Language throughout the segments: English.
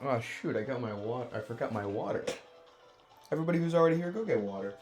Oh shoot, I got my water. I forgot my water. Everybody who's already here, go get water.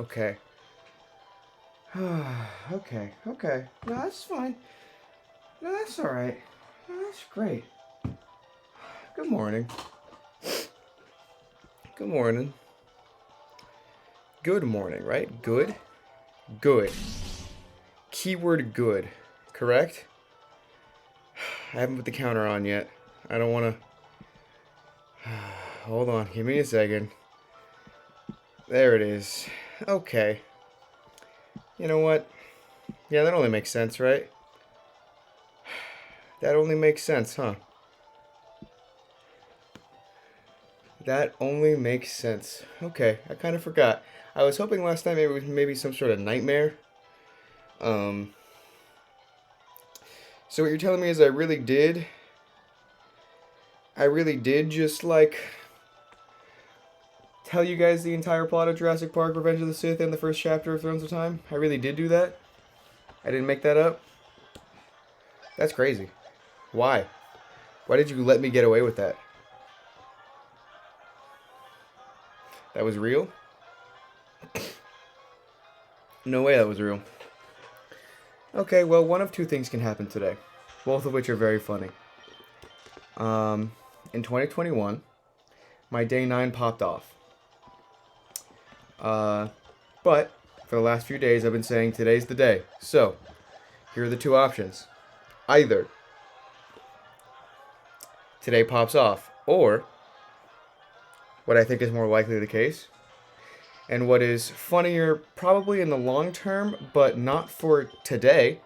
Okay. Okay. No, that's fine. No, that's alright. No, that's great. Good morning. Good morning. Good morning, right? Good? Good. Keyword good. Correct? I haven't put the counter on yet. I don't want to... Hold on. Give me a second. There it is. Okay. You know what? Yeah, that only makes sense, right? That only makes sense, huh? That only makes sense. Okay, I kind of forgot. I was hoping last time it was maybe some sort of nightmare. Um, so what you're telling me is I really did just like tell you guys the entire plot of Jurassic Park: Revenge of the Sith and the first chapter of Thrones of Time? I really did do that? I didn't make that up? That's crazy. Why? Why did you let me get away with that? That was real? No way that was real. Okay, well, one of two things can happen today, both of which are very funny. In 2021, my day 9 popped off. But for the last few days, I've been saying today's the day. So, here are the two options. Either today pops off, or what I think is more likely the case, And what is funnier, probably in the long term, but not for today,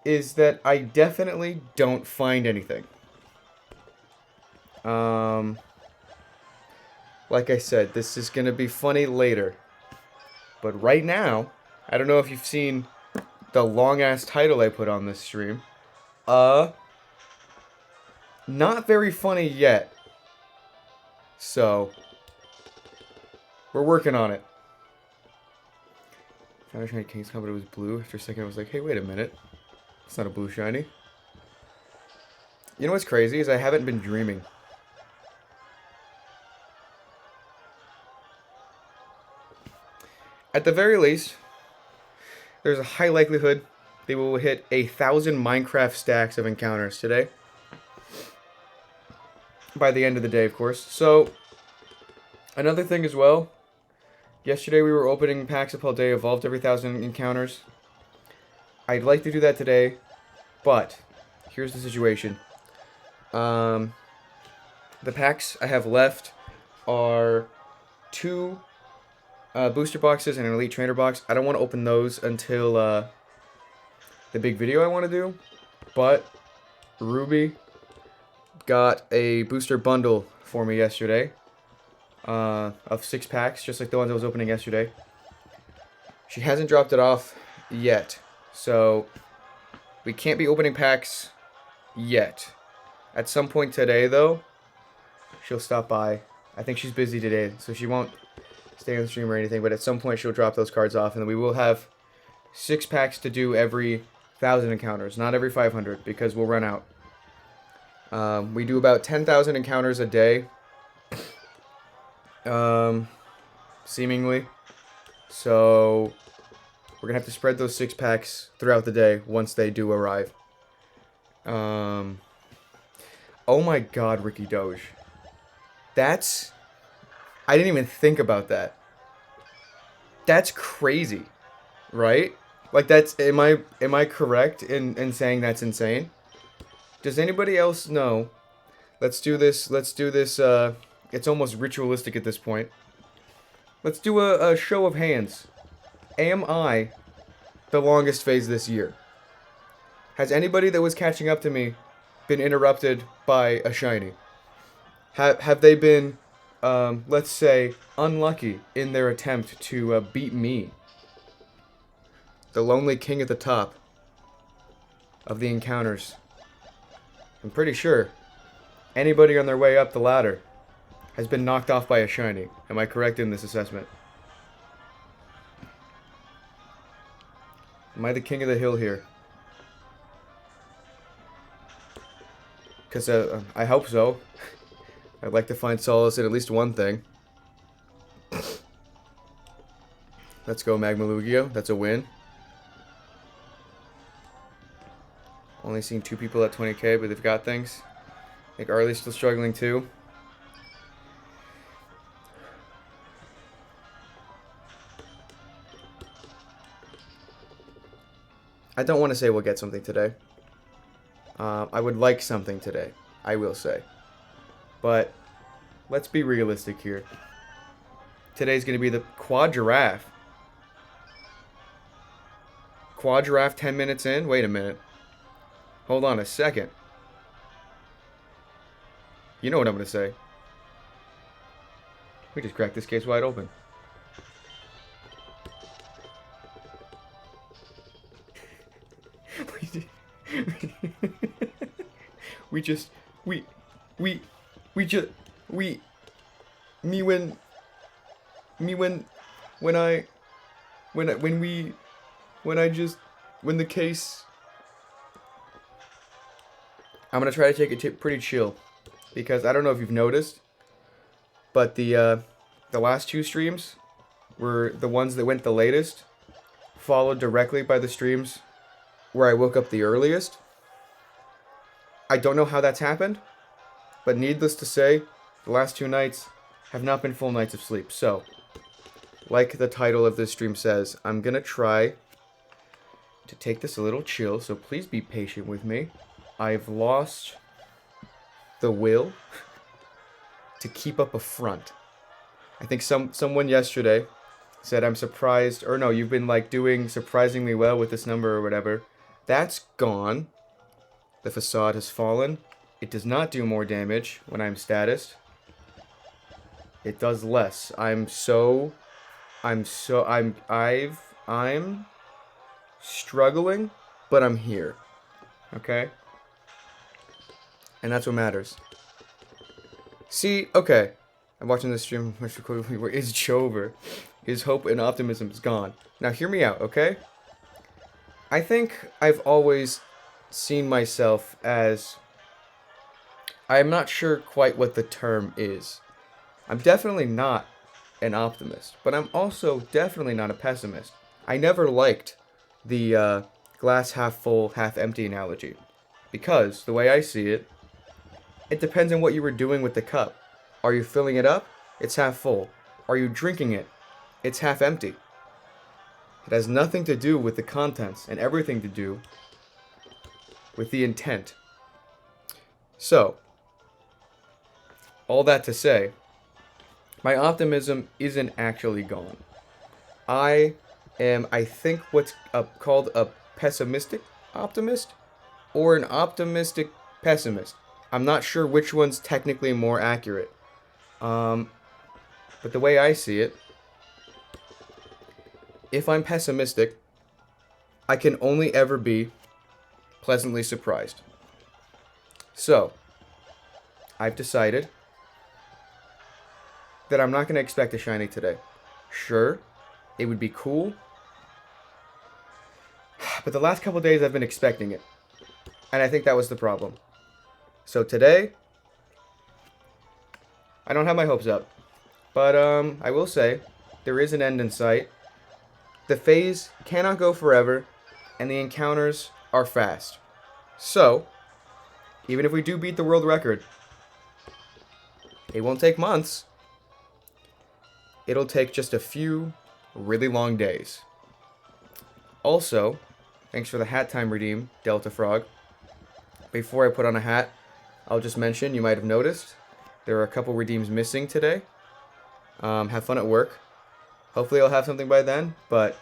is that I definitely don't find anything. Like I said, this is going to be funny later. But right now, I don't know if you've seen the long-ass title I put on this stream. Not very funny yet. So, we're working on it. Found a shiny King's Cup, but it was blue. After a second, I was like, hey, wait a minute. It's not a blue shiny. You know what's crazy is I haven't been dreaming. At the very least, there's a high likelihood they will hit 1,000 Minecraft stacks of encounters today. By the end of the day, of course. So, another thing as well. Yesterday we were opening packs of Paldea Evolved every 1,000 encounters. I'd like to do that today, but here's the situation. The packs I have left are 2 booster boxes and an elite trainer box. I don't want to open those until the big video I want to do, but Ruby got a booster bundle for me yesterday of 6 packs, just like the ones I was opening yesterday. She hasn't dropped it off yet, so we can't be opening packs yet. At some point today, though, she'll stop by. I think she's busy today, so she won't stay on the stream or anything, but at some point she'll drop those cards off, and then we will have 6 packs to do every 1,000 encounters, not every 500, because we'll run out. We do about 10,000 encounters a day, seemingly, so we're gonna have to spread those 6 packs throughout the day once they do arrive. Oh my god, Ricky Doge. I didn't even think about that. That's crazy, right? Like, am I correct in saying that's insane? Does anybody else know? Let's do this, it's almost ritualistic at this point. Let's do a show of hands. Am I the longest phase this year? Has anybody that was catching up to me been interrupted by a shiny? Have they been, let's say, unlucky in their attempt to beat me? The lonely king at the top of the encounters. I'm pretty sure anybody on their way up the ladder has been knocked off by a shiny. Am I correct in this assessment? Am I the king of the hill here? Because I hope so. I'd like to find solace in at least one thing. Let's go, Magmalugio. That's a win. Only seen 2 people at 20k, but they've got things. I think Arlie's still struggling too. I don't want to say we'll get something today. I would like something today, I will say. But let's be realistic here. Today's going to be the Quad Giraffe. Quad Giraffe 10 minutes in? Wait a minute. Hold on a second. You know what I'm going to say. We just cracked this case wide open. When the case, I'm gonna try to take it pretty chill, because I don't know if you've noticed, but the last 2 streams were the ones that went the latest, followed directly by the streams where I woke up the earliest. I don't know how that's happened, but needless to say, the last 2 nights have not been full nights of sleep. So, like the title of this stream says, I'm gonna try to take this a little chill, so please be patient with me. I've lost the will to keep up a front. I think someone yesterday said I'm surprised, or no, you've been like doing surprisingly well with this number or whatever. That's gone. The facade has fallen. It does not do more damage when I'm statused. It does less. I'm struggling, but I'm here. Okay? And that's what matters. See, okay. I'm watching this stream where is Chover. His hope and optimism is gone. Now hear me out, okay? I think I've always seen myself as... I'm not sure quite what the term is. I'm definitely not an optimist, but I'm also definitely not a pessimist. I never liked the glass half full, half empty analogy. Because, the way I see it, it depends on what you were doing with the cup. Are you filling it up? It's half full. Are you drinking it? It's half empty. It has nothing to do with the contents and everything to do with the intent. So, all that to say, my optimism isn't actually gone. I am, I think, what's called a pessimistic optimist or an optimistic pessimist. I'm not sure which one's technically more accurate. But the way I see it, if I'm pessimistic, I can only ever be pleasantly surprised. So, I've decided that I'm not going to expect a shiny today. Sure, it would be cool, but the last couple days I've been expecting it, and I think that was the problem. So today, I don't have my hopes up, but I will say, there is an end in sight. The phase cannot go forever, and the encounters are fast. So, even if we do beat the world record, it won't take months. It'll take just a few really long days. Also, thanks for the hat time redeem, Delta Frog. Before I put on a hat, I'll just mention, you might have noticed, there are a couple redeems missing today. Have fun at work. Hopefully I'll have something by then, but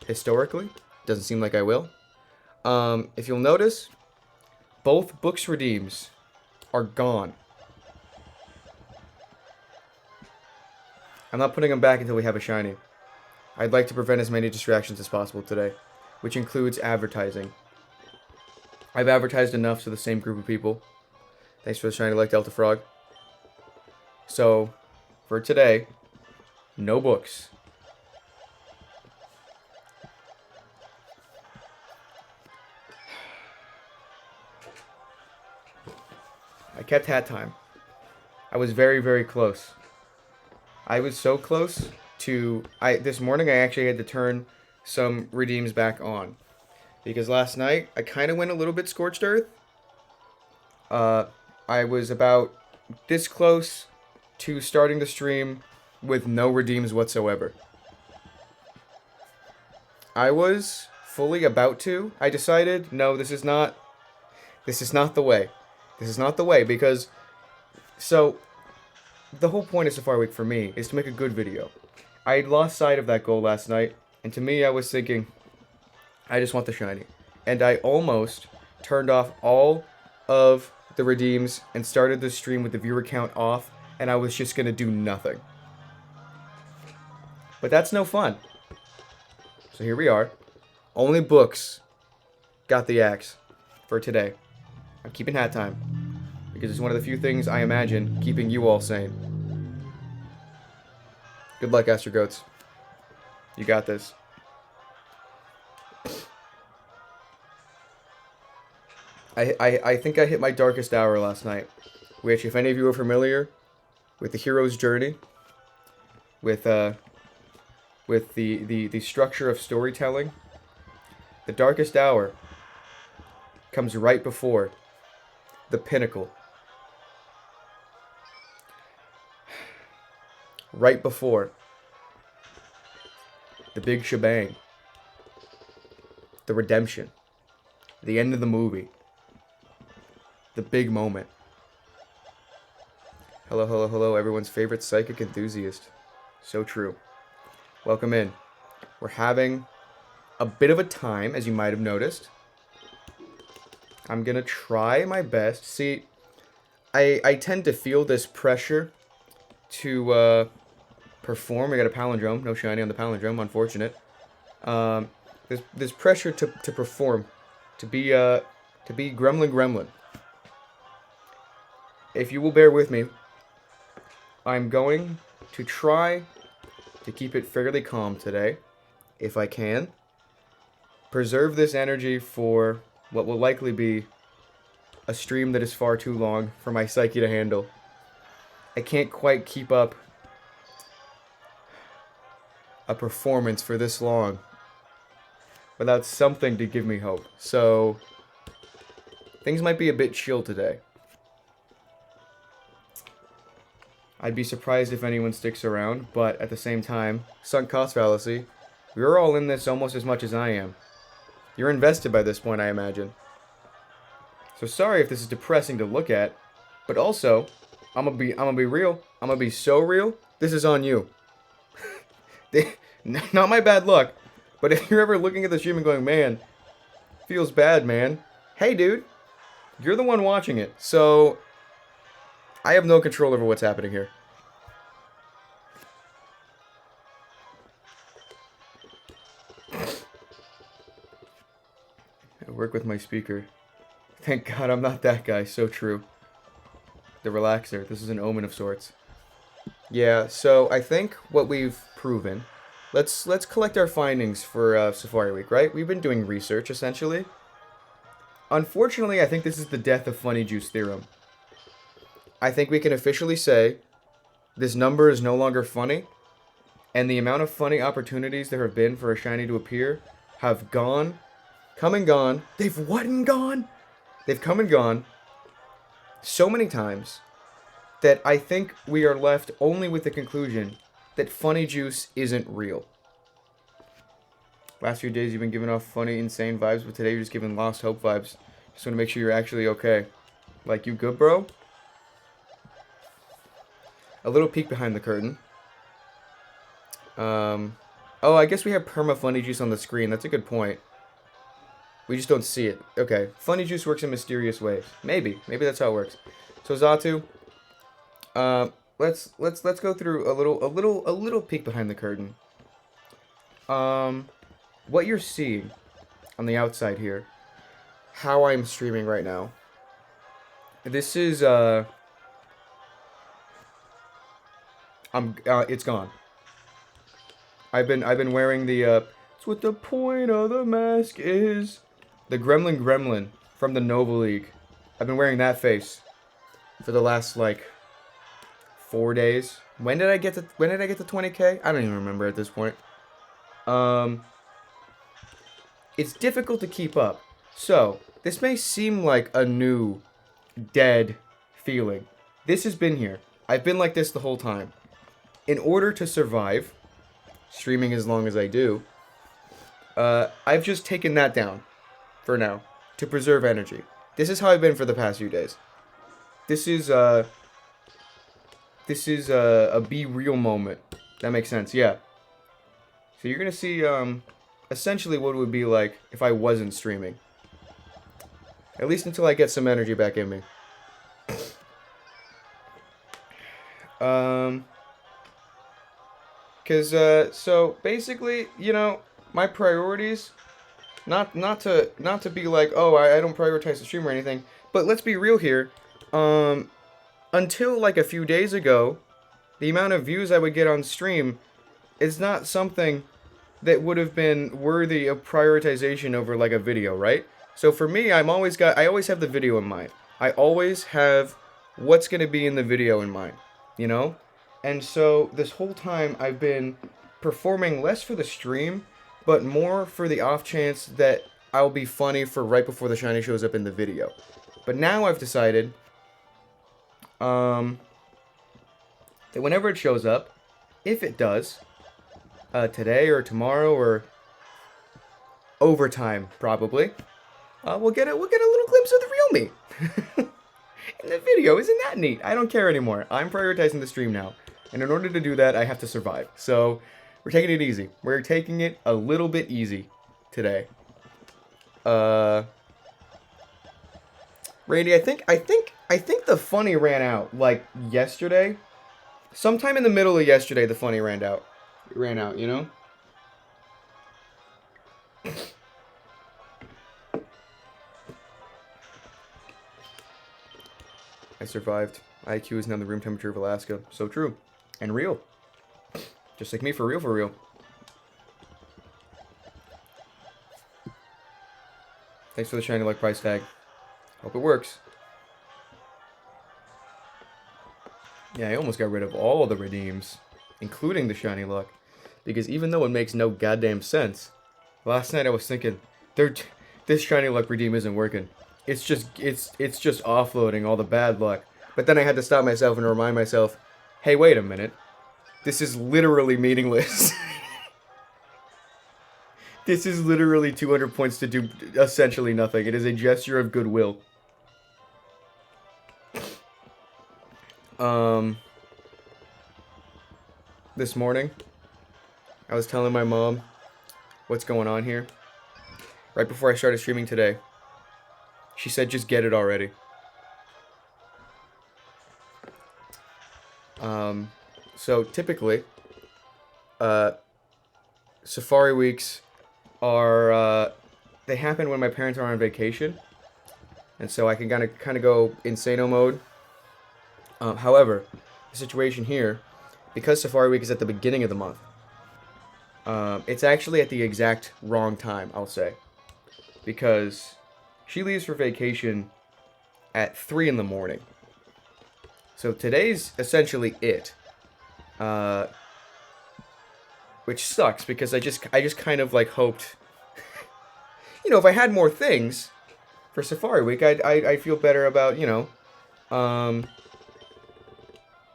historically, doesn't seem like I will. If you'll notice, both books redeems are gone. I'm not putting them back until we have a shiny. I'd like to prevent as many distractions as possible today, which includes advertising. I've advertised enough to the same group of people. Thanks for the shiny like Delta Frog. So, for today, no books. I kept hat time. I was very, very close. I was so close to... This morning I actually had to turn some redeems back on. Because last night, I kind of went a little bit scorched earth. I was about this close to starting the stream with no redeems whatsoever. I was fully about to. I decided, no, this is not the way. This is not the way, because... So, the whole point of Safari Week for me is to make a good video. I had lost sight of that goal last night, and to me I was thinking, I just want the shiny. And I almost turned off all of the redeems and started the stream with the viewer count off, and I was just going to do nothing. But that's no fun. So here we are. Only books got the axe for today. I'm keeping hat time, because it's one of the few things I imagine keeping you all sane. Good luck, Astro Goats. You got this. I think I hit my darkest hour last night, which, if any of you are familiar with the hero's journey, with the structure of storytelling, the darkest hour comes right before the pinnacle. Right before the big shebang. The redemption. The end of the movie. The big moment. Hello, hello, hello, everyone's favorite psychic enthusiast. So true. Welcome in. We're having a bit of a time, as you might have noticed. I'm gonna try my best. See, I tend to feel this pressure to perform. I got a palindrome. No shiny on the palindrome. Unfortunate. There's pressure to perform, to be gremlin. If you will bear with me, I'm going to try to keep it fairly calm today, if I can. Preserve this energy for what will likely be a stream that is far too long for my psyche to handle. I can't quite keep up a performance for this long without something to give me hope. So, things might be a bit chill today. I'd be surprised if anyone sticks around, but at the same time, sunk cost fallacy, you're all in this almost as much as I am. You're invested by this point, I imagine. So sorry if this is depressing to look at, but also, I'm gonna be real. I'm gonna be so real. This is on you. Not my bad luck, but if you're ever looking at the stream and going, man, feels bad, man. Hey, dude, you're the one watching it, so I have no control over what's happening here. I work with my speaker. Thank God I'm not that guy. So true. The relaxer. This is an omen of sorts. Yeah, so I think what we've proven... Let's collect our findings for Safari Week, right? We've been doing research, essentially. Unfortunately, I think this is the death of Funny Juice Theorem. I think we can officially say this number is no longer funny, and the amount of funny opportunities there have been for a shiny to appear have gone, come and gone. They've what and gone? They've come and gone so many times that I think we are left only with the conclusion that Funny Juice isn't real. Last few days you've been giving off funny, insane vibes, but today you're just giving lost hope vibes. Just want to make sure you're actually okay. Like, you good, bro? A little peek behind the curtain. Oh, I guess we have perma Funny Juice on the screen. That's a good point. We just don't see it. Okay. Funny Juice works in mysterious ways. Maybe. Maybe that's how it works. So, Zatu, let's go through a little peek behind the curtain. What you're seeing on the outside here, how I'm streaming right now. This is it's gone. I've been wearing the it's what the point of the mask is. The Gremlin from the Nova League. I've been wearing that face for the last like 4 days. When did I get to 20K? I don't even remember at this point. It's difficult to keep up. So, this may seem like a new dead feeling. This has been here. I've been like this the whole time. In order to survive, streaming as long as I do, I've just taken that down for now to preserve energy. This is how I've been for the past few days. This is a be real moment. That makes sense, yeah. So you're gonna see essentially what it would be like if I wasn't streaming. At least until I get some energy back in me. So basically, you know, my priorities, not to be like, oh, I don't prioritize the stream or anything, but let's be real here. Until like a few days ago, the amount of views I would get on stream is not something that would have been worthy of prioritization over like a video, right? So for me, I always have the video in mind. I always have what's going to be in the video in mind, you know? And so this whole time I've been performing less for the stream, but more for the off chance that I'll be funny for right before the shiny shows up in the video. But now I've decided that whenever it shows up, if it does, today or tomorrow or overtime probably, we'll get a little glimpse of the real me. in the video. Isn't that neat? I don't care anymore. I'm prioritizing the stream now. And in order to do that, I have to survive. So, we're taking it easy. We're taking it a little bit easy today. Randy, I think the funny ran out, like, yesterday. Sometime in the middle of yesterday, the funny ran out. It ran out, you know? I survived. IQ is now the room temperature of Alaska. So true. And real. Just like me, for real, for real. Thanks for the shiny luck price tag. Hope it works. Yeah, I almost got rid of all the redeems, including the shiny luck. Because even though it makes no goddamn sense, last night I was thinking, this shiny luck redeem isn't working. It's just offloading all the bad luck. But then I had to stop myself and remind myself, hey, wait a minute. This is literally meaningless. This is literally 200 points to do essentially nothing. It is a gesture of goodwill. This morning, I was telling my mom what's going on here. Right before I started streaming today. She said, just get it already. So typically, Safari weeks are, they happen when my parents are on vacation. And so I can kind of go insano mode. However, the situation here, because Safari Week is at the beginning of the month, it's actually at the exact wrong time, I'll say. Because she leaves for vacation at 3 in the morning. So today's essentially it. Which sucks, because I just kind of like hoped, you know, if I had more things for Safari Week, I'd feel better about, you know,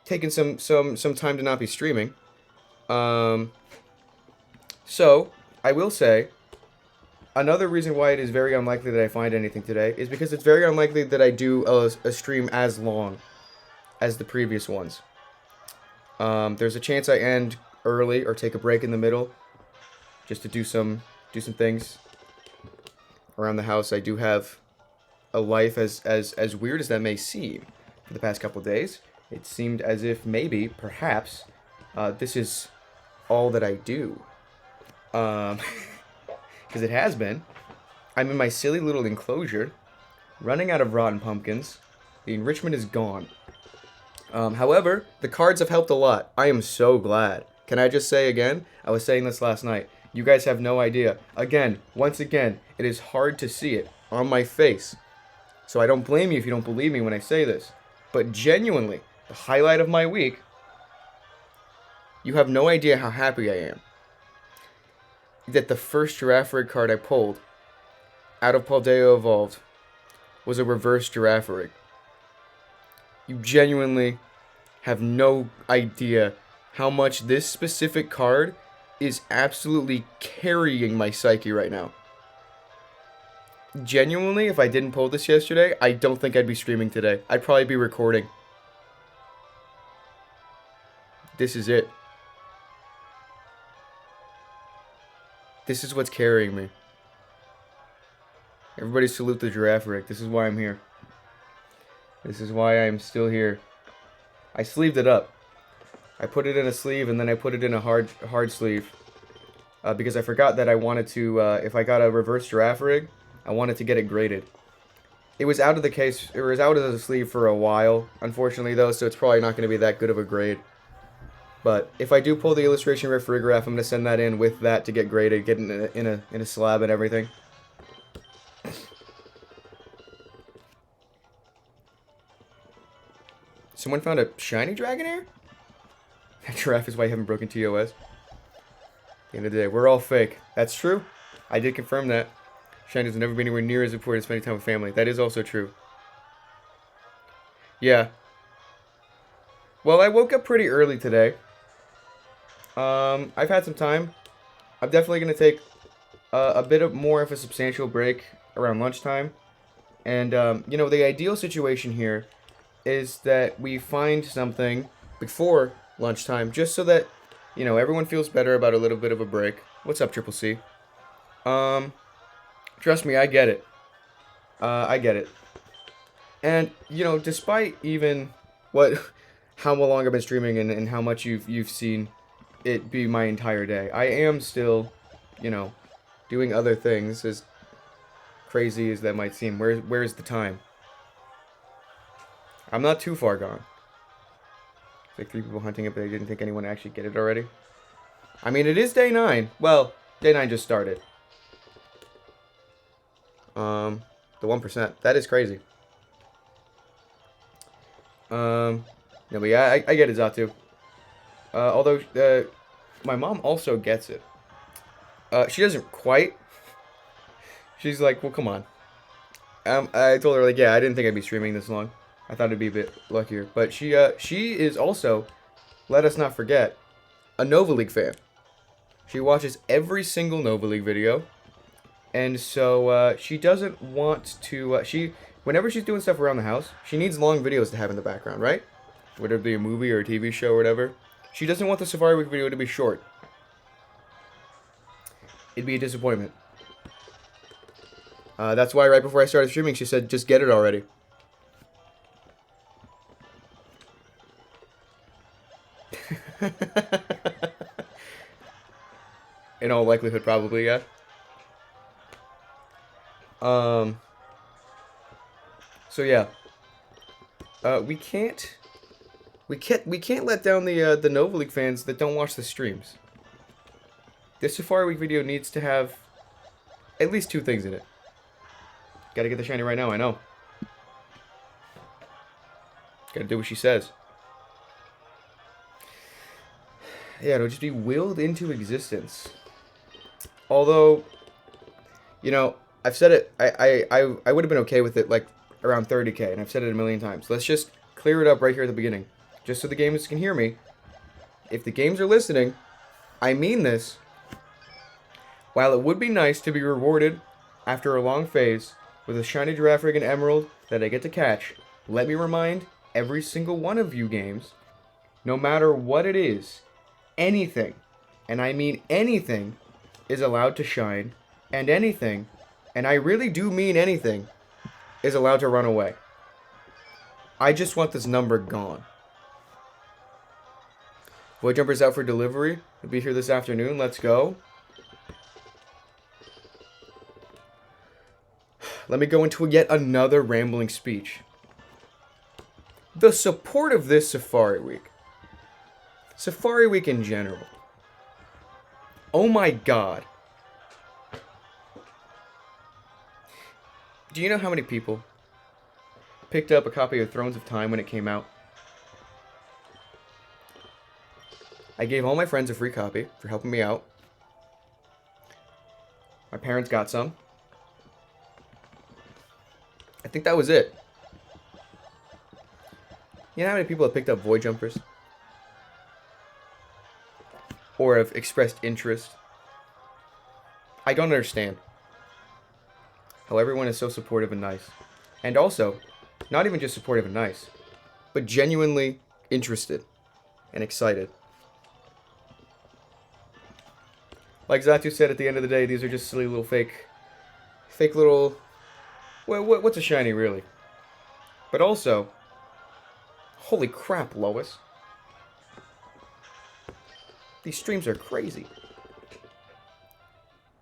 taking some time to not be streaming. So, I will say, another reason why it is very unlikely that I find anything today is because it's very unlikely that I do a stream as long as the previous ones. There's a chance I end early or take a break in the middle just to do some things around the house. I do have a life, as weird as that may seem, for the past couple of days. It seemed as if maybe, perhaps, this is all that I do. Because it has been. I'm in my silly little enclosure, running out of rotten pumpkins. The enrichment is gone. However, the cards have helped a lot. I am so glad. Can I just say again? I was saying this last night. You guys have no idea. Again, once again, it is hard to see it on my face. So I don't blame you if you don't believe me when I say this. But genuinely, the highlight of my week, you have no idea how happy I am that the first Girafarig card I pulled out of Paldeo Evolved was a reverse Girafarig. You genuinely have no idea how much this specific card is absolutely carrying my psyche right now. Genuinely, if I didn't pull this yesterday, I don't think I'd be streaming today. I'd probably be recording. This is it. This is what's carrying me. Everybody salute the Girafarig. This is why I'm here. This is why I'm still here. I sleeved it up. I put it in a sleeve and then I put it in a hard sleeve. Because I forgot that I wanted to, if I got a reverse Girafarig, I wanted to get it graded. It was out of the case, it was out of the sleeve for a while, unfortunately though, so it's probably not going to be that good of a grade. But if I do pull the illustration rare Farigiraf, I'm going to send that in with that to get graded, get in a slab and everything. Someone found a shiny Dragonair? That giraffe is why you haven't broken TOS. At the end of the day, we're all fake. That's true. I did confirm that. Shiny has never been anywhere near as important as spending time with family. That is also true. Yeah. Well, I woke up pretty early today. I've had some time. I'm definitely going to take a bit more of a substantial break around lunchtime. And, you know, the ideal situation here is that we find something before lunchtime, just so that, you know, everyone feels better about a little bit of a break. What's up, Triple C? Um, Trust me, I get it. I get it. And, you know, despite even what, how long I've been streaming and how much you've seen it be my entire day, I am still, you know, doing other things, as crazy as that might seem. Where's the time? I'm not too far gone. Like 3 people hunting it, but they didn't think anyone actually get it already. I mean, it is day 9. Well, day 9 just started. The 1%. That is crazy. No, but yeah, I get it, Zatu. Although, my mom also gets it. She doesn't quite. She's like, well, come on. I told her, like, yeah, I didn't think I'd be streaming this long. I thought I'd be a bit luckier. But she is also, let us not forget, a Nova League fan. She watches every single Nova League video. And so, she doesn't want to, whenever she's doing stuff around the house, she needs long videos to have in the background, right? Whether it be a movie or a TV show or whatever. She doesn't want the Safari Week video to be short. It'd be a disappointment. That's why right before I started streaming, she said, just get it already. In all likelihood, probably, yeah. So yeah. We can't let down the Nova League fans that don't watch the streams. This Safari Week video needs to have at least 2 things in it. Gotta get the shiny right now, I know. Gotta do what she says. Yeah, it'll just be willed into existence. Although, you know, I've said it, I would have been okay with it, like, around 30k, and I've said it a million times. Let's just clear it up right here at the beginning. Just so the games can hear me. If the games are listening, I mean this. While it would be nice to be rewarded after a long phase with a shiny giraffe rig and emerald that I get to catch, let me remind every single one of you games, no matter what it is, anything, and I mean anything, is allowed to shine, and anything, and I really do mean anything, is allowed to run away. I just want this number gone. Void Jumper's out for delivery. He'll be here this afternoon. Let's go. Let me go into yet another rambling speech. The support of this Safari Week. Safari Week in general. Oh my god. Do you know how many people picked up a copy of Thrones of Time when it came out? I gave all my friends a free copy for helping me out. My parents got some. I think that was it. You know how many people have picked up Void Jumpers? Or have expressed interest? I don't understand how everyone is so supportive and nice. And also, not even just supportive and nice, but genuinely interested and excited. Like Zatu said at the end of the day, these are just silly little fake little... Well, what's a shiny, really? But also... Holy crap, Lois. These streams are crazy.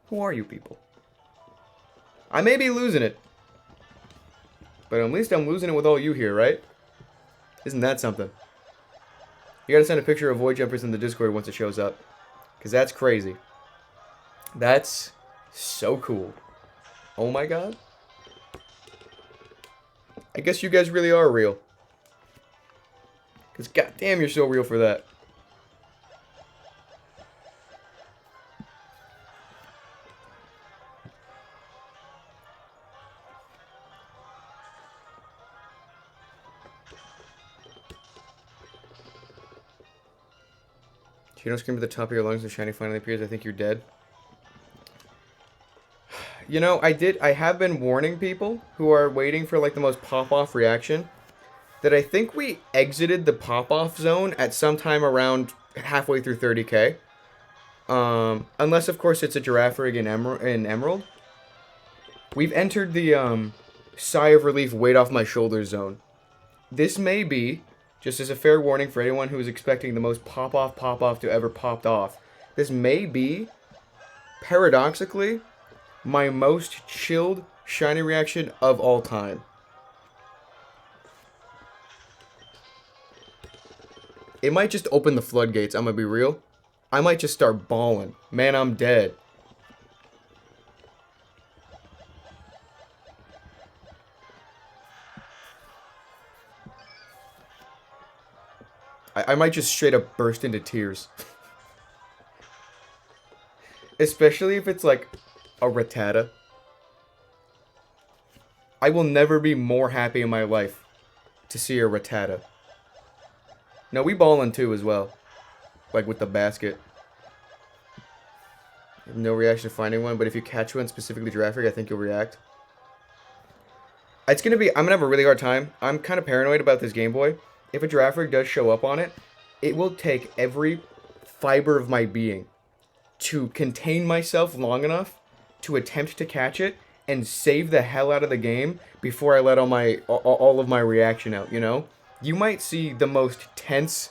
Who are you people? I may be losing it. But at least I'm losing it with all you here, right? Isn't that something? You gotta send a picture of Void Jumpers in the Discord once it shows up. Because that's crazy. That's so cool. Oh my god. I guess you guys really are real. Because goddamn, you're so real for that. If you don't scream at the top of your lungs when shiny finally appears, I think you're dead. You know, I have been warning people who are waiting for like the most pop-off reaction. that I think we exited the pop-off zone at some time around halfway through 30k. Unless, of course, it's a giraffe rig in Emerald. We've entered the sigh of relief, weight off my shoulders zone. This may be, just as a fair warning for anyone who is expecting the most pop-off to ever popped off, this may be, paradoxically, my most chilled shiny reaction of all time. It might just open the floodgates, I'm gonna be real. I might just start bawling. Man, I'm dead. I might just straight up burst into tears. Especially if it's like a Rattata. I will never be more happy in my life to see a Rattata. No, we ballin' too as well. Like with the basket. No reaction to finding one, but if you catch one, specifically giraffe rig, I think you'll react. It's gonna be, I'm gonna have a really hard time. I'm kind of paranoid about this Game Boy. If a giraffe rig does show up on it, it will take every fiber of my being to contain myself long enough to attempt to catch it and save the hell out of the game before I let all of my reaction out, you know? You might see the most tense,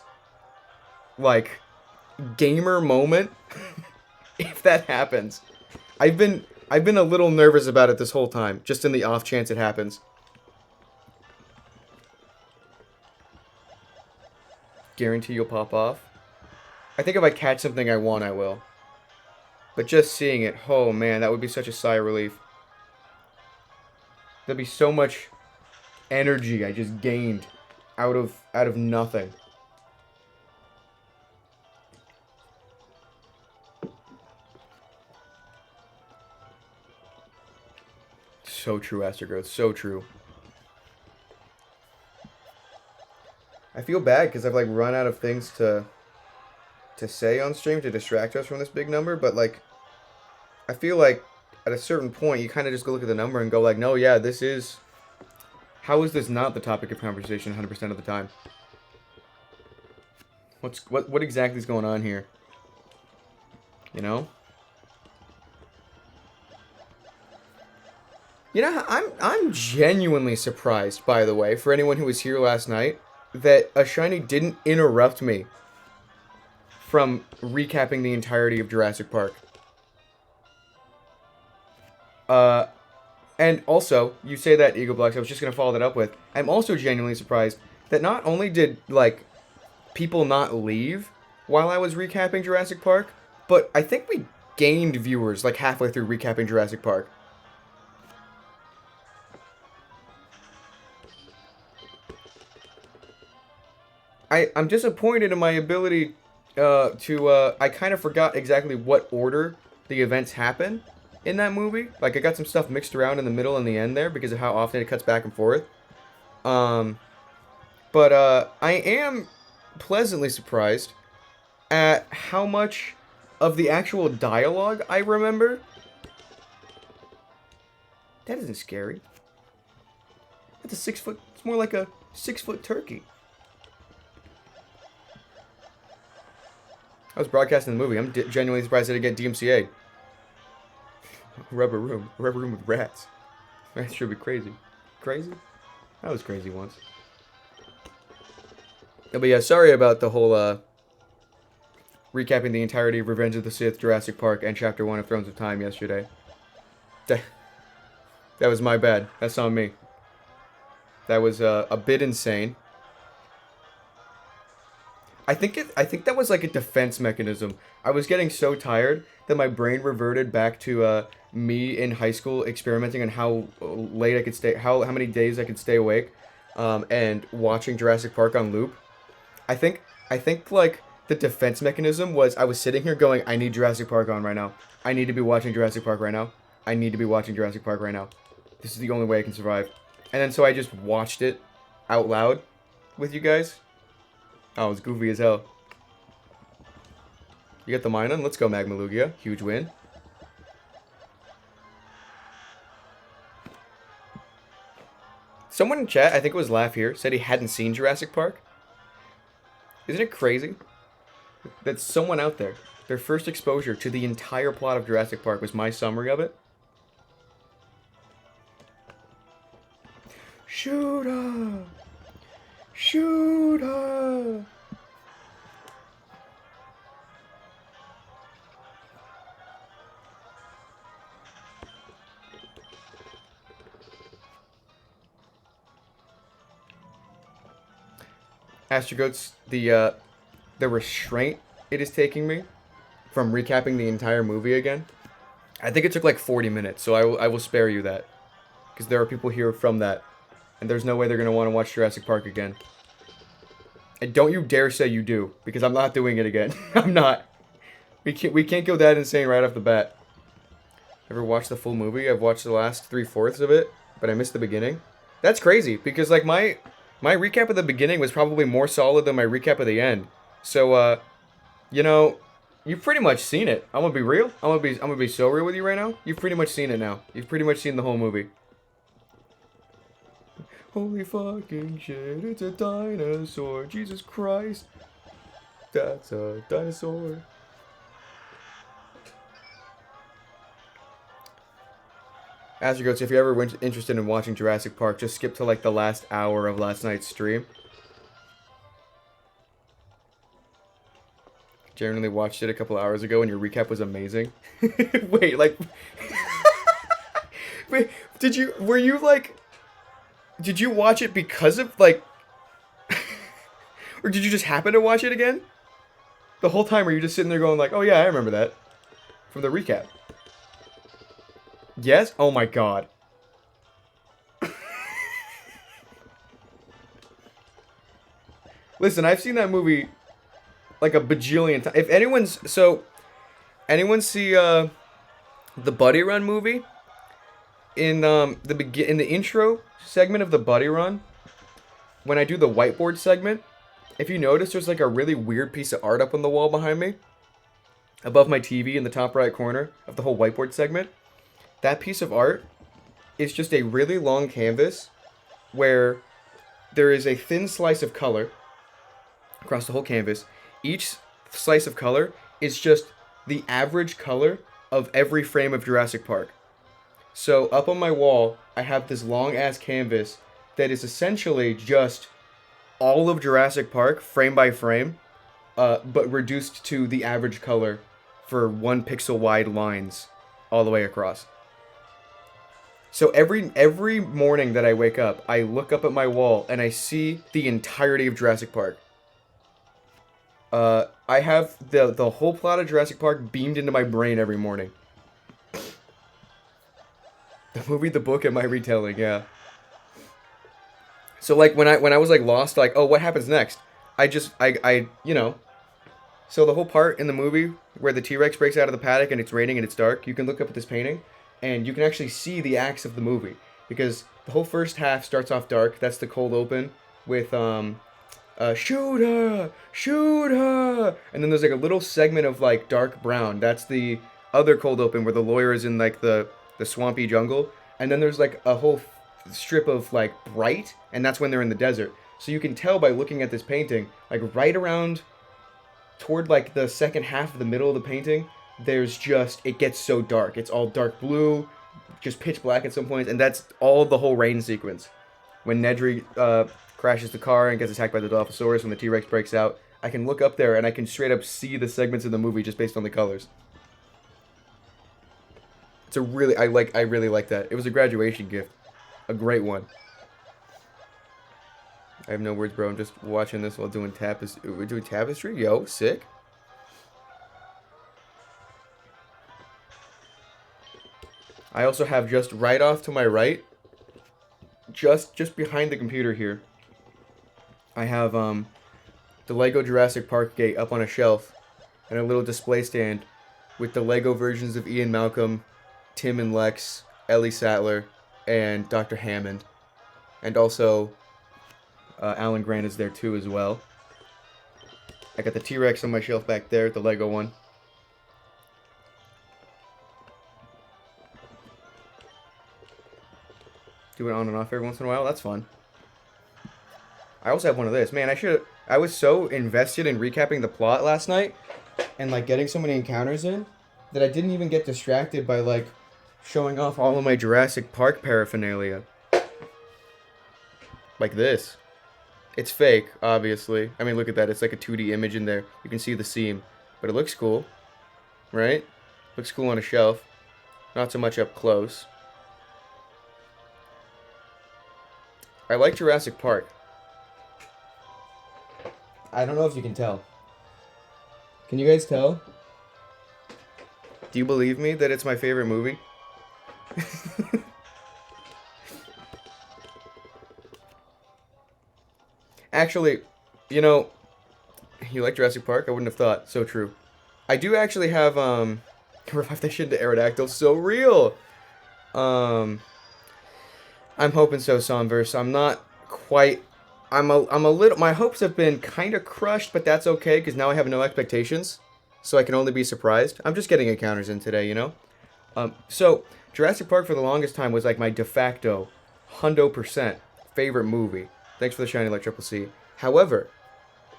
like, gamer moment if that happens. I've been a little nervous about it this whole time, just in the off chance it happens. Guarantee you'll pop off. I think if I catch something I want, I will. But just seeing it, oh man, that would be such a sigh of relief. There'd be so much energy I just gained out of nothing. So true, Astrogrowth. So true. I feel bad because I've like run out of things to say on stream to distract us from this big number, but like I feel like at a certain point you kind of just go look at the number and go like, no, yeah, this is, how is this not the topic of conversation 100% of the time? What exactly is going on here? You know? You know, I'm genuinely surprised, by the way, for anyone who was here last night, that a shiny didn't interrupt me from recapping the entirety of Jurassic Park. And also, you say that, Eagle Blocks, I was just going to follow that up with, I'm also genuinely surprised that not only did, like, people not leave while I was recapping Jurassic Park, but I think we gained viewers, like, halfway through recapping Jurassic Park. I'm disappointed in my ability I kind of forgot exactly what order the events happen in that movie. Like, I got some stuff mixed around in the middle and the end there because of how often it cuts back and forth. But I am pleasantly surprised at how much of the actual dialogue I remember. That isn't scary. That's a 6 foot, it's more like a 6 foot turkey. I was broadcasting the movie. I'm genuinely surprised I didn't get DMCA. Rubber room with rats. That should be crazy. Crazy? I was crazy once. But yeah, sorry about the whole, recapping the entirety of Revenge of the Sith, Jurassic Park, and Chapter 1 of Thrones of Time yesterday. That was my bad. That's on me. That was, a bit insane. I think that was like a defense mechanism. I was getting so tired that my brain reverted back to me in high school experimenting on how late I could stay, how many days I could stay awake, and watching Jurassic Park on loop. I think like the defense mechanism was I was sitting here going, I need Jurassic Park on right now. I need to be watching Jurassic Park right now. I need to be watching Jurassic Park right now. This is the only way I can survive. And then so I just watched it out loud with you guys. Oh, it's goofy as hell. You get the mine on? Let's go, Magma Lugia. Huge win. Someone in chat, I think it was Laugh here, said he hadn't seen Jurassic Park. Isn't it crazy that someone out there, their first exposure to the entire plot of Jurassic Park was my summary of it? Shoot her! Shoot her! Astrogoats, the restraint it is taking me from recapping the entire movie again. I think it took like 40 minutes, so I will spare you that. Because there are people here from that. And there's no way they're going to want to watch Jurassic Park again. And don't you dare say you do, because I'm not doing it again. I'm not. We can't go that insane right off the bat. Ever watched the full movie? I've watched the last 3/4 of it, but I missed the beginning. That's crazy, because like my recap of the beginning was probably more solid than my recap of the end. So, you know, you've pretty much seen it. I'm gonna be real. I'm gonna be so real with you right now. You've pretty much seen it now. You've pretty much seen the whole movie. Holy fucking shit, it's a dinosaur. Jesus Christ. That's a dinosaur. Astrogoats, if you're ever interested in watching Jurassic Park, just skip to like the last hour of last night's stream. Generally watched it a couple hours ago and your recap was amazing. Wait, like... Wait, did you watch it because of, like... Or did you just happen to watch it again? The whole time, were you just sitting there going like, oh yeah, I remember that. From the recap. Yes? Oh my god. Listen, I've seen that movie like a bajillion times. If anyone's... So, anyone see the Buddy Run movie? In the intro segment of the Buddy Run, when I do the whiteboard segment, if you notice, there's like a really weird piece of art up on the wall behind me, above my TV in the top right corner of the whole whiteboard segment. That piece of art is just a really long canvas where there is a thin slice of color across the whole canvas. Each slice of color is just the average color of every frame of Jurassic Park. So up on my wall, I have this long ass canvas that is essentially just all of Jurassic Park, frame by frame, but reduced to the average color for 1 pixel wide lines all the way across. So every morning that I wake up, I look up at my wall and I see the entirety of Jurassic Park. I have the whole plot of Jurassic Park beamed into my brain every morning. The movie, the book, and my retelling, yeah. So like when I was like lost, like, oh, what happens next? I you know. So the whole part in the movie where the T-Rex breaks out of the paddock and it's raining and it's dark, you can look up at this painting and you can actually see the acts of the movie, because the whole first half starts off dark. That's the cold open with shoot her, shoot her, and then there's like a little segment of like dark brown. That's the other cold open where the lawyer is in like the swampy jungle, and then there's like a whole strip of like bright, and that's when they're in the desert. So you can tell by looking at this painting, like right around toward like the second half of the middle of the painting, there's just, it gets so dark. It's all dark blue, just pitch black at some points, and that's all the whole rain sequence. When Nedry crashes the car and gets attacked by the Dilophosaurus, when the T-Rex breaks out, I can look up there and I can straight up see the segments of the movie just based on the colors. It's a really, I really like that. It was a graduation gift. A great one. I have no words, bro. I'm just watching this while doing tapestry. We're doing tapestry? Yo, sick. I also have just right off to my right, just behind the computer here, I have the Lego Jurassic Park gate up on a shelf and a little display stand with the Lego versions of Ian Malcolm, Tim and Lex, Ellie Sattler, and Dr. Hammond. And also, Alan Grant is there too as well. I got the T-Rex on my shelf back there, the Lego one. Do it on and off every once in a while. That's fun. I also have one of this. Man, I was so invested in recapping the plot last night and, like, getting so many encounters in that I didn't even get distracted by, like, showing off all of my Jurassic Park paraphernalia. Like this. It's fake, obviously. I mean, look at that. It's like a 2D image in there. You can see the seam. But it looks cool. Right? Looks cool on a shelf. Not so much up close. I like Jurassic Park. I don't know if you can tell. Can you guys tell? Do you believe me that it's my favorite movie? Actually, you know, you like Jurassic Park? I wouldn't have thought. So true. I do actually have, revive that shit into Aerodactyl. So real! I'm hoping so, Somverse. I'm not quite... I'm a little... My hopes have been kind of crushed, but that's okay, because now I have no expectations. So I can only be surprised. I'm just getting encounters in today, you know? So, Jurassic Park for the longest time was like my de facto, 100% favorite movie. Thanks for the shiny light, Triple C. However,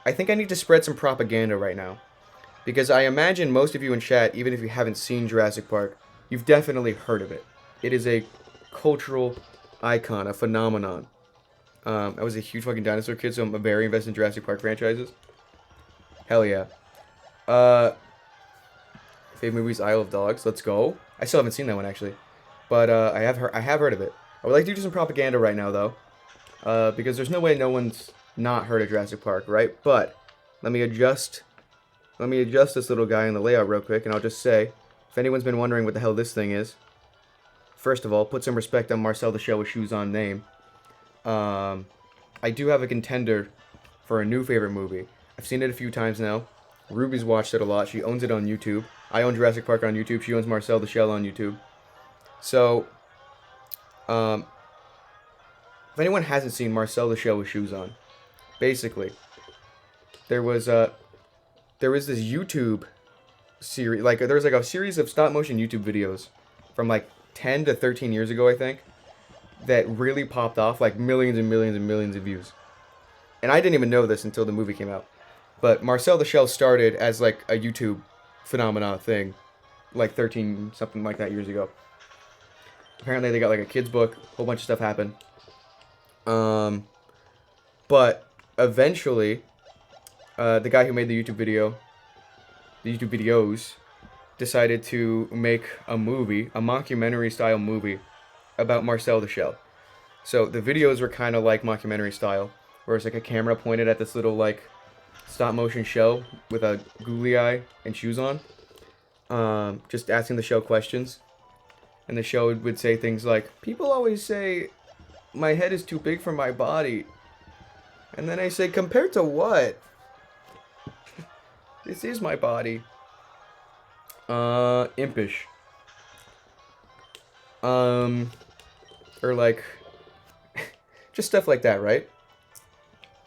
I think I need to spread some propaganda right now. Because I imagine most of you in chat, even if you haven't seen Jurassic Park, you've definitely heard of it. It is a cultural icon, a phenomenon. I was a huge fucking dinosaur kid, so I'm very invested in Jurassic Park franchises. Hell yeah. Favorite movie's Isle of Dogs. Let's go. I still haven't seen that one actually, but I have heard of it. I would like to do some propaganda right now though, because there's no way no one's not heard of Jurassic Park, right? But let me adjust this little guy in the layout real quick, and I'll just say, if anyone's been wondering what the hell this thing is, first of all, put some respect on Marcel the Shell with Shoes On name. I do have a contender for a new favorite movie. I've seen it a few times now. Ruby's watched it a lot. She owns it on YouTube. I own Jurassic Park on YouTube. She owns Marcel the Shell on YouTube. So, if anyone hasn't seen Marcel the Shell with Shoes On, basically, there was this YouTube series, there was a series of stop motion YouTube videos from like 10 to 13 years ago, I think, that really popped off, like millions and millions and millions of views. And I didn't even know this until the movie came out. But Marcel the Shell started as like a YouTube phenomenon thing, like 13 something like that years ago. Apparently they got like a kid's book, a whole bunch of stuff happened. But eventually, the guy who made the YouTube videos, decided to make a movie, a mockumentary style movie, about Marcel the Shell. So the videos were kind of like mockumentary style, where it's like a camera pointed at this little like stop motion shell with a googly eye and shoes on, just asking the shell questions. And the shell would say things like, people always say my head is too big for my body. And then I say, compared to what? This is my body. Impish. Or like, just stuff like that, right?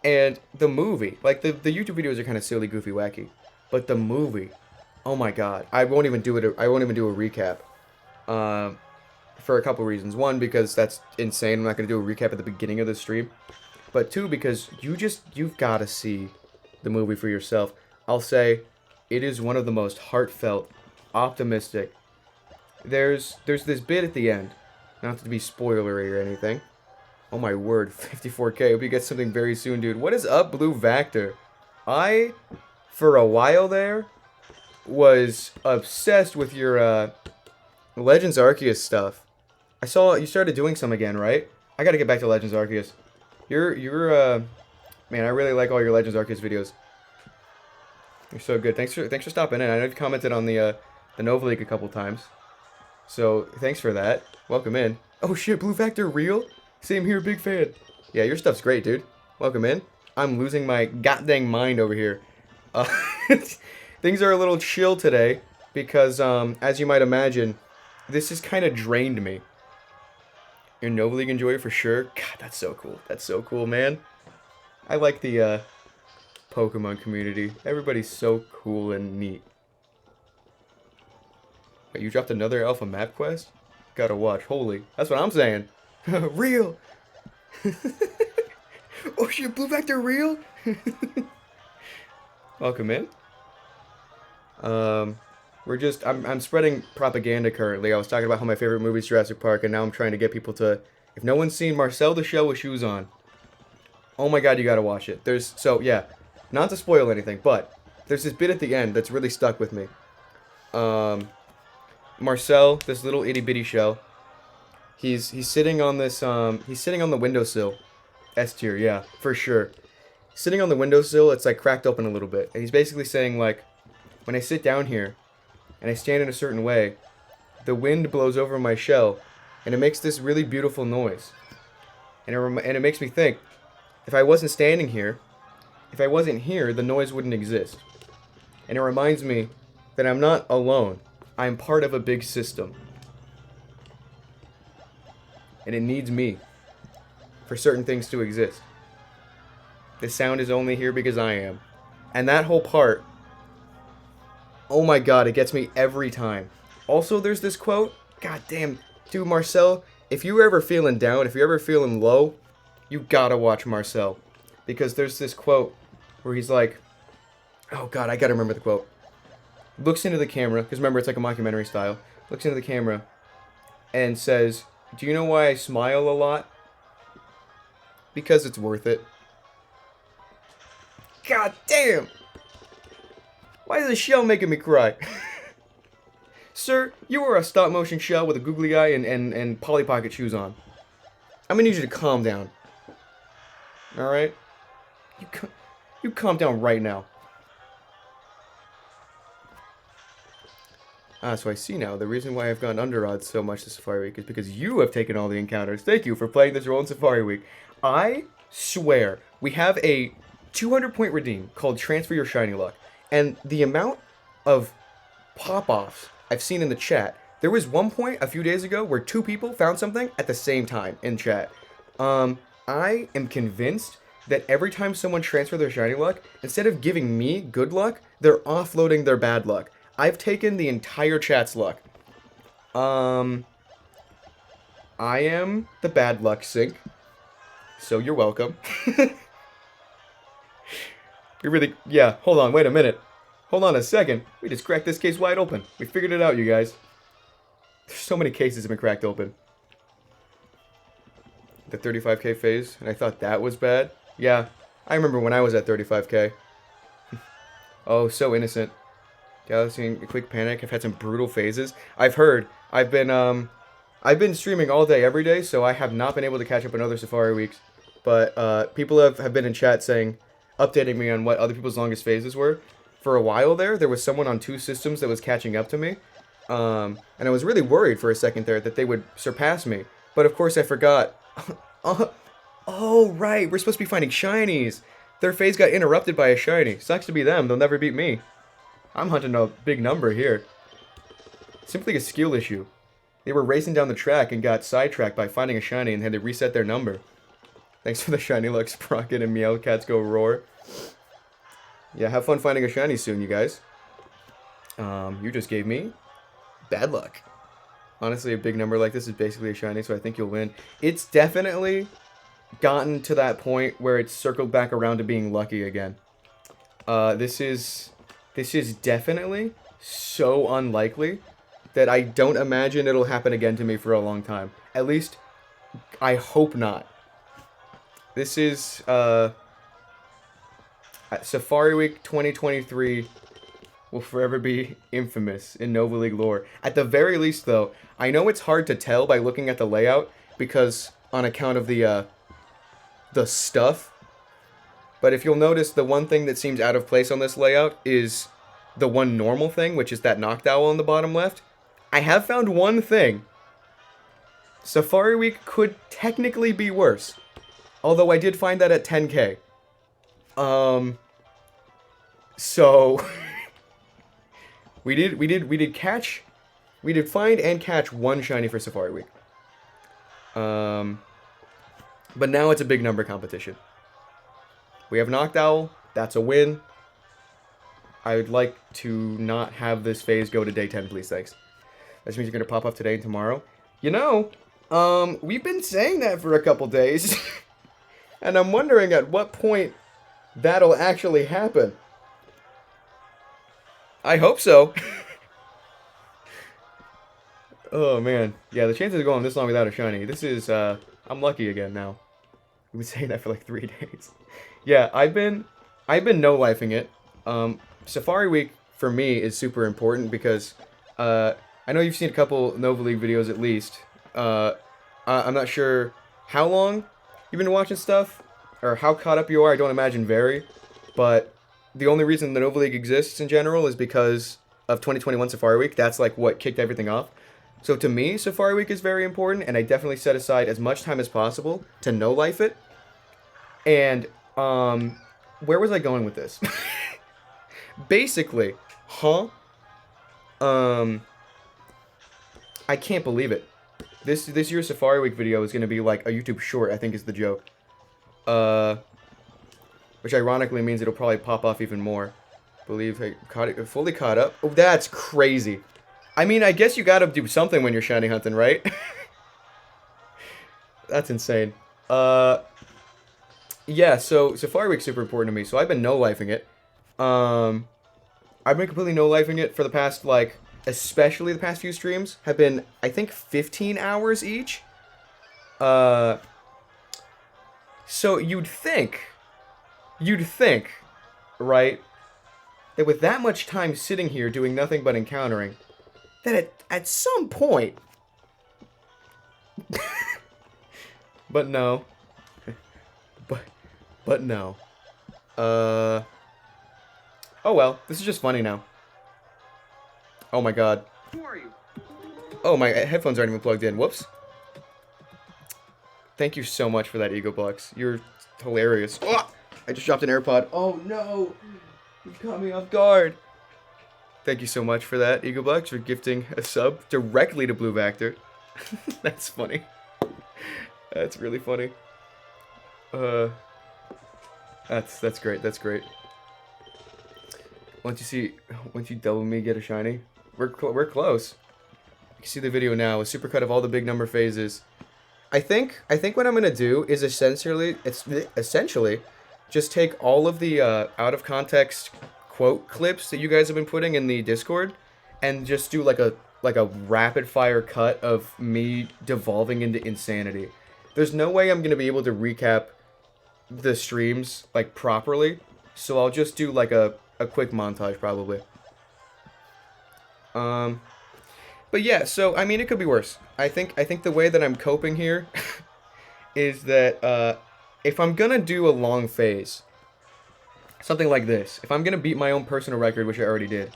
And the movie, like the YouTube videos are kind of silly, goofy, wacky, but the movie, oh my god, I won't even do a recap, for a couple reasons. One, because that's insane. I'm not gonna do a recap at the beginning of the stream, but two, because you've got to see the movie for yourself. I'll say, it is one of the most heartfelt, optimistic. There's this bit at the end, not to be spoilery or anything. Oh my word, 54k. Hope you get something very soon, dude. What is up, Blue Vector? I, for a while there, was obsessed with your Legends Arceus stuff. I saw you started doing some again, right? I gotta get back to Legends Arceus. Man, I really like all your Legends Arceus videos. You're so good. Thanks for stopping in. I know you've commented on the Nova League a couple times. So, thanks for that. Welcome in. Oh shit, Blue Factor real? Same here, big fan. Yeah, your stuff's great, dude. Welcome in. I'm losing my goddamn mind over here. Things are a little chill today because, as you might imagine, this has kind of drained me. Your Nova League enjoyer for sure. God, that's so cool. That's so cool, man. I like the Pokemon community. Everybody's so cool and neat. Wait, you dropped another alpha map quest? Gotta watch. Holy, that's what I'm saying. Real. Oh shit, blue vector real? Welcome in. I'm spreading propaganda currently. I was talking about how my favorite movie is Jurassic Park, and now I'm trying to get people to, if no one's seen Marcel the Shell with Shoes On, oh my god, you gotta watch it. Yeah, not to spoil anything, but there's this bit at the end that's really stuck with me. Marcel, this little itty bitty shell, he's sitting on he's sitting on the windowsill. S tier, yeah, for sure. Sitting on the windowsill, it's like cracked open a little bit. And he's basically saying, like, when I sit down here and I stand in a certain way, the wind blows over my shell and it makes this really beautiful noise. And it makes me think, if I wasn't standing here, if I wasn't here, the noise wouldn't exist. And it reminds me that I'm not alone. I'm part of a big system. And it needs me for certain things to exist. The sound is only here because I am. And that whole part, oh my god, it gets me every time. Also, there's this quote. God damn. Dude, Marcel, if you're ever feeling down, if you're ever feeling low, you gotta watch Marcel. Because there's this quote where he's like, oh god, I gotta remember the quote. Looks into the camera, because remember, it's like a mockumentary style. Looks into the camera and says, do you know why I smile a lot? Because it's worth it. God damn! Why is the shell making me cry? Sir, you are a stop motion shell with a googly eye and Polly Pocket shoes on. I'm gonna need you to calm down. Alright? You calm down right now. So I see now, the reason why I've gone under odds so much this Safari Week is because you have taken all the encounters. Thank you for playing this role in Safari Week. I swear, we have a 200-point redeem called Transfer Your Shiny Luck. And the amount of pop-offs I've seen in the chat, there was one point a few days ago where 2 people found something at the same time in chat. I am convinced that every time someone transfers their shiny luck, instead of giving me good luck, they're offloading their bad luck. I've taken the entire chat's luck. I am the bad luck sink, so you're welcome. Yeah, hold on, wait a minute. Hold on a second. We just cracked this case wide open. We figured it out, you guys. There's so many cases have been cracked open. The 35k phase, and I thought that was bad. Yeah, I remember when I was at 35k. Oh, so innocent. Galaxy and Quick Panic have had some brutal phases. I've heard. I've been streaming all day, every day, so I have not been able to catch up on other Safari Weeks. But people have been in chat saying, updating me on what other people's longest phases were. For a while there was someone on 2 systems that was catching up to me. And I was really worried for a second there that they would surpass me. But of course I forgot. Oh, right, we're supposed to be finding shinies. Their phase got interrupted by a shiny. Sucks to be them, they'll never beat me. I'm hunting a big number here. Simply a skill issue. They were racing down the track and got sidetracked by finding a shiny and had to reset their number. Thanks for the shiny luck, Sprocket and Meowcats Go Roar. Yeah, have fun finding a shiny soon, you guys. You just gave me bad luck. Honestly, a big number like this is basically a shiny, so I think you'll win. It's definitely gotten to that point where it's circled back around to being lucky again. This is definitely so unlikely that I don't imagine it'll happen again to me for a long time. At least, I hope not. This is, Safari Week 2023 will forever be infamous in Nova League lore. At the very least, though, I know it's hard to tell by looking at the layout, because on account of the stuff. But if you'll notice, the one thing that seems out of place on this layout is the one normal thing, which is that Noctowl on the bottom left. I have found one thing. Safari Week could technically be worse. Although I did find that at 10k. So we did find and catch one shiny for Safari Week. But now it's a big number competition. We have Noctowl, that's a win. I would like to not have this phase go to day 10, please, thanks. That means you're gonna pop up today and tomorrow. You know, We've been saying that for a couple days. And I'm wondering at what point that'll actually happen. I hope so. Oh, man. Yeah, the chances of going this long without a shiny. This is, I'm lucky again now. We've been saying that for like 3 days. Yeah, I've been no-lifing it. Safari Week, for me, is super important because, I know you've seen a couple Nova League videos at least. I'm not sure how long you've been watching stuff, or how caught up you are. I don't imagine vary. But the only reason the Nova League exists in general is because of 2021 Safari Week. That's like what kicked everything off. So to me, Safari Week is very important, and I definitely set aside as much time as possible to no-life it. And, where was I going with this? Basically, I can't believe it. This year's Safari Week video is going to be like a YouTube short, I think is the joke. Which ironically means it'll probably pop off even more. Believe I fully caught up. Oh, that's crazy. I mean, I guess you gotta do something when you're shiny hunting, right? That's insane. Yeah, so Safari Week's super important to me, so I've been no-lifing it. I've been completely no-lifing it for the past, like, especially the past few streams, have been, I think, 15 hours each. So you'd think, right, that with that much time sitting here doing nothing but encountering, that at some point... But no. But no. Oh well, this is just funny now. Oh my god. Who are you? Oh, my headphones aren't even plugged in. Whoops. Thank you so much for that, Ego Blocks. You're hilarious. Oh, I just dropped an AirPod. Oh no! You caught me off guard. Thank you so much for that, Ego Blocks, for gifting a sub directly to Blue Vector. That's funny. That's really funny. That's great. That's great. Once you double me, get a shiny. We're close. You can see the video now, a supercut of all the big number phases. I think what I'm gonna do is essentially just take all of the out of context quote clips that you guys have been putting in the Discord, and just do like a rapid fire cut of me devolving into insanity. There's no way I'm gonna be able to recap the streams like properly, so I'll just do like a quick montage probably. But yeah, so I mean it could be worse. I think the way that I'm coping here is that if I'm gonna do a long phase, something like this, if I'm gonna beat my own personal record, which I already did,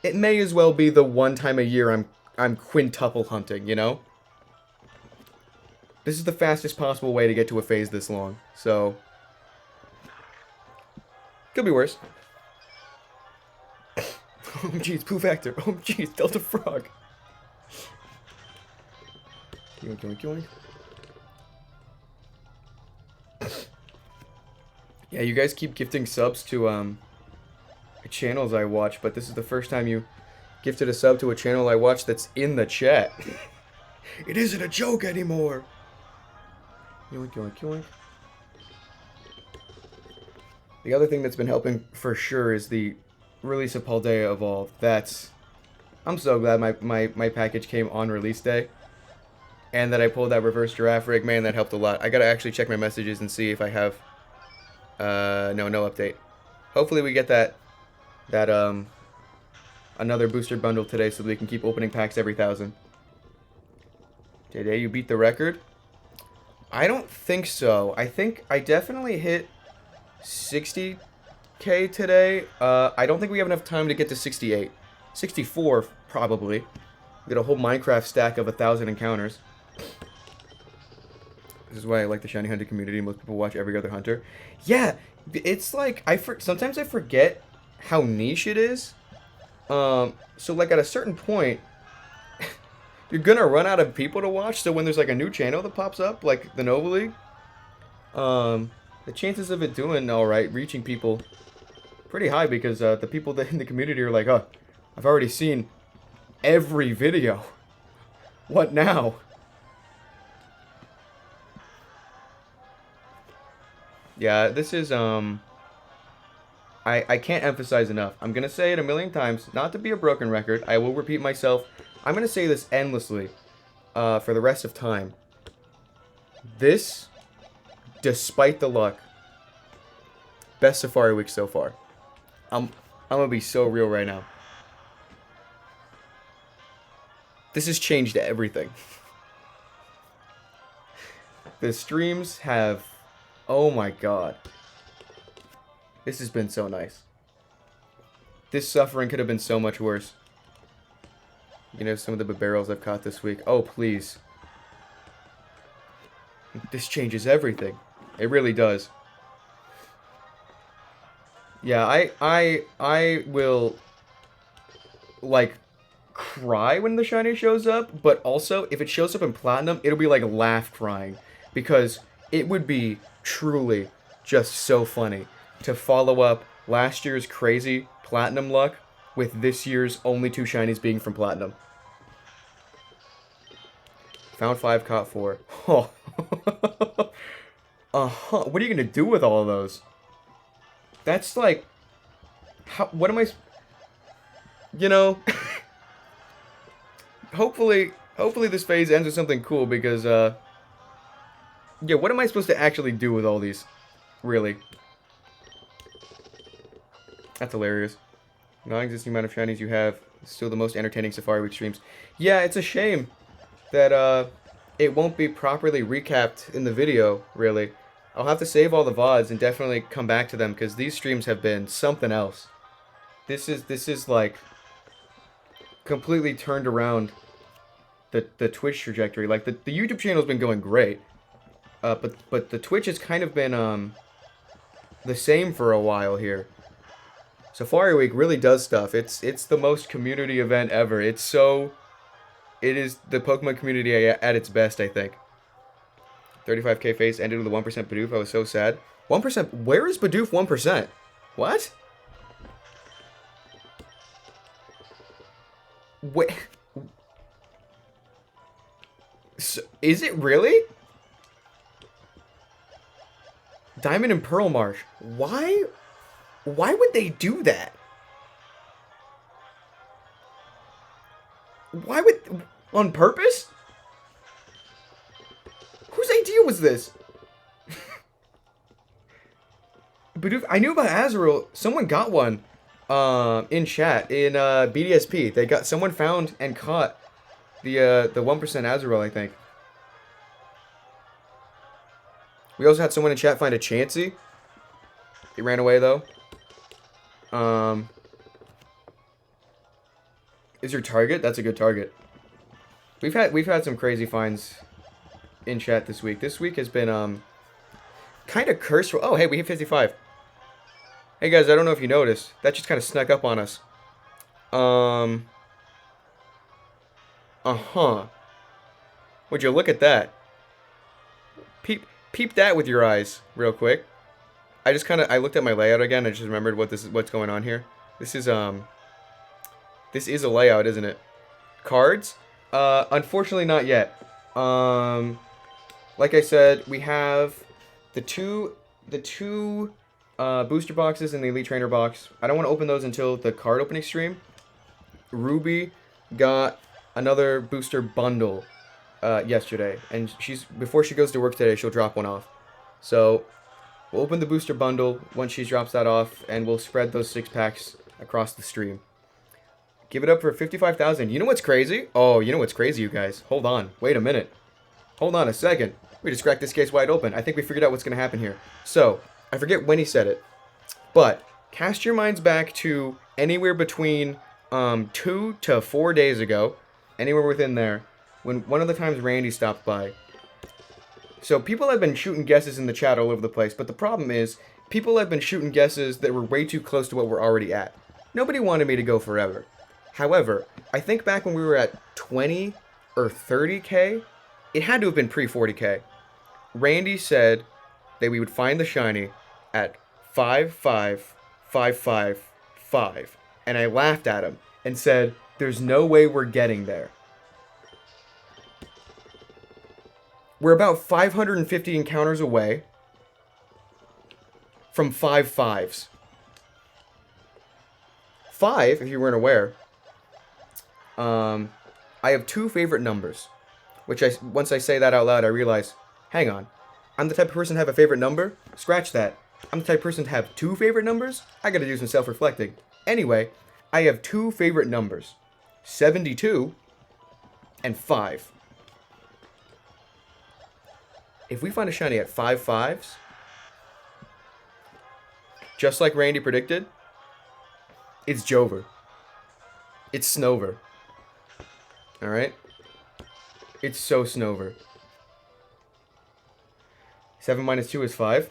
it may as well be the one time a year I'm quintuple hunting, you know? This is the fastest possible way to get to a phase this long, so could be worse. Oh jeez, Pooh Factor. Oh jeez, Delta Frog. Yoink, yoink, yoink. Yeah, you guys keep gifting subs to channels I watch, but this is the first time you gifted a sub to a channel I watch that's in the chat. It isn't a joke anymore. Yoink, yoink, yoink. The other thing that's been helping for sure is the release of Paldea Evolved. I'm so glad my package came on release day. And that I pulled that reverse giraffe rig. Man, that helped a lot. I gotta actually check my messages and see if I have... no update. Hopefully we get that another booster bundle today so that we can keep opening packs every 1,000. Today you beat the record? I don't think so. I think I definitely hit 60k today. I don't think we have enough time to get to 68. 64, probably. We got a whole Minecraft stack of 1,000 encounters. This is why I like the shiny hunter community. Most people watch every other hunter. Yeah, it's like, sometimes I forget how niche it is. So like at a certain point, you're gonna run out of people to watch. So when there's like a new channel that pops up, like the Nova League, the chances of it doing alright, reaching people, pretty high, because the people that in the community are like, oh, I've already seen every video. What now? Yeah, this is, I can't emphasize enough. I'm gonna say it a million times, not to be a broken record. I will repeat myself. I'm gonna say this endlessly, for the rest of time. This, despite the luck, best Safari Week so far. I'm gonna be so real right now. This has changed everything. The streams have, oh my god. This has been so nice. This suffering could have been so much worse. You know, some of the barrels I've caught this week. Oh, please. This changes everything. It really does. Yeah, I will, like, cry when the shiny shows up, but also, if it shows up in Platinum, it'll be like laugh crying. Because it would be truly just so funny to follow up last year's crazy Platinum luck with this year's only 2 shinies being from Platinum. Found 5, caught 4. Oh. Uh-huh. What are you gonna do with all of those? That's like... what am I... You know... hopefully this phase ends with something cool, because, yeah, what am I supposed to actually do with all these? Really? That's hilarious. Non-existing amount of shinies you have, still the most entertaining Safari Week streams. Yeah, it's a shame that, it won't be properly recapped in the video, really. I'll have to save all the VODs and definitely come back to them, because these streams have been something else. This is like, completely turned around the Twitch trajectory. Like, the YouTube channel's been going great. But the Twitch has kind of been, the same for a while here. Safari Week really does stuff. It's the most community event ever. It is the Pokemon community at its best, I think. 35k face ended with a 1% Bidoof. I was so sad. 1%? Where is Bidoof 1%? What? Wait. So, is it really? Diamond and Pearl Marsh. Why? Why would they do that? Why would... On purpose? Whose idea was this? Bidoof, I knew about Azurill. Someone got one in chat in BDSP. They got someone found and caught the 1% Azurill, I think. We also had someone in chat find a Chansey. He ran away though. Is your target? That's a good target. We've had some crazy finds in chat this week. This week has been kind of cursed. Oh, hey, we hit 55. Hey guys, I don't know if you noticed. That just kind of snuck up on us. Would you look at that? Peep that with your eyes real quick. I looked at my layout again. I just remembered what's going on here. This is a layout, isn't it? Cards? Unfortunately not yet. Like I said, we have the two booster boxes and the Elite Trainer box. I don't want to open those until the card opening stream. Ruby got another booster bundle yesterday, and before she goes to work today, she'll drop one off. So we'll open the booster bundle once she drops that off, and we'll spread those 6 packs across the stream. Give it up for 55,000. You know what's crazy? Oh, you know what's crazy, you guys? Hold on. Wait a minute. Hold on a second. We just cracked this case wide open. I think we figured out what's going to happen here. So, I forget when he said it, but cast your minds back to anywhere between 2 to 4 days ago, anywhere within there, when one of the times Randy stopped by. So people have been shooting guesses in the chat all over the place, but the problem is, people have been shooting guesses that were way too close to what we're already at. Nobody wanted me to go forever. However, I think back when we were at 20 or 30k, it had to have been pre-40k. Randy said that we would find the shiny at 55555, and I laughed at him and said, there's no way we're getting there. We're about 550 encounters away. from 5 fives. 5, if you weren't aware, I have 2 favorite numbers. Which once I say that out loud, I realize, hang on, I'm the type of person to have a favorite number? Scratch that. I'm the type of person to have 2 favorite numbers? I gotta do some self-reflecting. Anyway, I have 2 favorite numbers. 72 and 5. If we find a shiny at 5 fives, just like Randy predicted, it's Jover. It's Snover. Alright? It's so Snover. 7 minus 2 is 5.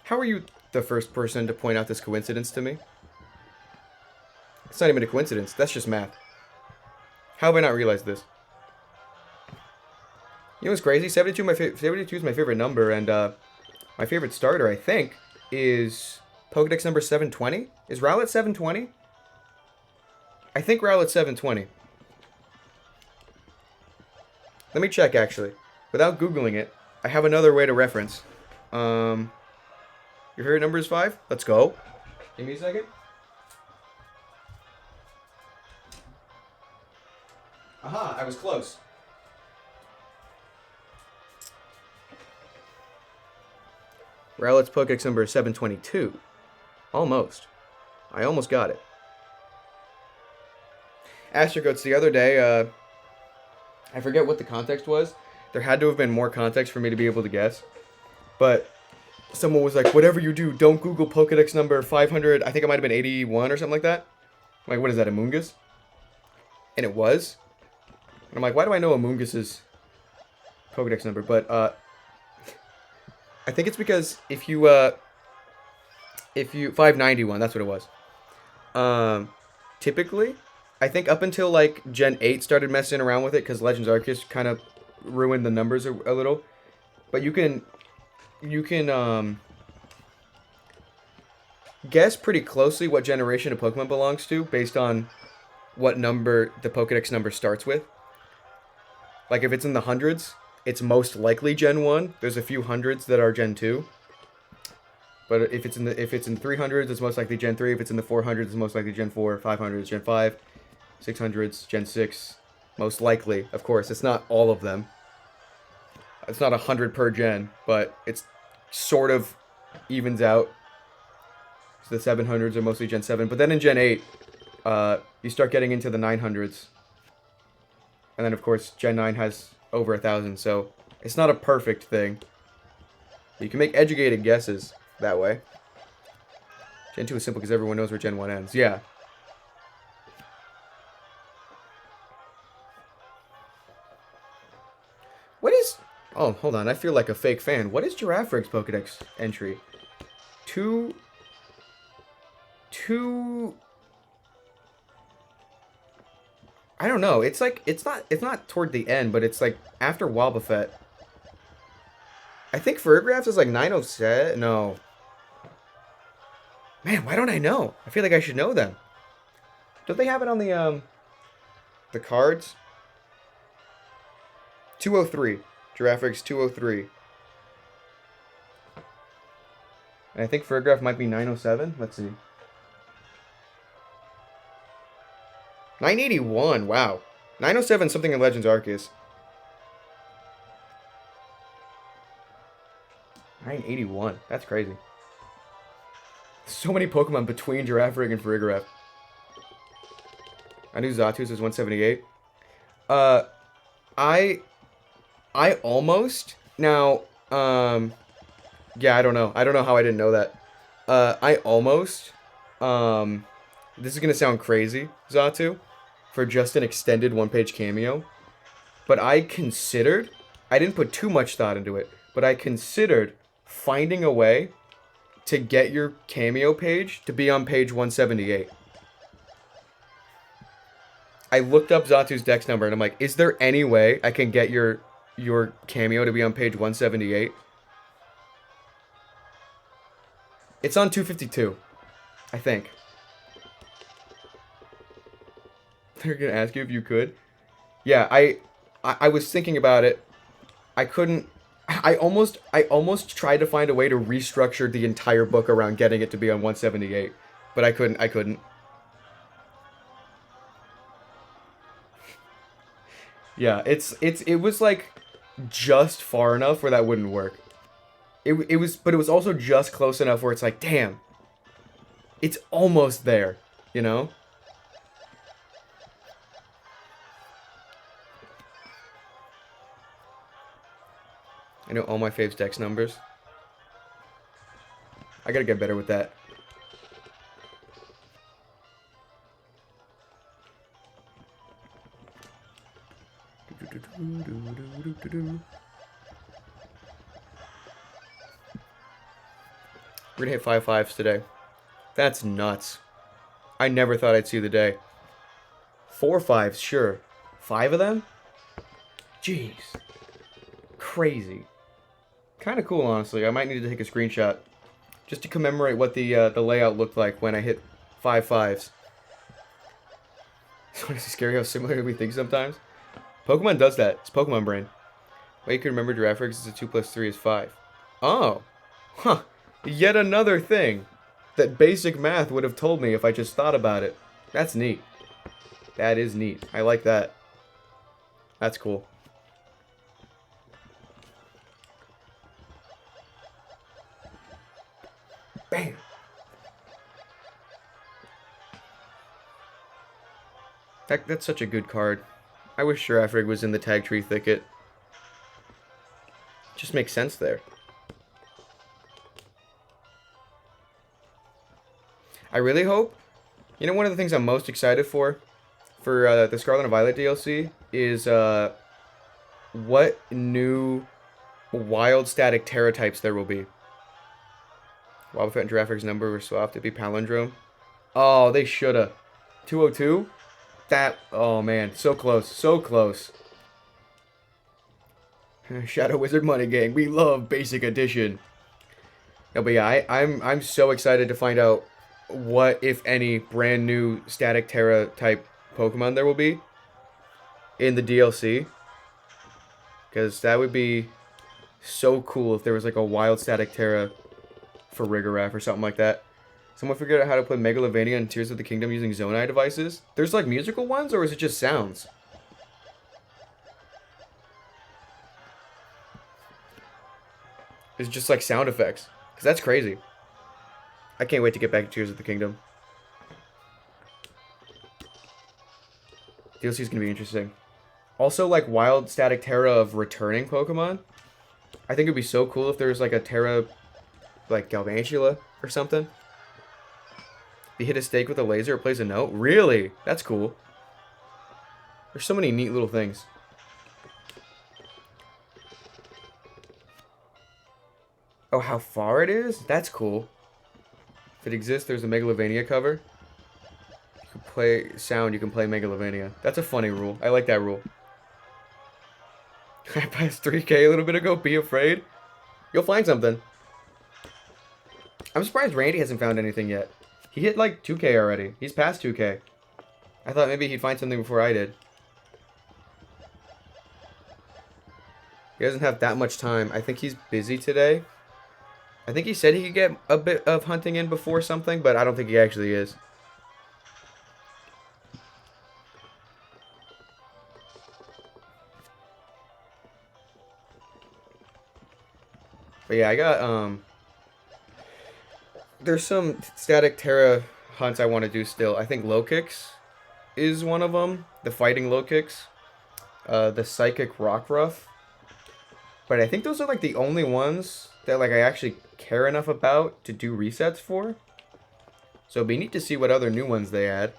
How are you the first person to point out this coincidence to me? It's not even a coincidence. That's just math. How have I not realized this? You know what's crazy? 72 is my favorite number, and my favorite starter, I think, is Pokedex number 720. Is Rowlet 720? I think Rowlet's 720. Let me check, actually. Without Googling it, I have another way to reference. Your favorite number is 5? Let's go. Give me a second. Aha, I was close. Rowlet's Pokedex number is 722. Almost. I almost got it. Astrogoats, the other day, I forget what the context was. There had to have been more context for me to be able to guess. But someone was like, whatever you do, don't Google Pokedex number 500. I think it might have been 81 or something like that. I'm like, what is that, Amoonguss? And it was. And I'm like, why do I know Amoonguss's Pokedex number? But I think it's because if you 591, that's what it was. Typically, I think up until like Gen 8 started messing around with it because Legends Arceus kind of ruined the numbers a little. But you can guess pretty closely what generation a Pokemon belongs to based on what number the Pokedex number starts with. Like if it's in the hundreds, it's most likely Gen 1. There's a few hundreds that are Gen 2. But if it's in 300s, it's most likely Gen 3. If it's in the 400s, it's most likely Gen 4. 500s, Gen 5. 600s, Gen 6. Most likely, of course. It's not all of them. It's not 100 per gen, but it's sort of evens out. So the 700s are mostly Gen 7. But then in Gen 8, you start getting into the 900s. And then, of course, Gen 9 has over 1,000. So it's not a perfect thing. You can make educated guesses that way. Gen 2 is simple because everyone knows where Gen 1 ends. Yeah. What is... Oh, hold on. I feel like a fake fan. What is Giraffrig's Pokedex entry? Two... I don't know. It's like... It's not toward the end, but it's like after Wobbuffet. I think Fergraphs is like 907. No. Man, why don't I know? I feel like I should know them. Don't they have it on the cards? 203. Giraffrig's 203. And I think Fergraph might be 907. Let's see. 981. Wow. 907 something in Legends Arceus. 981. That's crazy. So many Pokemon between Giraffrig and Farigiraf. I knew Xatu's was 178. I almost... Now, yeah, I don't know. I don't know how I didn't know that. I almost... This is going to sound crazy, Xatu, for just an extended one-page cameo. But I considered... I didn't put too much thought into it, but I considered finding a way to get your cameo page to be on page 178. I looked up Xatu's dex number and I'm like, is there any way I can get your cameo to be on page 178? It's on 252, I think. They're gonna ask you if you could. Yeah, I was thinking about it. I couldn't. I almost tried to find a way to restructure the entire book around getting it to be on 178, but I couldn't. Yeah, it was like just far enough where that wouldn't work. But it was also just close enough where it's like, damn, it's almost there, you know? I know all my faves dex numbers. I gotta get better with that. We're gonna hit 5 5s today. That's nuts. I never thought I'd see the day. 4 5s, sure. 5 of them? Jeez. Crazy. Kind of cool, honestly. I might need to take a screenshot just to commemorate what the layout looked like when I hit 5 5s. It's honestly scary how similar we think sometimes. Pokemon does that. It's Pokemon brain. Way you can remember giraffe is a 2 plus 3 is 5. Oh. Huh. Yet another thing that basic math would have told me if I just thought about it. That's neat. That is neat. I like that. That's cool. Bam! That's such a good card. I wish Giraffe was in the Tag Tree Thicket. Just makes sense there. I really hope... You know, one of the things I'm most excited for the Scarlet and Violet DLC is what new wild static Terra types there will be. Wobbuffet and Giraffe's number were swapped to be Palindrome. Oh, they shoulda. 202? Oh man, so close, so close. Shadow Wizard Money Gang, we love Basic Edition. No, but yeah, I'm so excited to find out what, if any, brand new Static Terra type Pokemon there will be in the DLC. Because that would be so cool if there was like a wild Static Terra for Rigoraph or something like that. Someone figured out how to play Megalovania and Tears of the Kingdom using Zonai devices. There's like musical ones, or is it just sounds? It's just like sound effects. Because that's crazy. I can't wait to get back to Tears of the Kingdom. DLC is going to be interesting. Also, like wild Static Terra of returning Pokemon. I think it would be so cool if there was like a Terra, like Galvantula or something. If you hit a stake with a laser, it plays a note. Really? That's cool. There's so many neat little things. Oh, how far it is? That's cool. If it exists, there's a Megalovania cover. You can play sound, you can play Megalovania. That's a funny rule. I like that rule. I passed 3K a little bit ago. Be afraid. You'll find something. I'm surprised Randy hasn't found anything yet. He hit like 2K already. He's past 2K. I thought maybe he'd find something before I did. He doesn't have that much time. I think he's busy today. I think he said he could get a bit of hunting in before something, but I don't think he actually is. But yeah, I got, there's some Static Terra hunts I want to do still. I think Low Kicks is one of them. The Fighting Low Kicks. The Psychic Rockruff. But I think those are like the only ones that like I actually care enough about to do resets for. So it'd be neat to see what other new ones they add.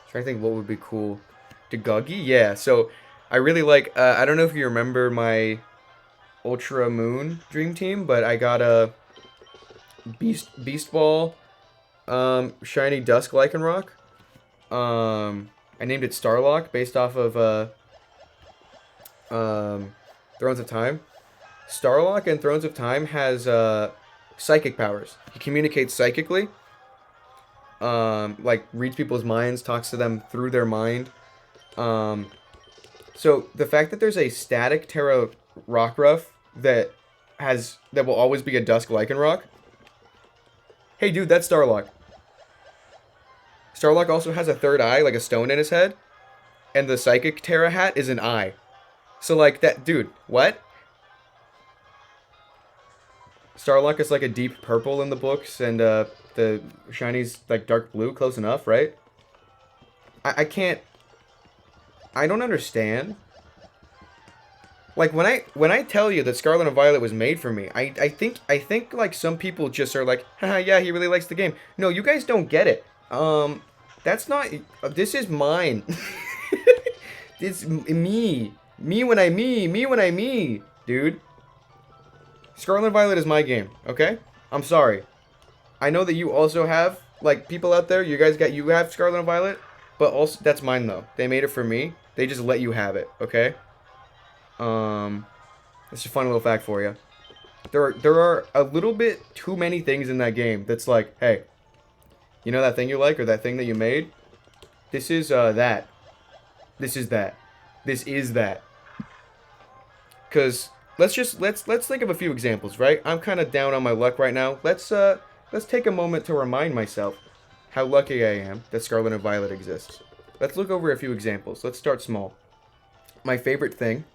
Trying to think what would be cool. Deguggy? Yeah, so I really like, I don't know if you remember my Ultra Moon Dream Team, but I got a Beast Ball, Shiny Dusk Lycanroc. I named it Starlock based off of Thrones of Time. Starlock in Thrones of Time has psychic powers. He communicates psychically. Like reads people's minds, talks to them through their mind. So the fact that there's a static Terra Rockruff that will always be a Dusk Lycanroc. Hey dude, that's Starlock. Starlock also has a third eye, like a stone in his head. And the Psychic Terra hat is an eye. So like that, dude, what? Starlock is like a deep purple in the books, and the Shiny's like dark blue, close enough, right? I can't... I don't understand. Like, when I tell you that Scarlet and Violet was made for me, I think like some people just are like, haha, yeah, he really likes the game. No, you guys don't get it. That's not... this is mine. It's me. Me when I me, dude. Scarlet and Violet is my game, okay? I'm sorry. I know that you also have, like, people out there, you have Scarlet and Violet, but also, that's mine, though. They made it for me. They just let you have it, okay? That's a fun little fact for you. There are a little bit too many things in that game that's like, hey, you know that thing you like, or that thing that you made? This is, that. This is that. This is that. Because... Let's think of a few examples, right? I'm kind of down on my luck right now. Let's take a moment to remind myself how lucky I am that Scarlet and Violet exists. Let's look over a few examples. Let's start small. My favorite thing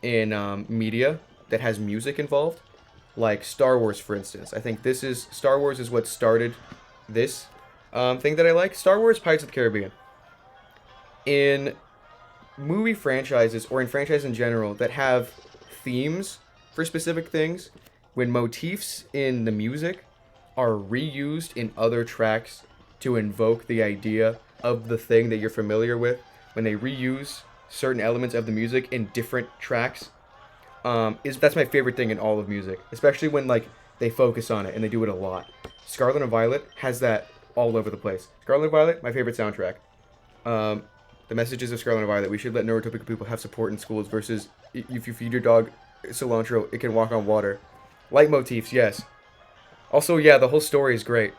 in media that has music involved, like Star Wars, for instance. I think Star Wars is what started this thing that I like. Star Wars, Pirates of the Caribbean. In movie franchises, or in franchises in general, that have themes for specific things, when motifs in the music are reused in other tracks to invoke the idea of the thing that you're familiar with, when they reuse certain elements of the music in different tracks, that's my favorite thing in all of music, especially when like they focus on it and they do it a lot. Scarlet and Violet has that all over the place. Scarlet and Violet, my favorite soundtrack. The messages of Scarlet and Violet: we should let neurotypical people have support in schools, versus if you feed your dog cilantro, it can walk on water. Leitmotifs, yes. Also, yeah, the whole story is great.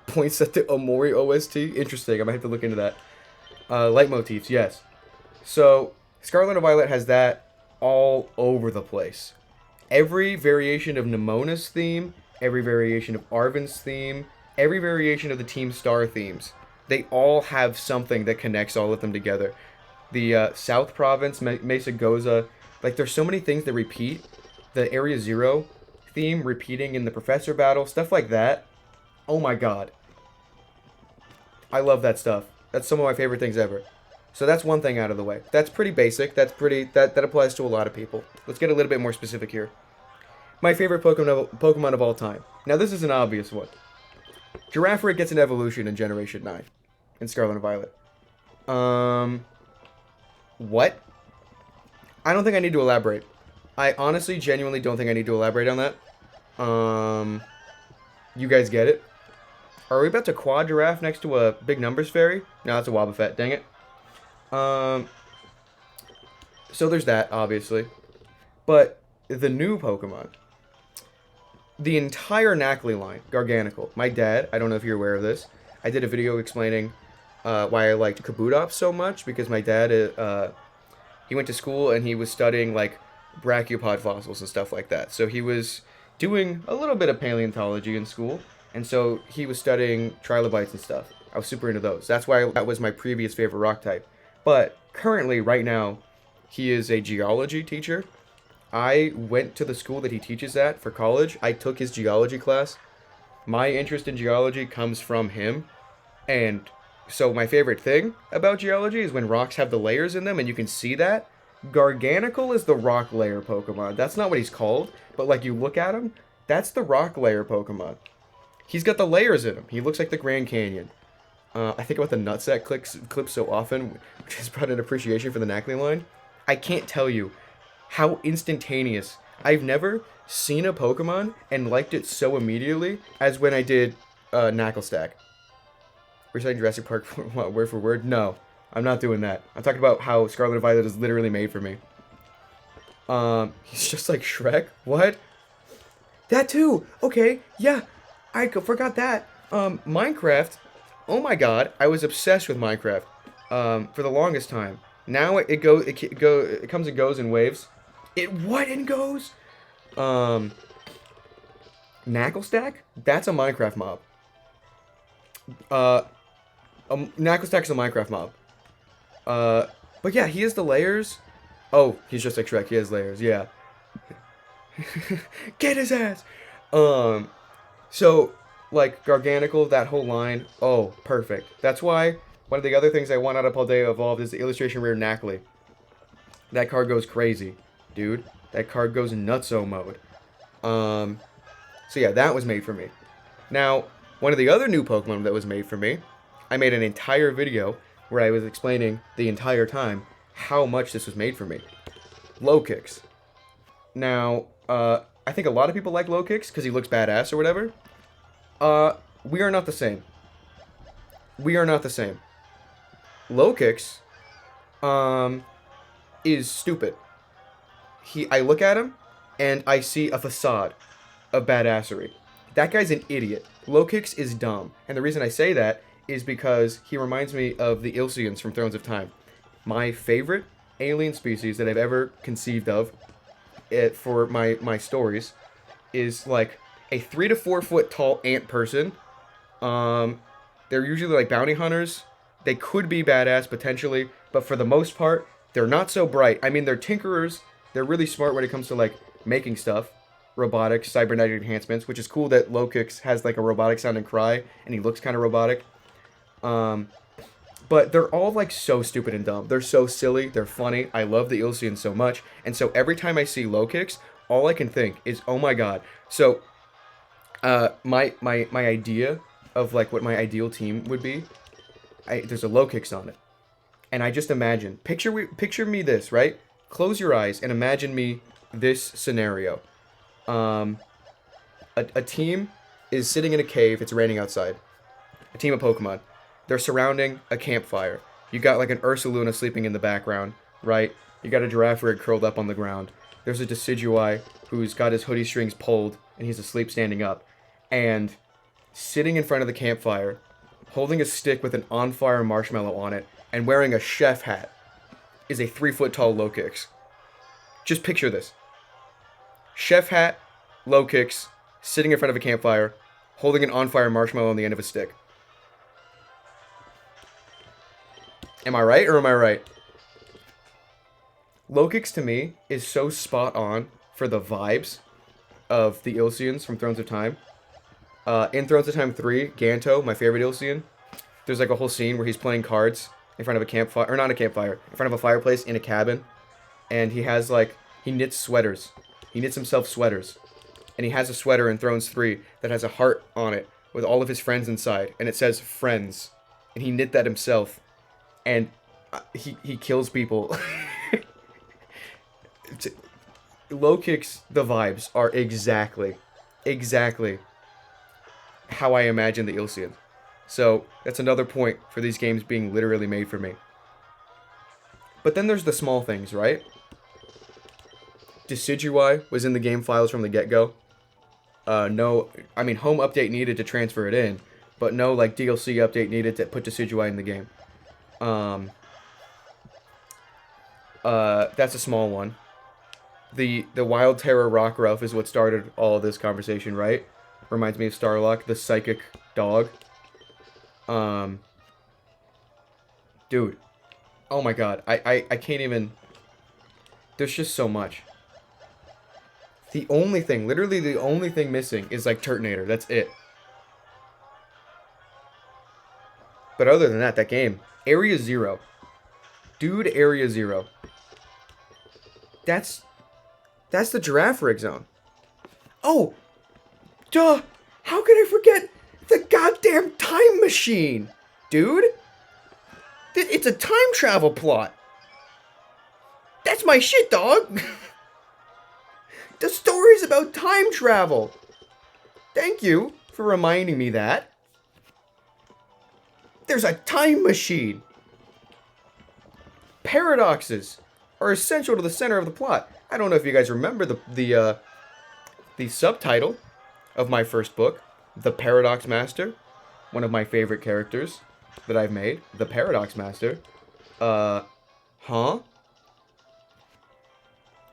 Points at the Omori OST. Interesting, I might have to look into that. Leitmotifs, yes. So, Scarlet and Violet has that all over the place. Every variation of Nemona's theme, every variation of Arven's theme, every variation of the Team Star themes, they all have something that connects all of them together. The South Province, Mesa Goza, like there's so many things that repeat. The Area Zero theme repeating in the Professor battle, stuff like that. Oh my god. I love that stuff. That's some of my favorite things ever. So that's one thing out of the way. That's pretty basic. That applies to a lot of people. Let's get a little bit more specific here. My favorite Pokemon of all time. Now this is an obvious one. Giraffaric gets an evolution in Generation 9 in Scarlet and Violet. What? I don't think I need to elaborate. I honestly, genuinely don't think I need to elaborate on that. You guys get it? Are we about to quad Giraffe next to a big numbers fairy? No, that's a Wobbuffet, dang it. So there's that, obviously. But the new Pokemon. The entire Knackley line, Garganical. My dad, I don't know if you're aware of this, I did a video explaining why I liked Kabutops so much, because my dad, he went to school and he was studying, like, brachiopod fossils and stuff like that. So he was doing a little bit of paleontology in school, and so he was studying trilobites and stuff. I was super into those. That's why that was my previous favorite rock type. But currently, right now, he is a geology teacher. I went to the school that he teaches at for college. I took his geology class. My interest in geology comes from him. And so my favorite thing about geology is when rocks have the layers in them and you can see that. Garganical is the rock layer Pokemon. That's not what he's called, but like you look at him, that's the rock layer Pokemon. He's got the layers in him. He looks like the Grand Canyon. I think about the Nutsack clips so often, which has brought an appreciation for the Knackley line. I can't tell you how instantaneous. I've never seen a Pokemon and liked it so immediately as when I did Knacklestack. Reciting Jurassic Park word for word? No, I'm not doing that. I'm talking about how Scarlet and Violet is literally made for me. He's just like Shrek? What? That too! Okay, yeah, I forgot that. Minecraft. Oh my god, I was obsessed with Minecraft. for the longest time. Now it comes and goes in waves. It what and goes? Knucklestack? That's a Minecraft mob. Knucklestack is a Minecraft mob. But yeah, he has the layers. Oh, he's just like Shrek. He has layers. Yeah. Get his ass. So like Garganical, that whole line. Oh, perfect. That's why one of the other things I want out of Paldea Evolved is the illustration rare Knackley. That card goes crazy, dude. That card goes nutso mode. So yeah, that was made for me. Now, one of the other new Pokemon that was made for me, I made an entire video where I was explaining the entire time how much this was made for me. Low Kicks. Now, I think a lot of people like Low Kicks because he looks badass or whatever. We are not the same. We are not the same. Low Kicks, is stupid. I look at him, and I see a facade of badassery. That guy's an idiot. Low Kicks is dumb. And the reason I say that is because he reminds me of the Ilsians from Thrones of Time. My favorite alien species that I've ever conceived of for my stories is like a 3 to 4 foot tall ant person. They're usually like bounty hunters. They could be badass potentially, but for the most part, they're not so bright. I mean, they're tinkerers. They're really smart when it comes to like making stuff. Robotics, cybernetic enhancements, which is cool that Low Kicks has like a robotic sounding cry and he looks kind of robotic. But they're all like so stupid and dumb. They're so silly. They're funny. I love the Ilsians so much. And so every time I see Low Kicks, all I can think is, oh my god. So my idea of like what my ideal team would be, there's a Low Kicks on it. And I just imagine, picture me this, right? Close your eyes and imagine me this scenario. A team is sitting in a cave. It's raining outside. A team of Pokemon. They're surrounding a campfire. You got like an Ursaluna sleeping in the background, right? You got a Girafarig curled up on the ground. There's a Decidueye who's got his hoodie strings pulled and he's asleep standing up. And sitting in front of the campfire, holding a stick with an on-fire marshmallow on it, and wearing a chef hat, is a 3 foot tall Low Kicks. Just picture this. Chef hat, Low Kicks, sitting in front of a campfire, holding an on-fire marshmallow on the end of a stick. Am I right or am I right? Low Kicks to me is so spot on for the vibes of the Ilsians from Thrones of Time. In Thrones of Time 3, Ganto, my favorite Ilsian, there's like a whole scene where he's playing cards in front of a campfire, or not a campfire, in front of a fireplace in a cabin. And he has like, he knits sweaters. He knits himself sweaters. And he has a sweater in Thrones 3 that has a heart on it with all of his friends inside. And it says friends. And he knit that himself. And he kills people. Low Kicks, the vibes are exactly how I imagine the Ilsian. So that's another point for these games being literally made for me. But then there's the small things, right? Decidueye was in the game files from the get-go. No, I mean, home update needed to transfer it in, but no, like, DLC update needed to put Decidueye in the game. That's a small one. The Wild Terror Rockruff is what started all of this conversation, right? Reminds me of Starlock, the psychic dog. Dude. Oh my god. I can't even... There's just so much. The only thing, literally the only thing missing is like Turtonator. That's it. But other than that, that game, Area Zero. Dude, Area Zero. That's the Girafarig zone. Oh! Duh! How could I forget the goddamn time machine? Dude! It's a time travel plot. That's my shit, dog! The story's about time travel. Thank you for reminding me that. There's a time machine. Paradoxes are essential to the center of the plot. I don't know if you guys remember the subtitle of my first book, The Paradox Master, one of my favorite characters that I've made, the Paradox Master. Huh?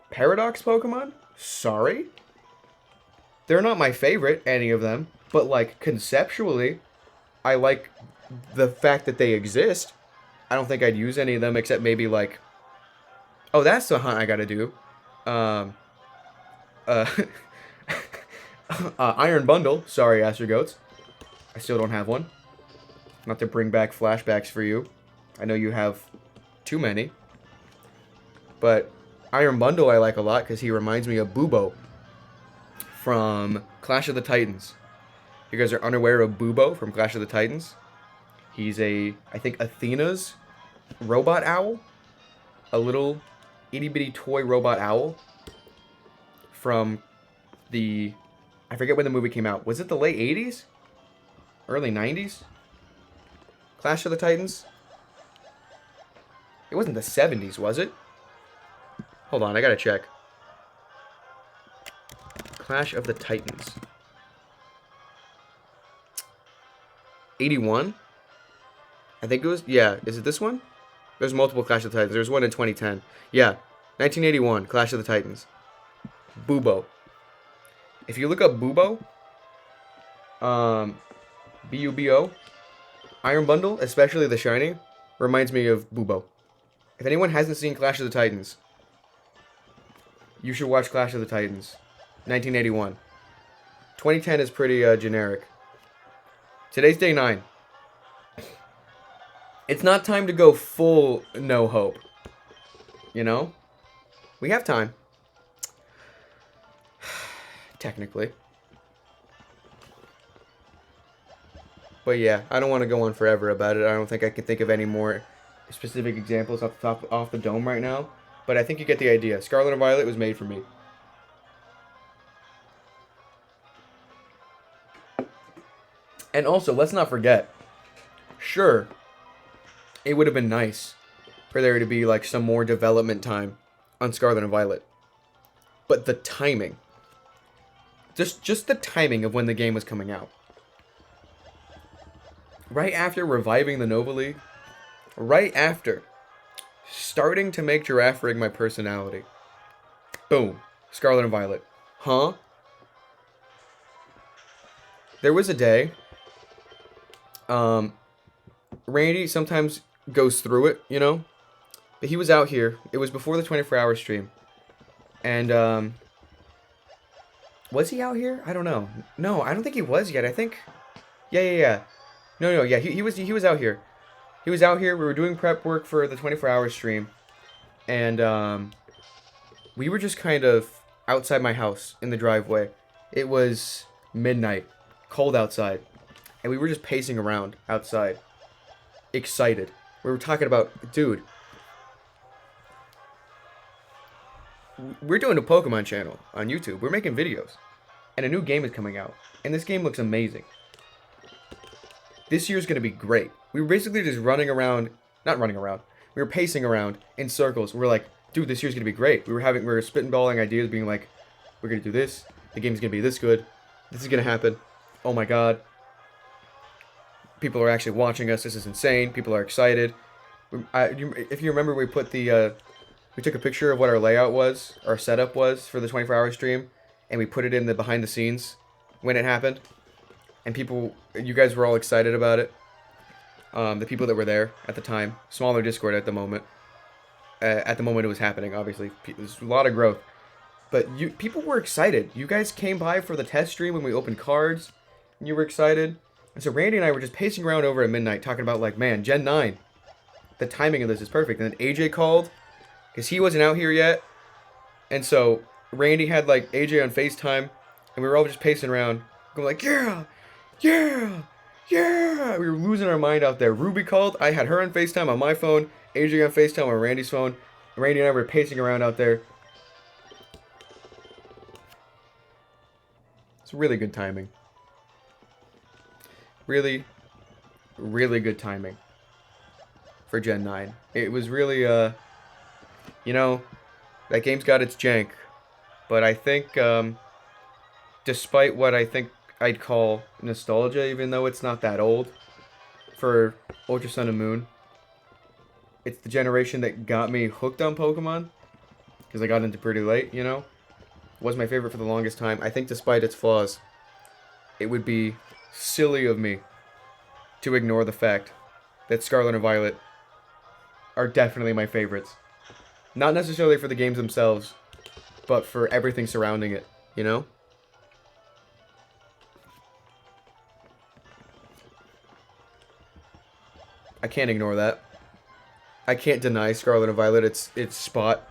Paradox Pokemon? Sorry? They're not my favorite, any of them, but like conceptually, I like the fact that they exist. I don't think I'd use any of them except maybe like, oh, that's the hunt I gotta do. Um, uh, Iron Bundle. Sorry, Astrogoats. I still don't have one. Not to bring back flashbacks for you. I know you have too many. But Iron Bundle I like a lot because he reminds me of Bubo from Clash of the Titans. You guys are unaware of Bubo from Clash of the Titans? He's I think Athena's robot owl. A little itty bitty toy robot owl from I forget when the movie came out. Was it the late 80s? Early 90s? Clash of the Titans? It wasn't the 70s, was it? Hold on, I gotta check. Clash of the Titans. 81? I think it was, yeah. Is it this one? There's multiple Clash of the Titans. There's one in 2010. Yeah, 1981, Clash of the Titans. Bubo. If you look up Bubo, B-U-B-O, Iron Bundle, especially the shiny, reminds me of Bubo. If anyone hasn't seen Clash of the Titans, you should watch Clash of the Titans. 1981. 2010 is pretty generic. Today's day 9. It's not time to go full no hope. You know? We have time. Technically. But yeah, I don't want to go on forever about it. I don't think I can think of any more specific examples off the dome right now. But I think you get the idea. Scarlet and Violet was made for me. And also, let's not forget. Sure, it would have been nice for there to be like some more development time on Scarlet and Violet. But the timing. Just the timing of when the game was coming out. Right after reviving the Nova League. Right after starting to make Giraffe Rig my personality. Boom. Scarlet and Violet. Huh? There was a day. Randy sometimes goes through it, you know? But he was out here. It was before the 24-hour stream. And, was he out here? I don't know. No, I don't think he was yet. I think... Yeah. No, yeah, he was out here. He was out here. We were doing prep work for the 24-hour stream. And, we were just kind of outside my house in the driveway. It was midnight. Cold outside. And we were just pacing around outside. Excited. We were talking about, dude, we're doing a Pokemon channel on YouTube. We're making videos. And a new game is coming out. And this game looks amazing. This year's going to be great. We were basically just running around. Not running around. We were pacing around in circles. We were like, dude, this year's going to be great. We were spitballing ideas, being like, we're going to do this. The game's going to be this good. This is going to happen. Oh my god. People are actually watching us. This is insane. People are excited. If you remember, we put we took a picture of what our layout was, our setup was for the 24-hour stream, and we put it in the behind the scenes when it happened. And you guys were all excited about it. The people that were there at the time, smaller Discord at the moment. At the moment it was happening, obviously. There's a lot of growth. But people were excited. You guys came by for the test stream when we opened cards, and you were excited. And so Randy and I were just pacing around over at midnight talking about, like, man, Gen 9. The timing of this is perfect. And then AJ called, because he wasn't out here yet. And so Randy had, like, AJ on FaceTime, and we were all just pacing around, going like, yeah! We were losing our mind out there. Ruby called. I had her on FaceTime on my phone, AJ on FaceTime on Randy's phone. Randy and I were pacing around out there. It's really good timing. Really, really good timing for Gen 9. It was really, you know, that game's got its jank. But I think, despite what I think I'd call nostalgia, even though it's not that old, for Ultra Sun and Moon, It's the generation that got me hooked on Pokemon. Because I got into pretty late, you know? It was my favorite for the longest time. I think despite its flaws, it would be silly of me to ignore the fact that Scarlet and Violet are definitely my favorites. Not necessarily for the games themselves, but for everything surrounding it, you know? I can't ignore that. I can't deny Scarlet and Violet its spot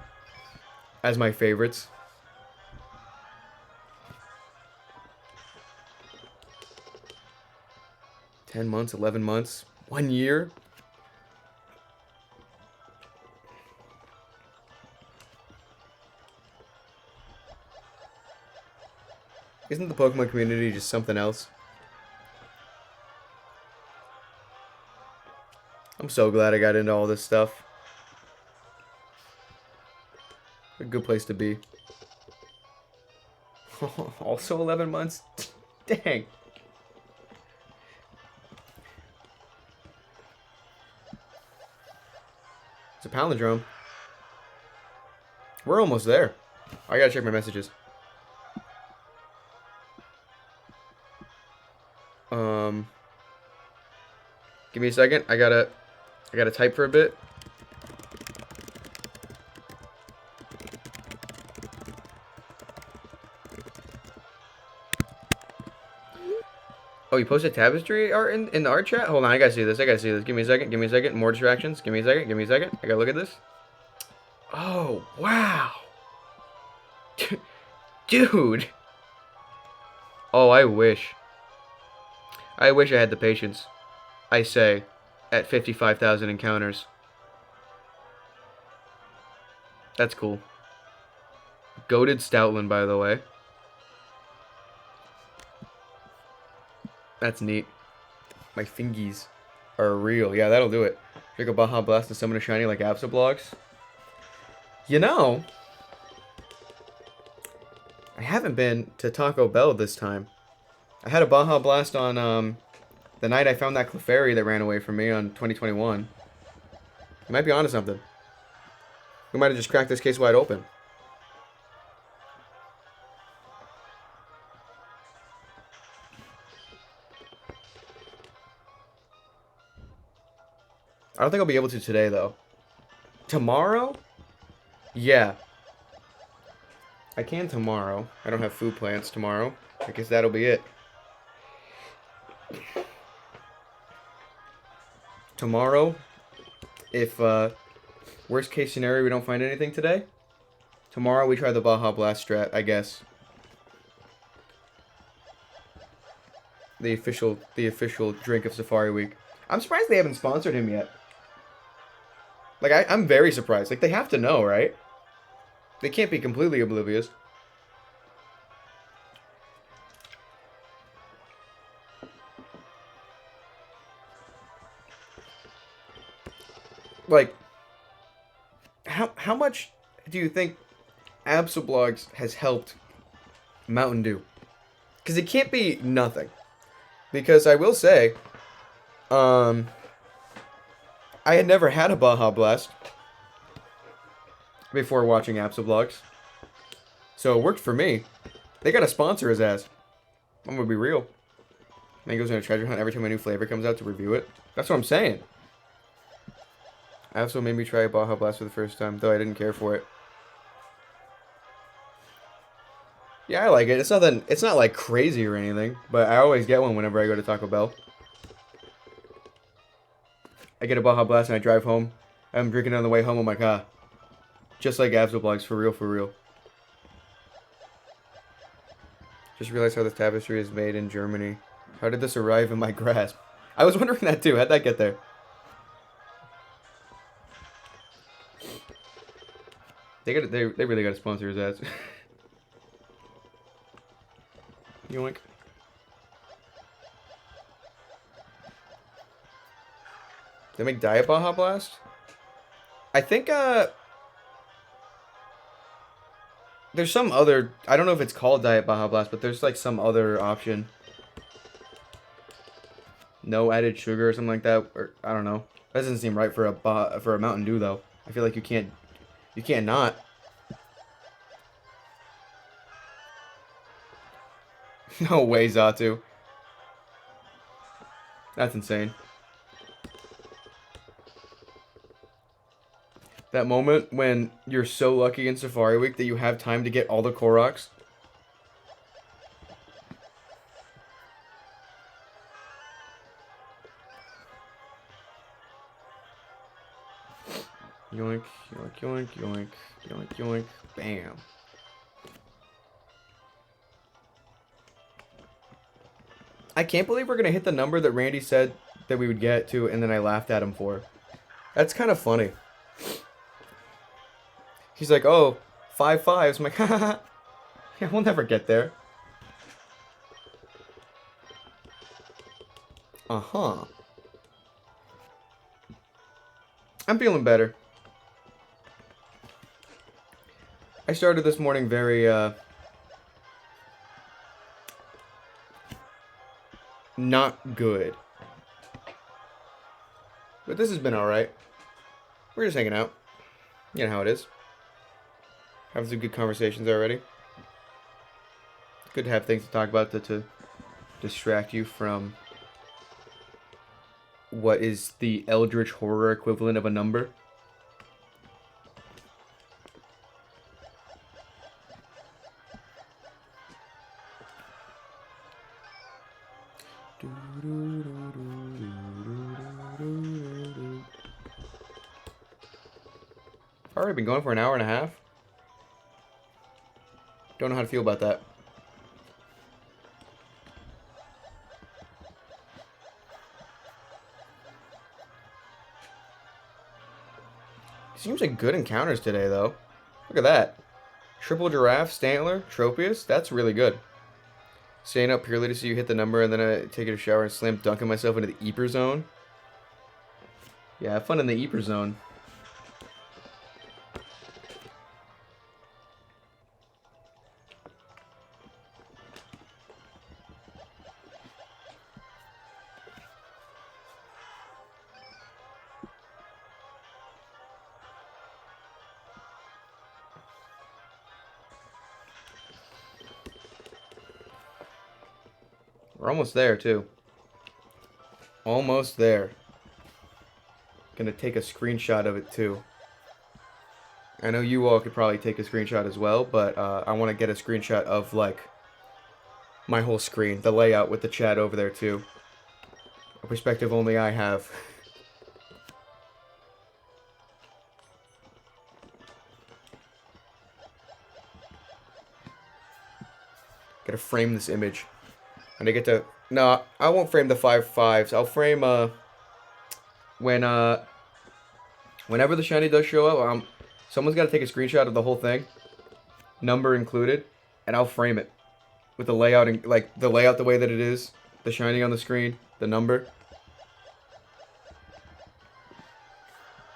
as my favorites. $10 months, 11 months, 1 year. Isn't the Pokemon community just something else? I'm so glad I got into all this stuff. A good place to be. Also 11 months? Dang. It's a palindrome. We're almost there. I gotta check my messages. Give me a second. I gotta type for a bit. Oh, you posted tapestry art in the art chat? Hold on, I gotta see this. Give me a second. Give me a second. More distractions. Give me a second. I gotta look at this. Oh, wow. Dude. Oh, I wish. I wish I had the patience. I say, at 55,000 encounters. That's cool. Goated Stoutland, by the way. That's neat. My fingies are real. Yeah, that'll do it. Drink a Baja Blast and summon a shiny like Absoblogs. You know, I haven't been to Taco Bell this time. I had a Baja Blast on the night I found that Clefairy that ran away from me on 2021. You might be onto something. We might have just cracked this case wide open. I don't think I'll be able to today, though. Tomorrow? Yeah. I can tomorrow. I don't have food plants tomorrow. I guess that'll be it. Tomorrow, if worst case scenario we don't find anything today, tomorrow we try the Baja Blast strat, I guess. The official drink of Safari Week. I'm surprised they haven't sponsored him yet. Like, I'm very surprised. Like, they have to know, right? They can't be completely oblivious. Like, how much do you think Absoblogs has helped Mountain Dew? Because it can't be nothing. Because I will say, I had never had a Baja Blast before watching Absoblogs. So it worked for me. They gotta sponsor his ass. I'm gonna be real. And he goes on a treasure hunt every time a new flavor comes out to review it. That's what I'm saying. Absol made me try Baja Blast for the first time, though I didn't care for it. Yeah, I like it. It's not like crazy or anything, but I always get one whenever I go to Taco Bell. I get a Baja Blast and I drive home. I'm drinking on the way home. I'm like, ah. Just like Absoblogs, for real, for real. Just realized how this tapestry is made in Germany. How did this arrive in my grasp? I was wondering that too. How'd that get there? They really got to sponsor his ass. Yoink. They make Diet Baja Blast? I think, there's some other... I don't know if it's called Diet Baja Blast, but there's, like, some other option. No added sugar or something like that. Or, I don't know. That doesn't seem right for a Mountain Dew though. I feel like you can't not. No way, Zatu. That's insane. That moment when you're so lucky in Safari Week that you have time to get all the Koroks. Yoink, yoink, yoink, yoink, yoink, yoink, bam. I can't believe we're gonna hit the number that Randy said that we would get to, and then I laughed at him for. That's kind of funny. He's like, oh, 5 5s. I'm like, haha. Yeah, we'll never get there. Uh-huh. I'm feeling better. I started this morning very, not good. But this has been alright. We're just hanging out. You know how it is. Having some good conversations already. Good to have things to talk about to distract you from what is the eldritch horror equivalent of a number. Already been going for an hour and a half. Don't know how to feel about that. Seems like good encounters today, though. Look at that. Triple Giraffe, Stantler, Tropius. That's really good. Staying up purely to see you hit the number, and then I take a shower and slam dunking myself into the Eeper zone. Yeah, have fun in the Eeper zone. We're almost there, too. Almost there. Gonna take a screenshot of it, too. I know you all could probably take a screenshot as well, but I want to get a screenshot of, like, my whole screen. The layout with the chat over there, too. A perspective only I have. Gotta frame this image. And I get to... No, I won't frame the 5 5s. I'll frame, whenever the shiny does show up, someone's got to take a screenshot of the whole thing, number included, and I'll frame it with the layout, and like the layout the way that it is, the shiny on the screen, the number.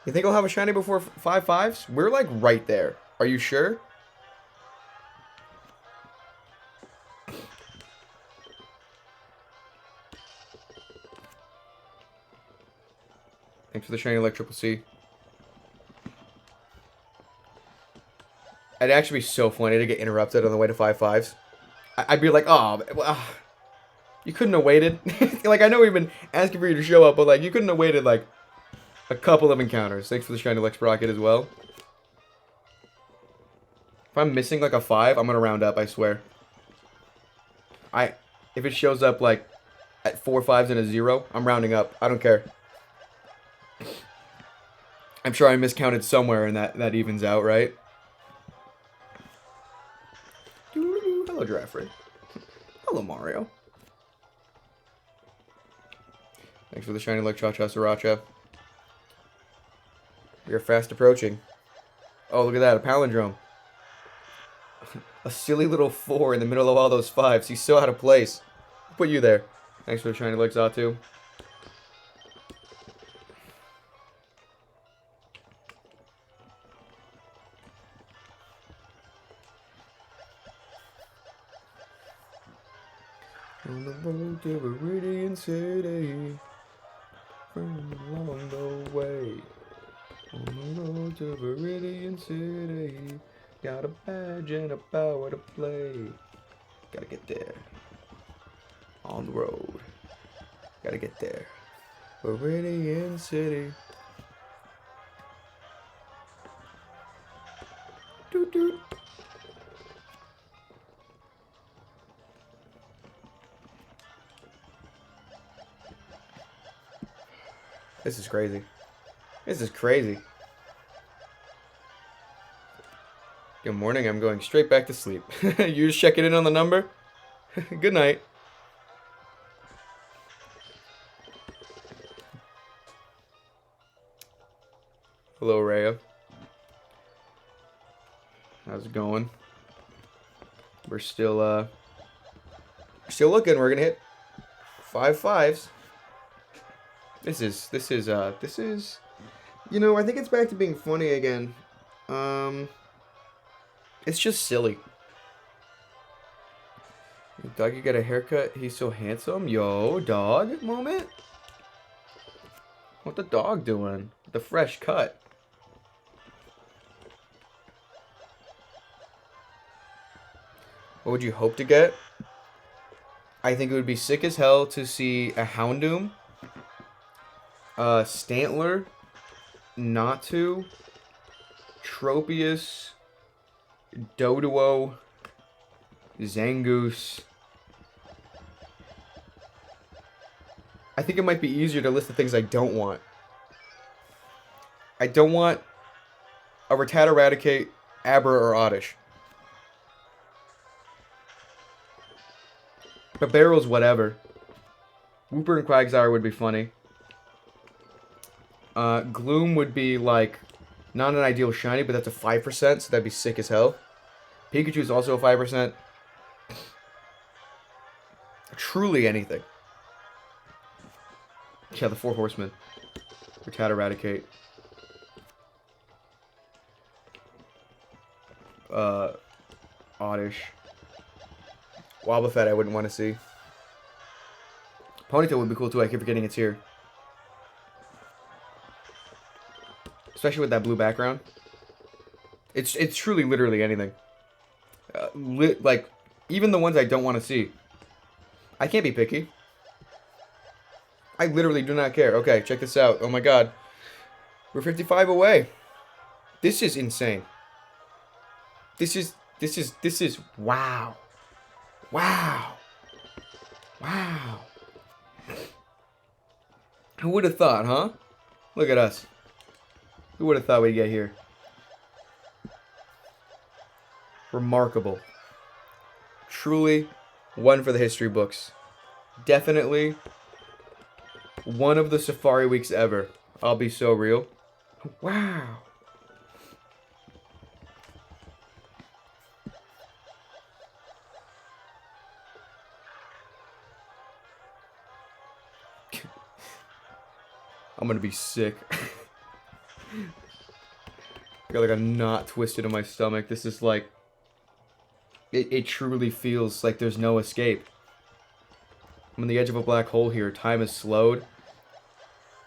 You think I'll have a shiny before 5 5s? We're like right there. Are you sure? Thanks for the shiny like Triple C. It'd actually be so funny to get interrupted on the way to 5 5s. I'd be like, oh, well, you couldn't have waited. Like, I know we've been asking for you to show up, but like, you couldn't have waited like a couple of encounters. Thanks for the shiny Lex Rocket as well. If I'm missing like a 5, I'm gonna round up, I swear. If it shows up like at 4 5s and a 0, I'm rounding up. I don't care. I'm sure I miscounted somewhere and that evens out, right? Hello, Giraffe. Hello, Mario. Thanks for the shiny like Cha-Cha Sriracha. We are fast approaching. Oh, look at that, a palindrome. A silly little 4 in the middle of all those 5s. He's so out of place. I'll put you there. Thanks for the shiny like Zatu. On the road to Viridian City, from long ago. Welcome to Viridian City. Got a badge and a power to play. Gotta get there. On the road. Gotta get there. Viridian City. Doot doot. This is crazy. This is crazy. Good morning, I'm going straight back to sleep. You just checking in on the number? Good night. Hello, Rhea. How's it going? We're still looking. We're gonna hit 5 5s. This is, you know, I think it's back to being funny again. It's just silly. Doggy got a haircut. He's so handsome. Yo, dog moment. What the dog doing? The fresh cut. What would you hope to get? I think it would be sick as hell to see a Houndoom, Stantler, Natu, Tropius, Doduo, Zangoose. I think it might be easier to list the things I don't want. I don't want a Rattata, Raticate, Aber, or Oddish. But Barrel's whatever. Wooper and Quagsire would be funny. Gloom would be like not an ideal shiny, but that's a 5%, so that'd be sick as hell. Pikachu is also a 5%. Truly anything. Yeah, the 4 Horsemen. Rattata, Eradicate. Oddish. Wobbuffet I wouldn't want to see. Ponytail would be cool too, I keep forgetting it's here. Especially with that blue background. It's truly literally anything. Like, even the ones I don't want to see. I can't be picky. I literally do not care. Okay, check this out. Oh my god. We're 55 away. This is insane. This is, wow. Wow. Wow. Who would have thought, huh? Look at us. Who would have thought we'd get here? Remarkable. Truly one for the history books. Definitely one of the Safari weeks ever. I'll be so real. Wow. I'm gonna be sick. I got like a knot twisted in my stomach. This is like... It truly feels like there's no escape. I'm on the edge of a black hole here. Time is slowed.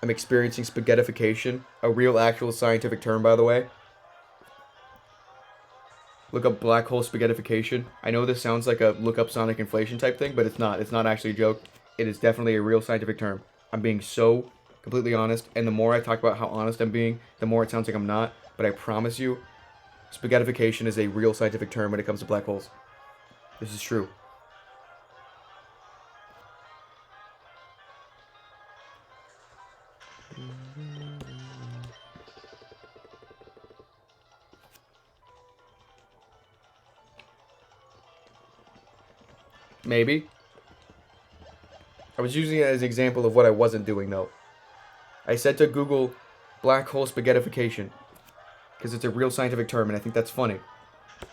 I'm experiencing spaghettification. A real, actual scientific term, by the way. Look up black hole spaghettification. I know this sounds like a look up sonic inflation type thing, but it's not. It's not actually a joke. It is definitely a real scientific term. I'm being so completely honest, and the more I talk about how honest I'm being, the more it sounds like I'm not. But I promise you, spaghettification is a real scientific term when it comes to black holes. This is true. Maybe. I was using it as an example of what I wasn't doing, though. I said to Google black hole spaghettification because it's a real scientific term, and I think that's funny.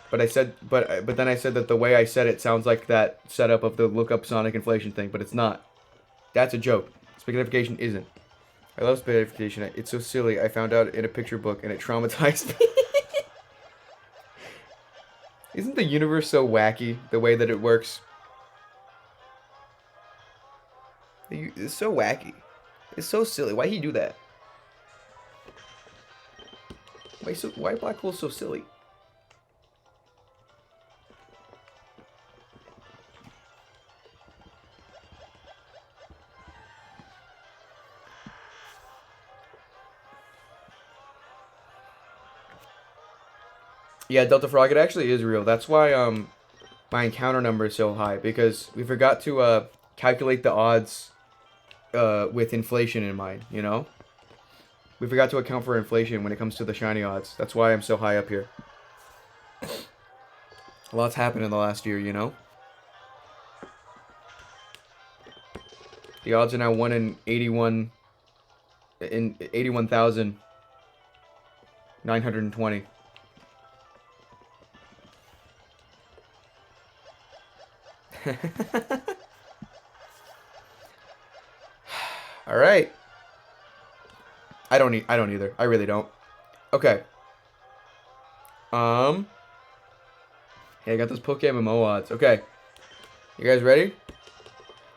But I said, but then I said that the way I said it sounds like that setup of the look up sonic inflation thing, but it's not. That's a joke. Spaghettification isn't. I love spaghettification. It's so silly. I found out in a picture book, and it traumatized me. Isn't the universe so wacky the way that it works? It's so wacky. It's so silly. Why'd he do that? Why black hole so silly? Yeah, Delta Frog, it actually is real. That's why my encounter number is so high, because we forgot to calculate the odds with inflation in mind, you know? We forgot to account for inflation when it comes to the shiny odds. That's why I'm so high up here. A lot's happened in the last year, you know? The odds are now 1 in 81,920. All right. I don't either. I really don't. Okay. Hey, I got those Poke MMO odds. Okay. You guys ready?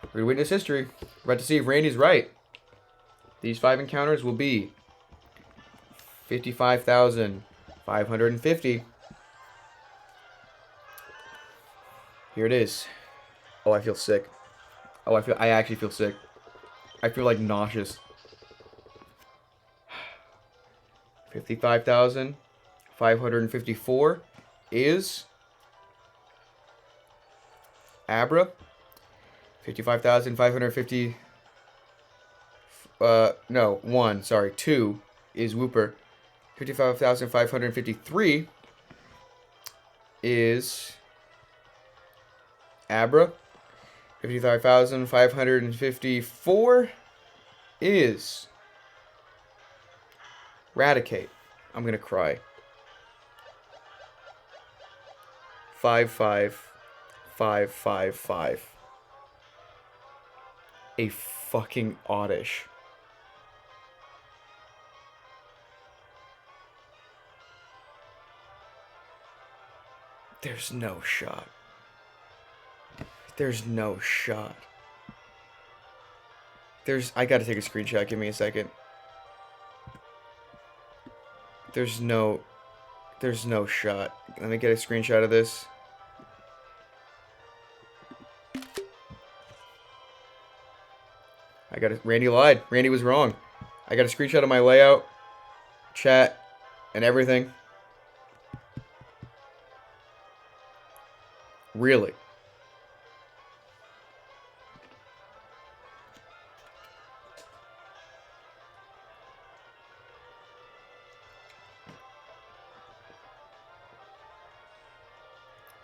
We're gonna witness history. We're about to see if Randy's right. These 5 encounters will be 55,550. Here it is. Oh, I feel sick. Oh, I actually feel sick. I feel like nauseous. 55,554 is Abra. 55,550. No, 1. Sorry, 2 is Wooper. 55,553 is Abra. 55,554 is Raticate. I'm gonna cry. 55555. A fucking oddish. There's no shot. There's no shot. I gotta take a screenshot. Give me a second. There's no shot. Let me get a screenshot of this. Randy lied. Randy was wrong. I got a screenshot of my layout, chat, and everything. Really?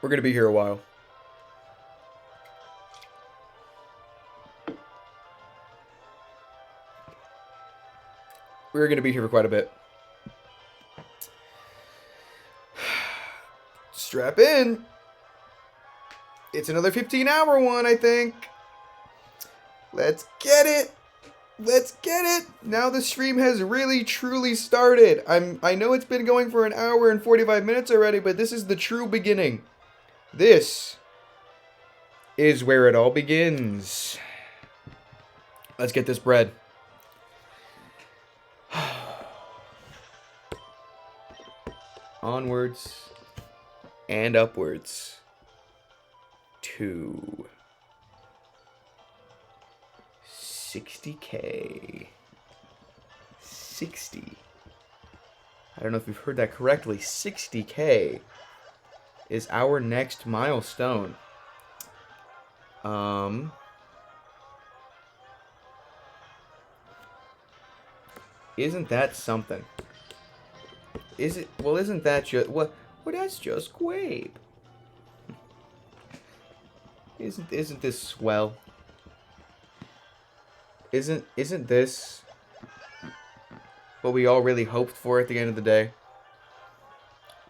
We're gonna be here a while. We're gonna be here for quite a bit. Strap in. It's another 15-hour one, I think. Let's get it. Let's get it. Now the stream has really truly started. I know it's been going for an hour and 45 minutes already, but this is the true beginning. This is where it all begins. Let's get this bread. Onwards and upwards to 60K. 60. I don't know if you've heard that correctly. 60K is our next milestone. Isn't that something? Is it? Well, isn't that just what? Well, that's just Quabe. Isn't this swell? Isn't this what we all really hoped for at the end of the day?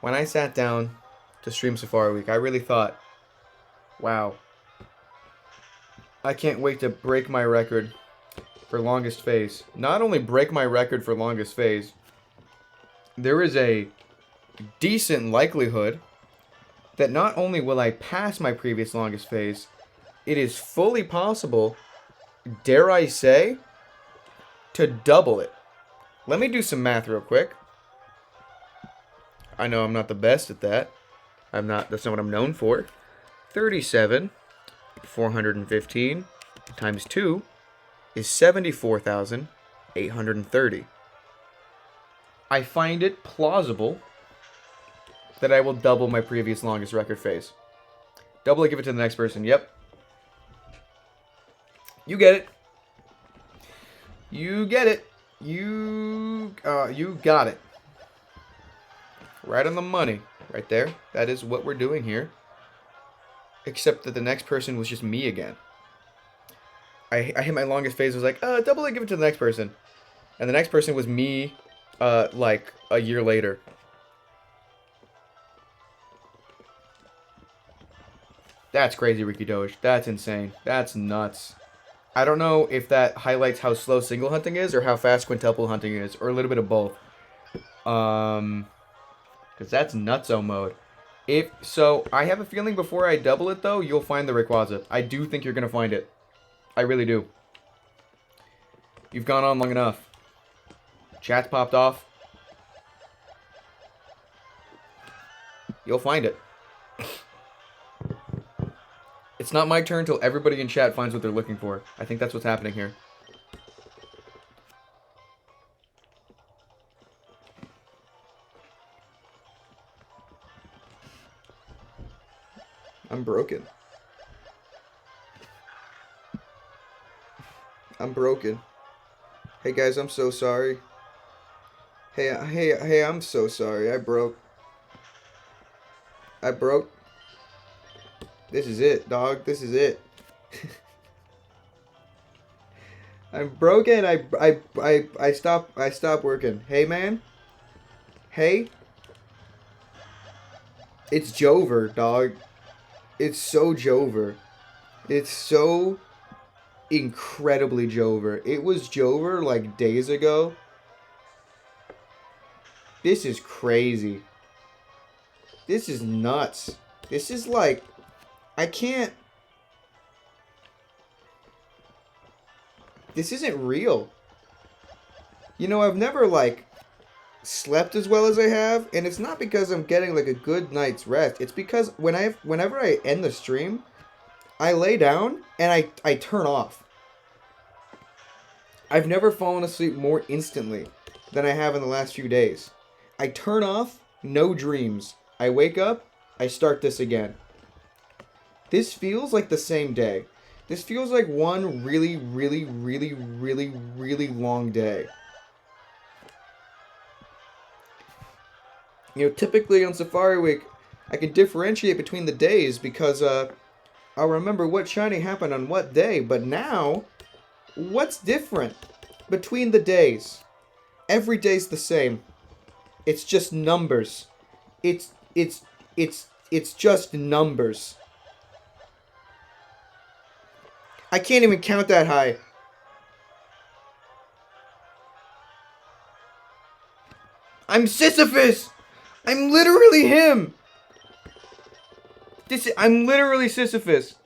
When I sat down to stream Safari Week, I really thought, wow, I can't wait to break my record for longest phase. Not only break my record for longest phase, there is a decent likelihood that not only will I pass my previous longest phase, it is fully possible, dare I say, to double it. Let me do some math real quick. I know I'm not the best at that. That's not what I'm known for. 37,415 times 2 is 74,830. I find it plausible that I will double my previous longest record phase. Double it, give it to the next person. Yep. You get it. You get it. You got it. Right on the money. Right there. That is what we're doing here. Except that the next person was just me again. I hit my longest phase, was like, double it, give it to the next person. And the next person was me, like, a year later. That's crazy, Ricky Doge. That's insane. That's nuts. I don't know if that highlights how slow single hunting is or how fast quintuple hunting is, or a little bit of both. Because that's nutso mode. So, I have a feeling before I double it, though, you'll find the Rayquaza. I do think you're going to find it. I really do. You've gone on long enough. Chat's popped off. You'll find it. It's not my turn till everybody in chat finds what they're looking for. I think that's what's happening here. I'm broken. I'm broken. Hey guys, I'm so sorry. Hey, I'm so sorry. I broke. This is it, dog. This is it. I'm broken. I stopped working. Hey, man. Hey. It's Jover, dog. It's so Jover. It's so incredibly Jover. It was Jover like days ago. This is crazy. This is nuts. This is like, I can't. This isn't real. You know, I've never like slept as well as I have, and it's not because I'm getting like a good night's rest. It's because whenever I end the stream, I lay down and I turn off. I've never fallen asleep more instantly than I have in the last few days. I turn off, no dreams. I wake up, I start this again. This feels like the same day. This feels like one really, really, really, really, really long day. You know, typically on Safari Week, I can differentiate between the days because I'll remember what shiny happened on what day. But now, what's different between the days? Every day's the same. It's just numbers. It's just numbers. I can't even count that high. I'm Sisyphus! I'm literally him! I'm literally Sisyphus.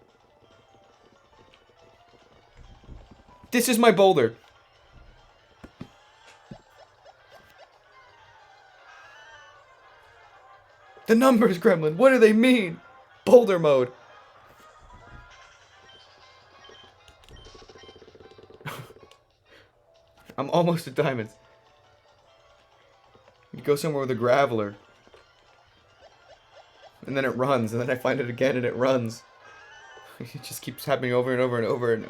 This is my boulder. The numbers, Gremlin, what do they mean? Boulder mode. I'm almost at diamonds. You go somewhere with a graveler. And then it runs, and then I find it again and it runs. It just keeps happening over and over and over and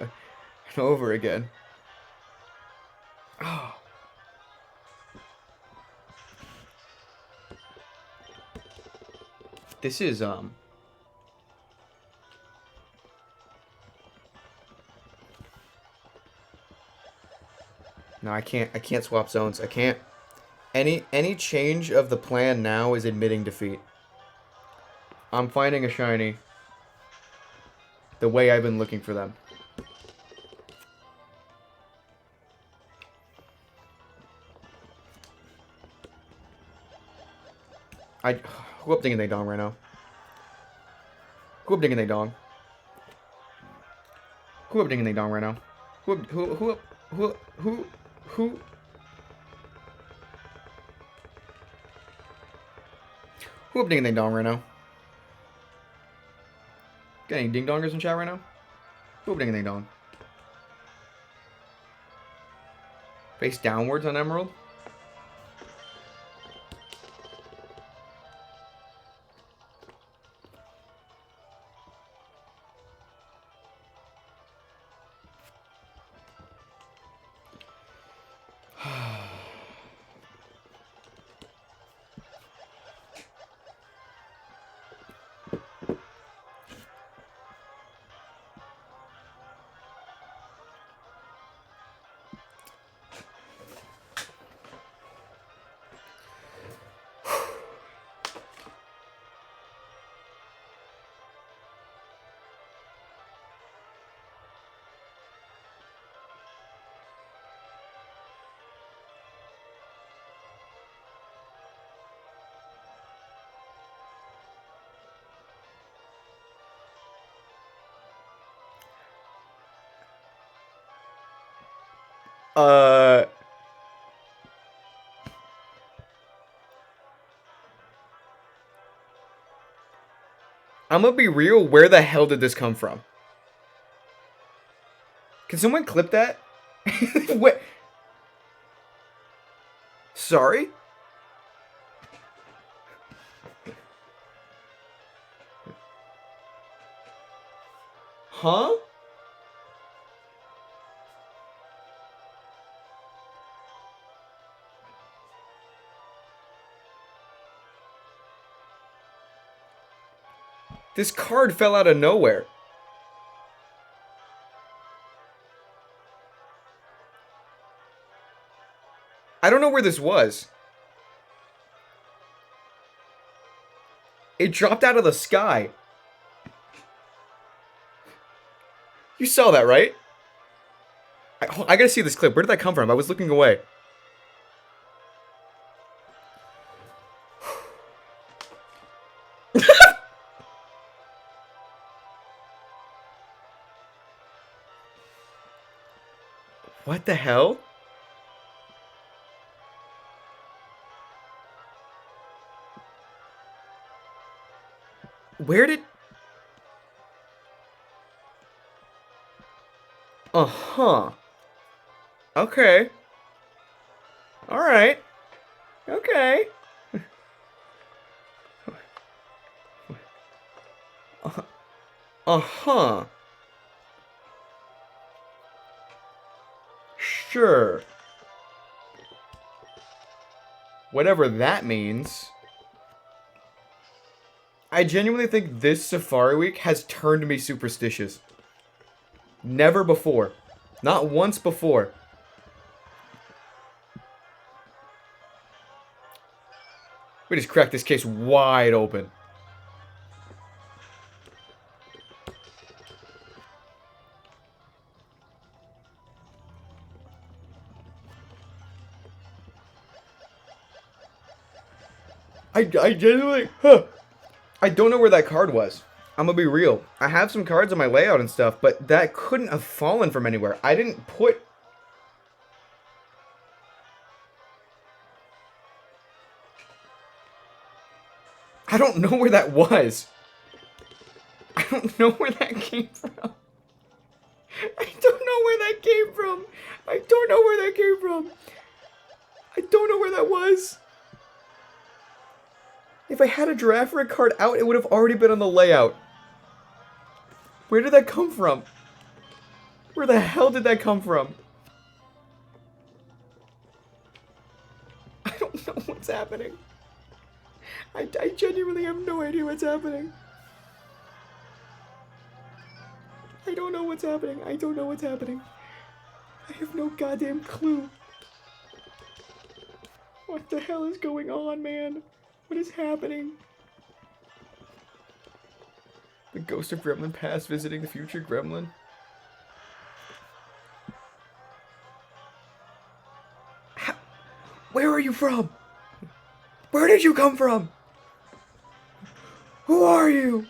over again. Oh. This is No, I can't swap zones. I can't. Any change of the plan now is admitting defeat. I'm finding a shiny the way I've been looking for them. Who up dinging they dong right now? Who up dinging they dong? Who up dinging they dong right now? Who? Who up ding ding dong right now? Got any ding dongers in chat right now? Who up ding ding dong? Face downwards on Emerald? I'm gonna be real, where the hell did this come from? Can someone clip that? What? Sorry? Huh? This card fell out of nowhere. I don't know where this was. It dropped out of the sky. You saw that, right? I gotta see this clip. Where did that come from? I was looking away. What the hell? Where did... Uh-huh. Okay. Alright. Okay. Uh-huh. Sure. Whatever that means. I genuinely think this Safari Week has turned me superstitious. Never before. Not once before. We just cracked this case wide open. I genuinely... Huh. I don't know where that card was. I'm gonna be real. I have some cards on my layout and stuff, but that couldn't have fallen from anywhere. I didn't put... I don't know where that was. I don't know where that came from. I don't know where that came from. I don't know where that came from. I don't know where that was. If I had a giraffe rig card out, it would have already been on the layout. Where did that come from? Where the hell did that come from? I don't know what's happening. I genuinely have no idea what's happening. I don't know what's happening. I don't know what's happening. I have no goddamn clue. What the hell is going on, man? What is happening? The ghost of Gremlin past visiting the future Gremlin. Where are you from? Where did you come from? Who are you?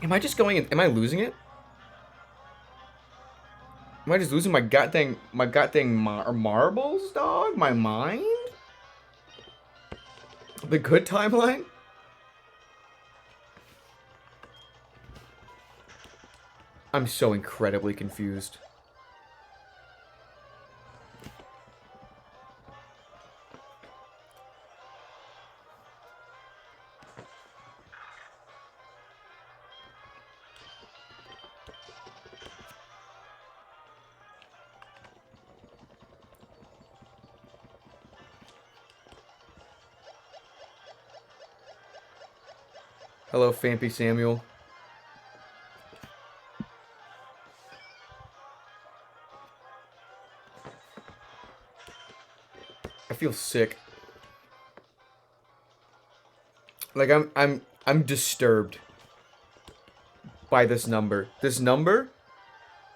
Am I just going? Am I losing it? Am I just losing my goddamn marbles, dog? My mind? The good timeline? I'm so incredibly confused. Hello, Fampy Samuel. I feel sick. Like I'm disturbed by this number. This number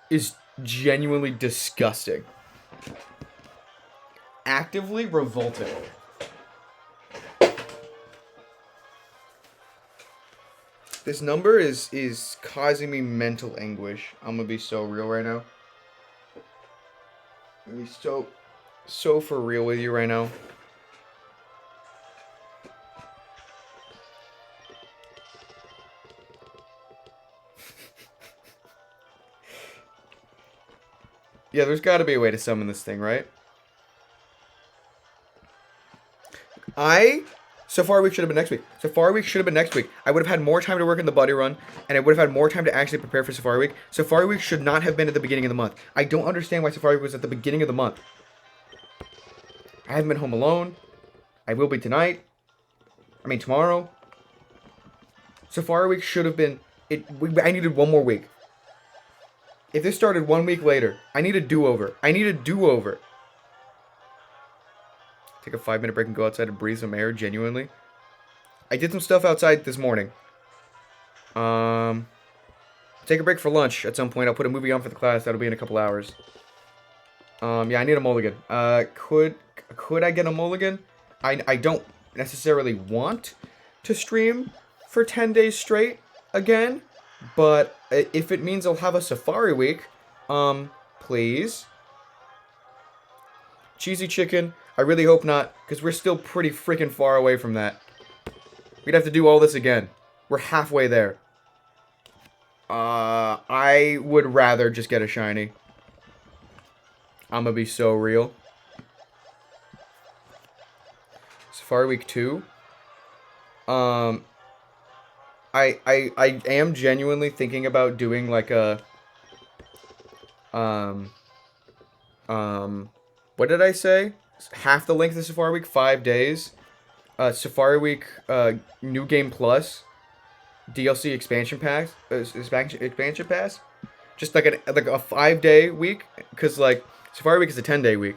is genuinely disgusting. Actively revolting. This number is causing me mental anguish. I'm gonna be so real right now. I'm gonna be so for real with you right now. Yeah, there's got to be a way to summon this thing, right? Safari Week should have been next week. Safari Week should have been next week. I would have had more time to work in the buddy run, and I would have had more time to actually prepare for Safari Week. Safari Week should not have been at the beginning of the month. I don't understand why Safari Week was at the beginning of the month. I haven't been home alone. I will be tonight. I mean, tomorrow. Safari Week should have been... I needed one more week. If this started 1 week later, I need a do-over. I need a do-over. Take a 5-minute break and go outside and breathe some air, genuinely. I did some stuff outside this morning. Take a break for lunch at some point. I'll put a movie on for the class. That'll be in a couple hours. Yeah, I need a mulligan. Could I get a mulligan? I don't necessarily want to stream for 10 days straight again. But if it means I'll have a Safari Week, please. Cheesy chicken. I really hope not, because we're still pretty freaking far away from that. We'd have to do all this again. We're halfway there. I would rather just get a shiny. I'm gonna be so real. Safari Week 2. I am genuinely thinking about doing like a what did I say? Half the length of Safari Week, 5 days. Safari Week New Game Plus DLC expansion pass, expansion pass. Just like a 5-day week, cuz like Safari Week is a 10-day week,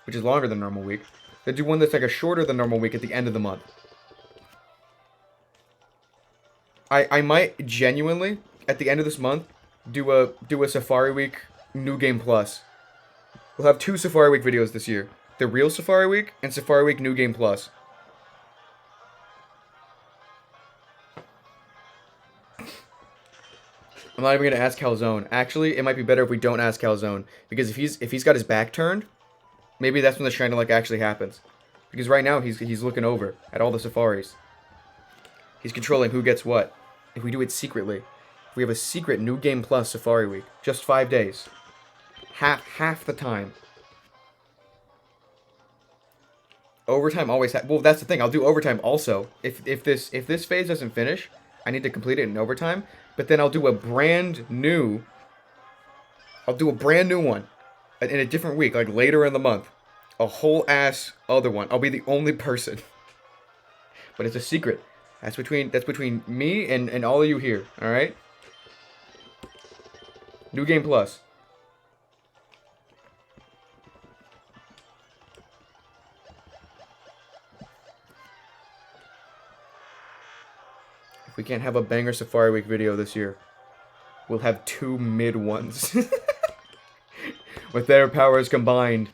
which is longer than normal week. They do one that's like a shorter than normal week at the end of the month. I might genuinely at the end of this month do a Safari Week New Game Plus. We'll have 2 Safari Week videos this year. The real Safari Week and Safari Week New Game Plus. I'm not even gonna ask Calzone. Actually, it might be better if we don't ask Calzone, because if he's got his back turned, maybe that's when the Shrine like actually happens. Because right now he's looking over at all the safaris. He's controlling who gets what. If we do it secretly, if we have a secret New Game Plus Safari Week, just 5 days, half the time. Overtime always well, that's the thing. I'll do overtime also. If this phase doesn't finish, I need to complete it in overtime. But then I'll do a brand new one in a different week, like later in the month. A whole ass other one. I'll be the only person. But it's a secret. That's between me and all of you here. All right. New Game Plus. If we can't have a banger Safari Week video this year, we'll have 2 mid ones. With their powers combined.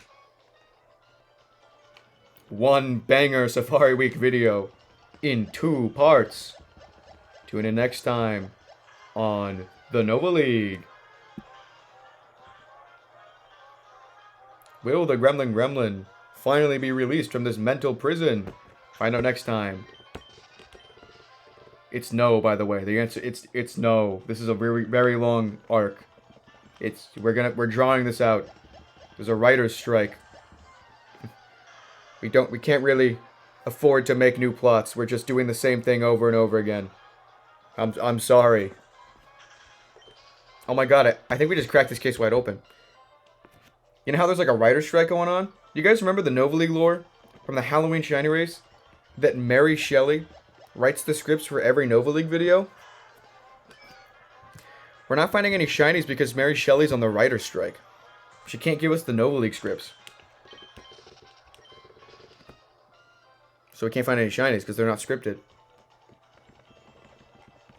1 banger Safari Week video in 2 parts. Tune in next time on the Nova League. Will the Gremlin finally be released from this mental prison? Find out next time. It's no, by the way. The answer it's no. This is a very very long arc. We're drawing this out. There's a writer's strike. We can't really afford to make new plots. We're just doing the same thing over and over again. I'm sorry. Oh my god, I think we just cracked this case wide open. You know how there's like a writer's strike going on? You guys remember the Nova League lore from the Halloween Shiny Race? That Mary Shelley writes the scripts for every Nova League video? We're not finding any shinies because Mary Shelley's on the writer's strike. She can't give us the Nova League scripts. So we can't find any shinies because they're not scripted.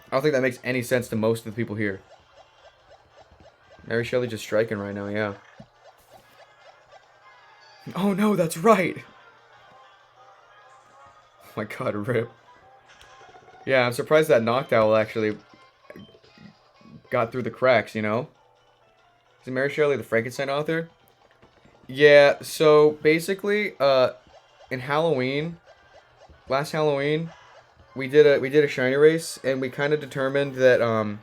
I don't think that makes any sense to most of the people here. Mary Shelley just striking right now, yeah. Oh no, that's right! Oh my god, rip. Yeah, I'm surprised that Noctowl actually got through the cracks, you know? Is Mary Shelley the Frankenstein author? Yeah, so basically, in Halloween, last Halloween, we did a shiny race, and we kind of determined that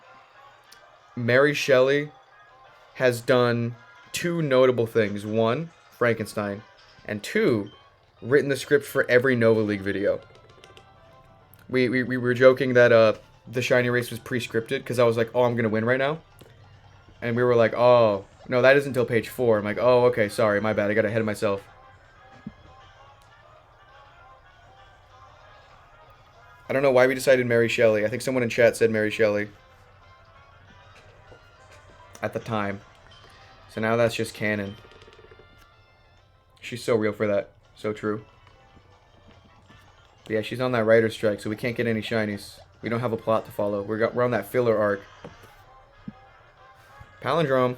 Mary Shelley has done two notable things. One, Frankenstein, and two, written the script for every Nova League video. We were joking that the shiny race was pre-scripted because I was like, oh, I'm gonna win right now, and we were like, oh no, that isn't until page 4. I'm like, oh, okay, sorry, my bad, I got ahead of myself. I don't know why we decided Mary Shelley. I think someone in chat said Mary Shelley at the time. So now that's just canon. She's so real for that. So true. But yeah, she's on that writer's strike, so we can't get any shinies. We don't have a plot to follow. We're on that filler arc. Palindrome.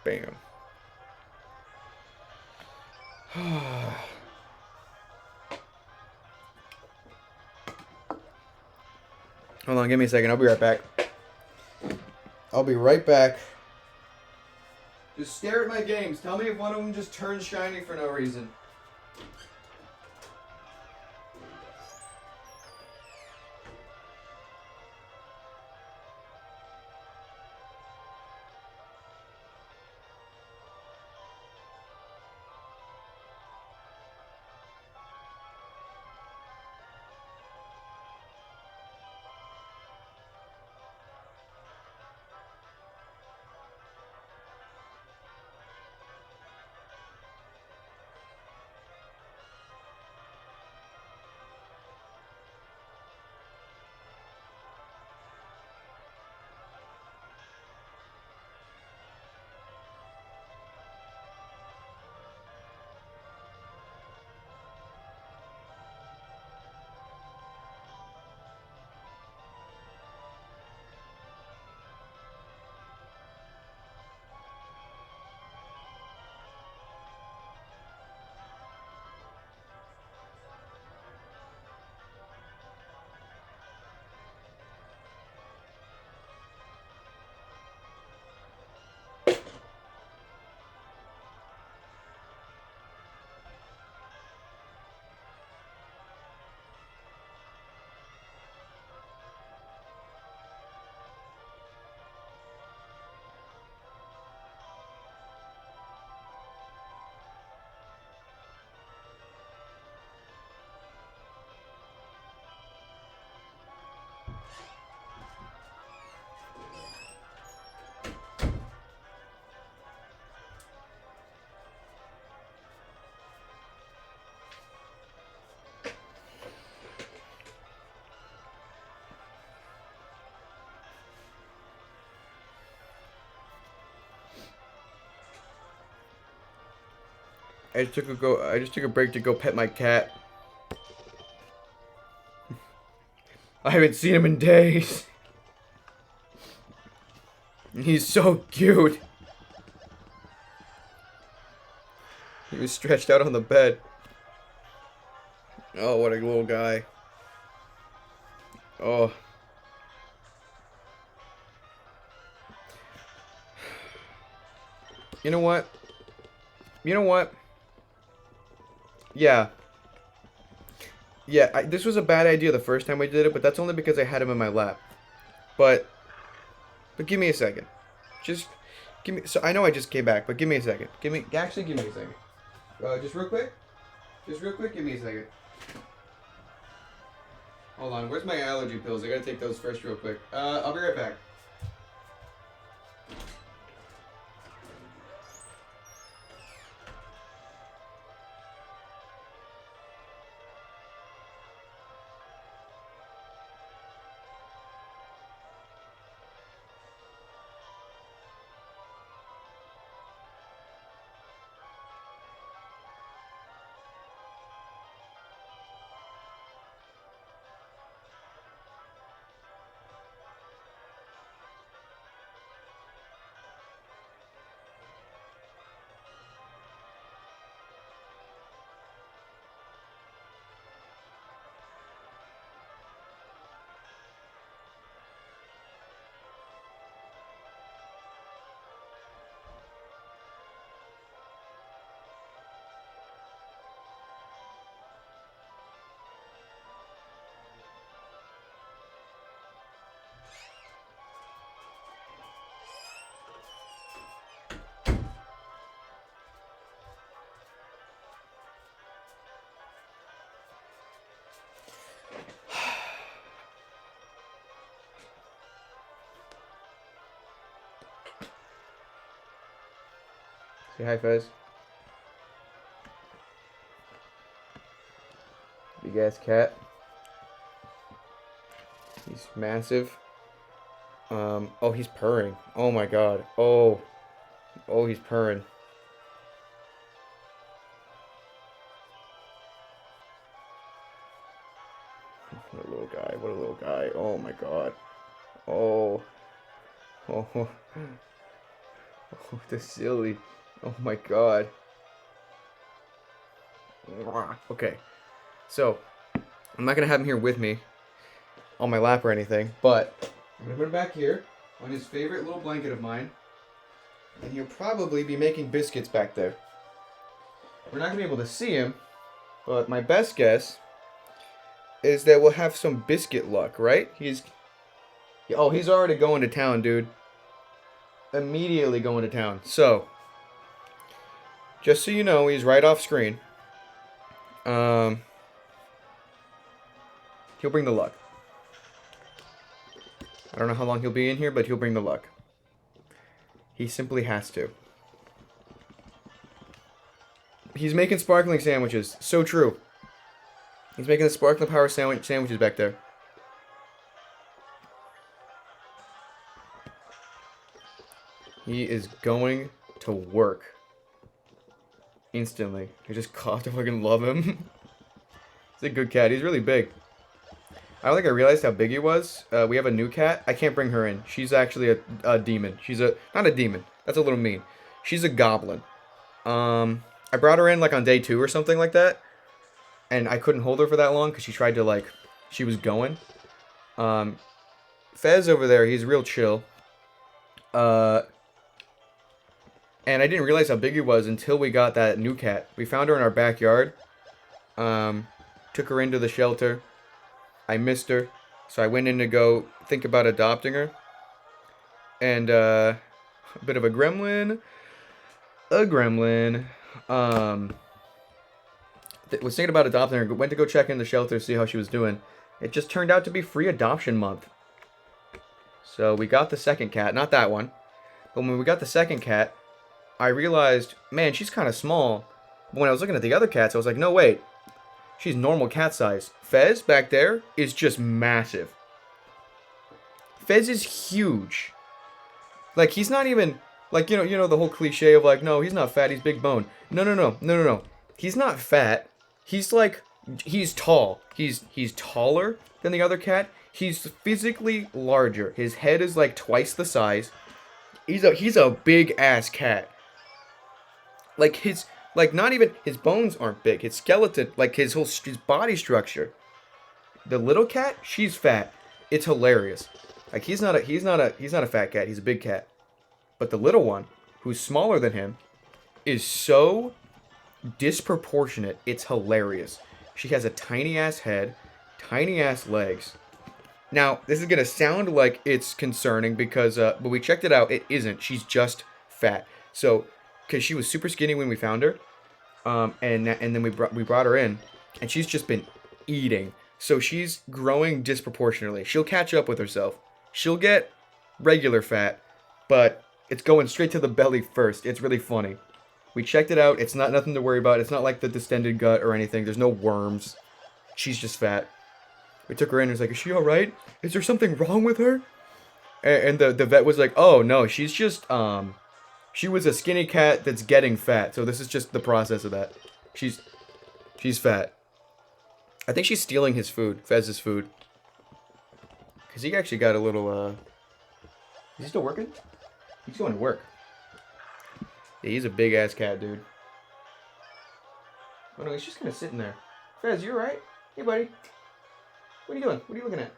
Bam. Hold on, give me a second. I'll be right back. I'll be right back. Just stare at my games. Tell me if one of them just turns shiny for no reason. I just took a break to go pet my cat. I haven't seen him in days. He's so cute. He was stretched out on the bed. Oh, what a little guy. Oh. You know what? You know what? Yeah. Yeah, this was a bad idea the first time we did it, but that's only because I had him in my lap. But give me a second. Just give me. So I know I just came back, but give me a second. Actually, give me a second. Just real quick. Just real quick. Give me a second. Hold on. Where's my allergy pills? I gotta take those first, real quick. I'll be right back. Say hi, Fez. Big ass cat. He's massive. Oh, he's purring. Oh my god. Oh, he's purring. What a little guy. What a little guy. Oh my god. Oh. Oh. Oh, the silly. Oh my god. Okay. So, I'm not going to have him here with me on my lap or anything, but I'm going to put him back here on his favorite little blanket of mine, and he'll probably be making biscuits back there. We're not going to be able to see him, but my best guess is that we'll have some biscuit luck, right? He's already going to town, dude. Immediately going to town. So, just so you know, he's right off screen. He'll bring the luck. I don't know how long he'll be in here, but he'll bring the luck. He simply has to. He's making sparkling sandwiches. So true. He's making the sparkling power sandwiches back there. He is going to work. Instantly. I just coughed. I fucking love him. He's a good cat. He's really big. I don't think I realized how big he was. We have a new cat. I can't bring her in. She's actually a demon. She's not a demon. That's a little mean. She's a goblin. I brought her in like on day 2 or something like that. And I couldn't hold her for that long because she tried to she was going. Fez over there, he's real chill. And I didn't realize how big he was until we got that new cat. We found her in our backyard. Took her into the shelter. I missed her. So I went in to go think about adopting her. And a bit of a gremlin. Was thinking about adopting her. Went to go check in the shelter to see how she was doing. It just turned out to be free adoption month. So we got the second cat. Not that one. But when we got the second cat, I realized, man, she's kind of small. But when I was looking at the other cats, I was like, no, wait. She's normal cat size. Fez, back there, is just massive. Fez is huge. Like, he's not even, like, you know the whole cliche of, like, no, he's not fat, he's big bone. No. He's not fat. He's, like, he's tall. He's taller than the other cat. He's physically larger. His head is, like, twice the size. He's a big ass cat. Like not even his bones aren't big. His skeleton, like his body structure. The little cat, she's fat. It's hilarious. Like he's not a fat cat. He's a big cat. But the little one, who's smaller than him, is so disproportionate. It's hilarious. She has a tiny ass head, tiny ass legs. Now, this is gonna sound like it's concerning because, but we checked it out. It isn't. She's just fat. So, because she was super skinny when we found her, and then we brought her in, and she's just been eating. So she's growing disproportionately. She'll catch up with herself. She'll get regular fat, but it's going straight to the belly first. It's really funny. We checked it out. It's not nothing to worry about. It's not like the distended gut or anything. There's no worms. She's just fat. We took her in and was like, is she alright? Is there something wrong with her? And the vet was like, oh no, she's just, she was a skinny cat that's getting fat. So this is just the process of that. She's fat. I think she's stealing his food, Fez's food. Because he actually got a little, is he still working? He's going to work. Yeah, he's a big ass cat, dude. Oh no, he's just kind of sitting there. Fez, you alright? Hey, buddy. What are you doing? What are you looking at?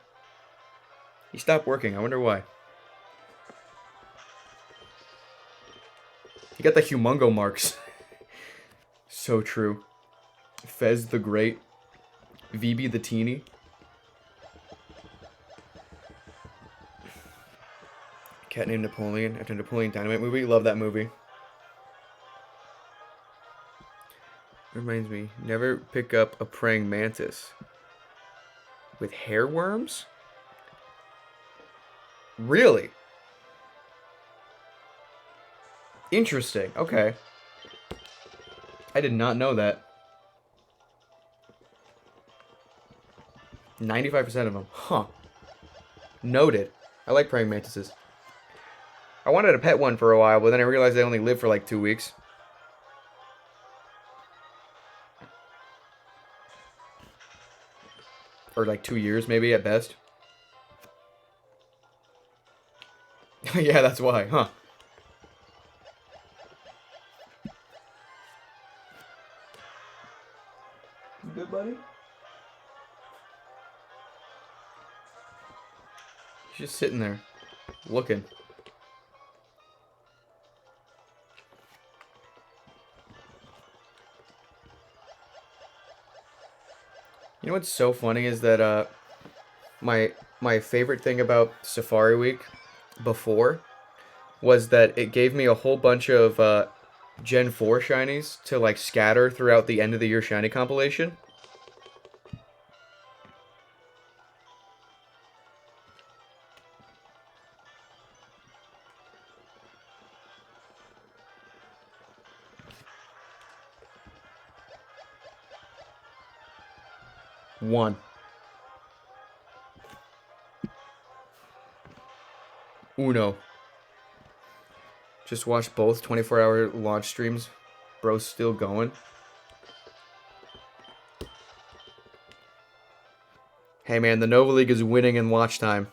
He stopped working. I wonder why. He got the humongo marks. So true. Fez the Great. VB the Teeny. Cat named Napoleon after Napoleon Dynamite movie. Love that movie. Reminds me, never pick up a praying mantis. With hair worms? Really? Interesting. Okay. I did not know that. 95% of them. Huh. Noted. I like praying mantises. I wanted to pet one for a while, but then I realized they only live for like 2 weeks. Or like 2 years, maybe, at best. Yeah, that's why, huh? You good, buddy? He's just sitting there, looking. You know what's so funny is that my favorite thing about Safari Week before was that it gave me a whole bunch of Gen 4 shinies to like scatter throughout the end of the year shiny compilation. One. Uno. Just watched both 24-hour launch streams. Bro's still going. Hey man, the Nova League is winning in watch time.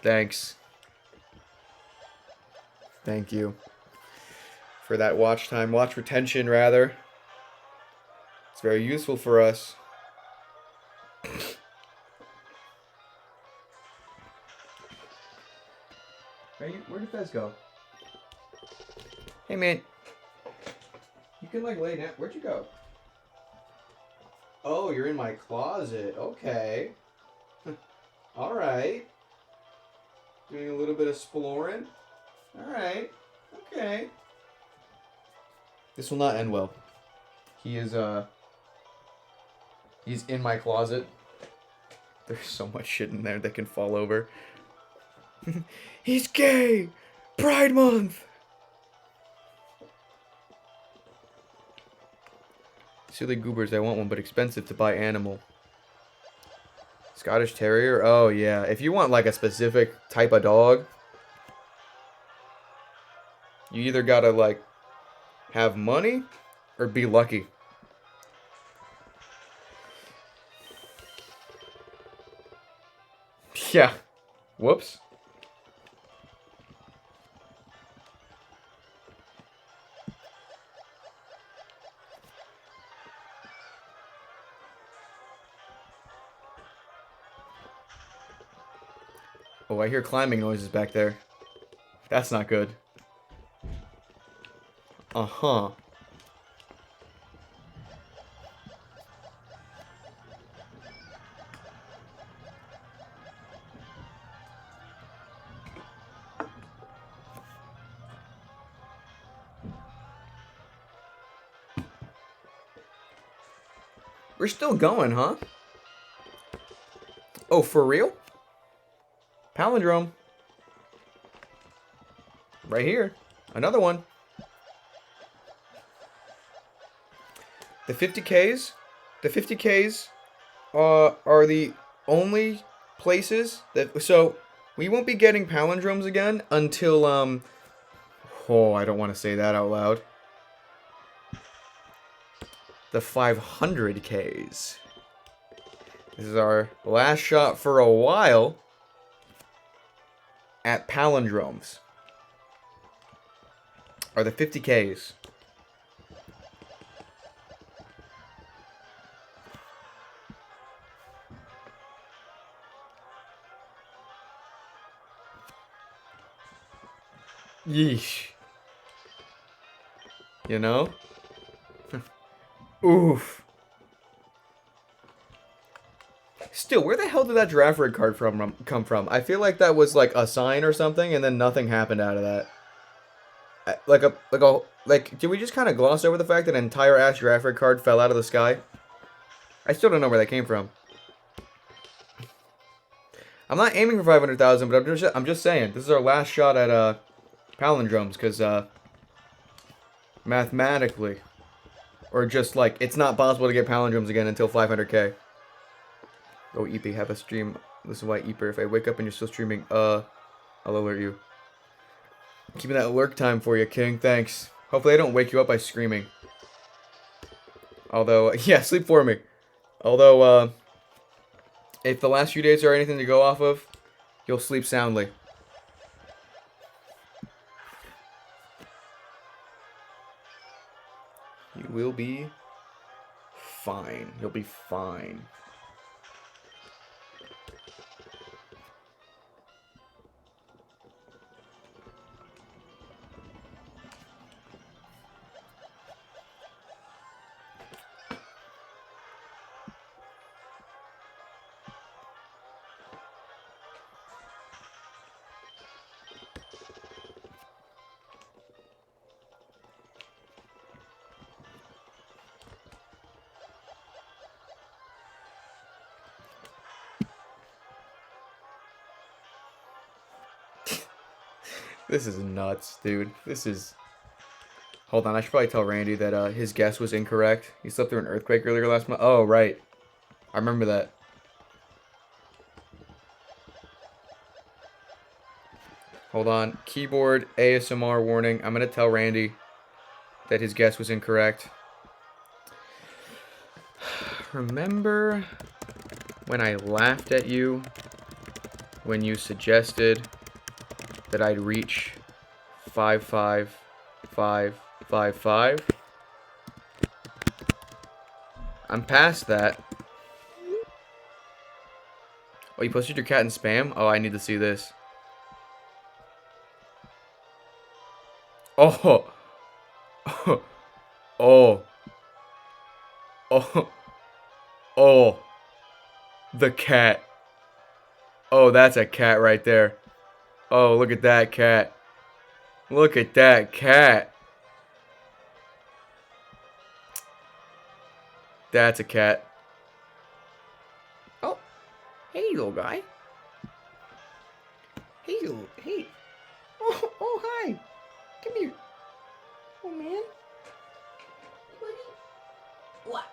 Thanks. Thank you. For that watch time. Watch retention, rather. It's very useful for us. Hey, where did Fez go? Hey, man. You can, like, lay down. Where'd you go? Oh, you're in my closet. Okay. Alright. Doing a little bit of exploring. Alright. Okay. This will not end well. He is, he's in my closet. There's so much shit in there that can fall over. He's gay! Pride Month! Silly goobers, I want one, but expensive to buy animal. Scottish Terrier? Oh, yeah. If you want, like, a specific type of dog, you either gotta, like, have money or be lucky. Yeah. Whoops. Oh, I hear climbing noises back there. That's not good. Uh-huh. We're still going, huh? Oh, for real? Palindrome. Right here. Another one. The 50Ks? The 50Ks are the only places that... So, we won't be getting palindromes again until, Oh, I don't want to say that out loud. The 500Ks. This is our last shot for a while at palindromes. Are the 50Ks. Yeesh. You know? Oof. Still, where the hell did that draft rig card come from? I feel like that was like a sign or something, and then nothing happened out of that. Did we just kind of gloss over the fact that an entire ass draft rig card fell out of the sky? I still don't know where that came from. I'm not aiming for 500,000, but I'm just saying this is our last shot at palindromes, because mathematically, or just like it's not possible to get palindromes again until 500K. Oh, EP, have a stream. This is why, Eper, if I wake up and you're still streaming, I'll alert you. Keeping that lurk time for you, King. Thanks. Hopefully I don't wake you up by screaming. Although, yeah, sleep for me. Although, if the last few days are anything to go off of, you'll sleep soundly. You will be fine. You'll be fine. This is nuts, dude. This is... Hold on, I should probably tell Randy that his guess was incorrect. He slept through an earthquake earlier last month. Oh, right. I remember that. Hold on. Keyboard ASMR warning. I'm going to tell Randy that his guess was incorrect. Remember when I laughed at you when you suggested that I'd reach 55555? I'm past that. Oh, you posted your cat in spam? Oh, I need to see this. Oh. Oh. Oh. Oh. The cat. Oh, that's a cat right there. Oh, look at that cat. Look at that cat. That's a cat. Oh. Hey, little guy. Hey. Oh, hi. Come here. Oh, man. What?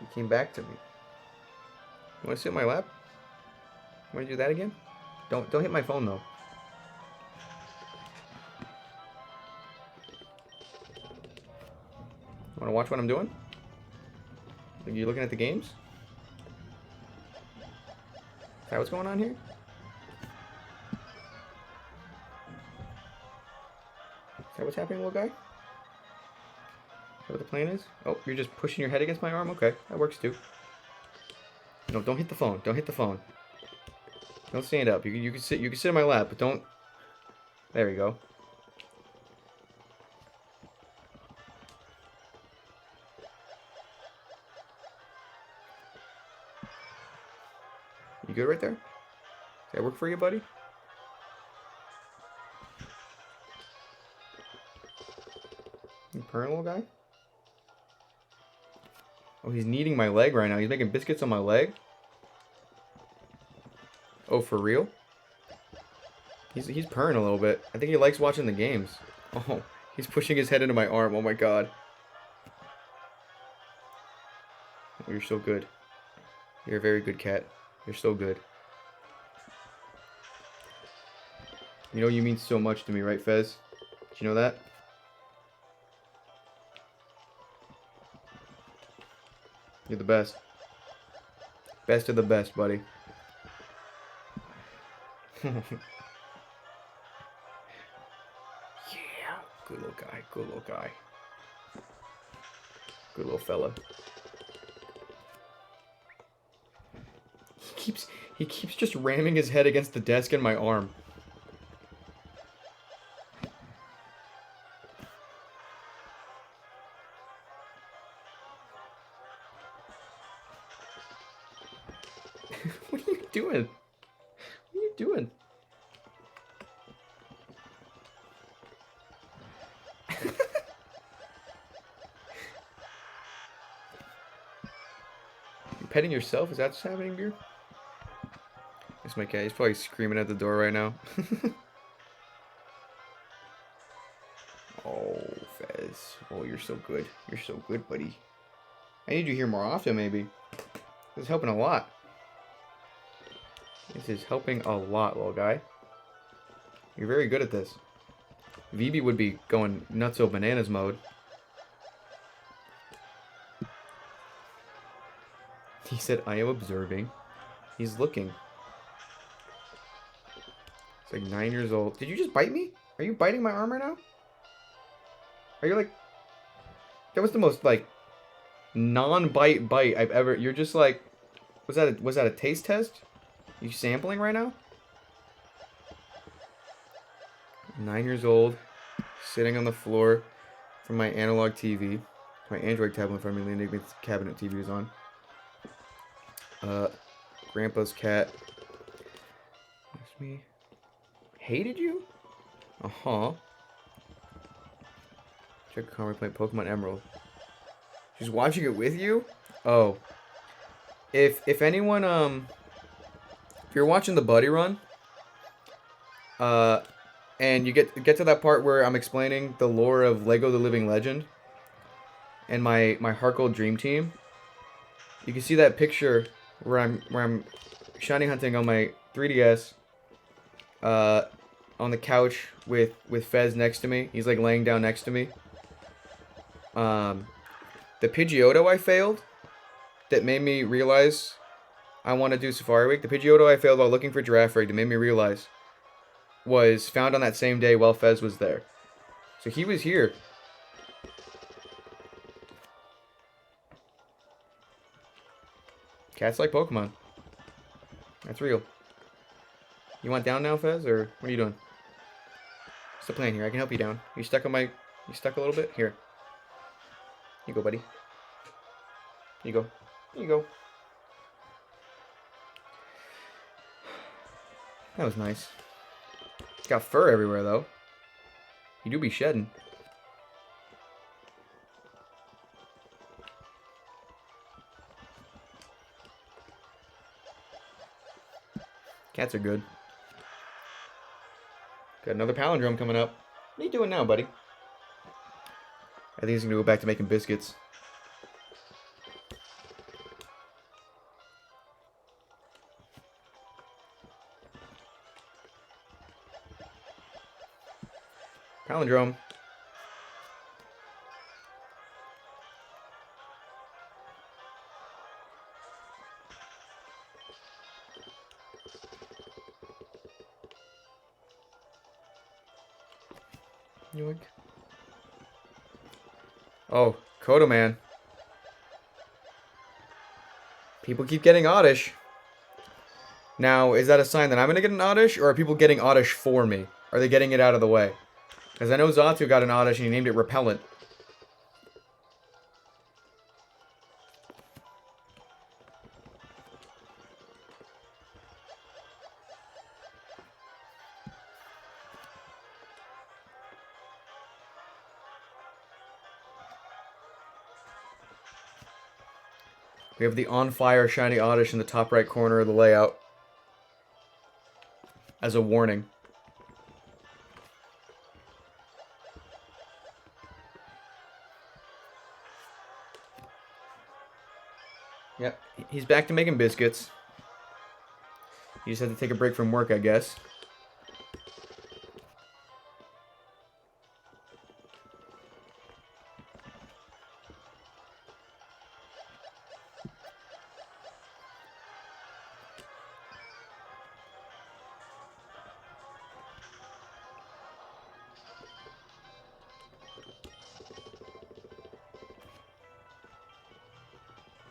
He came back to me. You want to sit in my lap? Want to do that again? Don't hit my phone though. Want to watch what I'm doing? Are you looking at the games? Is that what's going on here? Is that what's happening, little guy? Is that what the plan is? Oh, you're just pushing your head against my arm? Okay, that works too. No, don't hit the phone. Don't hit the phone. Don't stand up. You can sit. You can sit in my lap, but don't. There we go. You good right there? Does that work for you, buddy? You purring, little guy? Oh, he's kneading my leg right now. He's making biscuits on my leg. Oh, for real? He's purring a little bit. I think he likes watching the games. Oh, he's pushing his head into my arm. Oh my god. Oh, you're so good. You're a very good cat. You're so good. You know you mean so much to me, right, Fez? Did you know that? You're the best. Best of the best, buddy. Yeah. Good little guy. Good little guy. Good little fella. He keeps just ramming his head against the desk and my arm. What are you doing? What are you doing? You petting yourself? Is that what's happening here? That's my cat. He's probably screaming at the door right now. Oh, Fez. Oh, you're so good. You're so good, buddy. I need you here more often, maybe. This is helping a lot. This is helping a lot, little guy. You're very good at this. VB would be going nutso bananas mode. He said, I am observing. He's looking. He's like 9 years old. Did you just bite me? Are you biting my arm right now? Are you like... That was the most, like, non-bite bite I've ever... You're just like... Was that a taste test? You sampling right now? 9 years old. Sitting on the floor from my analog TV. My Android tablet in front of me. The Enigma cabinet TV is on. Grandpa's cat. That's me. Hated you? Uh-huh. Check a comment, play Pokemon Emerald. She's watching it with you? Oh. If anyone, if you're watching the Buddy Run, and you get to that part where I'm explaining the lore of Lego The Living Legend and my Harkle Dream Team, you can see that picture where I'm shiny hunting on my 3DS, on the couch with Fez next to me. He's like laying down next to me. The Pidgeotto I failed that made me realize I want to do Safari Week. The Pidgeotto I failed while looking for Giraffe Rig that made me realize was found on that same day while Fez was there. So he was here. Cats like Pokemon. That's real. You want down now, Fez, or what are you doing? Stop playing here. I can help you down. You stuck on my... You stuck a little bit? Here. Here you go, buddy. Here you go. Here you go. That was nice. It's got fur everywhere, though. You do be shedding. Cats are good. Got another palindrome coming up. What are you doing now, buddy? I think he's going to go back to making biscuits. Palindrome. Yoink. Oh, Kodo Man. People keep getting Oddish. Now, is that a sign that I'm going to get an Oddish, or are people getting Oddish for me? Are they getting it out of the way? Because I know Zatu got an Oddish and he named it Repellent. We have the on fire shiny Oddish in the top right corner of the layout. As a warning. Yep, he's back to making biscuits. He just had to take a break from work, I guess.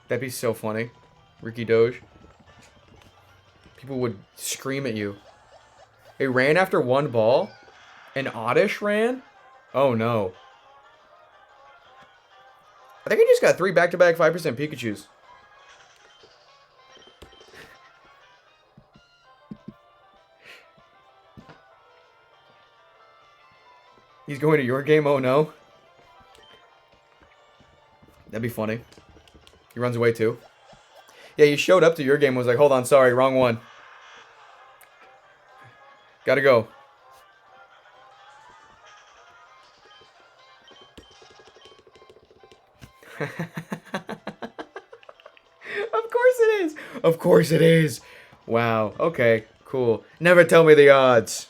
That'd be so funny. Ricky Doge. People would scream at you. It ran after one ball? An Oddish ran? Oh no. I think I just got 3 back-to-back 5% Pikachus. He's going to your game? Oh no. That'd be funny. He runs away too. Yeah, you showed up to your game and was like, hold on, sorry, wrong one. Gotta go. Of course it is. Of course it is. Wow. Okay, cool. Never tell me the odds.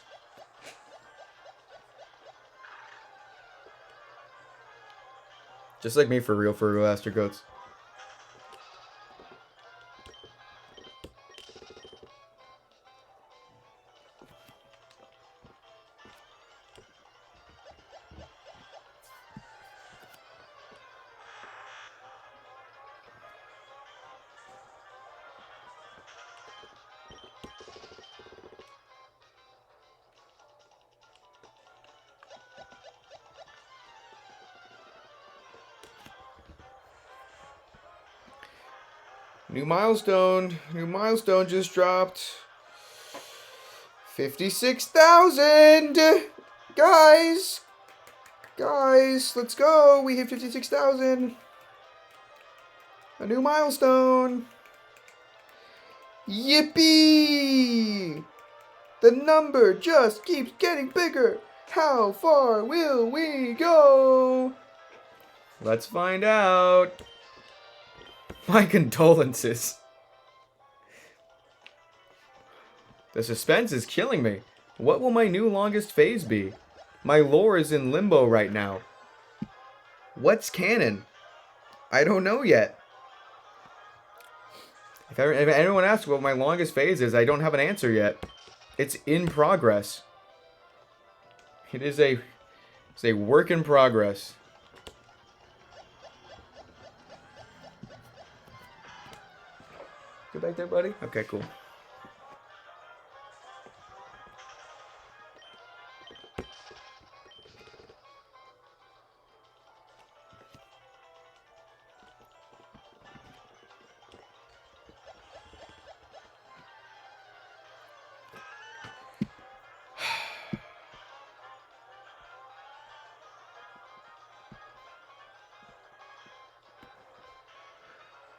Just like me for real, Aster Goats. New milestone. New milestone just dropped. 56,000! Guys! Guys, let's go! We hit 56,000! A new milestone! Yippee! The number just keeps getting bigger! How far will we go? Let's find out! My condolences. The suspense is killing me. What will my new longest phase be? My lore is in limbo right now. What's canon? I don't know yet. If anyone asks what my longest phase is, I don't have an answer yet. It's in progress. It's a work in progress. Go back there, buddy. Okay, cool.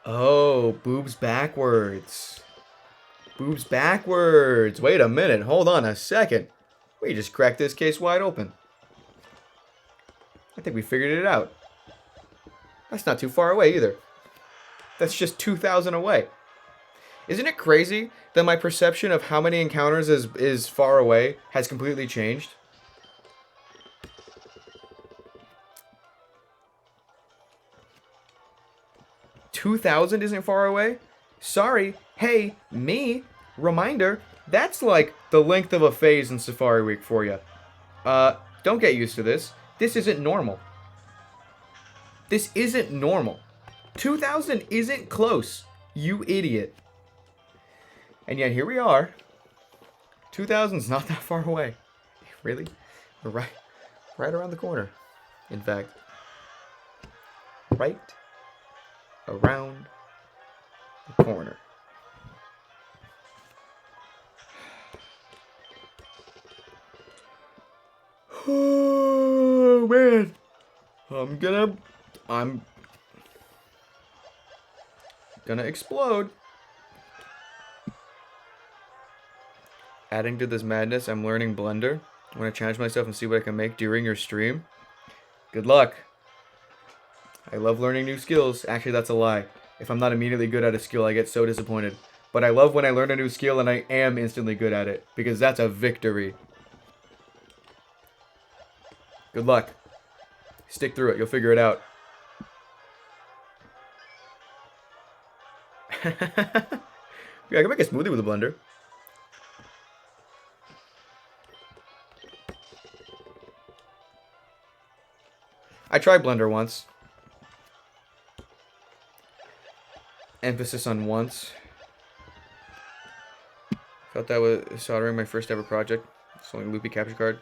Oh, boobs backwards. Boobs backwards. Wait a minute. Hold on a second. We just cracked this case wide open. I think we figured it out. That's not too far away either. That's just 2,000 away. Isn't it crazy that my perception of how many encounters is far away has completely changed? $2,000 isn't far away? Sorry. Hey, me. Reminder, that's like the length of a phase in Safari Week for you. Don't get used to this. This isn't normal. This isn't normal. 2,000 isn't close. You idiot. And yet here we are. 2000's not that far away. Really? We're right around the corner. In fact, right around the corner. Oh man. I'm gonna explode. Adding to this madness, I'm learning Blender. I want to challenge myself and see what I can make during your stream. Good luck. I love learning new skills. Actually, that's a lie. If I'm not immediately good at a skill, I get so disappointed. But I love when I learn a new skill and I am instantly good at it, because that's a victory. Good luck. Stick through it. You'll figure it out. Yeah, I can make a smoothie with a blender. I tried Blender once. Emphasis on once. Felt that was soldering my first ever project. Selling a loopy capture card.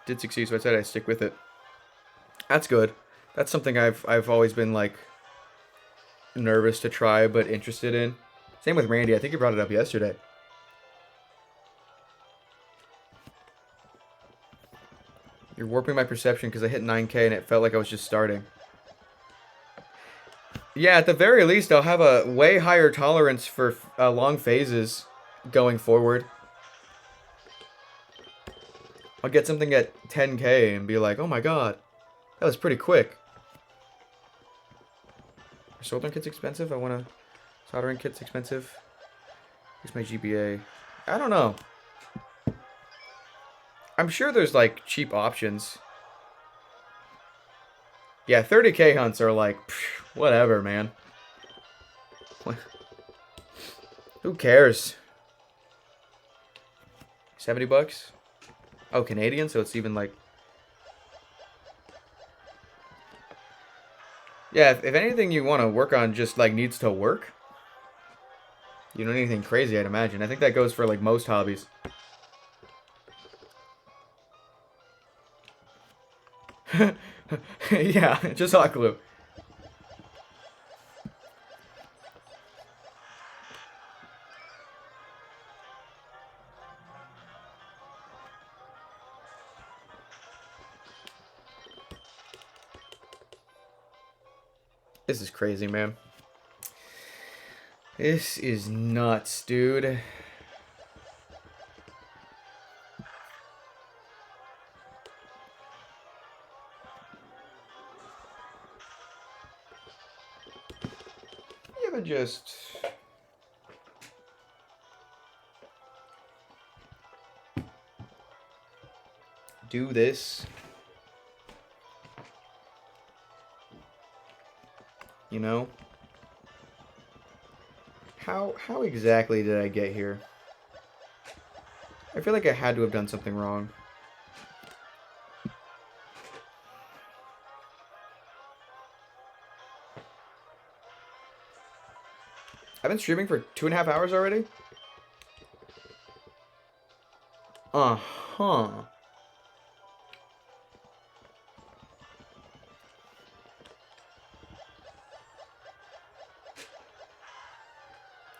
Did succeed, so I said I'd stick with it. That's good. That's something I've always been like nervous to try but interested in. Same with Randy. I think he brought it up yesterday. You're warping my perception because I hit 9K and it felt like I was just starting. Yeah, at the very least, I'll have a way higher tolerance for long phases going forward. I'll get something at 10K and be like, oh my god, that was pretty quick. Are soldering kits expensive? I want to... Soldering kits expensive? Here's my GBA. I don't know. I'm sure there's, like, cheap options. Yeah, 30K hunts are like, pff, whatever, man. Who cares? 70 bucks? Oh, Canadian, so it's even like... Yeah, if anything you want to work on just, like, needs to work. You don't need anything crazy, I'd imagine. I think that goes for, like, most hobbies. Yeah, just hot glue. This is crazy, man. This is nuts, dude. You ever just... do this? You know? How exactly did I get here? I feel like I had to have done something wrong. I've been streaming for 2.5 hours already? Uh-huh.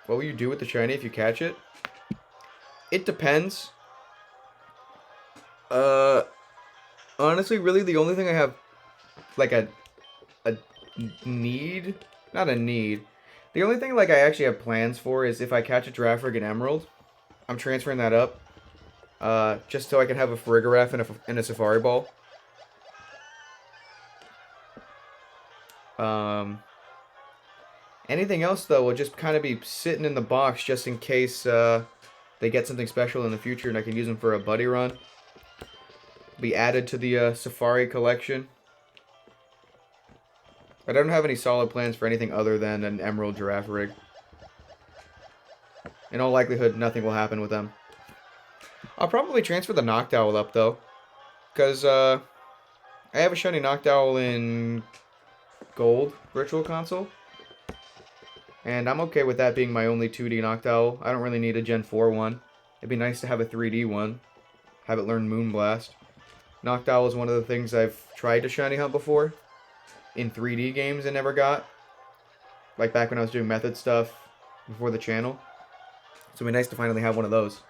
What will you do with the shiny if you catch it? It depends. Honestly, really the only thing I have, like, a need? Not a need. The only thing, like, I actually have plans for is if I catch a giraffe rig and emerald, I'm transferring that up. Just so I can have a Farigiraf and a Safari Ball. Anything else, though, will just kind of be sitting in the box just in case they get something special in the future and I can use them for a buddy run. Be added to the Safari collection. But I don't have any solid plans for anything other than an Emerald Giraffe rig. In all likelihood, nothing will happen with them. I'll probably transfer the Noctowl up, though. Because I have a shiny Noctowl in Gold Virtual Console. And I'm okay with that being my only 2D Noctowl. I don't really need a Gen 4 one. It'd be nice to have a 3D one. Have it learn Moonblast. Noctowl is one of the things I've tried to shiny hunt before. In 3D games and never got. Like back when I was doing method stuff before the channel. So it'd be nice to finally have one of those.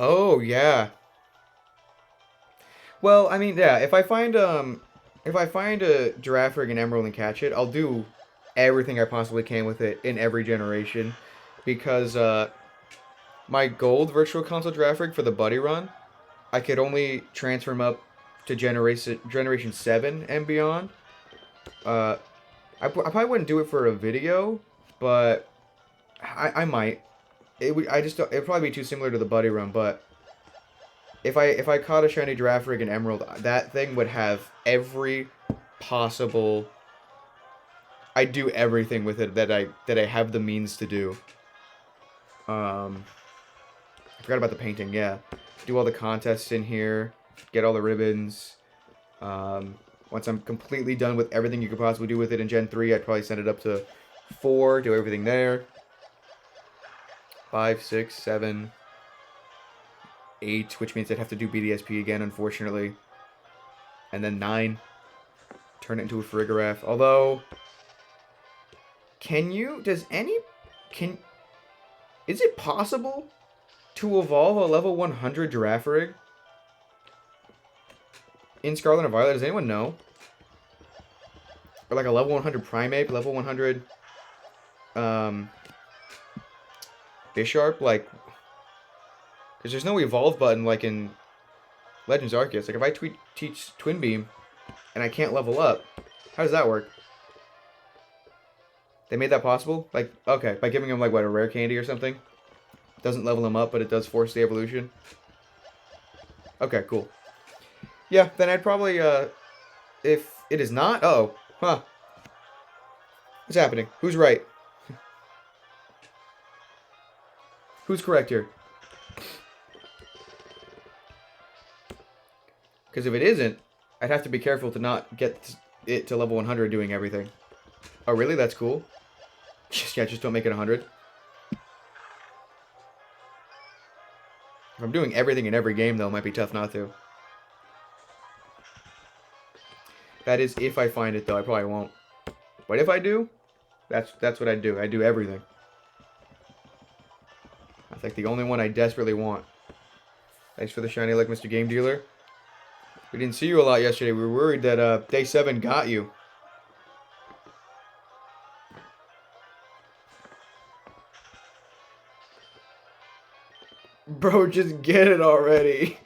Oh, yeah. Well, I mean, yeah, if I find a Giraffrig and Emerald and catch it, I'll do everything I possibly can with it in every generation. Because my gold Virtual Console Giraffrig for the Buddy Run, I could only transfer him up to Generation 7 and beyond. I probably wouldn't do it for a video, but I might. It'd probably be too similar to the Buddy Run, but if I caught a shiny Giraffrig and Emerald, that thing would have every possible. I'd do everything with it that I have the means to do. I forgot about the painting. Yeah, do all the contests in here, get all the ribbons. Once I'm completely done with everything you could possibly do with it in Gen 3, I'd probably send it up to 4, do everything there. 5, 6, 7, 8, which means I'd have to do BDSP again, unfortunately. And then 9, turn it into a Farigiraf. Although, is it possible to evolve a level 100 Giraffrig in Scarlet and Violet? Does anyone know? Or like a level 100 Primeape, level 100 Bisharp, like, because there's no evolve button like in Legends Arceus. Like if I teach Twin Beam and I can't level up, how does that work? They made that possible? Like, okay, by giving him like what, a rare candy or something? Doesn't level him up, but it does force the evolution. Okay, cool. Yeah, then I'd probably if it is not, uh-oh, huh? What's happening? Who's right? Who's correct here? Because if it isn't, I'd have to be careful to not get it to level 100 doing everything. Oh, really? That's cool. Yeah, just don't make it 100. If I'm doing everything in every game, though, it might be tough not to. That is if I find it, though. I probably won't. But if I do, that's what I do. I do everything. That's like the only one I desperately want. Thanks for the shiny like Mr. Game Dealer. We didn't see you a lot yesterday. We were worried that Day 7 got you. Bro, just get it already.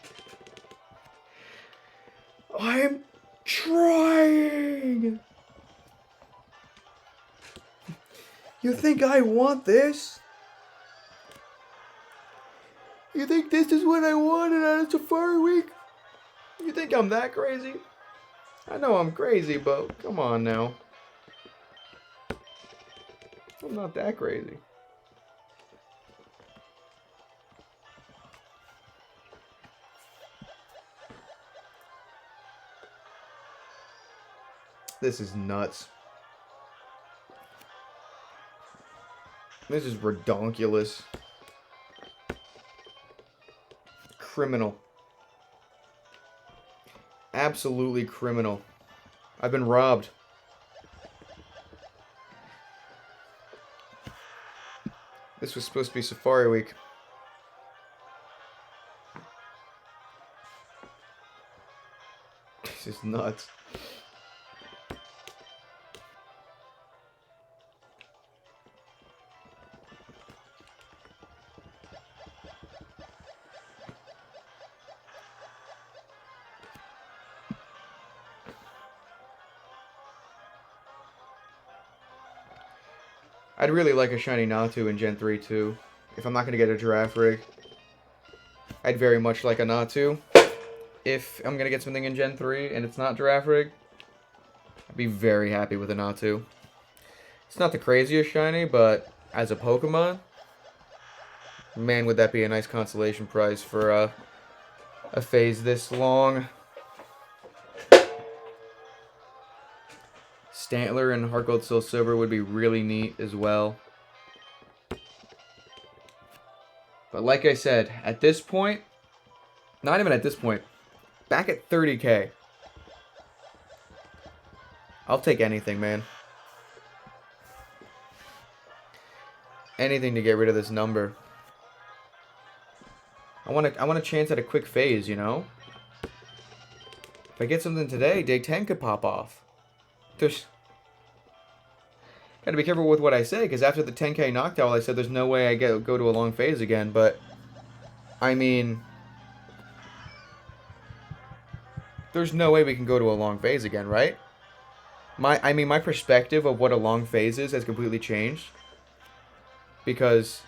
I'm trying. You think I want this? You think this is what I wanted on a Safari Week? You think I'm that crazy? I know I'm crazy, but come on now. I'm not that crazy. This is nuts. This is redonkulous. Criminal. Absolutely criminal. I've been robbed. This was supposed to be Safari Week. This is nuts. I'd really like a shiny Natu in Gen 3 too. if I'm not going to get a giraffe rig, I'd very much like a Natu. If I'm going to get something in Gen 3 and it's not giraffe rig, I'd be very happy with a Natu. It's not the craziest shiny, but as a Pokemon, man, would that be a nice consolation prize for a phase this long. Stantler and Heart Gold Soul Silver would be really neat as well. But like I said, at this point, not even at this point, back at 30k, I'll take anything, man. Anything to get rid of this number. I want a chance at a quick phase, you know? If I get something today, day 10 could pop off. There's... Gotta be careful with what I say, because after the 10k Noctowl, I said there's no way I go to a long phase again, but... I mean... There's no way we can go to a long phase again, right? My perspective of what a long phase is has completely changed. Because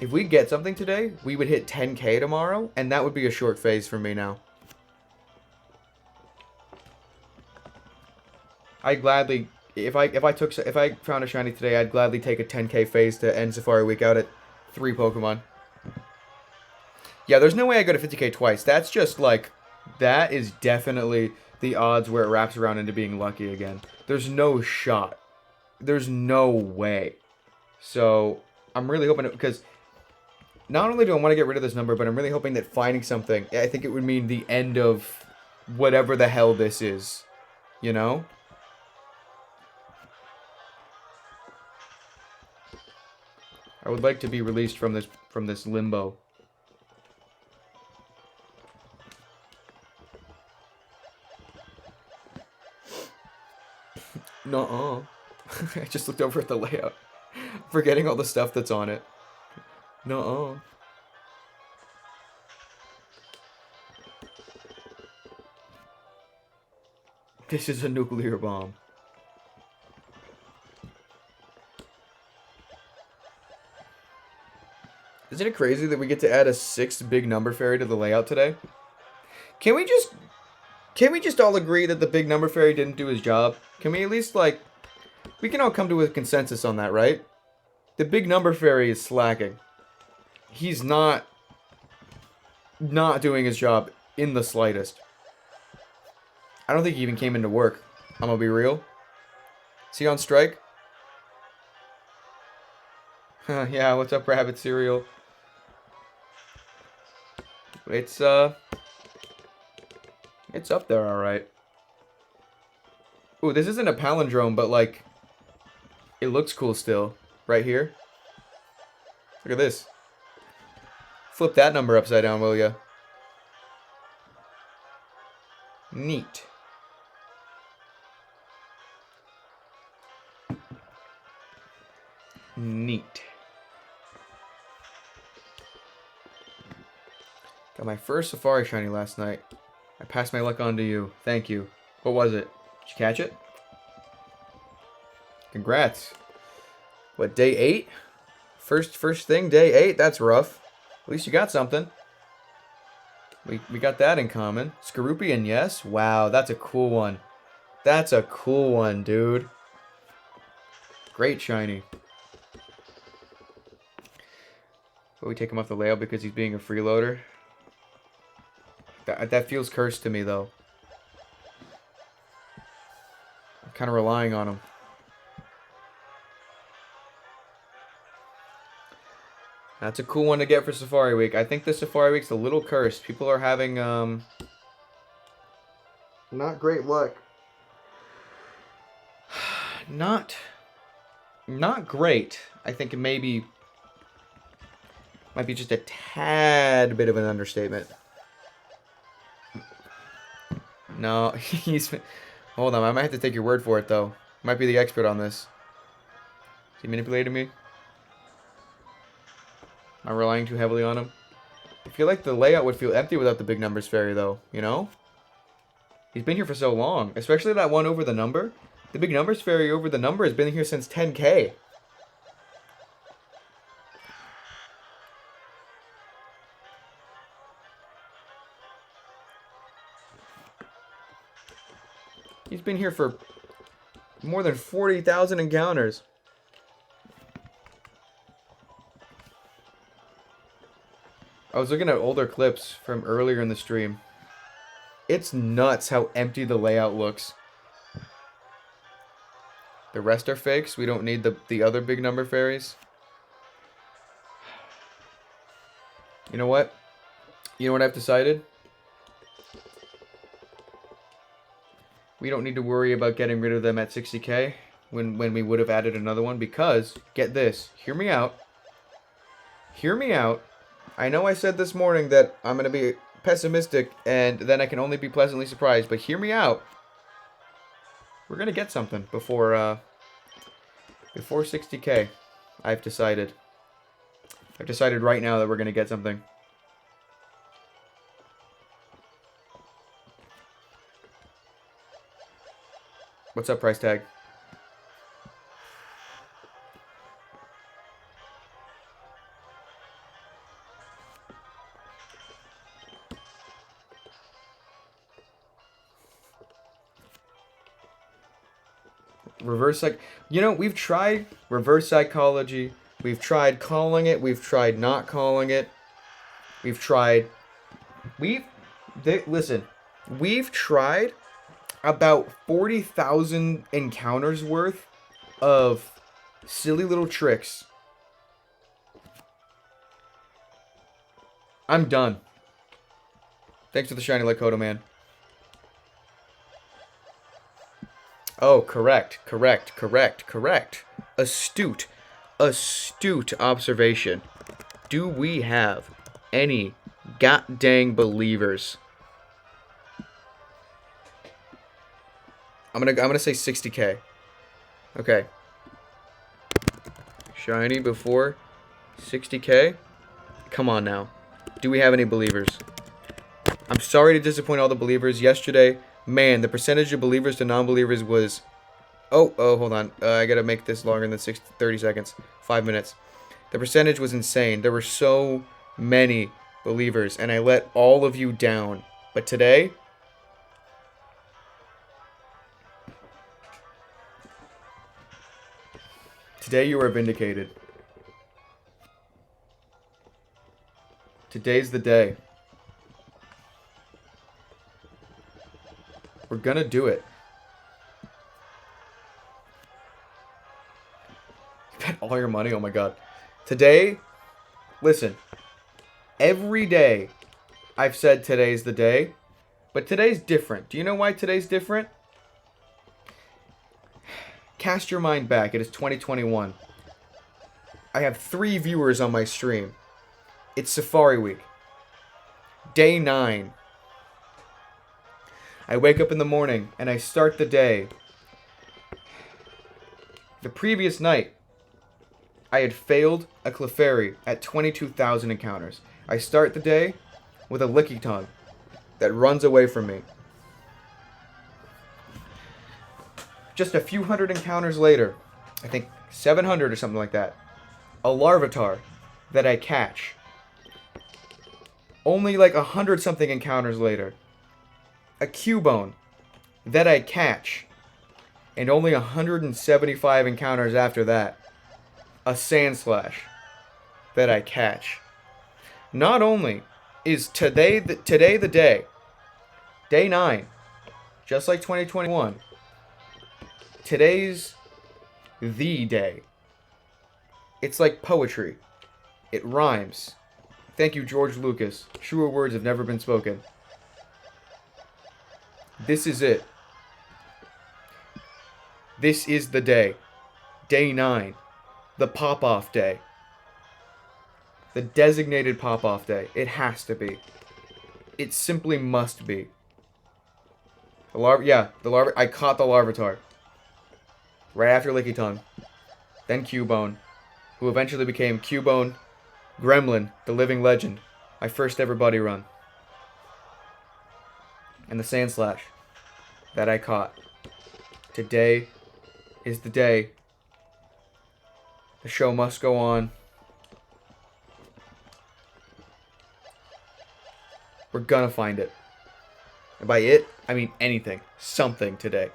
if we get something today, we would hit 10k tomorrow, and that would be a short phase for me now. I'd gladly, if I found a shiny today, I'd gladly take a 10k phase to end Safari Week out at 3 Pokemon. Yeah, there's no way I go to 50k twice. That's just like, that is definitely the odds where it wraps around into being lucky again. There's no shot. There's no way. So I'm really hoping, because not only do I want to get rid of this number, but I'm really hoping that finding something, I think it would mean the end of whatever the hell this is. You know? I would like to be released from this limbo. Nuh-uh. I just looked over at the layout, forgetting all the stuff that's on it. Nuh-uh. This is a nuclear bomb. Isn't it crazy that we get to add a 6th big number fairy to the layout today? Can we just all agree that the big number fairy didn't do his job? Can we at least, like, we can all come to a consensus on that, right? The big number fairy is slacking. He's not doing his job in the slightest. I don't think he even came into work. I'm gonna be real. Is he on strike? Yeah, what's up, Rabbit Cereal? It's up there, alright. Ooh, this isn't a palindrome, but, like, it looks cool still. Right here. Look at this. Flip that number upside down, will ya? Neat. Neat. Got my first Safari shiny last night. I passed my luck on to you. Thank you. What was it? Did you catch it? Congrats. What, day 8? First thing, day 8? That's rough. At least you got something. We got that in common. Skorupian, yes? Wow, that's a cool one. That's a cool one, dude. Great shiny. But we take him off the layout because he's being a freeloader. That feels cursed to me, though. I'm kind of relying on him. That's a cool one to get for Safari Week. I think this Safari Week's a little cursed. People are having, not great luck. Not great. I think it might be just a tad bit of an understatement. No, hold on, I might have to take your word for it, though. Might be the expert on this. Is he manipulating me? Am I relying too heavily on him? I feel like the layout would feel empty without the big numbers fairy, though, you know? He's been here for so long, especially that one over the number. The big numbers fairy over the number has been here since 10k. He's been here for more than 40,000 encounters. I was looking at older clips from earlier in the stream. It's nuts how empty the layout looks. The rest are fakes. We don't need the other big number fairies. You know what? You know what I've decided? We don't need to worry about getting rid of them at 60k when we would have added another one because, get this, hear me out. Hear me out. I know I said this morning that I'm going to be pessimistic and then I can only be pleasantly surprised, but hear me out. We're going to get something before 60k. I've decided right now that we're going to get something. What's up, price tag? Reverse psych. You know, we've tried reverse psychology. We've tried calling it. We've tried not calling it. We've tried. Listen. We've tried about 40,000 encounters worth of silly little tricks. I'm done. Thanks for the shiny Lycoto, man. Oh, correct. Astute observation. Do we have any god-dang believers? I'm gonna say 60k. Okay. Shiny before 60k? Come on now. Do we have any believers? I'm sorry to disappoint all the believers. Yesterday, man, the percentage of believers to non-believers was... Oh, hold on. I gotta make this longer than 30 seconds. 5 minutes. The percentage was insane. There were so many believers, and I let all of you down. But today... Today you are vindicated. Today's the day. We're gonna do it. You bet all your money? Oh my god. Today, listen. Every day I've said today's the day, but today's different. Do you know why today's different? Cast your mind back. It is 2021. I have 3 viewers on my stream. It's Safari Week. Day 9. I wake up in the morning and I start the day. The previous night, I had failed a Clefairy at 22,000 encounters. I start the day with a Licky Tongue that runs away from me. Just a few hundred encounters later, I think 700 or something like that, a Larvitar that I catch. Only like 100 something encounters later, a Cubone that I catch. And only 175 encounters after that, a Sandslash that I catch. Not only is today the day, day 9, just like 2021, today's the day. It's like poetry. It rhymes. Thank you, George Lucas. Truer words have never been spoken. This is it. This is the day. Day 9. The pop-off day. The designated pop-off day. It has to be. It simply must be. I caught the Larvitar. Right after Licky Tongue. Then Cubone. Who eventually became Cubone Gremlin, the living legend. My first ever buddy run. And the Sandslash that I caught. Today is the day. The show must go on. We're gonna find it. And by it, I mean anything. Something today.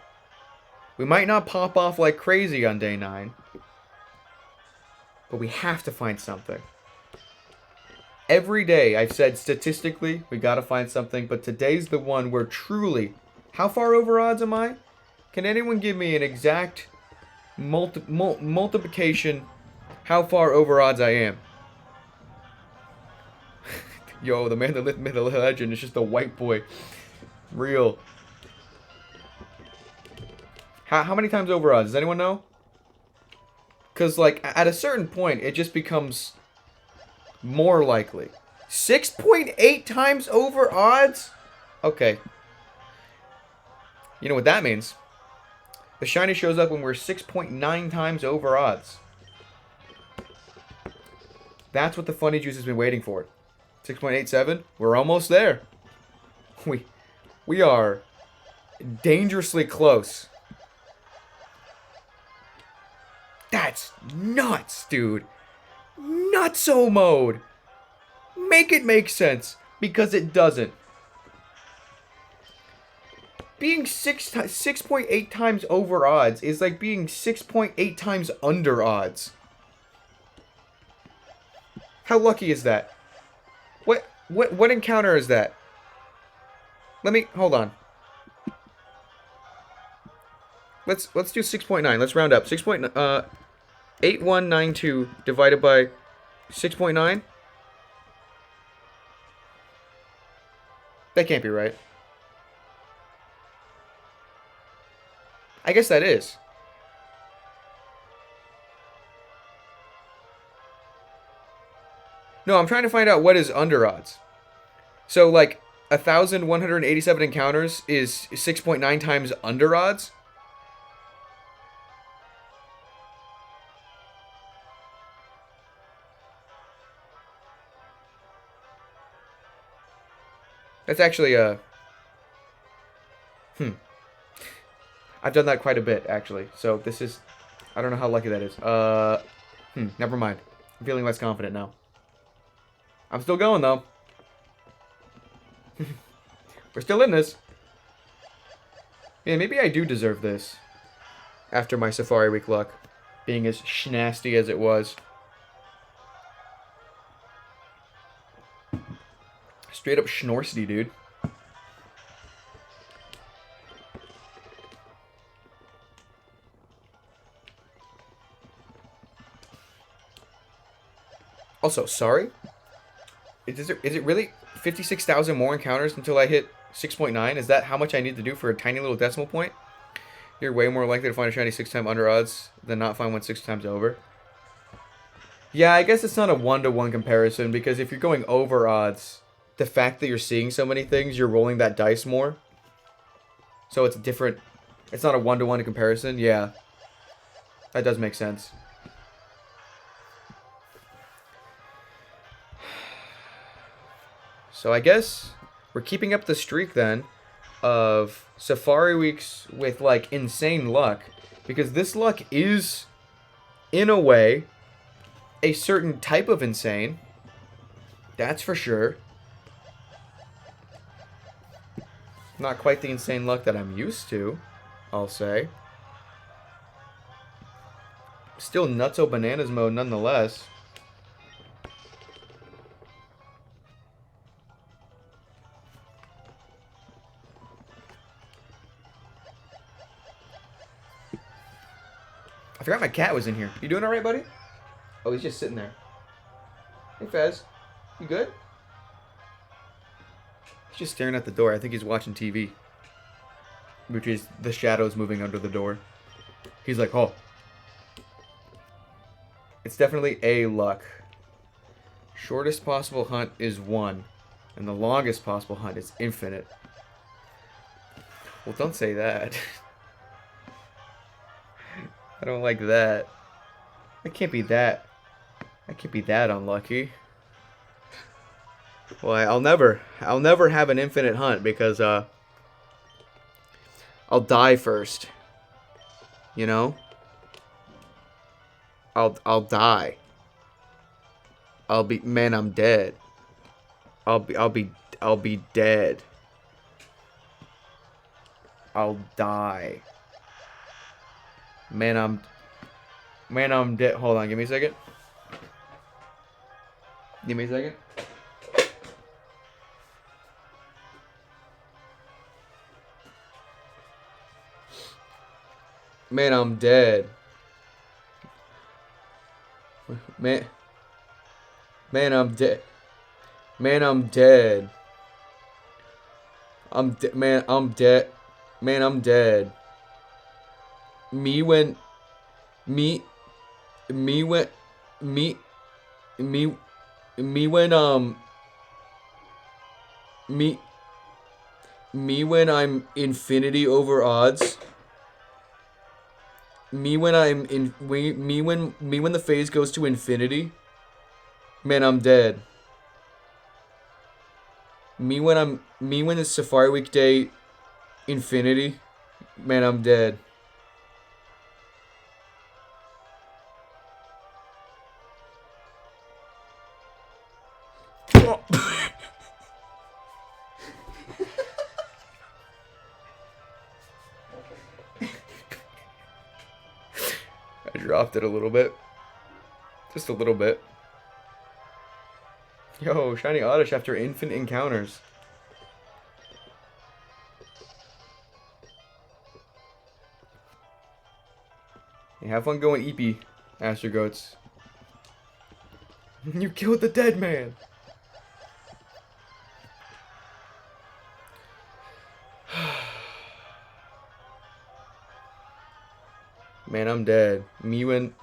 We might not pop off like crazy on day 9. But we have to find something. Every day I've said statistically we gotta find something. But today's the one where truly... How far over odds am I? Can anyone give me an exact multiplication how far over odds I am? Yo, the man that lived the legend is just a white boy. Real. How many times over odds? Does anyone know? Because, like, at a certain point, it just becomes more likely. 6.8 times over odds? Okay. You know what that means? The shiny shows up when we're 6.9 times over odds. That's what the funny juice has been waiting for. 6.87? We're almost there. We are dangerously close. That's nuts, dude. Nutso mode. Make it make sense, because it doesn't. Being 6.8 times over odds is like being 6.8 times under odds. How lucky is that? What encounter is that? Hold on. Let's do 6.9. Let's round up. 8192 divided by 6.9. That can't be right. I guess that is. No, I'm trying to find out what is under odds. So, like, 1,187 encounters is 6.9 times under odds? That's actually, I've done that quite a bit, actually. So, this is... I don't know how lucky that is. Never mind. I'm feeling less confident now. I'm still going, though. We're still in this. Yeah, maybe I do deserve this. After my Safari Week luck. Being as schnasty as it was. Straight up schnorsty, dude. Also, sorry? Is it really 56,000 more encounters until I hit 6.9? Is that how much I need to do for a tiny little decimal point? You're way more likely to find a shiny 6 times under odds than not find one 6 times over. Yeah, I guess it's not a one-to-one comparison, because if you're going over odds, the fact that you're seeing so many things, you're rolling that dice more. So it's different. It's not a one-to-one comparison. Yeah. That does make sense. So I guess we're keeping up the streak then of Safari Weeks with, like, insane luck. Because this luck is, in a way, a certain type of insane. That's for sure. Not quite the insane luck that I'm used to, I'll say. Still nutso bananas mode nonetheless. I forgot my cat was in here. You doing alright, buddy? Oh, he's just sitting there. Hey, Fez. You good? He's just staring at the door. I think he's watching TV. Which is the shadows moving under the door. He's like, oh. It's definitely a luck. Shortest possible hunt is 1. And the longest possible hunt is infinite. Well, don't say that. I don't like that. I can't be that. I can't be that unlucky. Well, I'll never have an infinite hunt because I'll die first. You know? I'll die. I'm dead. I'll be dead. I'll die. Man, I'm dead. Hold on, give me a second. Give me a second. Man, I'm dead. Man, I'm dead. Man, I'm dead. Man, I'm dead. Man, I'm dead. Me when me me when me me me when me me when I'm infinity over odds. Me when I'm in me when the phase goes to infinity. Man, I'm dead. Me when it's Safari Week Day infinity. Man, I'm dead. I dropped it a little bit. Just a little bit. Yo, shiny Oddish after infinite encounters. Hey, have fun going EP, Astro Goats. You killed the dead man! Man, I'm dead. Me when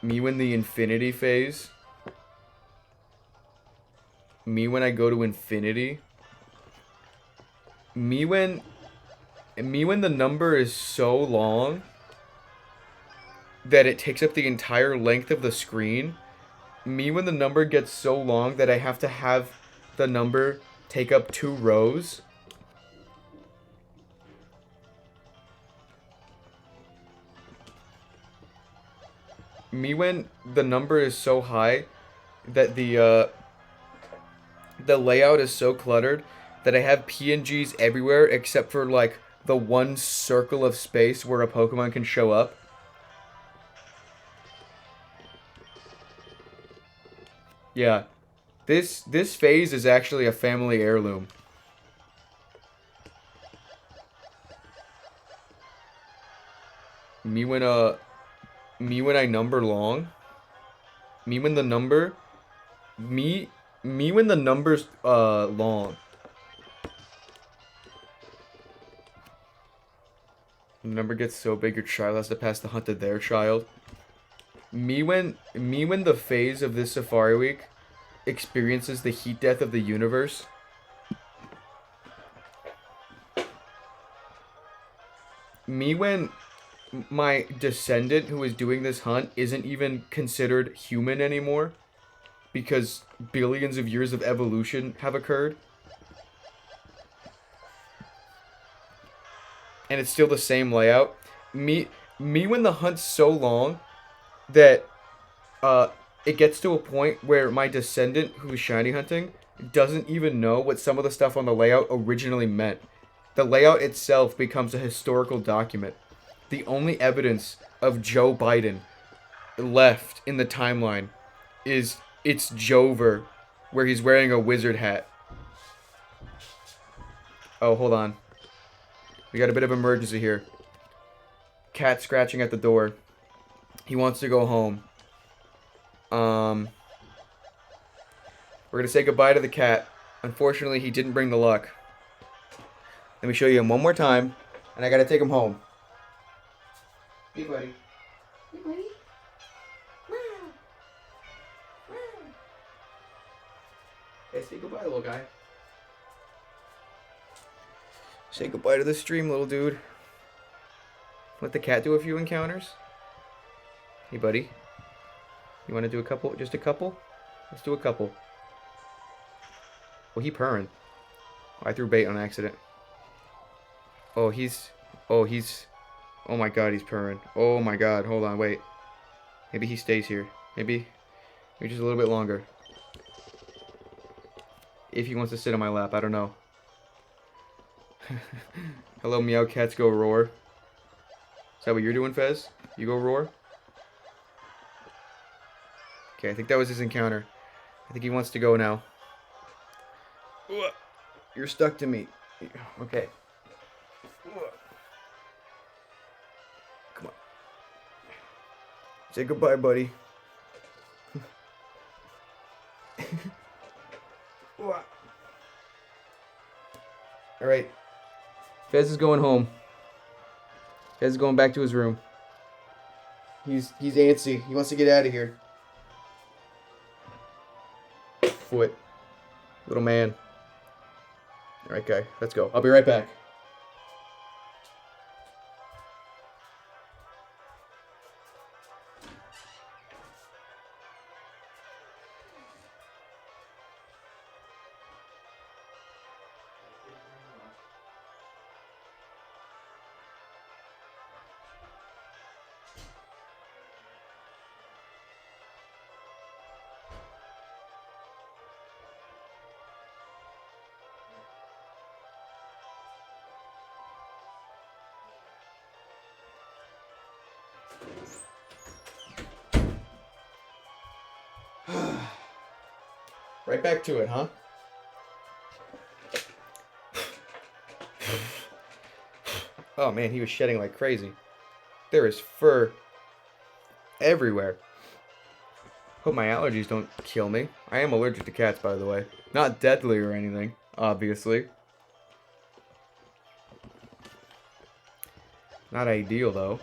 the infinity phase. Me when I go to infinity. Me when the number is so long that it takes up the entire length of the screen. Me when the number gets so long that I have to have the number take up 2 rows. Me when the number is so high that the layout is so cluttered that I have PNGs everywhere except for like the one circle of space where a Pokemon can show up. Yeah. This phase is actually a family heirloom. Me when I number long. Me when the number me when the number's long. The number gets so big your child has to pass the hunt to their child. Me when the phase of this Safari Week experiences the heat death of the universe. Me when my descendant who is doing this hunt isn't even considered human anymore because billions of years of evolution have occurred. And it's still the same layout. Me when the hunt's so long that it gets to a point where my descendant who's shiny hunting doesn't even know what some of the stuff on the layout originally meant. The layout itself becomes a historical document. The only evidence of Joe Biden left in the timeline is it's Jover, where he's wearing a wizard hat. Oh, hold on. We got a bit of emergency here. Cat scratching at the door. He wants to go home. We're gonna say goodbye to the cat. Unfortunately, he didn't bring the luck. Let me show you him one more time, and I gotta take him home. Hey, buddy. Hey, buddy. Wow. Wow. Hey, say goodbye, little guy. Say goodbye to the stream, little dude. Let the cat do a few encounters. Hey, buddy. You want to do a couple? Just a couple? Let's do a couple. Well, he purring. I threw bait on accident. Oh, he's... Oh my god, he's purring. Oh my god, hold on, wait. Maybe he stays here. Maybe just a little bit longer. If he wants to sit on my lap, I don't know. Hello, meow cats go roar. Is that what you're doing, Fez? You go roar? Okay, I think that was his encounter. I think he wants to go now. You're stuck to me. Okay. Come on. Say goodbye, buddy. Alright. Fez is going home. Fez is going back to his room. He's antsy. He wants to get out of here. Foot. Little man. Alright, guy. Let's go. I'll be right back. Right back to it, huh? Oh man, he was shedding like crazy. There is fur everywhere. Hope my allergies don't kill me. I am allergic to cats, by the way. Not deadly or anything, obviously. Not ideal, though.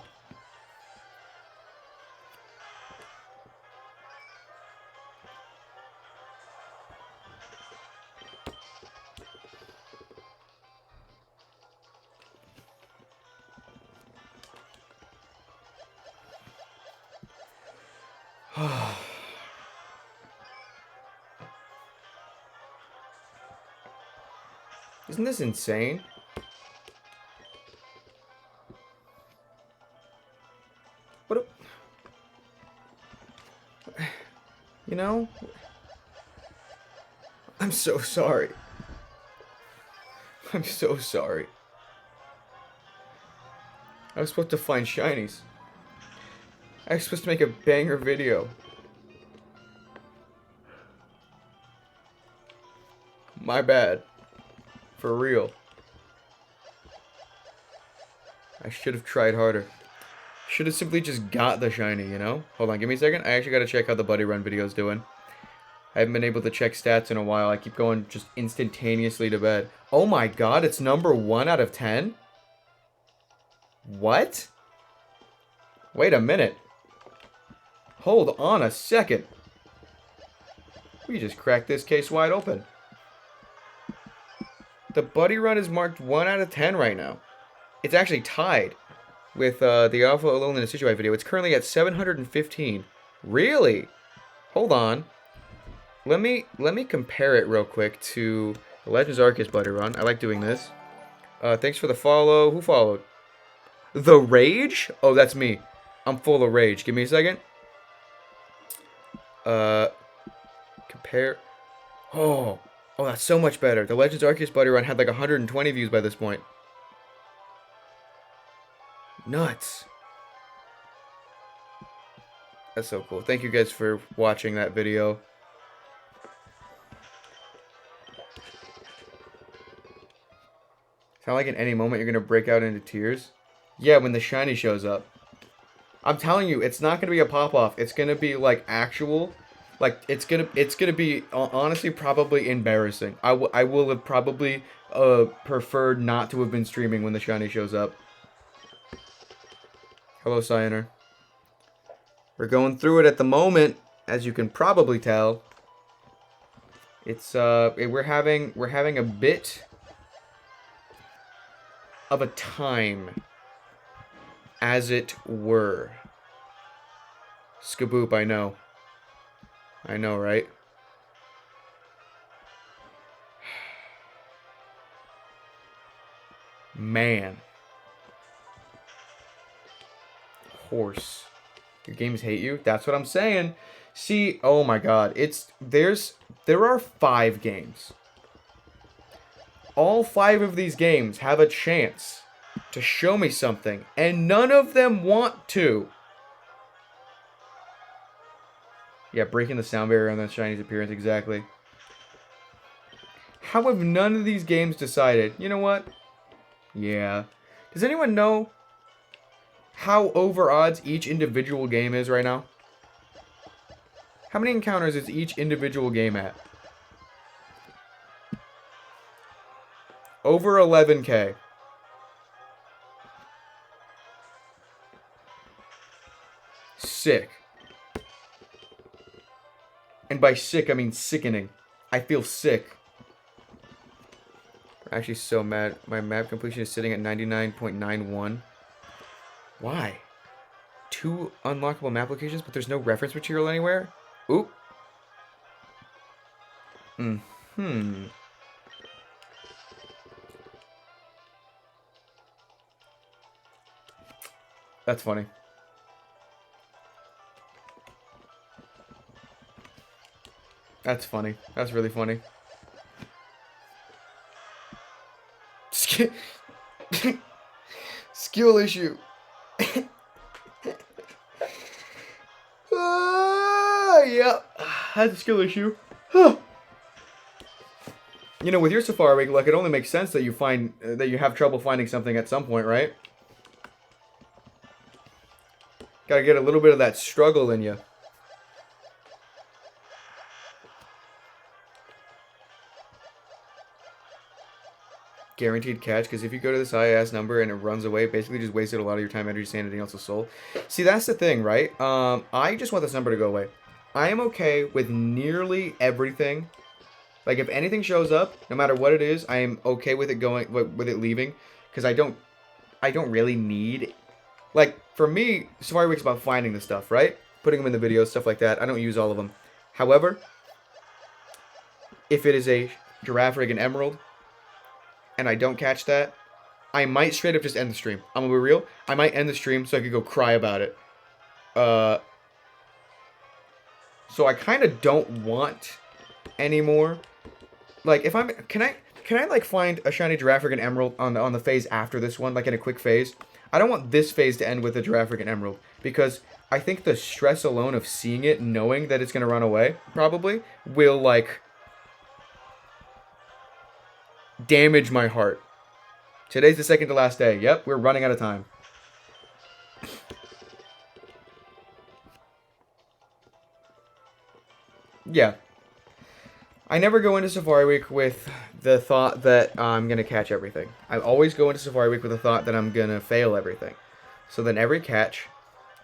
Isn't this insane? What a... You know? I'm so sorry. I'm so sorry. I was supposed to find shinies. I was supposed to make a banger video. My bad. For real. I should have tried harder. Should have simply just got the shiny, you know? Hold on, give me a second. I actually gotta check how the Buddy Run video is doing. I haven't been able to check stats in a while. I keep going just instantaneously to bed. Oh my god, it's number 1 out of 10? What? Wait a minute. Hold on a second. We just cracked this case wide open. The Buddy Run is marked 1 out of 10 right now. It's actually tied with the Alpha Alone in a Situate video. It's currently at 715. Really? Hold on. Let me compare it real quick to the Legends Arceus Buddy Run. I like doing this. Thanks for the follow. Who followed? The Rage? Oh, that's me. I'm full of rage. Give me a second. Compare. Oh, that's so much better. The Legends Arceus Buddy Run had like 120 views by this point. Nuts. That's so cool. Thank you guys for watching that video. Sound like at any moment you're gonna break out into tears? Yeah, when the shiny shows up. I'm telling you, it's not gonna be a pop-off. It's gonna be like actual, like it's gonna be honestly probably embarrassing. I will have probably preferred not to have been streaming when the shiny shows up. Hello, Cyanar. We're going through it at the moment, as you can probably tell. It's we're having a bit of a time, as it were. Skaboop, I know. I know, right? Man. Horse. Your games hate you? That's what I'm saying. See, oh my god. There are 5 games. All 5 of these games have a chance to show me something, and none of them want to. Yeah, breaking the sound barrier on that Shiny's appearance, exactly. How have none of these games decided, you know what? Yeah. Does anyone know how over odds each individual game is right now? How many encounters is each individual game at? Over 11K. Sick. And by sick, I mean sickening. I feel sick. I'm actually so mad. My map completion is sitting at 99.91. Why? 2 unlockable map locations, but there's no reference material anywhere? Oop. That's funny. That's funny. That's really funny. Skill issue. Yep. That's a skill issue. You know, with your Safari Week luck, it only makes sense that you have trouble finding something at some point, right? Gotta get a little bit of that struggle in you. Guaranteed catch, because if you go to this high-ass number and it runs away, basically just wasted a lot of your time, energy, sanity, and also soul. See, that's the thing, right? I just want this number to go away. I am okay with nearly everything. Like, if anything shows up, no matter what it is, I am okay with it leaving, because I don't really need... Like, for me, Safari Week's about finding the stuff, right? Putting them in the videos, stuff like that. I don't use all of them. However, if it is a Giraffe Rig and Emerald, and I don't catch that, I might straight up just end the stream. I'm gonna be real. I might end the stream so I could go cry about it. So I kind of don't want anymore. Like, if I'm... Can I like, find a shiny Giraffe Rig and Emerald on the phase after this one, like in a quick phase? I don't want this phase to end with a Giraffe Rig and Emerald, because I think the stress alone of seeing it, knowing that it's going to run away, probably, will, like, damage my heart. Today's the second to last day. Yep, we're running out of time. Yeah. I never go into Safari Week with the thought that I'm going to catch everything. I always go into Safari Week with the thought that I'm going to fail everything. So then every catch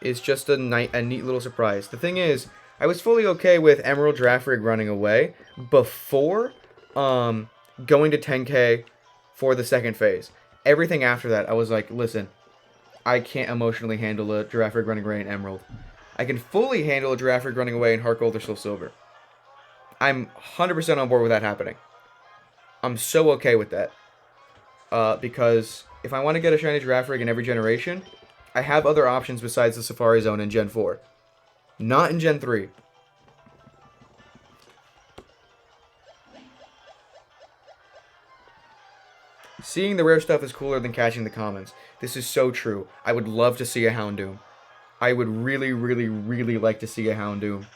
is just a neat little surprise. The thing is, I was fully okay with Emerald Giraffe Rig running away before going to 10K for the second phase. Everything after that, I was like, listen, I can't emotionally handle a Giraffe Rig running away in Emerald. I can fully handle a Giraffe Rig running away in Heart Gold or Soul Silver. I'm 100% on board with that happening. I'm so okay with that. Because if I want to get a shiny Giraffe Rig in every generation, I have other options besides the Safari Zone in Gen 4. Not in Gen 3. Seeing the rare stuff is cooler than catching the commons. This is so true. I would love to see a Houndoom. I would really, really, really like to see a Houndoom.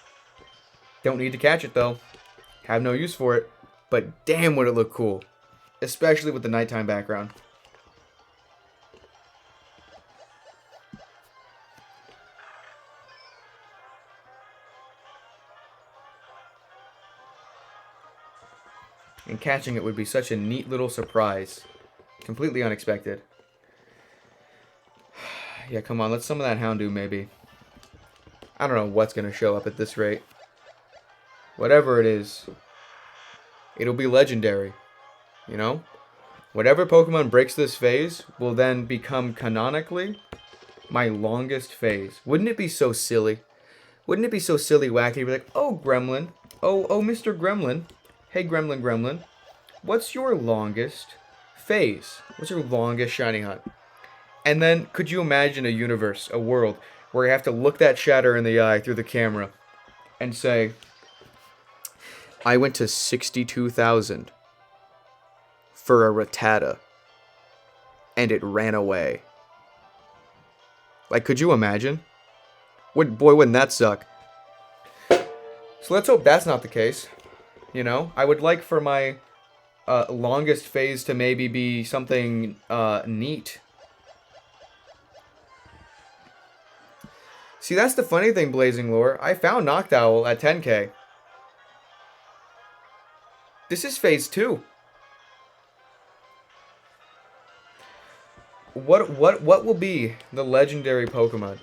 Don't need to catch it, though. Have no use for it. But damn, would it look cool. Especially with the nighttime background. And catching it would be such a neat little surprise. Completely unexpected. Yeah, come on, let's summon that Houndoom, maybe. I don't know what's going to show up at this rate. Whatever it is, it'll be legendary, you know? Whatever Pokemon breaks this phase will then become canonically my longest phase. Wouldn't it be so silly? Wouldn't it be so silly wacky to be like, oh, Gremlin, oh, Mr. Gremlin, hey, Gremlin, what's your longest phase? What's your longest shiny hunt? And then, could you imagine a universe, a world, where you have to look that Shatter in the eye through the camera and say, I went to 62,000 for a Rattata. And it ran away. Like, could you imagine? Boy, wouldn't that suck. So let's hope that's not the case. You know, I would like for my longest phase to maybe be something neat. See, that's the funny thing, Blazing Lore. I found Noctowl at 10k. This is phase 2. What will be the legendary Pokemon?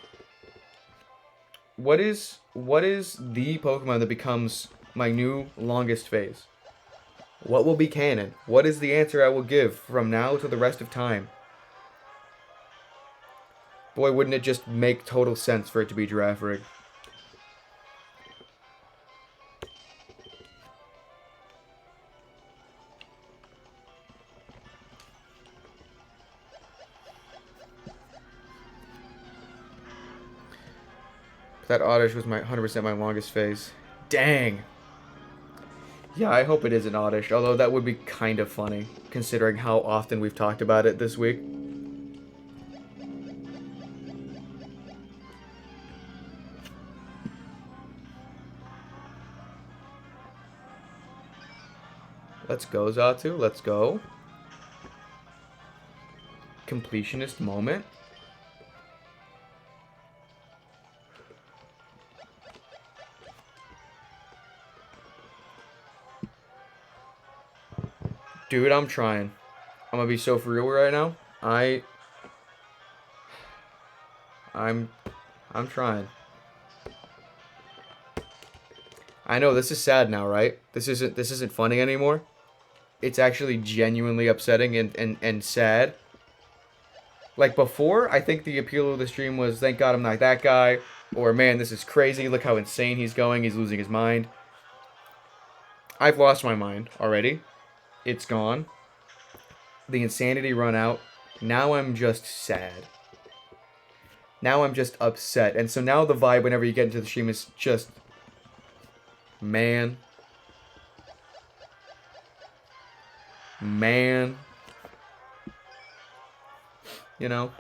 What is the Pokemon that becomes my new longest phase? What will be canon? What is the answer I will give from now to the rest of time? Boy, wouldn't it just make total sense for it to be Girafarig. That Oddish was my 100% my longest phase. Dang. Yeah, I hope it is an Oddish, although that would be kind of funny, considering how often we've talked about it this week. Let's go, Xatu. Let's go. Completionist moment. Dude, I'm trying. I'm gonna be so for real right now. I'm trying. I know this is sad now, right? This isn't funny anymore. It's actually genuinely upsetting and sad. Like before, I think the appeal of the stream was, thank God I'm not that guy, or man, this is crazy, look how insane he's going, he's losing his mind. I've lost my mind already. It's gone. The insanity run out. Now I'm just sad. Now I'm just upset. And so now the vibe whenever you get into the stream is just, man. Man. You know?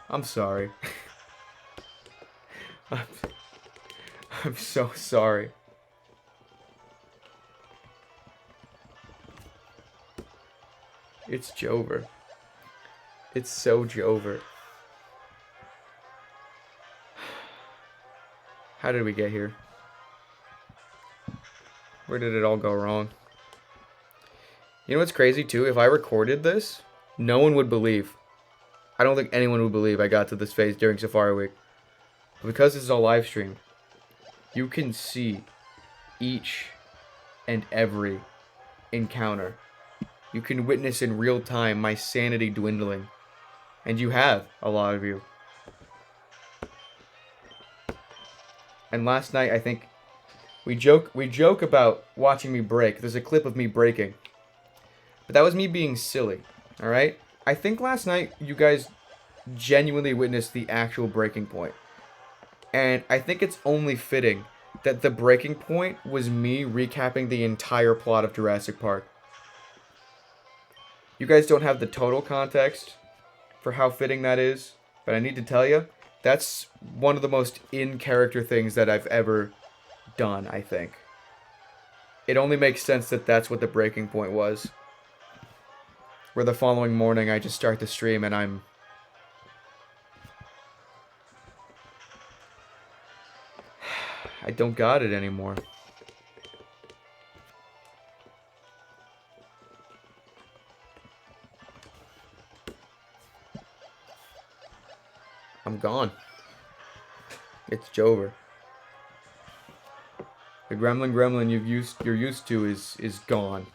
I'm sorry. I'm so sorry. It's Jover. It's so Jover. How did we get here? Where did it all go wrong? You know what's crazy too? If I recorded this, no one would believe. I don't think anyone would believe I got to this phase during Safari Week. But because this is all live streamed, you can see each and every encounter. You can witness in real time my sanity dwindling. And you have, a lot of you. And last night, I think, we joke about watching me break. There's a clip of me breaking. But that was me being silly, alright? I think last night, you guys genuinely witnessed the actual breaking point. And I think it's only fitting that the breaking point was me recapping the entire plot of Jurassic Park. You guys don't have the total context for how fitting that is, but I need to tell you, that's one of the most in-character things that I've ever done, I think. It only makes sense that that's what the breaking point was. Where the following morning I just start the stream and I don't got it anymore. I'm gone. It's Jover. The gremlin you're used to is gone.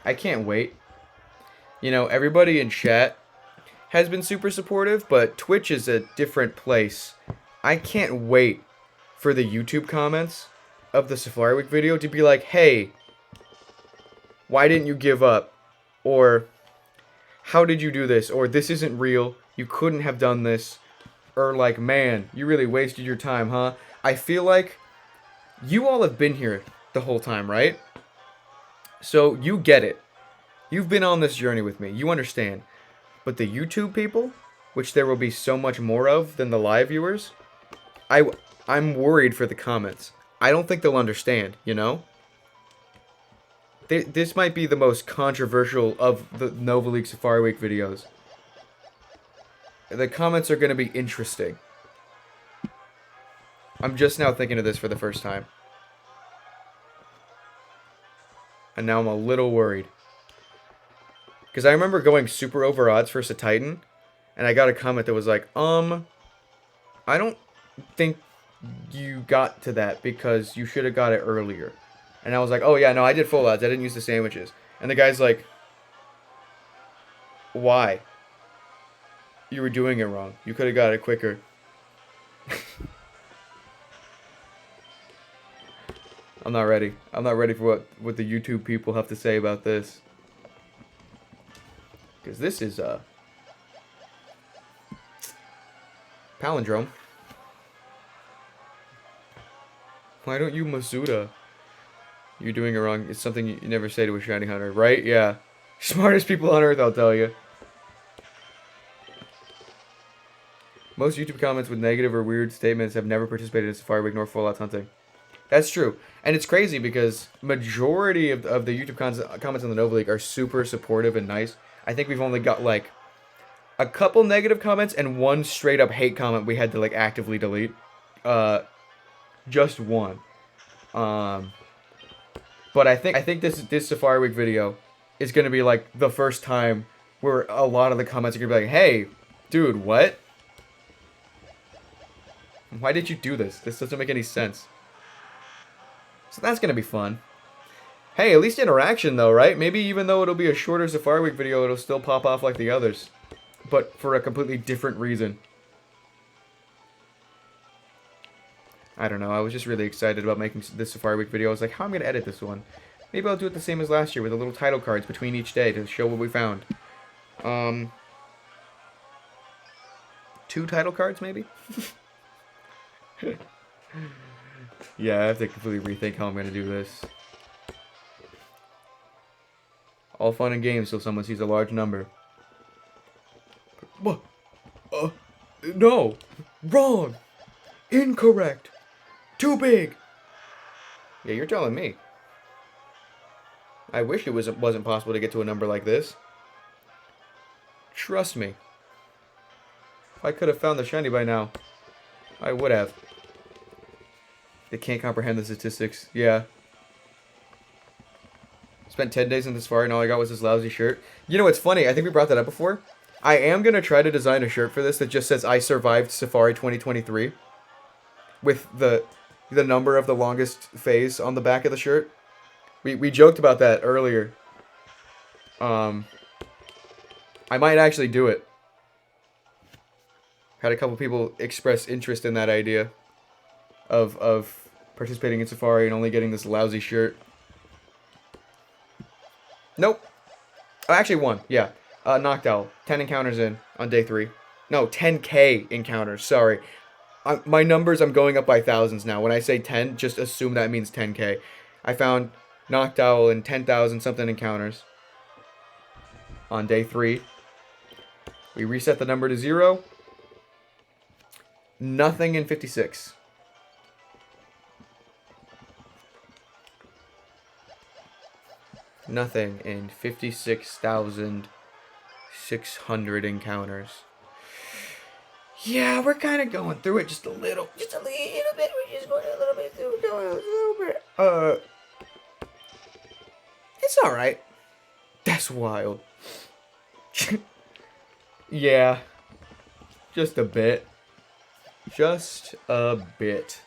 I can't wait. You know, everybody in chat has been super supportive, but Twitch is a different place. I can't wait for the YouTube comments of the Safari Week video to be like, hey, why didn't you give up? Or, how did you do this? Or this isn't real. You couldn't have done this. Or like, man, you really wasted your time, huh? I feel like you all have been here the whole time, right? So you get it. You've been on this journey with me. You understand. But the YouTube people, which there will be so much more of than the live viewers, I'm worried for the comments. I don't think they'll understand, you know? This might be the most controversial of the Nova League Safari Week videos. The comments are going to be interesting. I'm just now thinking of this for the first time. And now I'm a little worried. Because I remember going super over odds for a Titan, and I got a comment that was like, I don't think you got to that because you should have got it earlier. And I was like, oh yeah, no, I did full odds. I didn't use the sandwiches. And the guy's like, why? You were doing it wrong. You could have got it quicker. I'm not ready. I'm not ready for what the YouTube people have to say about this. Because this is palindrome. Why don't you Masuda? You're doing it wrong. It's something you never say to a shiny hunter, right? Yeah. Smartest people on earth, I'll tell you. Most YouTube comments with negative or weird statements have never participated in Safari Week nor full out hunting. That's true. And it's crazy because majority of the YouTube comments on the Nova League are super supportive and nice. I think we've only got like a couple negative comments and one straight up hate comment we had to like actively delete. Just one. But I think this Safari Week video is gonna be like the first time where a lot of the comments are gonna be like, hey, dude, what? Why did you do this? This doesn't make any sense. So that's gonna be fun. Hey, at least interaction though, right? Maybe even though it'll be a shorter Safari Week video, it'll still pop off like the others. But for a completely different reason. I don't know, I was just really excited about making this Safari Week video. I was like, how am I gonna edit this one? Maybe I'll do it the same as last year with the little title cards between each day to show what we found. 2 title cards maybe? Yeah, I have to completely rethink how I'm gonna do this. All fun and games till someone sees a large number. What? No! Wrong! Incorrect! Too big! Yeah, you're telling me. I wish it wasn't possible to get to a number like this. Trust me. If I could have found the shiny by now, I would have. They can't comprehend the statistics. Yeah. Spent 10 days in the Safari and all I got was this lousy shirt. You know what's funny? I think we brought that up before. I am going to try to design a shirt for this that just says I survived Safari 2023. With the number of the longest phase on the back of the shirt. We joked about that earlier. I might actually do it. Had a couple people express interest in that idea. Of participating in Safari and only getting this lousy shirt. Nope. Oh, actually, 1. Yeah. Knocked Owl. 10 encounters in on day 3. No, 10k encounters. Sorry. My numbers, I'm going up by thousands now. When I say 10, just assume that means 10k. I found Knocked Owl in 10,000 something encounters on day 3. We reset the number to 0. Nothing in 56. Nothing in 56,600 encounters. Yeah, we're kind of going through it just a little bit. We're just going a little bit through it. It's all right. That's wild. Yeah, just a bit. Just a bit.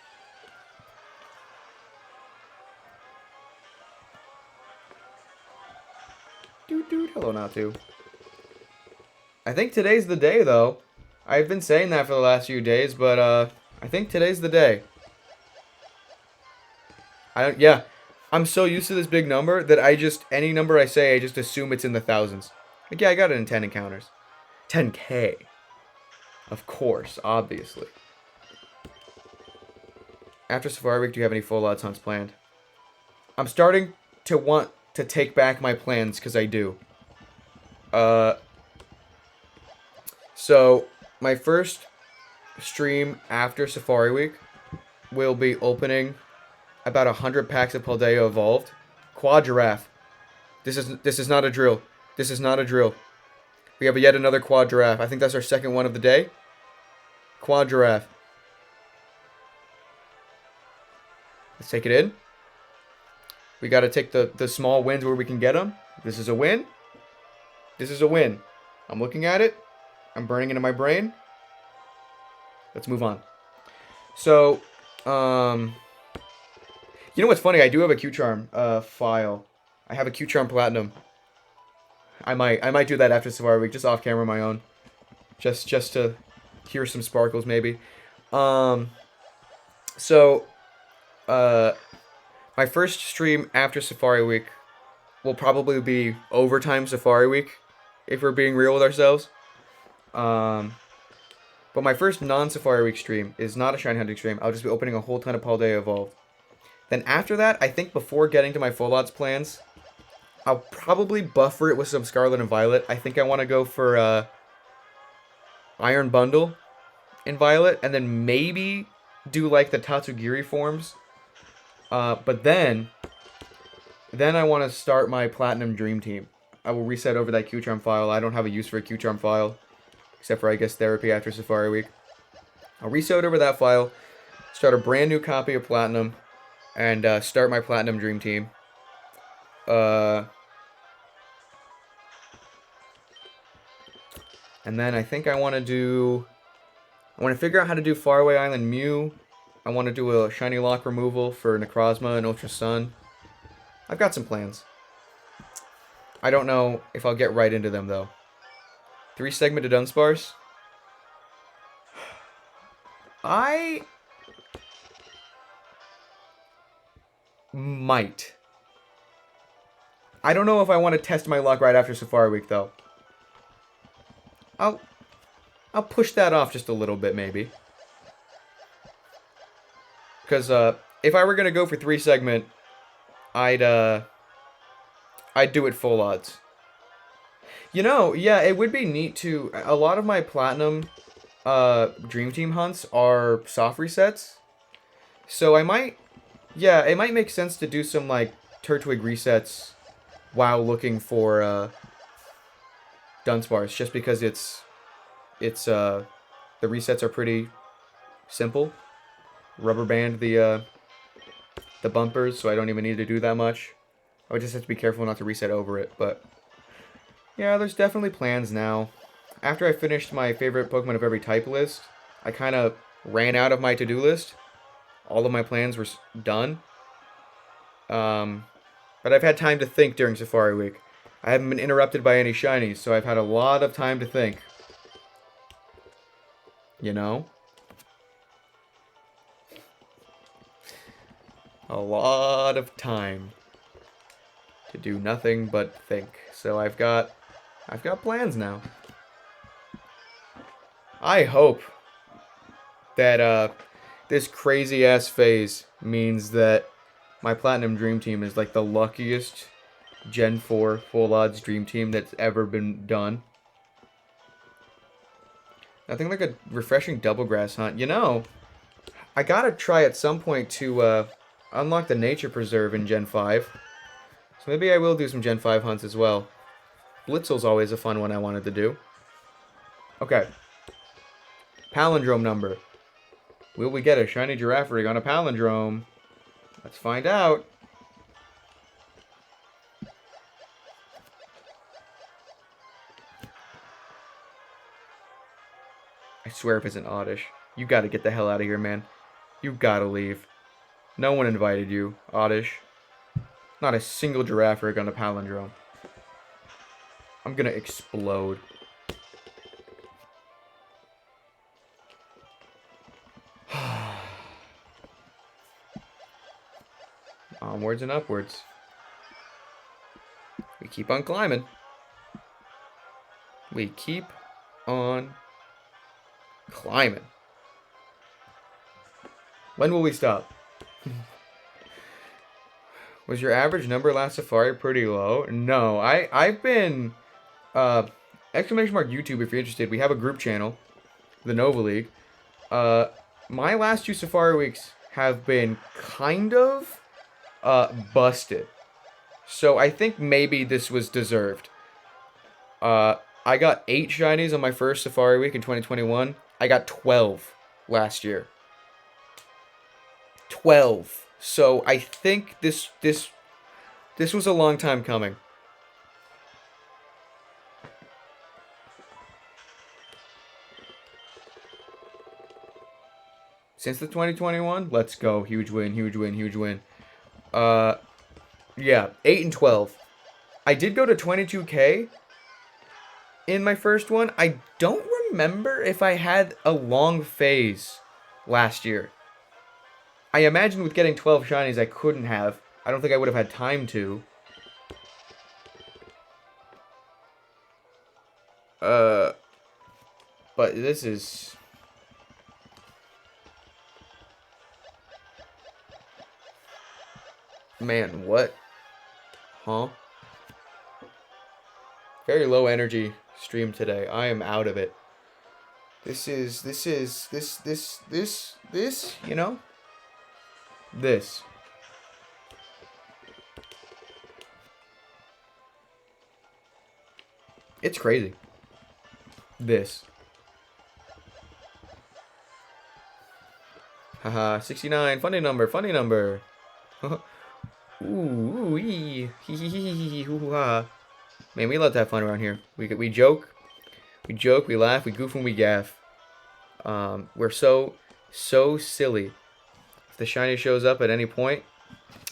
Dude, hello Natu. I think today's the day, though. I've been saying that for the last few days, but I think today's the day. Yeah, I'm so used to this big number that any number I say, I just assume it's in the thousands. Like, yeah, I got it in 10 encounters. 10K. Of course, obviously. After Safari Week, do you have any full odds hunts planned? I'm starting to want to take back my plans, because I do. So, my first stream after Safari Week will be opening about 100 packs of Paldea Evolved. Quad Giraffe. This is not a drill. This is not a drill. We have yet another Quad Giraffe. I think that's our second one of the day. Quad Giraffe. Let's take it in. We got to take the small wins where we can get them. This is a win. This is a win. I'm looking at it. I'm burning it in my brain. Let's move on. So, you know what's funny? I do have a Q-Charm file. I have a Q-Charm Platinum. I might do that after Safari Week, just off camera on my own. Just to hear some sparkles, maybe. My first stream after Safari Week will probably be overtime Safari Week, if we're being real with ourselves. But my first non-Safari Week stream is not a shiny hunting stream. I'll just be opening a whole ton of Paldea Evolved. Then after that, I think before getting to my full odds plans, I'll probably buffer it with some Scarlet and Violet. I think I want to go for Iron Bundle in Violet, and then maybe do like the Tatsugiri forms. But then I want to start my Platinum Dream Team. I will reset over that Q-Charm file. I don't have a use for a Q-Charm file, except for, I guess, therapy after Safari Week. I'll reset over that file, start a brand new copy of Platinum, and start my Platinum Dream Team. And then I think I want to figure out how to do Faraway Island Mew. I want to do a Shiny Lock removal for Necrozma and Ultra Sun. I've got some plans. I don't know if I'll get right into them, though. 3-segmented Dunsparce. I might. I don't know if I want to test my luck right after Safari Week, though. I'll push that off just a little bit, maybe. Because if I were going to go for 3-segment, I'd do it full odds. You know, yeah, it would be neat to... A lot of my Platinum Dream Team hunts are soft resets. So I might... Yeah, it might make sense to do some, like, Turtwig resets while looking for Dunsparce, just because the resets are pretty simple. Rubber band the bumpers, so I don't even need to do that much. I would just have to be careful not to reset over it, but yeah, there's definitely plans now. After I finished my favorite Pokemon of every type list, I kind of ran out of my to-do list. All of my plans were done. But I've had time to think during Safari Week. I haven't been interrupted by any shinies, so I've had a lot of time to think. You know? A lot of time to do nothing but think. So I've got plans now. I hope that this crazy ass phase means that my Platinum Dream Team is like the luckiest Gen 4 full odds Dream Team that's ever been done. Nothing like a refreshing double grass hunt. You know, I gotta try at some point to unlock the Nature Preserve in Gen 5. So maybe I will do some Gen 5 hunts as well. Blitzel's always a fun one I wanted to do. Okay. Palindrome number. Will we get a shiny giraffe rig on a palindrome? Let's find out. I swear if it's an Oddish. You gotta get the hell out of here, man. You gotta leave. No one invited you, Oddish. Not a single giraffe rig on a palindrome. I'm gonna explode. Onwards and upwards. We keep on climbing. We keep on climbing. When will we stop? Was your average number last safari pretty low? No, I've been exclamation mark YouTube if you're interested. We have a group channel, the Nova League. My last 2 safari weeks have been kind of busted. So I think maybe this was deserved. I got 8 shinies on my first safari week in 2021. I got 12 last year. 12. So I think this was a long time coming. Since the 2021, let's go. Huge win, huge win, huge win. Yeah, 8 and 12. I did go to 22K in my first one. I don't remember if I had a long phase last year. I imagine with getting 12 shinies, I couldn't have. I don't think I would have had time to. But this is... Man, what? Huh? Very low energy stream today. I am out of it. This, you know? This. It's crazy. This. Haha, 69. Funny number, funny number. Ooh, hee hee hoo ha. Man, we love to have fun around here. We joke, we laugh, we goof and we gaff. We're so silly. If the shiny shows up at any point,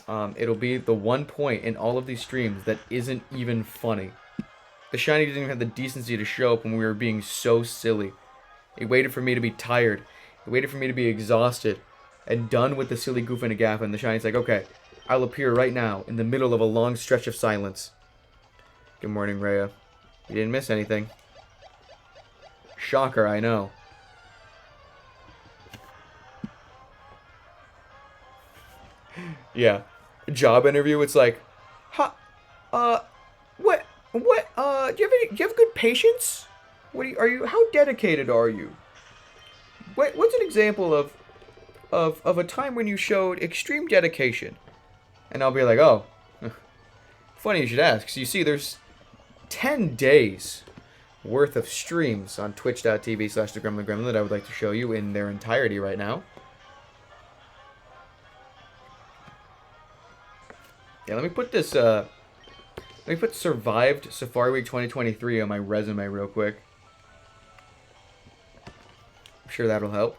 it'll be the one point in all of these streams that isn't even funny. The shiny didn't even have the decency to show up when we were being so silly. It waited for me to be tired. It waited for me to be exhausted and done with the silly goof and a gaff, and the shiny's like, okay, I'll appear right now in the middle of a long stretch of silence. Good morning, Rhea. You didn't miss anything. Shocker, I know. Yeah. Job interview, it's like, do you have good patience? How dedicated are you? What's an example of a time when you showed extreme dedication? And I'll be like, oh, funny you should ask. So you see, there's 10 days worth of streams on twitch.tv/thegremlingremlin that I would like to show you in their entirety right now. Yeah, let me put this, let me put Survived Safari Week 2023 on my resume real quick. I'm sure that'll help.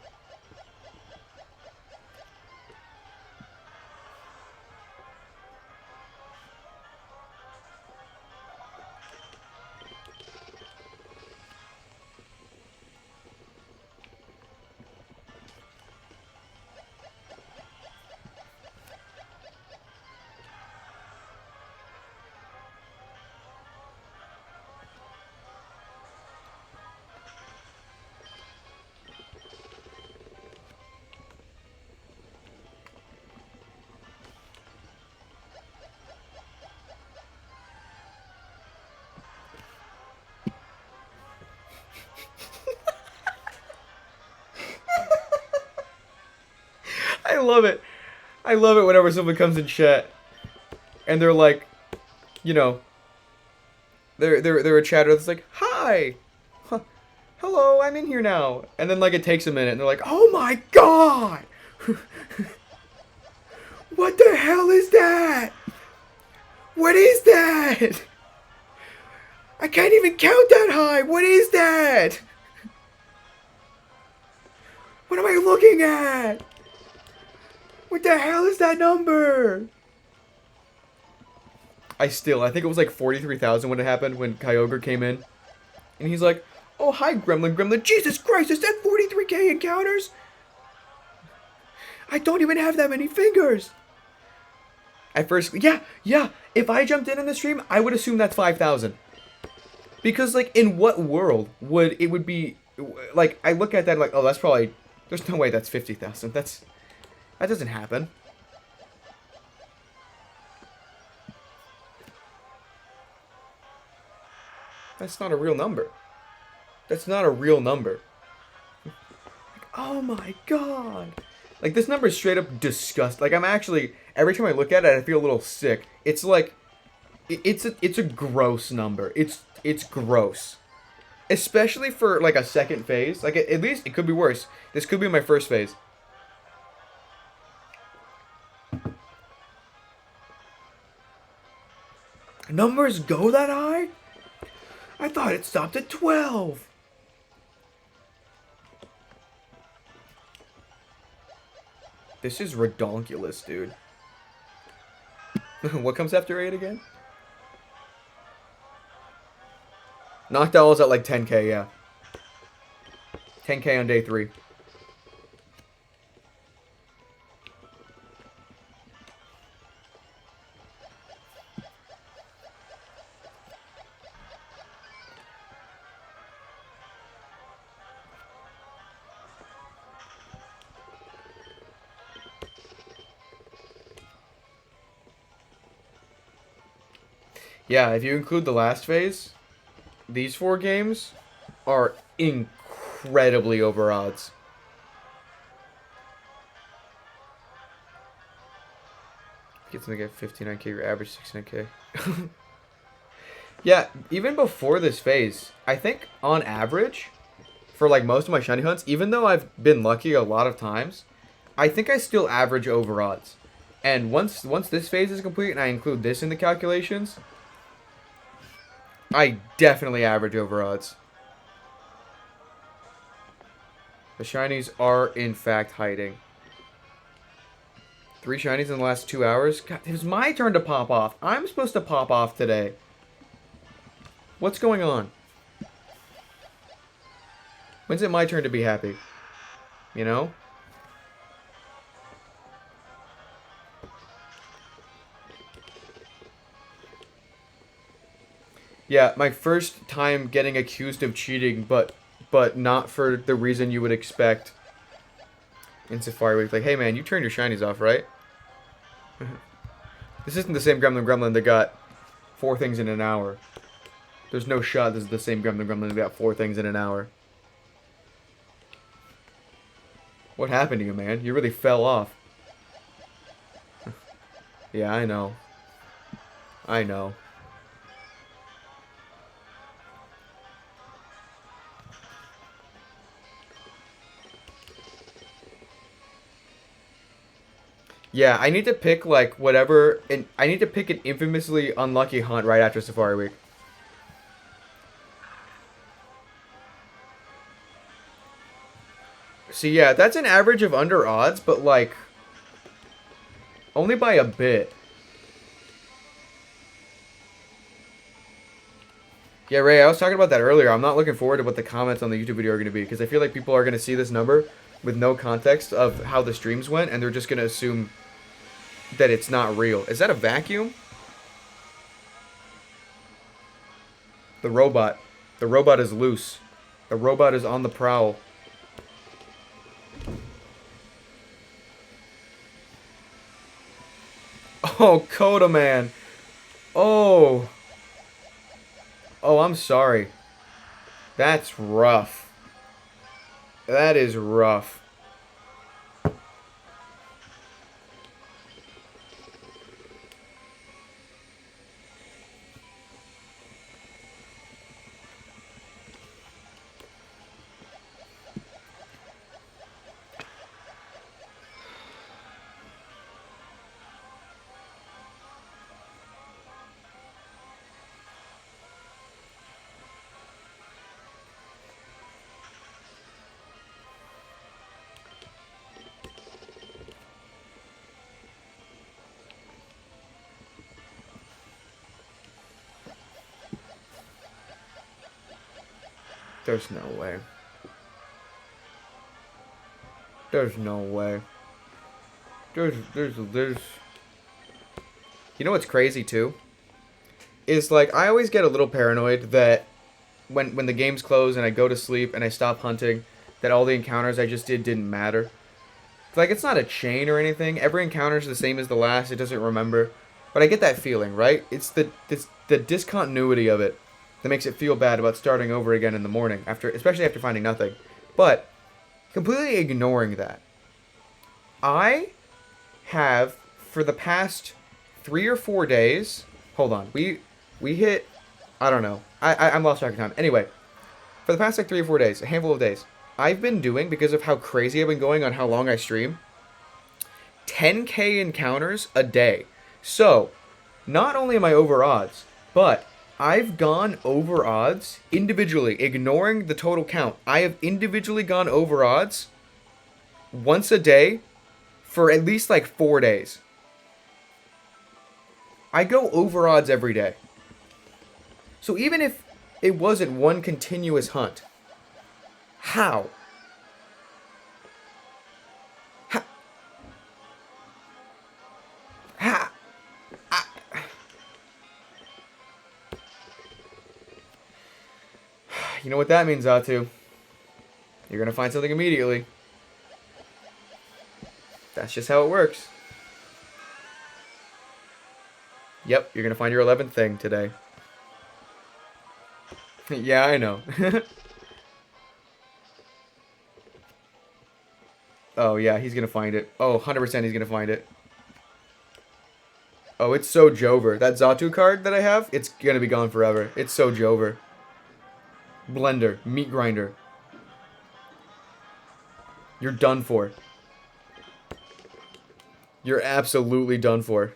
I love it. I love it whenever someone comes in chat and they're like, you know, they're a chatter that's like, hi, hello, I'm in here now, and then like it takes a minute and they're like, oh my god, what the hell is that? What is that? I can't even count that high. What is that? What am I looking at? What the hell is that number? I think it was like 43,000 when it happened, when Kyogre came in. And he's like, oh, hi, Gremlin. Jesus Christ, is that 43k encounters? I don't even have that many fingers. At first, yeah. If I jumped in the stream, I would assume that's 5,000. Because, like, in what world would it would be, like, I look at that like, oh, that's probably, there's no way that's 50,000. That doesn't happen. That's not a real number. That's not a real number. Like, oh my god. Like, this number is straight up disgusting. Like, I'm actually, every time I look at it, I feel a little sick. It's like, it's a gross number. It's gross. Especially for, like, a second phase. Like, at least, it could be worse. This could be my first phase. Numbers go that high? I thought it stopped at 12. This is redonkulous, dude. What comes after 8 again? Noctowl's at like 10k, yeah. 10k on day 3. Yeah, if you include the last phase, these 4 games are incredibly over odds. Get something at 59k, your average 69k. Yeah, even before this phase, I think on average, for like most of my shiny hunts, even though I've been lucky a lot of times, I think I still average over odds. And once this phase is complete and I include this in the calculations, I definitely average over odds. The shinies are, in fact, hiding. 3 shinies in the last 2 hours? God, it was my turn to pop off. I'm supposed to pop off today. What's going on? When's it my turn to be happy? You know? Yeah, my first time getting accused of cheating, but not for the reason you would expect in Safari Week. Like, hey man, you turned your shinies off, right? This isn't the same Gremlin that got 4 things in an hour. There's no shot this is the same Gremlin that got 4 things in an hour. What happened to you, man? You really fell off. Yeah, I know. I know. Yeah, I need to pick, like, whatever, and I need to pick an infamously unlucky hunt right after Safari Week. See, yeah, that's an average of under odds, but, like, only by a bit. Yeah, Ray, I was talking about that earlier. I'm not looking forward to what the comments on the YouTube video are going to be, because I feel like people are going to see this number with no context of how the streams went, and they're just going to assume that it's not real. Is that a vacuum? The robot. The robot is loose. The robot is on the prowl. Oh, Coda Man. Oh. Oh, I'm sorry. That's rough. That is rough. There's no way. There's no way. There's... You know what's crazy, too? Is, like, I always get a little paranoid that when the games close and I go to sleep and I stop hunting, that all the encounters I just didn't matter. Like, it's not a chain or anything. Every encounter is the same as the last. It doesn't remember. But I get that feeling, right? It's the discontinuity of it that makes it feel bad about starting over again in the morning, especially after finding nothing. But completely ignoring that, I have, for the past 3 or 4 days... Hold on. We hit... I don't know. I'm lost track of time. Anyway, for the past, like, 3 or 4 days, a handful of days, I've been doing, because of how crazy I've been going on how long I stream, 10k encounters a day. So, not only am I over odds, but I've gone over odds individually, ignoring the total count. I have individually gone over odds once a day for at least like 4 days. I go over odds every day. So even if it wasn't one continuous hunt, how? You know what that means, Atu? You're gonna find something immediately. That's just how it works. Yep, you're gonna find your 11th thing today. Yeah, I know. Oh, yeah, he's gonna find it. Oh, 100% he's gonna find it. Oh, it's so Jover. That Zatu card that I have, it's gonna be gone forever. It's so Jover. Blender. Meat grinder. You're done for. You're absolutely done for.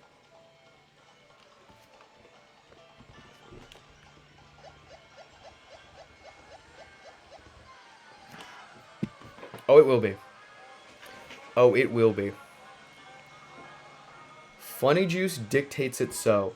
Oh, it will be. Oh, it will be. Funny Juice dictates it so.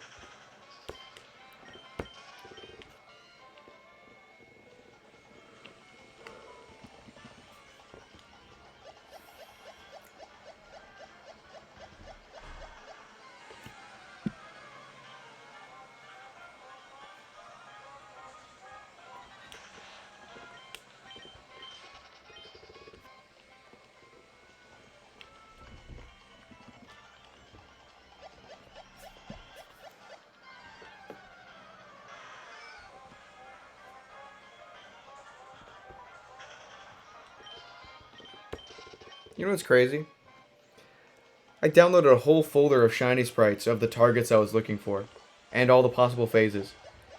You know what's crazy? I downloaded a whole folder of shiny sprites of the targets I was looking for, and all the possible phases.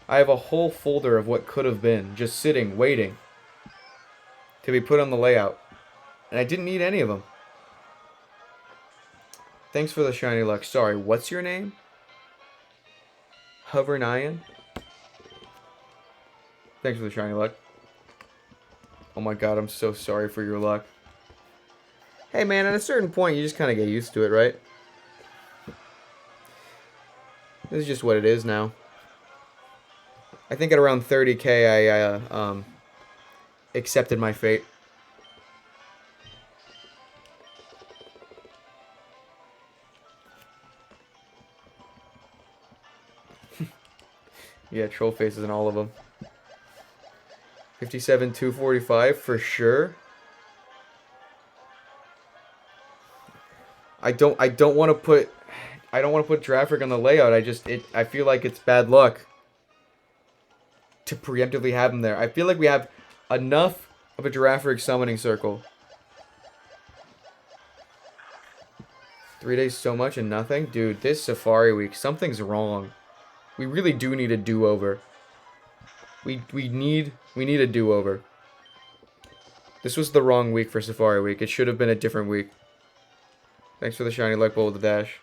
I have a whole folder of what could have been, just sitting, waiting to be put on the layout, and I didn't need any of them. Thanks for the shiny luck. Sorry, what's your name? Hovernian? Thanks for the shiny luck. Oh my god, I'm so sorry for your luck. Hey man, at a certain point you just kind of get used to it, right? This is just what it is now. I think at around 30k I accepted my fate. Yeah, troll faces in all of them. 57 245 for sure. I don't want to put Drafric on the layout. I feel like it's bad luck to preemptively have him there. I feel like we have enough of a Drafric summoning circle. 3 days so much and nothing? Dude, this Safari week, something's wrong. We really do need a do-over. We need a do-over. This was the wrong week for Safari week. It should have been a different week. Thanks for the shiny luck bowl with the dash.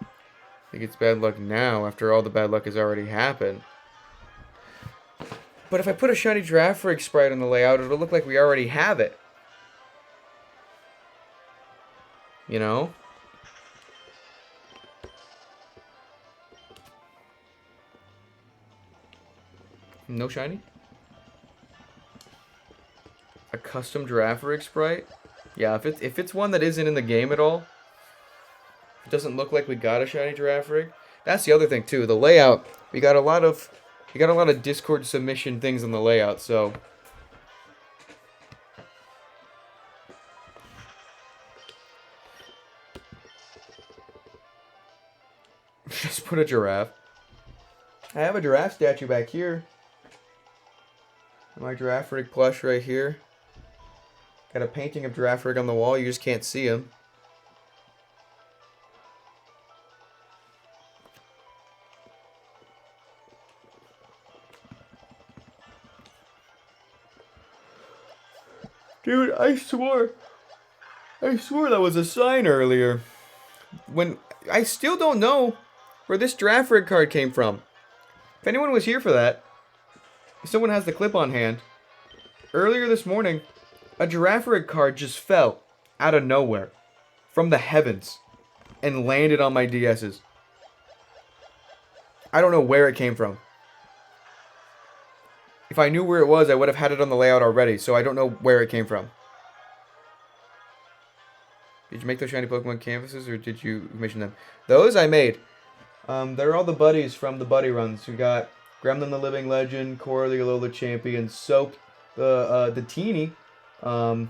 I think it's bad luck now after all the bad luck has already happened. But if I put a shiny Drafric sprite on the layout, it'll look like we already have it. You know? No shiny? A custom Drafric sprite? Yeah, if it's one that isn't in the game at all, it doesn't look like we got a shiny Drafric. That's the other thing too. The layout. We got a lot of Discord submission things on the layout. So just put a giraffe. I have a giraffe statue back here. My giraffe rig plush right here. Got a painting of giraffe rig on the wall. You just can't see him. Dude, I swore that was a sign earlier. When I still don't know where this giraffe rig card came from. If anyone was here for that, if someone has the clip on hand. Earlier this morning, a giraffe rig card just fell out of nowhere from the heavens and landed on my DS's. I don't know where it came from. If I knew where it was, I would have had it on the layout already, so I don't know where it came from. Did you make those shiny Pokemon canvases, or did you commission them? Those I made. They're all the buddies from the buddy runs. We got Gremlin the Living Legend, Cora the Alola Champion, Soap the Teeny, Dracona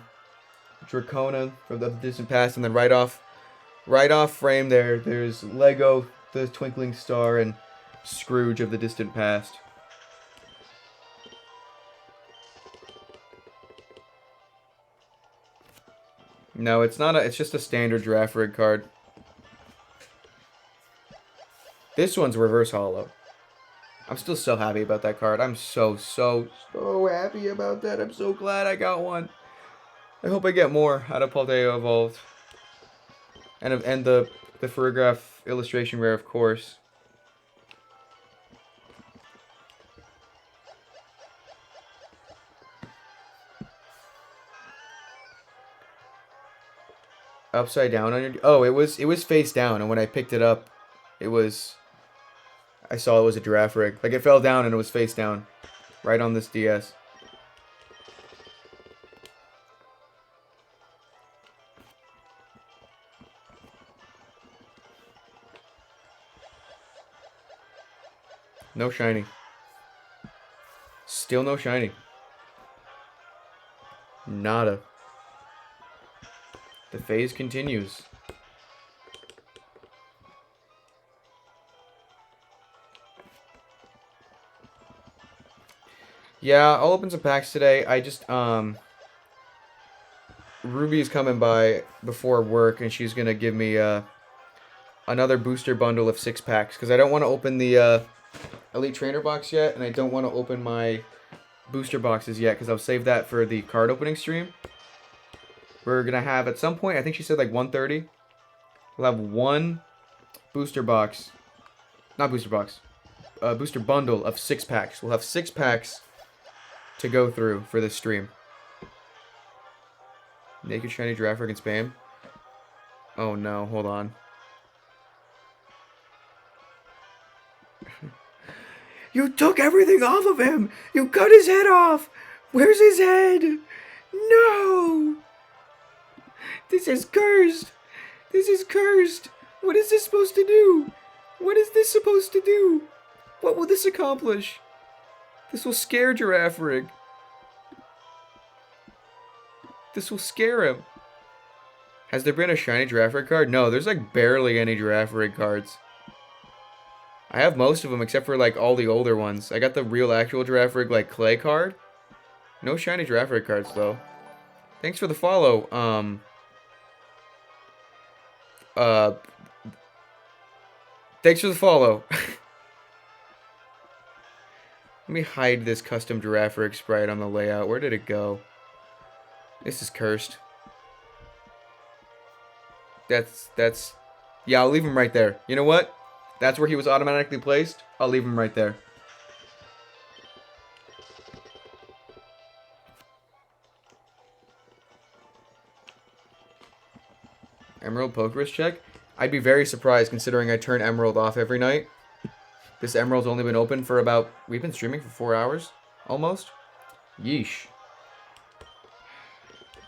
from the distant past, and then right off frame there's Lego the Twinkling Star and Scrooge of the distant past. No, it's not it's just a standard giraffe rig card. This one's reverse holo. I'm still so happy about that card. I'm so happy about that. I'm so glad I got one. I hope I get more out of Paldea Evolved. And the Farigiraf illustration rare, of course. Upside down on your... Oh, it was face down, and when I picked it up, I saw it was a giraffe rig. Like, it fell down and it was face down. Right on this DS. No shiny. Still no shiny. Nada. The phase continues. Yeah, I'll open some packs today. I just, Ruby's coming by before work, and she's gonna give me, another booster bundle of 6 packs, because I don't want to open the, Elite Trainer box yet, and I don't want to open my booster boxes yet, because I'll save that for the card opening stream. We're gonna have, at some point, I think she said like 1:30, we'll have one booster box, not booster box, booster bundle of 6 packs. We'll have 6 packs to go through for this stream. Naked shiny giraffe rig and spam. Oh no, hold on. You took everything off of him! You cut his head off! Where's his head? No! This is cursed! This is cursed! What is this supposed to do? What is this supposed to do? What will this accomplish? This will scare Giraffe Rig. This will scare him. Has there been a shiny Giraffe Rig card? No, there's like barely any Giraffe Rig cards. I have most of them except for like all the older ones. I got the real actual Giraffe Rig like clay card. No shiny Giraffe Rig cards though. Thanks for the follow. Thanks for the follow. Let me hide this custom Giraffe Rig sprite on the layout. Where did it go? This is cursed. That's... Yeah, I'll leave him right there. You know what? That's where he was automatically placed. I'll leave him right there. Emerald Pokerus check? I'd be very surprised considering I turn Emerald off every night. This Emerald's only been open for about... We've been streaming for 4 hours? Almost? Yeesh.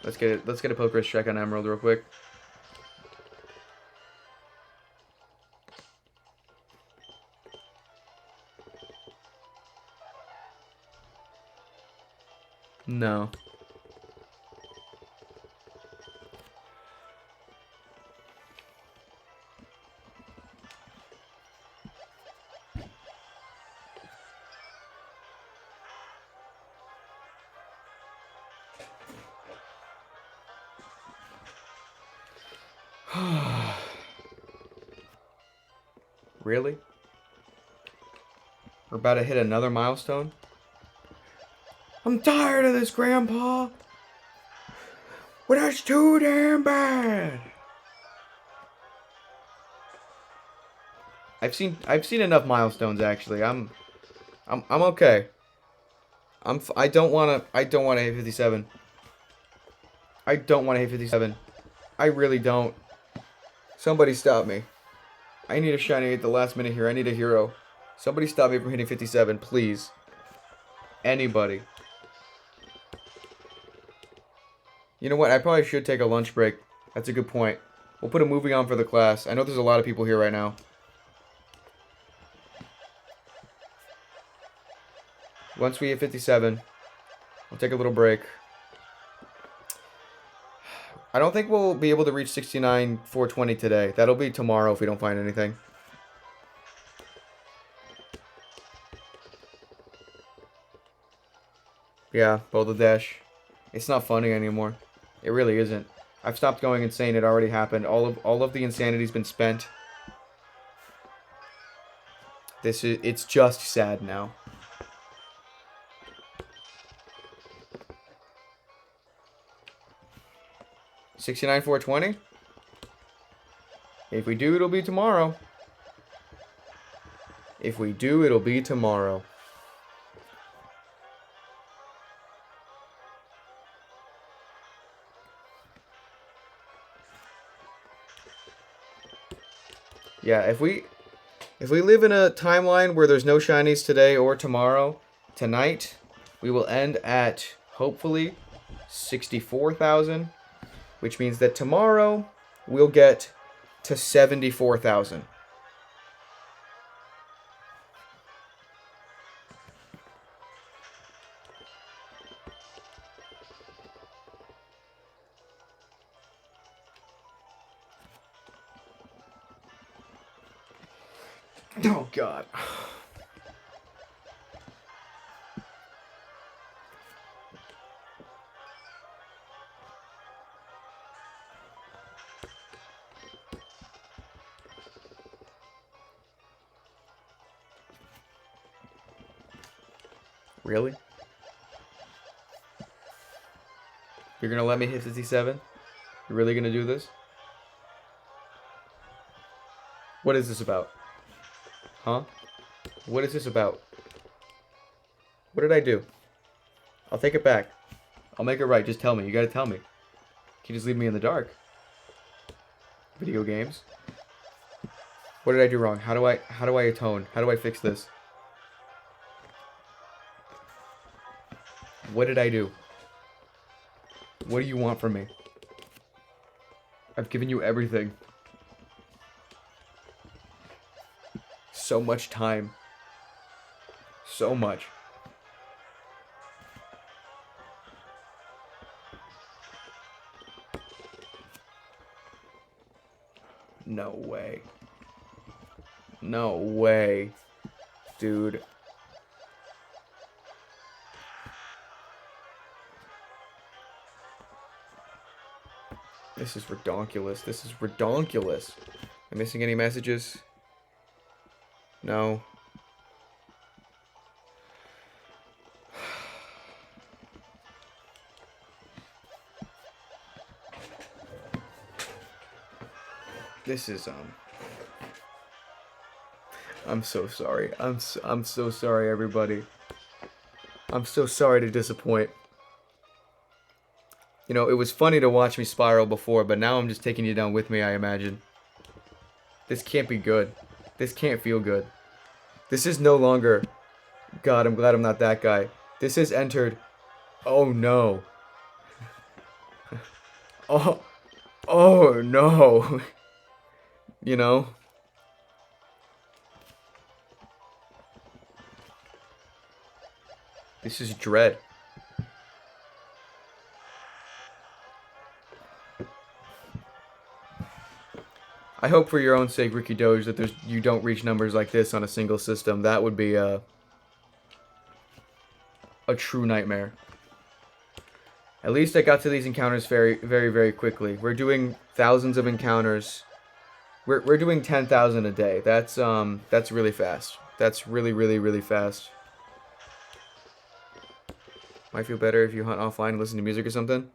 Let's get a Pokerus check on Emerald real quick. No. Really? We're about to hit another milestone? I'm tired of this, Grandpa! Well, that's too damn bad! I've seen enough milestones actually. I'm okay. I don't wanna hit 57. I don't wanna hit 57. I really don't. Somebody stop me. I need a shiny at the last minute here. I need a hero. Somebody stop me from hitting 57, please. Anybody. You know what? I probably should take a lunch break. That's a good point. We'll put a movie on for the class. I know there's a lot of people here right now. Once we hit 57, we'll take a little break. I don't think we'll be able to reach 69, 420 today. That'll be tomorrow if we don't find anything. Yeah, Boulder Dash. It's not funny anymore. It really isn't. I've stopped going insane. It already happened. All of the insanity's been spent. It's just sad now. $69, 420. If we do, it'll be tomorrow. If we do, it'll be tomorrow. Yeah, if we live in a timeline where there's no shinies today or tomorrow, tonight we will end at hopefully 64,000, which means that tomorrow we'll get to 74,000. Oh God. Really? You're gonna let me hit 57? You're really gonna do this? What is this about? Huh? What is this about? What did I do? I'll take it back. I'll make it right. Just tell me. You gotta tell me. You just leave me in the dark. Video games. What did I do wrong? How do I atone? How do I fix this? What did I do? What do you want from me? I've given you everything. So much time. So much. No way. No way. Dude. This is redonkulous. This is redonkulous. Am I missing any messages? No. This is I'm so sorry. I'm so sorry, everybody. I'm so sorry to disappoint. You know, it was funny to watch me spiral before, but now I'm just taking you down with me, I imagine. This can't be good. This can't feel good. This is no longer, God, I'm glad I'm not that guy. This has entered, oh no. Oh no. You know? This is dread. I hope for your own sake, Ricky Doge, that you don't reach numbers like this on a single system. That would be a true nightmare. At least I got to these encounters very, very, very quickly. We're doing thousands of encounters. We're doing 10,000 a day. That's really fast. That's really, really, really fast. Might feel better if you hunt offline and listen to music or something.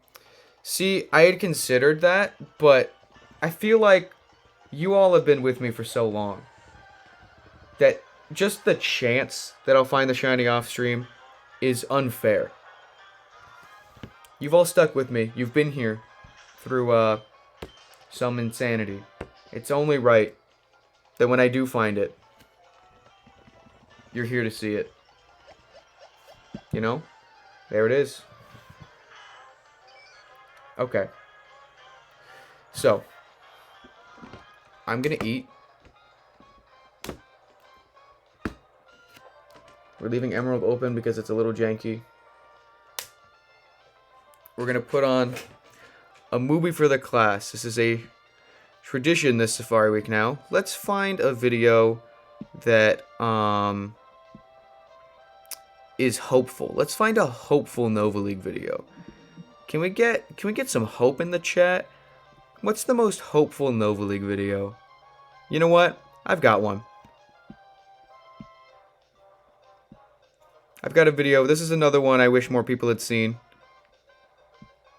See, I had considered that, but I feel like you all have been with me for so long that just the chance that I'll find the shiny off stream is unfair. You've all stuck with me. You've been here through some insanity. It's only right that when I do find it, you're here to see it. You know? There it is. Okay. So, I'm gonna eat. We're leaving Emerald open because it's a little janky. We're gonna put on a movie for the class. This is a tradition this Safari Week now. Let's find a video that is hopeful. Let's find a hopeful Nova League video. Can we get some hope in the chat? What's the most hopeful Nova League video? You know what? I've got one. I've got a video. This is another one I wish more people had seen.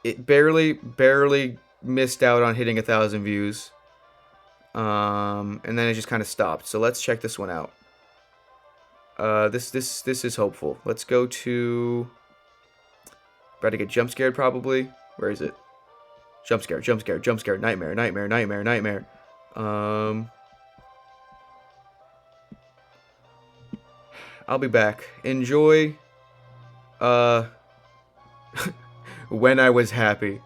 It barely missed out on hitting 1,000 views. And then it just kind of stopped. So let's check this one out. This is hopeful. Let's go to... About to get jump scared probably. Where is it? Jump scare, jump scare, jump scare, nightmare, nightmare, nightmare, nightmare. I'll be back. Enjoy When I Was Happy.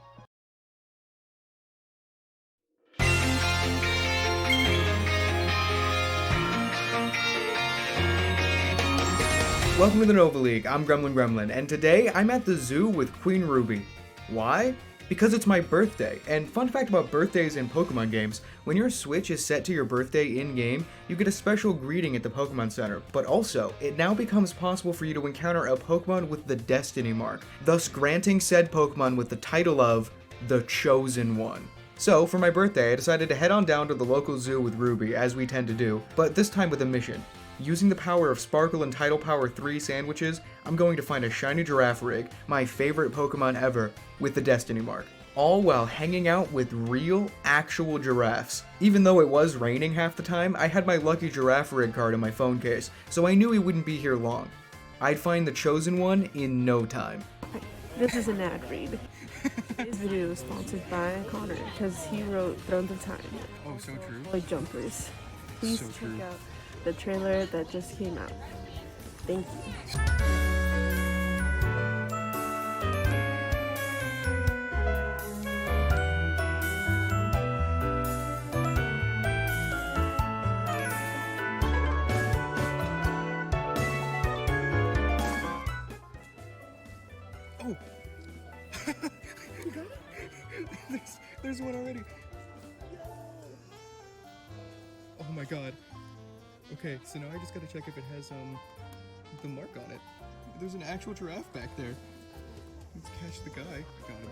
Welcome to the Nova League, I'm Gremlin, and today I'm at the zoo with Queen Ruby. Why? Because it's my birthday, and fun fact about birthdays in Pokemon games, when your Switch is set to your birthday in-game, you get a special greeting at the Pokemon Center, but also, it now becomes possible for you to encounter a Pokemon with the Destiny Mark, thus granting said Pokemon with the title of the Chosen One. So, for my birthday, I decided to head on down to the local zoo with Ruby, as we tend to do, but this time with a mission. Using the power of Sparkle and Tidal Power 3 sandwiches, I'm going to find a shiny giraffe rig, my favorite Pokemon ever, with the Destiny Mark. All while hanging out with real, actual giraffes. Even though it was raining half the time, I had my lucky giraffe rig card in my phone case, so I knew he wouldn't be here long. I'd find the Chosen One in no time. This is an ad read. This video is sponsored by Connor, because he wrote Thrones of Time. Oh, so true. Like Jumpers. Please So check true. out the trailer that just came out. Thank you. Oh! there's one already. Oh my god. Okay, so now I just gotta check if it has the mark on it. There's an actual giraffe back there. Let's catch the guy. I got him.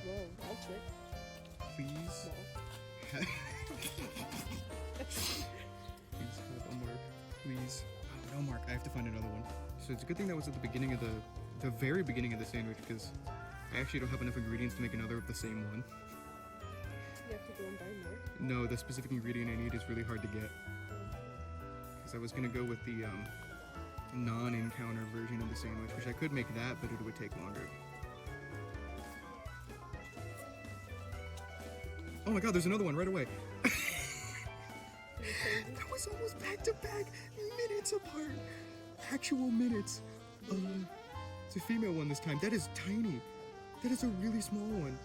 Whoa, that's it. Please. Please have a mark. Please. Oh, no mark. I have to find another one. So it's a good thing that was at the beginning of the very beginning of the sandwich, because I actually don't have enough ingredients to make another of the same one. You have to go and buy more? No, the specific ingredient I need is really hard to get. Because I was going to go with the non-encounter version of the sandwich, which I could make that, but it would take longer. Oh my god, there's another one right away. That was almost back to back, minutes apart. Actual minutes. It's a female one this time. That is tiny. That is a really small one.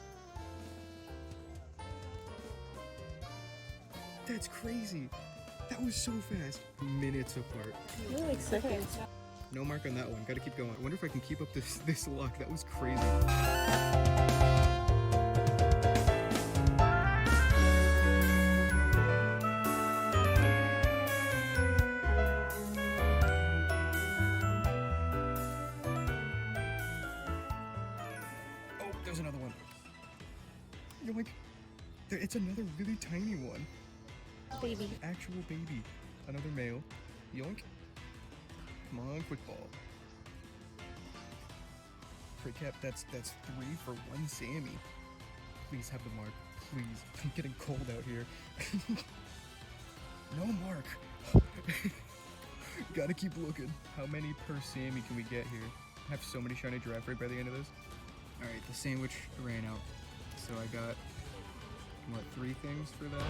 That's crazy. That was so fast. Minutes apart. You're like seconds. No mark on that one. Gotta keep going. I wonder if I can keep up this luck. That was crazy. It's another really tiny one. Baby. Actual baby. Another male. Yoink. Come on, quick ball. Free cap, that's 3 for 1 Sammy. Please have the mark. Please. I'm getting cold out here. No mark. Gotta keep looking. How many per Sammy can we get here? I have so many shiny giraffe right by the end of this. Alright, the sandwich ran out. So I got, what, 3 things for that?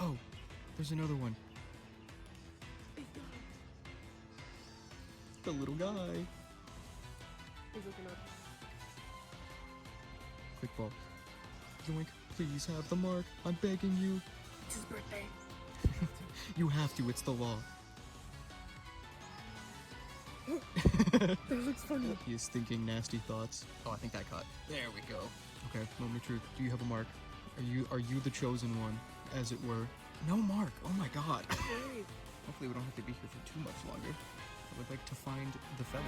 Oh, there's another one. The little guy. He's looking up. Quick ball. Yoink, please have the mark. I'm begging you. It's his birthday. You have to, it's the law. That looks funny. He is thinking nasty thoughts. Oh, I think that caught. There we go. Okay, moment of truth. Do you have a mark? Are you the chosen one, as it were? No mark. Oh my god. Hopefully we don't have to be here for too much longer. I would like to find the fella.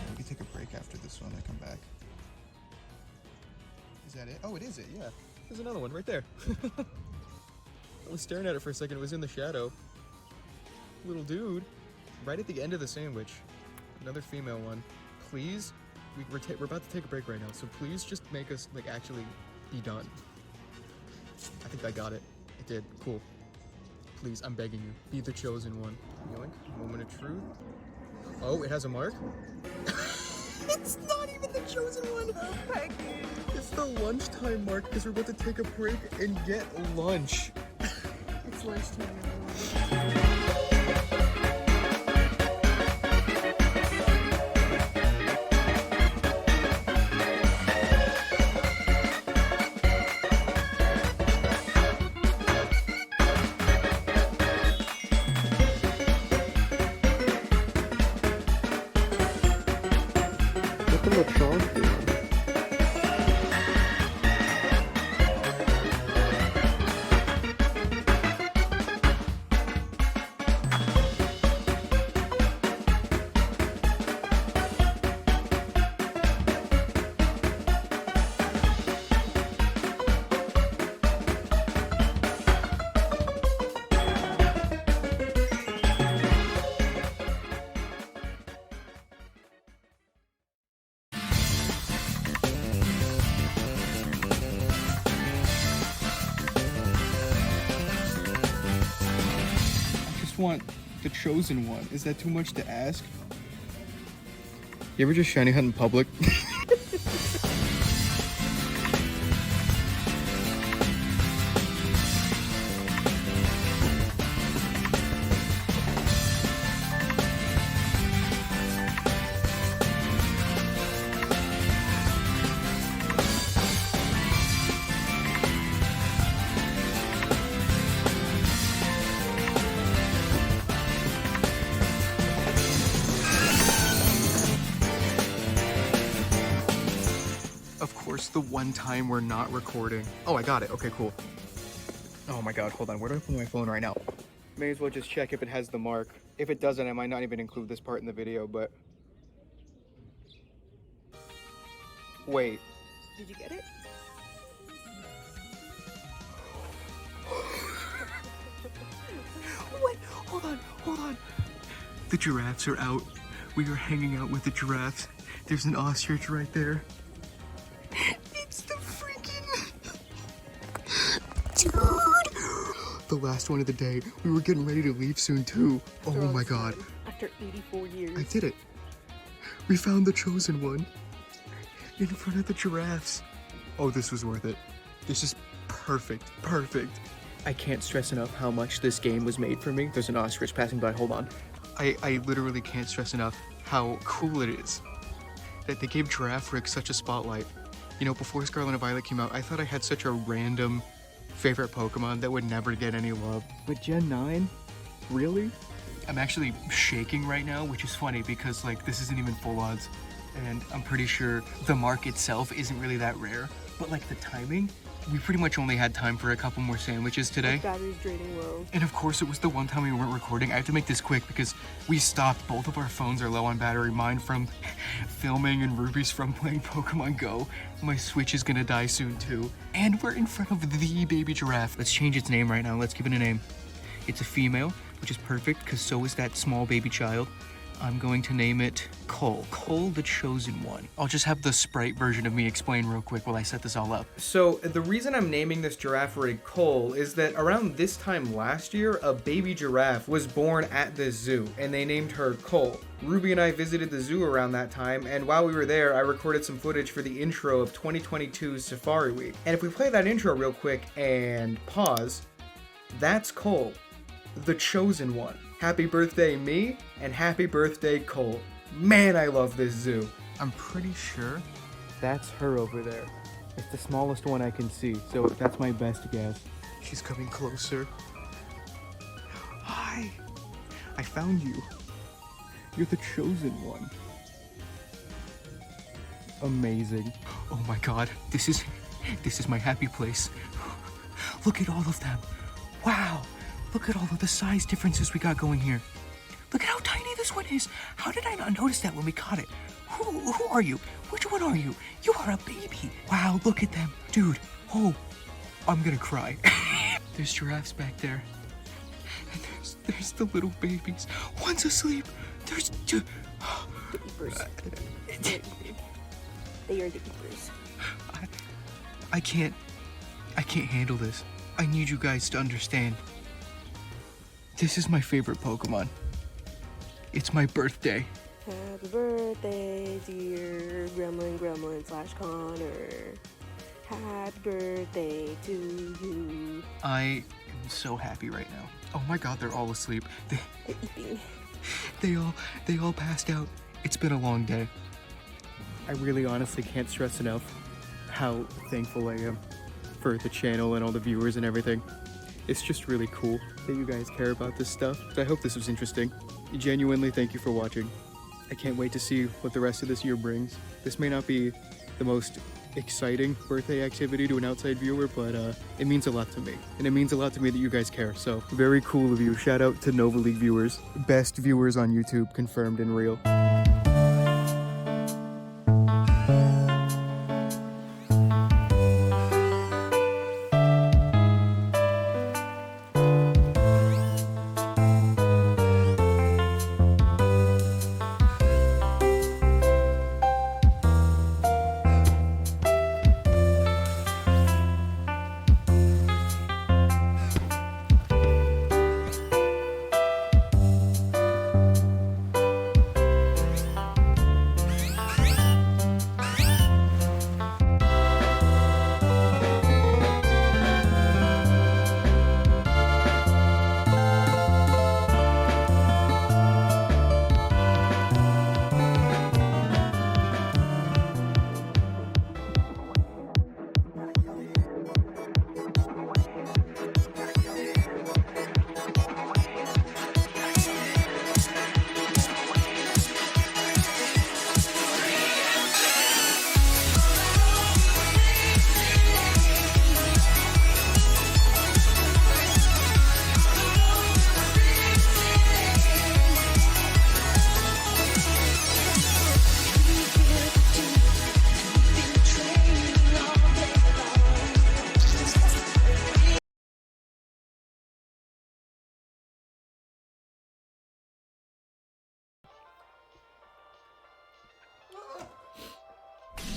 We can take a break after this one and come back. Is that it? Oh, it is it, yeah. There's another one right there. I was staring at it for a second. It was in the shadow. Little dude. Right at the end of the sandwich. Another female one. Please. We're about to take a break right now, so please just make us, like, actually be done. I think I got it. It did. Cool. Please, I'm begging you. Be the chosen one. Yoink. Moment of truth. Oh, it has a mark? It's not even the chosen one! It's the lunchtime mark because we're about to take a break and get lunch. It's lunchtime. Want the chosen one. Is that too much to ask? You ever just shiny hunt in public? The one time we're not recording. Oh, I got it. Okay, cool. Oh my god, hold on. Where do I put my phone right now? May as well just check if it has the mark. If it doesn't, I might not even include this part in the video, but... Wait. Did you get it? Wait, hold on. The giraffes are out. We are hanging out with the giraffes. There's an ostrich right there. It's the freaking... Dude! the last one of the day. We were getting ready to leave soon too. Oh my god. After 84 years. I did it. We found the chosen one. In front of the giraffes. Oh, this was worth it. This is perfect. Perfect. I can't stress enough how much this game was made for me. There's an ostrich passing by. Hold on. I literally can't stress enough how cool it is that they gave Giraffe Rick such a spotlight. You know, before Scarlet and Violet came out, I thought I had such a random favorite Pokemon that would never get any love. But Gen 9? Really? I'm actually shaking right now, which is funny because, like, this isn't even full odds. And I'm pretty sure the mark itself isn't really that rare. But, like, the timing, we pretty much only had time for a couple more sandwiches today. Battery's draining low. And of course, it was the one time we weren't recording. I have to make this quick because we stopped. Both of our phones are low on battery. Mine from filming and Ruby's from playing Pokemon Go. My Switch is gonna die soon too. And we're in front of the baby giraffe. Let's change its name right now. Let's give it a name. It's a female, which is perfect because so is that small baby child. I'm going to name it Cole. Cole, the chosen one. I'll just have the sprite version of me explain real quick while I set this all up. So the reason I'm naming this giraffe rig Cole is that around this time last year, a baby giraffe was born at this zoo, and they named her Cole. Ruby and I visited the zoo around that time, and while we were there, I recorded some footage for the intro of 2022's Safari Week. And if we play that intro real quick and pause, that's Cole, the chosen one. Happy birthday, me, and happy birthday, Cole. Man, I love this zoo. I'm pretty sure that's her over there. It's the smallest one I can see, so that's my best guess. She's coming closer. Hi! I found you. You're the chosen one. Amazing. Oh my god, this is my happy place. Look at all of them. Wow! Look at all of the size differences we got going here. Look at how tiny this one is. How did I not notice that when we caught it? Who are you? Which one are you? You are a baby. Wow, look at them. Dude, oh, I'm gonna cry. There's giraffes back there. And there's the little babies. One's asleep. There's two. The eepers. They are the eepers. I can't handle this. I need you guys to understand. This is my favorite Pokemon. It's my birthday. Happy birthday, dear Gremlin / Connor. Happy birthday to you. I am so happy right now. Oh my god, they're all asleep. They're eating. They all passed out. It's been a long day. I really honestly can't stress enough how thankful I am for the channel and all the viewers and everything. It's just really cool that you guys care about this stuff. I hope this was interesting. Genuinely, thank you for watching. I can't wait to see what the rest of this year brings. This may not be the most exciting birthday activity to an outside viewer, but it means a lot to me. And it means a lot to me that you guys care, so very cool of you. Shout out to Nova League viewers. Best viewers on YouTube, confirmed and real.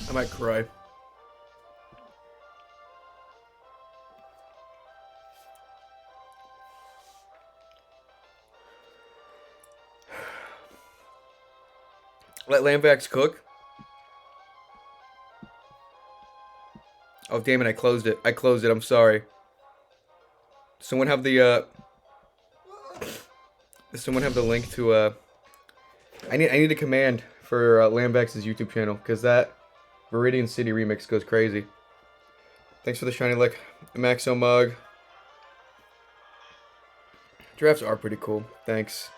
I might cry. Let Lamvax cook. Oh, damn it, I closed it. I'm sorry. Someone have the, someone have the link to, I need a command for, Lamvax's YouTube channel, because that Viridian City remix goes crazy. Thanks for the shiny lick, Maxo mug. Giraffes are pretty cool. Thanks.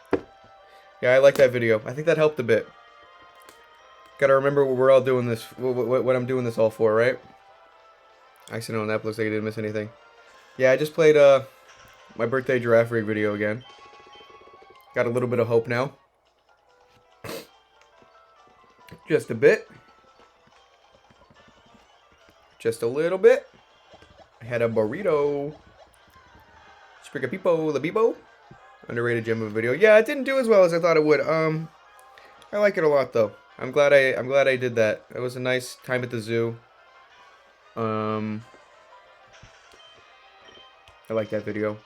Yeah, I like that video. I think that helped a bit. Gotta remember what we're all doing this, what I'm doing this all for, right? Accident on that, looks like I didn't miss anything. Yeah, I just played my birthday giraffe rig video again. Got a little bit of hope now. Just a bit. Just a little bit. I had a burrito. Sprigapipo Labibo. Underrated gem of a video. Yeah, it didn't do as well as I thought it would. I like it a lot though. I'm glad I did that. It was a nice time at the zoo. I like that video.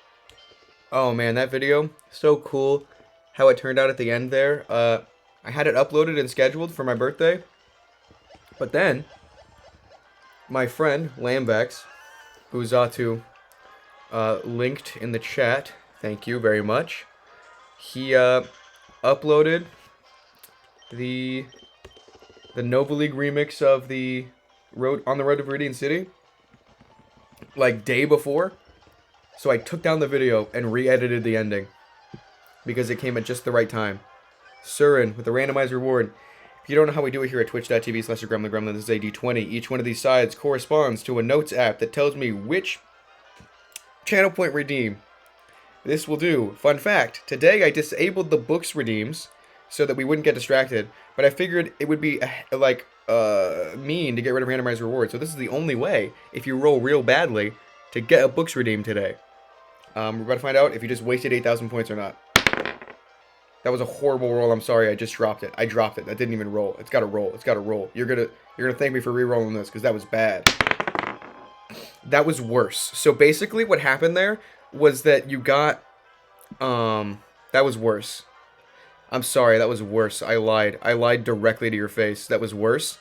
Oh man, that video, so cool how it turned out at the end there. I had it uploaded and scheduled for my birthday. But then, my friend, Lamvex, who's linked in the chat, thank you very much. He uploaded the Nova League remix of the On the Road to Viridian City like day before. So I took down the video and re-edited the ending because it came at just the right time. Surin with the randomized reward. If you don't know how we do it here at twitch.tv/gremlin, this is a D20. Each one of these sides corresponds to a notes app that tells me which channel point redeem this will do. Fun fact, today I disabled the books redeems so that we wouldn't get distracted, but I figured it would be mean to get rid of randomized reward. So this is the only way, if you roll real badly, to get a books redeem today. We're about to find out if you just wasted 8,000 points or not. That was a horrible roll. I'm sorry. I just dropped it. I dropped it. That didn't even roll. It's got to roll. It's got to roll. You're gonna thank me for re-rolling this because that was bad. That was worse. So basically, what happened there was that you got that was worse. I'm sorry. That was worse. I lied. I lied directly to your face. That was worse.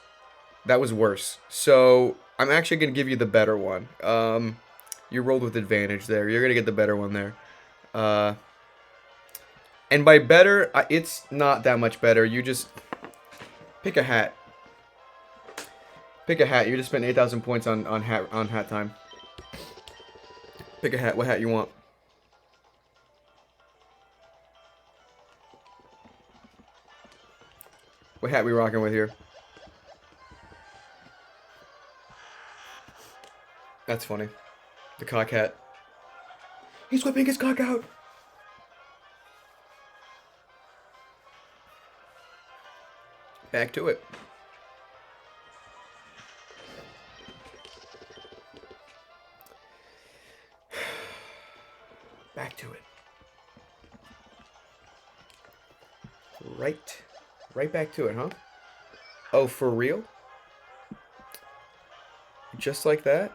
That was worse. So I'm actually gonna give you the better one. You rolled with advantage there. You're gonna get the better one there. And by better, it's not that much better. You just pick a hat. Pick a hat. You just spent 8,000 points on hat time. Pick a hat. What hat you want? What hat we rocking with here? That's funny. The cock hat. He's whipping his cock out. Back to it. Back to it. Right back to it, huh? Oh, for real? Just like that?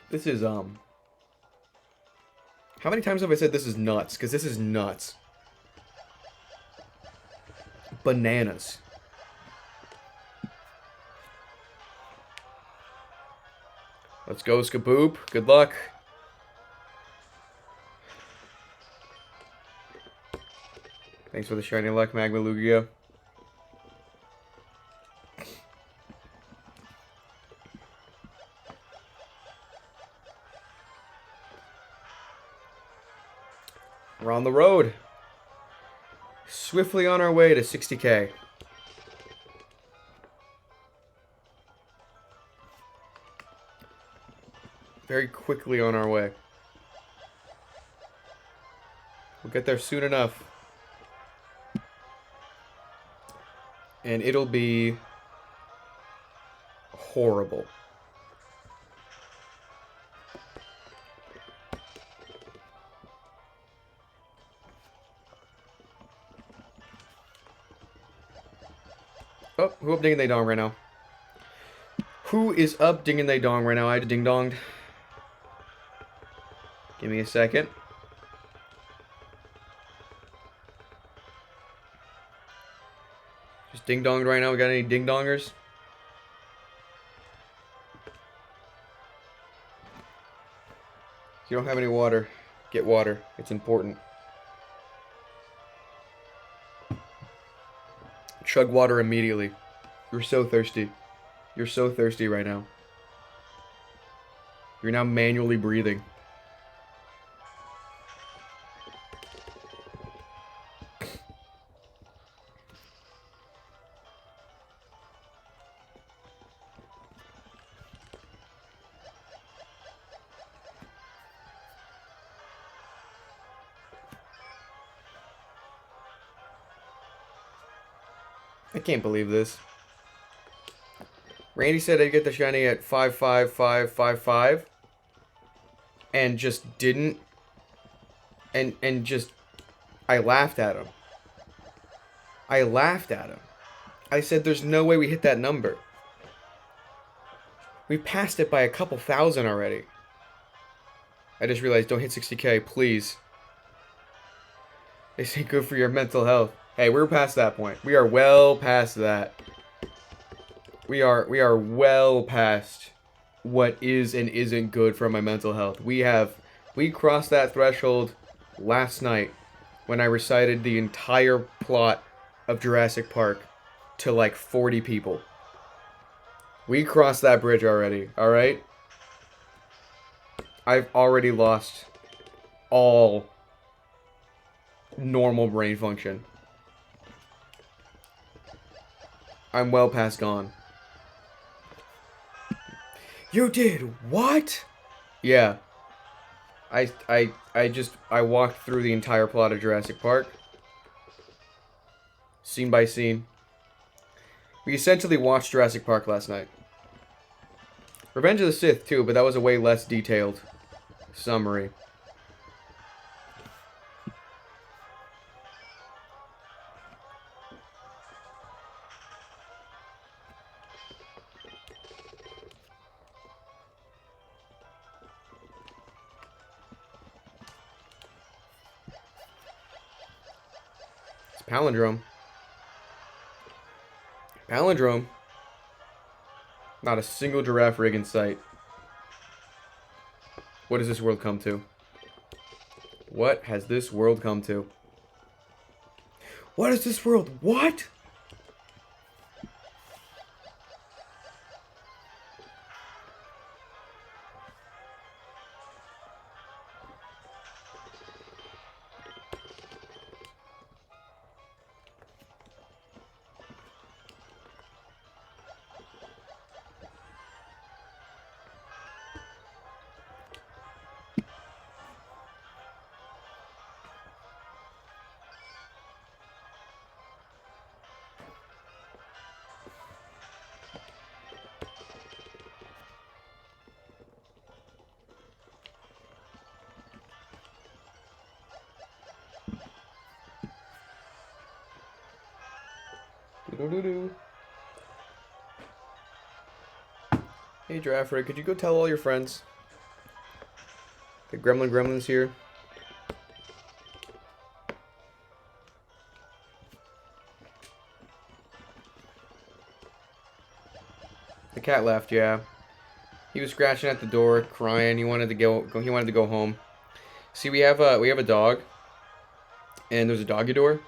This is, how many times have I said this is nuts? Because this is nuts. Bananas. Let's go, Skaboop. Good luck. Thanks for the shiny luck, Magma Lugia. We're on the road. Swiftly on our way to 60K. Very quickly on our way. We'll get there soon enough. And it'll be horrible. Oh, who up ding they dong right now? Who is up ding and they dong right now? I ding donged. Give me a second. Just ding donged right now. We got any ding dongers? If you don't have any water, get water. It's important. Chug water immediately. You're so thirsty. You're so thirsty right now. You're now manually breathing. I can't believe this. Randy said I'd get the shiny at 55555 and just didn't. And just I laughed at him. I laughed at him. I said there's no way we hit that number. We passed it by a couple thousand already. I just realized don't hit 60k, please. They say good for your mental health. Hey, we're past that point. We are well past that. We are well past what is and isn't good for my mental health. We crossed that threshold last night when I recited the entire plot of Jurassic Park to like 40 people. We crossed that bridge already, alright? I've already lost all normal brain function. I'm well past gone. You did what? Yeah. I walked through the entire plot of Jurassic Park. Scene by scene. We essentially watched Jurassic Park last night. Revenge of the Sith too, but that was a way less detailed summary. Palindrome. Palindrome. Not a single giraffe rig in sight. What has this world come to? What has this world come to? What is this world? What? Do-do-do-do. Hey, Giraffe Rig, could you go tell all your friends? The Gremlin's here. The cat left, yeah. He was scratching at the door, crying. He wanted to go. He wanted to go home. See, we have a dog, and there's a doggy door,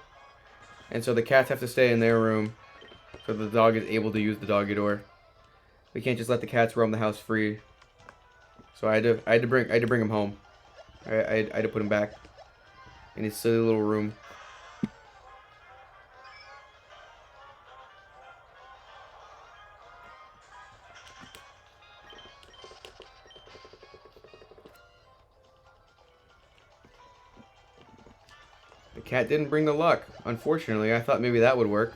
and so the cats have to stay in their room, so the dog is able to use the doggy door. We can't just let the cats roam the house free. So I had to bring him home. I had to put him back in his silly little room. The cat didn't bring the luck, unfortunately. I thought maybe that would work.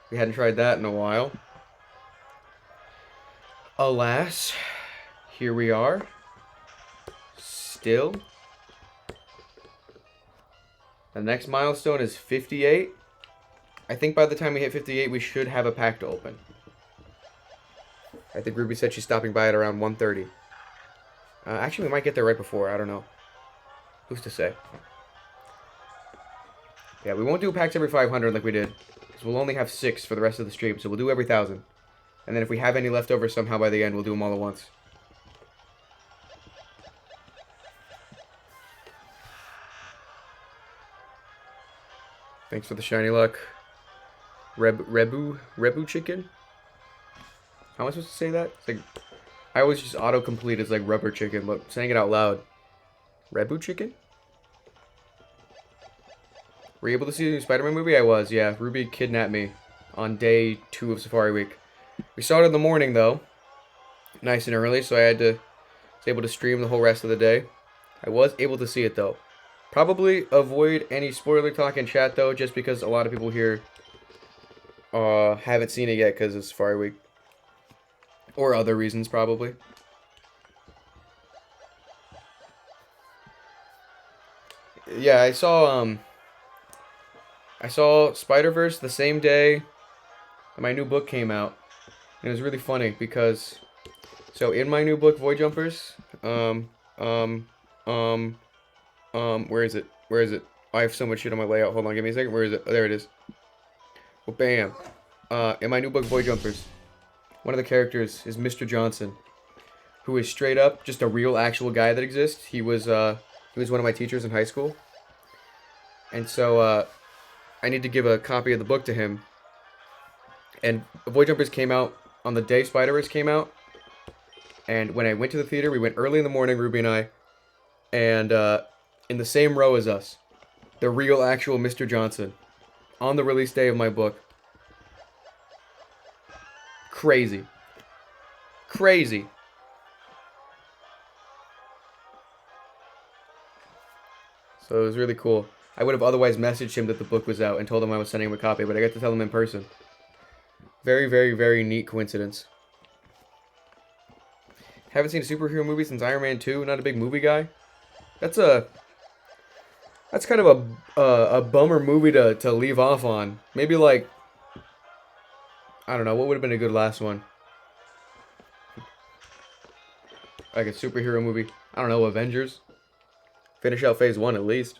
We hadn't tried that in a while. Alas, here we are. Still. The next milestone is 58. I think by the time we hit 58, we should have a pack to open. I think Ruby said she's stopping by at around 1:30. Actually, we might get there right before. I don't know. Who's to say? Yeah, we won't do packs every 500 like we did. Because we'll only have 6 for the rest of the stream. So we'll do every 1,000. And then if we have any left over somehow by the end, we'll do them all at once. Thanks for the shiny luck. Rebu chicken? How am I supposed to say that? It's like, I always just autocomplete as like rubber chicken, but saying it out loud. Rebu chicken? Were you able to see the new Spider-Man movie? I was, yeah. Ruby kidnapped me on day 2 of Safari Week. We started in the morning, though. Nice and early, so I was able to stream the whole rest of the day. I was able to see it, though. Probably avoid any spoiler talk in chat, though, just because a lot of people here haven't seen it yet because it's Safari Week. Or other reasons, probably. Yeah, I saw Spider-Verse the same day that my new book came out. And it was really funny because, so in my new book, Void Jumpers, where is it? Where is it? I have so much shit on my layout. Hold on, give me a second. Where is it? Oh, there it is. Well, bam. In my new book, Void Jumpers, one of the characters is Mr. Johnson, who is straight up just a real, actual guy that exists. He was one of my teachers in high school. And so, I need to give a copy of the book to him. And Void Jumpers came out on the day Spider-Verse came out. And when I went to the theater, we went early in the morning, Ruby and I. And in the same row as us, the real, actual Mr. Johnson, on the release day of my book. Crazy. Crazy. So it was really cool. I would have otherwise messaged him that the book was out and told him I was sending him a copy, but I got to tell him in person. Very, very, very neat coincidence. Haven't seen a superhero movie since Iron Man 2. Not a big movie guy. That's kind of a bummer movie to leave off on. Maybe like, I don't know, what would have been a good last one? Like a superhero movie. I don't know, Avengers. Finish out phase 1 at least.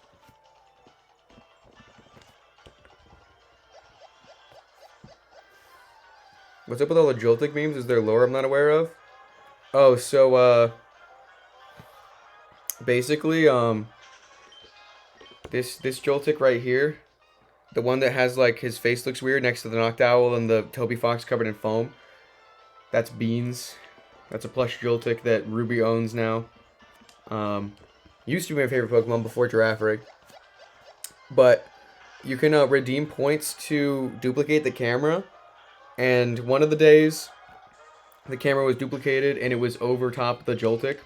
What's up with all the Joltik memes? Is there lore I'm not aware of? Oh, so, basically, this Joltik right here, the one that has, like, his face looks weird next to the Knocked Owl and the Toby Fox covered in foam, that's Beans. That's a plush Joltik that Ruby owns now. Used to be my favorite Pokemon before Girafarig. But you can redeem points to duplicate the camera. And one of the days, the camera was duplicated and it was over top the Joltik.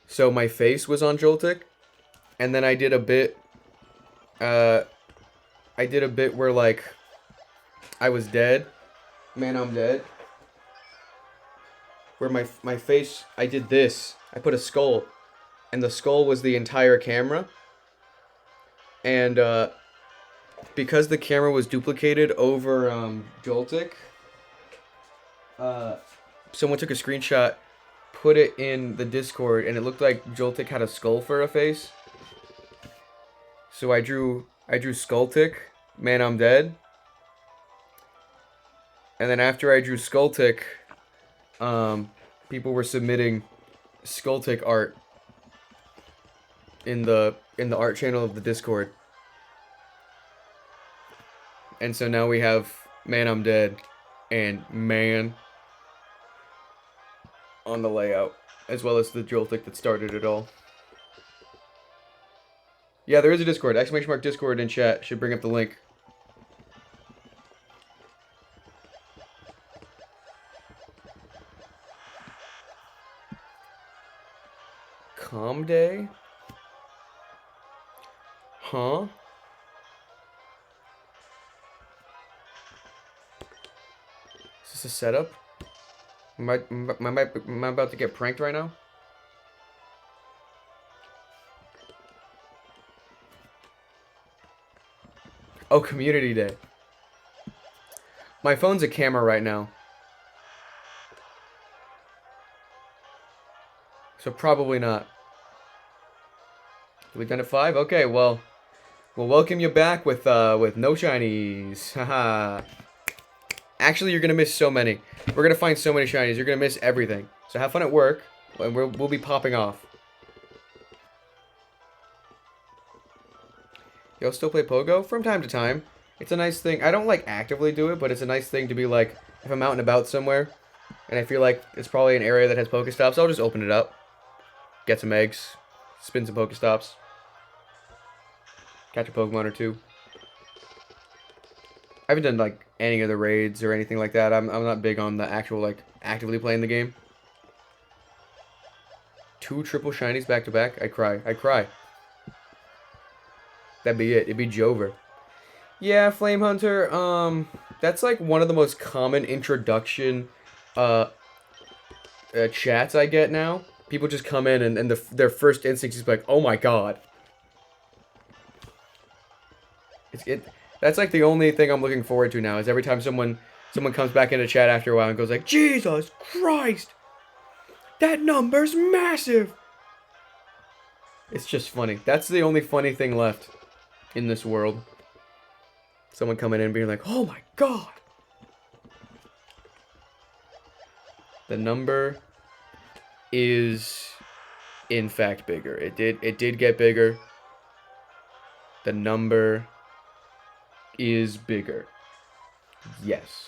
So my face was on Joltik. And then I did a bit, where, like, I was dead. Man, I'm dead. Where my face, I did this. I put a skull. And the skull was the entire camera. And, because the camera was duplicated over Joltik, someone took a screenshot, put it in the Discord, and it looked like Joltik had a skull for a face. So I drew Skulltik, Man I'm Dead. And then after I drew Skulltik, people were submitting Skulltik art in the art channel of the Discord. And so now we have Man I'm Dead and Man on the layout, as well as the Joltik that started it all. Yeah, there is a Discord. Exclamation mark Discord in chat should bring up the link. Calm day? Huh? Is this a setup? Am I about to get pranked right now? Oh, community day. My phone's a camera right now. So probably not. We've done it 5? Okay, well, we'll welcome you back with no shinies. Haha. Actually, you're gonna miss so many. We're gonna find so many shinies. You're gonna miss everything. So have fun at work, and we'll be popping off. You'll still play Pogo? From time to time. It's a nice thing. I don't, like, actively do it, but it's a nice thing to be, like, if I'm out and about somewhere, and I feel like it's probably an area that has Pokestops, I'll just open it up. Get some eggs. Spin some Pokestops. Catch a Pokemon or two. I haven't done, like, any of the raids or anything like that. I'm not big on the actual, like, actively playing the game. 2 triple shinies back to back? I'd cry. I'd cry. That'd be it. It'd be Jover. Yeah, Flame Hunter, that's like one of the most common introduction chats I get now. People just come in and their first instinct is like, oh my god. That's like the only thing I'm looking forward to now, is every time someone comes back into chat after a while and goes like, Jesus Christ! That number's massive! It's just funny. That's the only funny thing left in this world. Someone coming in and being like, oh my god! The number is, in fact, bigger. It did get bigger. The number is bigger. Yes.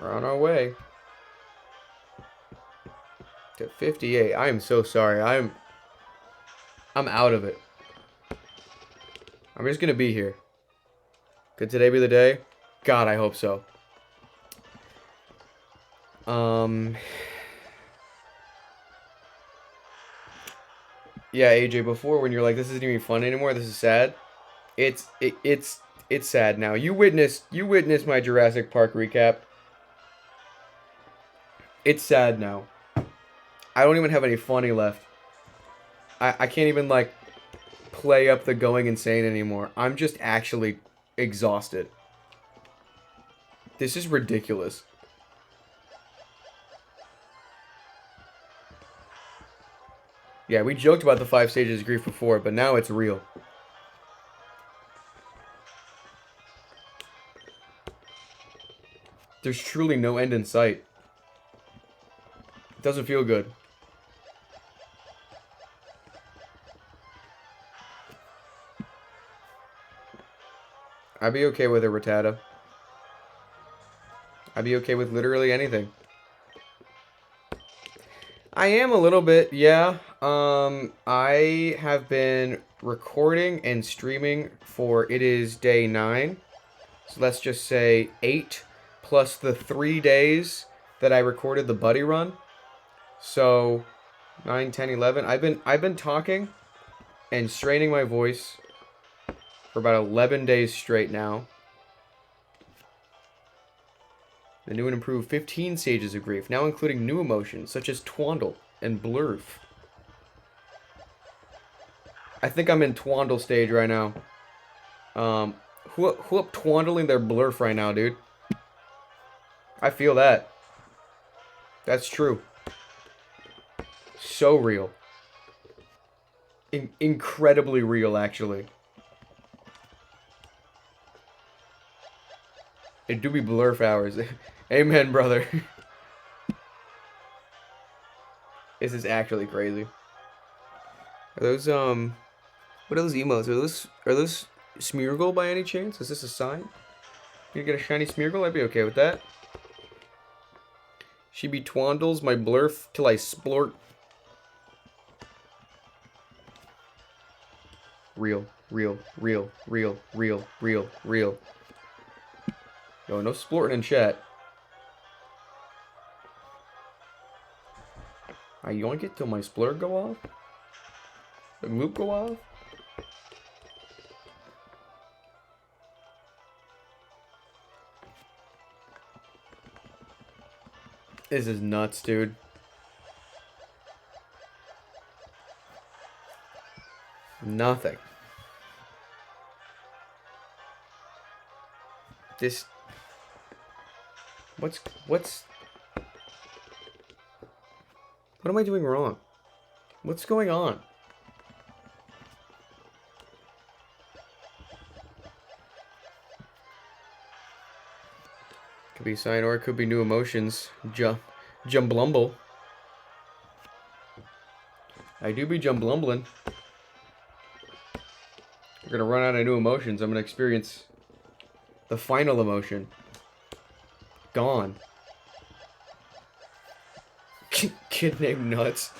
We're on our way to 58. I am so sorry. I'm out of it. I'm just gonna be here. Could today be the day? God, I hope so. Yeah, AJ, before when you're like, this isn't even fun anymore, this is sad. It's sad now. You witnessed my Jurassic Park recap. It's sad now. I don't even have any funny left. I can't even, like, play up the going insane anymore. I'm just actually exhausted. This is ridiculous. Yeah, we joked about the 5 stages of grief before, but now it's real. There's truly no end in sight. It doesn't feel good. I'd be okay with a Rattata. I'd be okay with literally anything. I am a little bit, yeah. I have been recording and streaming for, it is day 9. So let's just say 8 plus the 3 days that I recorded the buddy run. So 9, 10, 11. I've been talking and straining my voice for about 11 days straight now. The new and improved 15 stages of grief, now including new emotions such as Twandle and Blurf. I think I'm in Twandle stage right now. Who up Twandling their Blurf right now, dude? I feel that. That's true. So real. Incredibly real, actually. It do be Blurf hours. Amen, brother. This is actually crazy. Are those, what are those emotes? Are those Smeargle by any chance? Is this a sign? You get a shiny Smeargle? I'd be okay with that. She be Twandles, my Blurf, till I splort. Real, real, real, real, real, real, real. Yo, no splorting in chat. I yoink it till my splurg go off? The loop go off? This is nuts, dude. Nothing. This... What's... What am I doing wrong? What's going on? Could be sign or it could be new emotions. Jumblumble. I do be jumblumbling. We're gonna run out of new emotions. I'm gonna experience the final emotion. Gone. Kid named Nuts.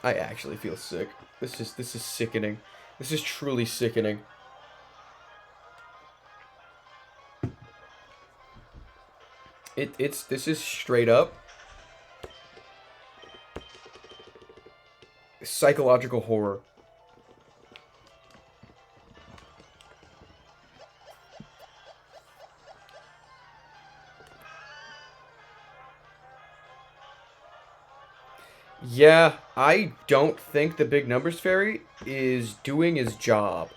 I actually feel sick. This is sickening. This is truly sickening. This is straight up psychological horror. Yeah, I don't think the big numbers fairy is doing his job.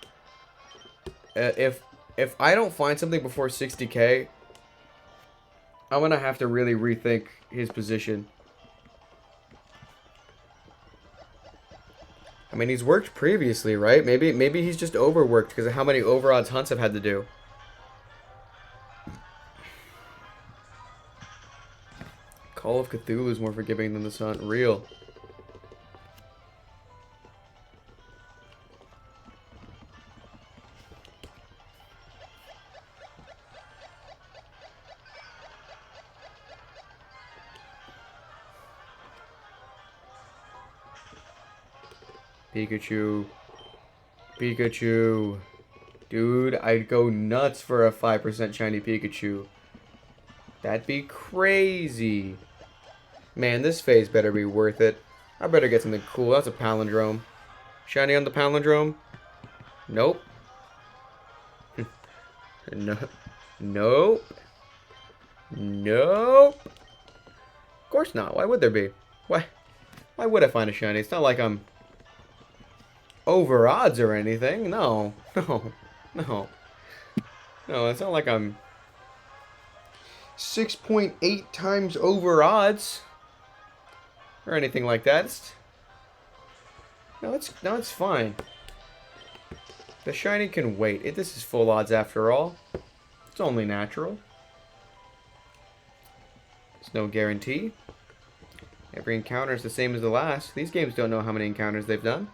If I don't find something before 60k, I'm gonna have to really rethink his position. I mean, he's worked previously, right? Maybe he's just overworked because of how many over-odds hunts I've had to do. Call of Cthulhu is more forgiving than the sun. Real. Pikachu. Pikachu. Dude, I'd go nuts for a 5% shiny Pikachu. That'd be crazy. Man, this phase better be worth it. I better get something cool. That's a palindrome. Shiny on the palindrome? Nope. No. Nope. Nope. Of course not. Why would there be? Why would I find a shiny? It's not like I'm over odds or anything. No. No. No. No, it's not like I'm 6.8 times over odds or anything like that. No, it's fine. The shiny can wait. This is full odds after all. It's only natural. There's no guarantee. Every encounter is the same as the last. These games don't know how many encounters they've done.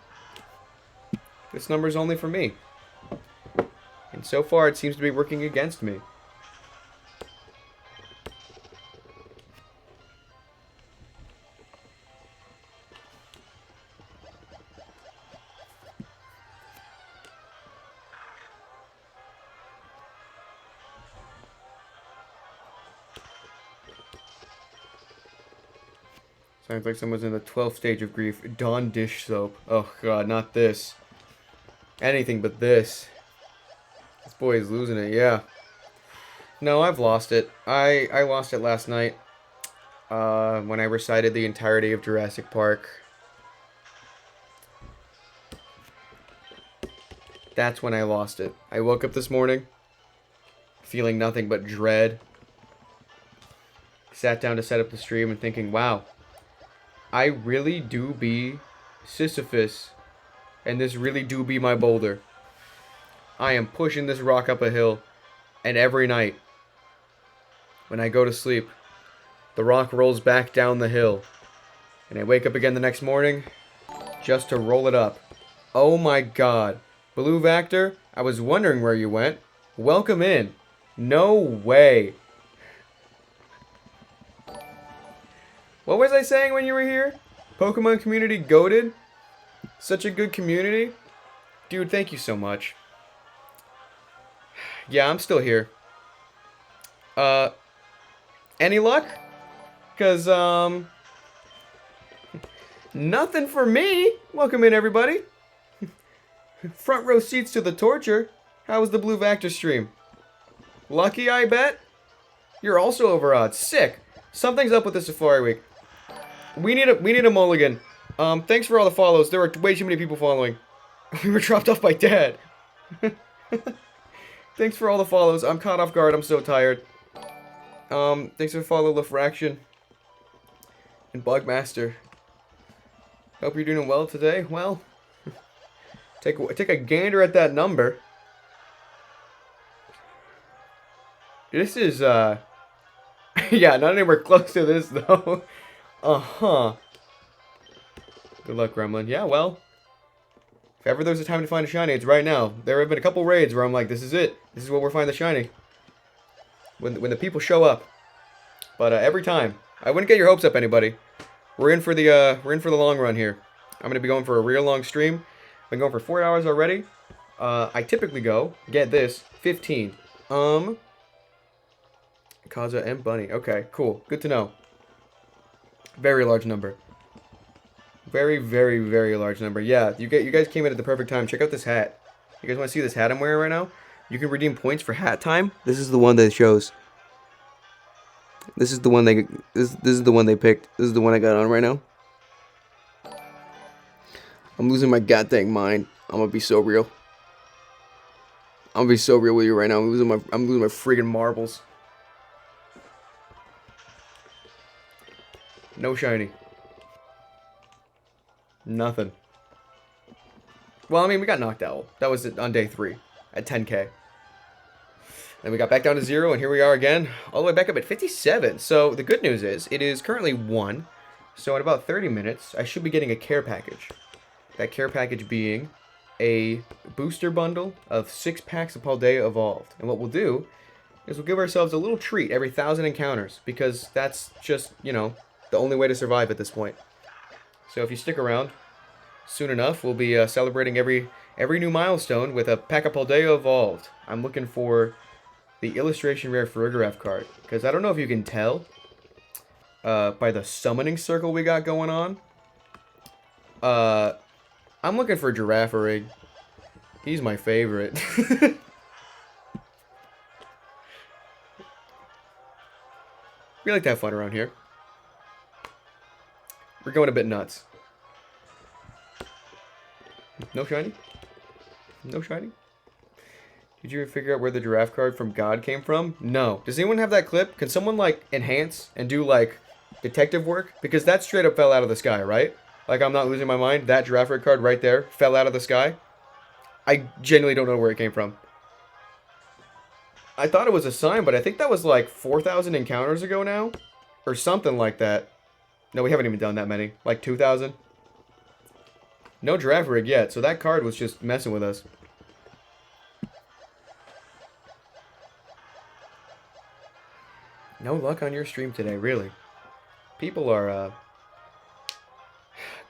This number's only for me. And so far it seems to be working against me. Sounds like someone's in the 12th stage of grief. Dawn dish soap. Oh god, not this. Anything but this. This boy is losing it, yeah. No, I've lost it. I lost it last night. When I recited the entirety of Jurassic Park. That's when I lost it. I woke up this morning feeling nothing but dread. Sat down to set up the stream and thinking, wow, I really do be Sisyphus, and this really do be my boulder. I am pushing this rock up a hill, and every night, when I go to sleep, the rock rolls back down the hill, and I wake up again the next morning, just to roll it up. Oh my god. Blue Vector, I was wondering where you went. Welcome in. No way. What was I saying when you were here? Pokemon community goated? Such a good community? Dude, thank you so much. Yeah, I'm still here. Any luck? Cause, nothing for me. Welcome in, everybody. Front row seats to the torture. How was the Blue Vector stream? Lucky, I bet? You're also over odds. Sick. Something's up with the Safari Week. We need a mulligan. Thanks for all the follows. There were way too many people following. We were dropped off by Dad. Thanks for all the follows. I'm caught off guard. I'm so tired. Thanks for follow Lefraction and Bugmaster. Hope you're doing well today. Well, take a gander at that number. This is yeah, not anywhere close to this though. Uh-huh. Good luck, Gremlin. Yeah, well, if ever there's a time to find a shiny, it's right now. There have been a couple raids where I'm like, this is it. This is where we'll find the shiny. When the people show up. But every time, I wouldn't get your hopes up, anybody. We're in for the long run here. I'm gonna be going for a real long stream. I've been going for 4 hours already. I typically go, get this, 15. Kaza and Bunny. Okay, cool. Good to know. Very large number. Very, very, very large number. Yeah, you guys came in at the perfect time. Check out this hat. You guys want to see this hat I'm wearing right now? You can redeem points for hat time. This is the one that shows. This is the one this is the one they picked. This is the one I got on right now. I'm losing my goddamn mind. I'm gonna be so real. I'm gonna be so real with you right now. I'm losing my friggin' marbles. No shiny. Nothing. Well, I mean, we got knocked out. That was on day 3 at 10k. Then we got back down to 0, and here we are again, all the way back up at 57. So the good news is, it is currently 1. So in about 30 minutes, I should be getting a care package. That care package being a booster bundle of 6 packs of Paldea Evolved. And what we'll do is we'll give ourselves a little treat every 1,000 encounters, because that's just, you know, the only way to survive at this point. So if you stick around, soon enough, we'll be celebrating every new milestone with a pack of Paldea Evolved. I'm looking for the illustration rare Farigiraf card, because I don't know if you can tell by the summoning circle we got going on. I'm looking for Girafarig. He's my favorite. We like to have fun around here. We're going a bit nuts. No shiny? No shiny? Did you figure out where the giraffe card from God came from? No. Does anyone have that clip? Can someone, like, enhance and do, like, detective work? Because that straight up fell out of the sky, right? Like, I'm not losing my mind. That giraffe card right there fell out of the sky. I genuinely don't know where it came from. I thought it was a sign, but I think that was, like, 4,000 encounters ago now? Or something like that. No, we haven't even done that many. Like, 2,000? No giraffe rig yet, so that card was just messing with us. No luck on your stream today, really. People are,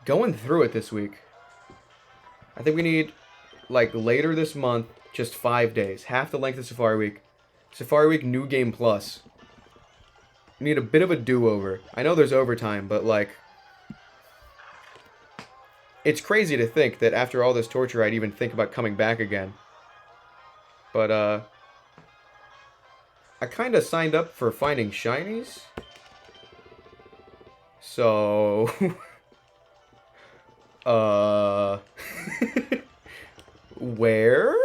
going through it this week. I think we need, like, later this month, just 5 days. Half the length of Safari Week. Safari Week New Game Plus. We need a bit of a do-over. I know there's overtime, but, like, it's crazy to think that after all this torture, I'd even think about coming back again. But, I kind of signed up for finding shinies. So, where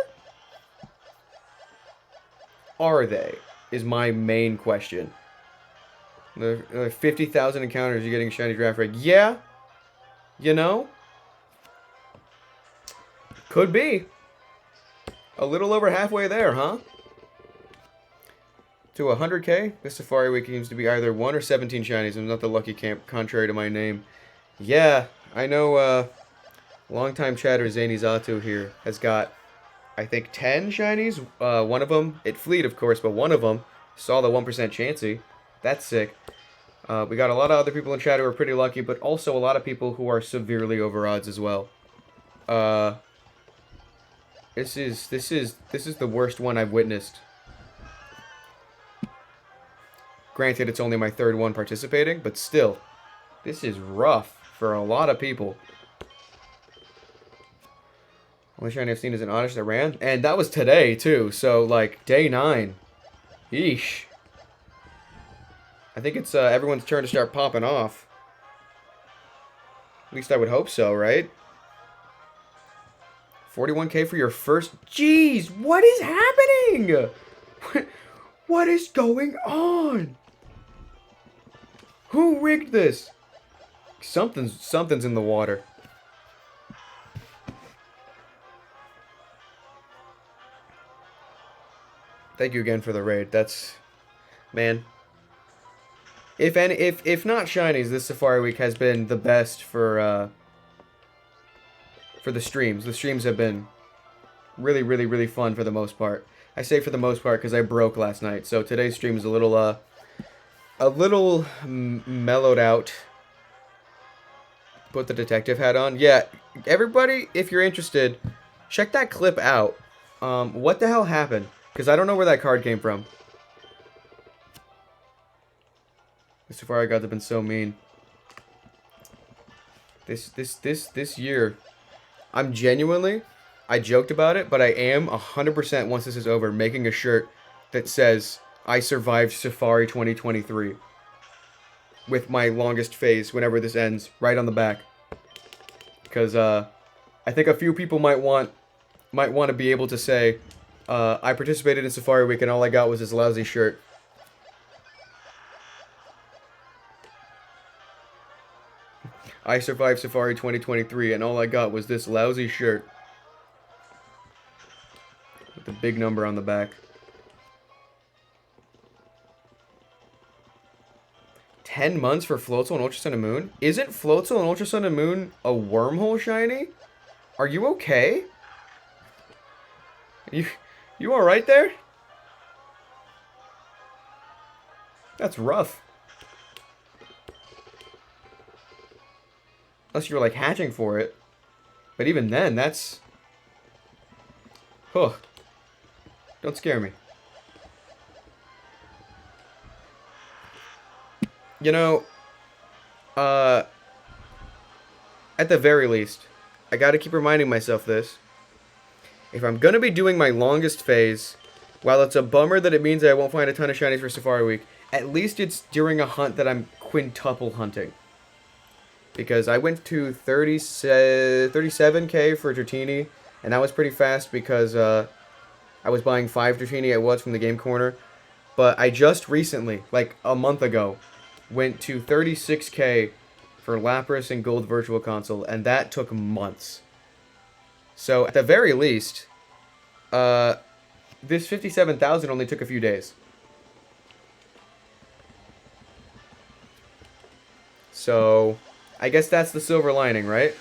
are they? Is my main question. There are 50,000 encounters, you're getting a shiny giraffe rig. Yeah, you know, could be a little over halfway there, huh? To 100k, this Safari Week seems to be either 1 or 17 shinies. I'm not the lucky camp, contrary to my name. Yeah, I know, longtime chatter Zany Zato here has got, I think, 10 shinies. One of them, it fleet, of course, but one of them saw the 1% Chansey. That's sick. We got a lot of other people in chat who are pretty lucky, but also a lot of people who are severely over odds as well. This is the worst one I've witnessed. Granted, it's only my third one participating, but still, this is rough for a lot of people. Only shiny I've seen is an Oddish that ran, and that was today too. So like day 9. Yeesh. I think it's everyone's turn to start popping off. At least I would hope so, right? 41k for your first. Jeez, what is happening? What is going on? Who rigged this? Something's in the water. Thank you again for the raid. That's, man. If not shinies, this Safari Week has been the best for the streams. The streams have been really, really, really fun for the most part. I say for the most part because I broke last night, so today's stream is a little mellowed out. Put the detective hat on. Yeah, everybody, if you're interested, check that clip out. What the hell happened? Because I don't know where that card came from. The Safari gods have been so mean. This year, I'm genuinely, I joked about it, but I am 100% once this is over making a shirt that says I survived Safari 2023 with my longest phase whenever this ends right on the back. Because I think a few people might want to be able to say I participated in Safari Week and all I got was this lousy shirt. I survived Safari 2023 and all I got was this lousy shirt. With the big number on the back. 10 months for Floatzel and Ultra Sun and Moon? Isn't Floatzel and Ultra Sun and Moon a wormhole shiny? Are you okay? You alright there? That's rough. Unless you're like hatching for it. But even then, that's... Huh. Don't scare me. You know, at the very least, I gotta keep reminding myself this. If I'm gonna be doing my longest phase, while it's a bummer that it means I won't find a ton of shinies for Safari Week, at least it's during a hunt that I'm quintuple hunting. Because I went to 37k for Dratini, and that was pretty fast because I was buying 5 Dratini at once from the game corner. But I just recently, like a month ago, went to 36k for Lapras and Gold Virtual Console, and that took months. So at the very least, this 57,000 only took a few days. So I guess that's the silver lining, right?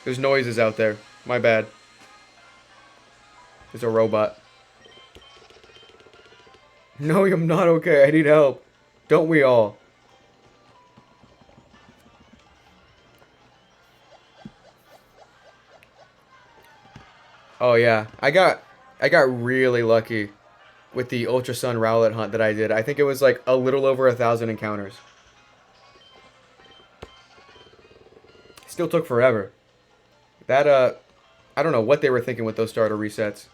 There's noises out there. My bad. There's a robot. No, I'm not okay. I need help. Don't we all? Oh yeah, I got really lucky with the Ultra Sun Rowlet hunt that I did. I think it was like a little over 1,000 encounters. Still took forever. That I don't know what they were thinking with those starter resets.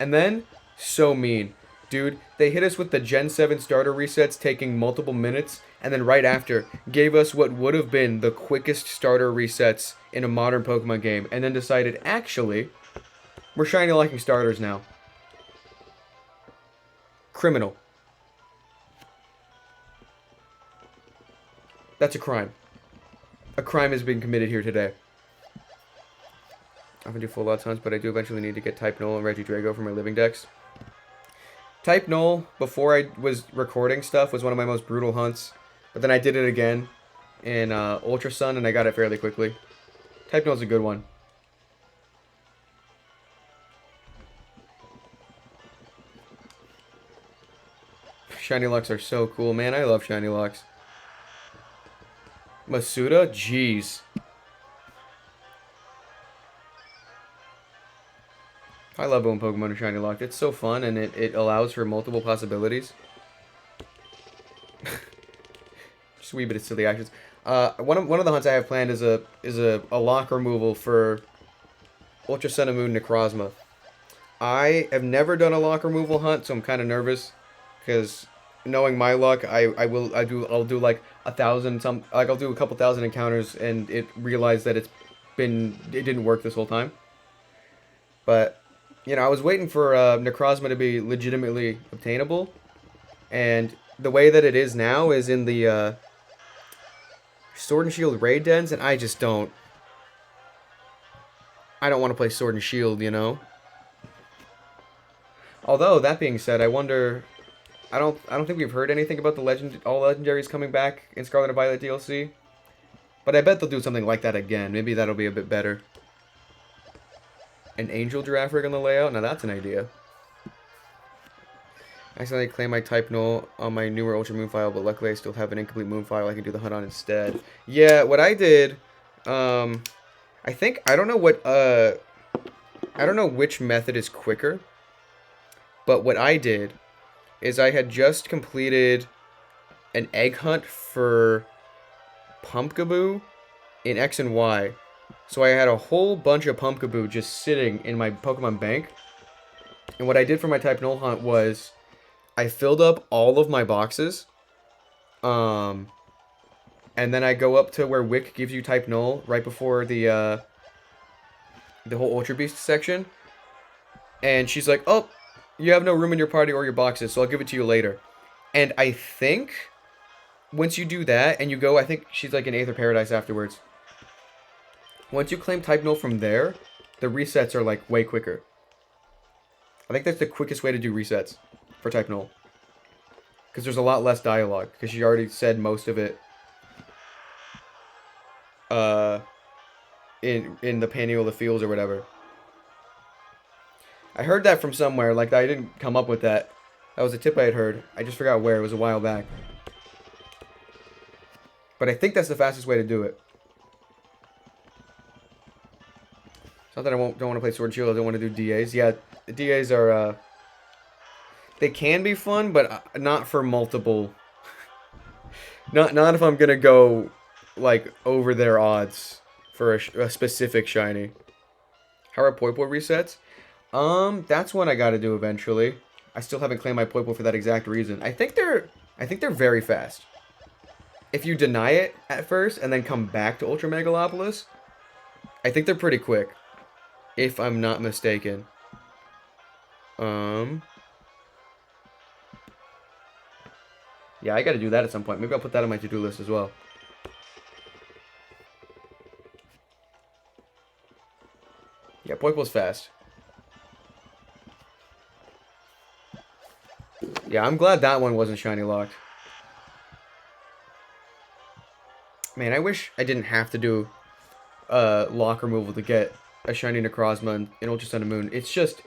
And then, so mean. Dude, they hit us with the Gen 7 starter resets taking multiple minutes, and then right after, gave us what would have been the quickest starter resets in a modern Pokemon game, and then decided, actually, we're shiny liking starters now. Criminal. That's a crime. A crime has been committed here today. I often do full lots hunts, but I do eventually need to get Type Null and Regidrago for my living decks. Type Null, before I was recording stuff, was one of my most brutal hunts. But then I did it again in Ultra Sun, and I got it fairly quickly. Type Null's a good one. Shiny Locks are so cool, man. I love Shiny Locks. Masuda? Jeez. I love when Pokemon are Shiny Locked. It's so fun, and it allows for multiple possibilities. Just a wee bit of silly actions. One of the hunts I have planned is a lock removal for Ultra Sun and Moon Necrozma. I have never done a lock removal hunt, so I'm kind of nervous, because knowing my luck, I'll do like 1,000 I'll do a couple thousand encounters and realize that it didn't work this whole time. But you know, I was waiting for Necrozma to be legitimately obtainable, and the way that it is now is in the Sword and Shield raid dens, and I don't want to play Sword and Shield, you know. Although that being said, I wonder. I don't think we've heard anything about the all legendaries coming back in Scarlet and Violet DLC. But I bet they'll do something like that again. Maybe that'll be a bit better. An Angel Giraffe rig on the layout? Now that's an idea. I accidentally claim my type null on my newer Ultra Moon file, but luckily I still have an incomplete Moon file I can do the hunt on instead. Yeah, what I did, I don't know which method is quicker, but what I did is I had just completed an egg hunt for Pumpkaboo in X and Y. So I had a whole bunch of Pumpkaboo just sitting in my Pokemon bank. And what I did for my type null hunt was I filled up all of my boxes. And then I go up to where Wick gives you type null right before the whole Ultra Beast section. And she's like, "Oh, you have no room in your party or your boxes, so I'll give it to you later." And I think once you do that and you go, I think she's like in Aether Paradise afterwards. Once you claim type null from there, the resets are like way quicker. I think that's the quickest way to do resets for type null. Because there's a lot less dialogue, because she already said most of it in the Panel of the Fields or whatever. I heard that from somewhere, like I didn't come up with that. That was a tip I had heard. I just forgot where, it was a while back. But I think that's the fastest way to do it. It's not that I don't want to play Sword and Shield, I don't want to do DAs. Yeah, the DAs are, they can be fun, but not for multiple. Not if I'm going to go, like, over their odds for a specific shiny. How are Poipo resets? That's one I gotta do eventually. I still haven't claimed my Poipo for that exact reason. I think they're very fast. If you deny it at first and then come back to Ultra Megalopolis, I think they're pretty quick. If I'm not mistaken. Yeah, I gotta do that at some point. Maybe I'll put that on my to-do list as well. Yeah, Poipo's fast. Yeah, I'm glad that one wasn't shiny locked. Man, I wish I didn't have to do lock removal to get a shiny Necrozma in Ultra Sun and Moon. It's just,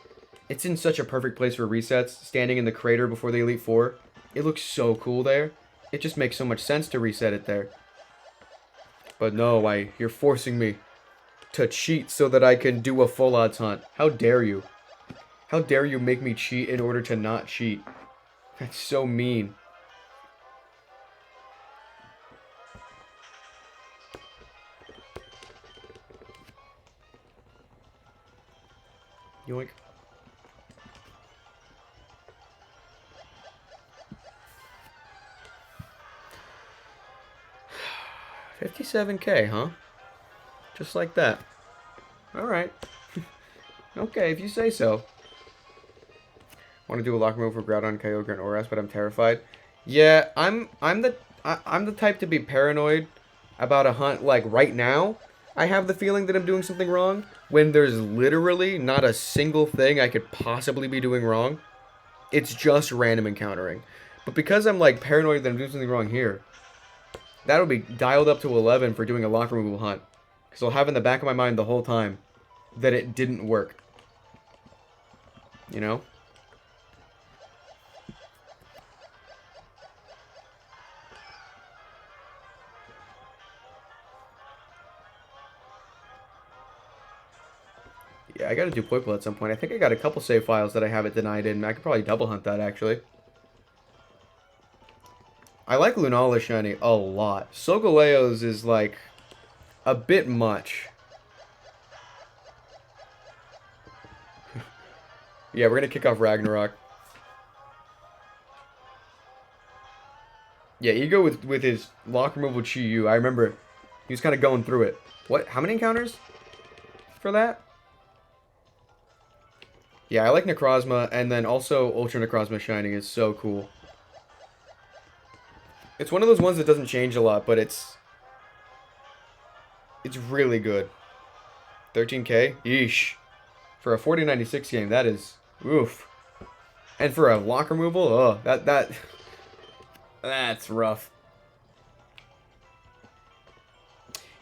it's in such a perfect place for resets, standing in the crater before the Elite Four. It looks so cool there. It just makes so much sense to reset it there. But no, you're forcing me to cheat so that I can do a full odds hunt. How dare you? How dare you make me cheat in order to not cheat? That's so mean. Yoink. 57K, huh? Just like that. Alright. Okay, if you say so. Want to do a lock removal for Groudon, Kyogre, and Oras, but I'm terrified. Yeah, I'm the type to be paranoid about a hunt. Like right now, I have the feeling that I'm doing something wrong when there's literally not a single thing I could possibly be doing wrong. It's just random encountering. But because I'm like paranoid that I'm doing something wrong here, that'll be dialed up to 11 for doing a lock removal hunt. Because I'll have in the back of my mind the whole time that it didn't work. You know? I gotta do Poipole at some point. I think I got a couple save files that I have it denied in. I could probably double hunt that, actually. I like Lunala shiny a lot. Sogoleo's is, like, a bit much. Yeah, we're gonna kick off Ragnarok. Yeah, Ego with his lock removal Chi-Yu. I remember he was kind of going through it. What? How many encounters for that? Yeah, I like Necrozma, and then also Ultra Necrozma Shining is so cool. It's one of those ones that doesn't change a lot, but it's really good. 13k? Yeesh. For a 4096 game, that is oof. And for a lock removal, oh, that's rough.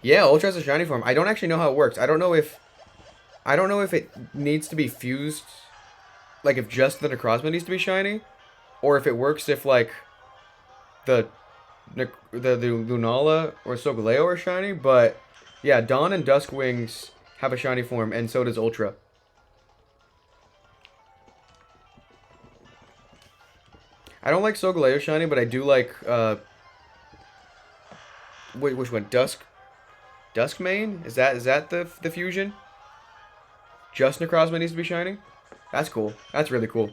Yeah, Ultra has a shiny form. I don't actually know how it works. I don't know if it needs to be fused, like if just the Necrozma needs to be shiny, or if it works if like the Lunala or Solgaleo are shiny. But yeah, Dawn and Duskwings have a shiny form, and so does Ultra. I don't like Solgaleo shiny, but I do like wait, which one? Duskmane? Is that the fusion? Just Necrozma needs to be shiny? That's cool. That's really cool.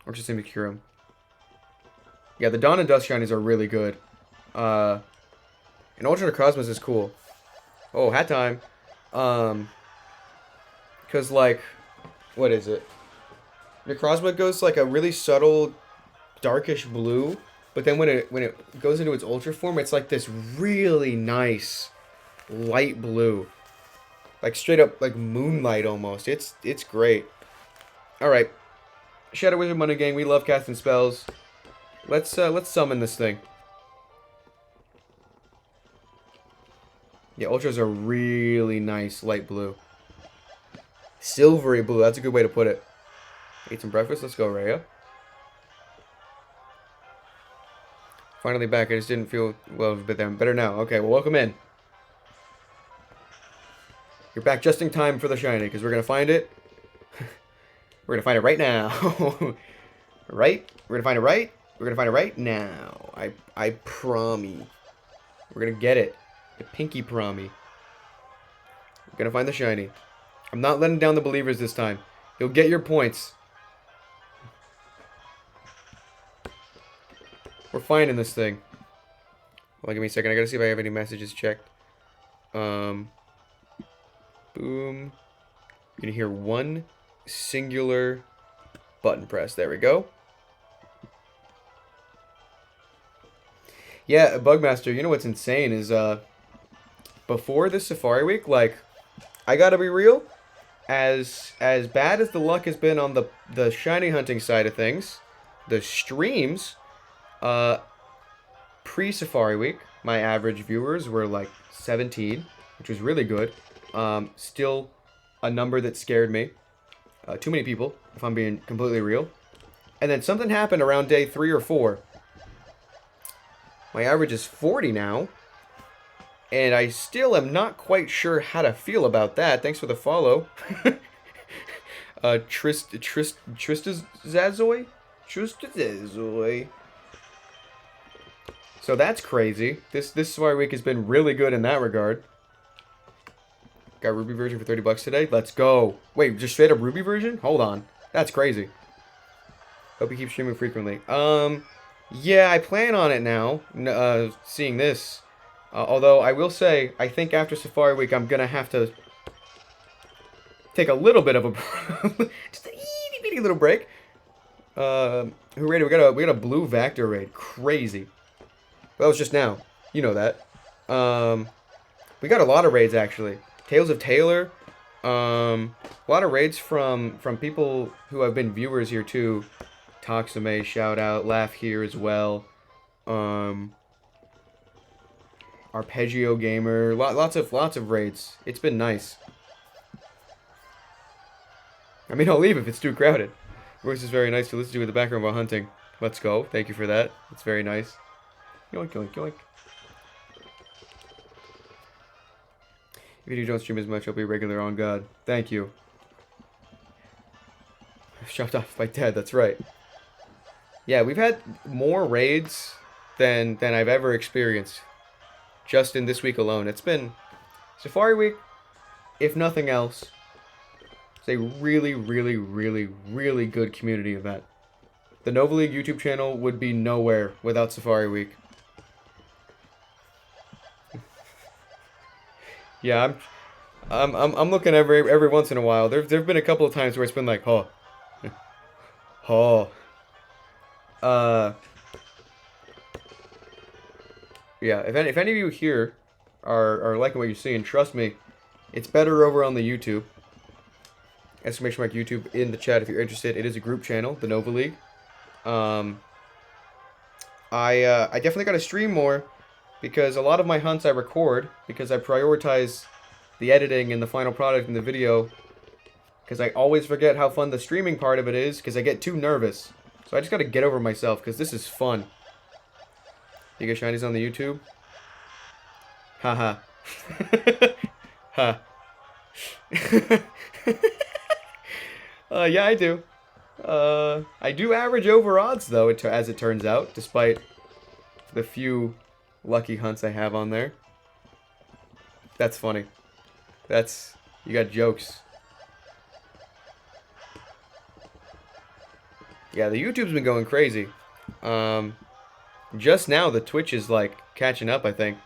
Or just to cure him. Yeah, the Dawn and Dusk shinies are really good. And Ultra Necrozma's is cool. Oh, hat time. Cause like, what is it? Necrozma goes like a really subtle, darkish blue. But then when it goes into its Ultra form, it's like this really nice light blue. Like straight up like moonlight almost. It's great. Alright. Shadow Wizard Money Gang, we love casting spells. Let's summon this thing. Yeah, Ultras are really nice light blue. Silvery blue, that's a good way to put it. Ate some breakfast, let's go, Rhea. Finally back, I just didn't feel well, but I'm better now. Okay, well, welcome in. You're back just in time for the shiny, because we're going to find it. We're going to find it right now. Right? We're going to find it right? We're going to find it right now. I promise. We're going to get it. The pinky promise. We're going to find the shiny. I'm not letting down the believers this time. You'll get your points. We're finding this thing. Well, give me a second. I gotta see if I have any messages checked. Boom. You're gonna hear one singular button press. There we go. Yeah, Bugmaster, you know what's insane is, before this Safari Week, like, I gotta be real, as bad as the luck has been on the shiny hunting side of things, the streams, pre-Safari Week, my average viewers were like 17, which was really good. Still a number that scared me. Too many people, if I'm being completely real. And then something happened around day 3 or 4. My average is 40 now. And I still am not quite sure how to feel about that. Thanks for the follow. Tristazazoy? Tristazazoy. So that's crazy. This Safari Week has been really good in that regard. Got Ruby version for 30 bucks today. Let's go. Wait, just straight up Ruby version? Hold on. That's crazy. Hope you keep streaming frequently. Yeah, I plan on it now. Seeing this. Although, I will say, I think after Safari Week, I'm gonna have to take a little bit of a... just a itty bitty little break. Who raided? We got a blue Vector raid. Crazy. That was just now. You know that. We got a lot of raids, actually. Tales of Taylor. A lot of raids from people who have been viewers here, too. Toxame, shout out. Laugh here as well. Arpeggio Gamer. Lots of raids. It's been nice. I mean, I'll leave if it's too crowded. Voice is very nice to listen to in the background while hunting. Let's go. Thank you for that. It's very nice. Yoink, yoink, yoink. If If you don't stream as much, I'll be regular on God. Thank you. Shoved off by Ted, that's right. Yeah, we've had more raids than I've ever experienced. Just in this week alone. It's been Safari Week, if nothing else. It's a really, really, really, really good community event. The Nova League YouTube channel would be nowhere without Safari Week. Yeah, I'm looking every once in a while. There've been a couple of times where it's been like, oh, yeah. If any of you here are liking what you're seeing, trust me, it's better over on the YouTube. Exclamation mark YouTube in the chat if you're interested. It is a group channel, the Nova League. I definitely got to stream more because a lot of my hunts I record because I prioritize the editing and the final product in the video because I always forget how fun the streaming part of it is because I get too nervous. So I just got to get over myself because this is fun. You get shinies on the YouTube? Haha. Ha. Yeah, I do. I do average over odds, though, as it turns out, despite the few lucky hunts I have on there. That's funny. You got jokes. Yeah, the YouTube's been going crazy. Just now, the Twitch is, like, catching up, I think.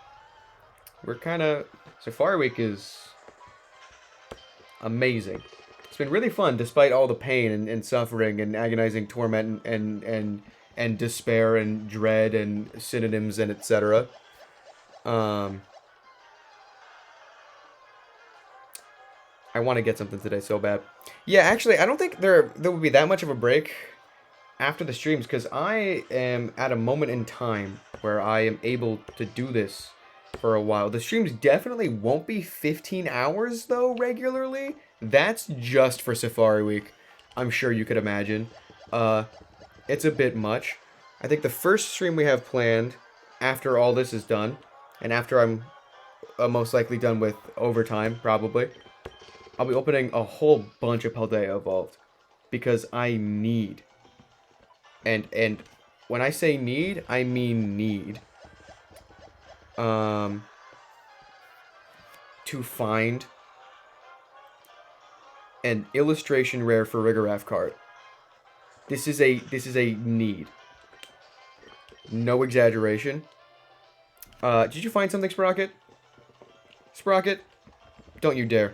We're kind of... Safari Week is amazing. It's been really fun, despite all the pain and suffering and agonizing torment and despair and dread and synonyms and etc. I want to get something today so bad. Yeah, actually, I don't think there would be that much of a break after the streams because I am at a moment in time where I am able to do this for a while. The streams definitely won't be 15 hours, though, regularly. That's just for Safari Week. I'm sure you could imagine. It's a bit much. I think the first stream we have planned after all this is done, and after I'm most likely done with overtime, probably, I'll be opening a whole bunch of Paldea Evolved. Because I need. And when I say need, I mean need. To find an illustration rare for Rigoraph card. This is a need. No exaggeration. Did you find something, Sprocket? Sprocket? Don't you dare.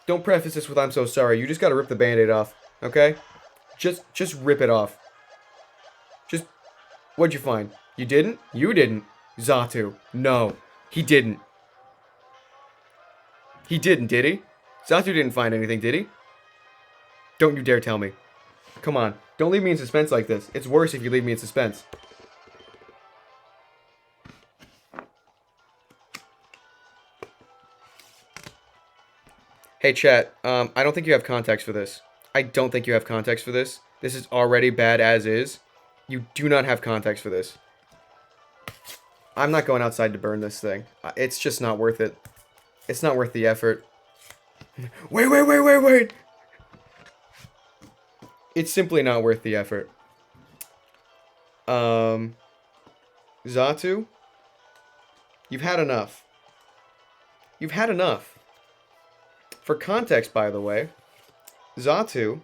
Don't preface this with "I'm so sorry." You just gotta rip the band-aid off, okay? Just rip it off. What'd you find? You didn't? You didn't. Xatu. No, he didn't. He didn't, did he? Xatu didn't find anything, did he? Don't you dare tell me. Come on. Don't leave me in suspense like this. It's worse if you leave me in suspense. Hey, chat. I don't think you have context for this. I don't think you have context for this. This is already bad as is. You do not have context for this. I'm not going outside to burn this thing. It's just not worth it. It's not worth the effort. Wait. It's simply not worth the effort. Xatu? You've had enough. You've had enough. For context, by the way, Xatu,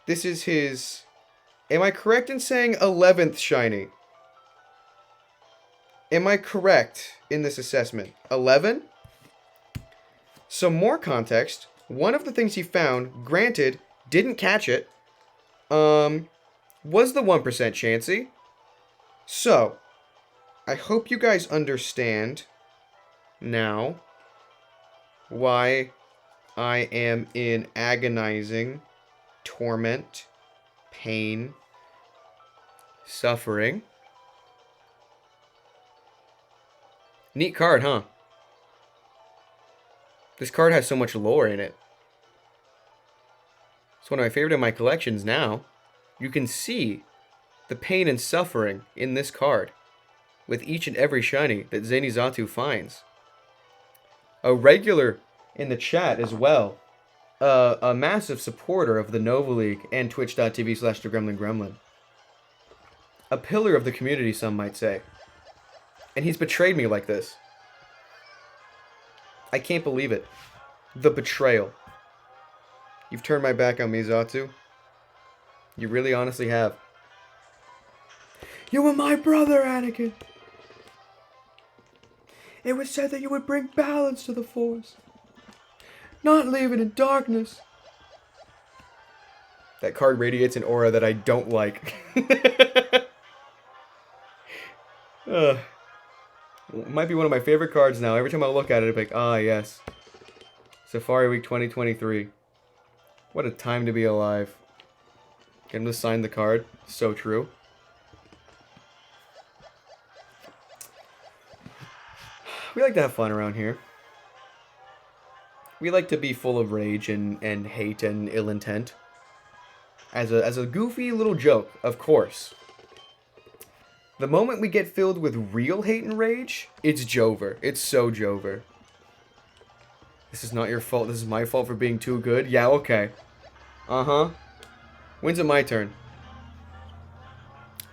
this is his... Am I correct in saying 11th shiny? Am I correct in this assessment? 11? Some more context. One of the things he found, granted, didn't catch it, was the 1% Chansey. So, I hope you guys understand now why I am in agonizing torment, pain, suffering. Neat card, huh? This card has so much lore in it. It's one of my favorite in my collections now. You can see the pain and suffering in this card with each and every shiny that Xatu finds. a regular in the chat as well. A massive supporter of the Nova League and twitch.tv/thegremlingremlin. A pillar of the community, some might say. And he's betrayed me like this. I can't believe it. The betrayal. You've turned my back on me, Zatu. You really honestly have. You were my brother, Anakin. It was said that you would bring balance to the Force. Not leave it in darkness. That card radiates an aura that I don't like. It might be one of my favorite cards now. Every time I look at it, I'm like, ah, yes. Safari Week 2023. What a time to be alive. Get him to sign the card. So true. We like to have fun around here. We like to be full of rage and hate and ill intent. As a goofy little joke, of course. The moment we get filled with real hate and rage, it's Jover. It's so Jover. This is not your fault. This is my fault for being too good. Yeah, okay. Uh-huh. When's it my turn?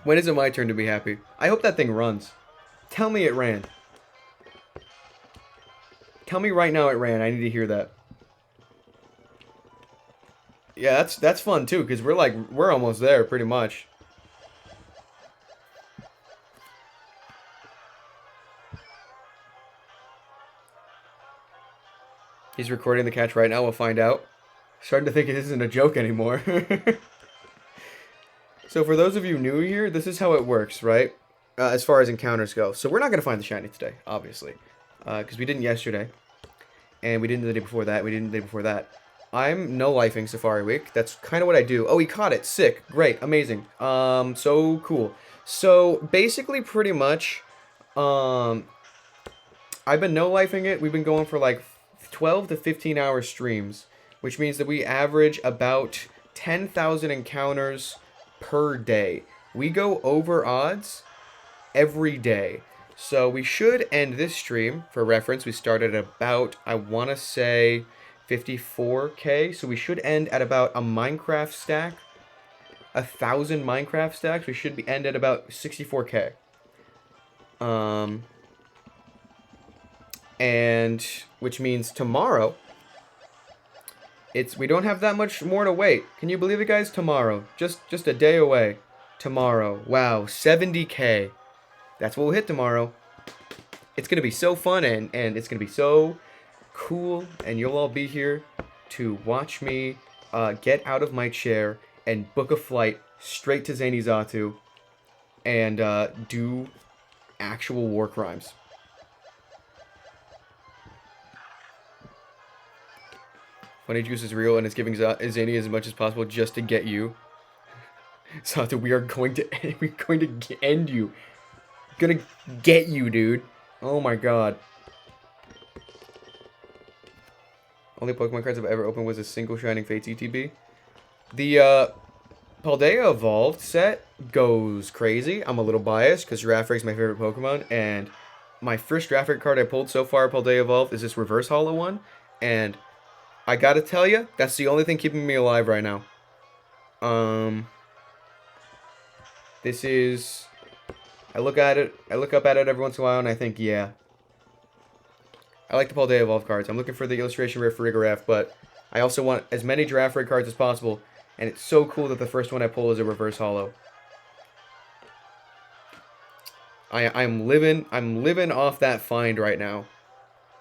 When is it my turn to be happy? I hope that thing runs. Tell me it ran. Tell me right now it ran. I need to hear that. Yeah, that's fun too, because we're almost there pretty much. He's recording the catch right now. We'll find out. Starting to think it isn't a joke anymore. So for those of you new here, this is how it works, right? As far as encounters go. So we're not going to find the shiny today, obviously. Because we didn't yesterday. And we didn't the day before that. We didn't the day before that. I'm no-lifing Safari Week. That's kind of what I do. Oh, he caught it. Sick. Great. Amazing. So cool. So basically pretty much, I've been no-lifing it. We've been going for like 12 to 15 hour streams, which means that we average about 10,000 encounters per day. We go over odds every day. So we should end this stream, for reference, we started at about, I want to say, 54k. So we should end at about a Minecraft stack, 1,000 Minecraft stacks. We should end at about 64k. And which means tomorrow, we don't have that much more to wait. Can you believe it, guys? Tomorrow, just a day away. Tomorrow, wow, 70k. That's what we'll hit tomorrow. It's gonna be so fun and it's gonna be so cool, and you'll all be here to watch me get out of my chair and book a flight straight to Zany Zatu and do actual war crimes. Funny Juice is real and it's giving Zany as much as possible just to get you. Zatu, we're going to end you. Gonna get you, dude. Oh my god. Only Pokemon cards I've ever opened was a single Shining Fates ETB. The Paldea Evolved set goes crazy. I'm a little biased because Giraffre is my favorite Pokemon, and my first Giraffre card I pulled so far, Paldea Evolved, is this Reverse Hollow one, and I gotta tell you, that's the only thing keeping me alive right now. This is... I look up at it every once in a while, and I think, yeah. I like the Paldea Evolved cards. I'm looking for the illustration rare for Rigorath, but I also want as many Giraffre cards as possible, and it's so cool that the first one I pull is a Reverse Hollow. I'm living off that find right now.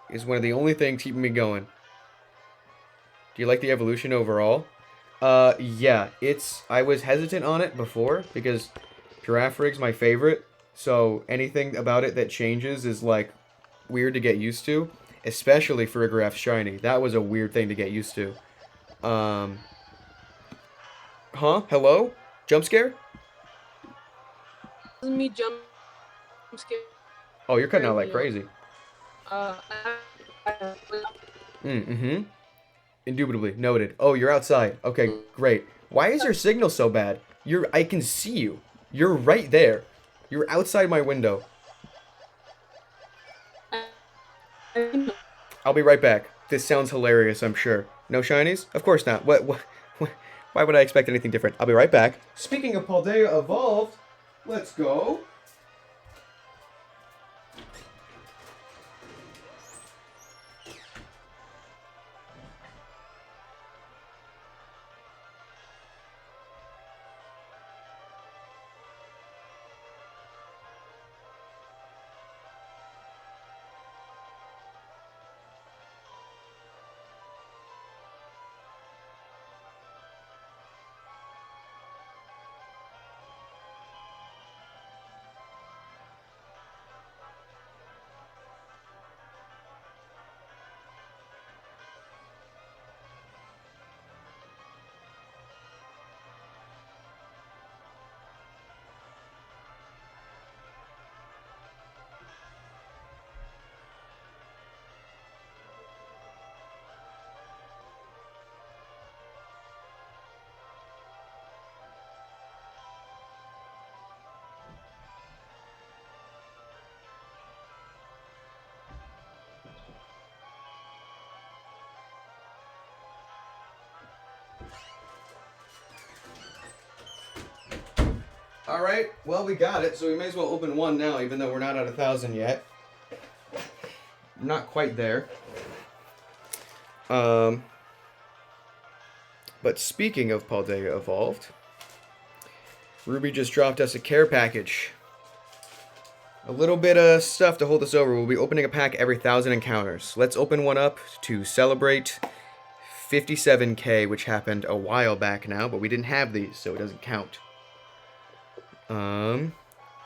It's one of the only things keeping me going. Do you like the evolution overall? Yeah, I was hesitant on it before because Giraffre's my favorite, so anything about it that changes is like weird to get used to, especially for Rigorath Shiny. That was a weird thing to get used to. Huh? Hello? Jump scare? Me jump scare. Oh, you're cutting out like crazy. Mm-hmm. Indubitably. Noted. Oh, you're outside. Okay, great. Why is your signal so bad? I can see you. You're right there. You're outside my window. I'll be right back. This sounds hilarious, I'm sure. No shinies? Of course not. What why would I expect anything different? I'll be right back. Speaking of Paldea Evolved, let's go. Alright, well we got it, so we may as well open one now, even though we're not at 1,000 yet. Not quite there. But speaking of Paldea Evolved, Ruby just dropped us a care package. A little bit of stuff to hold us over. We'll be opening a pack every 1,000 encounters. Let's open one up to celebrate 57k, which happened a while back now, but we didn't have these, so it doesn't count.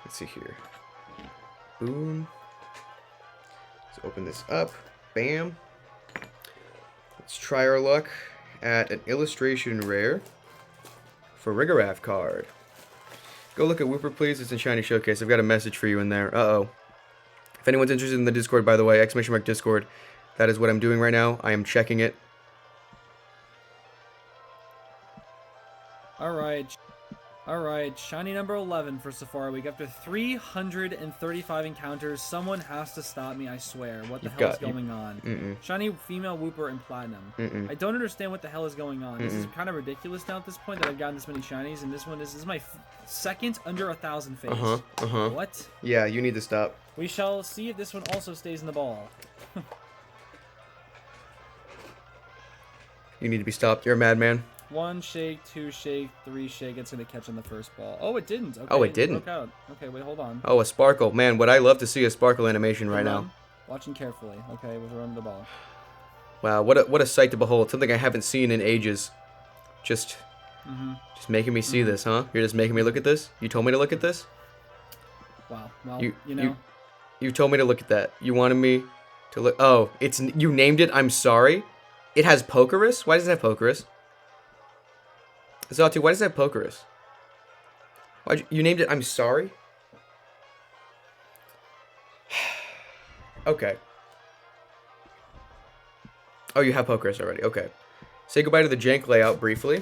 Let's see here. Boom. Let's open this up. Bam. Let's try our luck at an illustration rare for Rigoraph card. Go look at Whooper, please. It's in Shiny Showcase. I've got a message for you in there. Uh-oh. If anyone's interested in the Discord, by the way, ! Discord. That is what I'm doing right now. I am checking it. Alright, shiny number 11 for Safari Week. After 335 encounters, someone has to stop me, I swear. What the hell is going on? Shiny female Whooper and Platinum. I don't understand what the hell is going on. This is kind of ridiculous now at this point that I've gotten this many shinies, and this is my second under 1,000 phase. What? Yeah, you need to stop. We shall see if this one also stays in the ball. You need to be stopped. You're a madman. 1 shake, 2 shake, 3 shake. It's going to catch on the first ball. Oh, it didn't. Okay, oh, it didn't? broke out. Okay, wait, hold on. Oh, a sparkle. Man, would I love to see a sparkle animation right now. Watching carefully. Okay, we'll run the ball. Wow, what a sight to behold. Something I haven't seen in ages. Just making me see this, huh? You're just making me look at this? You told me to look at this? Wow. Well, you know. You told me to look at that. You wanted me to look. Oh, you named it I'm Sorry? It has Pokerus? Why does it have Pokerus? Zatu, why does it have Pokerus? You named it I'm Sorry? Okay. Oh, you have Pokerus already. Okay. Say goodbye to the jank layout briefly.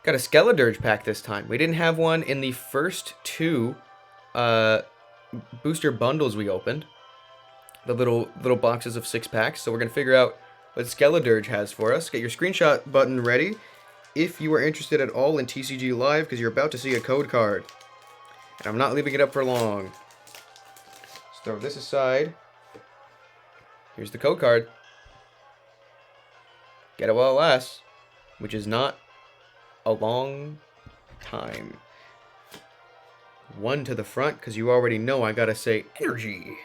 Got a Skeledirge pack this time. We didn't have one in the first two booster bundles we opened. The little boxes of 6 packs. So we're going to figure out what Skeledirge has for us. Get your screenshot button ready if you are interested at all in TCG Live, because you're about to see a code card. And I'm not leaving it up for long. Let's throw this aside. Here's the code card. Get it while it lasts, which is not a long time. 1 to the front, because you already know I gotta say energy.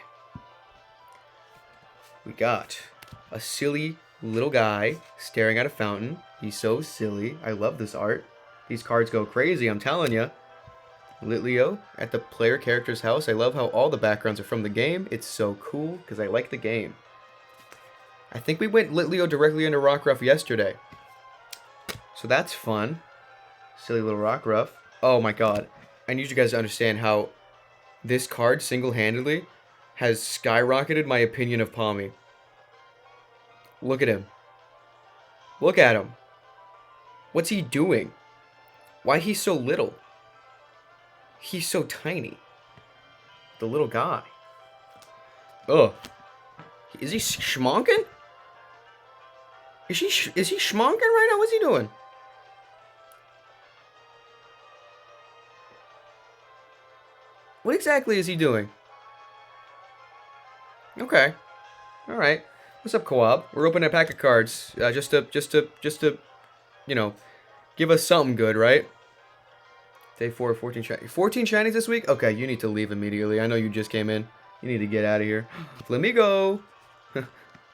We got a silly little guy staring at a fountain. He's so silly. I love this art. These cards go crazy, I'm telling you. Litleo at the player character's house. I love how all the backgrounds are from the game. It's so cool because I like the game. I think we went Litleo directly into Rockruff yesterday. So that's fun. Silly little Rockruff. Oh my god. I need you guys to understand how this card single-handedly has skyrocketed my opinion of Palmy. Look at him. Look at him. What's he doing? Why he's so little? He's so tiny. The little guy. Ugh. Is he schmonking? Is he schmonking right now? What's he doing? What exactly is he doing? Okay. All right. What's up, Co-op? We're opening a pack of cards, just to, you know, give us something good, right? Day 4, 14 shinies. 14 shinies this week? Okay, you need to leave immediately. I know you just came in. You need to get out of here. Flamigo!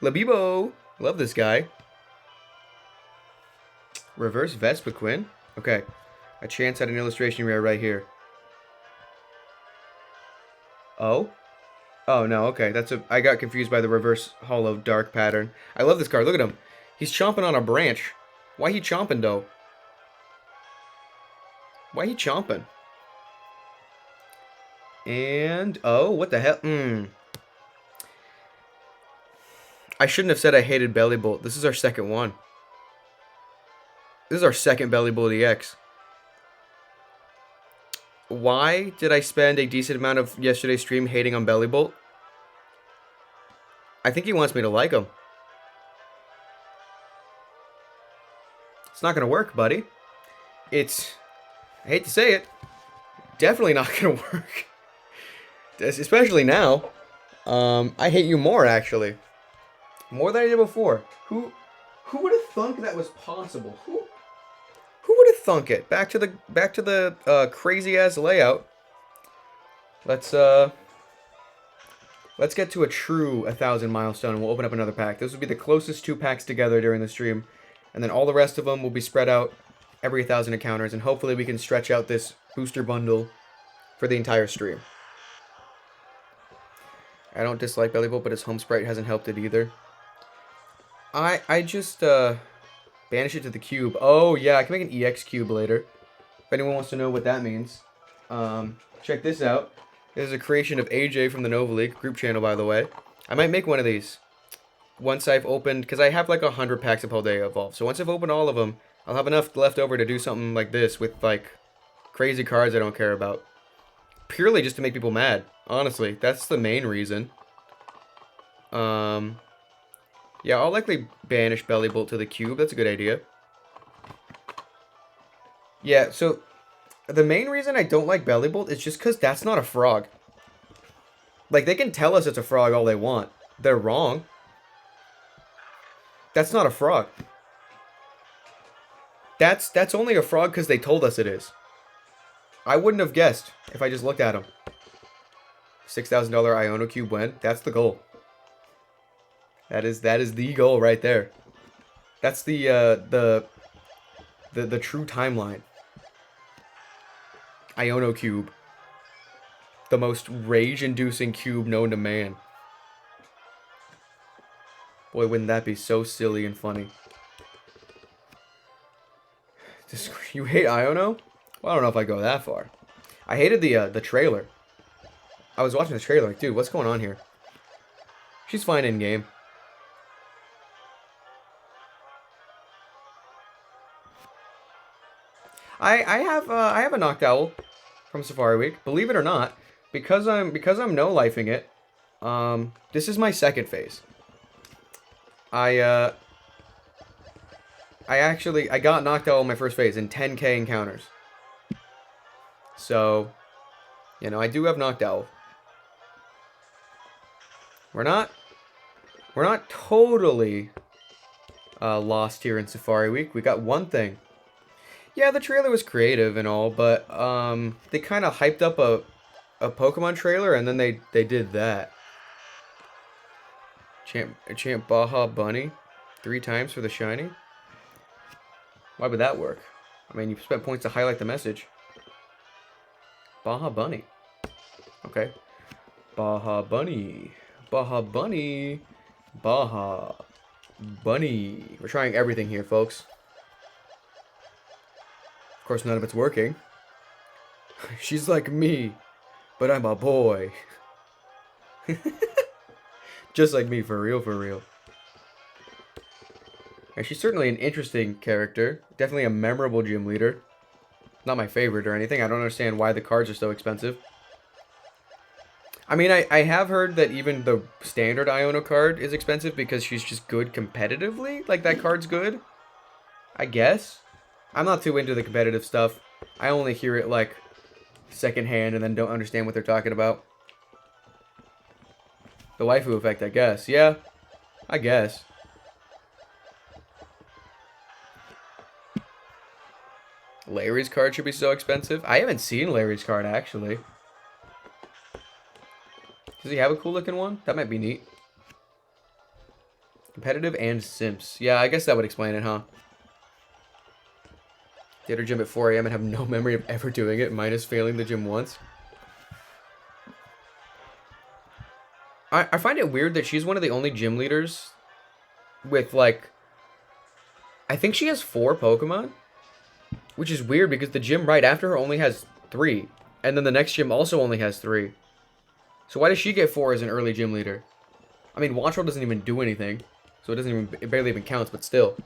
Labibo! Love this guy. Reverse Vespiquen. Okay. A chance at an illustration rare right here. Oh? Oh, no, okay. I got confused by the reverse hollow dark pattern. I love this card. Look at him. He's chomping on a branch. Why he chomping, though? Why he chomping? And, oh, what the hell? I shouldn't have said I hated Belly Bolt. This is our second one. This is our second Belly Bolt EX. Why did I spend a decent amount of yesterday's stream hating on Belly Bolt? I think he wants me to like him. It's not gonna work, buddy. I hate to say it, definitely not gonna work. Especially now. I hate you more, actually. More than I did before. Who would have thunk that was possible? Who would have thunk it? Back to the crazy ass layout. Let's get to a true 1,000 milestone and we'll open up another pack. This will be the closest 2 packs together during the stream. And then all the rest of them will be spread out every 1,000 encounters. And hopefully we can stretch out this booster bundle for the entire stream. I don't dislike Belly Bolt, but his home sprite hasn't helped it either. I just banish it to the cube. Oh yeah, I can make an EX cube later. If anyone wants to know what that means. Check this out. This is a creation of AJ from the Nova League group channel, by the way. I might make one of these once I've opened, because I have like 100 packs of Paldea Evolved. So once I've opened all of them, I'll have enough left over to do something like this with like crazy cards I don't care about. Purely just to make people mad. Honestly, that's the main reason. Yeah, I'll likely banish Belly Bolt to the cube. That's a good idea. Yeah, so the main reason I don't like Belly Bolt is just because that's not a frog. Like, they can tell us it's a frog all they want. They're wrong. That's not a frog. That's only a frog because they told us it is. I wouldn't have guessed if I just looked at him. $6,000 Iono Cube win. That's the goal. That is the goal right there. That's the true timeline. Iono Cube. The most rage-inducing cube known to man. Boy, wouldn't that be so silly and funny. You hate Iono? Well, I don't know if I go that far. I hated the trailer. I was watching the trailer like, dude, what's going on here? She's fine in game. I have a Noctowl from Safari Week. Believe it or not, because I'm no-lifing it. This is my second phase. I got Noctowl in my first phase in 10k encounters. So, you know, I do have Noctowl. We're not totally lost here in Safari Week. We got one thing. Yeah, the trailer was creative and all, but they kind of hyped up a Pokemon trailer and then they did that. Champ Baja Bunny 3 times for the shiny. Why would that work? I mean, you spent points to highlight the message. Baja Bunny. Okay. Baja Bunny. Baja Bunny. Baja Bunny. We're trying everything here, folks. Of course, none of it's working. She's like me, but I'm a boy. Just like me, for real, for real. And she's certainly an interesting character. Definitely a memorable gym leader. Not my favorite or anything. I don't understand why the cards are so expensive. I mean, I have heard that even the standard Iono card is expensive because she's just good competitively. Like, that card's good, I guess. I'm not too into the competitive stuff. I only hear it, like, secondhand and then don't understand what they're talking about. The waifu effect, I guess. Yeah, I guess. Larry's card should be so expensive. I haven't seen Larry's card, actually. Does he have a cool looking one? That might be neat. Competitive and simps. Yeah, I guess that would explain it, huh? Did her gym at 4 a.m. and have no memory of ever doing it, minus failing the gym once. I find it weird that she's one of the only gym leaders with, like... I think she has 4 Pokemon. Which is weird because the gym right after her only has 3. And then the next gym also only has 3. So why does she get 4 as an early gym leader? I mean, Watchroll doesn't even do anything. So it barely even counts, but still.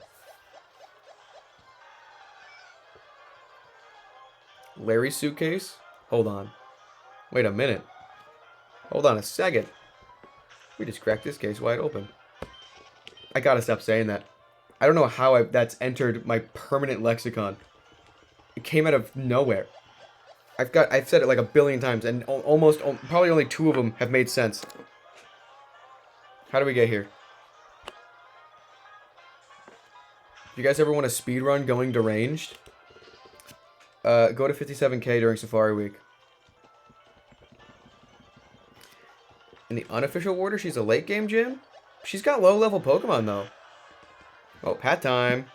Larry's suitcase? Hold on. Wait a minute. Hold on a second. We just cracked this case wide open. I gotta stop saying that. I don't know how that's entered my permanent lexicon. It came out of nowhere. I've said it like a billion times, and probably only 2 of them have made sense. How do we get here? Do you guys ever want to speedrun going deranged? Go to 57k during Safari Week. In the unofficial order, she's a late game gym? She's got low level Pokemon though. Oh, pat time.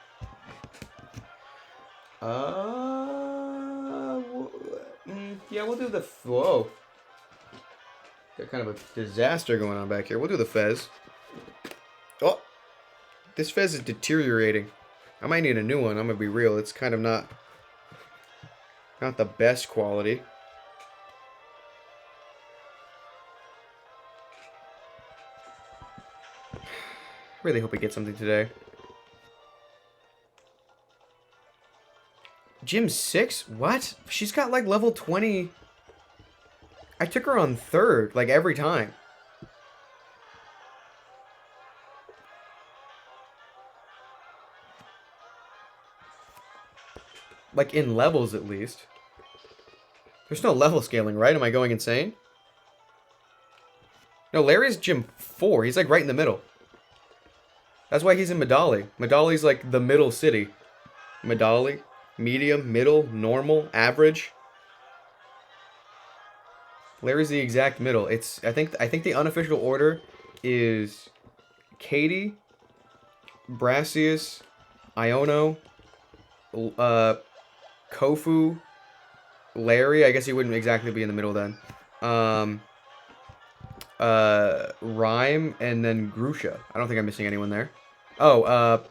Yeah, we'll do the... Whoa. Got kind of a disaster going on back here. We'll do the Fez. Oh! This Fez is deteriorating. I might need a new one, I'm gonna be real. It's kind of not the best quality. Really hope we get something today. Gym 6? What? She's got like level 20. I took her on 3rd, like every time. Like in levels at least. There's no level scaling, right? Am I going insane? No, Larry's gym 4. He's like right in the middle. That's why he's in Medali. Medali's like the middle city. Medali. Medium, middle, normal, average. Larry's the exact middle. It's I think the unofficial order is Katie, Brassius, Iono, Kofu, Larry. I guess he wouldn't exactly be in the middle then. Rhyme, and then Grusha. I don't think I'm missing anyone there. Oh,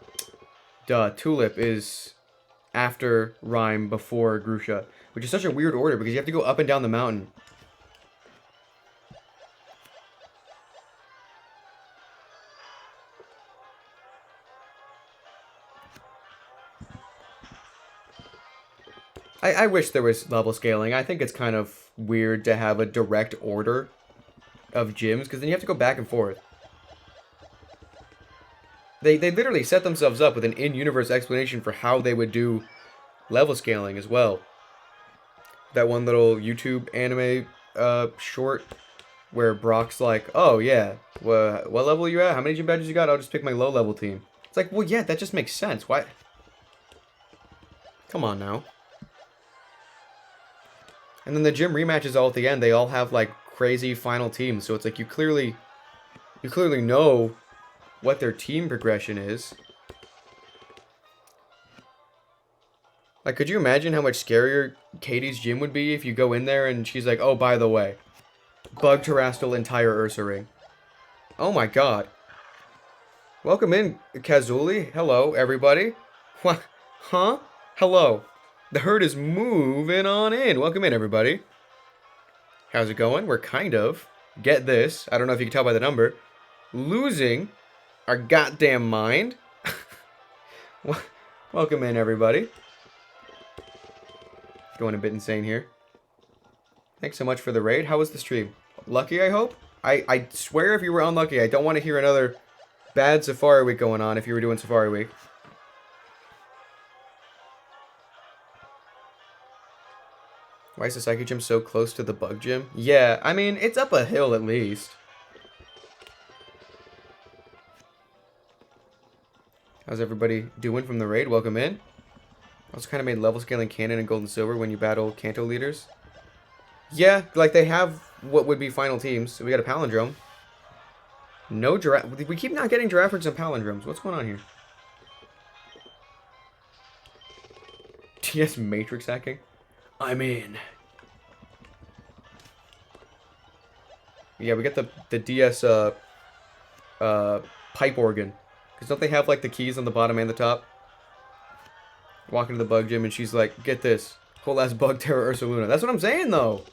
Tulip is after Rhyme, before Grusha, which is such a weird order because you have to go up and down the mountain. I wish there was level scaling. I think it's kind of weird to have a direct order of gyms because then you have to go back and forth. They literally set themselves up with an in-universe explanation for how they would do level scaling as well. That one little YouTube anime short where Brock's like, oh yeah, what level are you at? How many gym badges you got? I'll just pick my low level team. It's like, well yeah, that just makes sense. Why? Come on now. And then the gym rematches all at the end, they all have like crazy final teams. So it's like you clearly know what their team progression is. Like, could you imagine how much scarier Katie's gym would be if you go in there and she's like, oh, by the way, Bug Terrastal entire Ursa Ring. Oh my god. Welcome in, Kazuli. Hello, everybody. What? Huh? Hello. The herd is moving on in. Welcome in, everybody. How's it going? We're kind of, get this, I don't know if you can tell by the number, losing our goddamn mind. Welcome in, everybody. Going a bit insane here. Thanks so much for the raid. How was the stream? Lucky, I hope? I swear if you were unlucky, I don't want to hear another bad Safari Week going on if you were doing Safari Week. Why is the Psychic Gym so close to the Bug Gym? Yeah, I mean, it's up a hill at least. How's everybody doing from the raid? Welcome in. Also kind of made level scaling canon and gold and silver when you battle Kanto leaders. Yeah, like they have what would be final teams. So we got a palindrome. No giraffe. We keep not getting giraffe and palindromes. What's going on here? TS matrix hacking? I'm in. Yeah, we got the DS pipe organ. Because don't they have like the keys on the bottom and the top? Walking to the Bug Gym and she's like, get this. Whole ass Bug Terror Ursa Luna. That's what I'm saying though.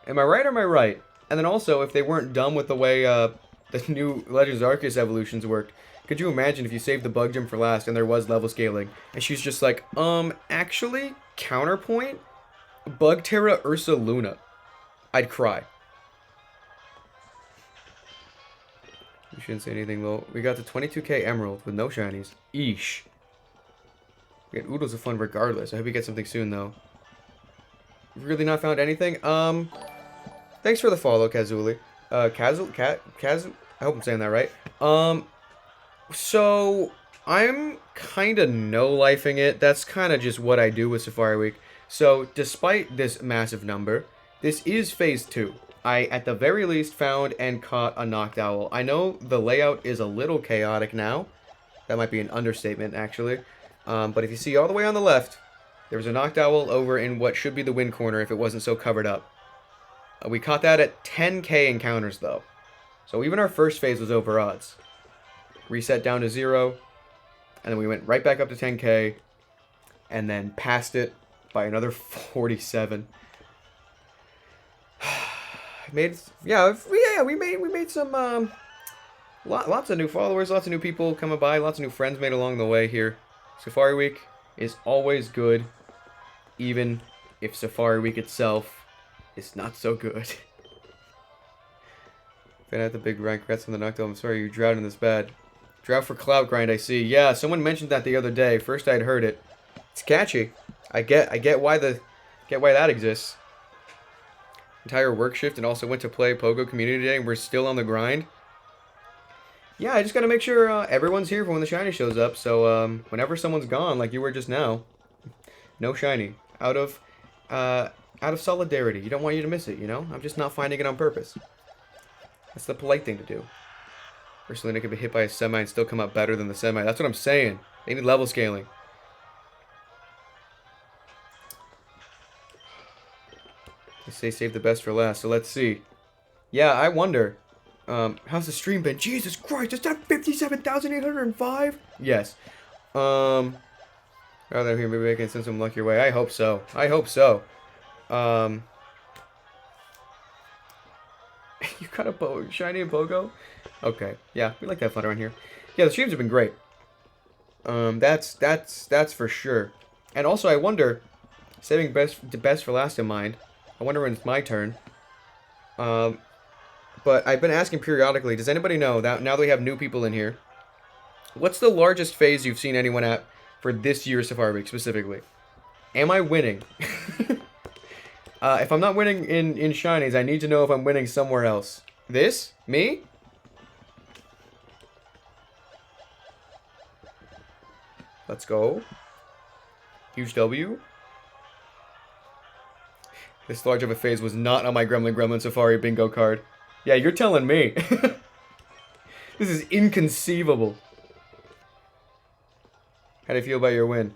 Am I right or am I right? And then also, if they weren't dumb with the way the new Legends Arceus evolutions worked, could you imagine if you saved the Bug Gym for last and there was level scaling? And she's just like, actually, counterpoint? Bug Terra Ursa Luna. I'd cry. You shouldn't say anything low. We got the 22k Emerald with no shinies. Eesh. We got Oodles of fun regardless. I hope you get something soon, though. Really not found anything? Thanks for the follow, Kazuli. Kazul? I hope I'm saying that right. So, I'm kind of no-lifing it. That's kind of just what I do with Safari Week. So, despite this massive number, this is Phase 2. I, at the very least, found and caught a Noctowl. I know the layout is a little chaotic now. That might be an understatement, actually. But if you see all the way on the left, there was a Noctowl over in what should be the wind corner if it wasn't so covered up. We caught that at 10k encounters, though. So even our first phase was over odds. Reset down to 0, and then we went right back up to 10k, and then passed it by another 47. We made some lots of new followers, lots of new people coming by, lots of new friends made along the way here. Safari Week is always good, even if Safari Week itself is not so good. Been at the big rank, congrats on the Noctowl. I'm sorry you drowned in this bad. Drought for clout grind, I see. Yeah, someone mentioned that the other day. First I'd heard it. It's catchy. I get why that exists. Entire work shift and also went to play Pogo Community Day and we're still on the grind. Yeah, I just gotta make sure everyone's here for when the shiny shows up. So whenever someone's gone, like you were just now, no shiny. Out of solidarity. You don't want you to miss it, you know? I'm just not finding it on purpose. That's the polite thing to do. Ursaluna could be hit by a semi and still come out better than the semi. That's what I'm saying. They need level scaling. They say save the best for last, so let's see. Yeah, I wonder. How's the stream been? Jesus Christ, is that 57,805? Yes. Oh, they're here. Maybe I can send some luck your way. I hope so. I hope so. You got a shiny and Pogo? Okay. Yeah, we like that fun around here. Yeah, the streams have been great. That's for sure. And also, I wonder, saving best for last in mind, I wonder when it's my turn. But I've been asking periodically, does anybody know, that now that we have new people in here, what's the largest phase you've seen anyone at for this year's Safari Week specifically? Am I winning? If I'm not winning in shinies, I need to know if I'm winning somewhere else. This? Me? Let's go. Huge W. This large of a phase was not on my Gremlin Safari bingo card. Yeah, you're telling me. This is inconceivable. How do you feel about your win?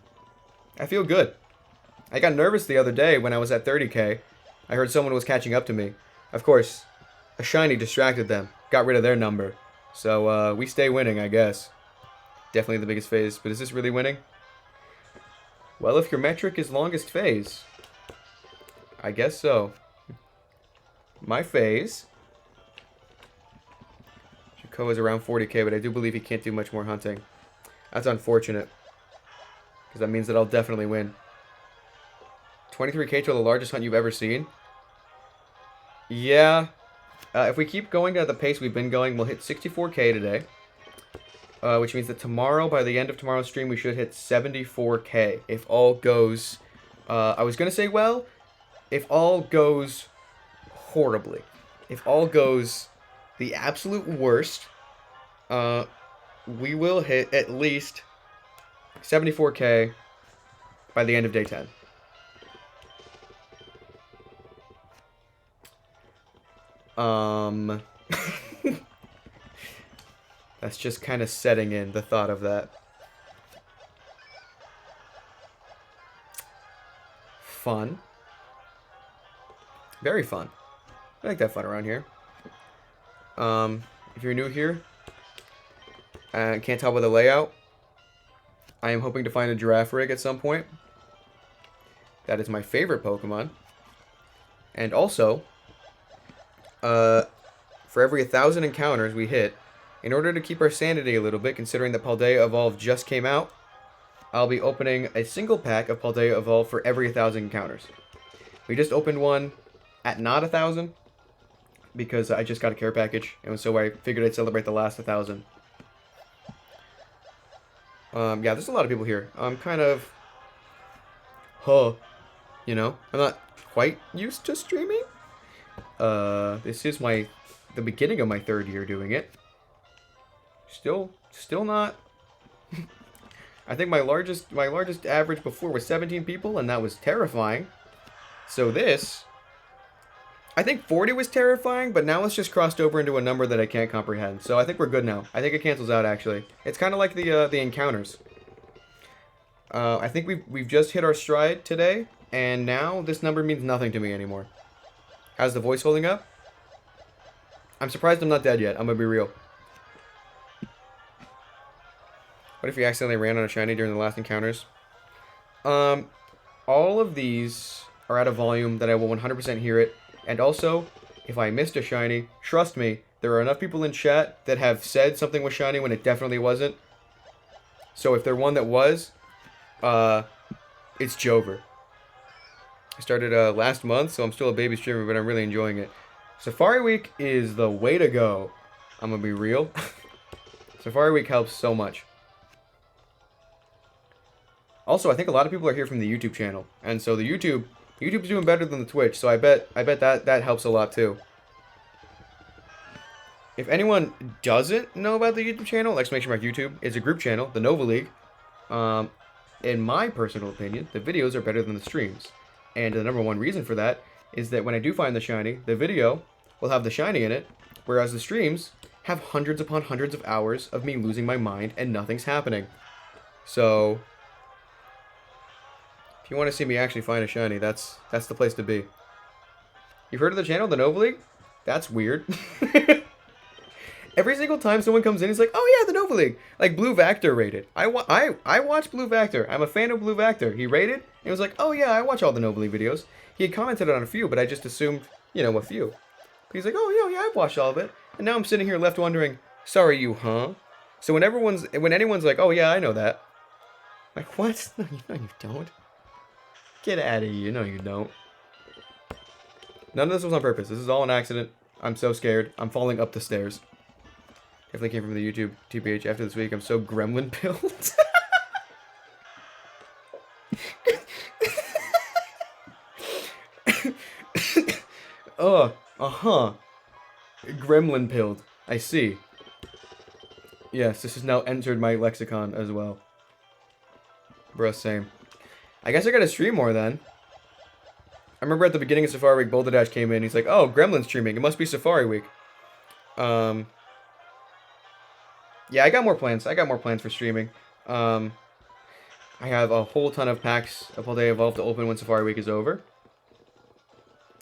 I feel good. I got nervous the other day when I was at 30k. I heard someone was catching up to me. Of course, a shiny distracted them. Got rid of their number. So, we stay winning, I guess. Definitely the biggest phase. But is this really winning? Well, if your metric is longest phase, I guess so. My phase. Jaco is around 40k, but I do believe he can't do much more hunting. That's unfortunate. Because that means that I'll definitely win. 23k to the largest hunt you've ever seen? Yeah. If we keep going at the pace we've been going, we'll hit 64K today. Which means that tomorrow, by the end of tomorrow's stream, we should hit 74K. If all goes... I was going to say well, if all goes horribly. If all goes the absolute worst, we will hit at least 74K by the end of day 10. That's just kind of setting in, the thought of that. Fun. Very fun. I like that fun around here. If you're new here and can't tell by the layout, I am hoping to find a giraffe rig at some point. That is my favorite Pokemon. And also, for every 1,000 encounters we hit, in order to keep our sanity a little bit, considering that Paldea Evolved just came out, I'll be opening a single pack of Paldea Evolved for every 1,000 encounters. We just opened one at not 1,000, because I just got a care package, and so I figured I'd celebrate the last 1,000. Yeah, there's a lot of people here. I'm kind of... you know? I'm not quite used to streaming. This is the beginning of my 3rd year doing it. Still not... I think my largest average before was 17 people, and that was terrifying. So this... I think 40 was terrifying, but now it's just crossed over into a number that I can't comprehend. So I think we're good now. I think it cancels out, actually. It's kind of like the encounters. I think we've just hit our stride today, and now this number means nothing to me anymore. How's the voice holding up? I'm surprised I'm not dead yet. I'm gonna be real. What if you accidentally ran on a shiny during the last encounters? All of these are at a volume that I will 100% hear it. And also, if I missed a shiny, trust me, there are enough people in chat that have said something was shiny when it definitely wasn't. So if there's one that was, it's Jover. I started last month, so I'm still a baby streamer, but I'm really enjoying it. Safari Week is the way to go. I'm gonna be real. Safari Week helps so much. Also, I think a lot of people are here from the YouTube channel, and so the YouTube's doing better than the Twitch, so I bet that helps a lot too. If anyone doesn't know about the YouTube channel, exclamation mark YouTube, it's a group channel, the Nova League. In my personal opinion, the videos are better than the streams. And the number one reason for that is that when I do find the shiny, the video will have the shiny in it, whereas the streams have hundreds upon hundreds of hours of me losing my mind and nothing's happening. So... if you want to see me actually find a shiny, that's the place to be. You've heard of the channel, the Nova League? That's weird. Every single time someone comes in, he's like, "Oh yeah, the Nova League." Like Blue Vactor rated. I watch Blue Vactor. I'm a fan of Blue Vactor. He rated, and he was like, "Oh yeah, I watch all the Nova League videos." He had commented on a few, but I just assumed, you know, a few. But he's like, "Oh yeah, I've watched all of it." And now I'm sitting here left wondering, "Sorry, you, huh?" So when anyone's like, "Oh yeah, I know that," I'm like, what? No, you don't. Get out of here. No, you don't. None of this was on purpose. This is all an accident. I'm so scared. I'm falling up the stairs. Definitely came from the YouTube TBH after this week. I'm so gremlin pilled. Gremlin pilled. I see. Yes, this has now entered my lexicon as well. Bruh, same. I guess I gotta stream more then. I remember at the beginning of Safari Week, Boulder Dash came in. He's like, "Oh, Gremlin's streaming. It must be Safari Week." Yeah, I got more plans. I got more plans for streaming. I have a whole ton of packs of Paldea Evolved to open when Safari Week is over.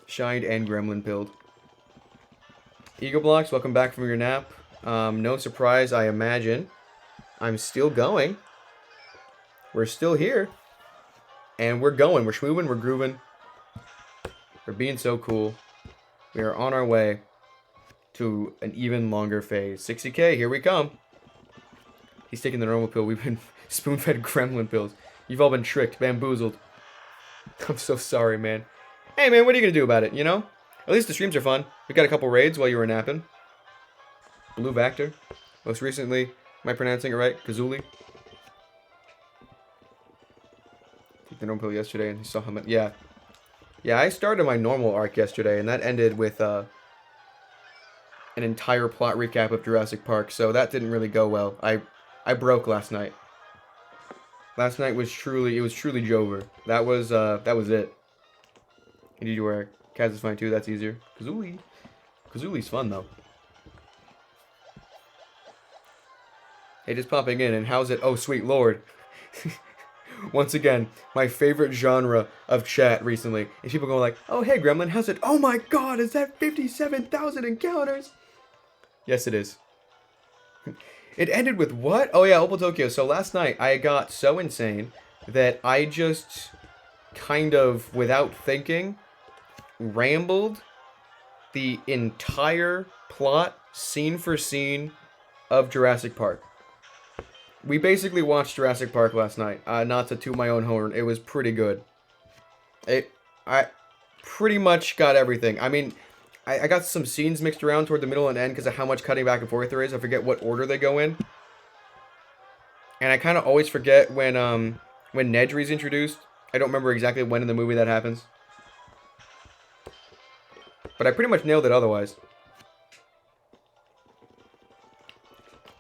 Shined and Gremlin pilled. Eagle Blocks, welcome back from your nap. No surprise, I imagine. I'm still going. We're still here. And we're going. We're schmoovin', we're grooving. We're being so cool. We are on our way to an even longer phase. 60K, here we come. He's taking the normal pill. We've been spoon-fed gremlin pills. You've all been tricked, bamboozled. I'm so sorry, man. Hey, man, what are you gonna do about it, you know? At least the streams are fun. We got a couple raids while you were napping. Blue Vector. Most recently, am I pronouncing it right? Kazuli. Took the normal pill yesterday and he saw him. Yeah. Yeah, I started my normal arc yesterday and that ended with an entire plot recap of Jurassic Park, so that didn't really go well. I broke last night. Last night was truly Jover. That was it. You need to wear Kaz is fine too, that's easier. Kazuli. Kazuli's fun though. Hey, just popping in, and how's it? Oh, sweet lord. Once again, my favorite genre of chat recently is people going like, oh, hey, Gremlin, how's it? Oh my god, is that 57,000 encounters? Yes, it is. It ended with what? Oh yeah, Opal Tokyo. So last night, I got so insane that I just kind of, without thinking, rambled the entire plot, scene for scene, of Jurassic Park. We basically watched Jurassic Park last night. Not to toot my own horn, it was pretty good. I pretty much got everything. I mean, I got some scenes mixed around toward the middle and end because of how much cutting back and forth there is. I forget what order they go in. And I kind of always forget when Nedry's introduced. I don't remember exactly when in the movie that happens. But I pretty much nailed it otherwise.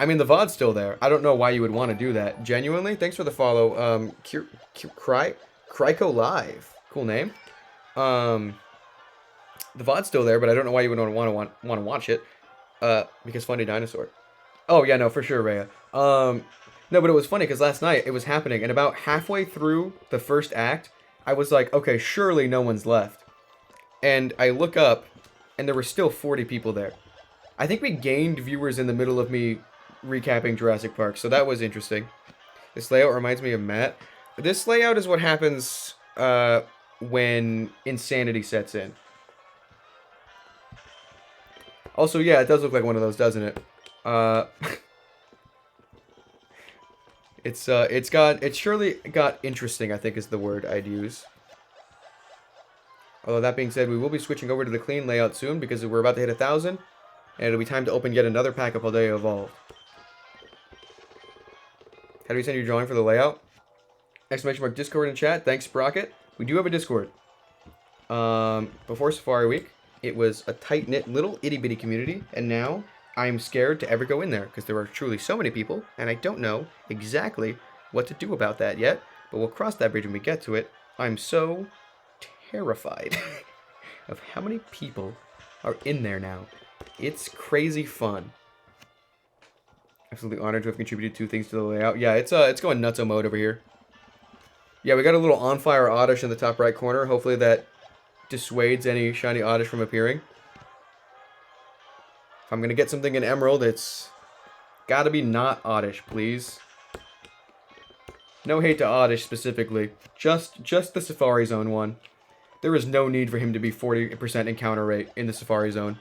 I mean, the VOD's still there. I don't know why you would want to do that. Genuinely, thanks for the follow. Kryko Live. Cool name. The VOD's still there, but I don't know why you would want to watch it. Because Funny Dinosaur. Oh, yeah, no, for sure, Rhea. No, but it was funny because last night it was happening, and about halfway through the first act, I was like, okay, surely no one's left. And I look up, and there were still 40 people there. I think we gained viewers in the middle of me recapping Jurassic Park, so that was interesting. This layout reminds me of Matt. This layout is what happens when insanity sets in. Also, yeah, it does look like one of those, doesn't it? It's surely got interesting, I think is the word I'd use. Although that being said, we will be switching over to the clean layout soon because we're about to hit 1,000. And it'll be time to open yet another pack of Paldea Evolved. How do we send your drawing for the layout? Exclamation mark Discord in chat. Thanks, Sprocket. We do have a Discord. Before Safari Week, it was a tight-knit little itty-bitty community. And now, I'm scared to ever go in there because there are truly so many people. And I don't know exactly what to do about that yet. But we'll cross that bridge when we get to it. I'm so terrified of how many people are in there now. It's crazy fun. Absolutely honored to have contributed 2 things to the layout. Yeah, it's going nutso mode over here. Yeah, we got a little on fire oddish in the top right corner. Hopefully that dissuades any shiny oddish from appearing. If I'm gonna get something in Emerald, it's gotta be not oddish, please. No hate to oddish specifically. Just the Safari Zone one. There is no need for him to be 40% encounter rate in the Safari Zone.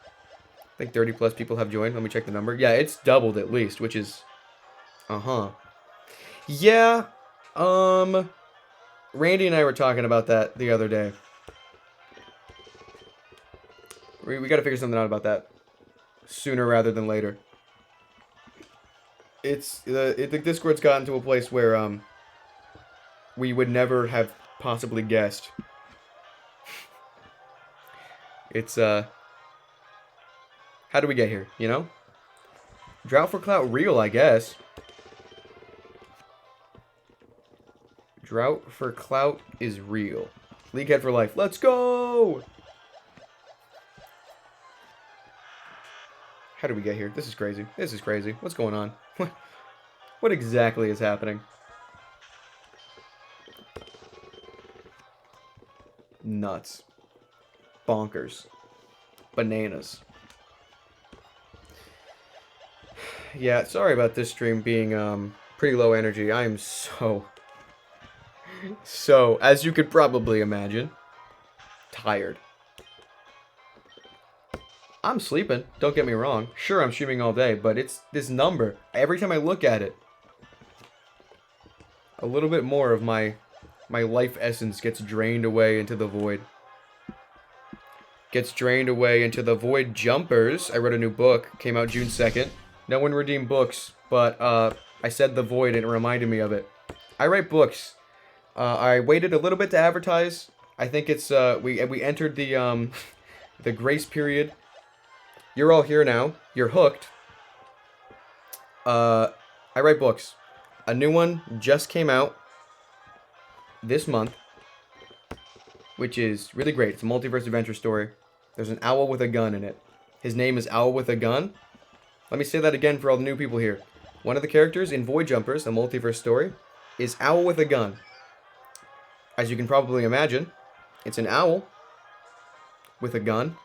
I think 30 plus people have joined. Let me check the number. Yeah, it's doubled at least, which is... Yeah, Randy and I were talking about that the other day. We gotta figure something out about that. Sooner rather than later. The Discord's gotten to a place where, we would never have possibly guessed. It's, how do we get here, you know? Drought for clout real, I guess. Drought for clout is real. League head for life. Let's go! How do we get here? This is crazy. This is crazy. What's going on? What exactly is happening? Nuts. Bonkers. Bananas. Yeah, sorry about this stream being pretty low energy. I am so, as you could probably imagine, tired. I'm sleeping, don't get me wrong. Sure, I'm streaming all day, but it's this number. Every time I look at it, a little bit more of my life essence gets drained away into the void. gets drained away into the Void Jumpers. I wrote a new book. Came out June 2nd. No one redeemed books, but I said the Void and it reminded me of it. I write books. I waited a little bit to advertise. I think it's we entered the the grace period. You're all here now. You're hooked. I write books. A new one just came out this month, which is really great. It's a multiverse adventure story. There's an owl with a gun in it. His name is Owl with a Gun. Let me say that again for all the new people here. One of the characters in Void Jumpers, a multiverse story, is Owl with a Gun. As you can probably imagine, it's an owl with a gun.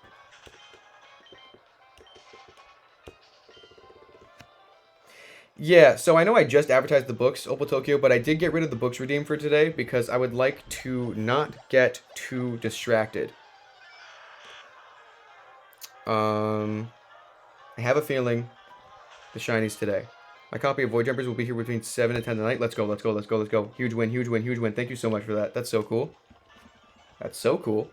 Yeah, so I know I just advertised the books, Opal Tokyo, but I did get rid of the books redeemed for today because I would like to not get too distracted. I have a feeling the shinies today. My copy of Void Jumpers will be here between 7 and 10 tonight. Let's go, let's go, let's go, let's go. Huge win, huge win, huge win. Thank you so much for that. That's so cool. That's so cool.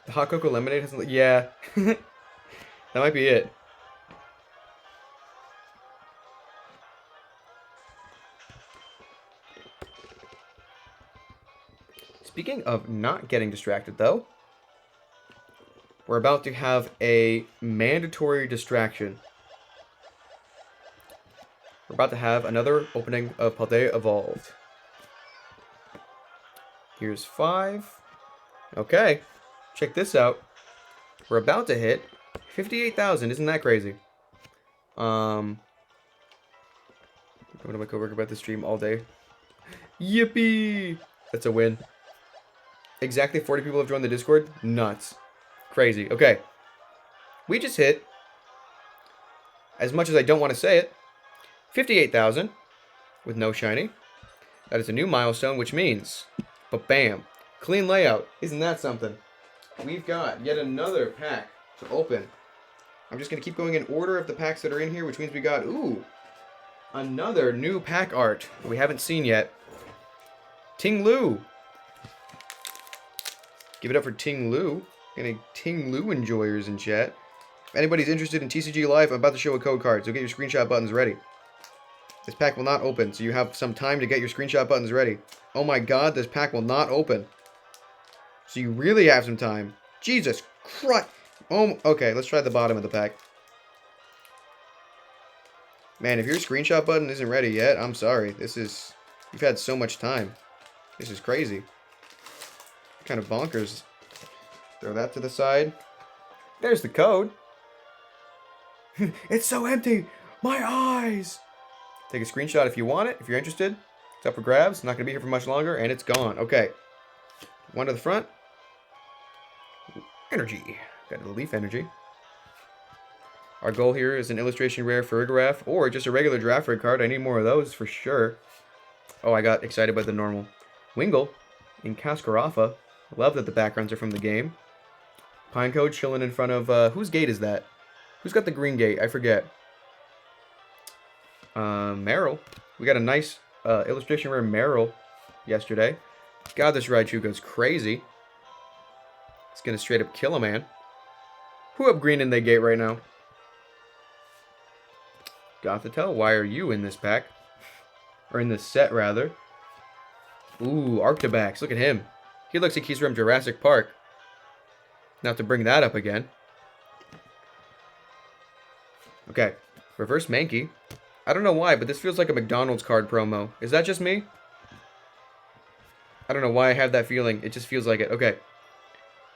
The hot cocoa lemonade hasn't... Yeah. That might be it. Speaking of not getting distracted, though, we're about to have a mandatory distraction. We're about to have another opening of Paldea Evolved. Here's 5. Okay, check this out. We're about to hit 58,000. Isn't that crazy? I'm going to my coworker about the stream all day. Yippee! That's a win. Exactly 40 people have joined the Discord. Nuts. Crazy. Okay. We just hit, as much as I don't want to say it, 58,000 with no shiny. That is a new milestone, which means, but bam, clean layout. Isn't that something? We've got yet another pack to open. I'm just going to keep going in order of the packs that are in here, which means we got, ooh, another new pack art we haven't seen yet. Ting Lu. Give it up for Ting Lu. Any Ting Lu enjoyers in chat. If anybody's interested in TCG Live, I'm about to show a code card, so get your screenshot buttons ready. This pack will not open, so you have some time to get your screenshot buttons ready. Oh my god, this pack will not open. So you really have some time. Jesus Christ. Oh, okay, let's try the bottom of the pack. Man, if your screenshot button isn't ready yet, I'm sorry. You've had so much time. This is crazy. Kind of bonkers. Throw that to the side. There's the code. It's so empty. My eyes. Take a screenshot if you want it. If you're interested. It's up for grabs. It's not going to be here for much longer. And it's gone. Okay. One to the front. Energy. Got the leaf energy. Our goal here is an illustration rare Ferrigiraf or just a regular draft rare card. I need more of those for sure. Oh, I got excited by the normal. Wingull in Cascarafa. Love that the backgrounds are from the game. Pineco chilling in front of, whose gate is that? Who's got the green gate? I forget. Meryl. We got a nice illustration rare Meryl yesterday. God, this Raichu goes crazy. It's gonna straight up kill a man. Who up green in the gate right now? Got to tell. Why are you in this pack? Or in this set, rather. Ooh, Arctobax. Look at him. He looks like he's from Jurassic Park. Not to bring that up again. Okay. Reverse Mankey. I don't know why, but this feels like a McDonald's card promo. Is that just me? I don't know why I have that feeling. It just feels like it. Okay.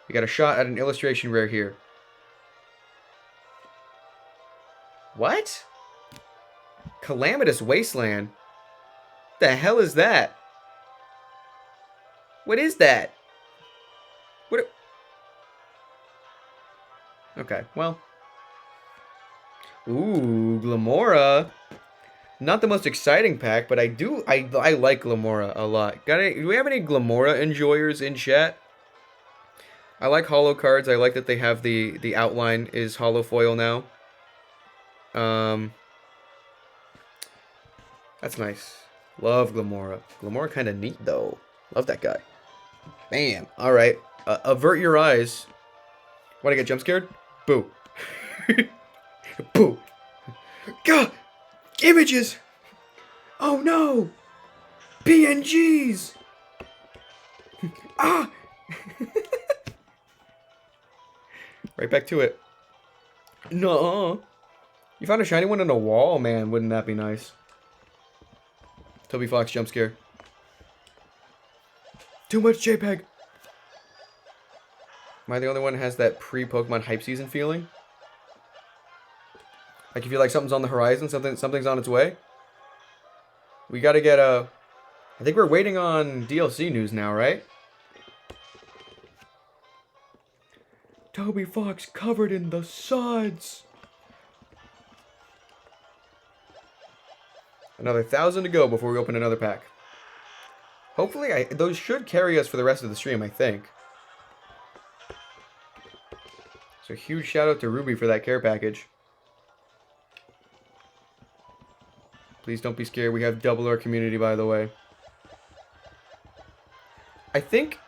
We got a shot at an illustration rare here. What? Calamitous Wasteland? The hell is that? What is that? What? Okay, well. Ooh, Glamora. Not the most exciting pack, but I like Glamora a lot. Do we have any Glamora enjoyers in chat? I like holo cards. I like that they have the outline is holo foil now. That's nice. Love Glamora. Glamora kind of neat though. Love that guy. Bam. All right. Avert your eyes. Want to get jump scared? Boo. Boo. Gah! Images! Oh no! PNGs! Ah! Right back to it. No. You found a shiny one in a wall? Man, wouldn't that be nice? Toby Fox jump scare. Too much JPEG. Am I the only one who has that pre-Pokemon hype season feeling? Like you feel like something's on the horizon, something's on its way? We gotta get a... I think we're waiting on DLC news now, right? Toby Fox covered in the suds. Another 1,000 to go before we open another pack. Hopefully, those should carry us for the rest of the stream, I think. So huge shout out to Ruby for that care package. Please don't be scared. We have double our community, by the way. I think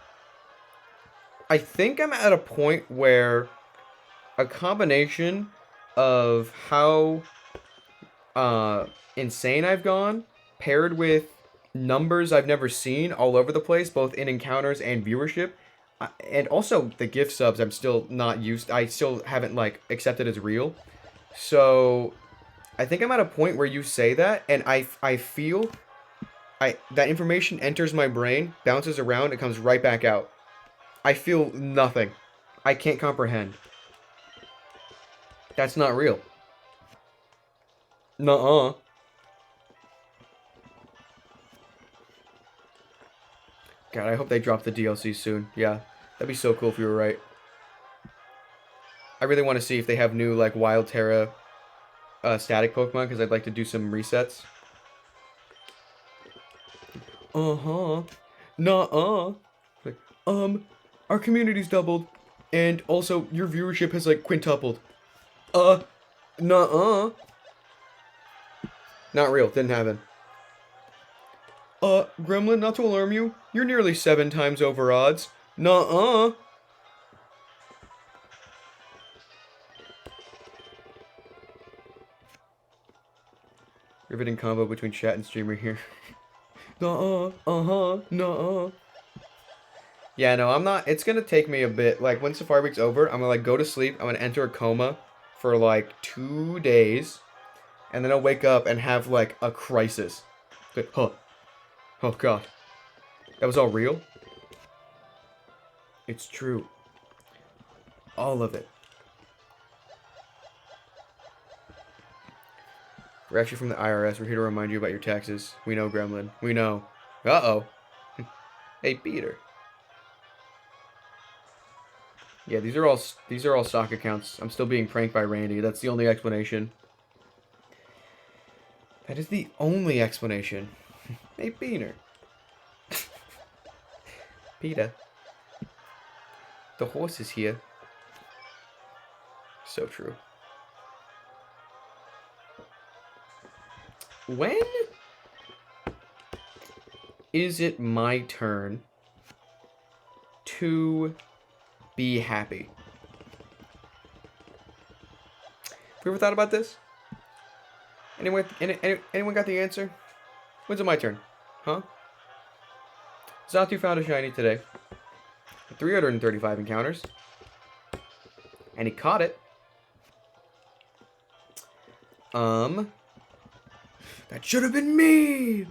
I'm at a point where a combination of how insane I've gone, paired with numbers I've never seen all over the place, both in encounters and viewership, and also the gift subs I'm still not used. I still haven't like accepted as real. So I think I'm at a point where you say that, and I feel that information enters my brain, bounces around, it comes right back out. I feel nothing. I can't comprehend. That's not real. Nuh-uh. God, I hope they drop the DLC soon. Yeah, that'd be so cool if you were right. I really want to see if they have new, like, Wild Terra static Pokemon, because I'd like to do some resets. Uh-huh. Nuh-uh. Like, our community's doubled, and also your viewership has, like, quintupled. Nuh-uh. Not real. Didn't happen. Gremlin, not to alarm you, you're nearly 7 times over odds. Nuh-uh. Riveting combo between chat and streamer here. Nuh-uh. Uh-huh. Nuh-uh. Yeah, no, I'm not. It's gonna take me a bit. Like, when Safari Week's over, I'm gonna, like, go to sleep. I'm gonna enter a coma for, like, 2 days. And then I'll wake up and have, like, a crisis. Like, huh. Oh, God. That was all real? It's true. All of it. We're actually from the IRS. We're here to remind you about your taxes. We know, Gremlin. We know. Uh-oh. Hey, Peter. Yeah, these are all stock accounts. I'm still being pranked by Randy. That's the only explanation. That is the only explanation. Hey, Peter. Peter. The horse is here. So true. When is it my turn to be happy? Have you ever thought about this? Anyone got the answer? When's it my turn? Huh? Zatu found a shiny today. 335 encounters. And he caught it. That should have been me!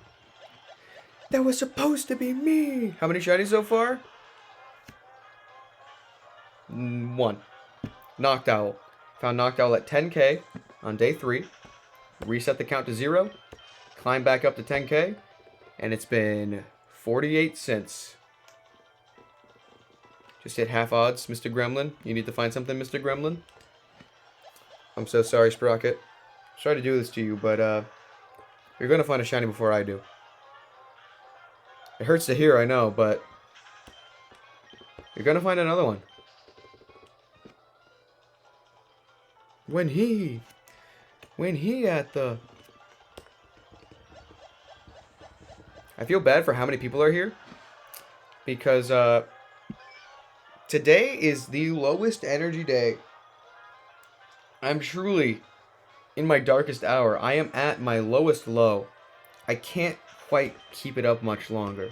That was supposed to be me! How many shinies so far? 1. Noctowl. Found Noctowl at 10k on day 3. Reset the count to 0. Climb back up to 10k. And it's been 48 since. Just hit half odds, Mr. Gremlin. You need to find something, Mr. Gremlin. I'm so sorry, Sprocket. Sorry to do this to you, but you're gonna find a shiny before I do. It hurts to hear, I know, but you're gonna find another one. When he at the... I feel bad for how many people are here. because today is the lowest energy day. I'm truly in my darkest hour. I am at my lowest low. I can't quite keep it up much longer.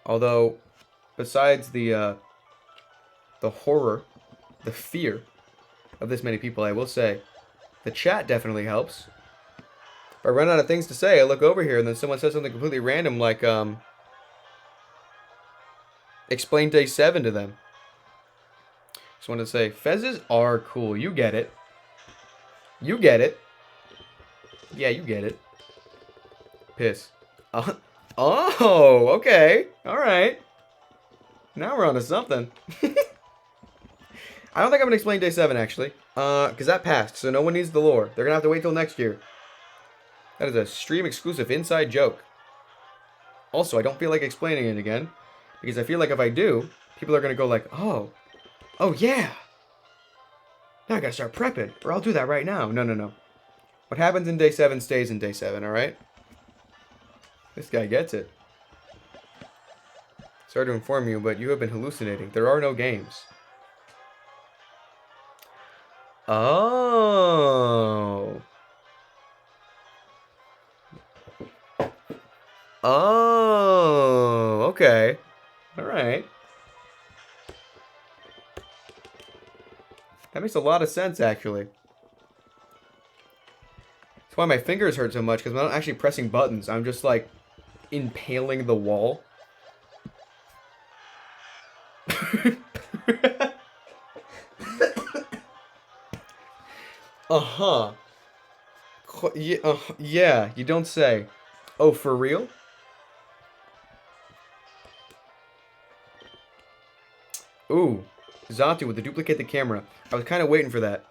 Although, besides the horror, the fear of this many people, I will say, the chat definitely helps. If I run out of things to say, I look over here and then someone says something completely random like, explain day 7 to them. Just wanted to say, fezzes are cool. You get it. You get it. Yeah, you get it. Piss. Oh, okay. Alright. Now we're on to something. I don't think I'm going to explain day 7, actually. Because that passed, so no one needs the lore. They're going to have to wait till next year. That is a stream-exclusive inside joke. Also, I don't feel like explaining it again. Because I feel like if I do, people are going to go like, oh, yeah. Now I got to start prepping, or I'll do that right now. No. What happens in day 7 stays in day 7, alright? This guy gets it. Sorry to inform you, but you have been hallucinating. There are no games. Oh. Oh, okay. Alright. That makes a lot of sense, actually. That's why my fingers hurt so much, because I'm not actually pressing buttons. I'm just, like, impaling the wall. Uh-huh. Yeah, you don't say. Oh, for real? Ooh, Zatu with the duplicated camera. I was kind of waiting for that.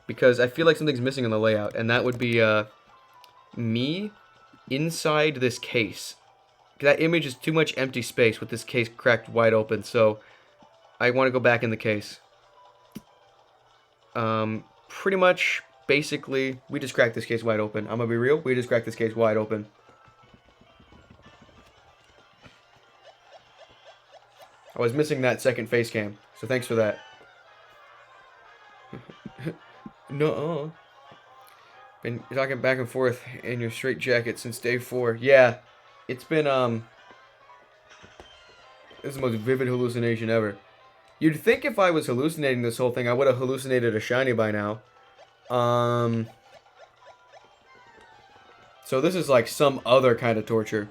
Because I feel like something's missing in the layout. And that would be, me inside this case. That image is too much empty space with this case cracked wide open. So, I want to go back in the case. Pretty much, basically, we just cracked this case wide open. I'm gonna be real, we just cracked this case wide open. I was missing that second face cam, so thanks for that. Nuh-uh. Been talking back and forth in your straight jacket since day 4. Yeah, it's been, this is the most vivid hallucination ever. You'd think if I was hallucinating this whole thing, I would have hallucinated a shiny by now. So this is like some other kind of torture.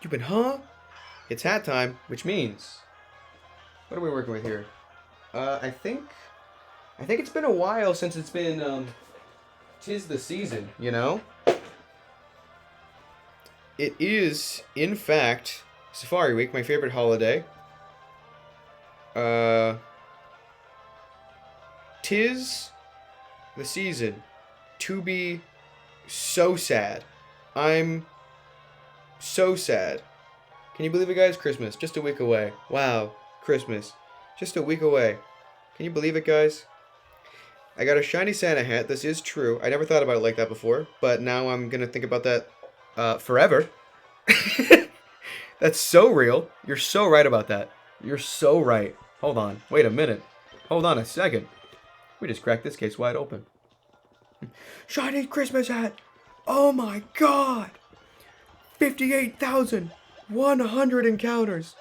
You've been, huh? It's hat time, which means... What are we working with here? I think it's been a while since it's been, 'tis the season, you know? It is, in fact, Safari Week, my favorite holiday. 'Tis the season to be so sad. I'm so sad. Can you believe it, guys? Christmas, just a week away. Wow, Christmas, just a week away. Can you believe it, guys? I got a shiny Santa hat. This is true. I never thought about it like that before, but now I'm gonna think about that forever. That's so real. You're so right about that. You're so right. Hold on. Wait a minute. Hold on a second. We just cracked this case wide open. Shiny Christmas hat. Oh my god. 58,100 encounters.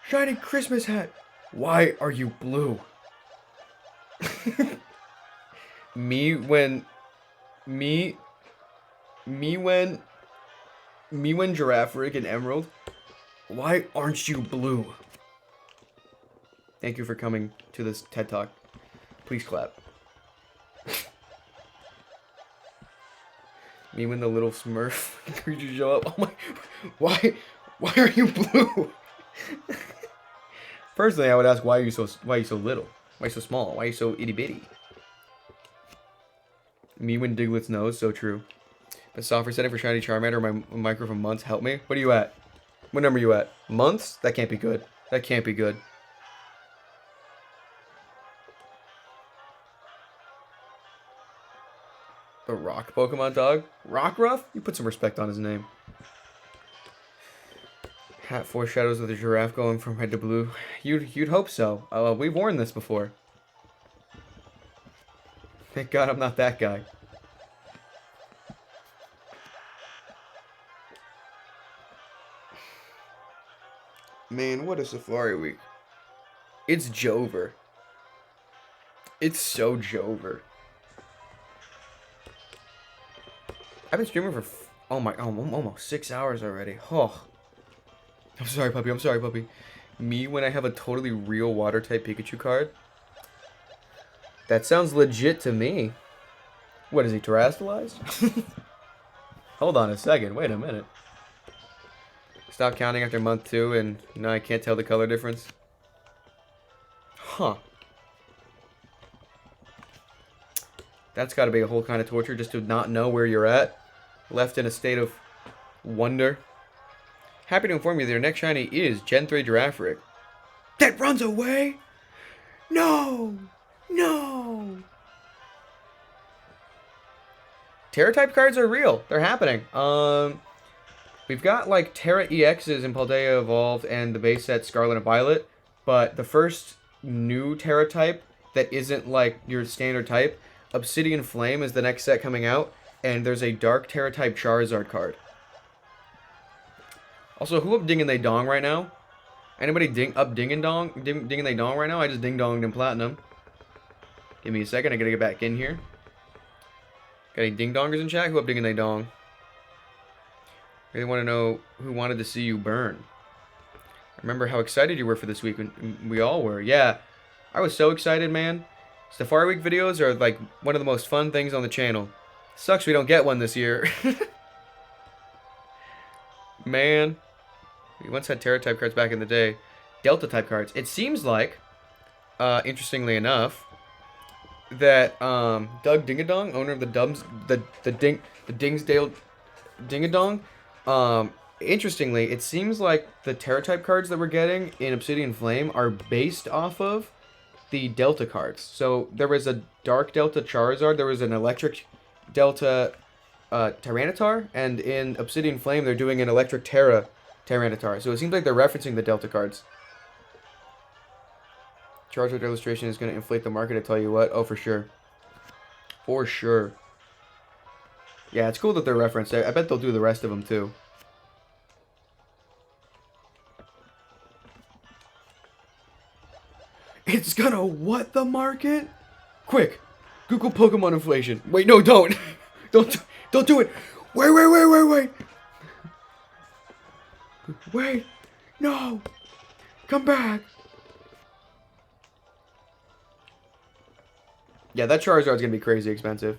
Shiny Christmas hat. Why are you blue? Me when Giraffe Rig and Emerald. Why aren't you blue? Thank you for coming to this TED Talk. Please clap. Me when the little Smurf creatures show up. Oh my! Why are you blue? Personally, I would ask why are you so little? Why are you so small? Why are you so itty bitty? Me when Diglett's nose. So true. The software setting for Shiny Charmander, my micro from months. Help me. What are you at? What number are you at? Months? That can't be good. That can't be good. A rock Pokemon dog? Rockruff? You put some respect on his name. Hat foreshadows with a giraffe going from red to blue. You'd hope so. We've worn this before. Thank God I'm not that guy. Man, what a Safari Week. It's Jover. It's so Jover. I've been streaming for almost 6 hours already. Oh. I'm sorry, puppy. I'm sorry, puppy. Me when I have a totally real water type Pikachu card? That sounds legit to me. What, is he terrestrialized? Hold on a second. Wait a minute. Stop counting after month 2 and now I can't tell the color difference. Huh. That's got to be a whole kind of torture just to not know where you're at. Left in a state of wonder. Happy to inform you that your next shiny is Gen 3 Giraffaric. That runs away? No! No! Terra-type cards are real. They're happening. We've got like Terra EXs in Paldea Evolved and the base set Scarlet and Violet. But the first new Terra-type that isn't like your standard type, Obsidian Flame is the next set coming out. And there's a Dark Terra-type Charizard card. Also, who up dinging they dong right now? Anybody dinging they dong right now? I just ding donged in platinum. Give me a second, I gotta get back in here. Got any ding dongers in chat? Who up dinging they dong? Really want to know who wanted to see you burn. I remember how excited you were for this week, and we all were. Yeah, I was so excited, man. Safari Week videos are like one of the most fun things on the channel. Sucks we don't get one this year. Man. We once had Terra-type cards back in the day. Delta-type cards. It seems like, interestingly enough, that Doug Dingadong, owner of the Dingsdale Dingadong, interestingly, it seems like the Terra-type cards that we're getting in Obsidian Flame are based off of the Delta cards. So there was a Dark Delta Charizard, there was an Electric Delta Tyranitar, and in Obsidian Flame they're doing an Electric Terra Tyranitar. So it seems like they're referencing the Delta cards. Charizard illustration is going to inflate the market, I tell you what. Oh, for sure. For sure. Yeah, it's cool that they're referenced. I bet they'll do the rest of them too. It's gonna what the market? Quick, Google Pokemon inflation. Wait, no, don't. Don't do it. Wait. Wait. No. Come back. Yeah, that Charizard's gonna be crazy expensive.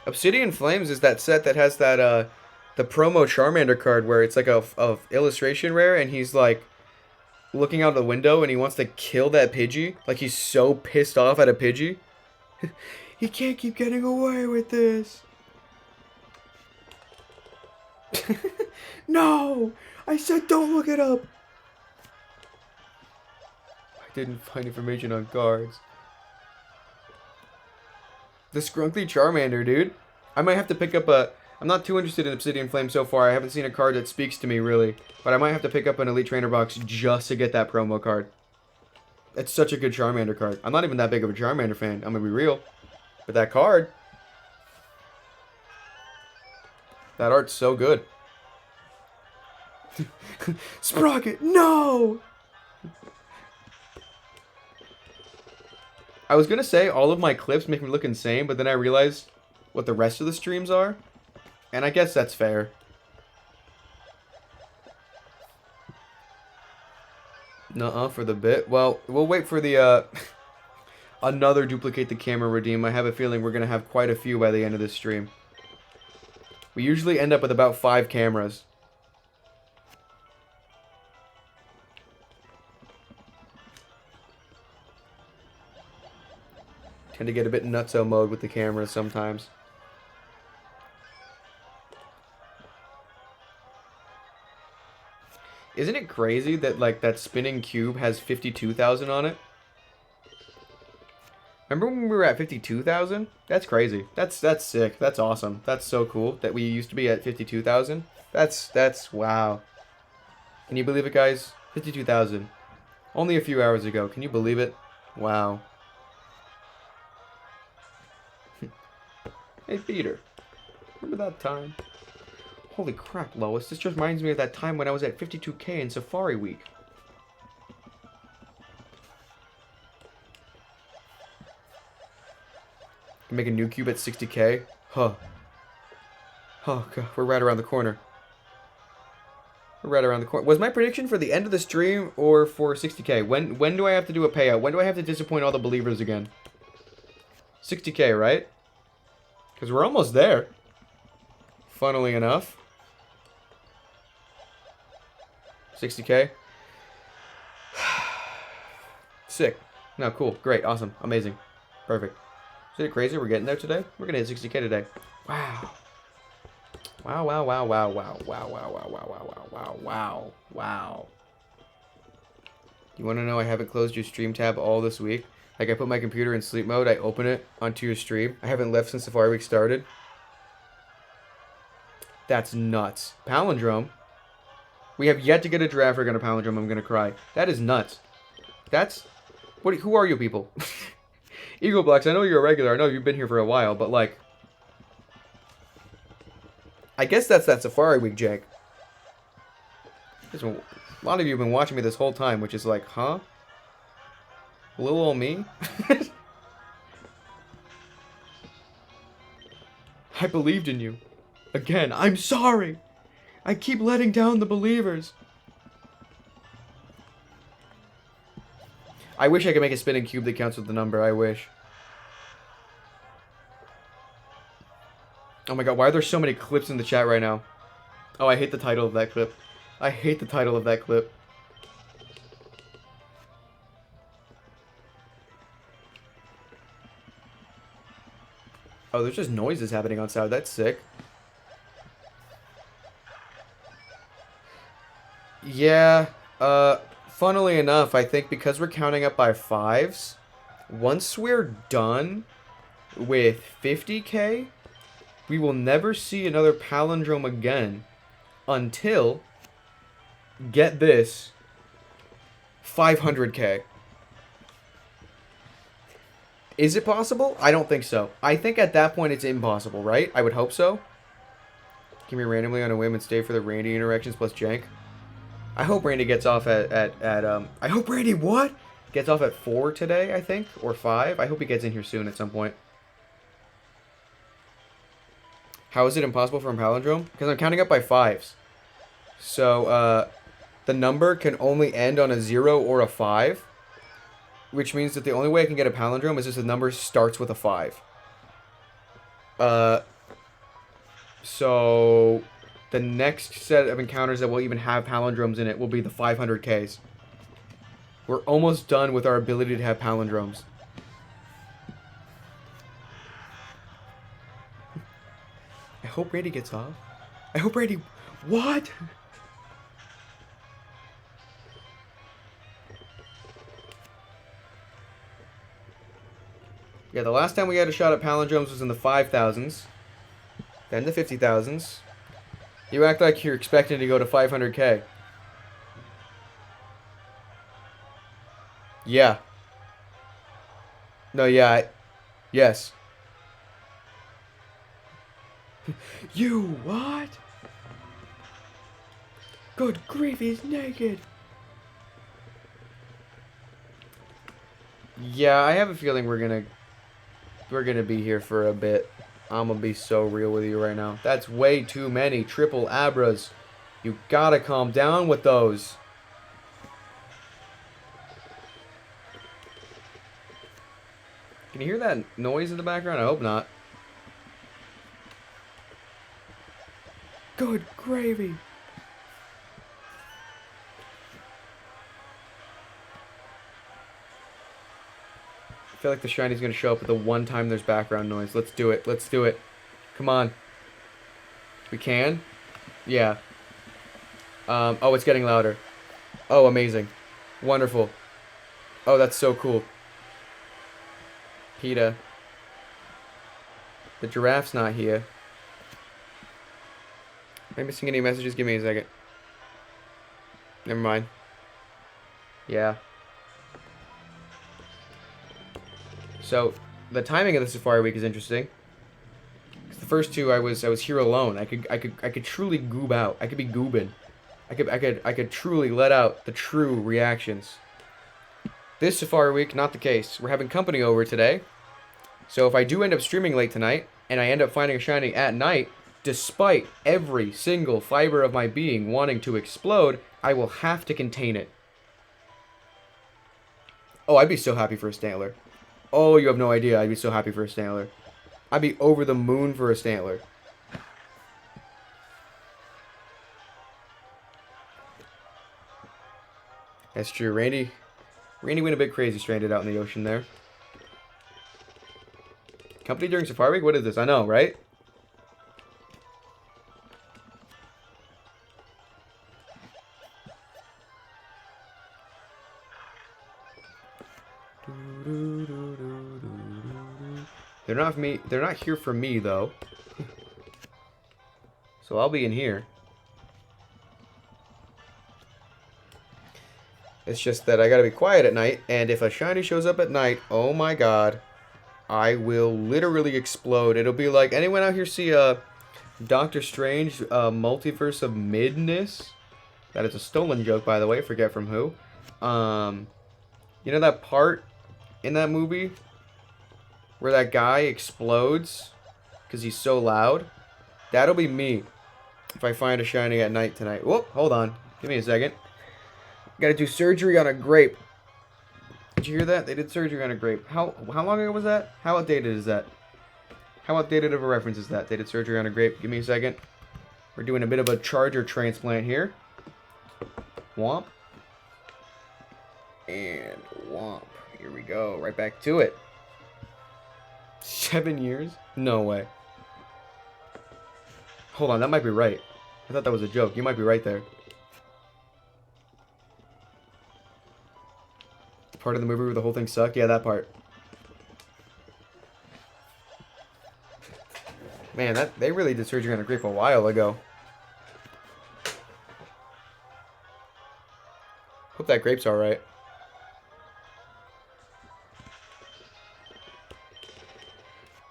Obsidian Flames is that set that has that the promo Charmander card where it's like a illustration rare and he's like looking out the window and he wants to kill that Pidgey. Like he's so pissed off at a Pidgey. He can't keep getting away with this. No! I said don't look it up. I didn't find information on cards. The Scrunkly Charmander, dude. I might have to pick up a... I'm not too interested in Obsidian Flame so far. I haven't seen a card that speaks to me, really. But I might have to pick up an Elite Trainer box just to get that promo card. It's such a good Charmander card. I'm not even that big of a Charmander fan. I'm gonna be real. But that card... that art's so good. Sprocket, no! I was gonna say all of my clips make me look insane, but then I realized what the rest of the streams are. And I guess that's fair. Nuh-uh for the bit. Well, we'll wait for the, another duplicate the camera redeem. I have a feeling we're going to have quite a few by the end of this stream. We usually end up with about 5 cameras. Tend to get a bit nutso mode with the cameras sometimes. Isn't it crazy that, like, that spinning cube has 52,000 on it? Remember when we were at 52,000? That's crazy. That's sick. That's awesome. That's so cool that we used to be at 52,000. That's wow. Can you believe it, guys? 52,000. Only a few hours ago. Can you believe it? Wow. Hey, Peter. Remember that time? Holy crap, Lois. This just reminds me of that time when I was at 52K in Safari Week. Make a new cube at 60K? Huh. Oh, God. We're right around the corner. We're right around the corner. Was my prediction for the end of the stream or for 60K? When do I have to do a payout? When do I have to disappoint all the believers again? 60K, right? Because we're almost there. Funnily enough. 60K. Sick. No, cool. Great. Awesome. Amazing. Perfect. Is it crazy? We're getting there today? We're going to hit 60K today. Wow. Wow, wow, wow, wow, wow, wow, wow, wow, wow, wow, wow, wow, wow. You want to know I haven't closed your stream tab all this week? Like, I put my computer in sleep mode, I open it onto your stream. I haven't left since Safari Week started. That's nuts. Palindrome? We have yet to get a giraffe rig on a palindrome. I'm going to cry. That is nuts. That's... Who are you people? Eagle Blacks, I know you're a regular. I know you've been here for a while, but, like... I guess that's that Safari Week, Jake. A lot of you have been watching me this whole time, which is like, huh? Little old me? I believed in you. Again, I'm sorry. I keep letting down the believers. I wish I could make a spinning cube that counts with the number. I wish. Oh my god, why are there so many clips in the chat right now? Oh, I hate the title of that clip. I hate the title of that clip. Oh, there's just noises happening outside. That's sick. Yeah, funnily enough, I think because we're counting up by fives, once we're done with 50K, we will never see another palindrome again until, get this, 500K. Is it possible? I don't think so. I think at that point it's impossible, right? I would hope so. Give me randomly on a whim and stay for the Randy interactions plus jank. I hope Randy gets off I hope Randy, what? Gets off at 4 today, I think, or 5. I hope he gets in here soon at some point. How is it impossible for a palindrome? Because I'm counting up by fives. So, the number can only end on a 0 or a 5. Which means that the only way I can get a palindrome is if the number starts with a 5. So, the next set of encounters that will even have palindromes in it will be the 500Ks. We're almost done with our ability to have palindromes. I hope Randy gets off. I hope Randy... What? Yeah, the last time we had a shot at palindromes was in the 5,000s. Then the 50,000s. You act like you're expecting to go to 500K. Yeah. No, yeah. Yes. You what? Good grief, he's naked. Yeah, I have a feeling we're gonna be here for a bit. I'm gonna be so real with you right now. That's way too many triple abras. You gotta calm down with those. Can you hear that noise in the background? I hope not. Good gravy. I feel like the shiny's gonna show up at the one time there's background noise. Let's do it. Let's do it. Come on. We can? Yeah. Oh, it's getting louder. Oh, amazing. Wonderful. Oh, that's so cool. PETA. The giraffe's not here. Am I missing any messages? Give me a second. Never mind. Yeah. So, the timing of the Safari Week is interesting. 'Cause the first two, I was here alone. I could truly goob out. I could be goobing. I could truly let out the true reactions. This Safari Week, not the case. We're having company over today. So if I do end up streaming late tonight, and I end up finding a shiny at night, despite every single fiber of my being wanting to explode, I will have to contain it. Oh, I'd be so happy for a Stantler. Oh, you have no idea. I'd be so happy for a Stantler. I'd be over the moon for a Stantler. That's true. Randy went a bit crazy stranded out in the ocean there. Company during Safari Week? What is this? I know, right? They're not here for me though. So I'll be in here. It's just that I gotta be quiet at night, and if a shiny shows up at night, oh my god, I will literally explode. It'll be like, anyone out here see Doctor Strange Multiverse of Midness? That is a stolen joke, by the way, forget from who. You know that part in that movie where that guy explodes because he's so loud? That'll be me if I find a shiny at night tonight. Whoop, hold on. Give me a second. Gotta do surgery on a grape. Did you hear that? They did surgery on a grape. How long ago was that? How outdated is that? How outdated of a reference is that? They did surgery on a grape. Give me a second. We're doing a bit of a charger transplant here. Womp. And womp. Here we go. Right back to it. 7 years? No way. Hold on, that might be right. I thought that was a joke. You might be right there. The part of the movie where the whole thing sucked? Yeah, that part. Man, they really did surgery on a grape a while ago. Hope that grape's alright.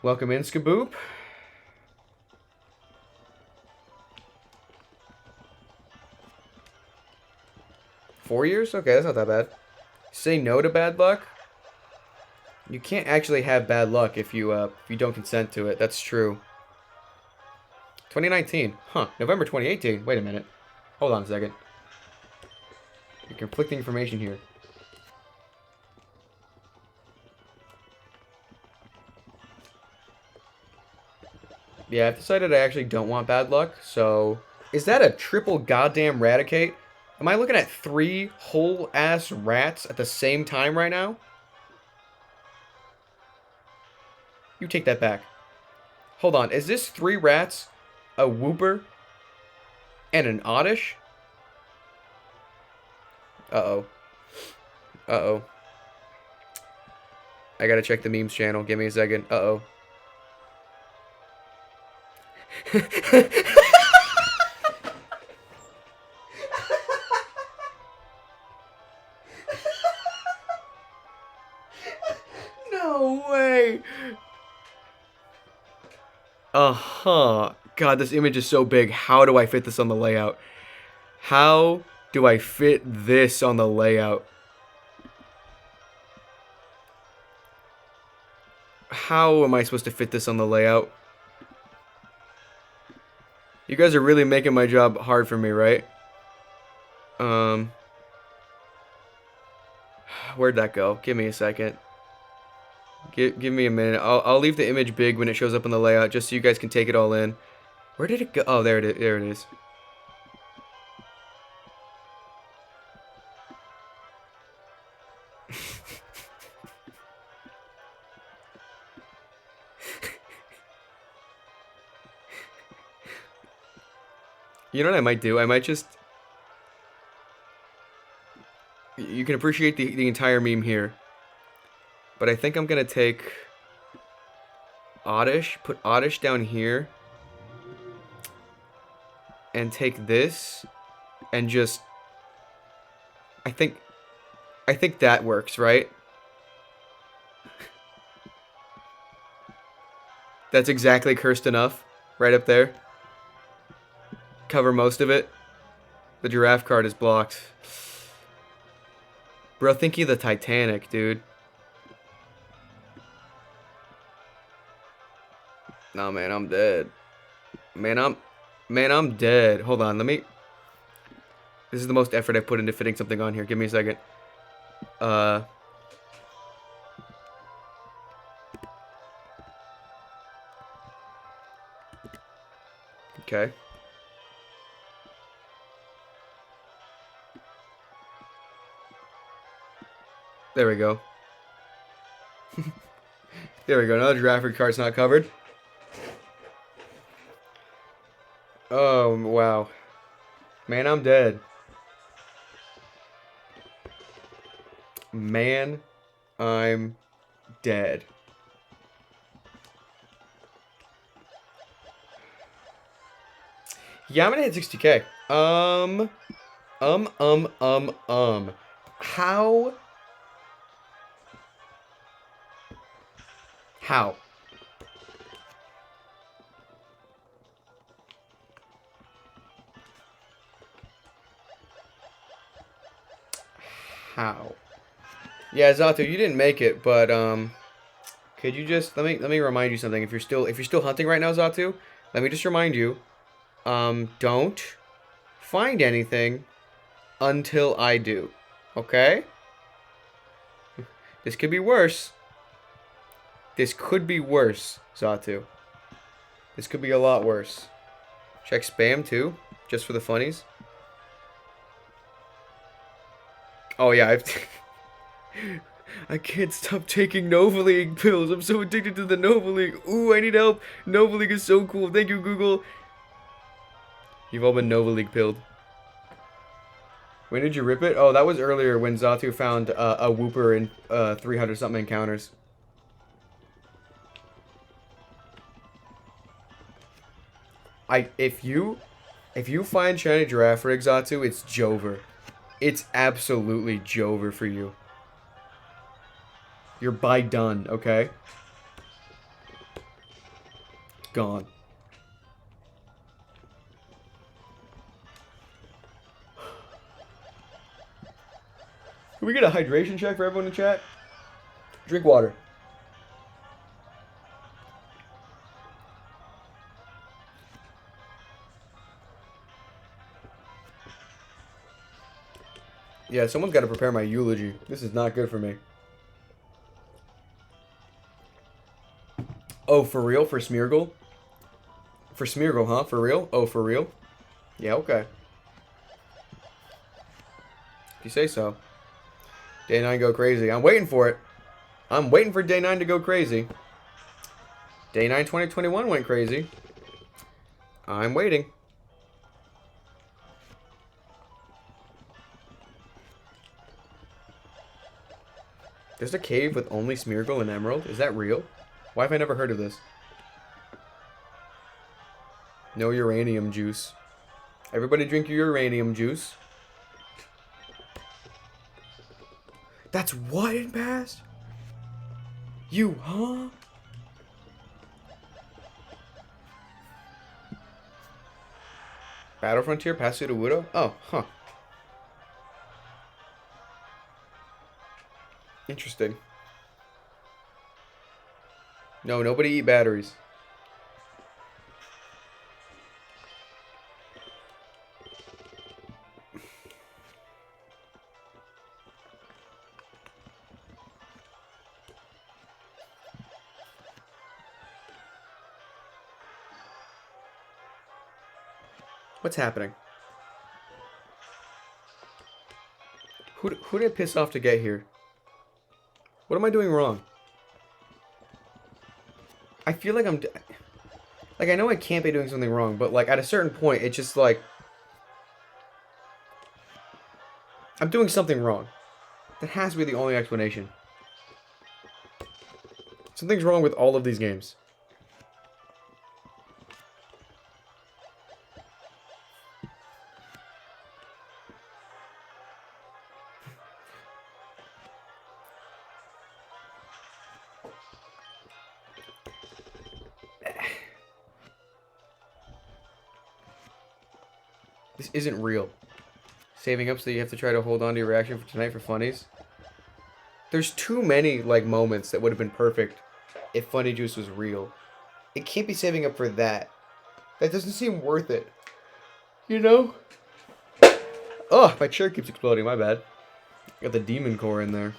Welcome in, Skaboop. Four years? Okay, that's not that bad. Say no to bad luck? You can't actually have bad luck if you don't consent to it. That's true. 2019. Huh. November 2018. Wait a minute. Hold on a second. You're conflicting information here. Yeah, I've decided I actually don't want bad luck, so... Is that a triple goddamn Raticate? Am I looking at 3 whole-ass rats at the same time right now? You take that back. Hold on, is this 3 rats, a Wooper, and an Oddish? Uh-oh. Uh-oh. I gotta check the memes channel. Give me a second. Uh-oh. No way. Uh-huh. God, this image is so big. How do I fit this on the layout? How do I fit this on the layout? How am I supposed to fit this on the layout? You guys are really making my job hard for me, right? Where'd that go? Give me a second. Give me a minute. I'll leave the image big when it shows up in the layout, just so you guys can take it all in. Where did it go? Oh, there it is. There it is. You know what I might do? I might just... You can appreciate the entire meme here. But I think I'm going to take Oddish. Put Oddish down here. And take this. And just... I think that works, right? That's exactly cursed enough. Right up there. Cover most of it. The giraffe card is blocked. Bro, think of the Titanic, dude. Nah, man, I'm dead. Man, I'm dead. Hold on, let me... This is the most effort I've put into fitting something on here. Give me a second. Okay. There we go. There we go. Another giraffe card's not covered. Oh, wow. Man, I'm dead. Man, I'm dead. Yeah, I'm gonna hit 60k. How? How? How? Yeah, Zato, you didn't make it, but could you just let me remind you something. If you're still hunting right now, Zato, let me just remind you, don't find anything until I do. Okay? This could be worse. This could be worse, Zatu. This could be a lot worse. Check spam, too, just for the funnies. Oh, yeah, I can't stop taking Nova League pills. I'm so addicted to the Nova League. Ooh, I need help. Nova League is so cool. Thank you, Google. You've all been Nova League pilled. When did you rip it? Oh, that was earlier when Zatu found a Whooper in 300-something encounters. If you find shiny giraffe rig, Zatu, it's Jover. It's absolutely Jover for you. You're by done, okay? Gone. Can we get a hydration check for everyone in chat? Drink water. Yeah, someone's got to prepare my eulogy. This is not good for me. Oh, for real? For Smeargle? For Smeargle, huh? For real? Oh, for real? Yeah, okay. If you say so. Day 9 go crazy. I'm waiting for it. I'm waiting for Day 9 to go crazy. Day 9 2021 went crazy. I'm waiting. There's a cave with only Smeargle and Emerald? Is that real? Why have I never heard of this? No uranium juice. Everybody drink your uranium juice. That's what it passed? You, huh? Battle Frontier, pass through to Wudo? Oh, huh. Interesting. No, nobody eat batteries. What's happening? Who did I piss off to get here? What am I doing wrong? I feel like I'm... Like, I know I can't be doing something wrong, but, like, at a certain point, it's just, like... I'm doing something wrong. That has to be the only explanation. Something's wrong with all of these games. This isn't real. Saving up so that you have to try to hold on to your reaction for tonight for funnies. There's too many, like, moments that would have been perfect if Funny Juice was real. It can't be saving up for that. That doesn't seem worth it. You know? Oh, my chair keeps exploding, my bad. Got the demon core in there.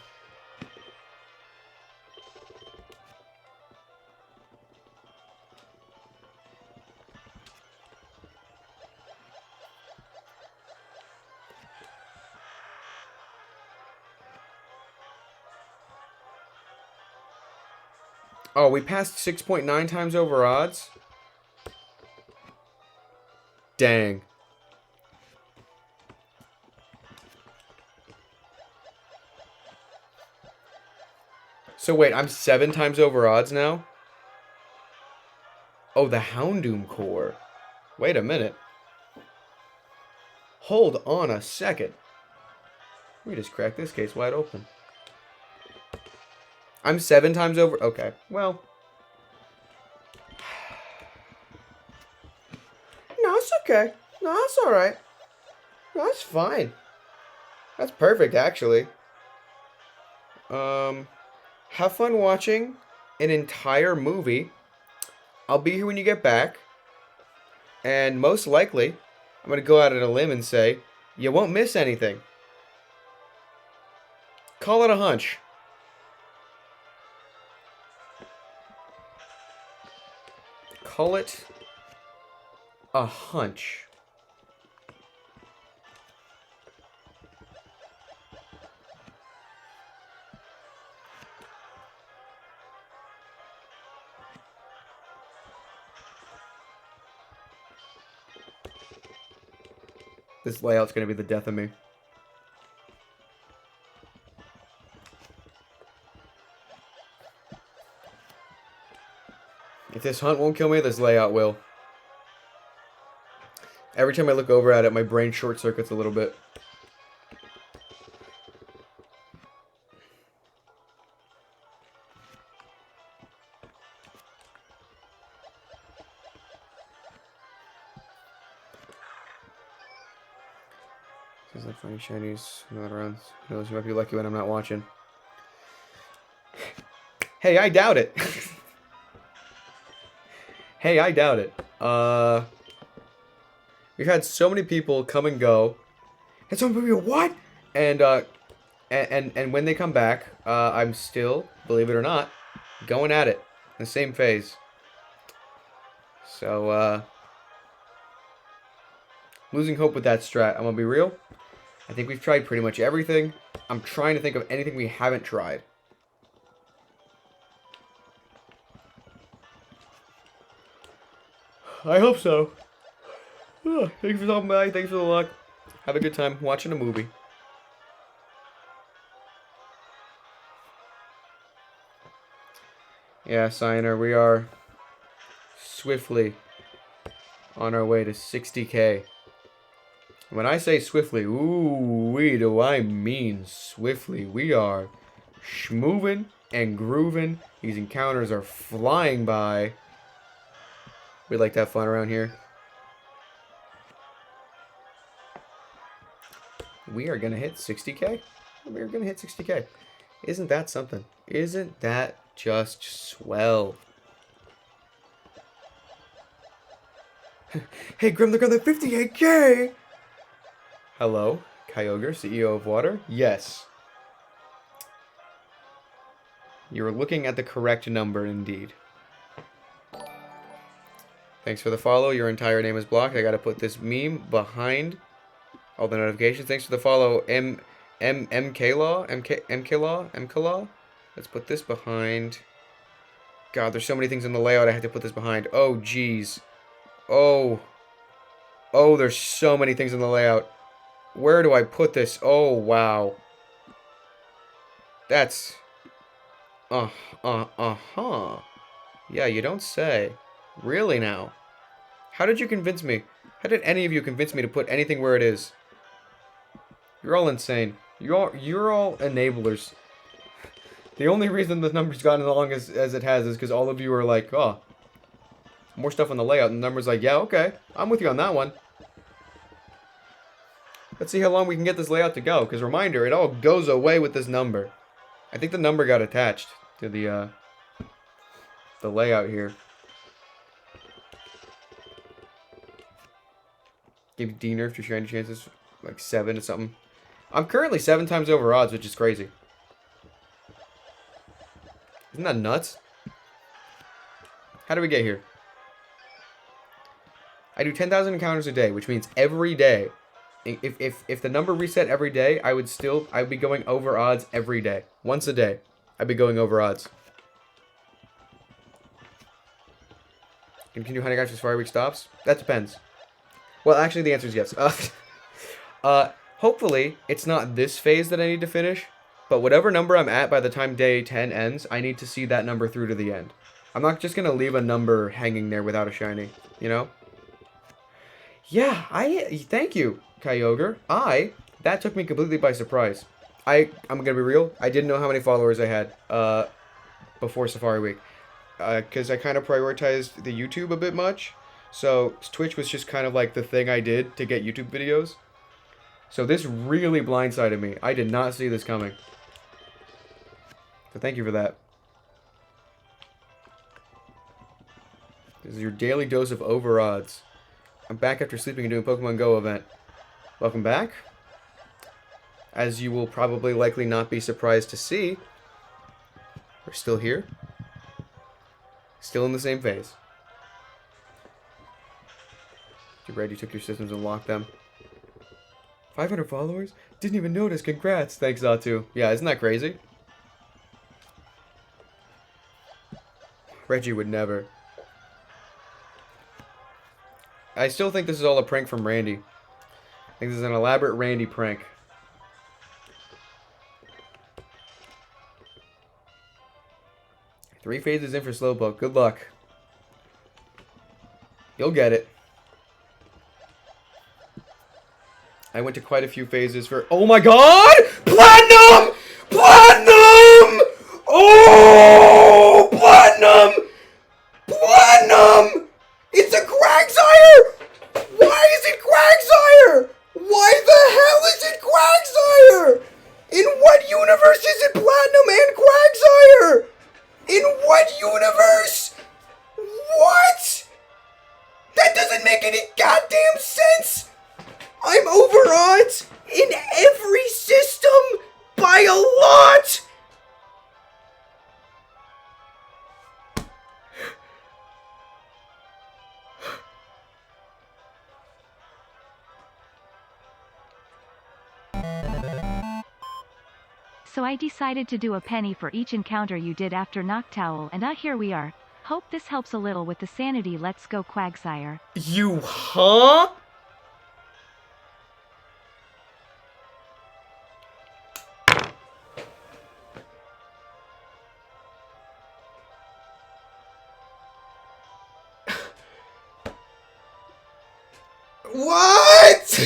Oh, we passed 6.9 times over odds? Dang. So wait, I'm 7 times over odds now? Oh, the Houndoom core. Wait a minute. Hold on a second. We just cracked this case wide open. I'm 7 times over... Okay, well... No, it's okay. No, it's alright. No, it's fine. That's perfect, actually. Have fun watching an entire movie. I'll be here when you get back. And most likely, I'm going to go out on a limb and say, you won't miss anything. Call it a hunch. Call it a hunch. This layout's going to be the death of me. If this hunt won't kill me, this layout will. Every time I look over at it, my brain short circuits a little bit. Sounds like funny shinies not around. Who knows, you might be lucky when I'm not watching. Hey, I doubt it. Hey, I doubt it. We've had so many people come and go. And some people, what? And when they come back, I'm still, believe it or not, going at it. The same phase. So, losing hope with that strat. I'm gonna be real. I think we've tried pretty much everything. I'm trying to think of anything we haven't tried. I hope so. Oh, thanks for stopping by. Thanks for the luck. Have a good time watching a movie. Yeah, Signer, we are swiftly on our way to 60K. When I say swiftly, ooh-wee, do I mean swiftly. We are schmoving and grooving. These encounters are flying by. We like to have fun around here. We are going to hit 60K. We are going to hit 60K. Isn't that something? Isn't that just swell? Hey, Grim the 58K! Hello, Kyogre, CEO of Water? Yes. You're looking at the correct number indeed. Thanks for the follow. Your entire name is blocked. I gotta put this meme behind all the notifications. Thanks for the follow, MK Law. Let's put this behind. God, there's so many things in the layout I have to put this behind. Oh, jeez. Oh, there's so many things in the layout. Where do I put this? Oh, wow. That's... Uh-huh. Yeah, you don't say. Really now? How did you convince me? How did any of you convince me to put anything where it is? You're all insane. You're all enablers. The only reason the number's gotten as long as it has is because all of you are like, oh, more stuff on the layout, and the number's like, yeah, okay, I'm with you on that one. Let's see how long we can get this layout to go. Because reminder, it all goes away with this number. I think the number got attached to the layout here. Give D-nerf your shiny chances like 7 or something. I'm currently 7 times over odds, which is crazy. Isn't that nuts? How do we get here? I do 10,000 encounters a day, which means every day. If the number reset every day, I would be going over odds every day. Once a day, I'd be going over odds. Continue hunting after Safari Week stops? That depends. Well, actually, the answer is yes. Hopefully, it's not this phase that I need to finish, but whatever number I'm at by the time day 10 ends, I need to see that number through to the end. I'm not just going to leave a number hanging there without a shiny, you know? Yeah, thank you, Kyogre. That took me completely by surprise. I'm going to be real, I didn't know how many followers I had, before Safari Week. Because I kind of prioritized the YouTube a bit much. So Twitch was just kind of like the thing I did to get YouTube videos. So this really blindsided me. I did not see this coming. So thank you for that. This is your daily dose of over odds. I'm back after sleeping and doing Pokemon Go event. Welcome back. As you will probably likely not be surprised to see, we're still here. Still in the same phase. You read you took your systems and locked them. 500 followers? Didn't even notice. Congrats. Thanks, Zatu. Yeah, isn't that crazy? Reggie would never. I still think this is all a prank from Randy. I think this is an elaborate Randy prank. Three phases in for Slowpoke. Good luck. You'll get it. I went to quite a few phases for... Oh my god! Platinum! Platinum! Oh! Platinum! Platinum! It's a Quagsire! Why is it Quagsire? Why the hell is it Quagsire? In what universe is it Platinum and Quagsire? In what universe? What? That doesn't make any goddamn sense! I'm over odds in every system by a lot! So I decided to do a penny for each encounter you did after Noctowl, and here we are. Hope this helps a little with the sanity. Let's go, Quagsire. You huh? What?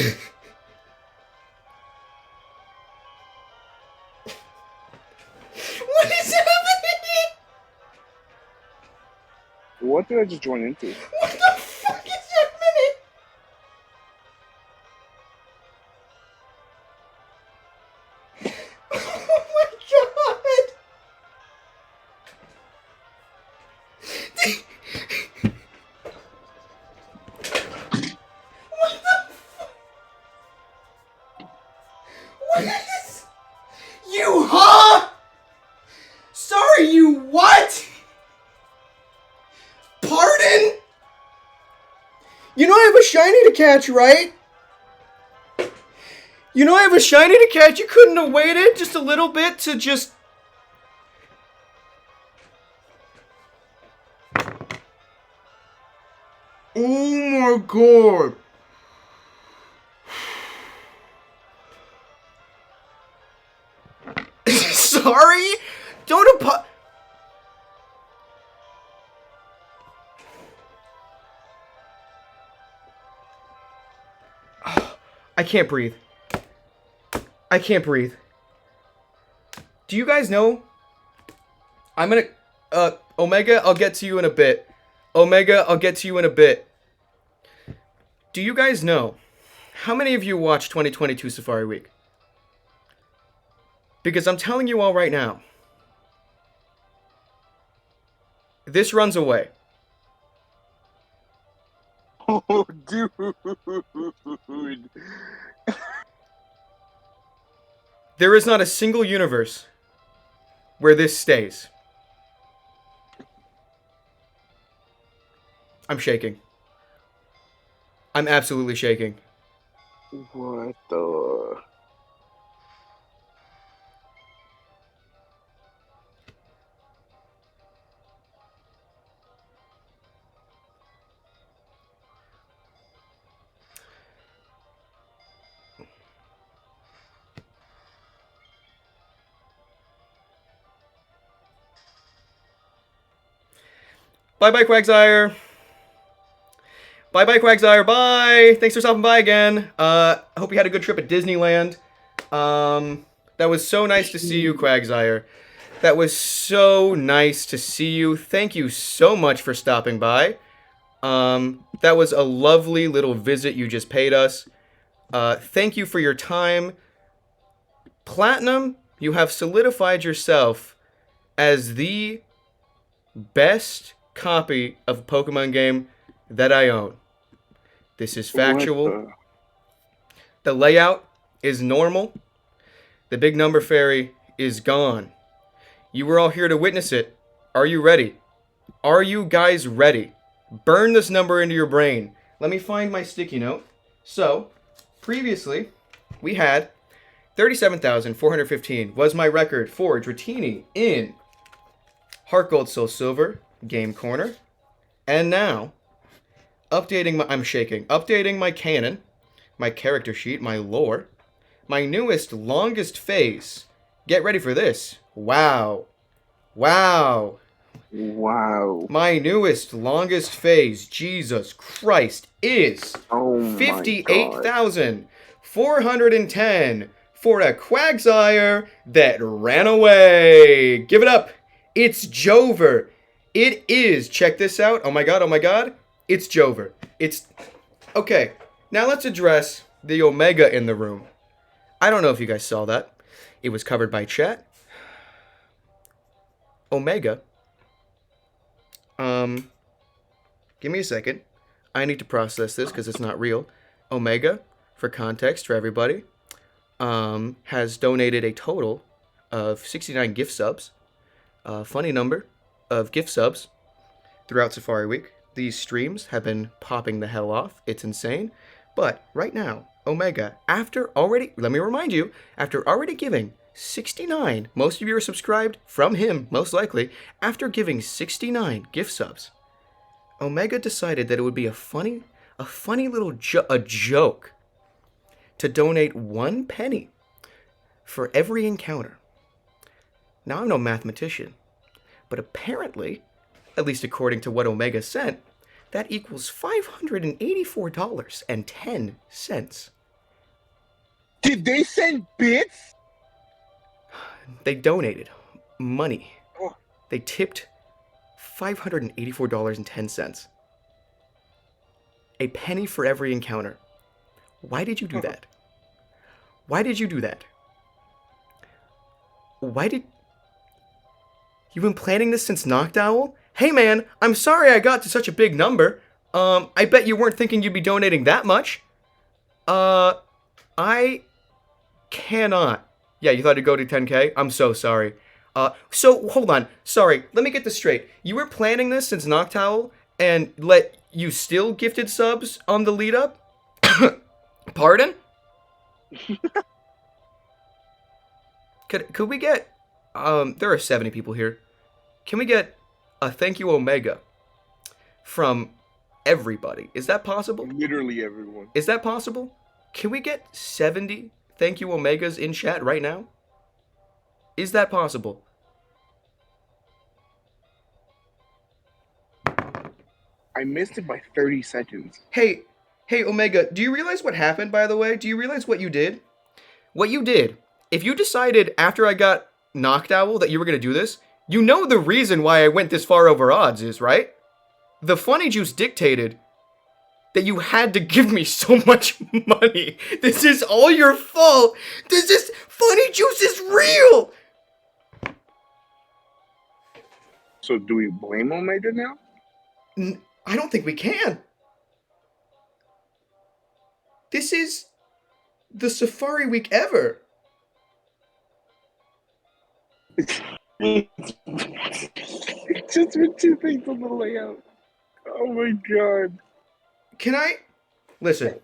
What is happening? What did I just join into? What the fuck is happening? Oh my god! What the fuck? What is this? You huh? Sorry, you what? Pardon? You know I have a shiny to catch, right? You know I have a shiny to catch. You couldn't have waited just a little bit to just... Oh my god. Sorry? Don't I can't breathe. I can't breathe. Do you guys know? I'm gonna... Omega, I'll get to you in a bit. Omega, I'll get to you in a bit. Do you guys know How many of you watched 2022 Safari Week? Because I'm telling you all right now, this runs away. Oh, dude. There is not a single universe where this stays. I'm shaking. I'm absolutely shaking. What the? Bye-bye, Quagsire. Bye-bye, Quagsire. Bye. Thanks for stopping by again. I hope you had a good trip at Disneyland. That was so nice to see you, Quagsire. That was so nice to see you. Thank you so much for stopping by. That was a lovely little visit you just paid us. Thank you for your time. Platinum, you have solidified yourself as the best copy of a Pokemon game that I own. This is factual. The layout is normal. The big number fairy is gone. You were all here to witness it. Are you ready? Are you guys ready? Burn this number into your brain. Let me find my sticky note. So, previously, we had 37,415 was my record for Dratini in Heart Gold Soul Silver Game Corner. And now, updating my canon, my character sheet, my lore, my newest, longest phase. Get ready for this. Wow. Wow. Wow. My newest, longest phase, Jesus Christ, is 58,410 for a Quagsire that ran away. Give it up. It's Jover. It is. Check this out. Oh my god, oh my god. It's Jover. It's... Okay, now let's address the Omega in the room. I don't know if you guys saw that. It was covered by chat. Omega. Give me a second. I need to process this because it's not real. Omega, for context for everybody, has donated a total of 69 gift subs. Funny number of gift subs throughout Safari Week. These streams have been popping the hell off. It's insane. But right now, Omega, let me remind you, after already giving 69, most of you are subscribed from him, most likely, after giving 69 gift subs, Omega decided that it would be a funny little joke to donate 1 penny for every encounter. Now, I'm no mathematician, but apparently, at least according to what Omega sent, that equals $584.10. Did they send bits? They donated money. Oh. They tipped $584.10. A penny for every encounter. Why did you do that? Why did you do that? You've been planning this since Noctowl? Hey man, I'm sorry I got to such a big number. I bet you weren't thinking you'd be donating that much. I cannot. Yeah, you thought it'd go to 10K? I'm so sorry. So, hold on. Sorry, let me get this straight. You were planning this since Noctowl, and you still gifted subs on the lead up? Pardon? Could we get... there are 70 people here. Can we get a thank you Omega from everybody? Is that possible? Literally everyone. Is that possible? Can we get 70 thank you Omegas in chat right now? Is that possible? I missed it by 30 seconds. Hey, Omega, do you realize what happened, by the way? Do you realize what you did? What you did, if you decided after I got Noctowl that you were going to do this, you know the reason why I went this far over odds is, right? The Funny Juice dictated that you had to give me so much money. This is all your fault. This is Funny Juice is real. So do we blame Omega now? I don't think we can. This is the Safari Week ever. Just with 2 things on the layout. Oh my god. Can I listen?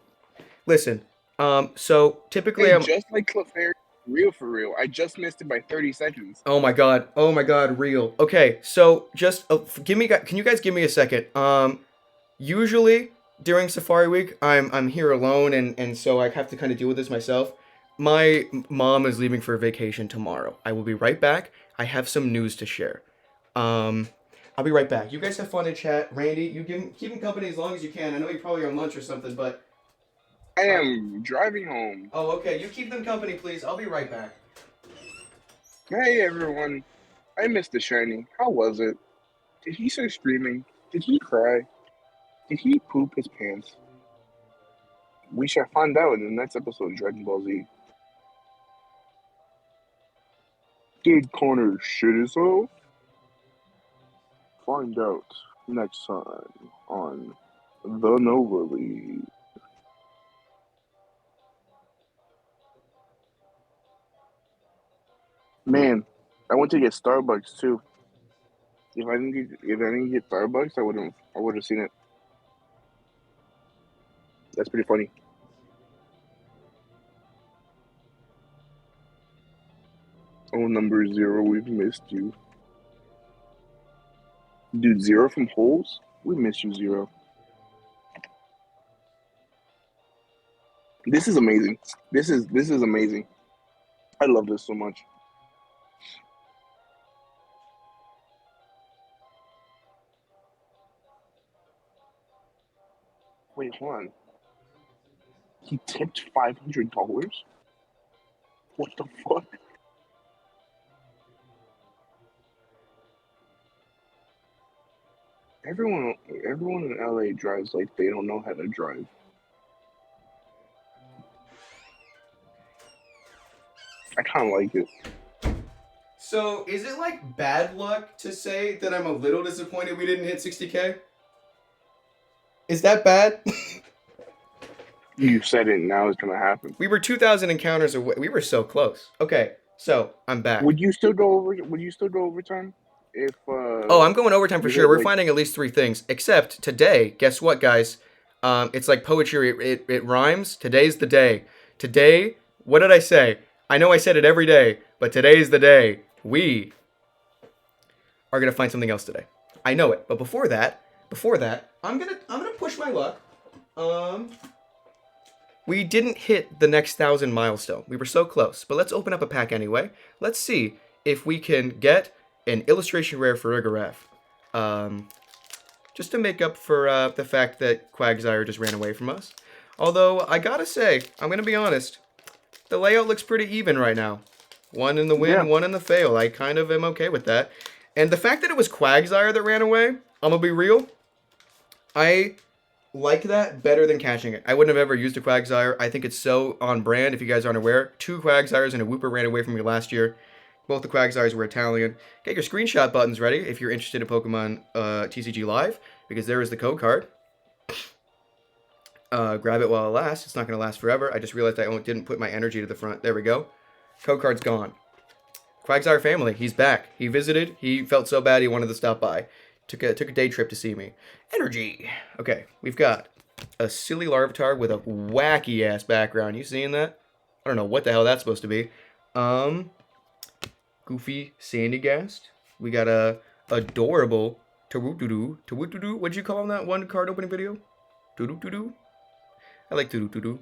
So typically Hey, I'm just like Clefairy, real for real. I just missed it by 30 seconds. Oh my god, real. Okay, so just can you guys give me a second? Usually during Safari Week, I'm here alone, and so I have to kind of deal with this myself. My mom is leaving for vacation tomorrow. I will be right back. I have some news to share. I'll be right back. You guys have fun in chat. Randy, you keep him company as long as you can. I know you're probably on lunch or something, but I am driving home. oh, okay. You keep them company, please. I'll be right back. Hey everyone. I missed the shiny. How was it? Did he start screaming? Did he cry? Did he poop his pants? We shall find out in the next episode of Dragon Ball Z. Did Connor shit himself? Find out next time on The Nova League. Man, I went to get Starbucks too. If I didn't get Starbucks, I would have seen it. That's pretty funny. Oh, number 0, we've missed you. Dude, 0 from Holes? We miss you, 0. This is amazing. This is amazing. I love this so much. Wait, hold on. He tipped $500? What the fuck? Everyone in LA drives like they don't know how to drive. I kind of like it. So, is it like bad luck to say that I'm a little disappointed we didn't hit 60K? Is that bad? You said it, now it's gonna happen. We were 2,000 encounters away. We were so close. Okay, so I'm back. Would you still go overtime? If oh, I'm going overtime for sure. We're finding at least 3 things. Except today, guess what, guys? It's like poetry. It rhymes. Today's the day. Today, what did I say? I know I said it every day, but today's the day. We are gonna find something else today. I know it. But before that, I'm gonna push my luck. We didn't hit the next 1,000 milestone. We were so close. But let's open up a pack anyway. Let's see if we can get an illustration rare for Rigaref. Just to make up for the fact that Quagsire just ran away from us. Although, I gotta say, I'm gonna be honest, the layout looks pretty even right now. 1 in the win, Yeah. 1 in the fail. I kind of am okay with that. And the fact that it was Quagsire that ran away, I'm gonna be real, I like that better than catching it. I wouldn't have ever used a Quagsire. I think it's so on brand, if you guys aren't aware. 2 Quagsires and a Wooper ran away from me last year. Both the Quagsires were Italian. Get your screenshot buttons ready if you're interested in Pokemon TCG Live, because there is the code card. Grab it while it lasts. It's not going to last forever. I just realized I didn't put my energy to the front. There we go. Code card's gone. Quagsire family, he's back. He visited. He felt so bad he wanted to stop by. Took a day trip to see me. Energy. Okay, we've got a silly Larvitar with a wacky ass background. You seeing that? I don't know what the hell that's supposed to be. Goofy Sandygast. We got a adorable Tawutudu. What'd you call him that one card opening video? Tudu. I like Tudu.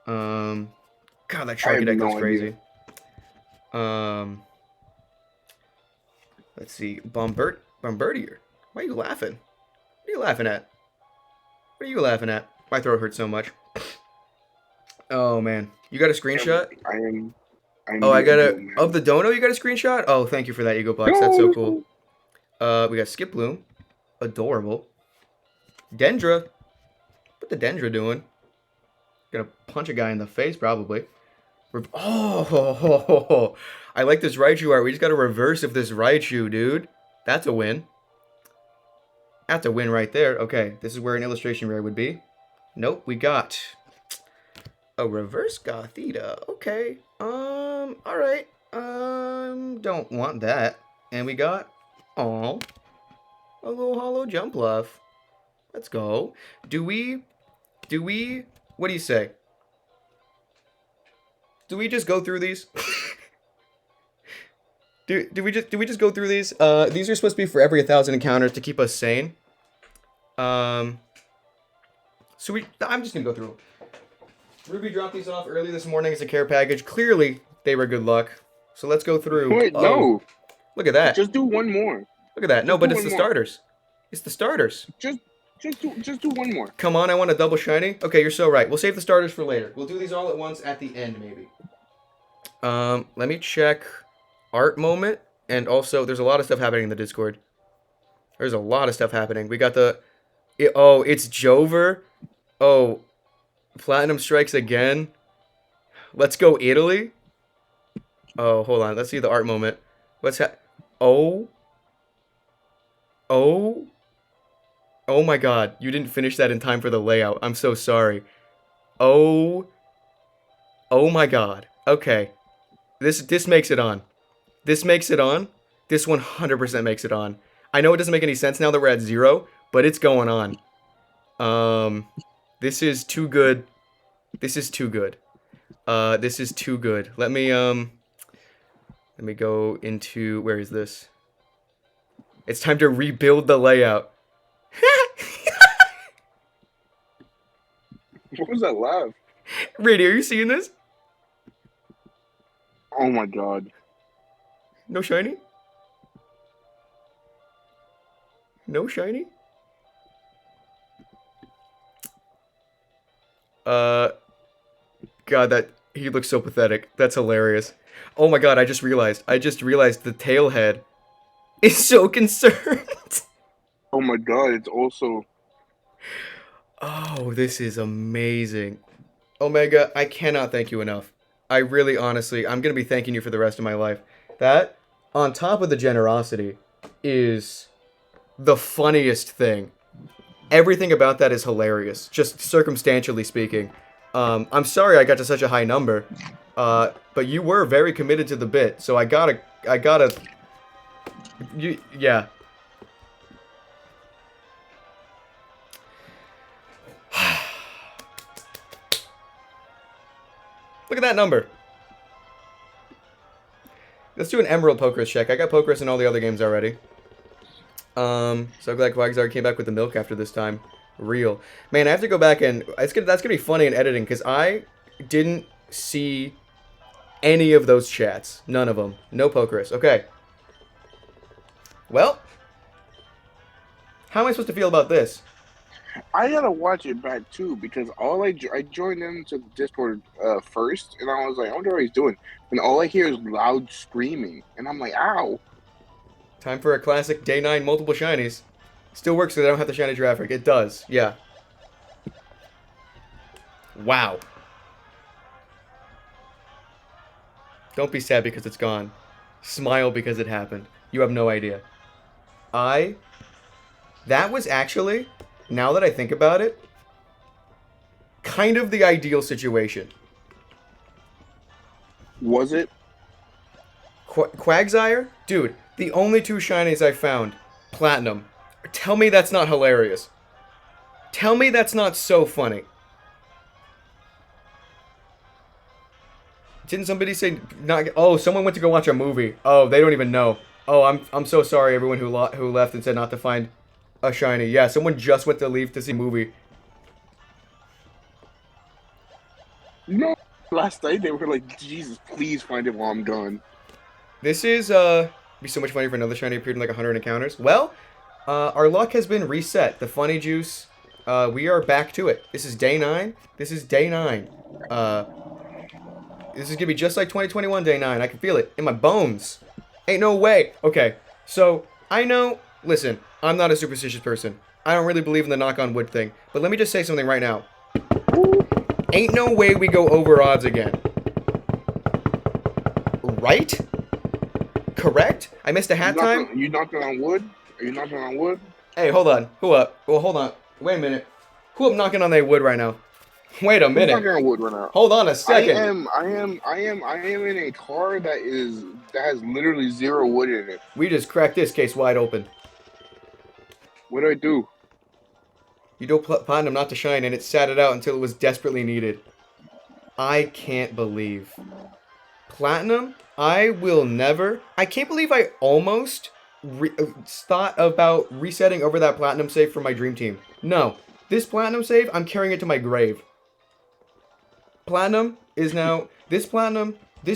God, that Sharky deck goes crazy. Let's see. Bombardier. Why are you laughing? What are you laughing at? What are you laughing at? My throat hurts so much. Oh, man. You got a screenshot? I got a... Of the dono, you got a screenshot? Oh, thank you for that, Eagle Box. That's so cool. We got Skip Bloom. Adorable. Dendra. the Dendra doing? Gonna punch a guy in the face, probably. Oh, I like this Raichu art. We just gotta reverse if this Raichu, dude. That's a win. That's a win right there. Okay, this is where an illustration rare would be. Nope, we got a reverse Gothita. Okay. Alright. Don't want that. And we got, a little hollow Jumpluff. Let's go. Do we, what do you say? Do we just go through these? do we just go through these? These are supposed to be for every 1,000 encounters to keep us sane. I'm just gonna go through them. Ruby dropped these off early this morning as a care package. Clearly, they were good luck. So let's go through. Wait, no. Look at that. Just do one more. Look at that. No, Just but do it's the one more. starters. It's the starters. Just do one more. Come on, I want a double shiny. Okay, you're so right. We'll save the starters for later. We'll do these all at once at the end, maybe. Let me check art moment. And also, there's a lot of stuff happening in the Discord. There's a lot of stuff happening. We got the... it's Jover. Oh, Platinum Strikes again. Let's go Italy. Oh, hold on. Let's see the art moment. Oh my god. You didn't finish that in time for the layout. I'm so sorry. Oh my god. Okay. This makes it on. This makes it on. This 100% makes it on. I know it doesn't make any sense now that we're at 0, but it's going on. This is too good. This is too good. This is too good. Let me go into, where is this? It's time to rebuild the layout. What was that laugh? Rady, are you seeing this? Oh my god. No shiny? No shiny? God, he looks so pathetic. That's hilarious. Oh my god, I just realized the tailhead is so concerned. Oh my god, it's also... Oh, this is amazing. Omega, I cannot thank you enough. I really, honestly, I'm going to be thanking you for the rest of my life. That, on top of the generosity, is the funniest thing. Everything about that is hilarious, just circumstantially speaking. I'm sorry I got to such a high number, but you were very committed to the bit, so I gotta, yeah. Look at that number. Let's do an Emerald Pokerus check. I got Pokerus in all the other games already. So glad Quagsire came back with the milk after this time. Real. Man, I have to go back and... that's gonna be funny in editing, because I didn't see any of those chats. None of them. No Pokerus. Okay. Well. How am I supposed to feel about this? I gotta watch it back too, because I joined into the Discord first, and I was like, I wonder what he's doing. And all I hear is loud screaming, and I'm like, ow. Time for a classic day 9 multiple shinies. Still works because I don't have the shiny Giraffe. It does, yeah. Wow. Don't be sad because it's gone. Smile because it happened. You have no idea. That was actually, now that I think about it, kind of the ideal situation. Was it? Quagsire? Dude, the only 2 shinies I found, Platinum. Tell me that's not hilarious. Tell me that's not so funny. Didn't somebody say not? Oh, someone went to go watch a movie. Oh, they don't even know. Oh, I'm so sorry, everyone who left and said not to find a shiny. Yeah, someone just went to leave to see a movie. No. Last night they were like, Jesus, please find it while I'm gone. This is be so much funny if another shiny appeared in like 100 encounters. Well, our luck has been reset. The funny juice, we are back to it. This is day 9. This is day 9. This is gonna be just like 2021 day 9. I can feel it in my bones. Ain't no way. Okay, so I know. Listen, I'm not a superstitious person. I don't really believe in the knock on wood thing. But let me just say something right now. Ain't no way we go over odds again. Right? Correct? I missed a hat time? You knocking on wood? Are you knocking on wood? Hey, hold on. Who up? Well, hold on. Wait a minute. Who up knocking on their wood right now? Wait a minute. I'm knocking on wood right now. Hold on a second. I am in a car that has literally 0 wood in it. We just cracked this case wide open. What do I do? You told Platinum not to shine, and it sat it out until it was desperately needed. I can't believe. Platinum, I will never... I can't believe I almost thought about resetting over that Platinum save for my dream team. No. This Platinum save, I'm carrying it to my grave. Platinum is now... This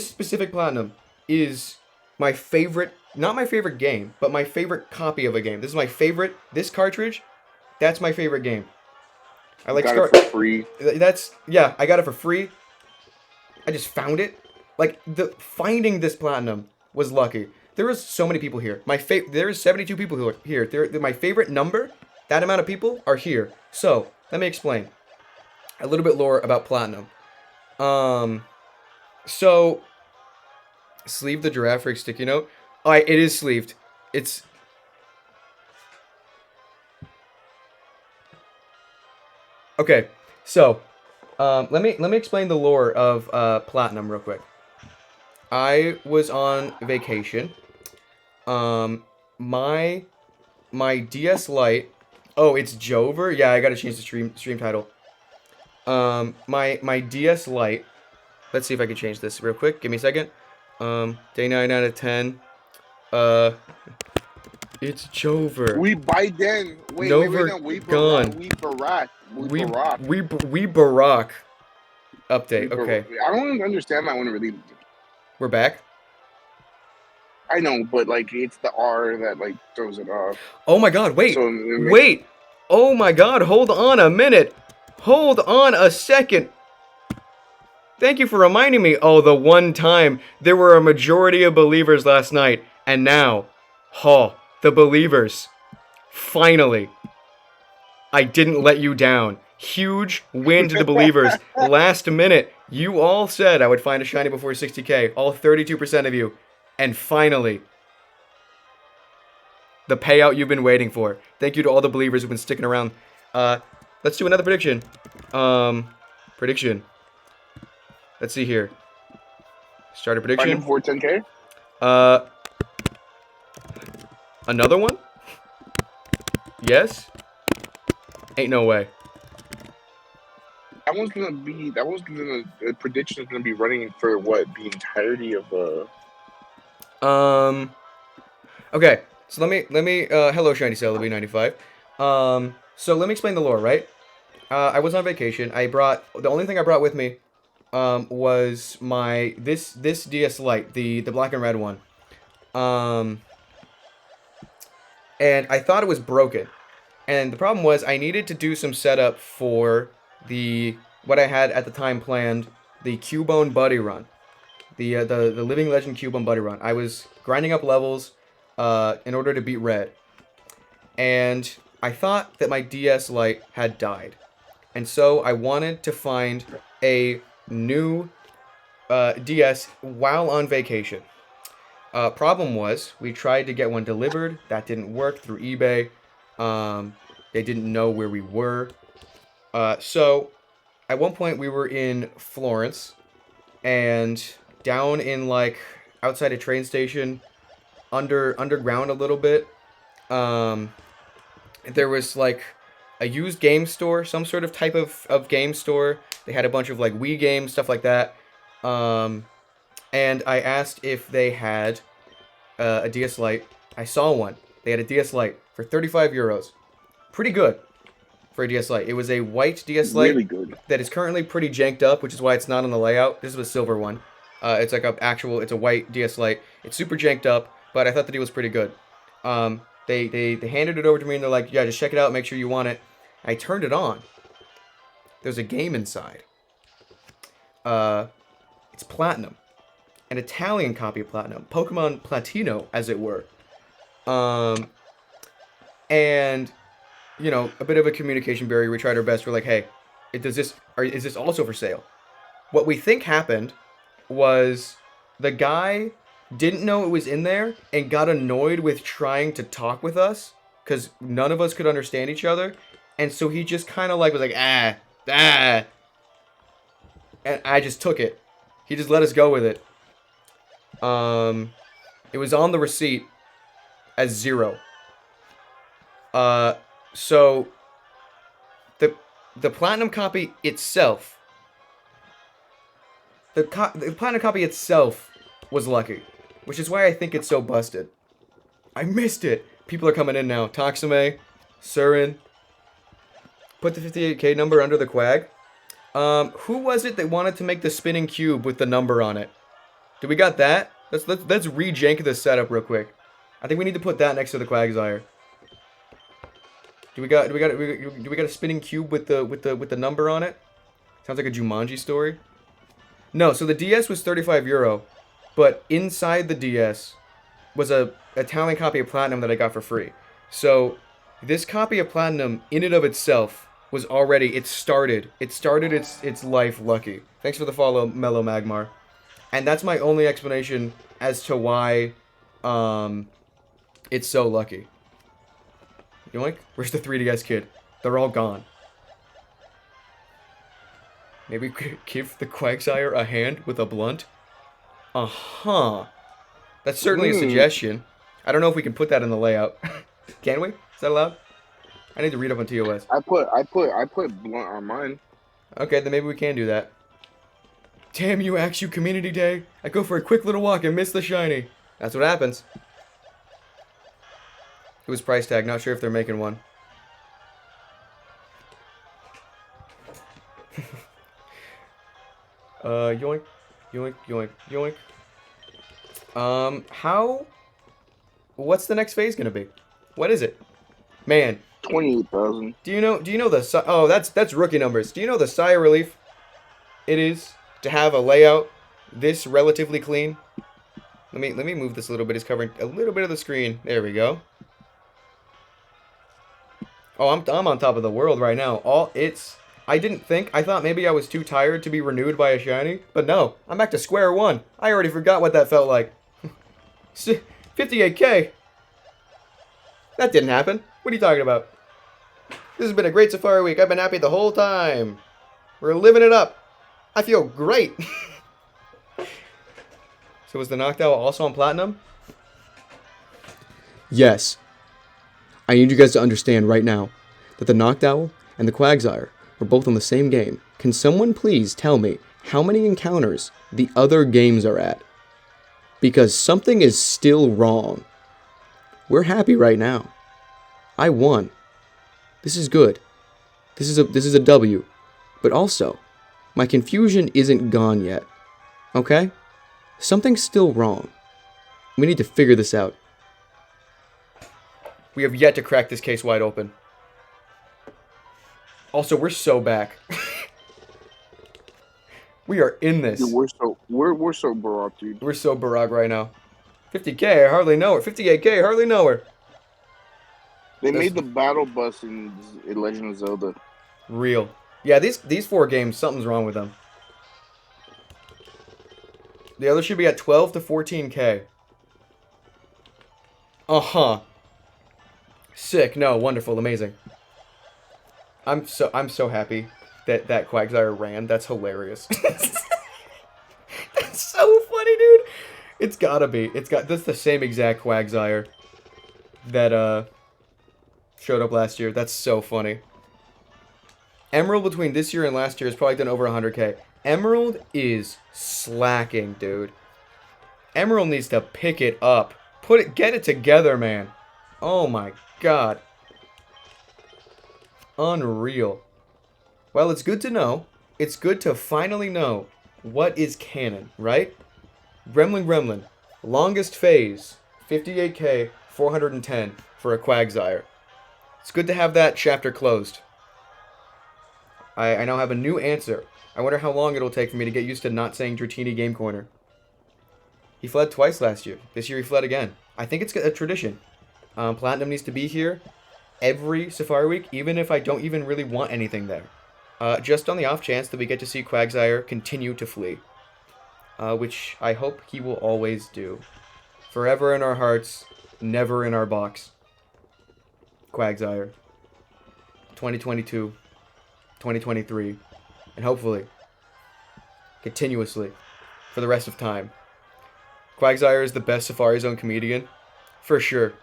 specific Platinum is my favorite... Not my favorite game, but my favorite copy of a game. This is my favorite... This cartridge... That's my favorite game. I like got it for free. Yeah, I got it for free. I just found it. Like finding this Platinum was lucky. There was so many people here. There's 72 people who are here. My favorite number, that amount of people are here. So, let me explain. A little bit lore about Platinum. So sleeve the giraffe rig sticky note. Alright, it is sleeved. It's okay, so let me explain the lore of Platinum real quick. I was on vacation. My DS Lite. Oh, it's Jover. Yeah, I gotta change the stream title. My DS Lite. Let's see if I can change this real quick. Give me a second. Day 9 out of 10. It's Jover. We Biden. Wait, gone. We Barack. We Barack. Update. Okay. I don't understand that one really. We're back. I know, but like it's the R that like throws it off. Oh my God! Wait, So, wait! Oh my God! Hold on a minute. Hold on a second. Thank you for reminding me. Oh, the one time there were a majority of believers last night, and now, the believers. Finally, I didn't let you down. Huge win to the believers. Last minute, you all said I would find a shiny before 60k. All 32% of you. And finally, the payout you've been waiting for. Thank you to all the believers who've been sticking around. Let's do another prediction. Prediction. Let's see here. Start a prediction. Before 10k? Another one? Yes? Ain't no way. The prediction is gonna be running for what? The entirety of Okay, so let me hello Shiny Celebi 95. So let me explain the lore, right? I was on vacation. The only thing I brought with me was this DS Lite, the black and red one. And I thought it was broken. And the problem was I needed to do some setup for what I had at the time planned, the Cubone Buddy Run. The Living Legend Cubone Buddy Run. I was grinding up levels in order to beat Red. And I thought that my DS Lite had died. And so I wanted to find a new DS while on vacation. Problem was, we tried to get one delivered. That didn't work through eBay. They didn't know where we were. So, at one point we were in Florence. And down in, like, outside a train station, underground a little bit, there was, like, a used game store, some sort of type of game store. They had a bunch of, like, Wii games, stuff like that. And I asked if they had a DS Lite. I saw one. They had a DS Lite for 35 euros. Pretty good for a DS Lite. It was a white DS Lite really good. That is currently pretty janked up, which is why it's not on the layout. This is a silver one. It's like it's a white DS Lite. It's super janked up, but I thought the deal was pretty good. They handed it over to me and they're like, yeah, just check it out, make sure you want it. I turned it on. There's a game inside. It's Platinum. An Italian copy of Platinum. Pokemon Platino, as it were. And you know, a bit of a communication barrier. We tried our best. We're like, hey, is this also for sale? What we think happened was the guy didn't know it was in there and got annoyed with trying to talk with us because none of us could understand each other. And so he just kind of like was like, ah. And I just took it. He just let us go with it. It was on the receipt as 0. So the platinum copy itself, the platinum copy itself was lucky, which is why I think it's so busted. I missed it. People are coming in now. Toxame, Surin. Put the 58k number under the quag. Who was it that wanted to make the spinning cube with the number on it? Did we got that? Let's re-jank this setup real quick. I think we need to put that next to the Quagsire. Do we got a spinning cube with the number on it? Sounds like a Jumanji story. No, so the DS was €35, but inside the DS was a Italian copy of Platinum that I got for free. So this copy of Platinum in and of itself was already, it started its life lucky. Thanks for the follow, Mellow Magmar. And that's my only explanation as to why it's so lucky. Yoink, where's the 3DS kid? They're all gone. Maybe give the Quagsire a hand with a blunt? Uh-huh. That's certainly a suggestion. I don't know if we can put that in the layout. Can we? Is that allowed? I need to read up on TOS. I put blunt on mine. Okay, then maybe we can do that. Damn you, Axu Community Day. I go for a quick little walk and miss the shiny. That's what happens. It was price tag. Not sure if they're making one. Yoink, yoink, yoink, yoink. What's the next phase gonna be? What is it? Man. 28,000. Do you know the, oh, that's rookie numbers. Do you know the sigh of relief it is to have a layout this relatively clean? Let me move this a little bit. It's covering a little bit of the screen. There we go. Oh, I'm on top of the world right now. I thought maybe I was too tired to be renewed by a shiny, but no, I'm back to square one. I already forgot what that felt like. 58k. That didn't happen. What are you talking about? This has been a great Safari week. I've been happy the whole time. We're living it up. I feel great. So was the Noctowl also on Platinum? Yes. I need you guys to understand right now that the Noctowl and the Quagsire were both on the same game. Can someone please tell me how many encounters the other games are at? Because something is still wrong. We're happy right now. I won. This is good. This is a W. But also, my confusion isn't gone yet. Okay? Something's still wrong. We need to figure this out. We have yet to crack this case wide open. Also, we're so back. We are in this. Dude, we're so Barok, dude. We're so Barok right now. 50k, I hardly know her. 58k, I hardly know her. They made the battle bus in Legend of Zelda. Real. Yeah, these 4 games, something's wrong with them. The other should be at 12 to 14k. Uh-huh. Sick. No, wonderful, amazing. I'm so happy that Quagsire ran. That's hilarious. That's so funny, dude. It's gotta be. That's the same exact Quagsire that showed up last year. That's so funny. Emerald between this year and last year has probably done over 100k. Emerald is slacking, dude. Emerald needs to pick it up. Get it together, man. Oh my god. Unreal. Well, it's good to know. It's good to finally know what is canon, right? Gremlin. Longest phase. 58k, 410 for a Quagsire. It's good to have that chapter closed. I now have a new answer. I wonder how long it'll take for me to get used to not saying Dratini Game Corner. He fled twice last year. This year he fled again. I think it's a tradition. Platinum needs to be here. every Safari Week, even if I don't even really want anything there. Just on the off chance that we get to see Quagsire continue to flee. Which I hope he will always do. Forever in our hearts, never in our box. Quagsire. 2022, 2023, and hopefully, continuously, for the rest of time. Quagsire is the best Safari Zone comedian, for sure.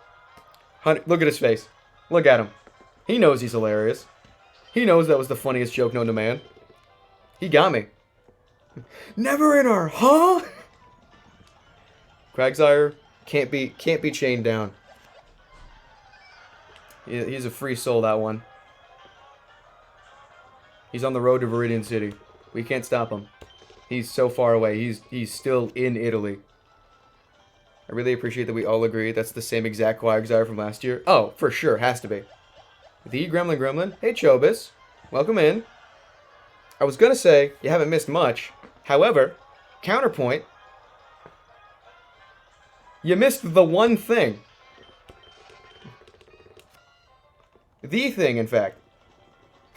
Look at his face. Look at him. He knows he's hilarious. He knows that was the funniest joke known to man. He got me. Never in our, huh? Quagsire can't be chained down. He's a free soul, that one. He's on the road to Viridian City. We can't stop him. He's so far away. He's still in Italy. I really appreciate that we all agree that's the same exact Quagsire from last year. Oh, for sure. Has to be. The Gremlin. Hey, Chobus. Welcome in. I was going to say, you haven't missed much. However, counterpoint. You missed the one thing. The thing, in fact.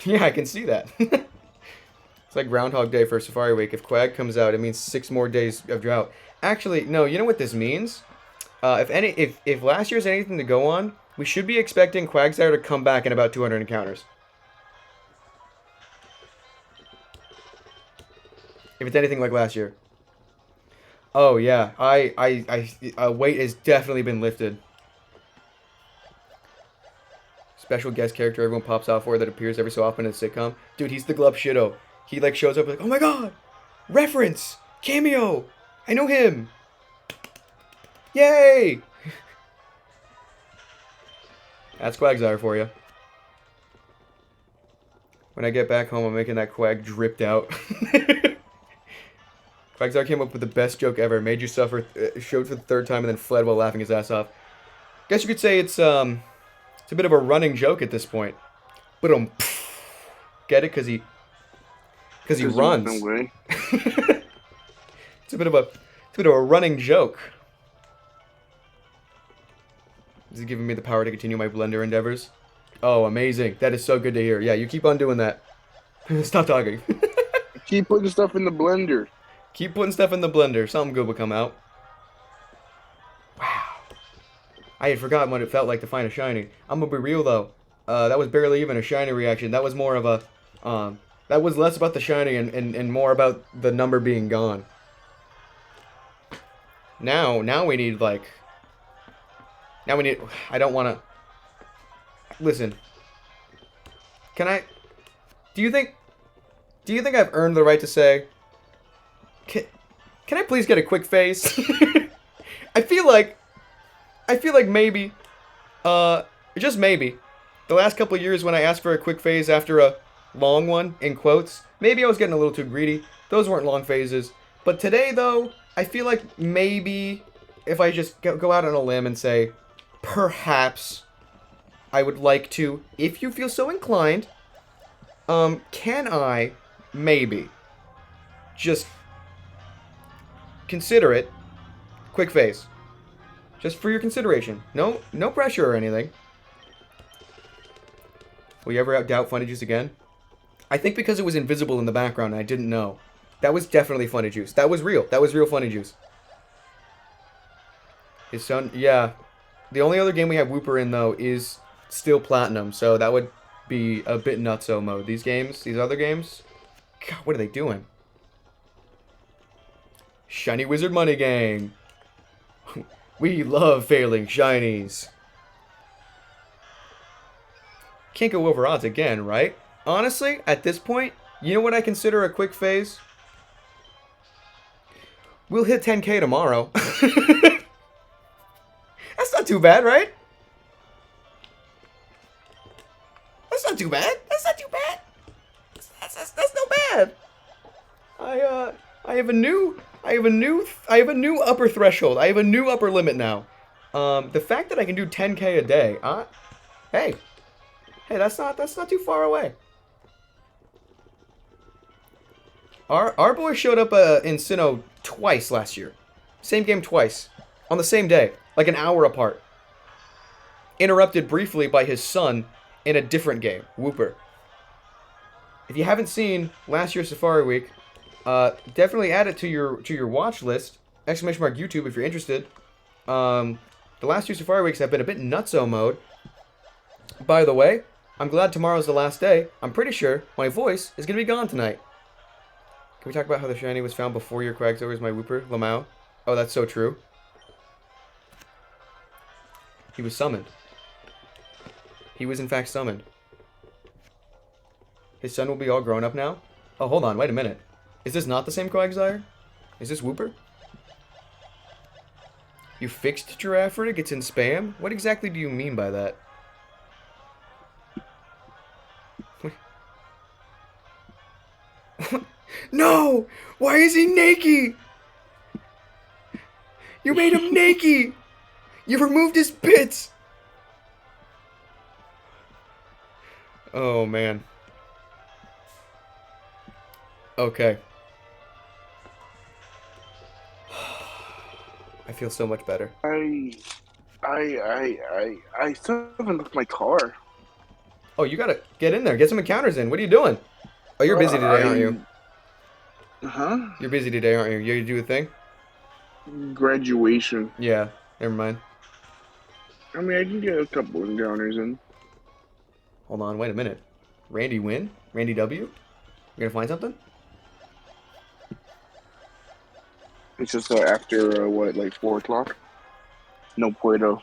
Yeah, I can see that. It's like Groundhog Day for Safari Week. If Quag comes out, it means 6 more days of drought. Actually, no, you know what this means? If last year's anything to go on, we should be expecting Quagsire to come back in about 200 encounters. If it's anything like last year. Oh, yeah. Weight has definitely been lifted. Special guest character everyone pops out for that appears every so often in a sitcom. Dude, he's the Glub Shitto. He, like, shows up like, oh my god! Reference! Cameo! I know him! Yay! That's Quagsire for you. When I get back home, I'm making that Quag dripped out. Quagsire came up with the best joke ever. Made you suffer, showed for the 3rd time, and then fled while laughing his ass off. Guess you could say it's a bit of a running joke at this point. But get it? Because he runs. It's a bit of a running joke. This is giving me the power to continue my Blender endeavors. Oh, amazing. That is so good to hear. Yeah, you keep on doing that. Stop talking. Keep putting stuff in the blender. Keep putting stuff in the blender. Something good will come out. Wow. I had forgotten what it felt like to find a shiny. I'm gonna be real, though. That was barely even a shiny reaction. That was more of a... that was less about the shiny and more about the number being gone. Now we need, like... Now we need... I don't want to... Listen. Can I... Do you think I've earned the right to say... Can I please get a quick face? I feel like maybe... just maybe. The last couple of years when I asked for a quick phase after a long one, in quotes, maybe I was getting a little too greedy. Those weren't long phases. But today, though, I feel like maybe if I just go out on a limb and say, perhaps I would like to, if you feel so inclined, can I maybe just consider it quick phase? Just for your consideration. No pressure or anything. Will you ever doubt Funny Juice again? I think because it was invisible in the background and I didn't know. That was definitely Funny Juice. That was real. That was real Funny Juice. His son, yeah. The only other game we have Wooper in, though, is still Platinum. So that would be a bit nutso mode. These other games, God, what are they doing? Shiny Wizard Money Gang. We love failing shinies. Can't go over odds again, right? Honestly, at this point, you know what I consider a quick phase? We'll hit 10K tomorrow. That's not too bad, right? That's not too bad. That's not too bad. That's no bad. I have a new upper threshold. I have a new upper limit now. The fact that I can do 10K a day, hey, that's not too far away. Our boy showed up in Sinnoh twice last year. Same game twice. On the same day. Like an hour apart. interrupted briefly by his son in a different game, Whooper. If you haven't seen last year's Safari Week, definitely add it to your watch list. ! YouTube if you're interested. The last 2 Safari Weeks have been a bit nutso mode. By the way, I'm glad tomorrow's the last day. I'm pretty sure my voice is going to be gone tonight. Can we talk about how the shiny was found before your Quagsire is my Whooper, Lamau? Oh, that's so true. He was summoned. He was in fact summoned. His son will be all grown up now? Oh, hold on, wait a minute. Is this not the same Quagsire? Is this Whooper? You fixed Giraffritic? It's in spam? What exactly do you mean by that? No! Why is he naked? You made him naked! You removed his bits! Oh, man. Okay. I feel so much better. I still haven't left my car. Oh, you gotta get in there. Get some encounters in. What are you doing? Oh, you're busy today, aren't you? Huh? You're busy today, aren't you? You do a thing? Graduation. Yeah, never mind. I mean, I can get a couple encounters in. Hold on, wait a minute. Randy win? Randy W? You gonna find something? It's just after, what, like 4 o'clock? No puedo.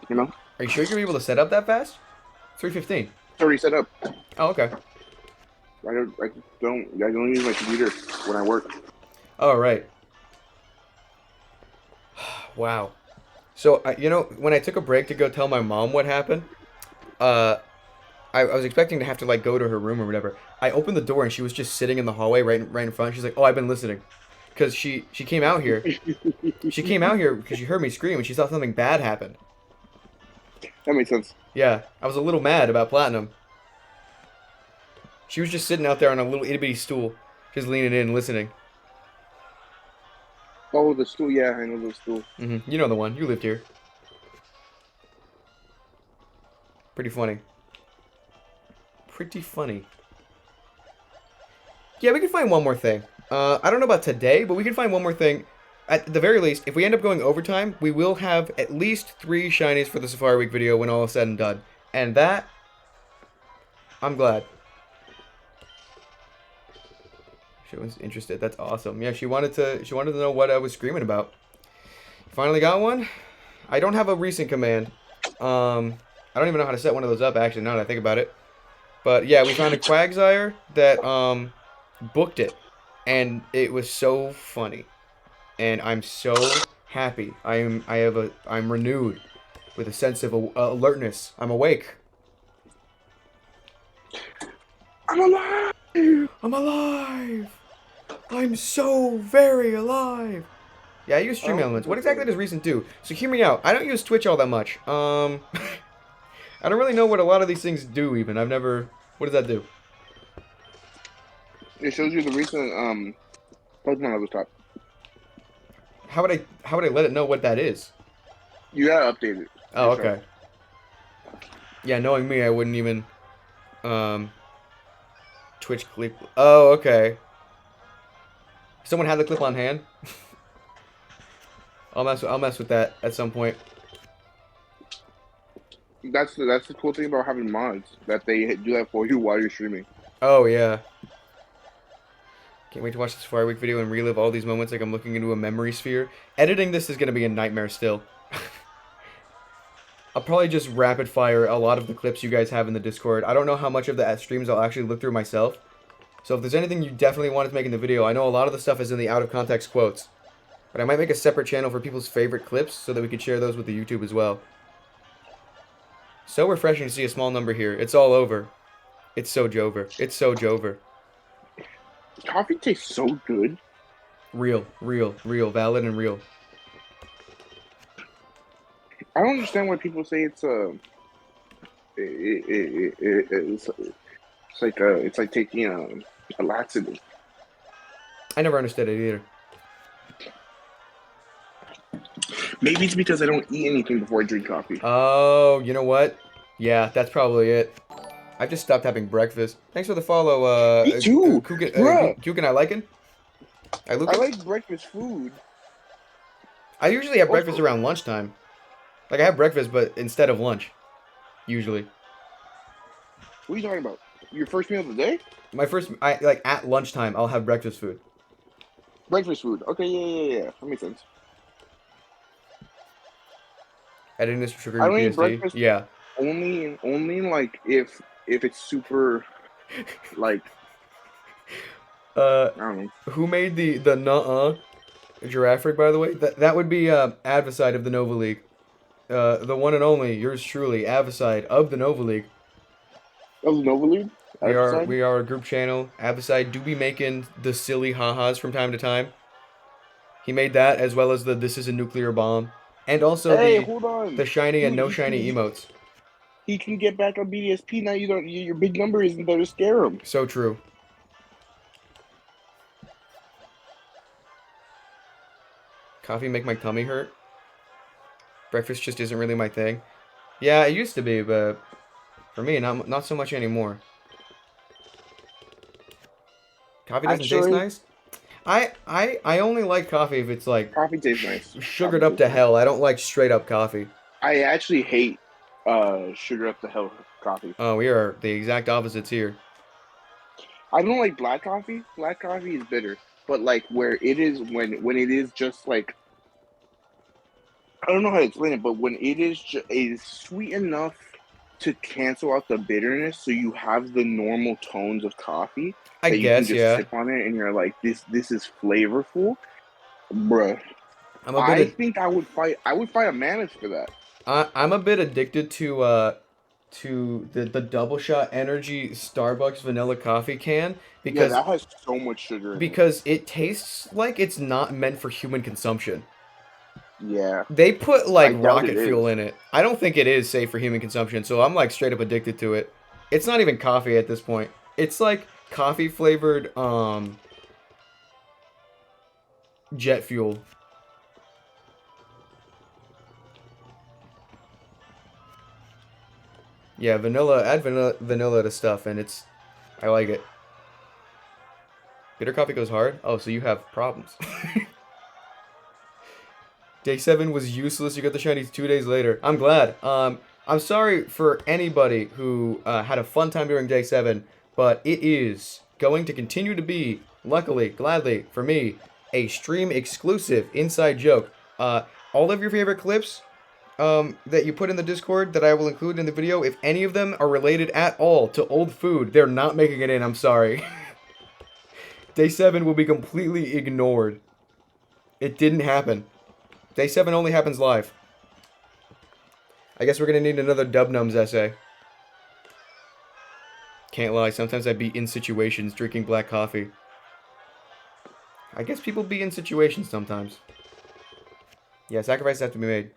You know? Are you sure you're gonna be able to set up that fast? 3:15. It's already set up. Oh, okay. I don't use my computer when I work. Oh, right. Wow. So, you know, when I took a break to go tell my mom what happened, I was expecting to have to, like, go to her room or whatever. I opened the door and she was just sitting in the hallway right in front. She's like, oh, I've been listening. Because she came out here. She came out here because she heard me scream and she thought something bad happened. That makes sense. Yeah, I was a little mad about Platinum. She was just sitting out there on a little itty-bitty stool, just leaning in, listening. Oh, the stool. Yeah, I know the stool. Mm-hmm. You know the one. You lived here. Pretty funny. Pretty funny. Yeah, we can find one more thing. I don't know about today, but we can find one more thing. At the very least, if we end up going overtime, we will have at least 3 shinies for the Safari Week video when all is said and done. And that, I'm glad. She was interested. That's awesome. Yeah, she wanted to know what I was screaming about. Finally got one. I don't have a recent command. I don't even know how to set one of those up, actually, now that I think about it. But yeah, we found a Quagsire that booked it. And it was so funny. And I'm so happy. I'm renewed with a sense of alertness. I'm awake. I'm alive! I'm alive! I'm so very alive! Yeah, I use Stream Elements. What exactly does Recent do? So hear me out. I don't use Twitch all that much. I don't really know what a lot of these things do even. I've never... What does that do? It shows you the recent Pokemon at the top. How would I let it know what that is? You gotta update it. Oh, okay. Yeah, knowing me, I wouldn't even Twitch clip. Oh, okay. Someone had the clip on hand. I'll mess with that at some point. That's the cool thing about having mods, that they do that for you while you're streaming. Oh yeah. Can't wait to watch the Safari Week video and relive all these moments like I'm looking into a memory sphere. Editing this is gonna be a nightmare still. I'll probably just rapid fire a lot of the clips you guys have in the Discord. I don't know how much of the streams I'll actually look through myself. So if there's anything you definitely wanted to make in the video, I know a lot of the stuff is in the out of context quotes. But I might make a separate channel for people's favorite clips so that we could share those with the YouTube as well. So refreshing to see a small number here. It's all over. It's so Jover. It's so Jover. Coffee tastes so good. Real, valid and real. I don't understand why people say it's like taking a laxative. I never understood it either. Maybe it's because I don't eat anything before I drink coffee. Oh, you know what? Yeah, that's probably it. I've just stopped having breakfast. Thanks for the follow, Me too, bruh. Kukin, I liken. I I like breakfast food. I usually have breakfast Also, around lunchtime. Like, I have breakfast, but instead of lunch. Usually. what are you talking about? Your first meal of the day? Like, at lunchtime, I'll have breakfast food. Breakfast food. Okay, yeah. That makes sense. Adding this sugar I your don't eat PSD? breakfast Yeah. only like if it's super like I don't know. Who made the nuh-uh giraffe rig, by the way? That would be Advocide of the Nova League. The one and only, yours truly, Avicide of the Nova League. Of the Nova League? We are a group channel. Avicide do be making the silly ha-has from time to time. He made that as well as the "This is a nuclear bomb," and also Hey, hold on. the shiny and no shiny emotes. He can get back on BDSP now. Your big number isn't there to scare him. So true. Coffee make my tummy hurt. Breakfast just isn't really my thing. Yeah, it used to be, but for me, not so much anymore. Coffee doesn't taste nice. I only like coffee if it's like coffee tastes nice. Sugared up to hell. I don't like straight up coffee. I actually hate sugar up to hell coffee. Oh, we are the exact opposites here. I don't like black coffee. Black coffee is bitter, but like where it is when it is just like I don't know how to explain it, but when it is sweet enough to cancel out the bitterness, so you have the normal tones of coffee. I guess, you can just sip on it, and you're like, this is flavorful, bruh. I think I would fight a mammoth for that. I'm a bit addicted to the double shot energy Starbucks vanilla coffee can because that has so much sugar. Because it tastes like it's not meant for human consumption. Yeah. They put like rocket fuel in it. I don't think it is safe for human consumption, so I'm like straight up addicted to it. It's not even coffee at this point. It's like coffee flavored jet fuel. Yeah, add vanilla to stuff and I like it. Bitter coffee goes hard? Oh, so you have problems. Day 7 was useless. You got the shinies 2 days later. I'm glad. I'm sorry for anybody who had a fun time during Day 7, but it is going to continue to be, luckily, gladly, for me, a stream exclusive inside joke. All of your favorite clips that you put in the Discord that I will include in the video, if any of them are related at all to old food, they're not making it in. I'm sorry. Day 7 will be completely ignored. It didn't happen. Day 7 only happens live. I guess we're gonna need another Dubnums essay. Can't lie, sometimes I be in situations drinking black coffee. I guess people be in situations sometimes. Yeah, sacrifices have to be made.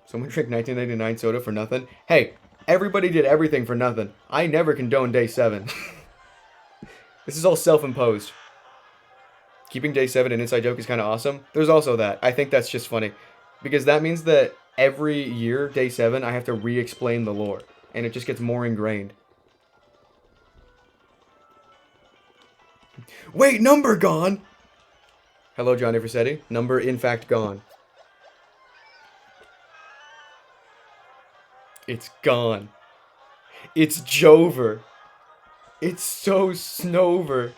Someone drank 1999 soda for nothing? Hey, everybody did everything for nothing. I never condone Day 7. This is all self-imposed. Keeping Day 7 an inside joke is kind of awesome. There's also that. I think that's just funny. Because that means that every year, Day 7, I have to re-explain the lore. And it just gets more ingrained. Wait, number gone! Hello, Johnny Versetti. Number, in fact, gone. It's gone. It's Jover. It's so Snover.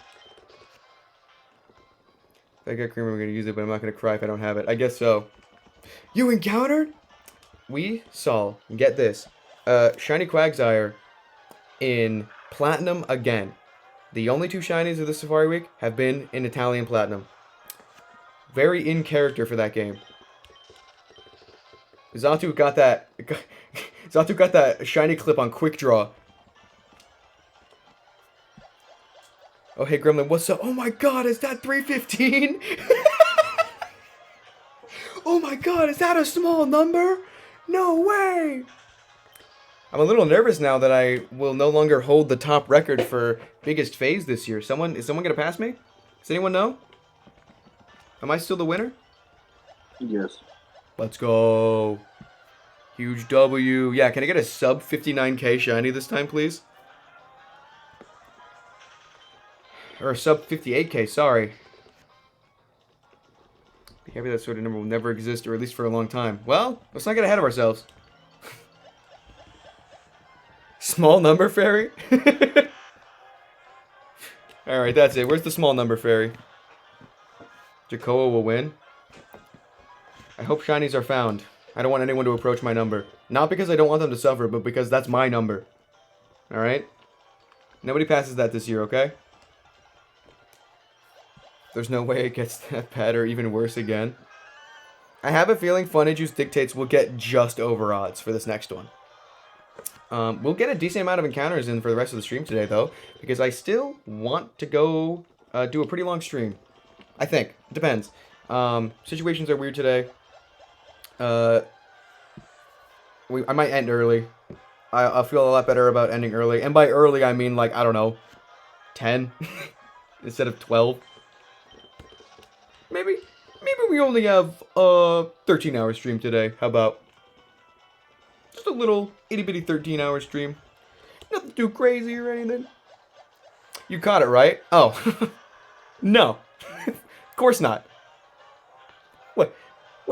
If I get creamer, I'm going to use it, but I'm not going to cry if I don't have it. I guess so. You encountered? We saw, get this, Shiny Quagsire in Platinum again. The only 2 shinies of the Safari Week have been in Italian Platinum. Very in character for that game. Zatu got that shiny clip on Quick Draw. Oh, hey, Gremlin, what's up? Oh my god, is that 315? Oh my god, is that a small number? No way! I'm a little nervous now that I will no longer hold the top record for biggest phase this year. Is someone gonna pass me? Does anyone know? Am I still the winner? Yes. Let's go. Huge W. Yeah, can I get a sub 59k shiny this time, please? Or a sub 58k, sorry. Be happy that sort of number will never exist, or at least for a long time. Well, let's not get ahead of ourselves. Small number fairy? Alright, that's it. Where's the small number fairy? Jacoa will win. I hope shinies are found. I don't want anyone to approach my number. Not because I don't want them to suffer, but because that's my number. Alright? Nobody passes that this year, okay? There's no way it gets that bad or even worse again. I have a feeling Funny Juice Dictates will get just over odds for this next one. We'll get a decent amount of encounters in for the rest of the stream today, though, because I still want to go do a pretty long stream. I think. It depends. Situations are weird today. I might end early. I feel a lot better about ending early. And by early, I mean, like, I don't know, 10 instead of 12. Maybe we only have a 13-hour stream today. How about? Just a little itty-bitty 13-hour stream. Nothing too crazy or anything. You caught it, right? Oh. No. Of course not. What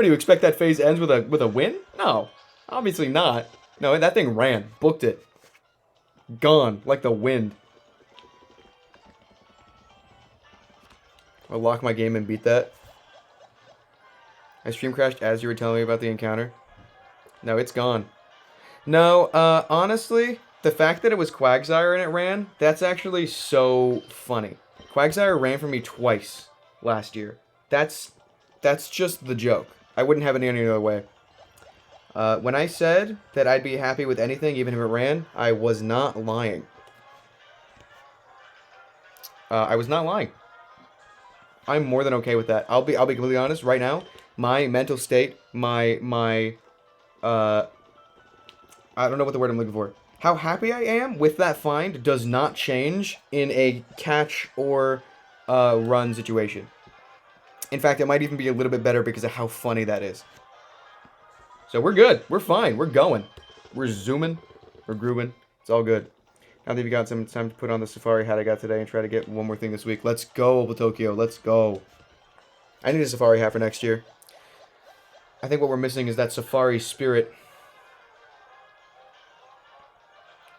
do you expect that phase ends with a win? No. Obviously not. No, that thing ran. Booked it. Gone. Like the wind. I'll lock my game and beat that. I stream crashed as you were telling me about the encounter. No, it's gone. No, honestly, the fact that it was Quagsire and it ran, that's actually so funny. Quagsire ran for me twice last year. That's just the joke. I wouldn't have it any other way. When I said that I'd be happy with anything, even if it ran, I was not lying. I was not lying. I'm more than okay with that. I'll be completely honest right now. My mental state, I don't know what the word I'm looking for. How happy I am with that find does not change in a catch or run situation. In fact, it might even be a little bit better because of how funny that is. So we're good. We're fine. We're going. We're zooming. We're grooving. It's all good. Now that you've got some time to put on the safari hat I got today and try to get one more thing this week. Let's go, Tokyo. Let's go. I need a safari hat for next year. I think what we're missing is that safari spirit.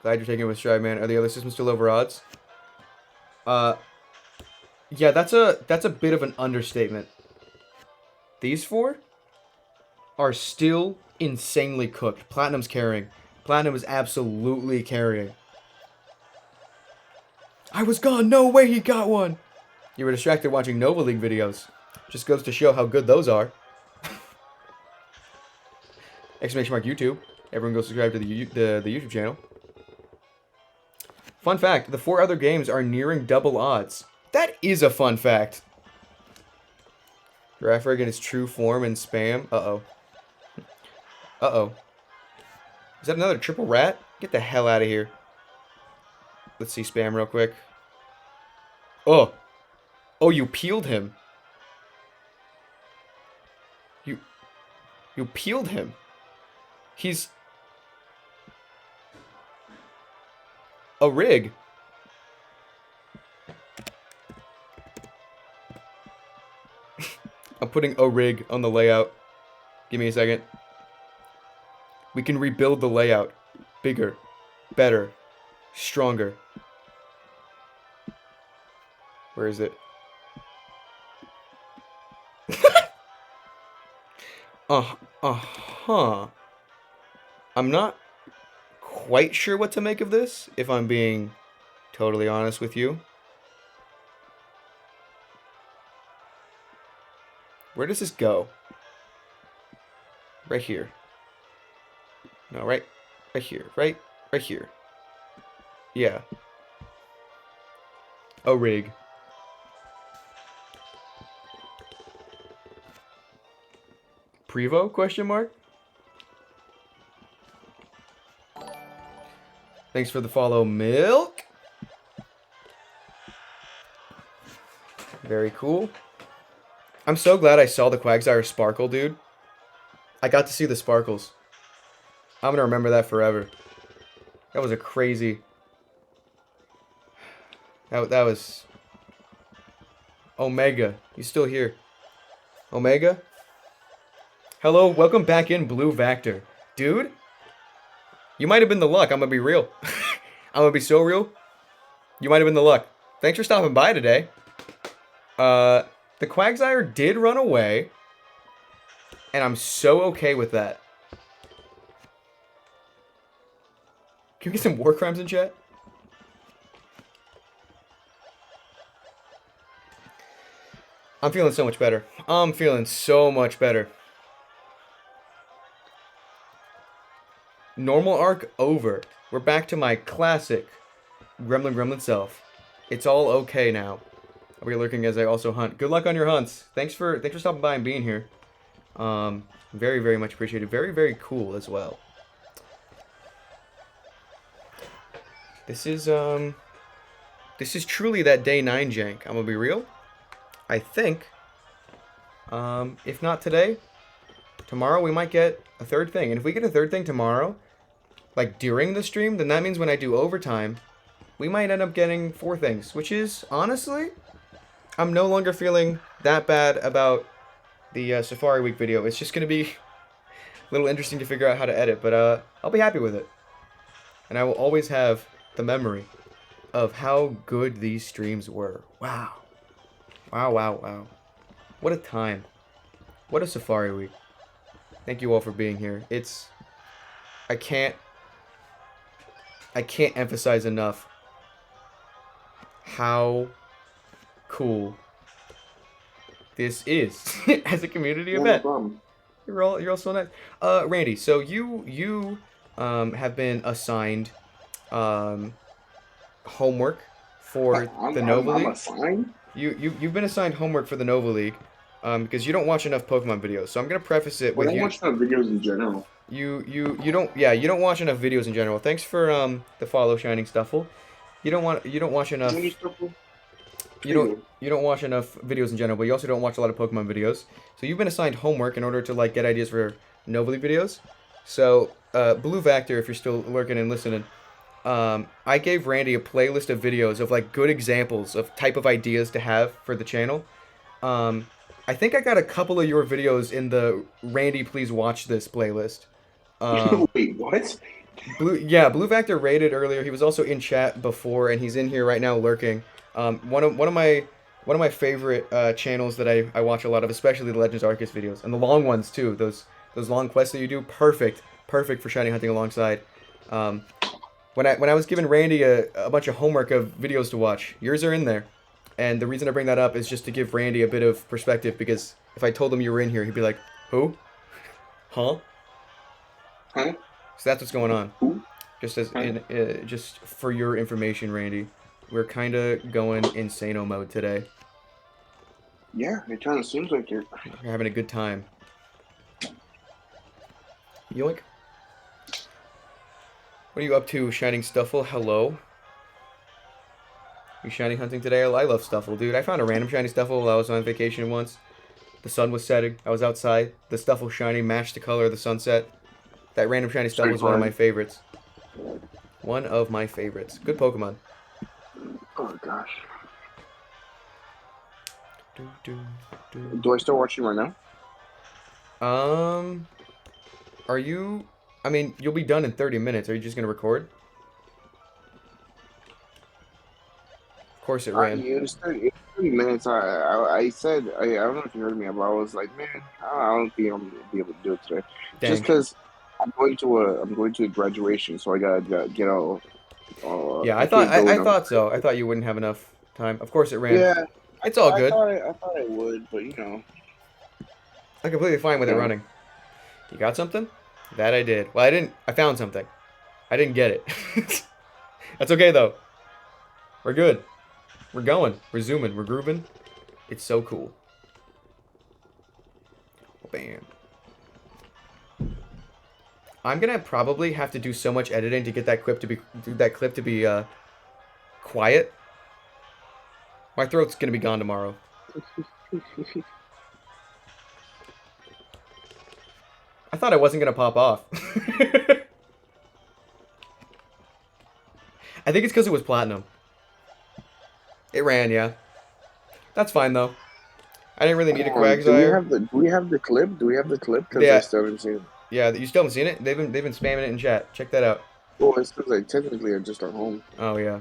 Glad you're taking it with stride, man. Are the other systems still over odds? Yeah, that's a bit of an understatement. These four are still insanely cooked. Platinum's carrying. Platinum is absolutely carrying. I was gone. No way he got one. You were distracted watching Nova League videos. Just goes to show how good those are. Exclamation mark YouTube. Everyone go subscribe to the YouTube channel. Fun fact, the 4 other games are nearing double odds. That is a fun fact. Giraffrig in its true form and spam. Uh-oh. Uh-oh. Is that another triple rat? Get the hell out of here. Let's see spam real quick. Oh. Oh, you peeled him. You peeled him. He's a rig. I'm putting a rig on the layout. Give me a second. We can rebuild the layout. Bigger. Better. Stronger. Where is it? Uh-huh. I'm not quite sure what to make of this, if I'm being totally honest with you. Where does this go? Right here. No, right here. Right here. Yeah. A rig. Prevo? Question mark? Thanks for the follow, Milk. Very cool. I'm so glad I saw the Quagsire Sparkle, dude. I got to see the sparkles. I'm gonna remember that forever. That was a crazy... That was... Omega, you still here? Omega? Hello, welcome back in, Blue Vector. Dude? You might have been the luck, I'm gonna be real. I'm gonna be so real. You might have been the luck. Thanks for stopping by today. The Quagsire did run away. And I'm so okay with that. Can we get some war crimes in chat? I'm feeling so much better. I'm feeling so much better. Normal arc over. We're back to my classic gremlin self. It's all okay now. I'll be lurking as I also hunt. Good luck on your hunts. Thanks for stopping by and being here. Very, very much appreciated. Very, very cool as well. This is truly that day 9 jank. I'm gonna be real. I think, if not today, tomorrow we might get a third thing. And if we get a third thing tomorrow, like during the stream, then that means when I do overtime, we might end up getting 4 things. Which is, honestly, I'm no longer feeling that bad about the Safari Week video. It's just gonna be a little interesting to figure out how to edit, but I'll be happy with it. And I will always have the memory of how good these streams were. Wow. Wow, wow, wow. What a time. What a Safari Week. Thank you all for being here. It's... I can't emphasize enough how cool this is as a community event. No You're all so nice. Randy, so you have been assigned homework for the Nova League. I'm assigned? You've been assigned homework for the Nova League because you don't watch enough Pokemon videos. So I'm gonna preface it with I don't watch enough videos in general. You don't watch enough videos in general. Thanks for the follow, Shining Stuffle. You don't watch enough. You don't watch enough videos in general, but you also don't watch a lot of Pokemon videos. So you've been assigned homework in order to like get ideas for Nova League videos. So Blue Vector, if you're still lurking and listening, I gave Randy a playlist of videos of like good examples of type of ideas to have for the channel. I think I got a couple of your videos in the Randy Please Watch This playlist. Wait, what? Blue Vector rated earlier. He was also in chat before, and he's in here right now lurking. One of my favorite channels that I watch a lot of, especially the Legends Arceus videos, and the long ones too. Those long quests that you do, perfect for shiny hunting alongside. When I was giving Randy a bunch of homework of videos to watch, yours are in there. And the reason I bring that up is just to give Randy a bit of perspective, because if I told him you were in here, he'd be like, "Who? Huh?" Huh? So that's what's going on. Who? Just for your information, Randy, we're kind of going insano mode today. Yeah, it kind of seems like you're... We're having a good time. Yoink. What are you up to, Shining Stuffle? Hello. You shiny hunting today? I love Stuffle, dude. I found a random shiny Stuffle while I was on vacation once. The sun was setting. I was outside. The Stuffle shiny matched the color of the sunset. That random shiny Stuffle was one of my favorites. One of my favorites. Good Pokemon. Oh, gosh. Do I still watch you right now? Are you... I mean, you'll be done in 30 minutes. Are you just going to record? Of course it ran. It was 30 minutes. I said, I don't know if you heard me, but I was like, man, I don't think I'm going to be able to do it today. Dang. Just because I'm going to a graduation, so I gotta get out. Yeah, I thought so. I thought you wouldn't have enough time. Of course it ran. Yeah. It's all good. I thought I would, but you know. I'm completely fine with it running. You got something? That I did. Well, I found something. I didn't get it. That's okay, though. We're good. We're going. We're zooming. We're grooving. It's so cool. Bam. I'm gonna probably have to do so much editing to get that clip to be quiet. My throat's gonna be gone tomorrow. I thought I wasn't gonna pop off. I think it's because it was platinum. It ran, yeah. That's fine though. I didn't really need a Quagsire. Do we have the clip? Do we have the clip? Because Yeah. I still haven't seen it. Yeah, you still haven't seen it? They've been spamming it in chat. Check that out. Well, it's because like technically I'm just at home. Oh yeah.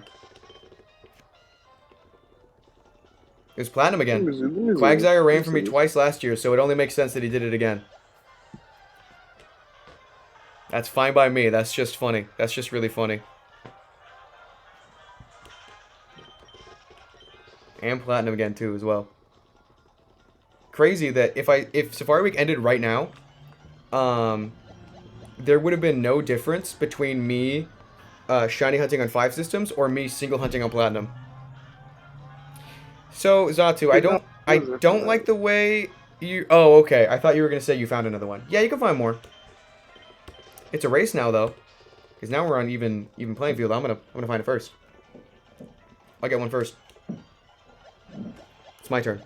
It was platinum again. Quagsire ran for me twice last year, so it only makes sense that he did it again. That's fine by me. That's just funny. That's just really funny. And platinum again too as well. Crazy that if Safari Week ended right now, there would have been no difference between me shiny hunting on 5 systems or me single hunting on platinum. So Zatu, I don't like the way you. Oh, okay. I thought you were gonna say you found another one. Yeah, you can find more. It's a race now though, because now we're on even playing field. I'm gonna find it first. I'll get one first. It's my turn.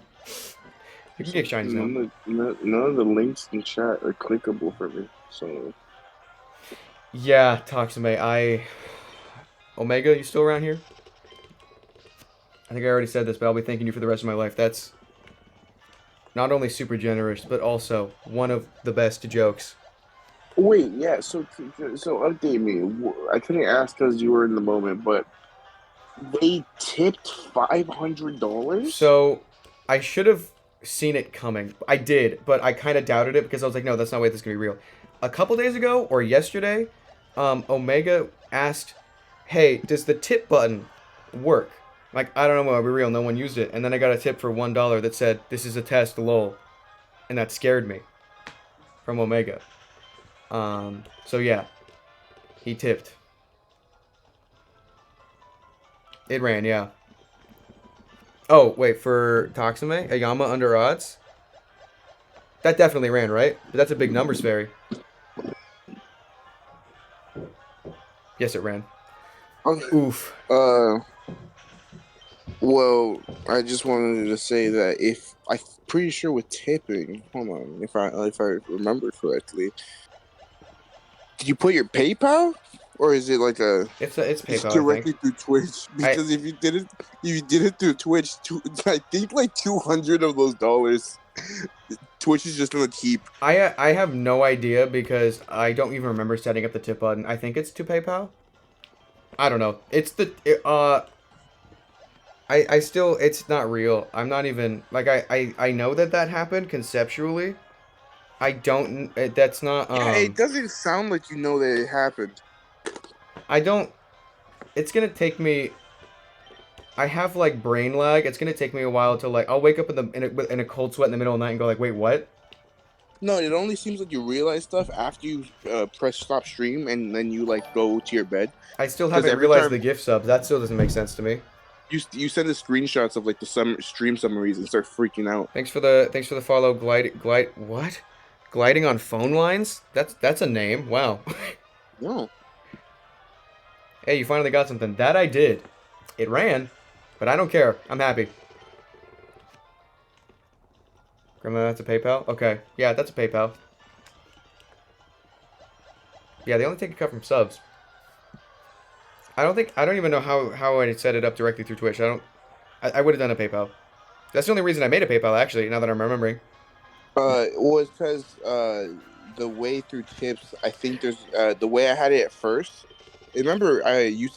You can get shinies now. None of the links in chat are clickable for me. So. Yeah, Toxime. Omega, you still around here? I think I already said this, but I'll be thanking you for the rest of my life. That's not only super generous, but also one of the best jokes. Wait, yeah. So update me. I couldn't ask because you were in the moment, but they tipped $500. So I should have seen it coming. I did, but I kind of doubted it because I was like, no, that's not the way this is gonna be real. A couple days ago or yesterday, Omega asked, "Hey, does the tip button work?" Like, I don't know, I'll be real, no one used it. And then I got a tip for $1 that said, "This is a test, lol." And that scared me. From Omega. So yeah. He tipped. It ran, yeah. Oh, wait, for Toxime? Ayama under odds? That definitely ran, right? But that's a big numbers fairy. Yes, it ran. Okay. Oof. Well, I just wanted to say that I'm pretty sure with tipping, hold on, if I remember correctly, did you put your PayPal or is it like it's PayPal directly through Twitch? Because if you did it through Twitch, I think like 200 of those dollars, Twitch is just gonna keep. I have no idea because I don't even remember setting up the tip button. I think it's to PayPal. I don't know. It's I still, it's not real. I'm not even, like, I know that happened conceptually. I don't, that's not, Yeah, it doesn't sound like you know that it happened. I don't, it's gonna take me, I have, like, brain lag. It's gonna take me a while to, like, I'll wake up in a cold sweat in the middle of the night and go, like, wait, what? No, it only seems like you realize stuff after you press stop stream and then you, like, go to your bed. I still haven't realized the gift subs. That still doesn't make sense to me. You send the screenshots of like the stream summaries and start freaking out. Thanks for the follow. What? Gliding on phone lines? That's a name. Wow. No. Hey, you finally got something. That I did. It ran, but I don't care. I'm happy. Grandma, that's a PayPal? Okay. Yeah, that's a PayPal. Yeah, they only take a cut from subs. I don't even know how I set it up directly through Twitch. I would have done a PayPal. That's the only reason I made a PayPal, actually, now that I'm remembering. Well, it's because the way through tips, I think there's the way I had it at first. Remember, you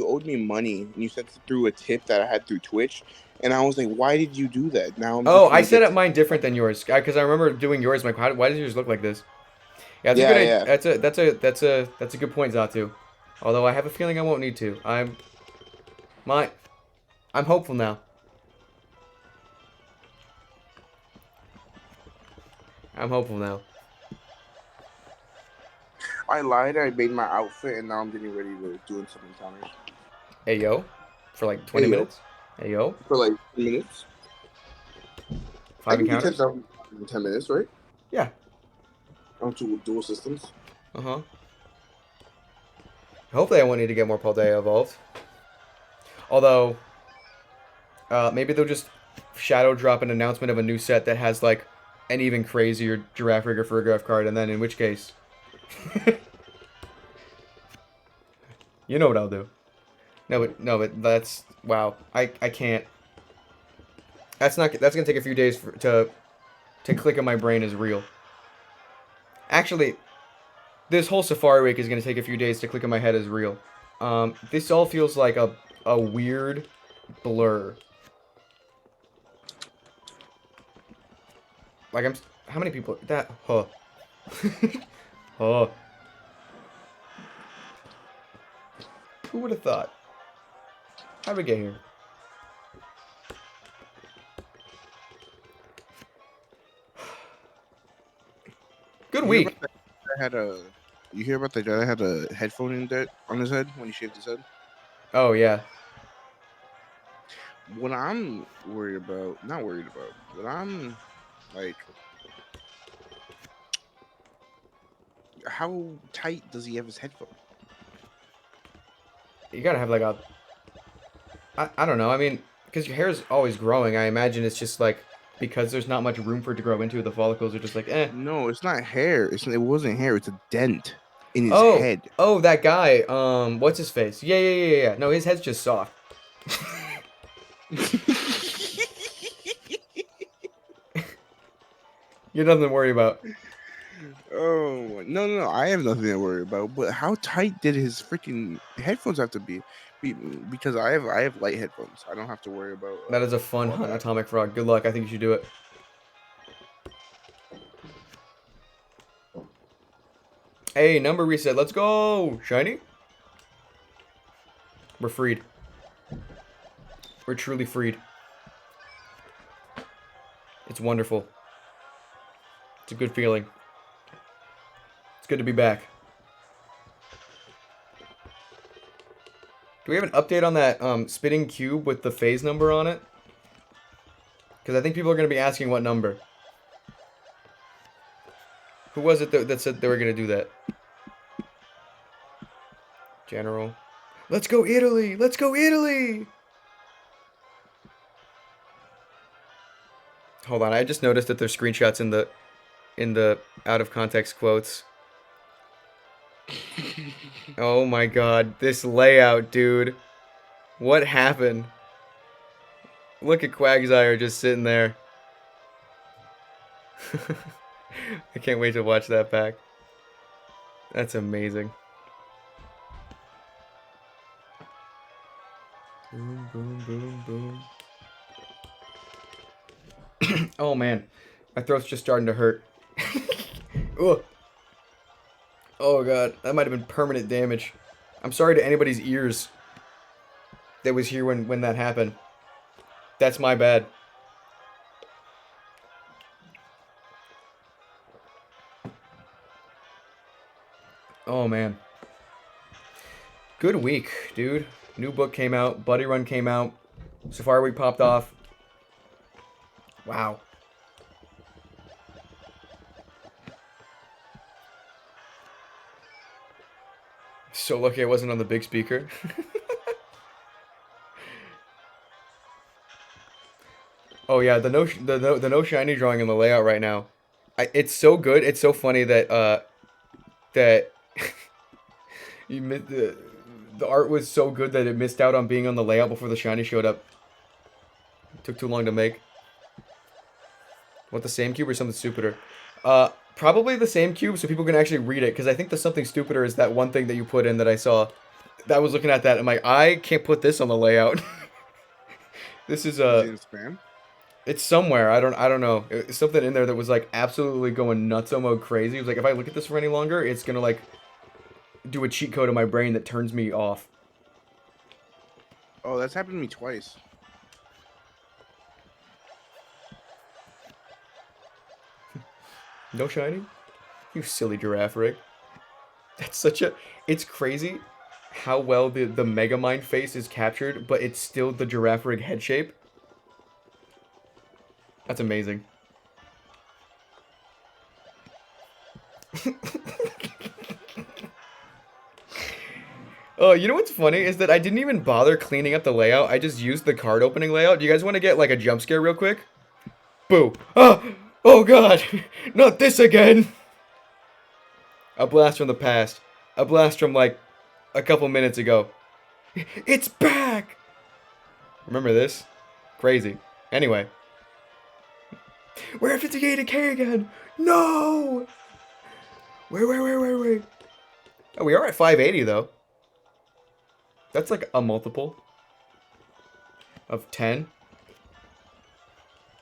owed me money, and you sent it through a tip that I had through Twitch, and I was like, why did you do that? Now I set up mine different than yours, because I remember doing yours. I'm like, why does yours look like this? Yeah, that's a good point, Zatu. Although I have a feeling I won't need to. I'm hopeful now. I'm hopeful now. I lied. I made my outfit, and now I'm getting ready to do some encounters. Hey yo, for like 20 minutes. Hey yo, for like 10 minutes. 5 encounters. 10 minutes, right? Yeah. On dual systems. Hopefully I won't need to get more Paldea evolved. Although, maybe they'll just shadow drop an announcement of a new set that has, like, an even crazier giraffe rig or fur graph card, and then in which case, you know what I'll do. No, but that's wow. I can't. That's gonna take a few days to click in my brain is real. Actually, this whole Safari Week is gonna take a few days to click in my head as real. This all feels like a weird blur. Like how many people that huh? Oh, who would have thought? How'd we get here? Good week. You hear about the guy that had a headphone in there on his head when he shaved his head? Oh yeah. What I'm worried about, not worried about, what I'm like, how tight does he have his headphone? You gotta have like a. I don't know. I mean, because your hair is always growing. I imagine it's just like because there's not much room for it to grow into. The follicles are just like eh. No, it's not hair. It wasn't hair. It's a dent in his Oh, head. oh, that guy. What's his face? Yeah. No, his head's just soft. You have nothing to worry about. Oh no! I have nothing to worry about. But how tight did his freaking headphones have to be? Because I have light headphones. I don't have to worry about. That is a fun hunt, Atomic Frog. Good luck. I think you should do it. Hey, number reset. Let's go, Shiny. We're freed. We're truly freed. It's wonderful. It's a good feeling. It's good to be back. Do we have an update on that spinning cube with the phase number on it? Because I think people are going to be asking what number. Who was it that said they were going to do that? General. Let's go Italy! Let's go Italy! Hold on, I just noticed that there's screenshots in the out of context quotes. Oh my god, this layout, dude. What happened? Look at Quagsire just sitting there. I can't wait to watch that back. That's amazing. Boom, boom, boom, boom. Oh man, my throat's just starting to hurt. Ugh. Oh god, that might have been permanent damage. I'm sorry to anybody's ears that was here when that happened. That's my bad. Oh man. Good week, dude. New book came out, Buddy Run came out, Safari Week popped off. Wow. So lucky I wasn't on the big speaker. Oh yeah, the no shiny drawing in the layout right now. It's so good. It's so funny that that the art was so good that it missed out on being on the layout before the shiny showed up. It took too long to make. Want the same cube or something stupider? Probably the same cube so people can actually read it, because I think the something stupider is that one thing that you put in that I saw. That I was looking at that, I'm like, I can't put this on the layout. This is Is it in spam? It's somewhere. I don't know. It's something in there that was like absolutely going nutso mode crazy. It was like if I look at this for any longer, it's gonna like do a cheat code in my brain that turns me off. Oh, that's happened to me twice. No shiny? You silly giraffe, Rick. That's such a... It's crazy how well the Megamind face is captured, but it's still the giraffe rig head shape. That's amazing. Oh, you know what's funny is that I didn't even bother cleaning up the layout. I just used the card opening layout. Do you guys want to get like a jump scare real quick? Boo. Oh! Oh god! Not this again! A blast from the past. A blast from like a couple minutes ago. It's back! Remember this? Crazy. Anyway. We're at 58k again! No! Wait. Oh, we are at 580 though. That's like a multiple of 10.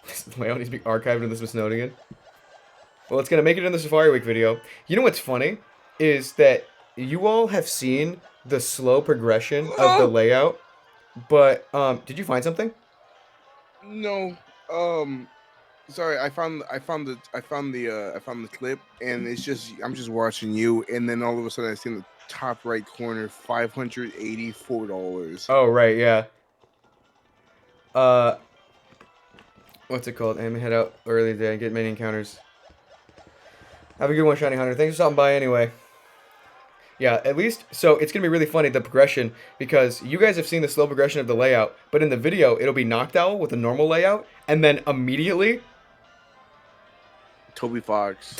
This layout needs to be archived in the Smithsonian. Well, it's gonna make it in the Safari Week video. You know what's funny? Is that you all have seen the slow progression of the layout, but did you find something? No. Sorry, I found the clip, and it's just I'm just watching you, and then all of a sudden I see in the top right corner $584. Oh right, yeah. What's it called? I'm gonna head out early today and get many encounters. Have a good one, Shiny Hunter. Thanks for stopping by anyway. Yeah, at least, so it's gonna be really funny, the progression, because you guys have seen the slow progression of the layout, but in the video, it'll be Noctowl with a normal layout, and then immediately Toby Fox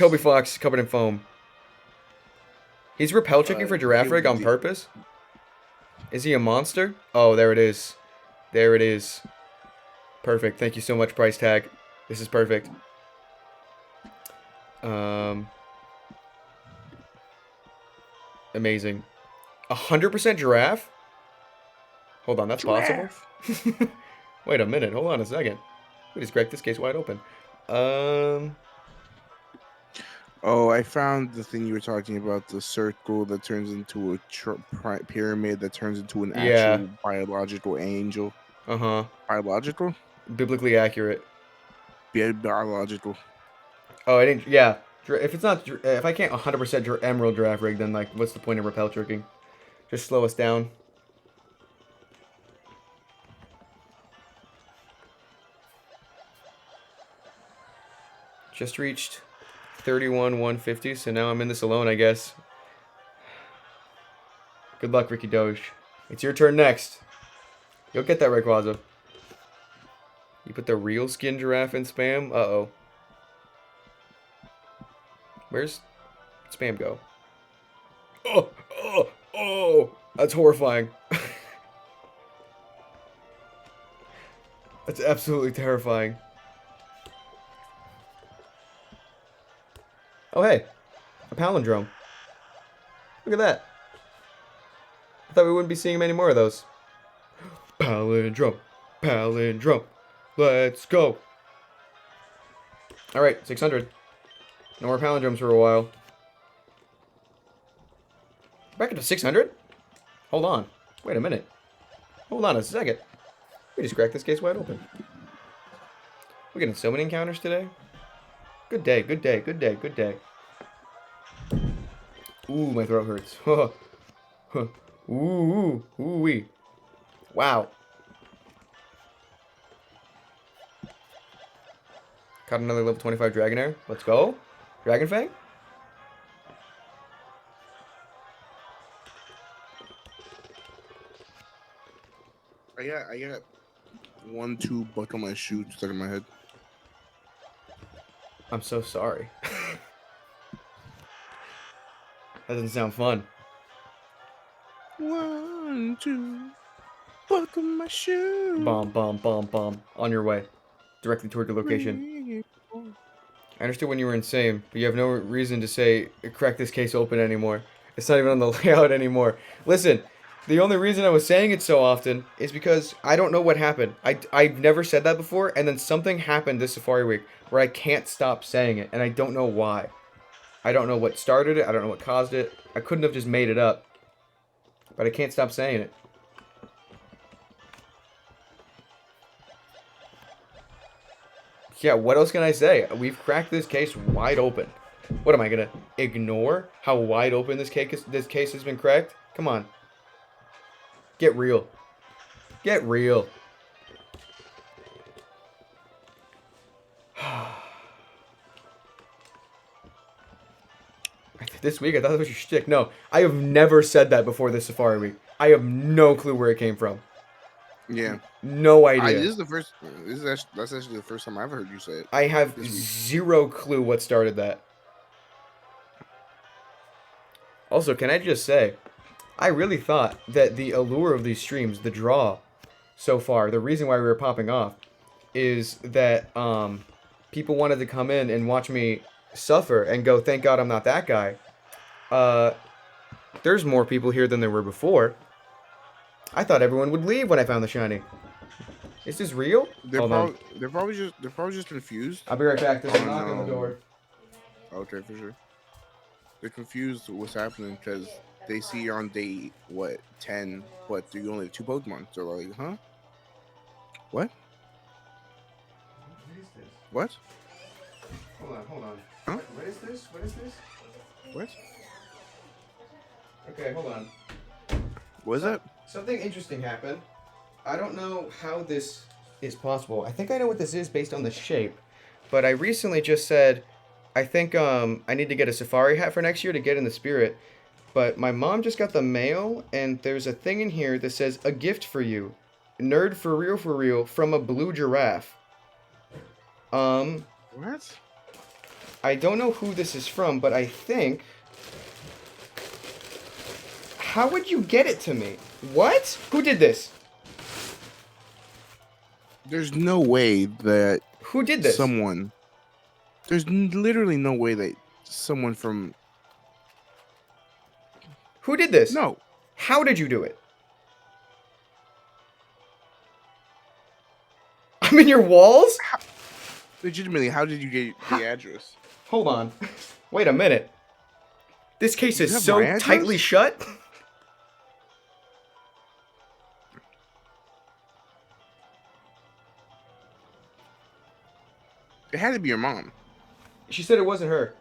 covered in foam. He's repel checking for Giraffe Rig on purpose? Is he a monster? Oh, there it is. There it is. Perfect. Thank you so much, price tag. This is perfect. Amazing. 100% giraffe? Hold on, that's possible? Wait a minute. Hold on a second. We just cracked this case wide open. Oh, I found the thing you were talking about, the circle that turns into a pyramid that turns into an actual biological angel. Uh-huh. Biological? Biblically accurate. Biological. Oh, I didn't... Yeah. If it's not... If I can't 100% Emerald Giraffe Rig, then, like, what's the point of repel tricking? Just slow us down. Just reached 31,150, so now I'm in this alone, I guess. Good luck, Ricky Doge. It's your turn next. You'll get that, Rayquaza. You put the real skin giraffe in spam? Uh-oh. Where's spam go? Oh! That's horrifying. That's absolutely terrifying. Oh, hey. A palindrome. Look at that. I thought we wouldn't be seeing many more of those. Palindrome. Palindrome. Let's go. Alright, 600. No more palindromes for a while. Back up to 600? Hold on. Wait a minute. Hold on a second. We just cracked this case wide open. We're getting so many encounters today. Good day, good day, good day, good day. Ooh, my throat hurts. Ooh-wee. Wow. Caught another level 25 Dragonair. Let's go. Dragon Fang? I got 1-2 buckle my shoe stuck in my head. I'm so sorry. That doesn't sound fun. 1-2 buckle my shoe. Bomb. On your way. Directly toward your location. I understood when you were insane, but you have no reason to say, crack this case open anymore. It's not even on the layout anymore. Listen, the only reason I was saying it so often is because I don't know what happened. I've never said that before, and then something happened this Safari Week where I can't stop saying it, and I don't know why. I don't know what started it. I don't know what caused it. I couldn't have just made it up, but I can't stop saying it. Yeah, what else can I say? We've cracked this case wide open. What am I gonna ignore how wide open this case has been cracked? Come on. Get real. Get real. This week I thought that was your shtick. No, I have never said that before this Safari Week. I have no clue where it came from. Yeah. No idea. This is the first. That's actually the first time I've heard you say it. I have zero clue what started that. Also, can I just say, I really thought that the allure of these streams, the draw so far, the reason why we were popping off, is that people wanted to come in and watch me suffer and go, thank God I'm not that guy. There's more people here than there were before. I thought everyone would leave when I found the shiny. Is this real? Hold on. They're probably just confused. I'll be right back. There's a knock on the door. Okay, for sure. They're confused with what's happening because they see you're on day 10. What? Do you only have 2 Pokemon? So they're like, huh? What? What? Hold on. Huh? What is this? What? Okay, hold on. What is that? Something interesting happened. I don't know how this is possible. I think I know what this is based on the shape, but I recently just said, I think I need to get a safari hat for next year to get in the spirit, but my mom just got the mail, and there's a thing in here that says, a gift for you. Nerd for real, from a blue giraffe. What? I don't know who this is from, but I think... How would you get it to me? What? Who did this? There's no way that... Who did this? Someone... There's literally no way that someone from... Who did this? No. How did you do it? I'm in your walls? Legitimately, how did you get the address? Hold on. Wait a minute. This case is so tightly shut? It had to be your mom. She said it wasn't her.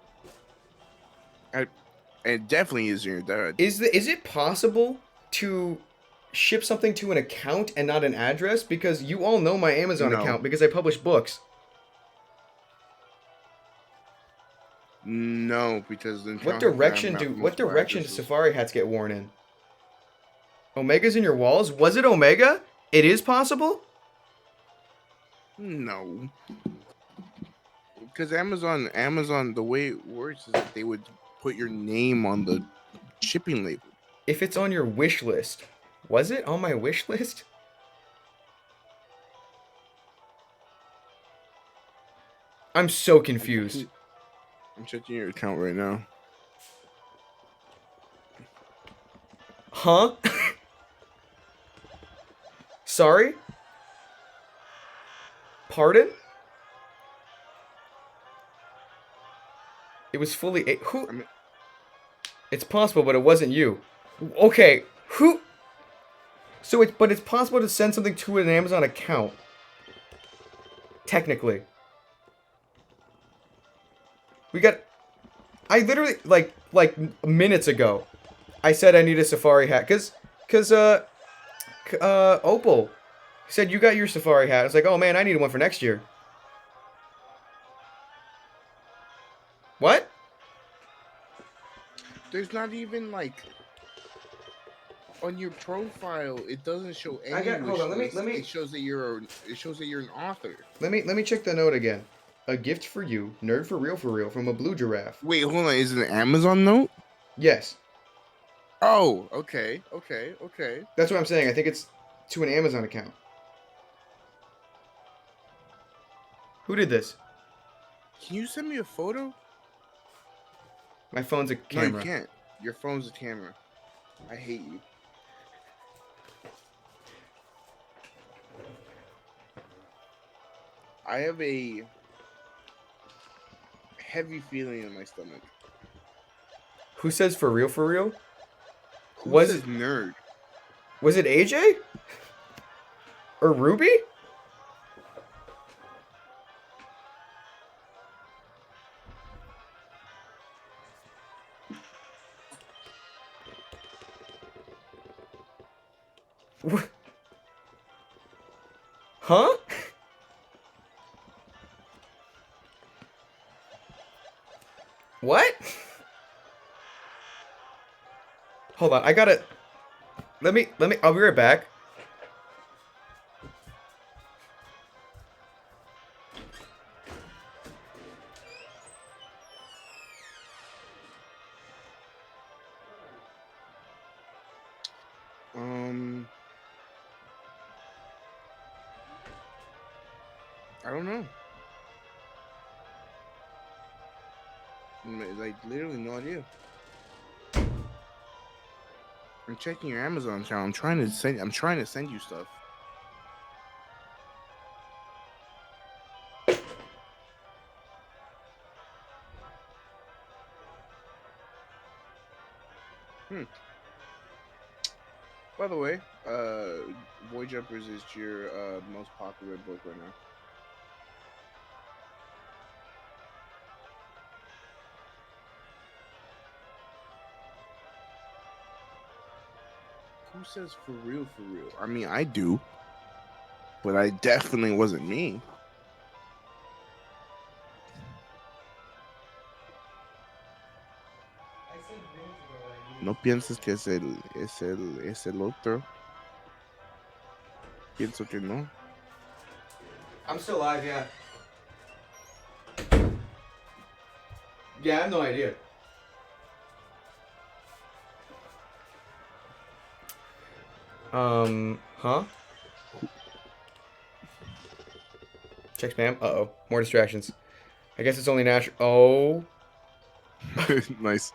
It definitely is your dad. Is it possible to ship something to an account and not an address? Because you all know my Amazon account because I publish books. No, because what direction do safari hats get worn in? Omega's in your walls? Was it Omega? It is possible? No. Because Amazon, the way it works is that they would put your name on the shipping label. If it's on your wish list, was it on my wish list? I'm so confused. I'm checking your account right now. Huh? Sorry? Pardon? It was fully... Who? It's possible, but it wasn't you. Okay, who... But it's possible to send something to an Amazon account. Technically. We got... I literally, like minutes ago, I said I need a safari hat. Cause Opal said you got your safari hat. I was like, oh man, I need one for next year. What? There's not even like on your profile. It doesn't show any. Hold on. Let me. It shows that you're an author. Let me check the note again. A gift for you, nerd for real, from a blue giraffe. Wait, hold on. Is it an Amazon note? Yes. Oh, okay. That's what I'm saying. I think it's to an Amazon account. Who did this? Can you send me a photo? My phone's a camera. No, you can't. Your phone's a camera. I hate you. I have a heavy feeling in my stomach. Who says for real? Who says nerd? Was it AJ? Or Ruby? Huh? What? Hold on, I gotta... Let me, I'll be right back. I don't know. Like literally no idea. I'm checking your Amazon account. I'm trying to send you stuff. By the way, Boy Jumpers is your most popular book right now. Who says for real, for real? I mean, I do. But I definitely wasn't me. No pienses que es el otro. Pienso que no. I'm still live, yeah. Yeah, I have no idea. Huh? Check spam. Uh-oh. More distractions. I guess it's only natural. Oh. Nice.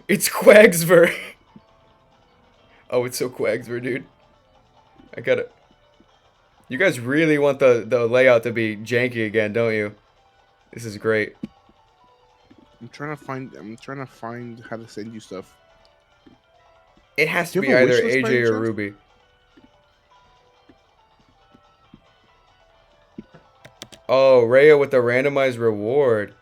It's Quagsver. Oh, it's so Quagsver, dude. I got it. You guys really want the layout to be janky again, don't you? This is great. I'm trying to find how to send you stuff. It has to be either AJ or Ruby. Oh, Rhea with the randomized reward.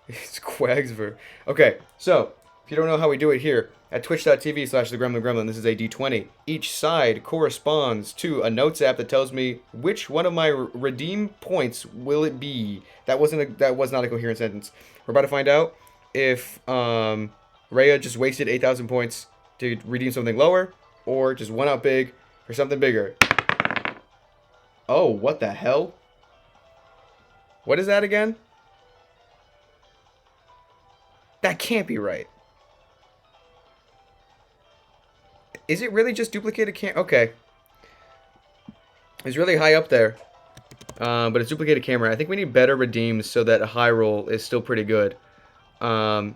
It's Quagsver. Okay, so, if you don't know how we do it here, at twitch.tv/thegremlingremlin, this is a D20. Each side corresponds to a notes app that tells me which one of my redeem points will it be. That was not a coherent sentence. We're about to find out if Rhea just wasted 8,000 points to redeem something lower, or just went out big for something bigger. Oh, what the hell? What is that again? That can't be right. Is it really just duplicated Okay. It's really high up there. But it's duplicated camera. I think we need better redeems so that a high roll is still pretty good. Got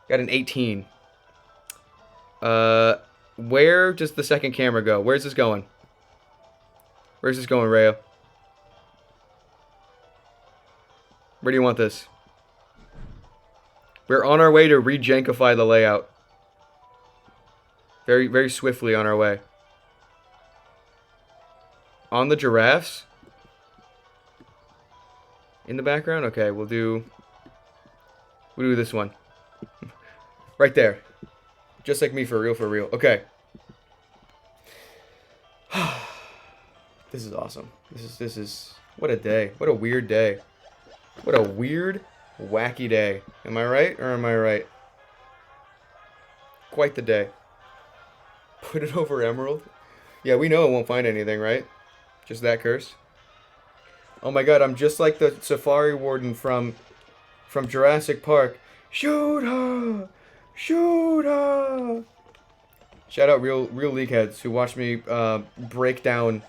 an 18. Where does the second camera go? Where's this going? Where's this going, Rayo? Where do you want this? We're on our way to rejankify the layout. Very, very swiftly on our way. On the giraffes? In the background? Okay, we'll do this one. Right there. Just like me, for real, for real. Okay. This is awesome. This is what a day. What a weird day. What a weird, wacky day. Am I right or am I right? Quite the day. Put it over Emerald? Yeah, we know it won't find anything, right? Just that curse. Oh my god, I'm just like the Safari Warden from Jurassic Park. Shoot her! Shoot her! Shout out real league heads who watched me break down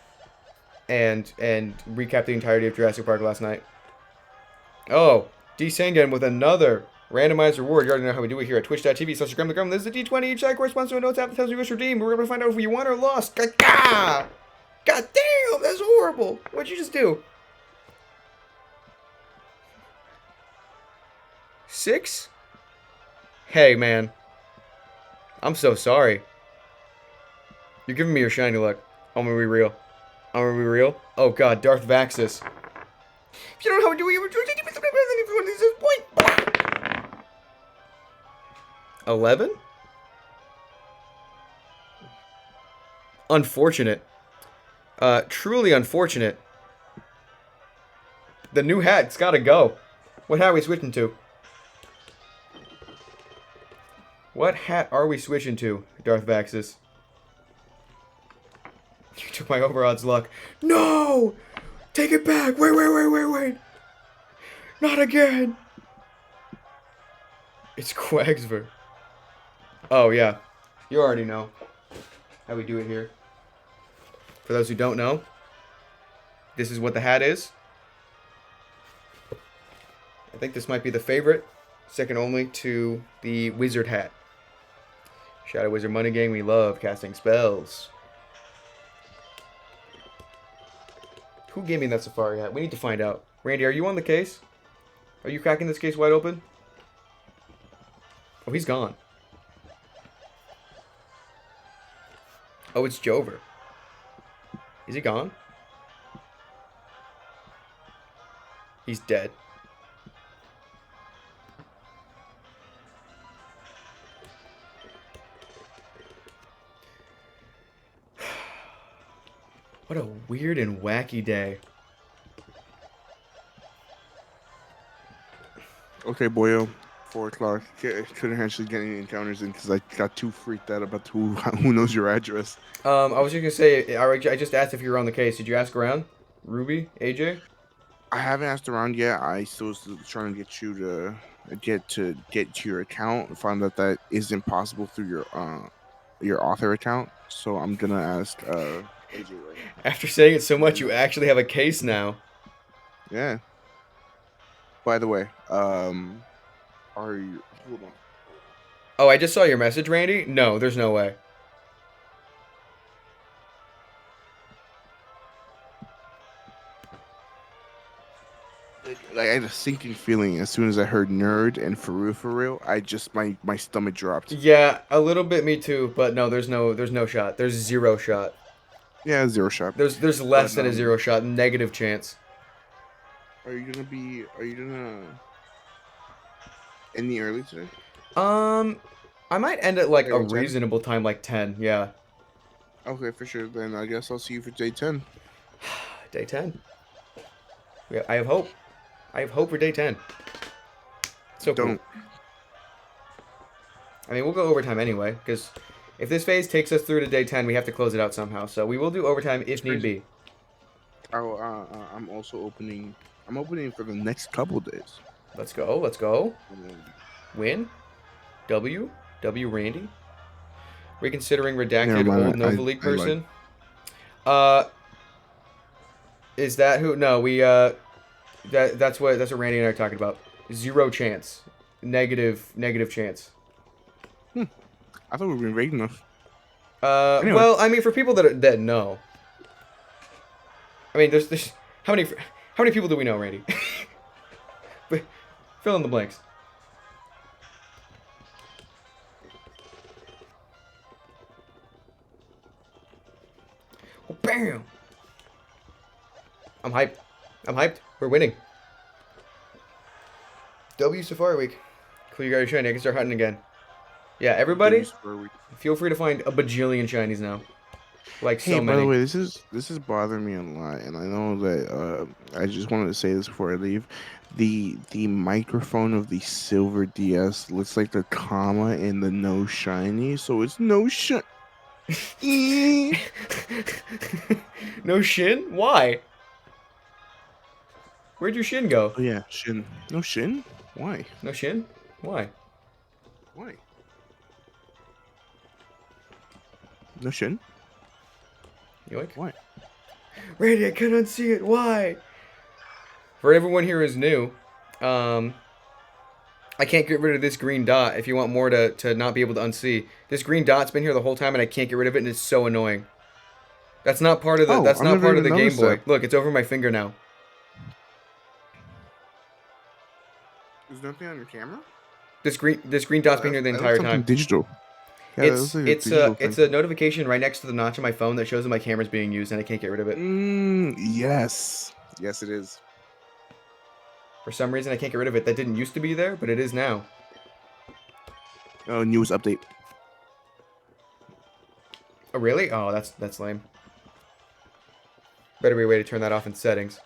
and recap the entirety of Jurassic Park last night. Oh, D. Sangan with another randomized reward. You already know how we do it here at twitch.tv/gremlingremlin. This is a D20. Each side corresponds to a notes app that tells you which redeem. We're going to find out if you won or lost. God damn, that's horrible. What'd you just do? 6? Hey, man. I'm so sorry. You're giving me your shiny luck. I'm gonna be real. I'm gonna be real. Oh god, Darth Vaxis. If you don't know how to do it, you would point. 11? Unfortunate. Truly unfortunate. The new hat's gotta go. What hat are we switching to? What hat are we switching to, Darth Vaxis? You took my overodds luck. No! Take it back! Wait! Not again! It's Quagsver. Oh, yeah. You already know how we do it here. For those who don't know, this is what the hat is. I think this might be the favorite, second only to the wizard hat. Shadow Wizard Money Gang, we love casting spells. Who gave me that safari hat? We need to find out. Randy, are you on the case? Are you cracking this case wide open? Oh, he's gone. Oh, it's Jover. Is he gone? He's dead. What a weird and wacky day. Okay, boyo. 4 o'clock. Couldn't actually get any encounters in because I got too freaked out about who knows your address. I was just gonna say, I just asked if you were on the case. Did you ask around? Ruby? AJ? I haven't asked around yet. I still was trying to get you to get to your account. Found out that isn't possible through your author account. So I'm gonna ask AJ right now. After saying it so much, you actually have a case now. Yeah. By the way, are you? Hold on. Oh, I just saw your message, Randy. No, there's no way. Like, I had a sinking feeling as soon as I heard nerd and for real. I just my stomach dropped. Yeah, a little bit me too, but no, there's no shot. There's zero shot. Yeah, 0 shot. There's less than a 0 shot, negative chance. Are you gonna end the early today? I might end at like Hey, a 10? reasonable time, like 10. Yeah. Okay, for sure. Then I guess I'll see you for day 10. Day 10. Yeah, I have hope. I have hope for day 10. So cool. Don't. I mean, we'll go overtime anyway, because if this phase takes us through to day 10, we have to close it out somehow. So we will do overtime if need be. Oh, I'm also opening. I'm opening for the next couple days. Let's go. Let's go. And then, Win. W Randy. Reconsidering redacted Never mind, old Nova I League lied. person. Is that who? No, we that's what Randy and I are talking about. 0 chance. Negative chance. I thought we were being vague enough. Anyway. Well, I mean, for people that know. I mean, there's how many people do we know, Randy? Fill in the blanks. Oh, bam! I'm hyped. We're winning. W Safari Week. Cool, you guys are shiny. I can start hunting again. Yeah, everybody, feel free to find a bajillion shinies now. Like so Hey, many. by the way, this is bothering me a lot, and I know that I just wanted to say this before I leave. The microphone of the Silver DS looks like the comma in the no shiny, so it's no shiny. No shin? Why? Where'd your shin go? Oh yeah, shin. No shin? Why? No shin? Why? Why? No shin? Yoink. Why? Randy, I cannot see it. Why? For everyone here who's new, I can't get rid of this green dot if you want more to not be able to unsee. This green dot's been here the whole time and I can't get rid of it and it's so annoying. That's not part of the Game Boy. That. Look, it's over my finger now. There's nothing on your camera? This green dot's been here the entire time. Digital. Yeah, it's a notification right next to the notch on my phone that shows that my camera's being used and I can't get rid of it. Yes. Yes, it is. For some reason I can't get rid of it. That didn't used to be there, but it is now. Oh, news update. Oh really? Oh, that's lame. Better be a way to turn that off in settings.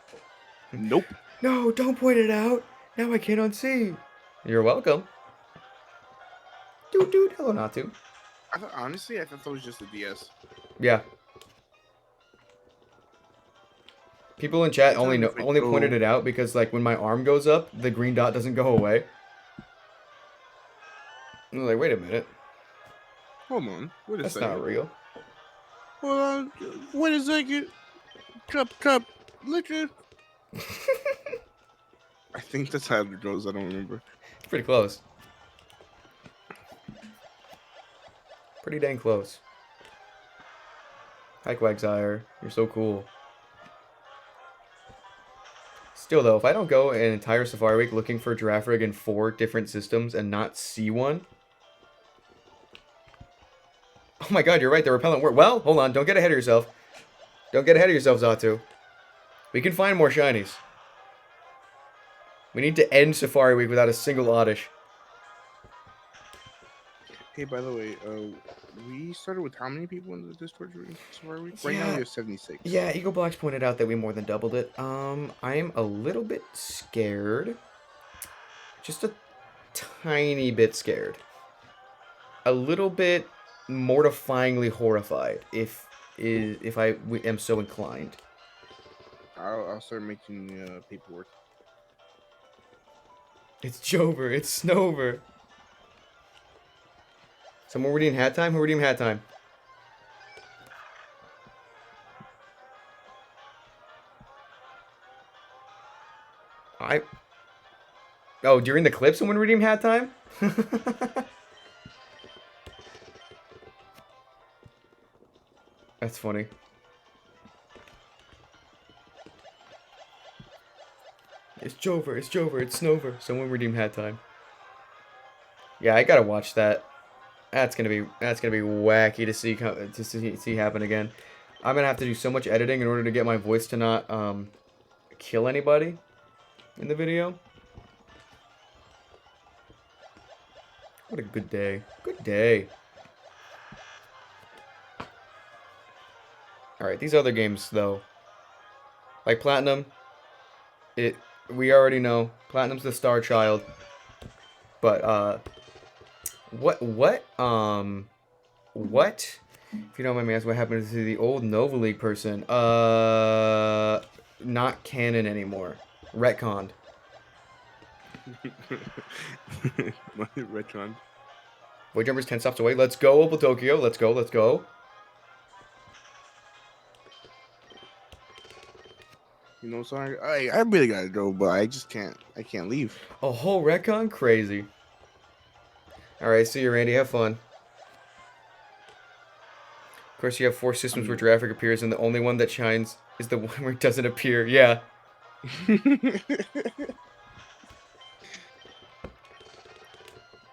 Nope. No, don't point it out. Now I can't unsee. You're welcome. Dude, hello, Natu. Honestly, I thought that was just a DS. Yeah. People in chat only pointed it out because like when my arm goes up, the green dot doesn't go away. And they're like, wait a minute. Hold on. Wait a That's second. not real. Hold on. Wait a second. Cup. Liquor. I think that's how it goes. I don't remember. It's pretty close. Pretty dang close. Hi, Quagsire. You're so cool. Still, though, if I don't go an entire Safari Week looking for Giraffe Rig in 4 different systems and not see one... Oh my god, you're right. The repellent worked. Well, hold on. Don't get ahead of yourself. Don't get ahead of yourself, Zatu. We can find more shinies. We need to end Safari Week without a single oddish. Hey, by the way, we started with how many people in the Discord Safari Week? Right now we have 76. Yeah, Eagle Blocks pointed out that we more than doubled it. I am a little bit scared. Just a tiny bit scared. A little bit mortifyingly horrified, if I am so inclined. I'll start making paperwork. It's Jover. It's Snover. Someone redeem hat time? Who redeemed hat time? Oh, during the clip someone redeemed hat time? That's funny. It's Jover, it's Snover. Someone redeemed hat time. Yeah, I gotta watch that. That's gonna be wacky to see happen again. I'm gonna have to do so much editing in order to get my voice to not kill anybody in the video. What a good day. Good day. Alright, these other games though. Like Platinum, we already know. Platinum's the star child. But what? If you don't mind me asking, what happened to the old Nova League person? Not canon anymore. Retconned. Retconned. Void Jumper's 10 stops away. Let's go, Opal Tokyo. Let's go, let's go. You know, so I really gotta go, but I can't leave. A whole retcon? Crazy. Alright, see you, Randy. Have fun. Of course, you have 4 systems where Giraffe appears, and the only one that shines is the one where it doesn't appear. Yeah.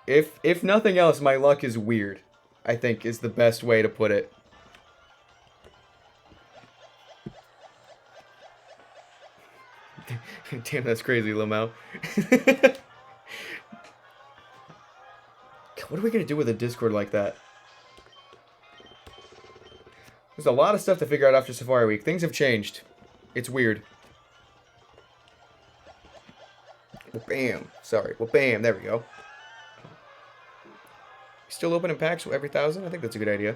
If nothing else, my luck is weird, I think is the best way to put it. Damn, that's crazy, Lamau. What are we gonna do with a Discord like that? There's a lot of stuff to figure out after Safari Week. Things have changed. It's weird. Well, bam. Sorry. Well, bam. There we go. Still opening packs every 1,000? I think that's a good idea.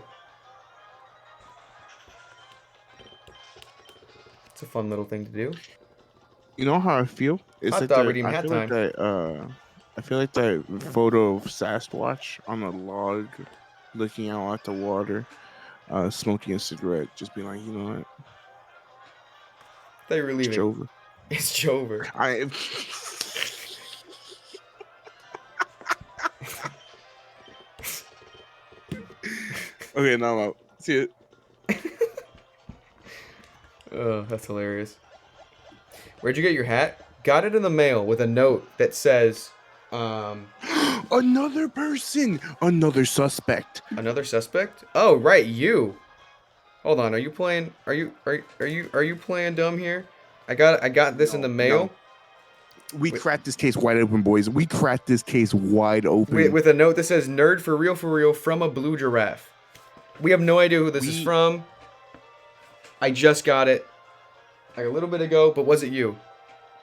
It's a fun little thing to do. You know how I feel? It's I like thought that, redeem hat time. I feel like that photo of Sasquatch on a log, looking out at the water, smoking a cigarette, just being like, you know what? I thought you were leaving. It's Jover. It's Jover. Okay, now I'm out. See it. Oh, that's hilarious. Where'd you get your hat? Got it in the mail with a note that says, Another person! Another suspect. Another suspect? Oh, right, you. Hold on, are you playing playing dumb here? I got this in the mail. No. We cracked this case wide open, boys. We cracked this case wide open. With a note that says nerd for real from a blue giraffe. We have no idea who this is from. I just got it like a little bit ago, but was it you?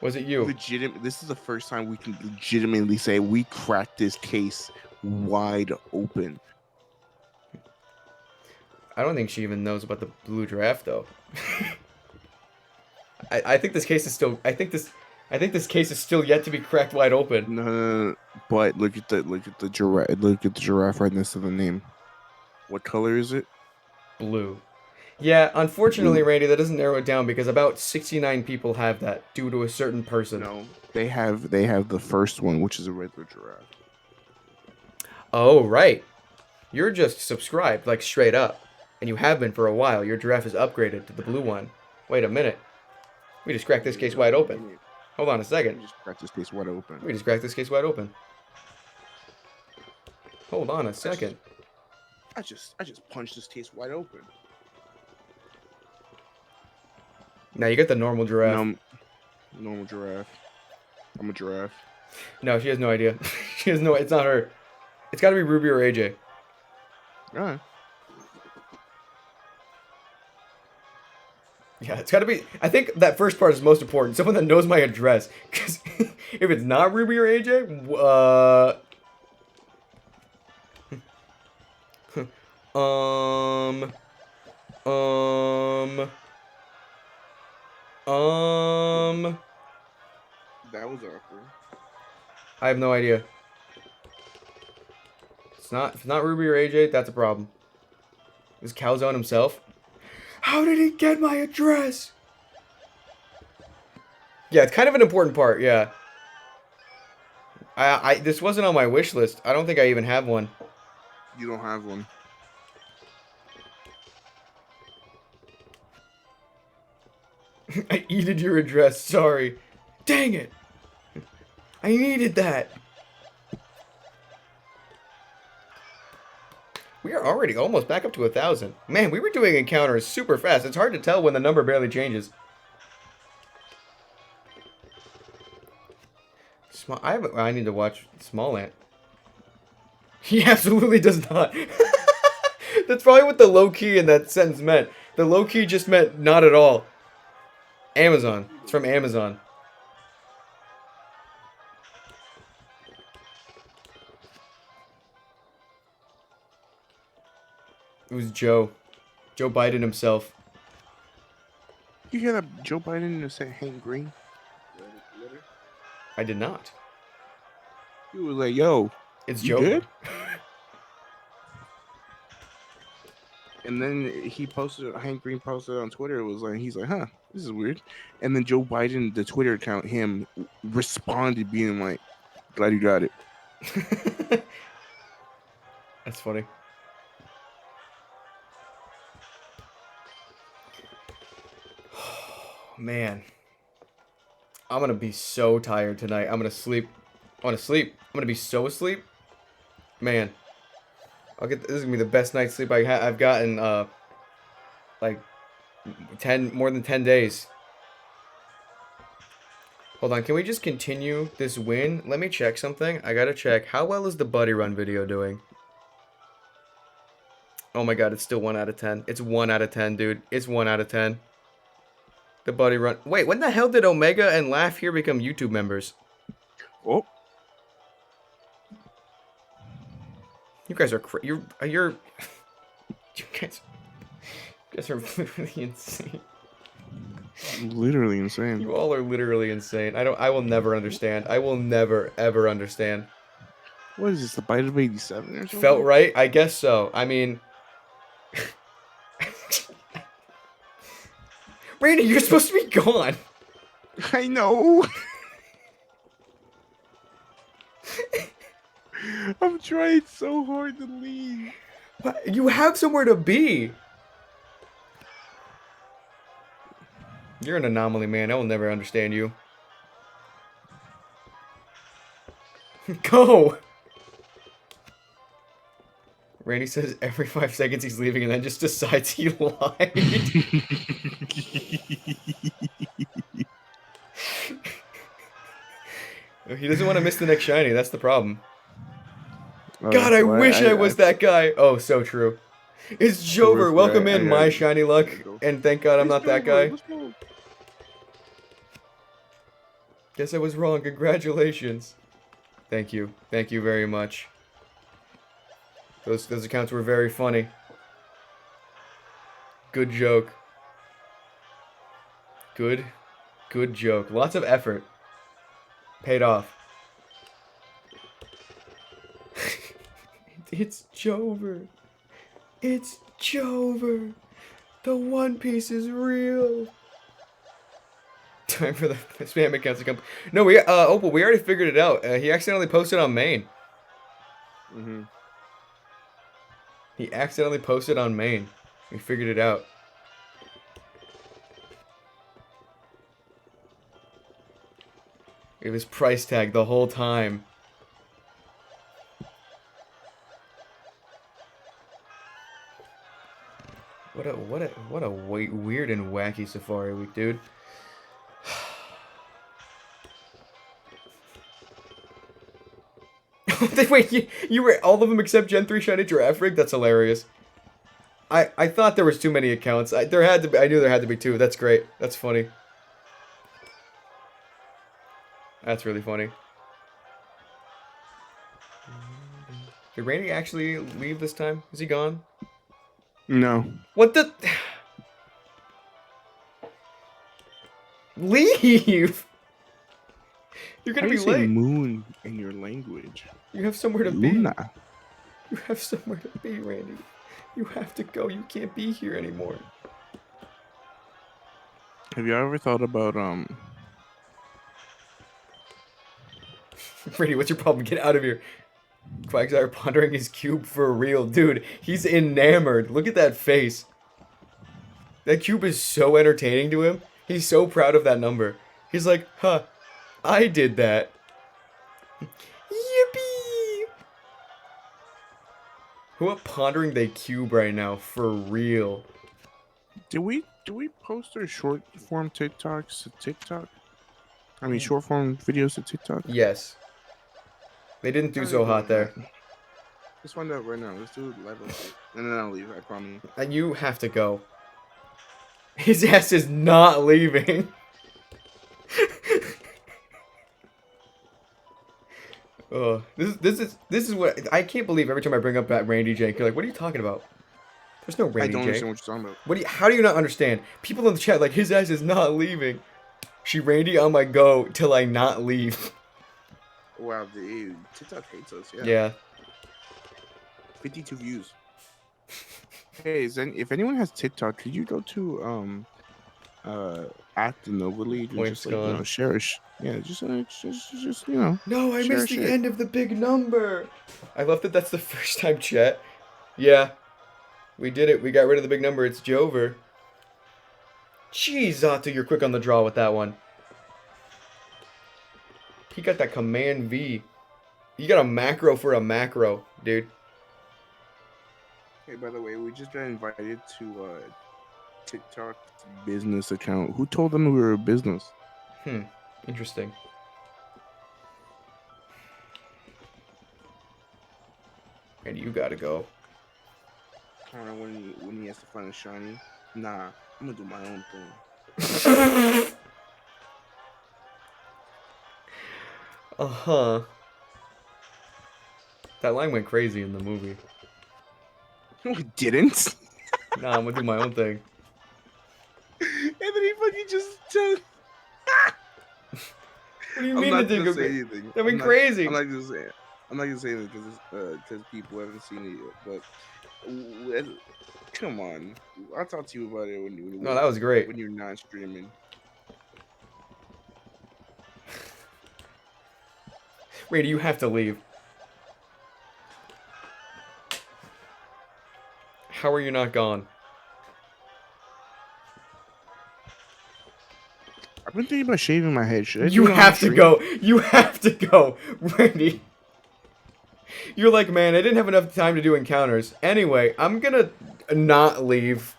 Was it you? This is the first time we can legitimately say we cracked this case wide open. I don't think she even knows about the blue giraffe, though. I think this case is still. I think this case is still yet to be cracked wide open. No. But look at the giraffe. Look at the giraffe right next to the name. What color is it? Blue. Yeah, unfortunately, Randy, that doesn't narrow it down because about 69 people have that due to a certain person. No, they have the first one, which is a regular giraffe. Oh, right. You're just subscribed, like straight up. And you have been for a while. Your giraffe is upgraded to the blue one. Wait a minute. We just cracked this case wide open. Hold on a second. We just cracked this case wide open. We just cracked this case wide open. Hold on a second. I just punched this case wide open. Now you get the normal giraffe. Normal giraffe. I'm a giraffe. No, she has no idea. She has no. It's not her. It's got to be Ruby or AJ. Alright. Yeah, it's got to be. I think that first part is most important. Someone that knows my address. Because if it's not Ruby or AJ, That was awkward. I have no idea. If it's not Ruby or AJ, that's a problem. Is Calzone himself? How did he get my address? Yeah, it's kind of an important part, yeah. This wasn't on my wish list. I don't think I even have one. You don't have one. I needed your address, sorry. Dang it! I needed that. We are already almost back up to 1,000. Man, we were doing encounters super fast. It's hard to tell when the number barely changes. I need to watch Small Ant. He absolutely does not. That's probably what the low key in that sentence meant. The low key just meant not at all. Amazon. It's from Amazon. It was Joe. Joe Biden himself. You hear that Joe Biden say Hank Green? I did not. He was like, yo, It's you Joe. good? And then Hank Green posted on Twitter. It was like, he's like, huh, this is weird. And then Joe Biden, the Twitter account, him responded being like, glad you got it. That's funny. Man. I'm gonna be so tired tonight. I'm gonna sleep. I wanna sleep. I'm gonna be so asleep. Man. This is gonna be the best night's sleep I've gotten like more than 10 days. Hold on, can we just continue this win? Let me check something. I gotta check. How well is the Buddy Run video doing? Oh my god, it's still 1 out of 10. It's 1 out of 10, dude. It's 1 out of 10. The Buddy Run. Wait, when the hell did Omega and Laugh Here become YouTube members? Oh. You guys are you guys are literally insane. Literally insane. You all are literally insane. I will never understand. I will never ever understand. What is this, the Bite of 87 or something? Felt right? I guess so. I mean, Randy, you're supposed to be gone. I know. I'm trying so hard to leave. You have somewhere to be. You're an anomaly, man. I will never understand you. Go! Randy says every 5 seconds he's leaving and then just decides he lied. He doesn't want to miss the next shiny. That's the problem. God, I wish I was that guy. Oh, so true. It's Jover. Welcome in, my shiny luck. And thank God I'm not that guy. Guess I was wrong. Congratulations. Thank you. Thank you very much. Those accounts were very funny. Good joke. Good joke. Lots of effort. Paid off. It's Jover. It's Jover. The One Piece is real. Time for the spam accounts to come. No, Opal, we already figured it out. He accidentally posted on main. Mm-hmm. He accidentally posted on main. We figured it out. It was price tag the whole time. What a weird and wacky Safari week, dude. Wait, you were all of them except Gen 3 Shiny Giraffe Rig? That's hilarious. I thought there was too many accounts. I knew there had to be two. That's great. That's funny. That's really funny. Did Randy actually leave this time? Is he gone? No. What the? Leave! You're gonna How be do you say late. moon in your language? You have somewhere to Luna. be. You have somewhere to be, Randy. You have to go. You can't be here anymore. Have you ever thought about Randy, what's your problem? Get out of here. Quagsire pondering his cube for real. Dude, he's enamored. Look at that face. That cube is so entertaining to him. He's so proud of that number. He's like, huh, I did that. Yippee! Who are pondering their cube right now for real? do we post our short form TikToks to TikTok? I mean short form videos to TikTok? Yes. They didn't do so hot there. Let's find out right now. Let's do it live and then I'll leave, I promise. And you have to go. His ass is not leaving. Oh, this is what I can't believe every time I bring up that Randy Jank, you're like, what are you talking about? There's no Randy I don't Jank. understand what you're talking about. How do you not understand? People in the chat like his ass is not leaving. She Randy on my go till I not leave. Wow, dude. TikTok hates us, yeah. Yeah. 52 views. Hey, if anyone has TikTok, could you go to at the Nova League and Points just like, share it? Yeah, just you know. No, I share missed the shit. end of the big number. I love that that's the first time chat. Yeah. We did it. We got rid of the big number. It's Jover. Jeez, Zato, you're quick on the draw with that one. He got that Command V. You got a macro for a macro, dude. Hey, by the way, we just got invited to TikTok business account. Who told them we were a business? Interesting. And you gotta go. Kinda when he has to find a shiny. Nah, I'm gonna do my own thing. Uh-huh. That line went crazy in the movie. No, it didn't. Nah, I'm gonna do my own thing. And then he fucking just What do you I'm mean not to do? gonna say anything. That went crazy. I'm not gonna say it. I'm not gonna say it because people haven't seen it yet. But come on, I'll talk to you about it when No, that was great. when you're not streaming. Randy, you have to leave. How are you not gone? I've been thinking about shaving my head. Should I You do it on have to stream? go. You have to go, Randy. You're like, man, I didn't have enough time to do encounters. Anyway, I'm gonna not leave.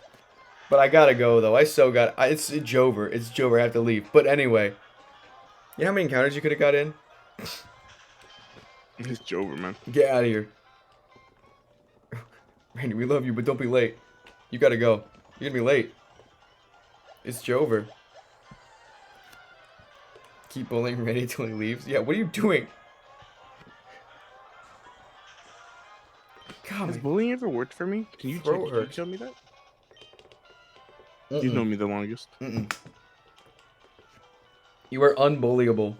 But I gotta go, though. It's Jover. It's Jover. I have to leave. But anyway. You know how many encounters you could have got in? It's Jover, man. Get out of here. Randy, we love you, but don't be late. You gotta go. You're gonna be late. It's Jover. Keep bullying Randy till he leaves. Yeah, what are you doing? God, Has bullying ever worked for me? Can you tell me that? You've known me the longest. You are unbullyable.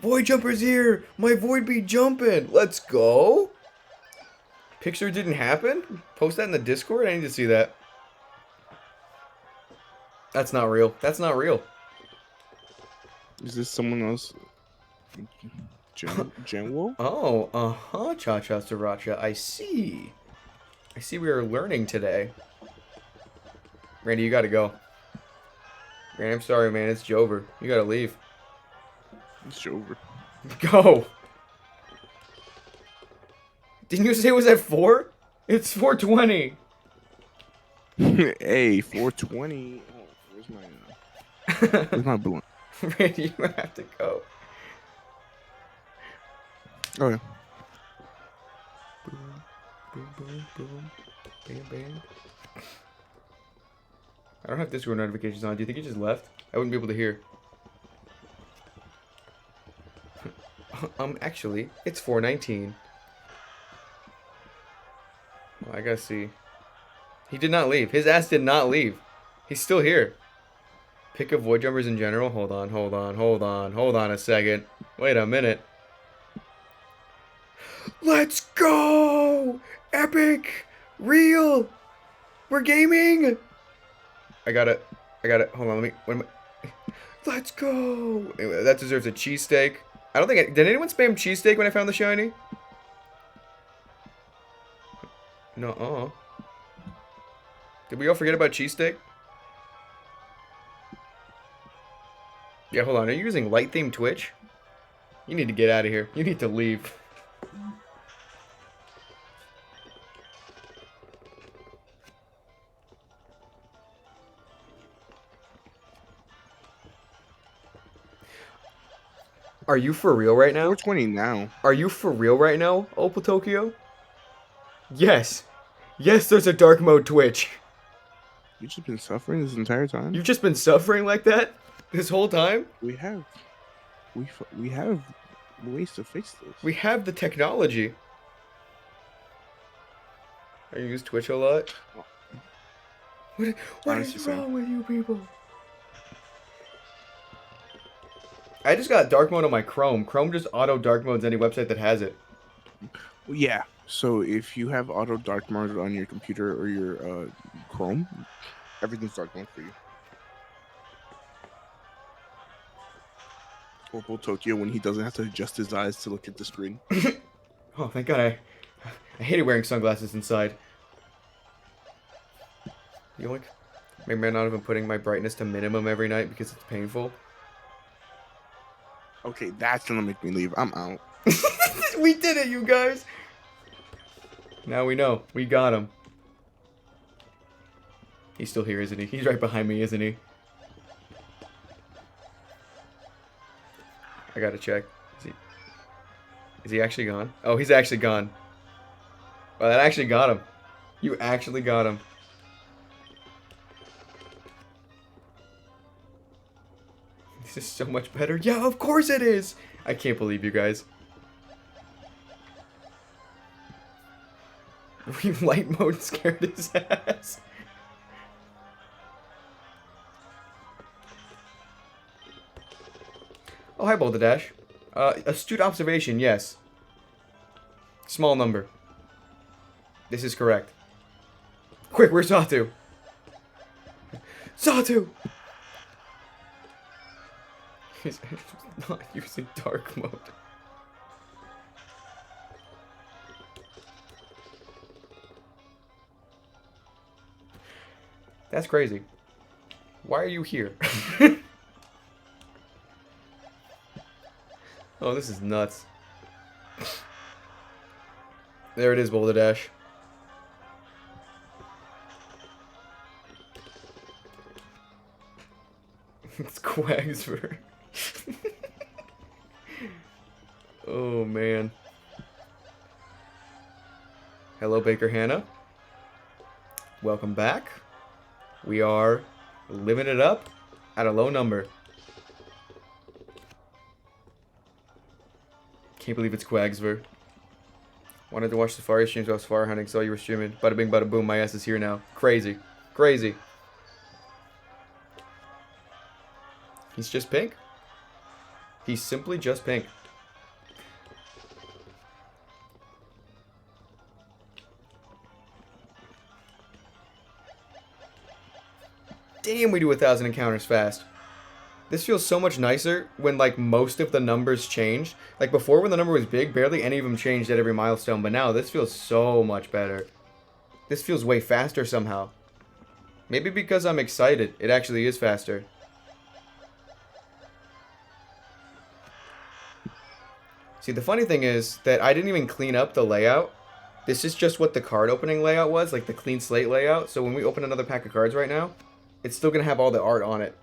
Void Jumper's here! My Void be jumping! Let's go! Picture didn't happen? Post that in the Discord? I need to see that. That's not real. That's not real. Is this someone else? Genwo? Oh, uh-huh, Cha-Cha Sriracha. I see. I see we are learning today. Randy, you gotta go. Randy, I'm sorry, man. It's Jover. You gotta leave. It's Jover. Go! Didn't you say it was at 4? It's 4:20. Hey, 420. Oh, where's my blunt? Randy, you have to go. Okay. Boom, boom, boom, boom. Bam, bam. I don't have Discord notifications on. Do you think he just left? I wouldn't be able to hear. Actually, it's 4:19. Well, I gotta see. He did not leave. His ass did not leave. He's still here. Pick of void jumpers in general. Hold on, hold on, hold on, hold on a second. Wait a minute. Let's go! Epic! Real! We're gaming! I got it. Hold on, let me. Let's go! Anyway, that deserves a cheesesteak. I don't think did anyone spam cheesesteak when I found the shiny? No. Did we all forget about cheesesteak? Yeah, hold on. Are you using light theme Twitch? You need to get out of here. You need to leave. Are you for real right now? 420 now. Are you for real right now, Opal Tokyo? Yes. Yes, there's a dark mode Twitch. You've just been suffering this entire time? You've just been suffering like that this whole time? We have ways to fix this. We have the technology. Are you use Twitch a lot? What is wrong with you people? I just got dark mode on my Chrome. Chrome just auto dark modes any website that has it. Yeah. So if you have auto dark mode on your computer or your Chrome, everything's dark mode for you. Opal Tokyo when he doesn't have to adjust his eyes to look at the screen. Oh, thank God. I hated wearing sunglasses inside. Yoink. Maybe I'm not even putting my brightness to minimum every night because it's painful. Okay, that's gonna make me leave. I'm out. We did it, you guys! Now we know. We got him. He's still here, isn't he? He's right behind me, isn't he? I gotta check. Is he actually gone? Oh, he's actually gone. Oh, that actually got him. You actually got him. This is so much better. Yeah, of course it is! I can't believe you guys. Light mode scared his ass. Oh, hi, Balderdash. Astute observation, yes. Small number. This is correct. Quick, where's Satu? Satu! He's not using dark mode. That's crazy. Why are you here? Oh, this is nuts. There it is, Boulder Dash. It's Quagsford. Oh, man. Hello, Baker Hannah. Welcome back. We are living it up at a low number. Can't believe it's Quagsver. Wanted to watch Safari streams while I was safari hunting, saw you were streaming. Bada bing, bada boom, my ass is here now. Crazy. Crazy. He's just pink. He's simply just pink. damn, we do 1,000 encounters fast. This feels so much nicer when, like, most of the numbers changed. Like, before when the number was big, barely any of them changed at every milestone. But now, this feels so much better. This feels way faster somehow. Maybe because I'm excited. It actually is faster. See, the funny thing is that I didn't even clean up the layout. This is just what the card opening layout was, like the clean slate layout. So when we open another pack of cards right now, it's still going to have all the art on it.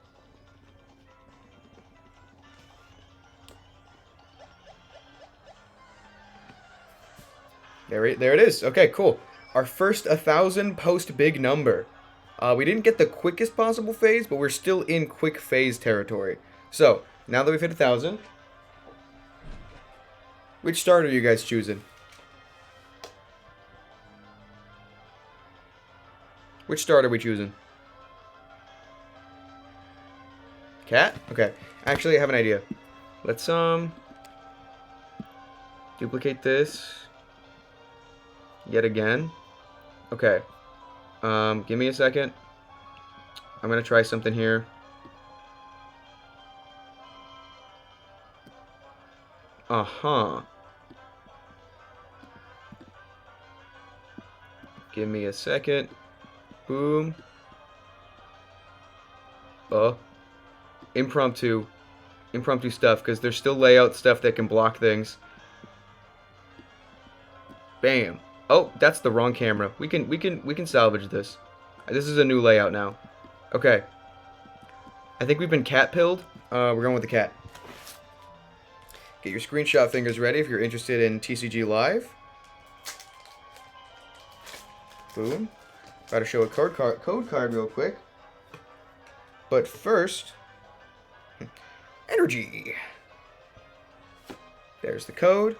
There it is. Okay, cool. Our first 1,000 post big number. We didn't get the quickest possible phase, but we're still in quick phase territory. So, now that we've hit 1,000, which starter are you guys choosing? Which starter are we choosing? Cat? Okay. Actually, I have an idea. Let's, duplicate this. Yet again. Okay. Give me a second. I'm gonna try something here. Uh-huh. Give me a second. Boom. Impromptu stuff, because there's still layout stuff that can block things. Bam. Oh, that's the wrong camera. We can salvage this. This is a new layout now. Okay. I think we've been cat-pilled. We're going with the cat. Get your screenshot fingers ready if you're interested in TCG Live. Boom. Got to show a code card real quick. But first, energy. There's the code.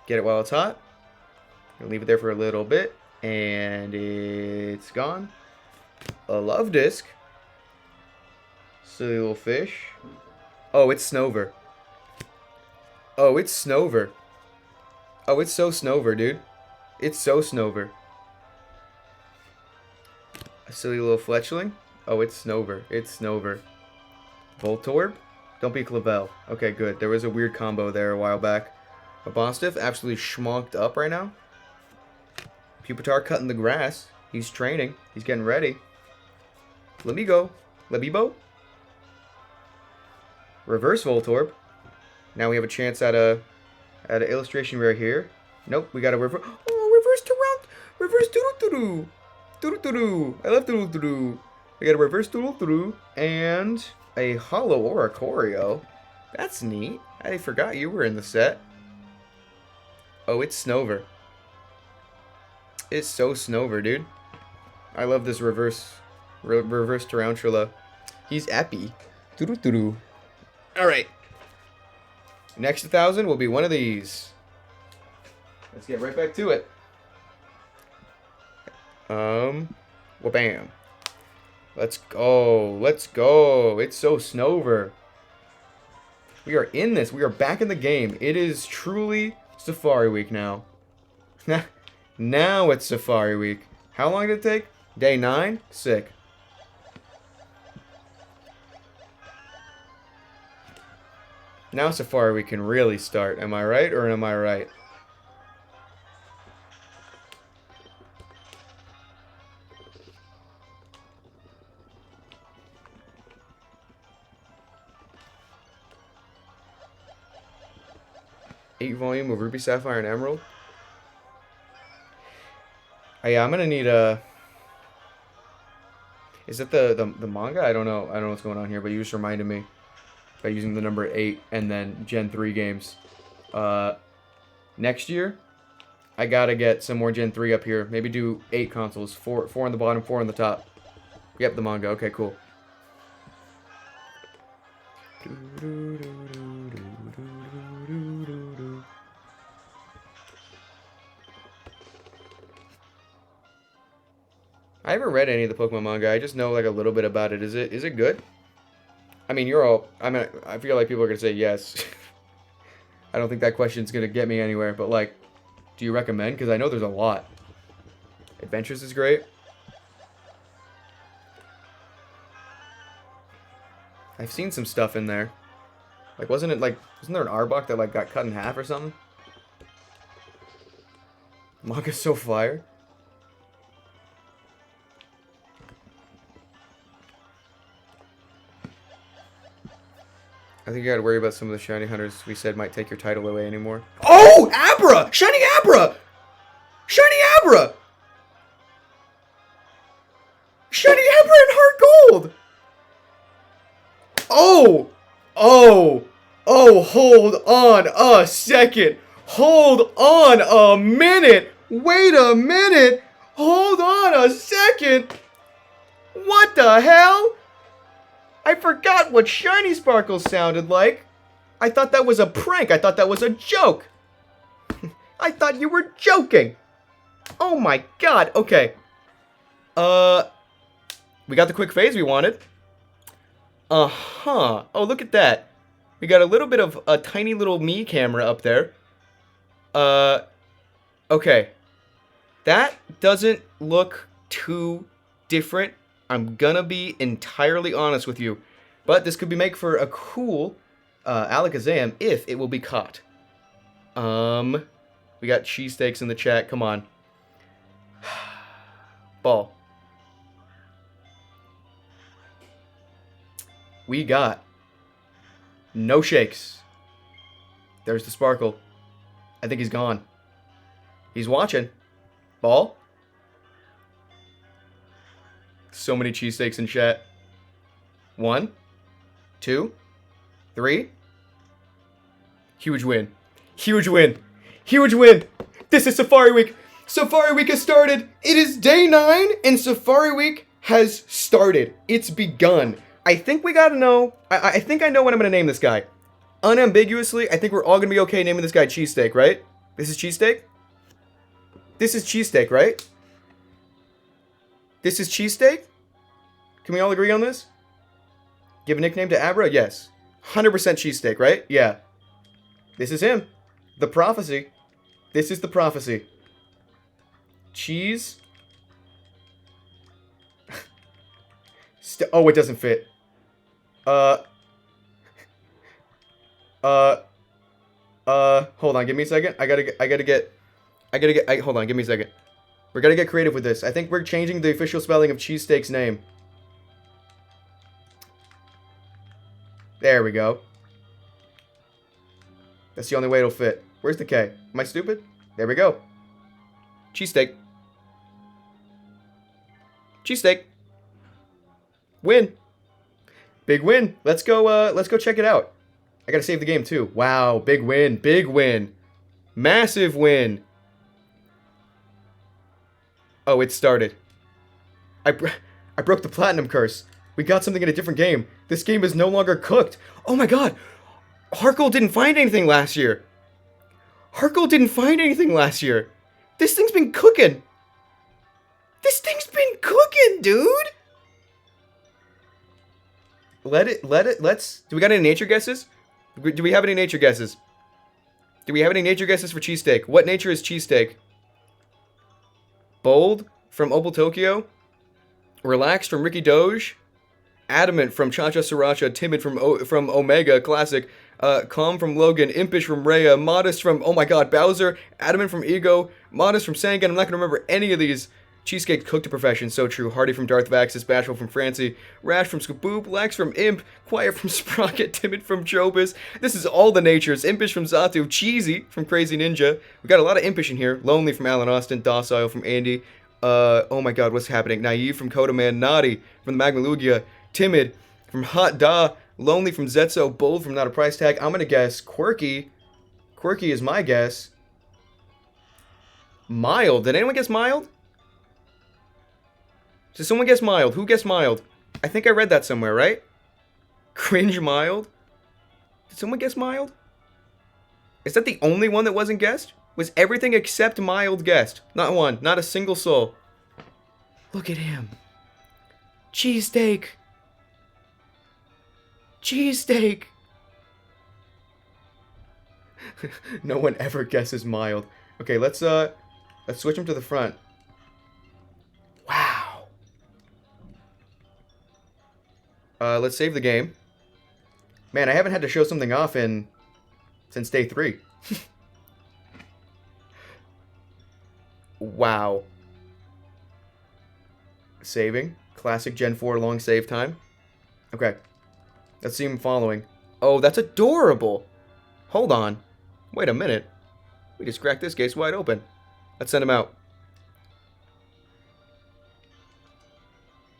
Get it while it's hot. You'll leave it there for a little bit, and it's gone. A love disc. Silly little fish. Oh, it's Snover. Oh, it's Snover. Oh, it's so Snover, dude. It's so Snover. A silly little fletchling. Oh, it's Snover. It's Snover. Voltorb? Don't be Clavel. Okay, good. There was a weird combo there a while back. A Bonstiff absolutely schmonked up right now. Pupitar cutting the grass. He's training. He's getting ready. Let me go. Lebibo. Reverse Voltorb. Now we have a chance at a illustration rare here. Nope, we got a reverse. Oh, reverse Tarant. Reverse Doodle-Doodoo. Doodle-Doodoo. I love Doodle-Doodoo. We got a reverse Doodle-Doodoo and a hollow Oricorio. That's neat. I forgot you were in the set. Oh, it's Snover. It's so Snover, dude. I love this reverse Tarantula. He's Epi. Doo-doo-doo-doo. Alright. Next 1,000 will be one of these. Let's get right back to it. Well, bam. Let's go. Let's go. It's so Snover. We are in this. We are back in the game. It is truly Safari Week now. Now it's Safari Week. How long did it take? Day 9? Sick. Now Safari Week can really start. Am I right or am I right? Eight volume of Ruby, Sapphire, and Emerald. Oh, yeah, I'm gonna need a. Is it the manga? I don't know. I don't know what's going on here, but you just reminded me by using the number 8 and then Gen 3 games. Next year, I gotta get some more Gen 3 up here. Maybe do 8 consoles, 4 on the bottom, 4 on the top. Yep, the manga. Okay, cool. I haven't read any of the Pokemon manga. I just know like a little bit about it. Is it good? I mean, I feel like people are gonna say yes. I don't think that question's gonna get me anywhere. But like, do you recommend? Because I know there's a lot. Adventures is great. I've seen some stuff in there. Like, wasn't there an Arbok that, like, got cut in half or something? Manga's so fire. I think you gotta worry about some of the shiny hunters we said might take your title away anymore. Oh! Abra! Shiny Abra! Shiny Abra! Shiny Abra and Heart Gold! Oh! Oh! Oh, hold on a second! Hold on a minute! Wait a minute! Hold on a second! What the hell? I forgot what Shiny Sparkles sounded like. I thought that was a prank. I thought that was a joke. I thought you were joking. Oh my god. Okay. We got the quick phase we wanted. Uh-huh. Oh, look at that. We got a little bit of a tiny little me camera up there. Okay. That doesn't look too different. I'm gonna be entirely honest with you. But this could be make for a cool Alakazam if it will be caught. We got cheesesteaks in the chat. Come on. Ball. We got no shakes. There's the sparkle. I think he's gone. He's watching. Ball. So many cheesesteaks in chat. 1, 2, 3. Huge win. Huge win. Huge win. This is Safari Week. Safari Week has started. It is day 9 and Safari Week has started. It's begun. I think we gotta know. I think I know what I'm gonna name this guy. Unambiguously, I think we're all gonna be okay naming this guy Cheesesteak, right? This is Cheesesteak? This is Cheesesteak, right? This is Cheesesteak? Can we all agree on this? Give a nickname to Abra? Yes. 100% Cheesesteak, right? Yeah. This is him. The prophecy. This is the prophecy. Cheese. Oh, it doesn't fit. Hold on, give me a second. Hold on, give me a second. We're gonna get creative with this. I think we're changing the official spelling of Cheesesteak's name. There we go. That's the only way it'll fit. Where's the K? Am I stupid? There we go. Cheesesteak. Cheesesteak. Win. Big win. Let's go check it out. I gotta save the game too. Wow, big win. Big win. Massive win. Oh, it started. I broke the platinum curse. We got something in a different game. This game is no longer cooked. Oh my god. Harkle didn't find anything last year. Harkle didn't find anything last year. This thing's been cooking. This thing's been cooking, dude. Let's... Do we got any nature guesses? Do we have any nature guesses? Do we have any nature guesses for Cheesesteak? What nature is Cheesesteak? Bold from Opal Tokyo. Relaxed from Ricky Doge. Adamant from Cha-Cha Sriracha. Timid from Omega Classic. Calm from Logan. Impish from Rhea. Modest from, oh my god, Bowser. Adamant from Ego. Modest from Sangan. I'm not going to remember any of these. Cheesecake cooked to perfection, so true. Hardy from Darth Vaxis, Bashful from Francie, Rash from Skaboop, Lax from Imp, Quiet from Sprocket, Timid from Jobus. This is all the natures. Impish from Zatu, Cheesy from Crazy Ninja. We got a lot of Impish in here. Lonely from Alan Austin, Docile from Andy. Oh my god, what's happening? Naive from Kodaman, Naughty from the Magmalugia, Timid from Hot Da, Lonely from Zetso, Bold from Not a Price Tag. I'm gonna guess Quirky. Quirky is my guess. Mild. Did anyone guess Mild? Did someone guess Mild? Who guessed Mild? I think I read that somewhere, right? Cringe Mild? Did someone guess Mild? Is that the only one that wasn't guessed? Was everything except Mild guessed? Not one. Not a single soul. Look at him. Cheesesteak. Cheesesteak. No one ever guesses Mild. Okay, let's switch him to the front. Wow. Let's save the game. Man, I haven't had to show something off since day 3. Wow. Saving. Classic Gen 4 long save time. Okay. Let's see him following. Oh, that's adorable. Hold on. Wait a minute. We just cracked this case wide open. Let's send him out.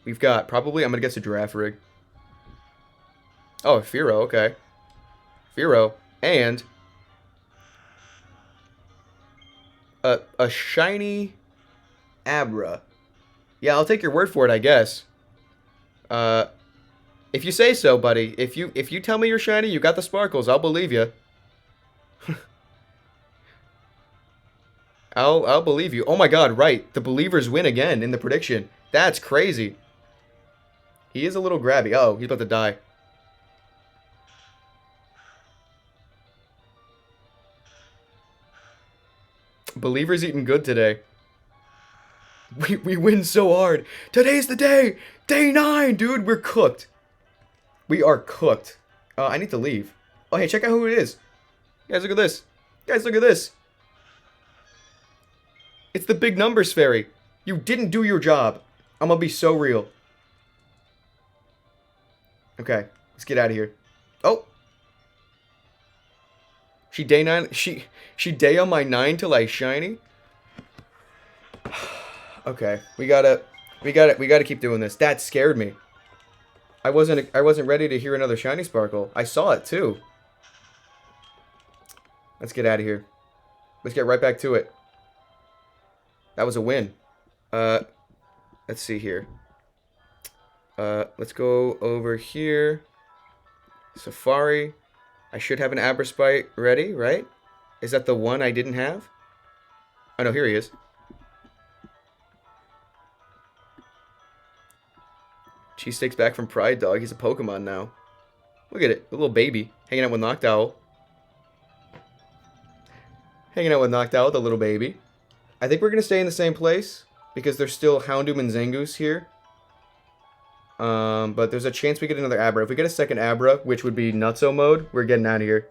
We've got probably, I'm going to guess a giraffe rig. Oh, Firo, okay. Firo. And a shiny Abra. Yeah, I'll take your word for it, I guess. If you say so, buddy. If you tell me you're shiny, you got the sparkles, I'll believe you. I'll believe you. Oh my god, right. The believers win again in the prediction. That's crazy. He is a little grabby. Oh, he's about to die. Believers eating good today. We win so hard. Today's the day. Day 9, dude. We're cooked. We are cooked. I need to leave. Oh, hey, check out who it is. Guys, look at this. Guys, look at this. It's the big numbers fairy. You didn't do your job. I'm gonna be so real. Okay, let's get out of here. Oh. She day 9. She day on my 9 till I shiny. Okay, we gotta keep doing this. That scared me. I wasn't ready to hear another shiny sparkle. I saw it too. Let's get out of here. Let's get right back to it. That was a win. Let's see here. Let's go over here. Safari. I should have an Abraspite ready, right? Is that the one I didn't have? Oh no, here he is. Cheesesteak's back from Pride Dog. He's a Pokemon now. Look at it. A little baby. Hanging out with Noctowl. Hanging out with Noctowl, the little baby. I think we're going to stay in the same place. Because there's still Houndoom and Zangoose here. But there's a chance we get another Abra. If we get a second Abra, which would be Nutso mode, we're getting out of here.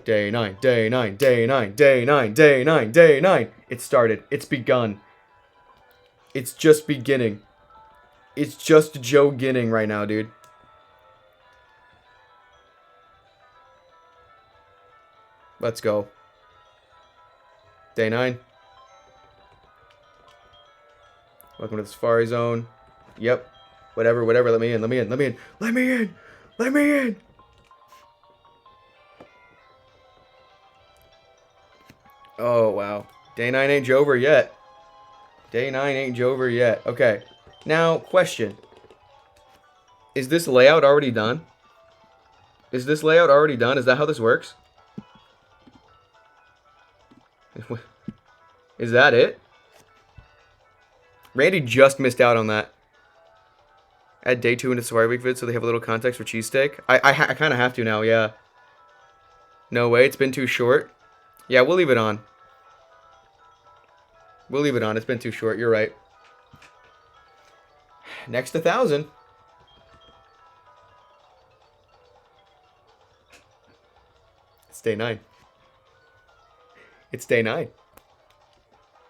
Day 9, day 9, day 9, day 9, day 9, day 9. It started. It's begun. It's just beginning. It's just Joe Ginning right now, dude. Let's go. Day 9. Welcome to the Safari Zone. Yep. Whatever. Let me in. Let me in. Let me in. Let me in. Let me in. Oh, wow. Day 9 ain't over yet. Day 9 ain't over yet. Okay. Now, question. Is this layout already done? Is this layout already done? Is that how this works? Is that it? Randy just missed out on that. Add day 2 into Safari Week vid so they have a little context for cheesesteak. I kind of have to now, yeah. No way, it's been too short. Yeah, we'll leave it on. We'll leave it on. It's been too short. You're right. Next 1,000. It's day 9. It's day 9.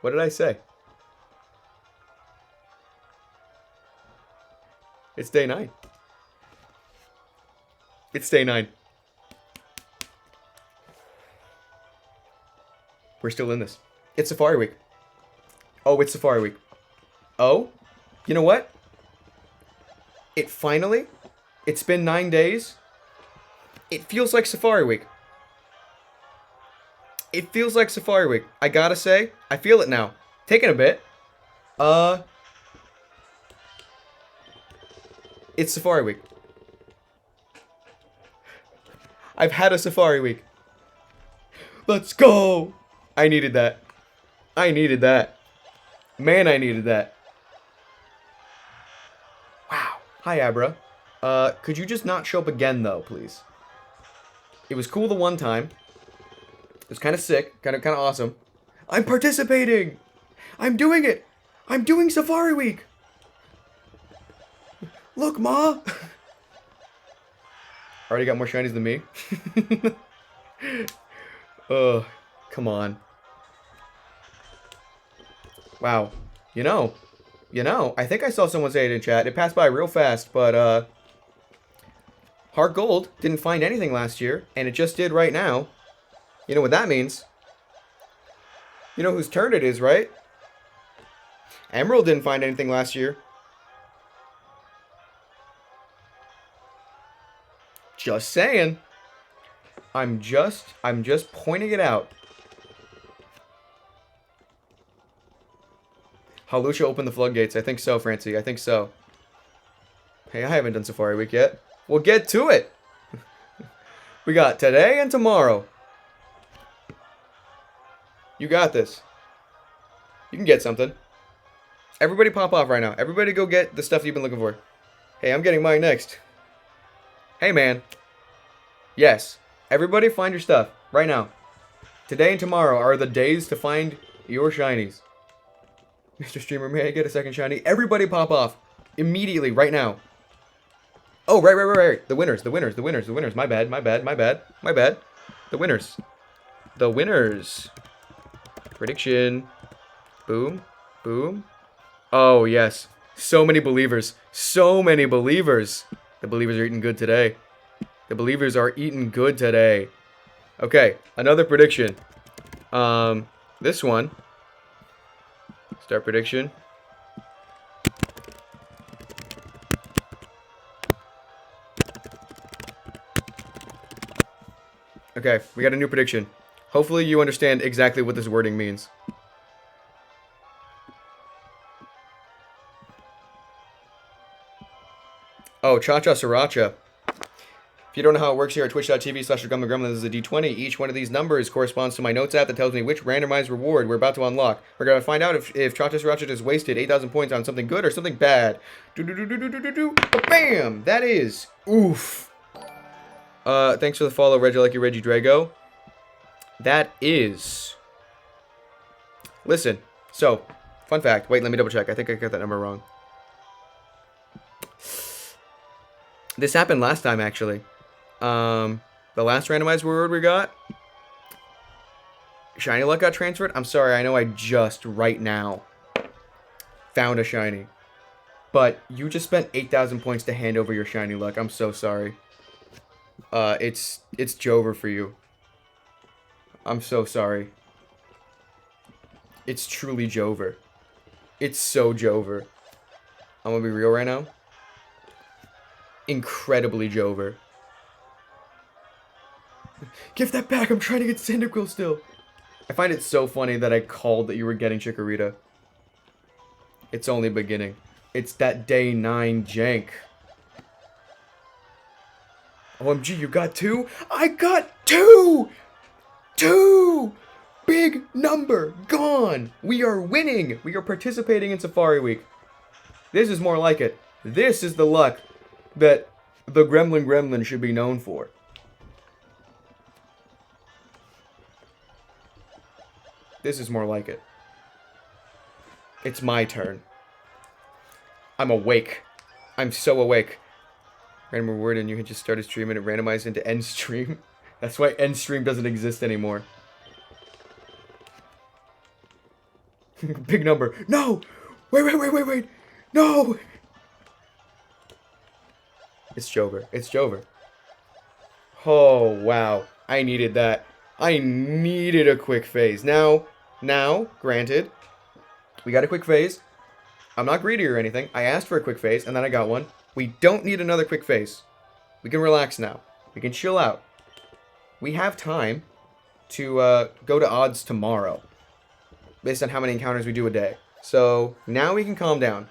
What did I say? It's day 9. It's day 9. We're still in this. It's Safari Week. Oh, it's Safari Week. Oh, you know what? It finally, it's been 9 days. It feels like Safari Week. It feels like Safari Week. I gotta say, I feel it now. Taking a bit. It's Safari Week. I've had a Safari Week. Let's go! I needed that. I needed that. Man, I needed that. Wow. Hi, Abra. Could you just not show up again, though, please? It was cool the one time. It was kind of sick. Kind of awesome. I'm participating! I'm doing it! I'm doing Safari Week! Look, Ma! Already got more shinies than me. Ugh, come on. Wow. You know, I think I saw someone say it in chat. It passed by real fast, but, Heart Gold didn't find anything last year, and it just did right now. You know what that means? You know whose turn it is, right? Emerald didn't find anything last year. Just saying. I'm just pointing it out. Halusha opened the floodgates. I think so, Francie. I think so. Hey, I haven't done Safari Week yet. We'll get to it. We got today and tomorrow. You got this. You can get something. Everybody pop off right now. Everybody go get the stuff you've been looking for. Hey, I'm getting mine next. Hey, man. Yes. Everybody find your stuff right now. Today and tomorrow are the days to find your shinies. Mr. Streamer, may I get a second shiny? Everybody pop off. Immediately, right now. Oh, right. The winners. My bad. The winners. Prediction. Boom. Oh, yes. So many believers. The believers are eating good today. Okay, another prediction. This one. Start prediction. Okay, we got a new prediction. Hopefully you understand exactly what this wording means. Oh, Cha-Cha Sriracha. If you don't know how it works here at twitch.tv/gremlin, this is a D20. Each one of these numbers corresponds to my notes app that tells me which randomized reward we're about to unlock. We're going to find out if Cha-Cha Sriracha just wasted 8,000 points on something good or something bad. Bam! That is. Oof. Thanks for the follow, Reggie Drago. That is. Listen. So, fun fact. Wait, let me double check. I think I got that number wrong. This happened last time, actually. The last randomized reward we got, Shiny Luck got transferred. I'm sorry, I know I just right now found a shiny, but you just spent 8,000 points to hand over your Shiny Luck. I'm so sorry. It's Jover for you. I'm so sorry. It's truly Jover. It's so Jover. I'm gonna be real right now. Incredibly Jover. Give that back! I'm trying to get Cyndaquil still! I find it so funny that I called that you were getting Chikorita. It's only beginning. It's that day 9 jank. OMG, you got 2? I got 2! 2! Big number! Gone! We are winning! We are participating in Safari Week. This is more like it. This is the luck that the Gremlin should be known for. This is more like it. It's my turn. I'm awake. I'm so awake. Random reward and you can just start a stream and it randomized into end stream. That's why end stream doesn't exist anymore. Big number. No! Wait. No! It's Jover. It's Jover. Oh, wow. I needed that. I needed a quick phase. Now, granted, we got a quick phase. I'm not greedy or anything. I asked for a quick phase, and then I got one. We don't need another quick phase. We can relax now. We can chill out. We have time to go to odds tomorrow, based on how many encounters we do a day. So now we can calm down.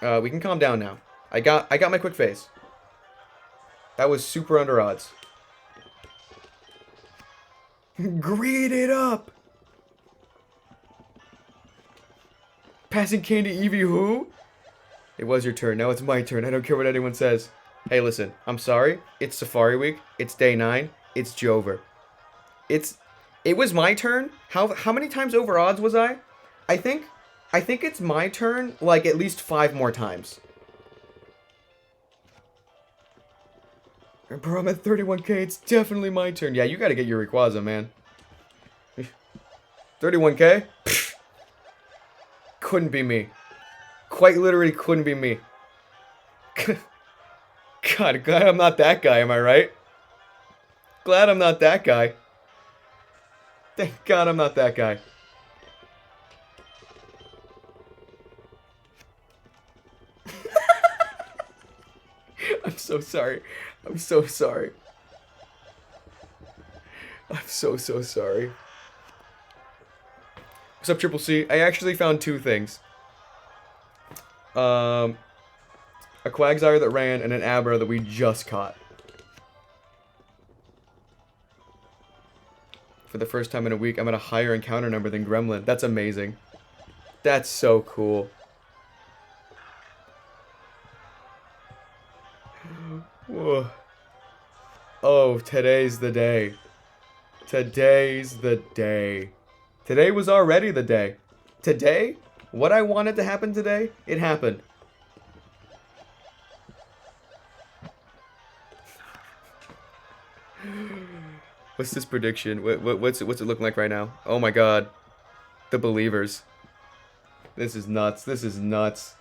We can calm down now. I got my quick phase. That was super under odds. Greed it up! Passing candy Eevee who? It was your turn, now it's my turn. I don't care what anyone says. Hey, listen, I'm sorry. It's Safari Week. It's day 9. It's Jover. It was my turn. How many times over odds was I? I think it's my turn like at least 5 more times. Bro, I'm at 31k. It's definitely my turn. Yeah, you gotta get your Rayquaza, man. 31k? Couldn't be me. Quite literally couldn't be me. God, glad I'm not that guy, am I right? Glad I'm not that guy. Thank God I'm not that guy. I'm so sorry. I'm so sorry. I'm so sorry. What's up, Triple C? I actually found two things. A Quagsire that ran and an Abra that we just caught. For the first time in a week, I'm at a higher encounter number than Gremlin. That's amazing. That's so cool. Whoa. Oh, today's the day. Today's the day. Today was already the day. Today, what I wanted to happen today, it happened. What's this prediction? What's it looking like right now? Oh my god. The Believers. This is nuts. This is nuts.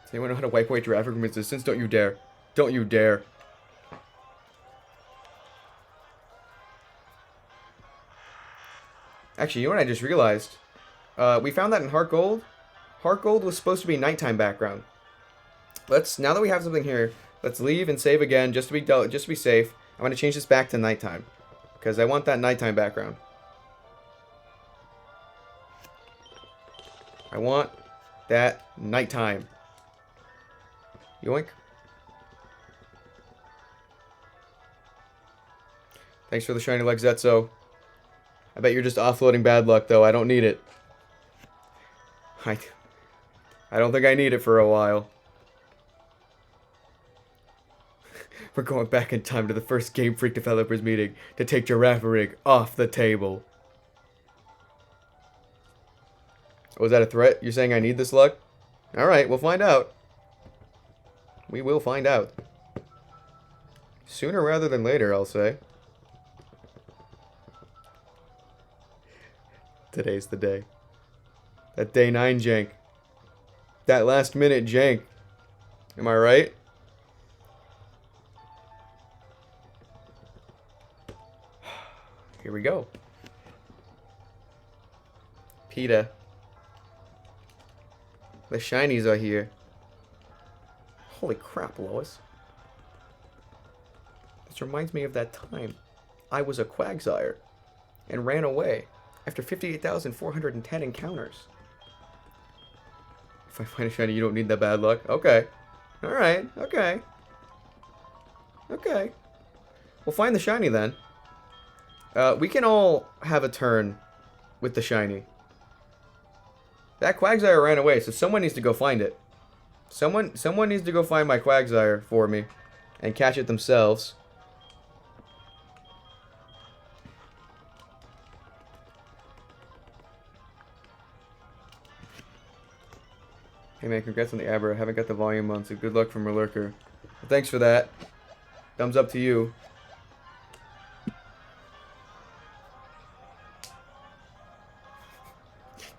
Does anyone know how to wipe away giraffe from resistance? Don't you dare. Don't you dare. Actually, you know what I just realized? We found that in Heart Gold. Heart Gold was supposed to be nighttime background. Now that we have something here, let's leave and save again just to be safe. I'm gonna change this back to nighttime because I want that nighttime background. I want that nighttime. Yoink. Thanks for the shiny leg, Zetso. I bet you're just offloading bad luck, though. I don't need it. I don't think I need it for a while. We're going back in time to the first Game Freak developers meeting to take Girafarig off the table. Oh, is that a threat? You're saying I need this luck? Alright, we'll find out. We will find out. Sooner rather than later, I'll say. Today's the day. That day 9 jank. That last minute jank. Am I right? Here we go. PETA. The shinies are here. Holy crap, Lois. This reminds me of that time I was a Quagsire and ran away after 58,410 encounters. If I find a shiny, you don't need that bad luck. Okay. Alright. Okay. Okay. We'll find the shiny then. We can all have a turn with the shiny. That Quagsire ran away, so someone needs to go find it. Someone needs to go find my Quagsire for me and catch it themselves. Hey man, congrats on the Abra. I haven't got the volume on, so good luck from Lurker. Well, thanks for that. Thumbs up to you.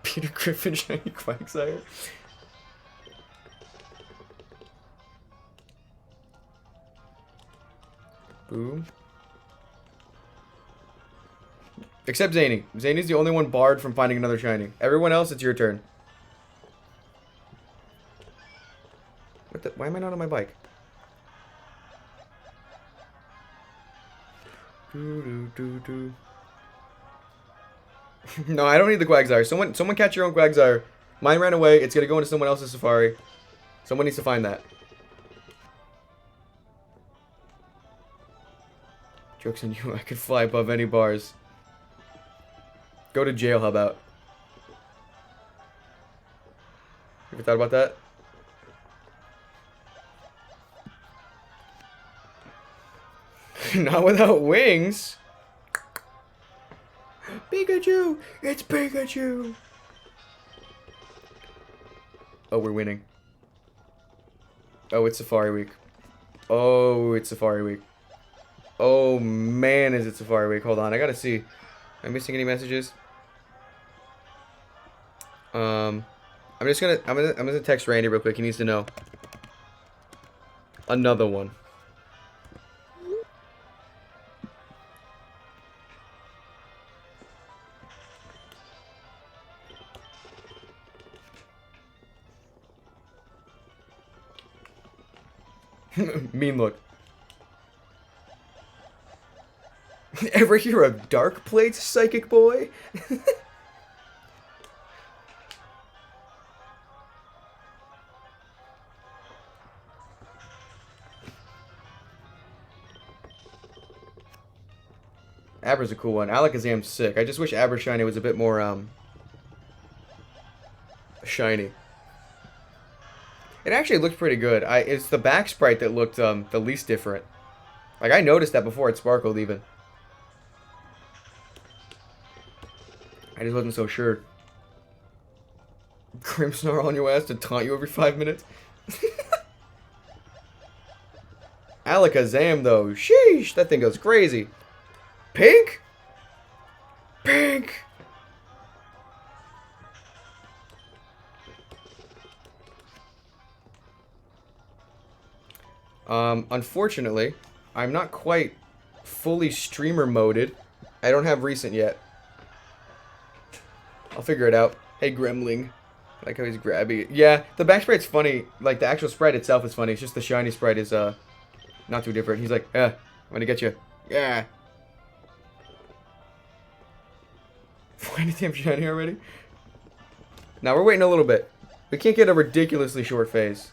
Peter Griffin, shiny Quagsire. Boom. Except Zany. Zany's the only one barred from finding another shiny. Everyone else, it's your turn. What the? Why am I not on my bike? No, I don't need the Quagsire. Someone catch your own Quagsire. Mine ran away. It's gonna go into someone else's safari. Someone needs to find that. Joke's on you. I could fly above any bars. Go to jail, how about? Ever thought about that? Not without wings. Big Pikachu! It's Pikachu! Oh, we're winning. Oh, it's Safari Week. Oh, it's Safari Week. Oh, man, is it Safari Week. Hold on, I gotta see. Am I missing any messages? I'm gonna text Randy real quick. He needs to know. Another one. Mean look. Ever hear of Dark Plates, Psychic Boy? Abra's a cool one. Alakazam's sick. I just wish Abra Shiny was a bit more, shiny. It actually looked pretty good. It's the back sprite that looked, the least different. Like, I noticed that before it sparkled, even. I just wasn't so sure. Grimmsnarl on your ass to taunt you every 5 minutes? Alakazam, though. Sheesh, that thing goes crazy. Pink? Pink! Unfortunately, I'm not quite fully streamer moded. I don't have recent yet. I'll figure it out. Hey, Gremling. I like how he's grabbing it. Yeah, the back sprite's funny. Like, the actual sprite itself is funny. It's just the shiny sprite is, not too different. He's like, I'm gonna get you. Yeah. Any damn shiny already? Now, we're waiting a little bit. We can't get a ridiculously short phase.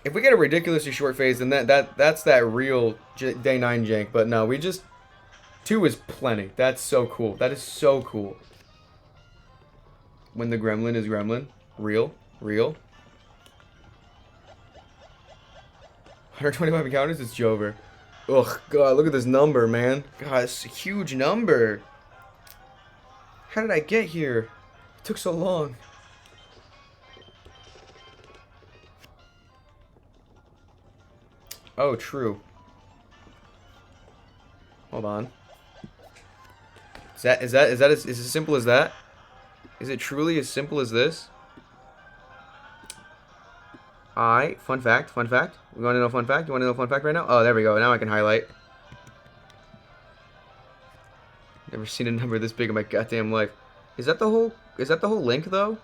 If we get a ridiculously short phase, then that's that real day 9 jank. But no, we just... 2 is plenty. That's so cool. That is so cool. When the gremlin is gremlin. Real. Real. 125 encounters? It's Jover. Ugh, God, look at this number, man. God, it's a huge number. How did I get here? It took so long. Oh, true. Hold on. Is it as simple as that? Is it truly as simple as this? Fun fact. We want to know fun fact? You want to know fun fact right now? Oh, there we go. Now I can highlight. Never seen a number this big in my goddamn life. Is that the whole link though?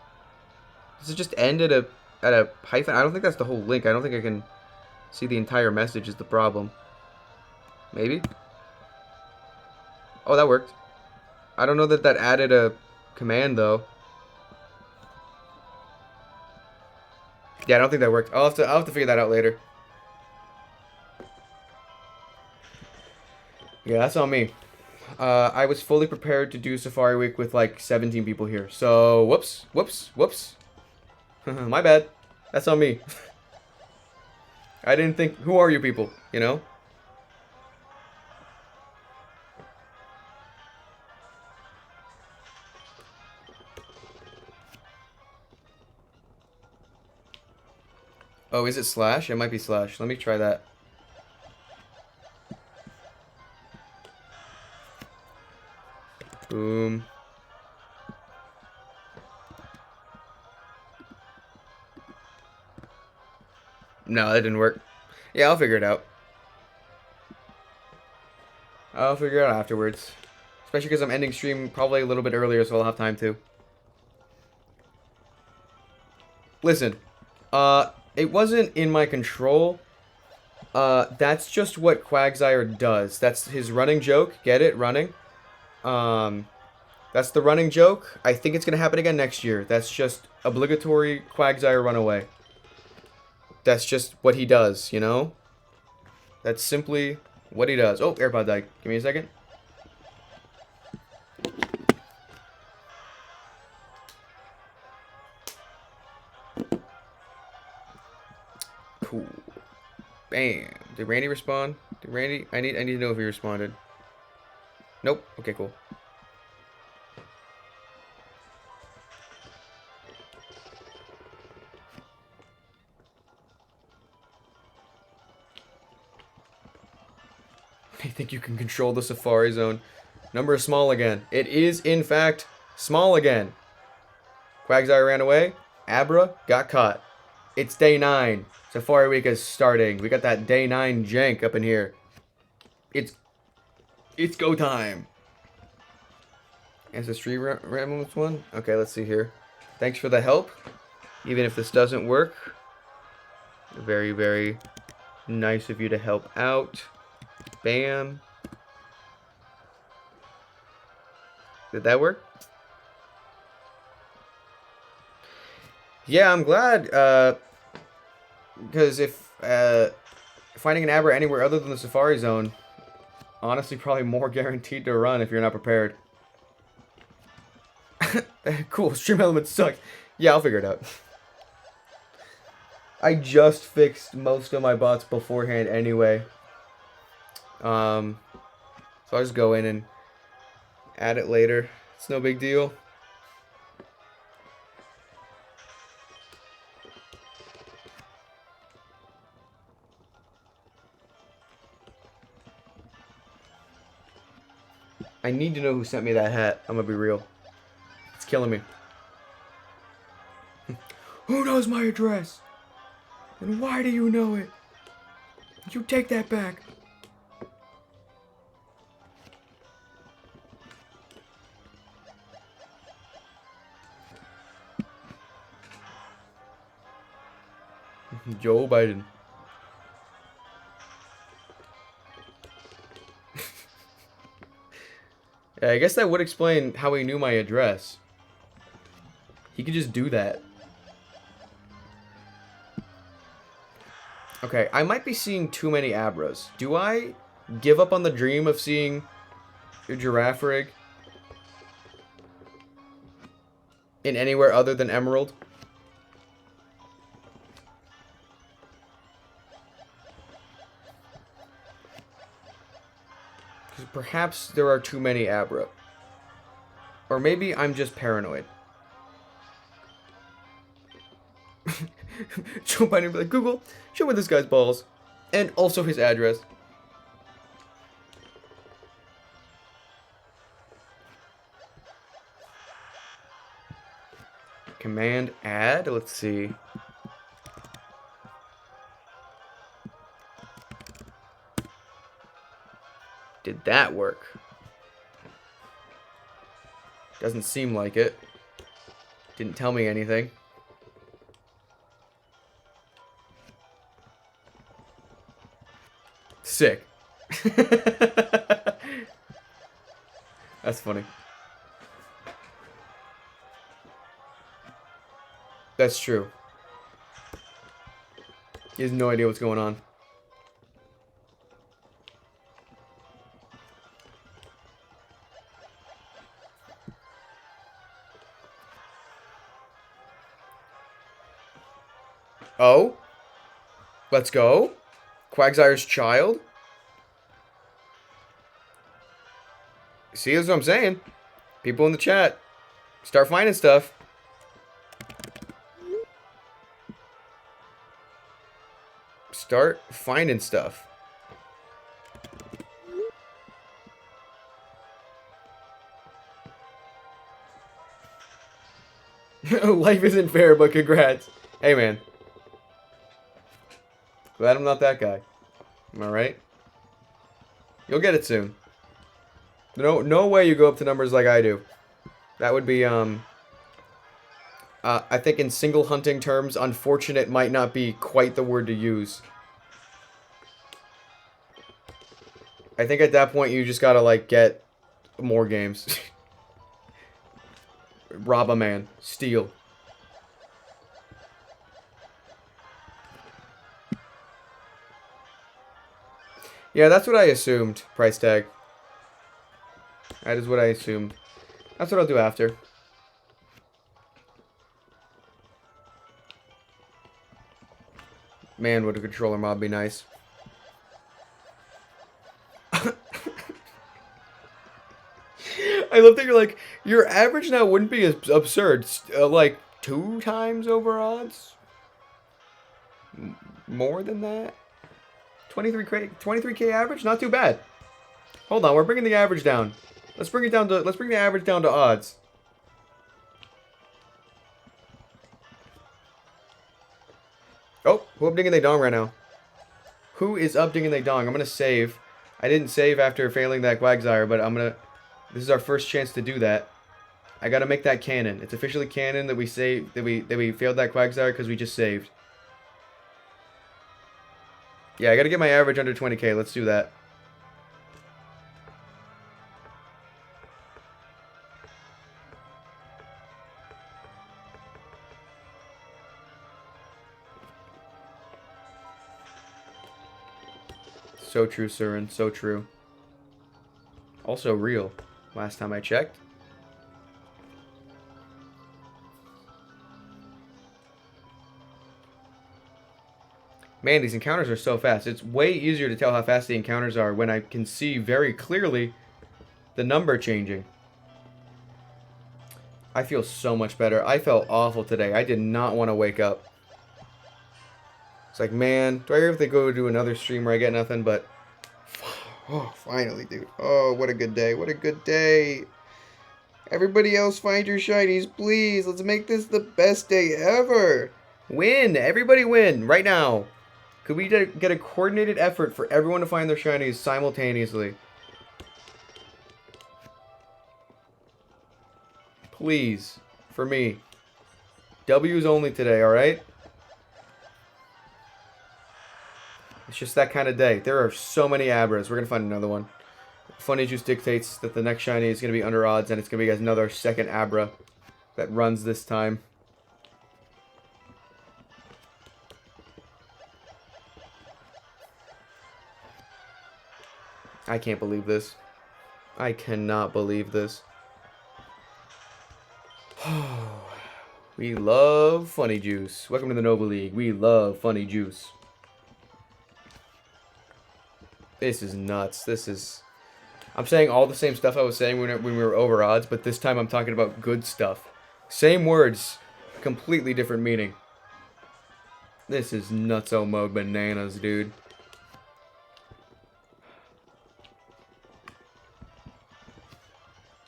Does it just end at a hyphen? I don't think that's the whole link. I don't think I can see the entire message is the problem. Maybe? Oh, that worked. I don't know that added a command though. Yeah, I don't think that worked. I'll have to figure that out later. Yeah, that's on me. I was fully prepared to do Safari Week with like 17 people here. So, whoops. My bad. That's on me. I didn't think, who are you people, you know? Oh, is it slash? It might be slash. Let me try that. Boom. No, that didn't work. Yeah, I'll figure it out. I'll figure it out afterwards. Especially because I'm ending stream probably a little bit earlier, so I'll have time to. Listen. It wasn't in my control. That's just what Quagsire does. That's his running joke. Get it? Running. That's the running joke. I think it's going to happen again next year. That's just obligatory Quagsire runaway. That's just what he does, you know? That's simply what he does. Oh, AirPod died. Give me a second. Cool. Bam. Did Randy respond? I need to know if he responded. Nope. Okay, cool. I think you can control the Safari Zone. Number is small again. It is, in fact, small again. Quagsire ran away. Abra got caught. It's day 9. Safari Week is starting. We got that day 9 jank up in here. It's go time. Ancestry Ramblings one? Okay, let's see here. Thanks for the help. Even if this doesn't work. Very, very nice of you to help out. Bam. Did that work? Yeah, I'm glad. Because if finding an Abra anywhere other than the Safari Zone, honestly, probably more guaranteed to run if you're not prepared. Cool, Stream Elements sucks. Yeah, I'll figure it out. I just fixed most of my bots beforehand anyway. So I'll just go in and add it later. It's no big deal. I need to know who sent me that hat. I'm gonna be real. It's killing me. Who knows my address? And why do you know it? You take that back. Joe Biden. Yeah, I guess that would explain how he knew my address. He could just do that. Okay, I might be seeing too many Abras. Do I give up on the dream of seeing your giraffe rig in anywhere other than Emerald? Because perhaps there are too many Abra. Or maybe I'm just paranoid. Joe Biden would be like, Google, show me this guy's balls. And also his address. Command add, let's see. Did that work? Doesn't seem like it. Didn't tell me anything. Sick. That's funny. That's true. He has no idea what's going on. Oh? Let's go. Quagsire's child? See, that's what I'm saying. People in the chat. Start finding stuff. Start finding stuff. Life isn't fair, but congrats. Hey, man. Glad I'm not that guy. Am I right? You'll get it soon. No way you go up to numbers like I do. That would be, I think in single hunting terms, unfortunate might not be quite the word to use. I think at that point you just gotta, like, get more games. Rob a man. Steal. Yeah, that's what I assumed, price tag. That is what I assumed. That's what I'll do after. Man, would a controller mod be nice. I love that you're like, your average now wouldn't be as absurd. Like 2 times over odds? More than that? 23K average? Not too bad. Hold on, we're bringing the average down. Let's bring the average down to odds. Oh, who up dinging they dong right now? Who is up dinging they dong? I'm gonna save. I didn't save after failing that Quagsire, but I'm gonna. This is our first chance to do that. I gotta make that canon. It's officially canon that we saved that we failed that Quagsire because we just saved. Yeah, I gotta get my average under 20K. Let's do that. So true, Surin. So true. Also real. Last time I checked. Man, these encounters are so fast. It's way easier to tell how fast the encounters are when I can see very clearly the number changing. I feel so much better. I felt awful today. I did not want to wake up. It's like, man, do I have to go do another stream where I get nothing? But, oh, finally, dude. Oh, what a good day. What a good day. Everybody else find your shinies, please. Let's make this the best day ever. Win. Everybody win right now. Could we get a coordinated effort for everyone to find their shinies simultaneously? Please. For me. W's only today, alright? It's just that kind of day. There are so many Abras. We're going to find another one. Funny Juice dictates that the next shiny is going to be under odds, and it's going to be another second Abra that runs this time. I can't believe this. I cannot believe this. We love Funny Juice. Welcome to the Nova League. We love Funny Juice. This is nuts. This is... I'm saying all the same stuff I was saying when we were over odds, but this time I'm talking about good stuff. Same words, completely different meaning. This is nutso mode bananas, dude.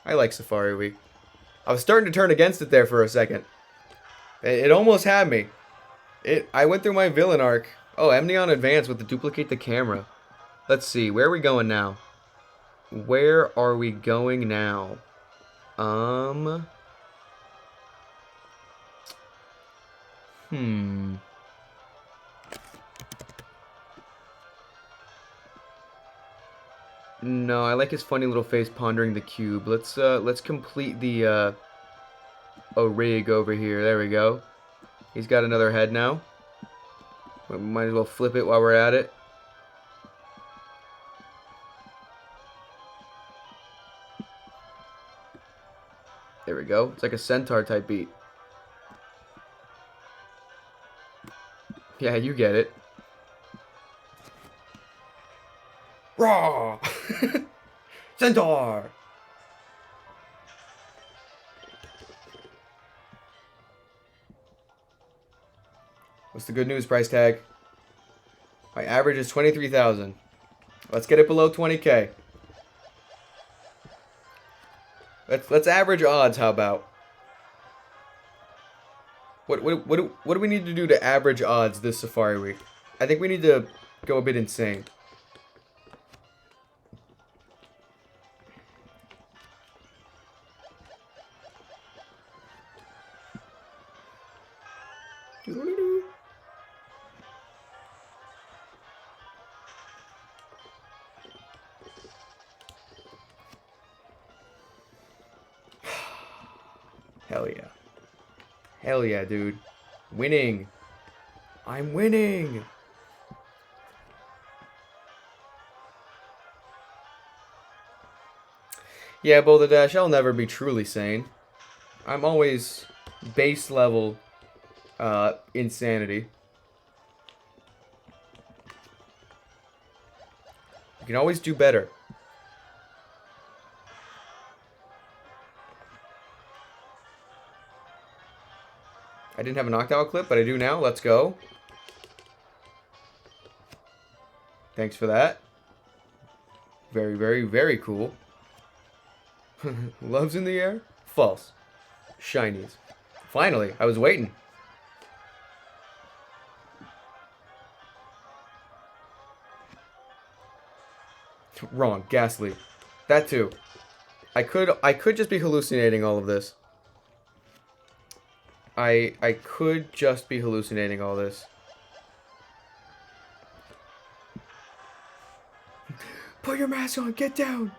I like Safari Week. I was starting to turn against it there for a second. It almost had me. I went through my villain arc. Oh, Amnion Advance with the duplicate the camera. Let's see, where are we going now? Where are we going now? No, I like his funny little face pondering the cube. Let's complete the rig over here. There we go. He's got another head now. We might as well flip it while we're at it. There we go. It's like a centaur type beat. Yeah, you get it. Raw! Centaur! What's the good news, price tag? My average is 23,000. Let's get it below 20K. Let's average odds, how about? What do we need to do to average odds this Safari Week? I think we need to go a bit insane. Hell yeah. Hell yeah, dude. Winning. I'm winning. Yeah, Boulder Dash, I'll never be truly sane. I'm always base level insanity. You can always do better. I didn't have a Noctowl clip, but I do now. Let's go. Thanks for that. Very, very, very cool. Love's in the air? False. Shinies. Finally, I was waiting. Wrong. Ghastly. That too. I could just be hallucinating all of this. I could just be hallucinating all this. Put your mask on. Get down.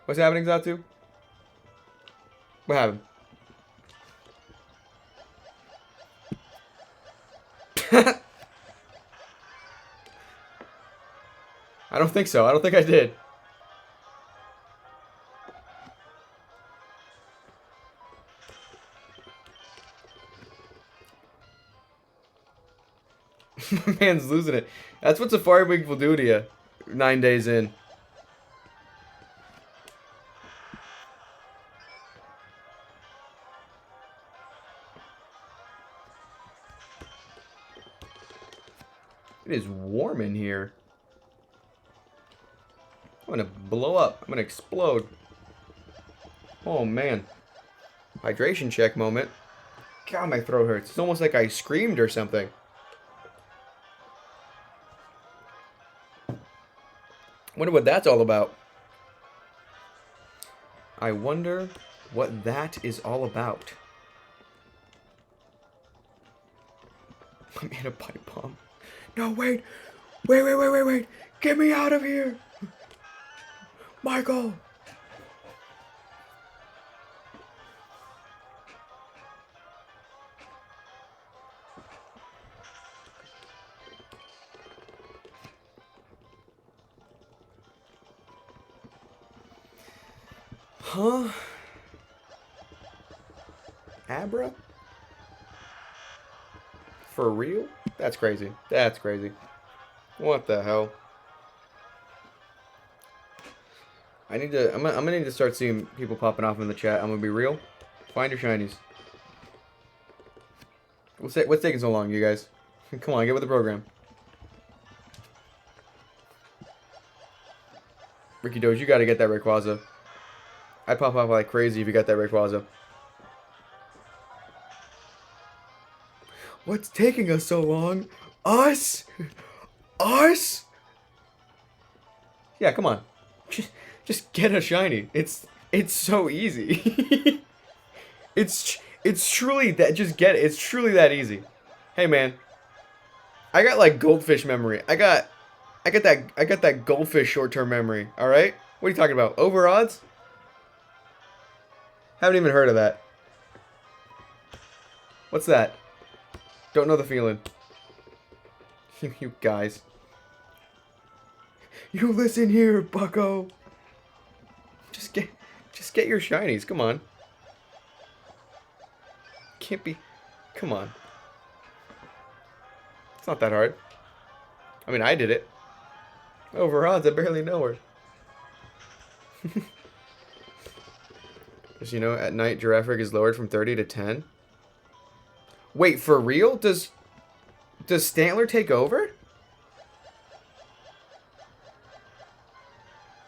What's happening, Zatu? What happened? I don't think so. I don't think I did. My man's losing it. That's what Safari Week will do to you 9 days in. It is warm in here. I'm gonna blow up. I'm gonna explode. Oh man. Hydration check moment. God, my throat hurts. It's almost like I screamed or something. Wonder what that's all about. I wonder what that is all about. I'm in a pipe bomb. No, wait. Wait. Get me out of here. Michael. Huh? Abra? For real? That's crazy. That's crazy. What the hell? I'm gonna need to start seeing people popping off in the chat. I'm gonna be real. Find your shinies. What's taking so long, you guys? Come on, get with the program. Ricky Doge, you gotta get that Rayquaza. I'd pop off like crazy if you got that Rayquaza. What's taking us so long? Us? Us? Yeah, come on. Just get a shiny. It's so easy. it's truly that. Just get it. It's truly that easy. Hey man, I got like goldfish memory. I got that goldfish short-term memory. All right. What are you talking about? Over odds? Haven't even heard of that. What's that? Don't know the feeling. You guys. You listen here, bucko. Just get your shinies. Come on. Can't be. Come on. It's not that hard. I mean, I did it. Over odds, I barely know her. Just, you know, at night, Giraffric is lowered from 30 to 10. Wait, for real? Does Stantler take over?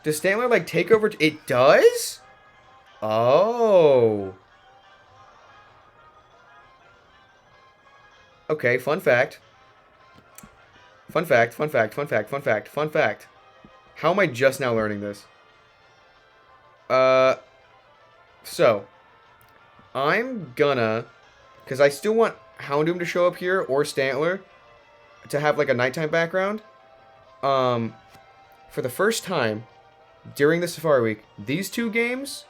Does Stantler, like, take over? It does? Oh. Okay, fun fact. Fun fact. How am I just now learning this? So, I'm gonna, because I still want Houndoom to show up here, or Stantler, to have, like, a nighttime background. For the first time, during the Safari Week, these two games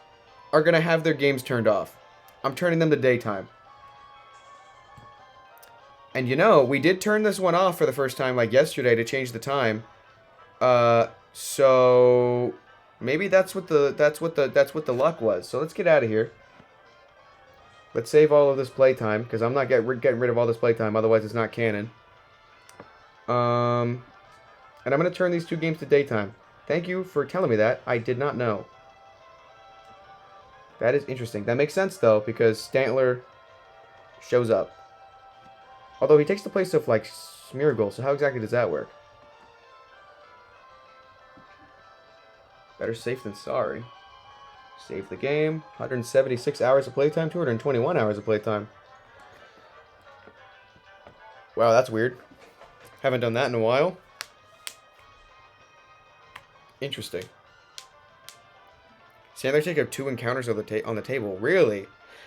are gonna have their games turned off. I'm turning them to daytime. And you know, we did turn this one off for the first time, like, yesterday to change the time. So maybe that's what the luck was. So let's get out of here. Let's save all of this playtime, because I'm not getting rid of all this playtime, otherwise it's not canon. And I'm going to turn these two games to daytime. Thank you for telling me that. I did not know. That is interesting. That makes sense, though, because Stantler shows up. Although he takes the place of, like, Smeargle, so how exactly does that work? Better safe than sorry. Save the game. 176 hours of playtime, 221 hours of playtime. Wow, that's weird. Haven't done that in a while. Interesting. Sandler take up 2 encounters on the table. Really?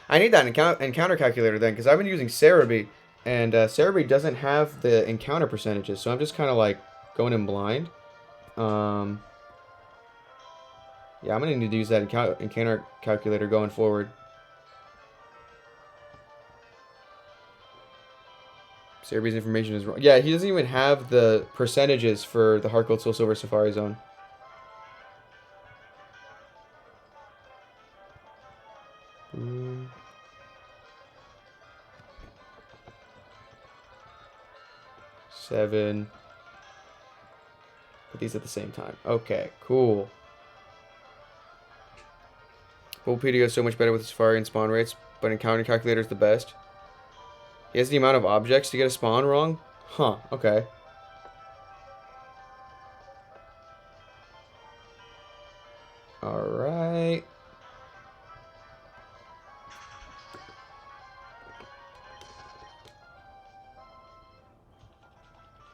I need that encounter calculator then, because I've been using Cerebi, and Cerebi doesn't have the encounter percentages, so I'm just kind of like going in blind. Yeah, I'm going to need to use that encounter calculator going forward. Cerebi's information is wrong. Yeah, he doesn't even have the percentages for the Heart Gold Soul Silver Safari Zone. Mm. Seven. Put these at the same time. Okay, cool. Bulbapedia is so much better with Safari and spawn rates, but encounter calculator is the best. He has the amount of objects to get a spawn wrong? Huh, okay. Alright.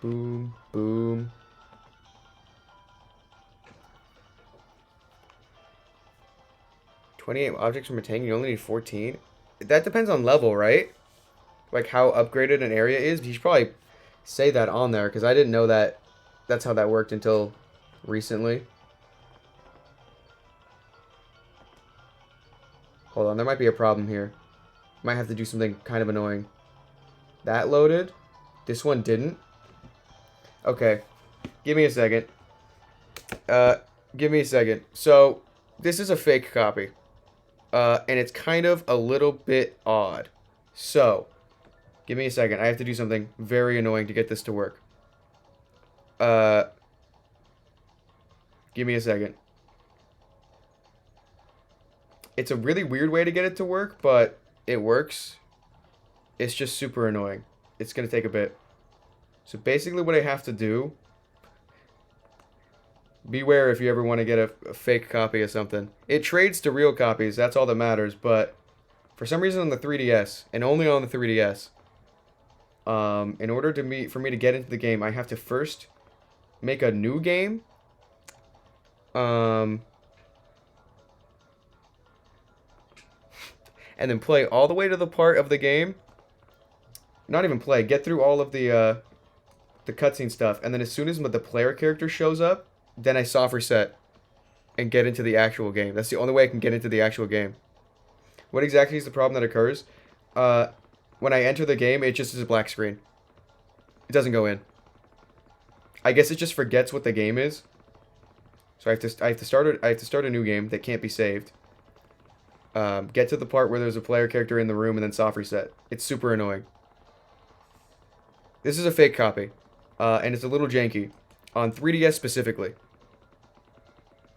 Boom, boom. $28 objects from a tank, you only need 14? That depends on level, right? Like how upgraded an area is. He should probably say that on there, because I didn't know that that's how that worked until recently. Hold on, there might be a problem here. Might have to do something kind of annoying. That loaded. This one didn't. Okay. Give me a second. Give me a second. So, this is a fake copy. And it's kind of a little bit odd. So, give me a second. I have to do something very annoying to get this to work. Give me a second. It's a really weird way to get it to work, but it works. It's just super annoying. It's going to take a bit. So basically what I have to do... Beware if you ever want to get a fake copy of something. It trades to real copies, that's all that matters, but... For some reason on the 3DS, and only on the 3DS... in order for me to get into the game, I have to first make a new game. And then play all the way to the part of the game. Not even play. Get through all of the cutscene stuff. And then as soon as the player character shows up, then I soft reset and get into the actual game. That's the only way I can get into the actual game. What exactly is the problem that occurs? When I enter the game, it just is a black screen. It doesn't go in. I guess it just forgets what the game is. So I have to start a new game that can't be saved. Get to the part where there's a player character in the room and then soft reset. It's super annoying. This is a fake copy. And it's a little janky. On 3DS specifically.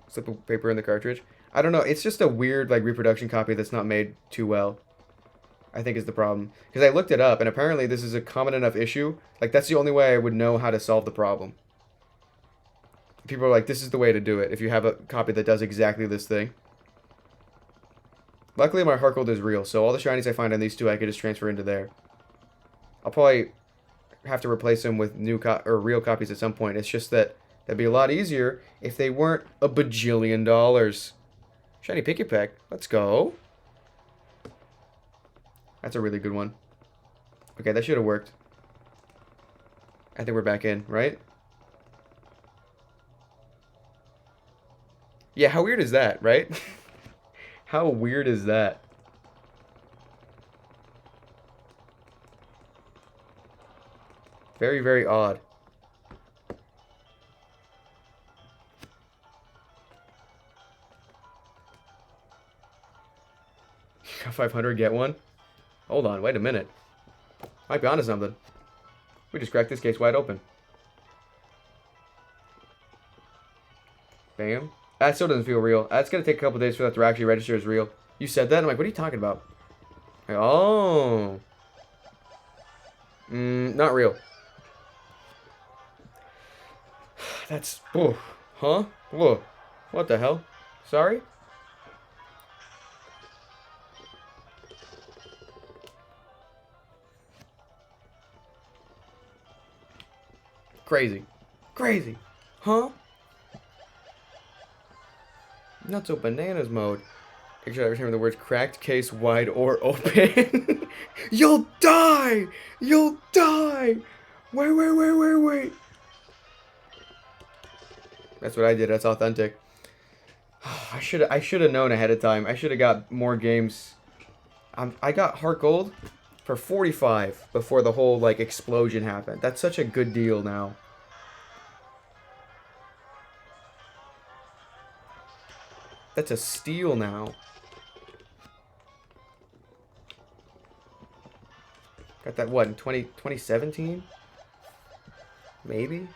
Slip of paper in the cartridge. I don't know. It's just a weird like reproduction copy that's not made too well. I think is the problem. Because I looked it up and apparently this is a common enough issue. Like that's the only way I would know how to solve the problem. People are like, this is the way to do it. If you have a copy that does exactly this thing. Luckily, my Heart Gold is real, so all the shinies I find on these two, I could just transfer into there. I'll probably have to replace them with real copies at some point. It's just that that'd be a lot easier if they weren't a bajillion dollars. Shiny Pikipek, let's go. That's a really good one. Okay, that should have worked. I think we're back in, right? Yeah, how weird is that, right? How weird is that? Very, very odd. Got 500, get one? Hold on, wait a minute. Might be onto something. We just cracked this case wide open. Bam. That still doesn't feel real. That's gonna take a couple days for that to actually register as real. You said that? I'm like, what are you talking about? Like, oh. Not real. That's... Oh. Huh? Whoa. What the hell? Sorry? Crazy. Crazy. Huh? Not so bananas mode. Make sure every time the words cracked, case, wide, or open. You'll die! You'll die! Wait. That's what I did. That's authentic. I should have known ahead of time. I should have got more games. I got Heart Gold for 45 before the whole like explosion happened. That's such a good deal now. That's a steal now. Got that what in 2017? Maybe.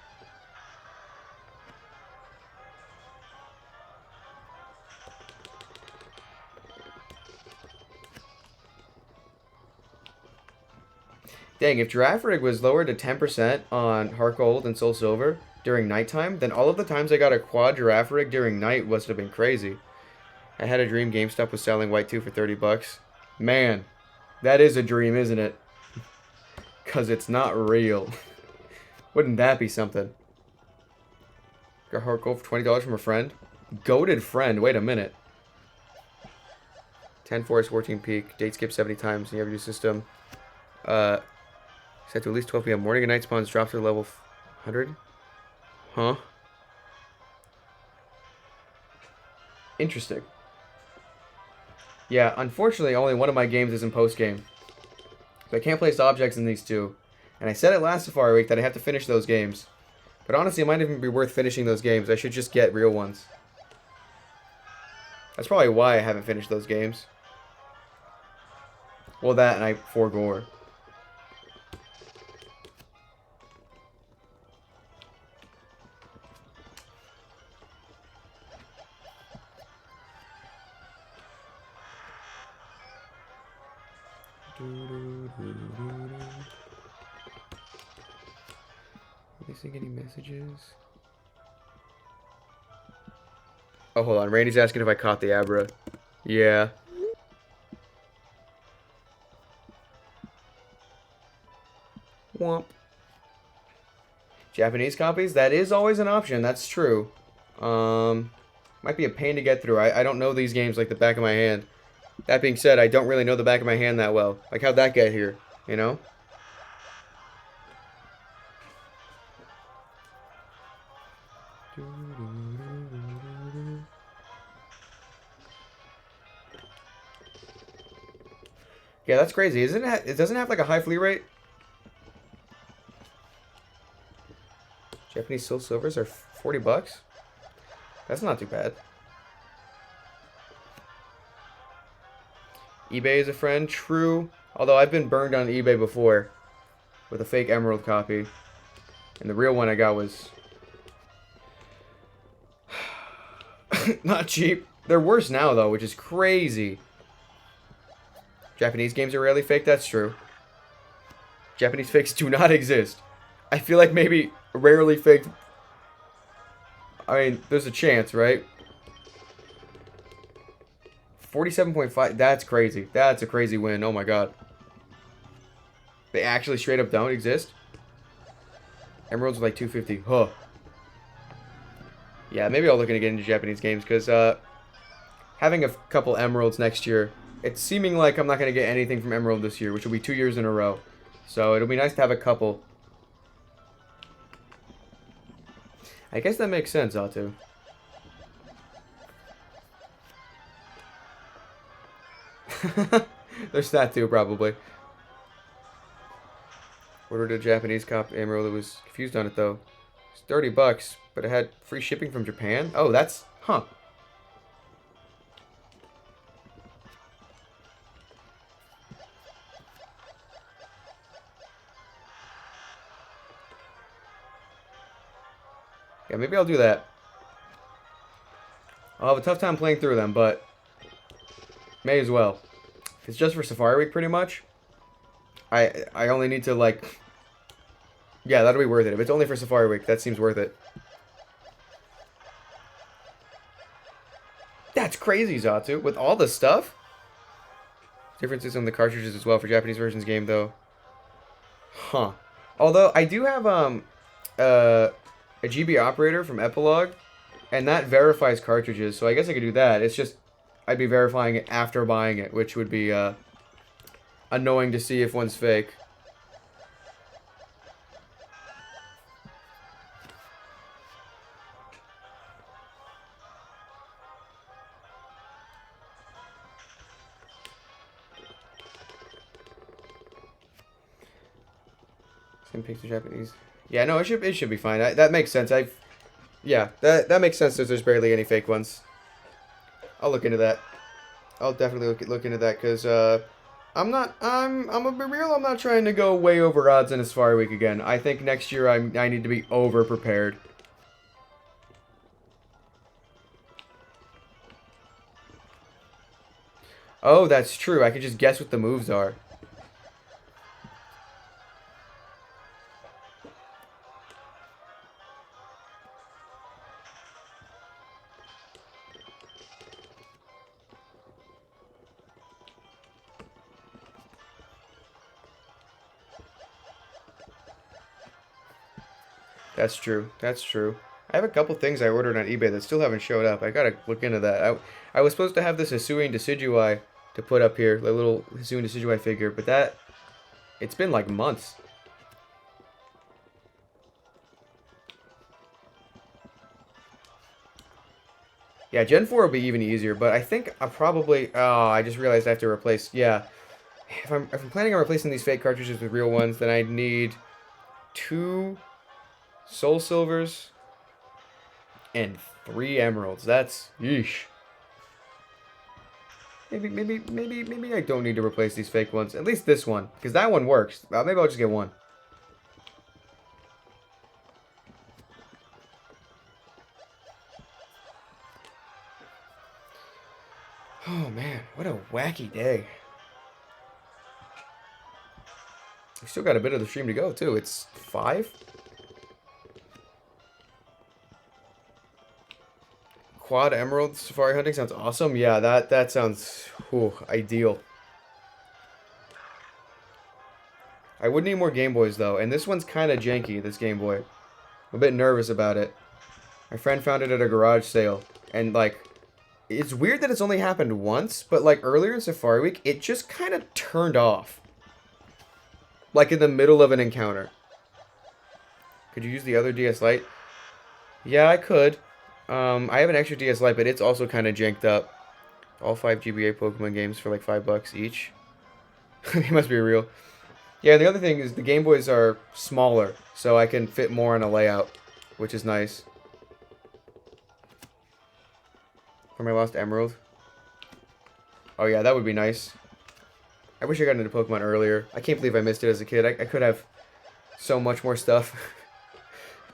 Dang, if Giraffe Rig was lowered to 10% on Heart Gold and Soul Silver during nighttime, then all of the times I got a quad Giraffe Rig during night must have been crazy. I had a dream GameStop was selling White 2 for 30 bucks. Man, that is a dream, isn't it? Because it's not real. Wouldn't that be something? Got Heart Gold for $20 from a friend? Goated friend, wait a minute. 10 Forest, 14 Peak, date skip 70 times, and you have your system. Set to at least 12 p.m. Morning and night spawns drop to level 100? Huh? Interesting. Yeah, unfortunately, only one of my games is in post-game. So I can't place objects in these two. And I said it last Safari Week that I have to finish those games. But honestly, it might even be worth finishing those games. I should just get real ones. That's probably why I haven't finished those games. Well, that and I forgore. Missing any messages? Oh, hold on. Randy's asking if I caught the Abra. Yeah. Womp. Japanese copies? That is always an option. That's true. Might be a pain to get through. I don't know these games like the back of my hand. That being said, I don't really know the back of my hand that well. Like, how'd that get here? You know? Yeah, that's crazy. Isn't it? It doesn't have like a high flee rate. Japanese Soul Silvers are 40 bucks. That's not too bad. eBay is a friend. True. Although I've been burned on eBay before with a fake Emerald copy. And the real one I got was not cheap. They're worse now though, which is crazy. Japanese games are rarely fake. That's true. Japanese fakes do not exist. I feel like maybe rarely faked. I mean, there's a chance, right? 47.5. That's crazy. That's a crazy win. Oh my god. They actually straight up don't exist? Emeralds are like 250. Huh. Yeah, maybe I'll look into getting into Japanese games because having a couple Emeralds next year, it's seeming like I'm not going to get anything from Emerald this year, which will be 2 years in a row. So it'll be nice to have a couple. I guess that makes sense, Atu. There's that too, probably. Ordered a Japanese copy Emerald. It was confused on it though. It's 30 bucks, but it had free shipping from Japan. Oh, that's huh. Yeah, maybe I'll do that. I'll have a tough time playing through them, but may as well. If it's just for Safari Week, pretty much, I only need to, like... Yeah, that'll be worth it. If it's only for Safari Week, that seems worth it. That's crazy, Zatu. With all the stuff? Differences on the cartridges as well for Japanese versions game, though. Huh. Although, I do have a GB operator from Epilogue, and that verifies cartridges, so I guess I could do that. It's just, I'd be verifying it after buying it, which would be annoying to see if one's fake. Same picture Japanese. Yeah, no, it should be fine. That makes sense. Yeah, that makes sense. There's barely any fake ones. I'll look into that. I'll definitely look into that because I'm gonna be real. I'm not trying to go way over odds in a Safari Week again. I think next year I need to be over prepared. Oh, that's true. I could just guess what the moves are. That's true. That's true. I have a couple things I ordered on eBay that still haven't showed up. I gotta look into that. I was supposed to have this Hisuian Decidueye to put up here, the little Hisuian Decidueye figure, but it's been like months. Yeah, Gen 4 will be even easier, but I think I probably... Oh, I just realized I have to replace... Yeah. If I'm planning on replacing these fake cartridges with real ones, then I'd need 2 Soul Silvers and 3 Emeralds. That's... Yeesh. Maybe I don't need to replace these fake ones. At least this one, because that one works. Maybe I'll just get one. Oh man, what a wacky day. We still got a bit of the stream to go too. It's 5. Quad Emerald Safari hunting sounds awesome. Yeah, that sounds ideal. I would need more Game Boys though, and this one's kind of janky, this Game Boy. I'm a bit nervous about it. My friend found it at a garage sale, and like, it's weird that it's only happened once, but like earlier in Safari Week, it just kind of turned off. Like in the middle of an encounter. Could you use the other DS Lite? Yeah, I could. I have an extra DS Lite, but it's also kind of janked up. All 5 GBA Pokemon games for like $5 each. They must be real. Yeah, and the other thing is the Game Boys are smaller, so I can fit more on a layout, which is nice. For my lost Emerald. Oh yeah, that would be nice. I wish I got into Pokemon earlier. I can't believe I missed it as a kid. I could have so much more stuff.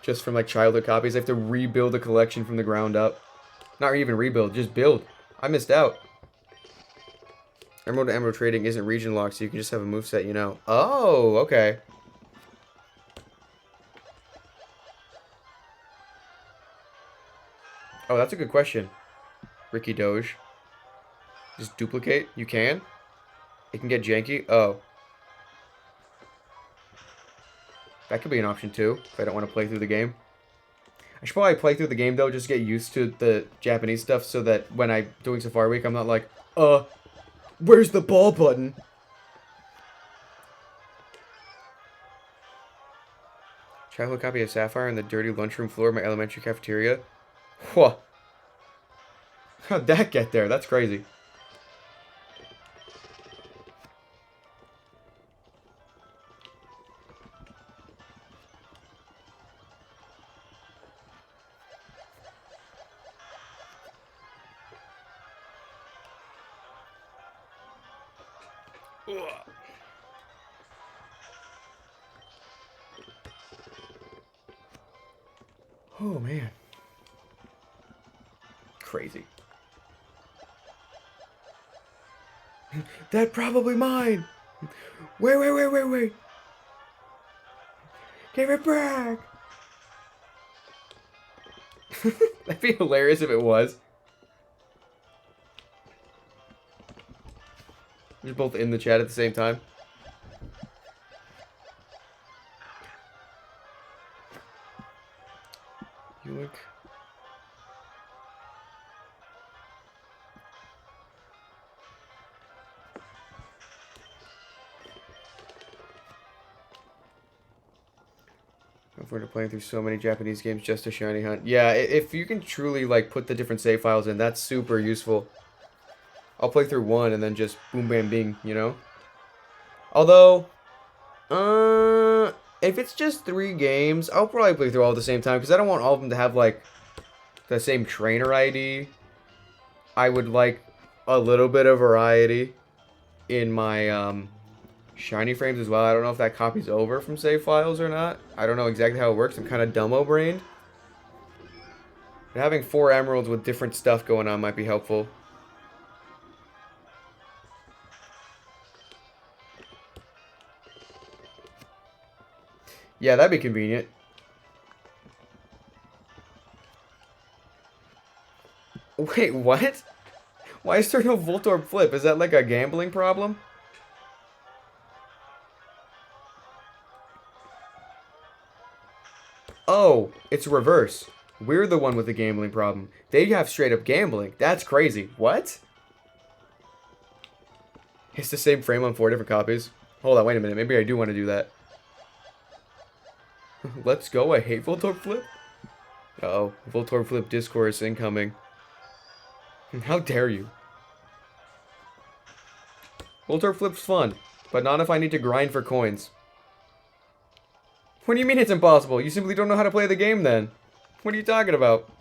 Just from like childhood copies. I have to rebuild a collection from the ground up. Not even rebuild, just build. I missed out. Emerald to Emerald trading isn't region locked, so you can just have a moveset you know. Oh, okay. Oh, that's a good question. Ricky Doge. Just duplicate? You can? It can get janky? Oh. That could be an option too, if I don't want to play through the game. I should probably play through the game though, just get used to the Japanese stuff so that when I'm doing Safari Week, I'm not like, where's the ball button? Childhood copy of Sapphire on the dirty lunchroom floor of my elementary cafeteria? Whoa. How'd that get there? That's crazy. Oh, man. Crazy. That probably mine. Wait. Give it back. That'd be hilarious if it was. You're both in the chat at the same time. You look... I'm forward to playing through so many Japanese games just to shiny hunt. Yeah, if you can truly, like, put the different save files in, that's super useful. I'll play through one and then just boom, bam, bing, you know? Although, if it's just 3 games, I'll probably play through all at the same time, because I don't want all of them to have, like, the same trainer ID. I would like a little bit of variety in my, shiny frames as well. I don't know if that copies over from save files or not. I don't know exactly how it works. I'm kind of dumbo-brained. But having 4 emeralds with different stuff going on might be helpful. Yeah, that'd be convenient. Wait, what? Why is there no Voltorb flip? Is that like a gambling problem? Oh, it's reverse. We're the one with the gambling problem. They have straight up gambling. That's crazy. What? It's the same frame on 4 different copies. Hold on, wait a minute. Maybe I do want to do that. Let's go. I hate Voltorb flip. Uh-oh. Voltorb flip discourse incoming. How dare you? Voltorb flip's fun, but not if I need to grind for coins. What do you mean it's impossible? You simply don't know how to play the game then. What are you talking about?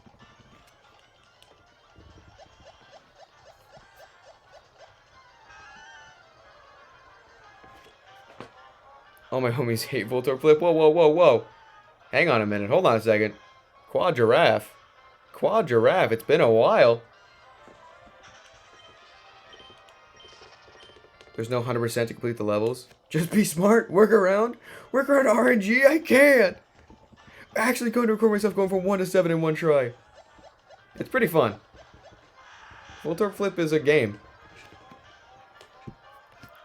All my homies hate Voltorb flip. Whoa. Hang on a minute. Hold on a second. Quad Giraffe. Quad Giraffe. It's been a while. There's no 100% to complete the levels. Just be smart. Work around RNG. I can't. I actually going to record myself going from 1 to 7 in one try. It's pretty fun. Voltorb Flip is a game.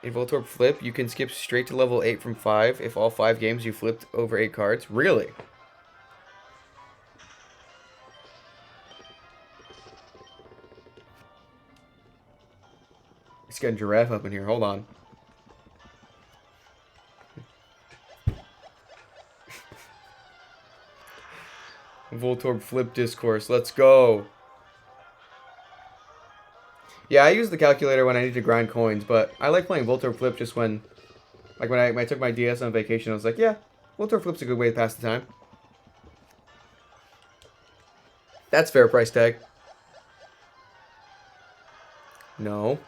In Voltorb Flip, you can skip straight to level 8 from 5 if all 5 games you flipped over 8 cards. Really? It's getting Giraffe up in here. Hold on. Voltorb Flip Discourse. Let's go. Yeah, I use the calculator when I need to grind coins, but I like playing Voltorb Flip just when... Like when I took my DS on vacation, I was like, yeah, Voltorb Flip's a good way to pass the time. That's fair price tag. No.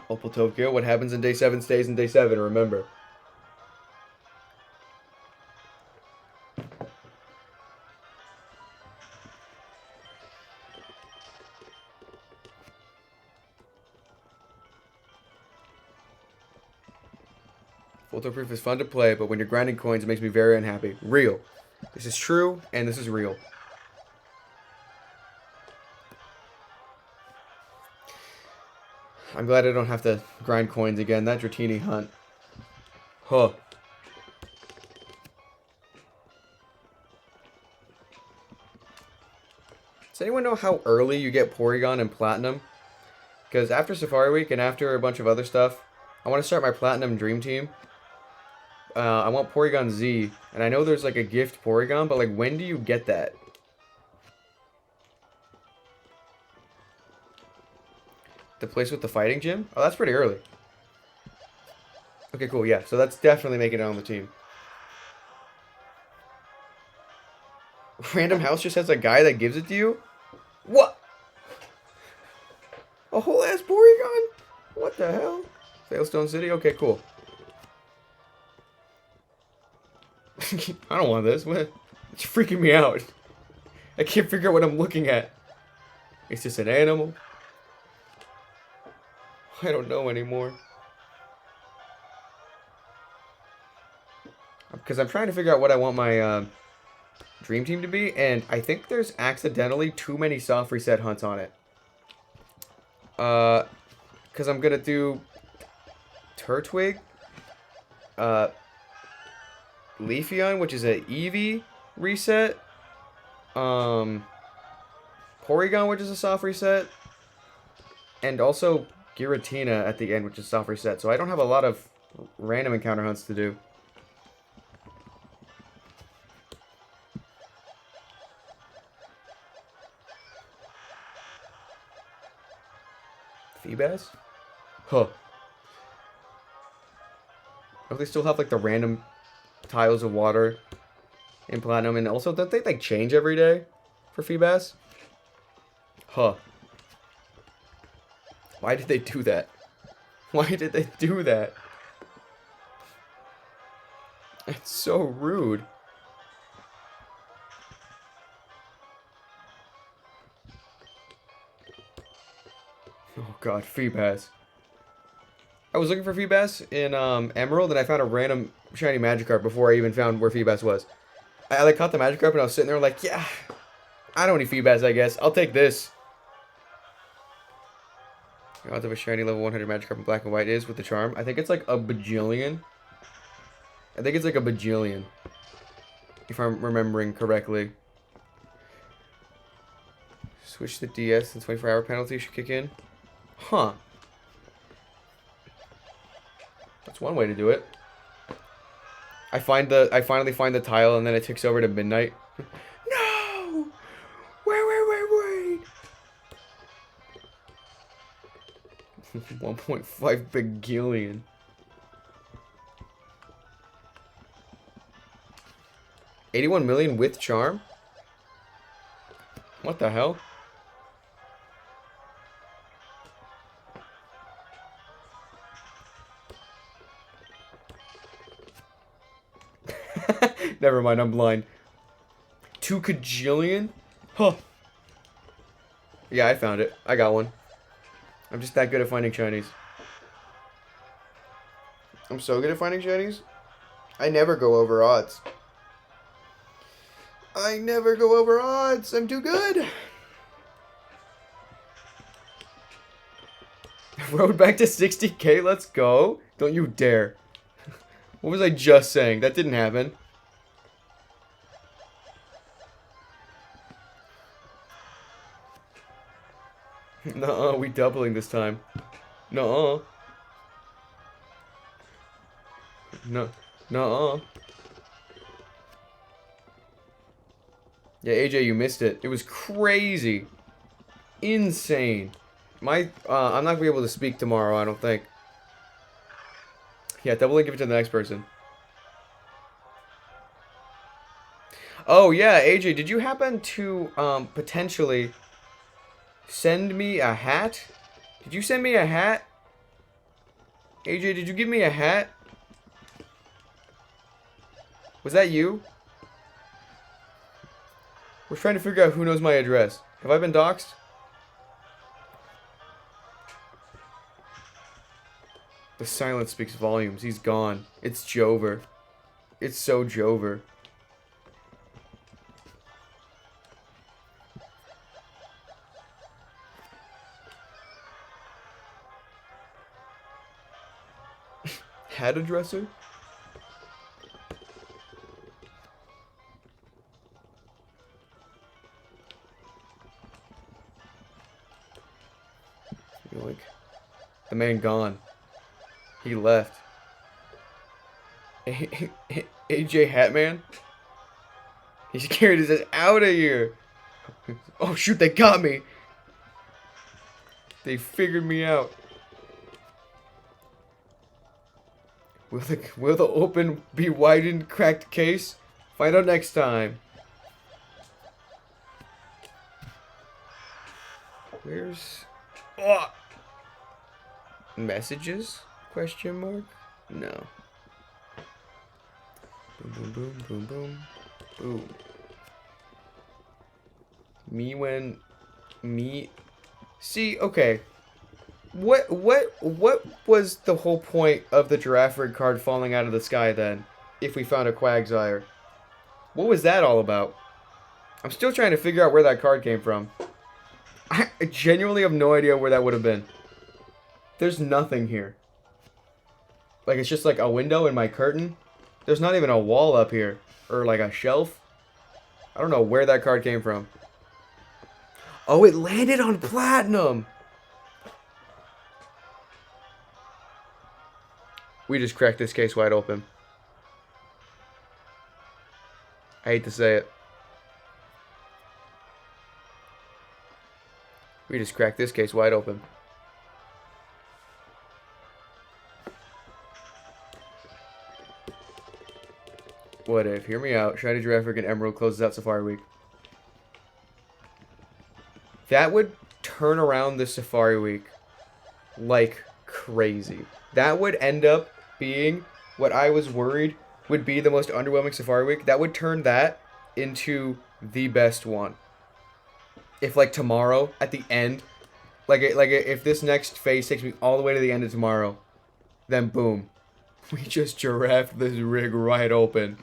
Opal Tokyo, what happens in day 7 stays in day 7, remember. Voltorb Proof is fun to play, but when you're grinding coins, it makes me very unhappy. Real. This is true, and this is real. I'm glad I don't have to grind coins again. That Dratini hunt. Huh. Does anyone know how early you get Porygon and Platinum? Because after Safari Week and after a bunch of other stuff, I want to start my Platinum Dream Team. I want Porygon Z, and I know there's like a gift Porygon, but like when do you get that? The place with the fighting gym? Oh, that's pretty early. Okay, cool, yeah. So that's definitely making it on the team. Random house just has a guy that gives it to you? What? A whole ass Porygon? What the hell? Sailstone City? Okay, cool. I don't want this. What? It's freaking me out. I can't figure out what I'm looking at. It's just an animal. I don't know anymore. Because I'm trying to figure out what I want my dream team to be, and I think there's accidentally too many soft reset hunts on it. Because I'm gonna do Turtwig, Leafeon, which is a Eevee reset, Porygon, which is a soft reset, and also Giratina at the end, which is soft reset. So I don't have a lot of random encounter hunts to do. Feebas? Huh. Don't they still have like the random tiles of water in Platinum? And also, don't they like change every day for Feebas? Huh. Why did they do that? Why did they do that? It's so rude. Oh god, Feebas. I was looking for Feebas in Emerald, and I found a random shiny Magikarp before I even found where Feebas was. I like caught the Magikarp, and I was sitting there like, yeah, I don't need Feebas, I guess. I'll take this. The odds of a shiny level 100 Magikarp in black and white is with the charm. I think it's like a bajillion. I think it's like a bajillion. If I'm remembering correctly. Switch the DS, the 24-hour penalty should kick in. Huh. That's one way to do it. I finally find the tile, and then it ticks over to midnight. No! Wait. 1.5 bagillion. $81 million with charm? What the hell? Never mind, I'm blind. 2 kajillion? Huh. Yeah, I found it. I got one. I'm just that good at finding shinies. I'm so good at finding shinies. I never go over odds. I never go over odds. I'm too good. Road back to 60k. Let's go. Don't you dare. What was I just saying? That didn't happen. Nuh-uh, we doubling this time. Nuh-uh. No. Nuh-uh. Yeah, AJ, you missed it. It was crazy. Insane. I'm not gonna be able to speak tomorrow, I don't think. Yeah, doubling, give it to the next person. Oh, yeah, AJ, did you happen to, potentially send me a hat? Did you send me a hat? AJ, did you give me a hat? Was that you? We're trying to figure out who knows my address. Have I been doxxed? The silence speaks volumes. He's gone. It's Jover. It's so Jover. Hat addresser? Yoink. The man gone. He left. AJ Hatman? He carried his ass out of here. Oh shoot, they got me. They figured me out. Will the open be widened, cracked case? Find out next time. Where's... Oh! Messages? Question mark? No. Boom, boom, boom, boom, boom. Boom. Me when Me. See, okay. What was the whole point of the giraffe rig card falling out of the sky then? If we found a Quagsire. What was that all about? I'm still trying to figure out where that card came from. I genuinely have no idea where that would have been. There's nothing here. Like, it's just like a window in my curtain. There's not even a wall up here. Or like a shelf. I don't know where that card came from. Oh, it landed on platinum! We just cracked this case wide open. I hate to say it. We just cracked this case wide open. What if? Hear me out. Shiny Giraffe and Emerald closes out Safari Week. That would turn around the Safari Week like crazy. That would end up being what I was worried would be the most underwhelming Safari Week. That would turn that into the best one. If like tomorrow at the end, if this next phase takes me all the way to the end of tomorrow, then boom, we just giraffed this rig right open.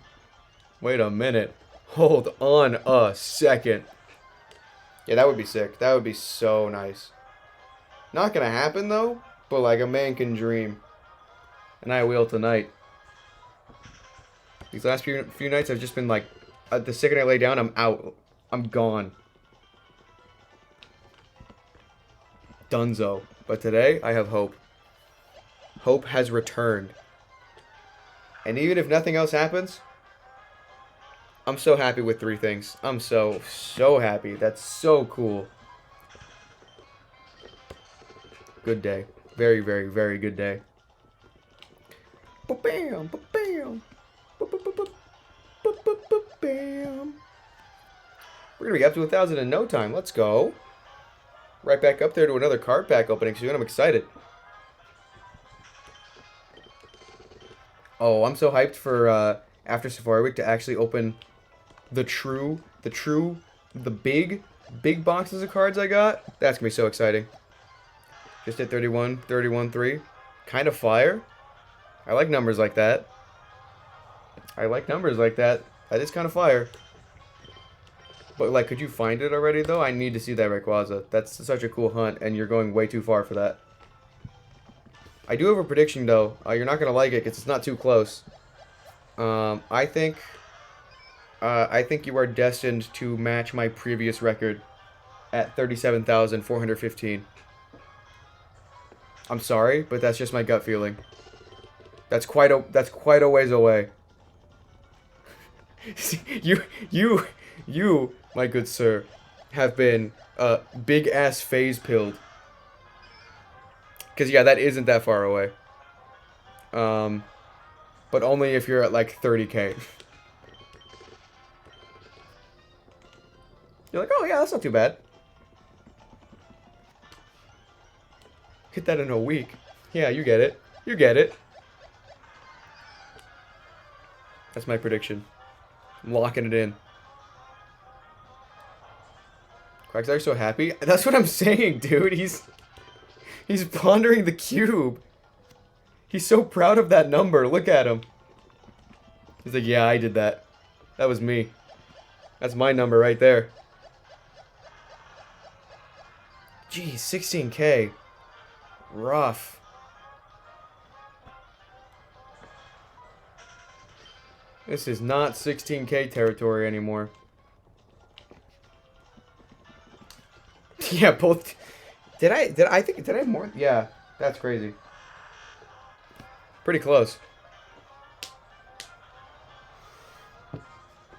Wait a minute. Hold on a second. Yeah, that would be sick. That would be so nice. Not gonna happen though, but like a man can dream. And I will tonight. These last few nights I've just been like, the second I lay down, I'm out. I'm gone. Dunzo. But today, I have hope. Hope has returned. And even if nothing else happens, I'm so happy with 3 things. I'm so happy. That's so cool. Good day. Very, very, very good day. Ba-bam, ba-bam. Ba-ba-ba-ba-bam. We're going to be up to 1,000 in no time. Let's go. Right back up there to another card pack opening soon. I'm excited. Oh, I'm so hyped for after Safari Week to actually open the big boxes of cards I got. That's going to be so exciting. Just hit 31, 31-3. Kind of fire. I like numbers like that. I like numbers like that. That is kind of fire. But, like, could you find it already, though? I need to see that Rayquaza. That's such a cool hunt, and you're going way too far for that. I do have a prediction, though. You're not going to like it, because it's not too close. I think you are destined to match my previous record at 37,415. I'm sorry, but that's just my gut feeling. That's quite a ways away. You, my good sir, have been big ass phase pilled. Cause yeah, that isn't that far away. But only if you're at like 30K. You're like, oh yeah, that's not too bad. Hit that in a week. Yeah, you get it. You get it. That's my prediction. I'm locking it in. Quagsire's so happy. That's what I'm saying, dude. He's pondering the cube. He's so proud of that number. Look at him. He's like, yeah, I did that. That was me. That's my number right there. Geez, 16K. Rough. This is not 16K territory anymore. Yeah, both. Did I have more? Yeah, that's crazy. Pretty close.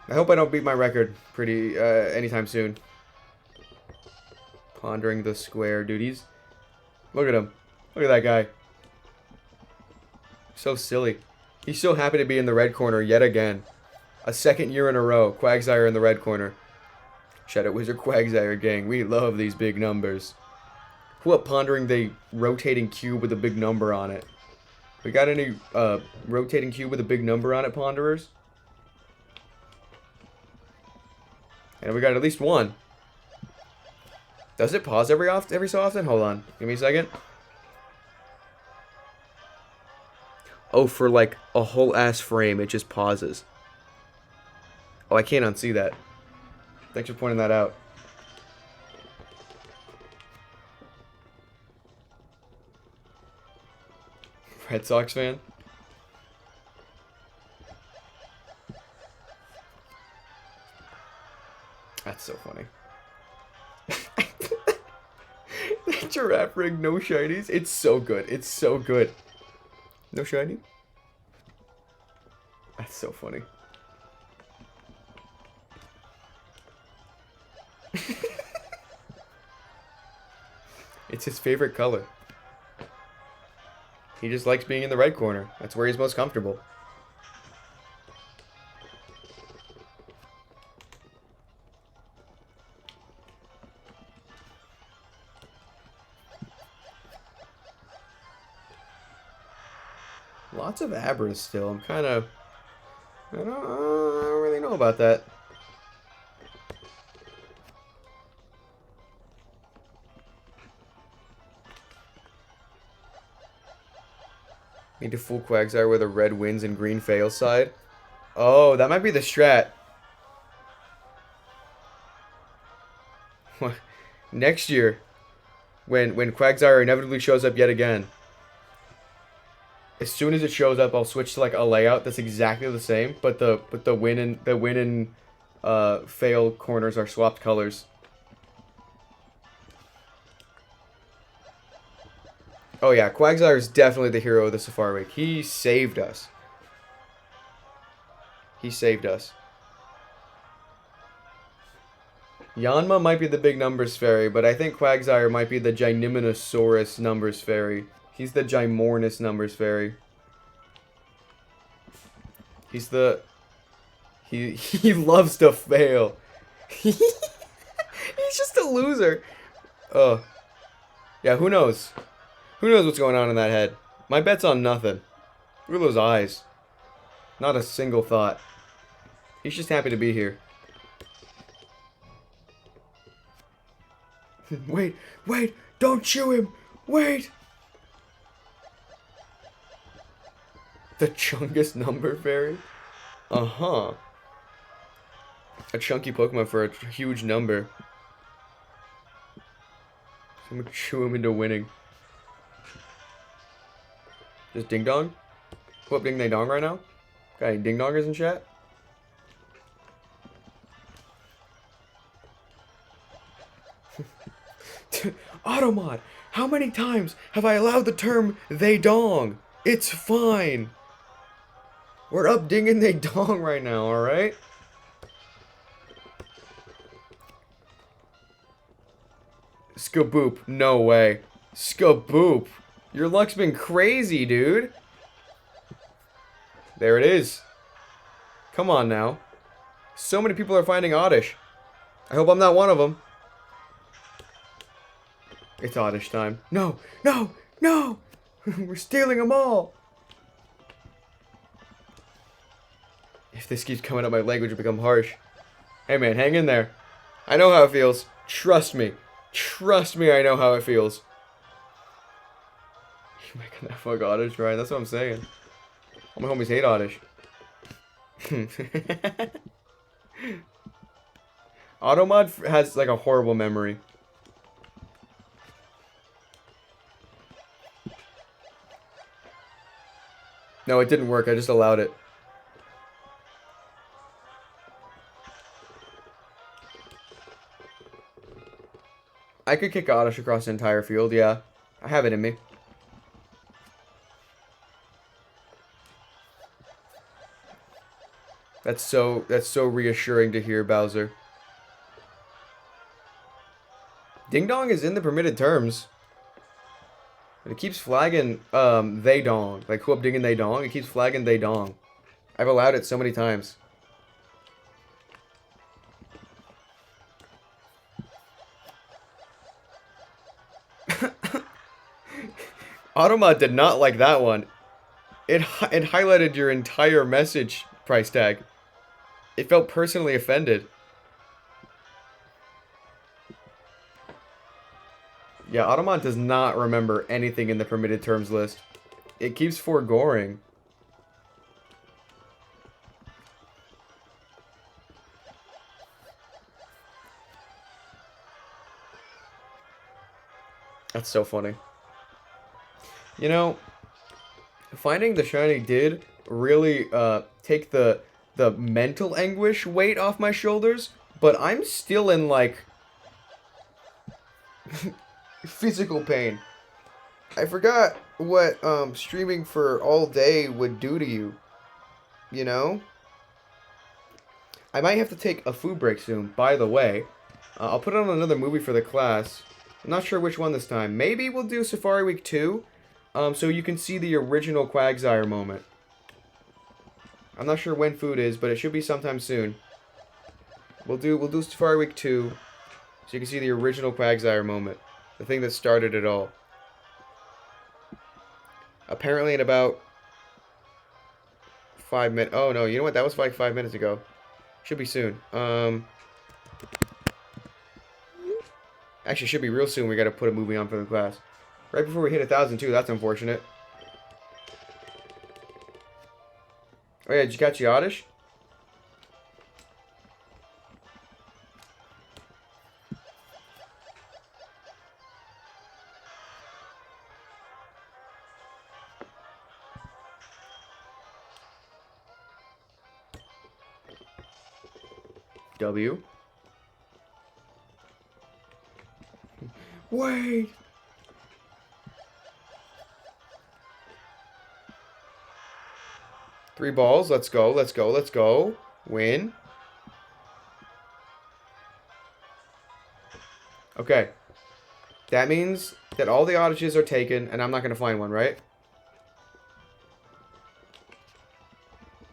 I hope I don't beat my record anytime soon. Pondering the square, dude. Look at him. Look at that guy. So silly. He's so happy to be in the red corner yet again. A second year in a row. Quagsire in the red corner. Shadow Wizard Quagsire gang. We love these big numbers. Who up pondering the rotating cube with a big number on it? We got any rotating cube with a big number on it, ponderers? And we got at least one. Does it pause every so often? Hold on. Give me a second. Oh, for like a whole ass frame, it just pauses. Oh, I can't unsee that. Thanks for pointing that out. Red Sox fan? That's so funny. That giraffe ring, no shinies. It's so good. It's so good. No shiny? That's so funny. It's his favorite color. He just likes being in the red corner. That's where he's most comfortable. Lots of Abras still. I'm kind of... I don't really know about that. Need to full Quagsire with a red wins and green fails side. Oh, that might be the strat. Next year, when Quagsire inevitably shows up yet again, as soon as it shows up, I'll switch to like a layout that's exactly the same, but the win and fail corners are swapped colors. Oh yeah, Quagsire is definitely the hero of the Safari Week. He saved us. He saved us. Yanma might be the big numbers fairy, but I think Quagsire might be the Gyniminosaurus numbers fairy. He's the Gymornus numbers fairy. He's the... He loves to fail. He's just a loser. Oh. Yeah, who knows? Who knows what's going on in that head? My bet's on nothing. Look at those eyes. Not a single thought. He's just happy to be here. Wait, wait, don't chew him. Wait. The chungus number fairy? Uh-huh. A chunky Pokemon for a huge number. I'm gonna chew him into winning. Just Ding Dong? Who up Ding Dang Dong right now? Got any Ding Dongers in chat? Automod, how many times have I allowed the term they dong? It's fine. We're up dinging they dong right now, alright? Skaboop, no way. Skaboop. Your luck's been crazy, dude. There it is. Come on now. So many people are finding Oddish. I hope I'm not one of them. It's Oddish time. No, no, no! We're stealing them all! If this keeps coming up, my language will become harsh. Hey man, hang in there. I know how it feels. Trust me. Trust me, I know how it feels. You're making that fuck Oddish, right? That's what I'm saying. All my homies hate Oddish. Automod has like a horrible memory. No, it didn't work. I just allowed it. I could kick Oddish across the entire field, yeah. I have it in me. That's so reassuring to hear, Bowser. Ding Dong is in the permitted terms. But it keeps flagging, they dong. Like, who up dinging they dong? It keeps flagging they dong. I've allowed it so many times. Automod did not like that one. It highlighted your entire message price tag. It felt personally offended. Yeah, Automon does not remember anything in the permitted terms list. It keeps foregoing. That's so funny. You know, finding the shiny did really take the mental anguish weight off my shoulders, but I'm still in like physical pain. I forgot what streaming for all day would do to you. You know? I might have to take a food break soon, by the way. I'll put on another movie for the class. I'm not sure which one this time. Maybe we'll do Safari Week 2, so you can see the original Quagsire moment. I'm not sure when food is, but it should be sometime soon. We'll do Safari Week 2, so you can see the original Quagsire moment. The thing that started it all. Apparently in about 5 minutes. Oh no, you know what? That was like 5 minutes ago. Should be soon. Actually, should be real soon. We gotta put a movie on for the class. Right before we hit 1,000 too. That's unfortunate. Oh yeah, did you catch the Oddish? W. Wait! Three balls. Let's go. Let's go. Let's go. Win. Okay. That means that all the outages are taken, and I'm not going to find one, right?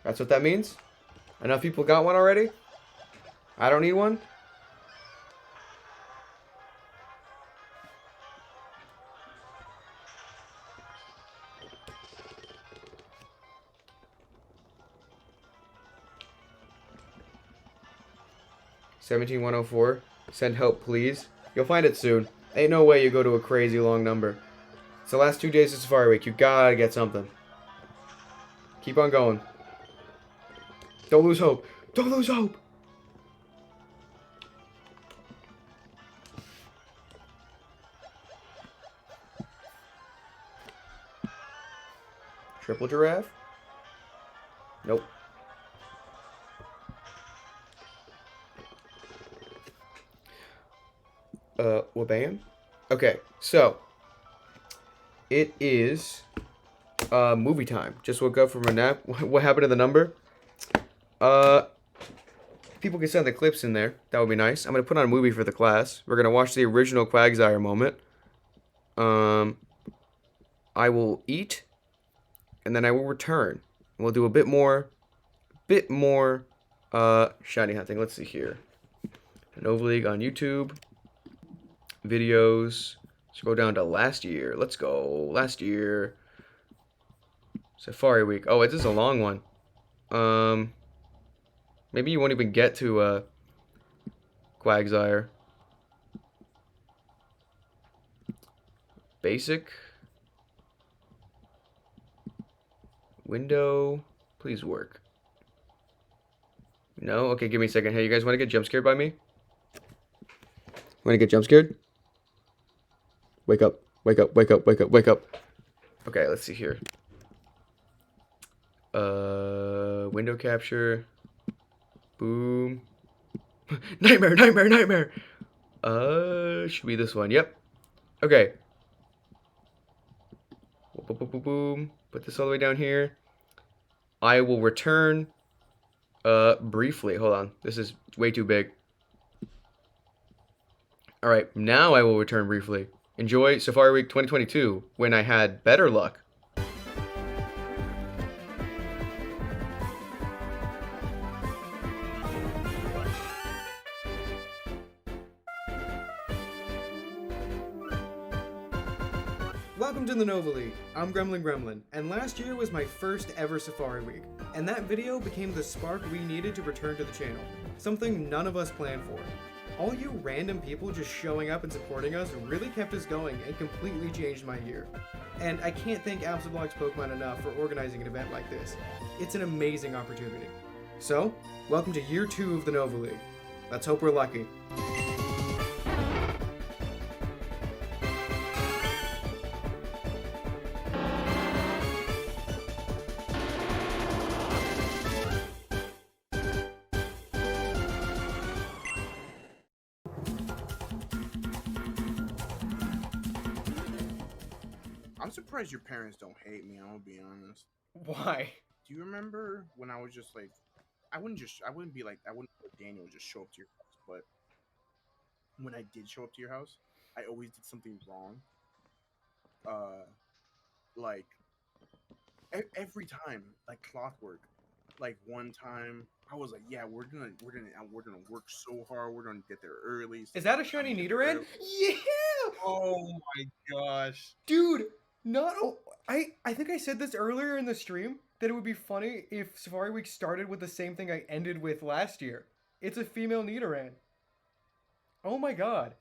That's what that means? Enough people got one already? I don't need one? $17,104. Send help, please. You'll find it soon. Ain't no way you go to a crazy long number. It's the last 2 days of Safari Week. You gotta get something. Keep on going. Don't lose hope. Don't lose hope! Triple giraffe? Nope. Wabam? Okay, so it is movie time. Just woke up from a nap. What happened to the number? People can send the clips in there. That would be nice. I'm gonna put on a movie for the class. We're gonna watch the original Quagsire moment. I will eat, and then I will return. We'll do a bit more shiny hunting. Let's see here. Nova League on YouTube. Videos. Let's go down to last year. Let's go. Last year. Safari Week. Oh, this is a long one. Maybe you won't even get to Quagsire. Basic. Window. Please work. No? Okay, give me a second. Hey, you guys want to get jump scared by me? Want to get jump scared? Wake up. Wake up. Wake up. Wake up. Wake up. Okay, let's see here. Window capture. Boom. Nightmare, nightmare, nightmare. Should be this one. Yep. Okay. Boom, boom, boom, boom. Put this all the way down here. I will return briefly. Hold on. This is way too big. Alright, now I will return briefly. Enjoy Safari Week 2022, when I had better luck. Welcome to the Nova League. I'm Gremlin, and last year was my first ever Safari Week, and that video became the spark we needed to return to the channel, something none of us planned for. All you random people just showing up and supporting us really kept us going and completely changed my year. And I can't thank Absolblog's Pokemon enough for organizing an event like this. It's an amazing opportunity. So, welcome to year 2 of the Nova League. Let's hope we're lucky. I'm surprised your parents don't hate me, I'm gonna be honest. Why? Do you remember when I was just like, I wouldn't let Daniel just show up to your house, but when I did show up to your house, I always did something wrong. Like, every time, like clockwork. Like one time, I was like, "Yeah, we're gonna work so hard. We're gonna get there early." Is that a shiny Nidoran? Yeah! Oh my gosh, Dude, I think I said this earlier in the stream that it would be funny if Safari Week started with the same thing I ended with last year. It's a female Nidoran. Oh my god.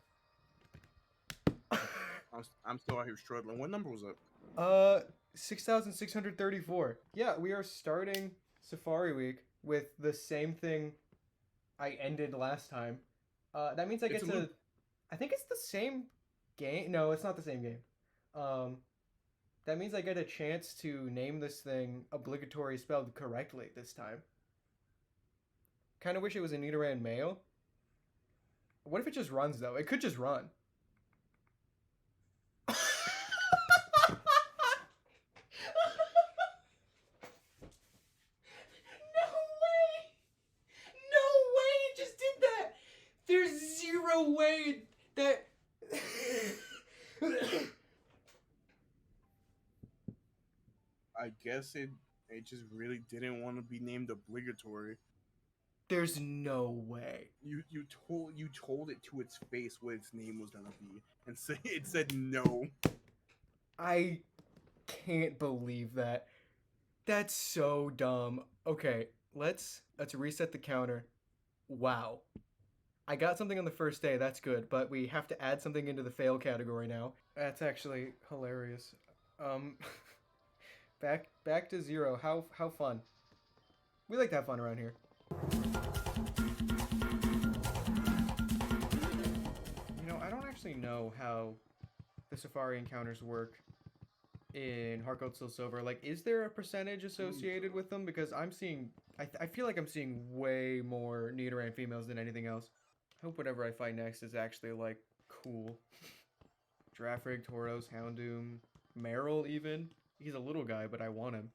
I'm still out here struggling. What number was it? 6,634. Yeah, we are starting Safari Week with the same thing I ended last time. That means I get to. I think it's the same game. No, it's not the same game. That means I get a chance to name this thing obligatory spelled correctly this time. Kind of wish it was a Nidoran male. What if it just runs though? It could just run. Way that I guess it just really didn't want to be named obligatory. There's no way. You told it to its face what its name was gonna be, and it said no. I can't believe that. That's so dumb. Okay, let's reset the counter. Wow. I got something on the first day, that's good, but we have to add something into the fail category now. That's actually hilarious. Back to 0. How fun. We like to have fun around here. You know, I don't actually know how the Safari encounters work in Heart Gold, Soul Silver. Like, is there a percentage associated with them? Because I'm seeing, I feel like I'm seeing way more Nidoran females than anything else. I hope whatever I find next is actually, like, cool. Girafarig, Tauros, Houndoom, Meryl even. He's a little guy, but I want him.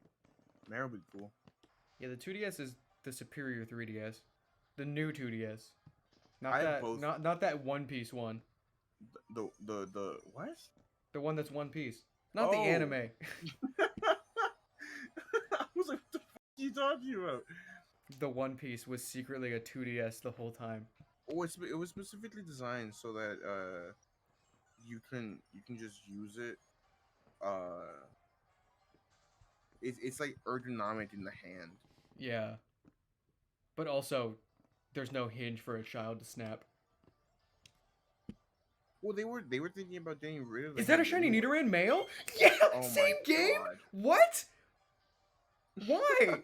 Meryl would be cool. Yeah, the 2DS is the superior 3DS. The new 2DS. Not that One Piece one. The what? The one that's One Piece. Not the anime. I was like, what the fuck are you talking about? The One Piece was secretly a 2DS the whole time. Oh, it was specifically designed so that you can just use it. It's like ergonomic in the hand. Yeah. But also, there's no hinge for a child to snap. Well, they were thinking about getting rid of. Is that a shiny Nidoran male? Yeah, oh same game. God. What? Why?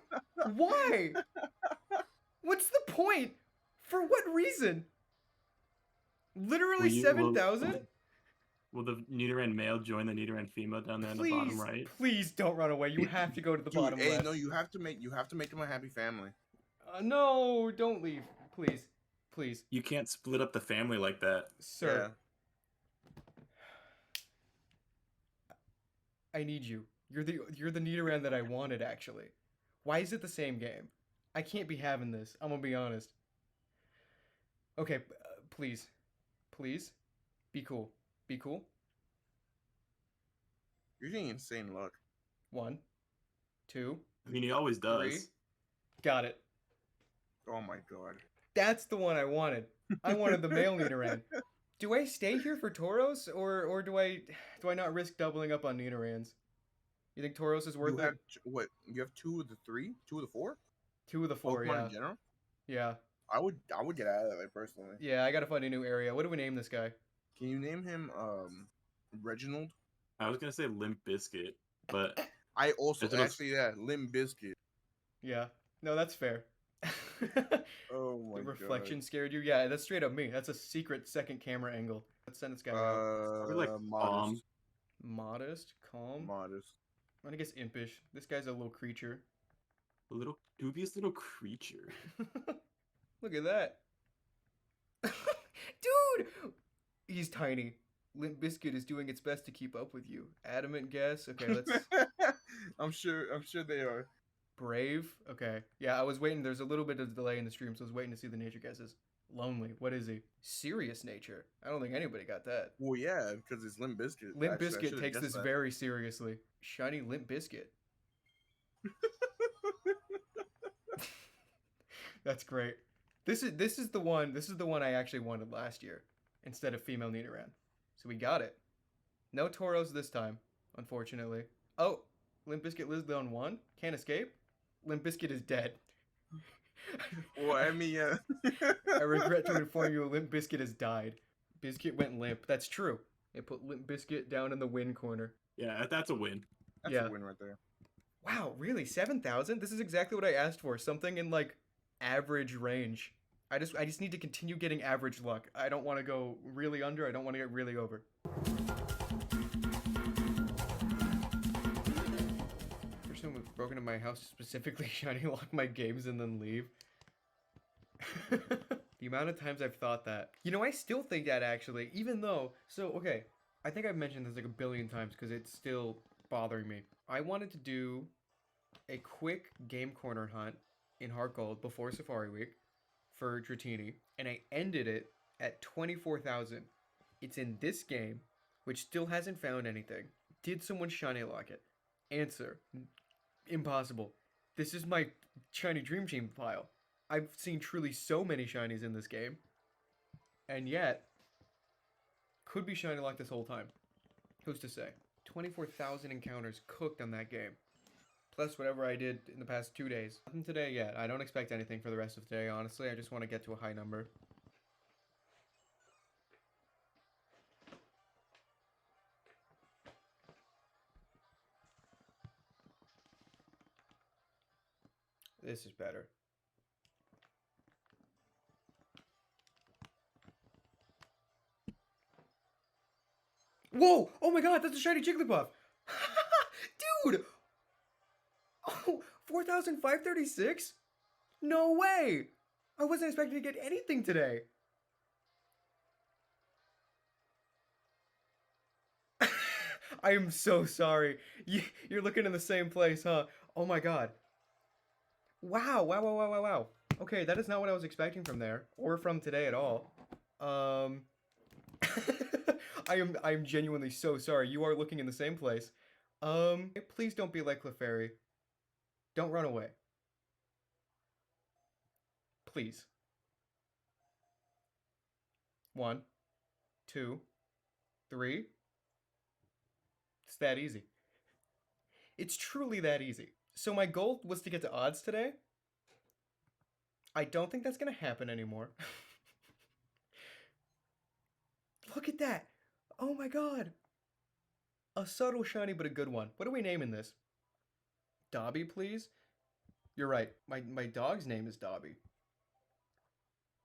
Why? What's the point? For what reason? Literally 7,000? Will the Nidoran male join the Nidoran female down there in the bottom right? Please don't run away. You have to go to the bottom left. Hey, no, you have to make them a happy family. No, don't leave. Please. Please. You can't split up the family like that. Sir. Yeah. I need you. You're the Nidoran that I wanted, actually. Why is it the same game? I can't be having this. I'm gonna be honest. Okay, please. Please. Be cool. Be cool. You're getting insane luck. 1, 2. I mean, he always does. 3. Got it. Oh my God. That's the one I wanted. I wanted the male Nidoran. Do I stay here for Tauros, or do I not risk doubling up on Nidorans? You think Tauros is worth it? What? You have 2 of the 3? 2 of the 4? 2 of the 4, Pokemon yeah. in general? Yeah. I would get out of there personally. Yeah, I gotta find a new area. What do we name this guy? Can you name him Reginald? I was gonna say Limp Biscuit, but I also Reginald's- actually Limp Biscuit. Yeah. No, that's fair. Oh my The god. reflection scared you? Yeah, that's straight up me. That's a secret second camera angle. Let's send this guy out. Probably like modest. Modest, calm. Modest. I'm gonna guess impish. This guy's a little creature. a little dubious little creature. Look at that. Dude! He's tiny. Limp Bizkit is doing its best to keep up with you. Adamant guess. Okay, let's... I'm sure they are. Brave. Okay. Yeah, I was waiting. There's a little bit of delay in the stream, so I was waiting to see the nature guesses. Lonely. What is he? Serious nature. I don't think anybody got that. Well, yeah, because it's Limp Bizkit. Limp Actually, I Bizkit should've takes guessed this that. very seriously. Shiny Limp Bizkit. That's great. This is the one I actually wanted last year instead of female Nidoran. So we got it. No Tauros this time, unfortunately. Oh, Limp Bizkit lives on 1. Can't escape. Limp Bizkit is dead. Well, I mean, yeah. I regret to inform you, Limp Bizkit has died. Bizkit went limp. That's true. They put Limp Bizkit down in the win corner. Yeah, that's a win. That's Yeah. a win right there. Wow, really? 7,000? This is exactly what I asked for. Something in like average range. I just need to continue getting average luck. I don't want to go really under. I don't want to get really over. For someone who's broken into my house to specifically shiny lock my games and then leave. The amount of times I've thought that. You know, I still think that actually, even though... So, okay, I think I've mentioned this like a billion times because it's still bothering me. I wanted to do a quick game corner hunt in Heart Gold before Safari Week for Dratini, and I ended it at 24,000. It's in this game, which still hasn't found anything. Did someone shiny lock it? Answer: impossible. This is my shiny Dream Team pile. I've seen truly so many shinies in this game, and yet could be shiny locked this whole time. Who's to say? 24,000 encounters cooked on that game. Plus whatever I did in the past 2 days. Nothing today yet. I don't expect anything for the rest of today, honestly. I just want to get to a high number. This is better. Whoa! Oh my god, that's a shiny Jigglypuff! Dude! Oh, 4,536? No way! I wasn't expecting to get anything today. I am so sorry. You're looking in the same place, huh? Oh my god. Wow, wow, wow, wow, wow, wow. Okay, that is not what I was expecting from there, or from today at all. I'm genuinely so sorry. You are looking in the same place. Please don't be like Clefairy. Don't run away. Please. 1, 2, 3. It's that easy. It's truly that easy. So my goal was to get to odds today. I don't think that's gonna happen anymore. Look at that. Oh my god. A subtle shiny, but a good one. What are we naming this? Dobby, please? You're right. My dog's name is Dobby.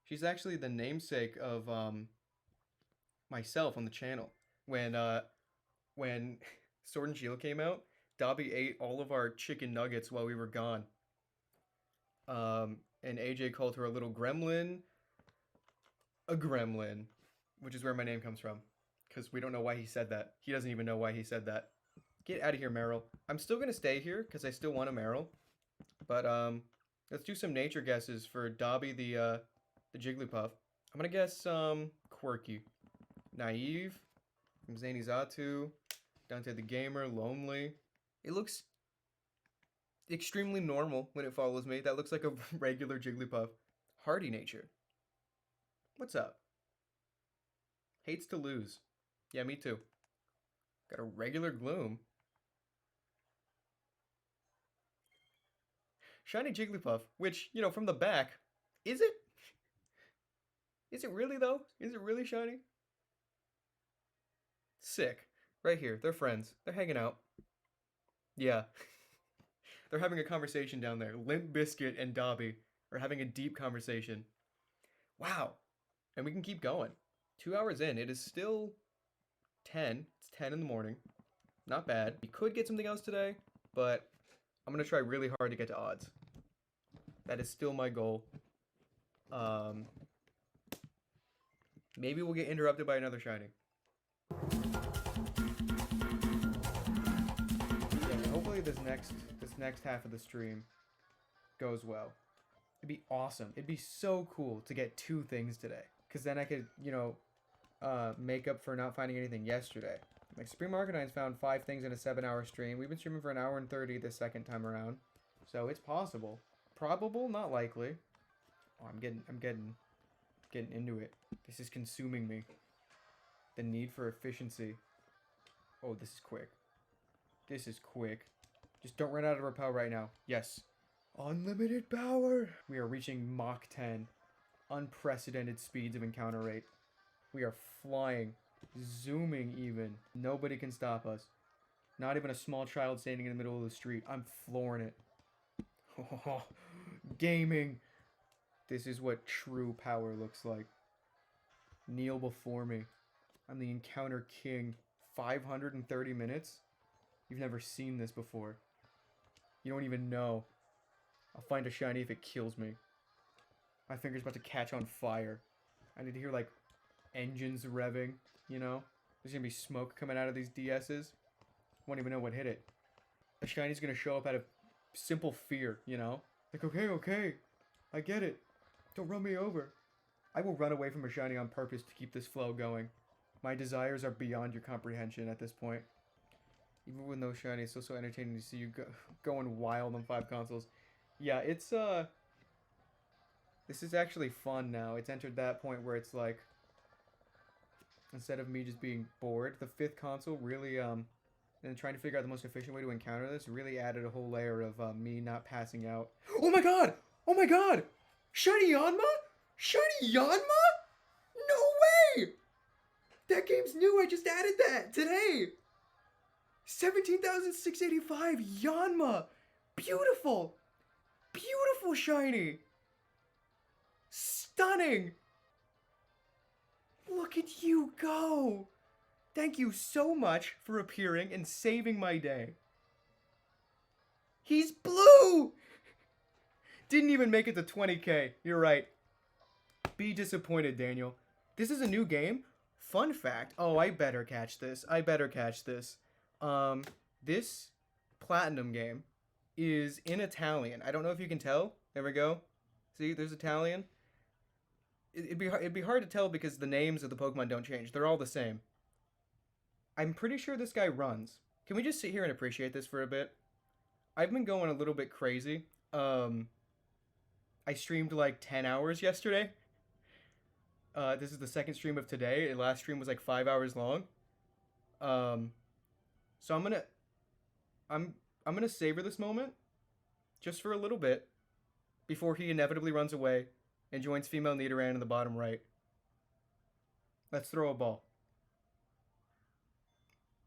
She's actually the namesake of myself on the channel. When Sword and Shield came out, Dobby ate all of our chicken nuggets while we were gone. And AJ called her a little gremlin. A gremlin. Which is where my name comes from. Because we don't know why he said that. He doesn't even know why he said that. Get out of here, Meryl. I'm still going to stay here because I still want a Meryl. But let's do some nature guesses for Dobby the Jigglypuff. I'm going to guess quirky. Naive. From Zany Zatu. Dante the Gamer. Lonely. It looks extremely normal when it follows me. That looks like a regular Jigglypuff. Hardy nature. What's up? Hates to lose. Yeah, me too. Got a regular Gloom. Shiny Jigglypuff, which, you know, from the back, is it? Is it really, though? Is it really shiny? Sick. Right here. They're friends. They're hanging out. Yeah. They're having a conversation down there. Limp Bizkit and Dobby are having a deep conversation. Wow. And we can keep going. 2 hours in. It is still 10. It's 10 in the morning. Not bad. We could get something else today, but I'm going to try really hard to get to odds. That is still my goal. Maybe we'll get interrupted by another shiny. Yeah, hopefully this next half of the stream goes well. It'd be awesome. It'd be so cool to get 2 things today. Because then I could, you know, make up for not finding anything yesterday. Like, Supreme Arcanine's found 5 things in a 7-hour stream. We've been streaming for 1 hour and 30 this second time around. So it's possible. Probable, not likely. Oh, I'm getting into it. This is consuming me. The need for efficiency. Oh, this is quick. This is quick. Just don't run out of repel right now. Yes. Unlimited power. We are reaching Mach 10. Unprecedented speeds of encounter rate. We are flying. Zooming even. Nobody can stop us. Not even a small child standing in the middle of the street. I'm flooring it. Oh, gaming. This is what true power looks like. Kneel before me. I'm the encounter king. 530 minutes? You've never seen this before. You don't even know. I'll find a shiny if it kills me. My finger's about to catch on fire. I need to hear, like, engines revving, you know? There's gonna be smoke coming out of these DSs. Won't even know what hit it. A shiny's gonna show up out of simple fear, you know? Like, okay, I get it. Don't run me over. I will run away from a shiny on purpose to keep this flow going. My desires are beyond your comprehension at this point. Even with no shiny, it's still so entertaining to see you going wild on 5 consoles. Yeah, it's, this is actually fun now. It's entered that point where it's like, instead of me just being bored, the 5th console really, and trying to figure out the most efficient way to encounter this really added a whole layer of me not passing out. Oh my god! Oh my god! Shiny Yanma? Shiny Yanma? No way! That game's new. I just added that today. 17,685 Yanma. Beautiful. Beautiful shiny. Stunning. Look at you go. Thank you so much for appearing and saving my day. He's blue. Didn't even make it to 20k. You're right. Be disappointed, Daniel. This is a new game. Fun fact. Oh, I better catch this. This Platinum game is in Italian. I don't know if you can tell. There we go. See, there's Italian. It'd be hard to tell because the names of the Pokemon don't change. They're all the same. I'm pretty sure this guy runs. Can we just sit here and appreciate this for a bit? I've been going a little bit crazy. I streamed like 10 hours yesterday. This is the second stream of today. The last stream was like 5 hours long. So I'm gonna savor this moment just for a little bit before he inevitably runs away and joins female Nidoran in the bottom right. Let's throw a ball.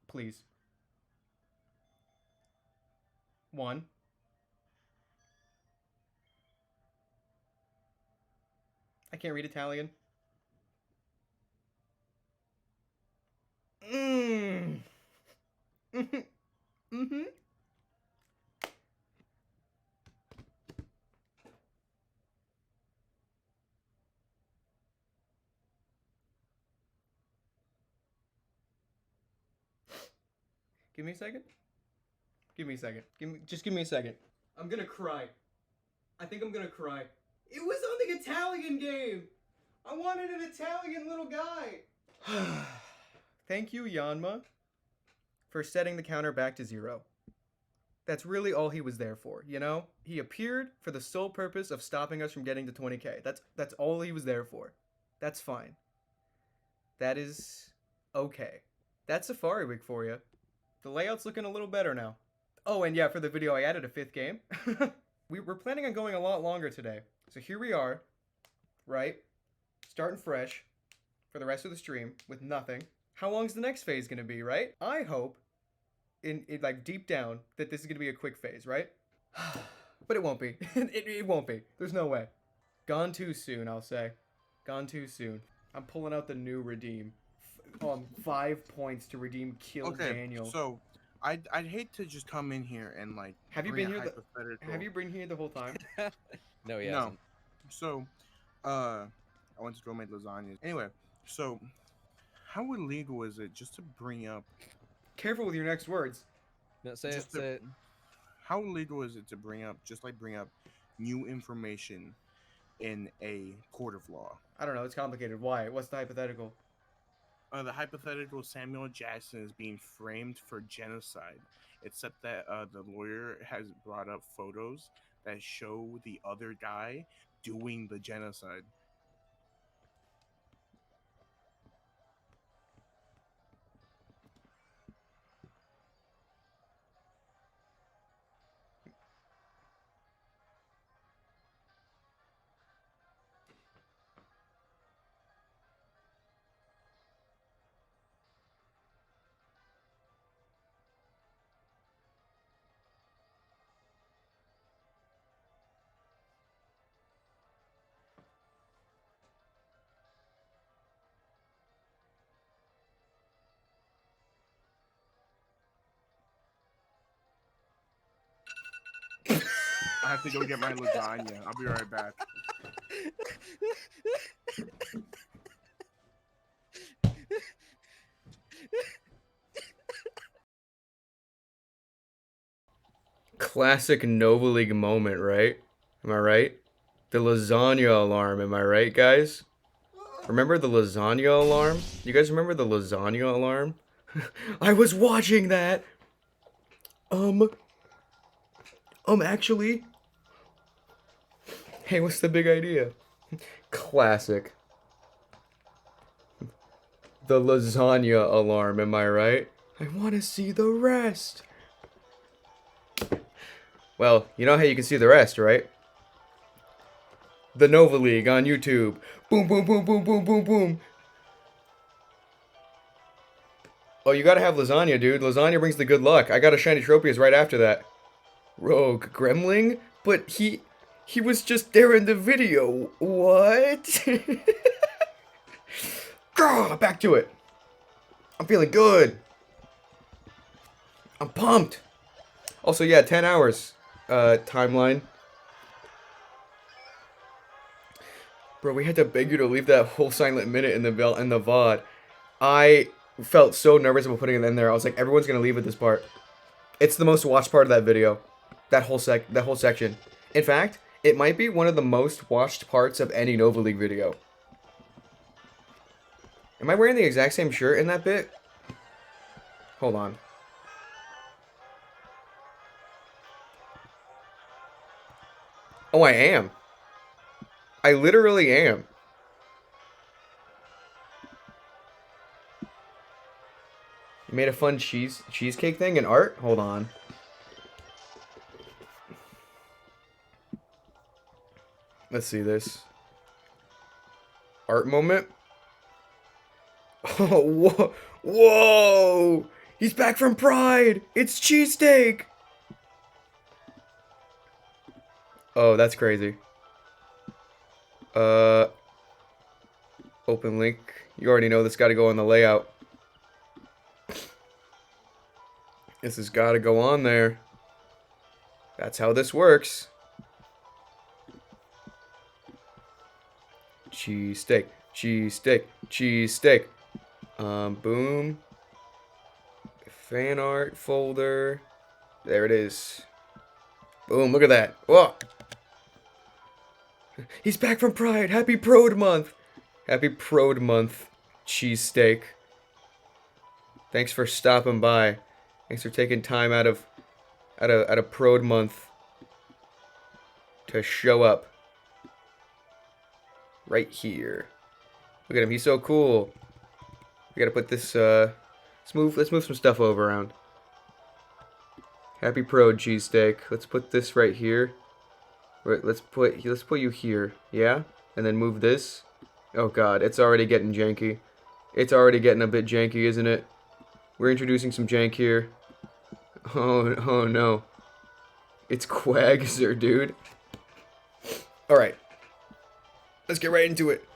Please. 1. I can't read Italian. Mm-hmm. Give me a second. Just give me a second. I'm gonna cry. I think I'm gonna cry. It was on the Italian game! I wanted an Italian little guy! Thank you, Yanma, for setting the counter back to 0. That's really all he was there for, you know? He appeared for the sole purpose of stopping us from getting to 20k. That's all he was there for. That's fine. That is okay. That's Safari Week for you. The layout's looking a little better now. Oh, and yeah, for the video, I added a 5th game. We're planning on going a lot longer today. So here we are, right? starting fresh for the rest of the stream with nothing. How long's the next phase gonna be, right? I hope, in like deep down, that this is gonna be a quick phase, right? But it won't be. It won't be. There's no way. Gone too soon, I'll say. Gone too soon. I'm pulling out the new redeem. 5 points to redeem Kill Daniel. So I'd hate to just come in here and like have you been here the whole time? No, yeah. No. So I went to go make lasagna. Anyway, so how illegal is it just to bring up Careful with your next words. No, say it. How illegal is it to bring up new information in a court of law? I don't know, it's complicated. Why? What's the hypothetical? The hypothetical Samuel Jackson is being framed for genocide, except that the lawyer has brought up photos that show the other guy doing the genocide. I have to go get my lasagna. I'll be right back. Classic Nova League moment, right? Am I right? The lasagna alarm, am I right, guys? Remember the lasagna alarm? You guys remember the lasagna alarm? I was watching that! Actually... Hey, what's the big idea? Classic. The lasagna alarm, am I right? I want to see the rest. Well, you know how you can see the rest, right? The Nova League on YouTube. Boom, boom, boom, boom, boom, boom, boom. Oh, you gotta have lasagna, dude. Lasagna brings the good luck. I got a shiny Tropius right after that. Rogue Gremling? But he was just there in the video. What? Back to it. I'm feeling good. I'm pumped. Also, yeah, 10 hours timeline. Bro, we had to beg you to leave that whole silent minute in the VOD. I felt so nervous about putting it in there. I was like, everyone's gonna leave at this part. It's the most watched part of that video. That whole section. In fact, it might be one of the most watched parts of any Nova League video. Am I wearing the exact same shirt in that bit? Hold on. Oh, I am. I literally am. You made a fun cheesecake thing in art? Hold on. Let's see this. Art moment. Oh, whoa. Whoa! He's back from Pride! It's cheesesteak! Oh, that's crazy. Open link. You already know this gotta go on the layout. This has gotta go on there. That's how this works. Cheesesteak, cheesesteak, cheesesteak. Boom. Fan art folder. There it is. Boom, look at that. Whoa. He's back from Pride. Happy Prode Month. Happy Prode Month, cheesesteak. Thanks for stopping by. Thanks for taking time out of Prode Month to show up right here. Look at him. He's so cool. We gotta put this. Let's move some stuff over around. Happy Prode cheesesteak. Let's put this right here. Let's put you here. Yeah, and then move this. Oh god, it's already getting janky. It's already getting a bit janky, isn't it? We're introducing some jank here. Oh no. It's Quagzer, dude. Alright. Let's get right into it.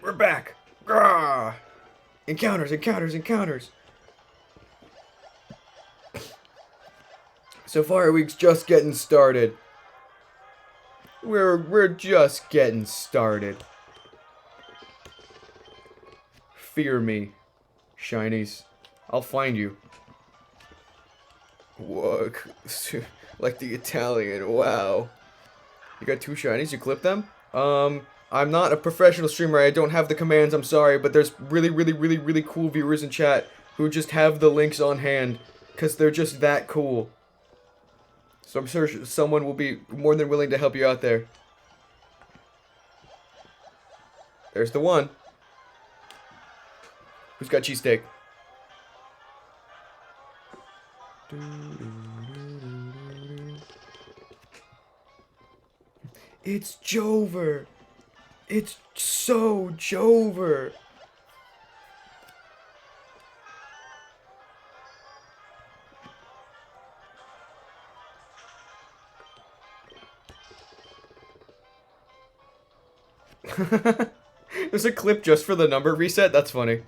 We're back. Grah! Encounters, encounters, encounters. Safari Week's just getting started. We're just getting started. Fear me, shinies. I'll find you. Whoa, like the Italian, wow. You got 2 shinies, you clip them? I'm not a professional streamer, I don't have the commands, I'm sorry, but there's really cool viewers in chat who just have the links on hand, because they're just that cool. So I'm sure someone will be more than willing to help you out there. There's the one. Who's got cheesesteak? It's Jover. It's so Jover. There's a clip just for the number reset? That's funny.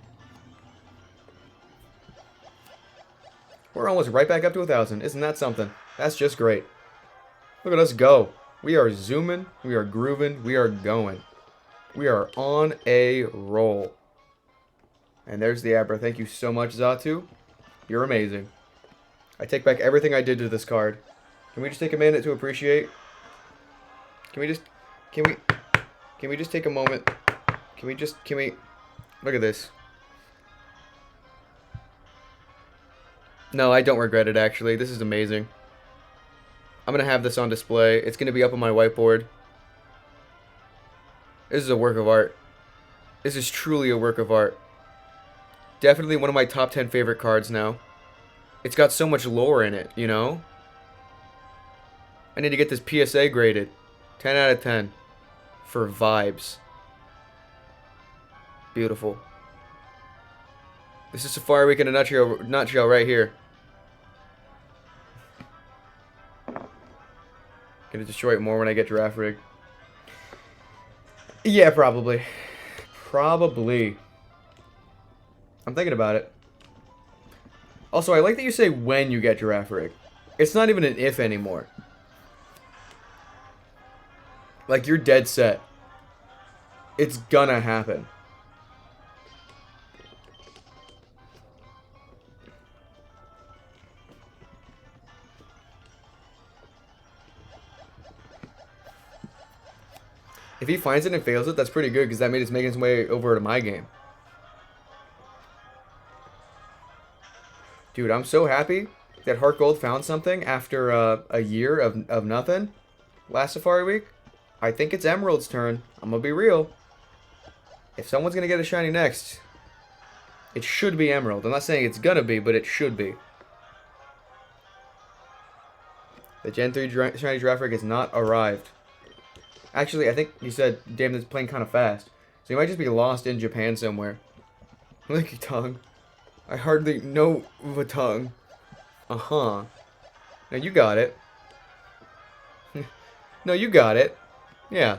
We're almost right back up to 1,000. Isn't that something? That's just great. Look at us go. We are zooming. We are grooving. We are going. We are on a roll. And there's the Abra. Thank you so much, Zatu. You're amazing. I take back everything I did to this card. Can we just take a minute to appreciate? Can we just take a moment? Can we look at this. No, I don't regret it, actually. This is amazing. I'm going to have this on display. It's going to be up on my whiteboard. This is a work of art. This is truly a work of art. Definitely one of my top 10 favorite cards now. It's got so much lore in it, you know? I need to get this PSA graded. 10 out of 10. For vibes. Beautiful. This is Safari Week in a nutshell right here. Gonna destroy it more when I get Giraffe Rig. Yeah, probably. Probably. I'm thinking about it. Also, I like that you say when you get Giraffe Rig. It's not even an if anymore. Like, you're dead set. It's gonna happen. If he finds it and fails it, that's pretty good, because that means it's making its way over to my game. Dude, I'm so happy that Heart Gold found something after a year of nothing last Safari Week. I think it's Emerald's turn. I'm going to be real. If someone's going to get a shiny next, it should be Emerald. I'm not saying it's going to be, but it should be. The Gen 3 shiny Giraffe Rig has not arrived. Actually, I think you said, damn, this is playing kind of fast. So you might just be lost in Japan somewhere. Licky tongue. I hardly know the tongue. Uh-huh. Now you got it. No, you got it. Yeah.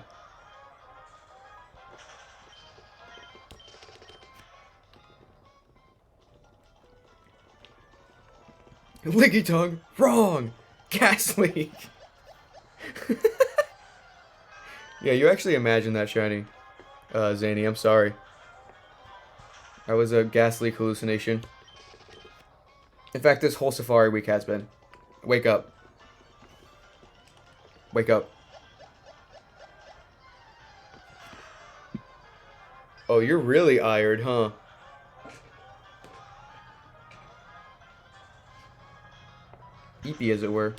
Licky tongue. Wrong. Gas leak. Yeah, you actually imagined that shiny, Zany. I'm sorry. That was a gas leak hallucination. In fact, this whole Safari Week has been. Wake up. Wake up. Oh, you're really ired, huh? Eepy, as it were.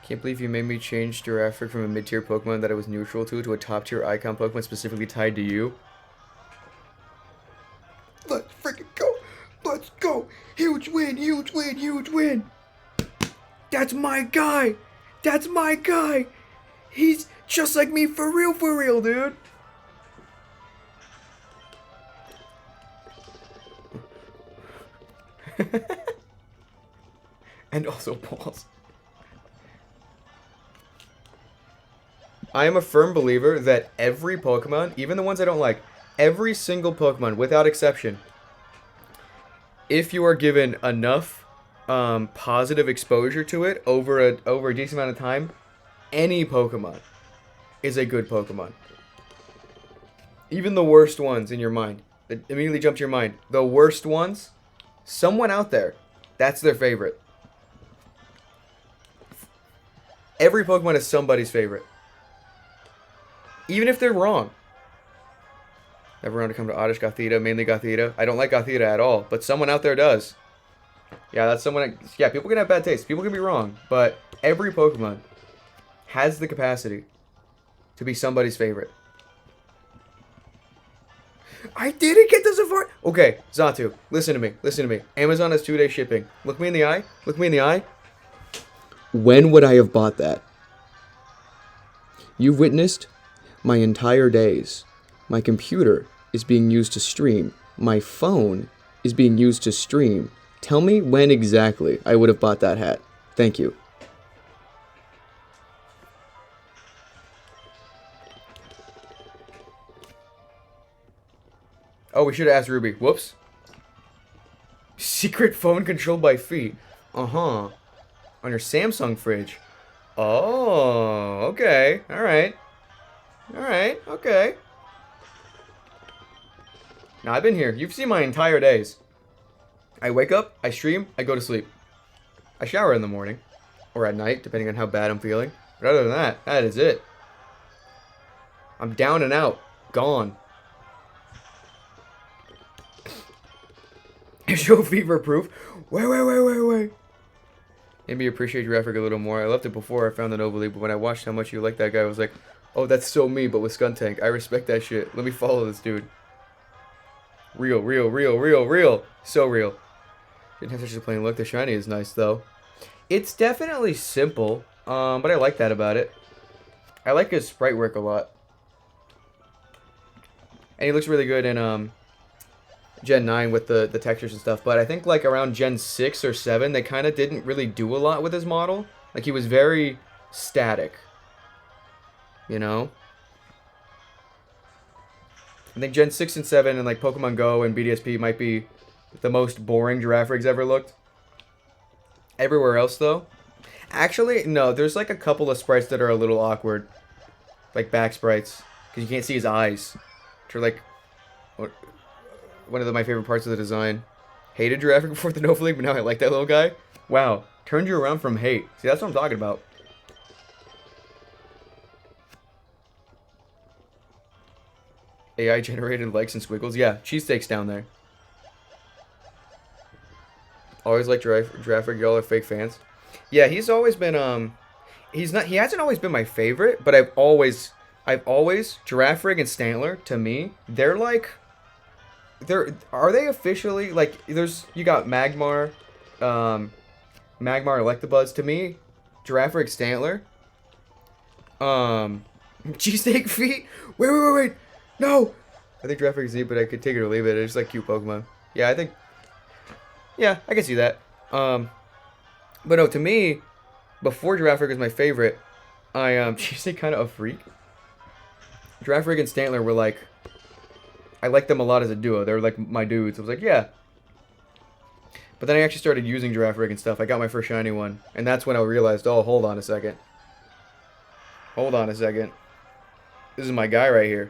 Can't believe you made me change Giraffe from a mid-tier Pokemon that I was neutral to a top-tier icon Pokemon specifically tied to you. Let's freaking go! Let's go! Huge win! Huge win! Huge win! That's my guy! That's my guy! He's just like me for real, dude! And also balls. I am a firm believer that every Pokemon, even the ones I don't like, every single Pokemon, without exception, if you are given enough positive exposure to it over a decent amount of time, any Pokemon is a good Pokemon. Even the worst ones in your mind, that immediately jump to your mind, the worst ones, someone out there, that's their favorite. Every Pokemon is somebody's favorite. Even if they're wrong. Never want to come to Oddish Gothita, mainly Gothita. I don't like Gothita at all, but someone out there does. Yeah, that's someone. Yeah, people can have bad taste. People can be wrong, but every Pokemon has the capacity to be somebody's favorite. I didn't get the Safari. Okay, Zatu, listen to me. Listen to me. Amazon has 2-day shipping. Look me in the eye. Look me in the eye. When would I have bought that? You've witnessed my entire days. My computer is being used to stream. My phone is being used to stream. Tell me when exactly I would have bought that hat. Thank you. Oh, we should have asked Ruby. Whoops. Secret phone controlled by feet. Uh-huh. On your Samsung fridge. Oh, okay. Alright. Alright, okay. Now, I've been here. You've seen my entire days. I wake up, I stream, I go to sleep. I shower in the morning. Or at night, depending on how bad I'm feeling. But other than that, that is it. I'm down and out. Gone. Show fever proof. Wait. Maybe appreciate your effort a little more. I loved it before I found the Noble League, but when I watched how much you liked that guy, I was like, oh, that's so me, but with Skuntank. I respect that shit. Let me follow this dude. Real. So real. Didn't have such a plain look. The shiny is nice, though. It's definitely simple, but I like that about it. I like his sprite work a lot. And he looks really good in, Gen 9 with the textures and stuff, but I think like around Gen 6 or 7 they kind of didn't really do a lot with his model. Like he was very static, you know. I think Gen 6 and 7 and like Pokemon Go and BDSP might be the most boring Giraffrigs ever looked. Everywhere else though, actually no, there's like a couple of sprites that are a little awkward, like back sprites, because you can't see his eyes, which are like one of my favorite parts of the design. Hated Giraffrig before the Nova League, but now I like that little guy. Wow. Turned you around from hate. See, that's what I'm talking about. AI generated likes and squiggles. Yeah, cheesesteaks down there. Always like Giraffrig. Y'all are fake fans. Yeah, he's always been, he hasn't always been my favorite, but I've always, Giraffrig and Stantler, to me, they're like, are they officially, like, you got Magmar, Electabuzz, to me, Giraffrig, Stantler, cheesesteak feet, wait, no, I think Giraffrig is neat, but I could take it or leave it. It's just like cute Pokemon. Yeah, I can see that, but no, to me, before Giraffrig was my favorite, cheesesteak kind of a freak. Giraffrig and Stantler were like, I liked them a lot as a duo. They were like my dudes. I was like, yeah. But then I actually started using Giraffrig and stuff. I got my first shiny one. And that's when I realized, oh, hold on a second. This is my guy right here.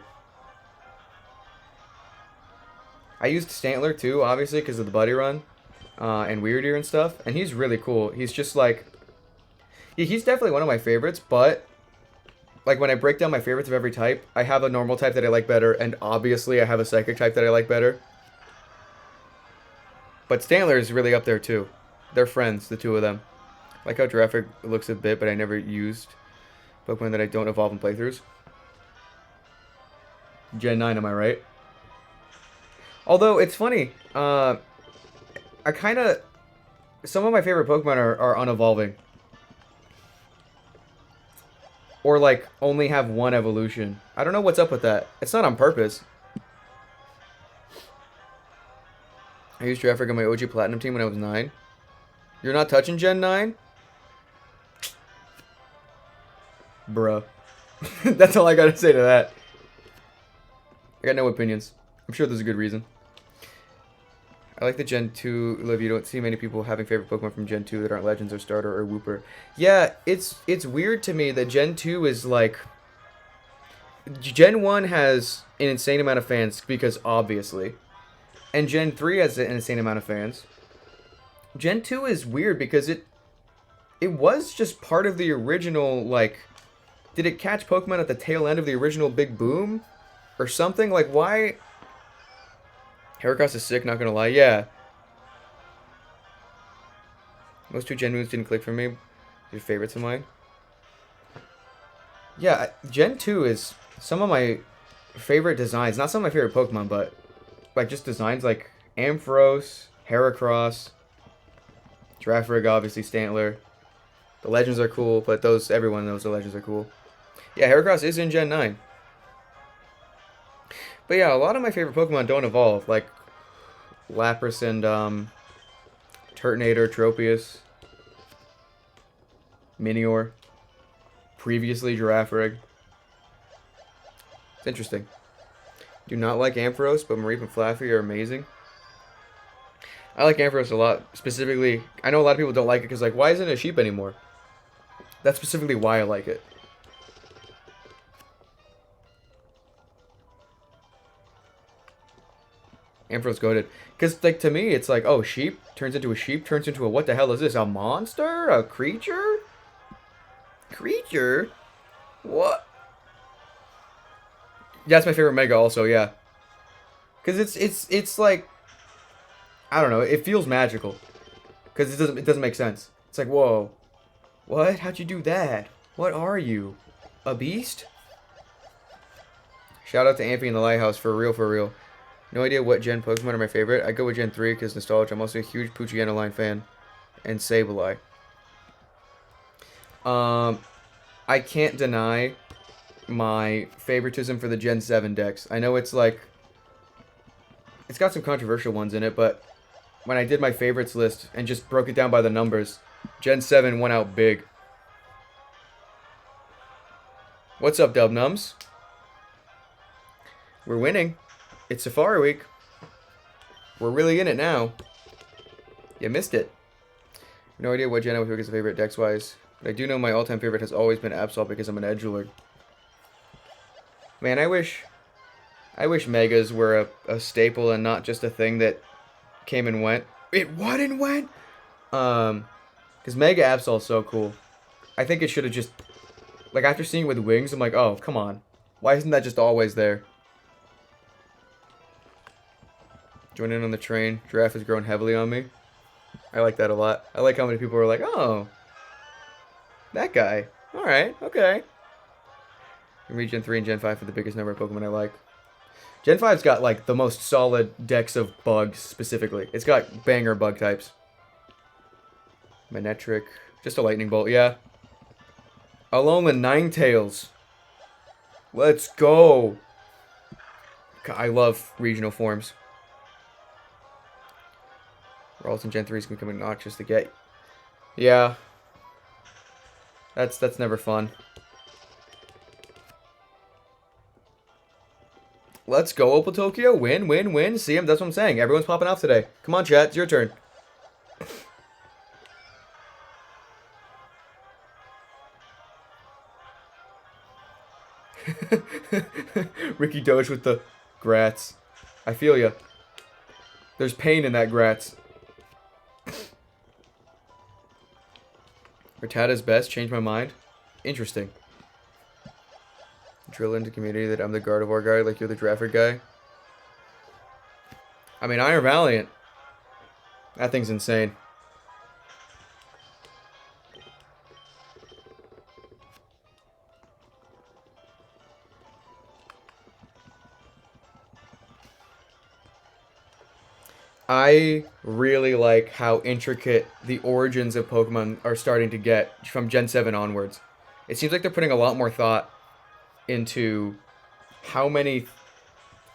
I used Stantler too, obviously, because of the Buddy Run. And Weird Ear and stuff. And he's really cool. He's just like, yeah, he's definitely one of my favorites, but like when I break down my favorites of every type, I have a normal type that I like better, and obviously I have a psychic type that I like better. But Stantler is really up there too. They're friends, the two of them. I like how Giraffrig looks a bit, but I never used Pokemon that I don't evolve in playthroughs. Gen 9, am I right? Although, it's funny, some of my favorite Pokemon are unevolving. Or, like, only have one evolution. I don't know what's up with that. It's not on purpose. I used Traffic on my OG Platinum team when I was 9. You're not touching Gen 9? Bruh. That's all I gotta say to that. I got no opinions. I'm sure there's a good reason. I like the Gen 2, Liv. You don't see many people having favorite Pokemon from Gen 2 that aren't Legends or Starter or Wooper. Yeah, it's weird to me that Gen 2 is like... Gen 1 has an insane amount of fans because obviously. And Gen 3 has an insane amount of fans. Gen 2 is weird because it was just part of the original, like... Did it catch Pokemon at the tail end of the original big boom? Or something? Like, why... Heracross is sick, not gonna lie. Yeah. Most 2 Gen moves didn't click for me. Your favorites of mine? Yeah, Gen 2 is some of my favorite designs. Not some of my favorite Pokemon, but like just designs like Ampharos, Heracross, Girafarig, obviously, Stantler. The Legends are cool, but everyone knows the Legends are cool. Yeah, Heracross is in Gen 9. But yeah, a lot of my favorite Pokemon don't evolve, like Lapras and Turtonator, Tropius, Minior, previously Girafarig. It's interesting. Do not like Ampharos, but Mareep and Flaffy are amazing. I like Ampharos a lot. Specifically, I know a lot of people don't like it because, like, why isn't it a sheep anymore? That's specifically why I like it. Ampharos goated. Because, like, to me, it's like, oh, sheep turns into a sheep, turns into a, what the hell is this? A monster? A creature? Creature? What? That's my favorite Mega also, yeah. Because it's like, I don't know, it feels magical. Because it doesn't make sense. It's like, whoa. What? How'd you do that? What are you? A beast? Shout out to Amphy in the Lighthouse, for real, for real. No idea what Gen Pokemon are my favorite. I go with Gen 3 because nostalgia. I'm also a huge Poochyena line fan. And Sableye. I can't deny my favoritism for the Gen 7 decks. I know it's like... It's got some controversial ones in it, but... When I did my favorites list and just broke it down by the numbers, Gen 7 went out big. What's up, Dubnums? We're winning. It's Safari Week. We're really in it now. You missed it. No idea what Gen I would pick as a favorite dex-wise. But I do know my all-time favorite has always been Absol because I'm an edgelord. Man, I wish Megas were a staple and not just a thing that came and went. It what and went? Because Mega Absol is so cool. I think it should have just... Like, after seeing it with wings, I'm like, oh, come on. Why isn't that just always there? Join in on the train. Giraffe has grown heavily on me. I like that a lot. I like how many people are like, oh, that guy. Alright, okay. And read Gen 3 and Gen 5 for the biggest number of Pokemon I like. Gen 5's got, like, the most solid decks of bugs, specifically. It's got banger bug types. Manectric. Just a Lightning Bolt, yeah. Alolan Ninetales. Let's go. I love regional forms. Ralston Gen 3 is going to become obnoxious to get. Yeah. That's never fun. Let's go, Opal Tokyo. Win, win, win. See him? That's what I'm saying. Everyone's popping off today. Come on, chat. It's your turn. Ricky Doge with the grats. I feel ya. There's pain in that grats. Rattata's best. Changed my mind. Interesting. Drill into community that I'm the Gardevoir guy, like you're the Girafarig guy. I mean, Iron Valiant. That thing's insane. I really like how intricate the origins of Pokemon are starting to get from Gen 7 onwards. It seems like they're putting a lot more thought into how many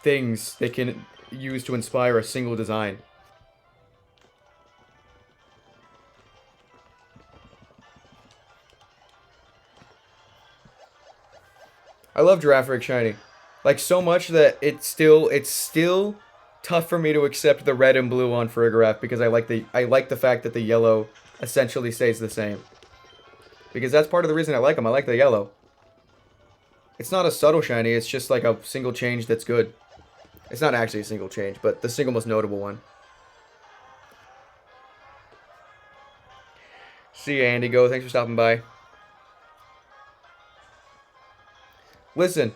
things they can use to inspire a single design. I love Girafarig Shiny. Like, so much that it's still tough for me to accept the red and blue on Farigiraf because I like the fact that the yellow essentially stays the same. Because that's part of the reason I like them. I like the yellow. It's not a subtle shiny, it's just like a single change that's good. It's not actually a single change, but the single most notable one. See ya, Andy Go. Thanks for stopping by. Listen,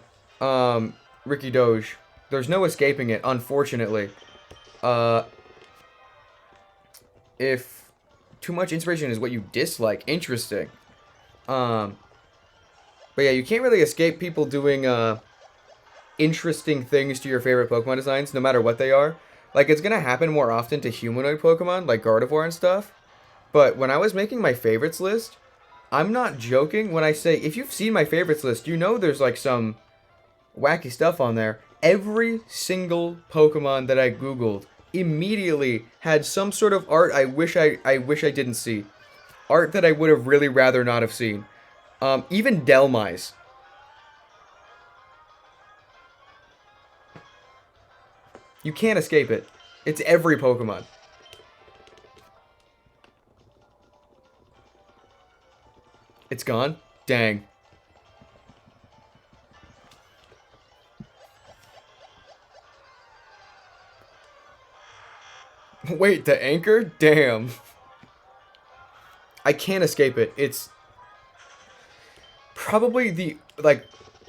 Ricky Doge, there's no escaping it, unfortunately. If too much inspiration is what you dislike, interesting. But yeah, you can't really escape people doing, interesting things to your favorite Pokemon designs, no matter what they are. Like, it's gonna happen more often to humanoid Pokemon, like Gardevoir and stuff. But when I was making my favorites list, I'm not joking when I say, if you've seen my favorites list, you know there's like some wacky stuff on there. Every single Pokemon that I Googled immediately had some sort of art I wish I didn't see. Art that I would have really rather not have seen. Even Delmise. You can't escape it. It's every Pokemon. It's gone? Dang. Wait, the anchor? Damn. I can't escape it. It's probably the, like,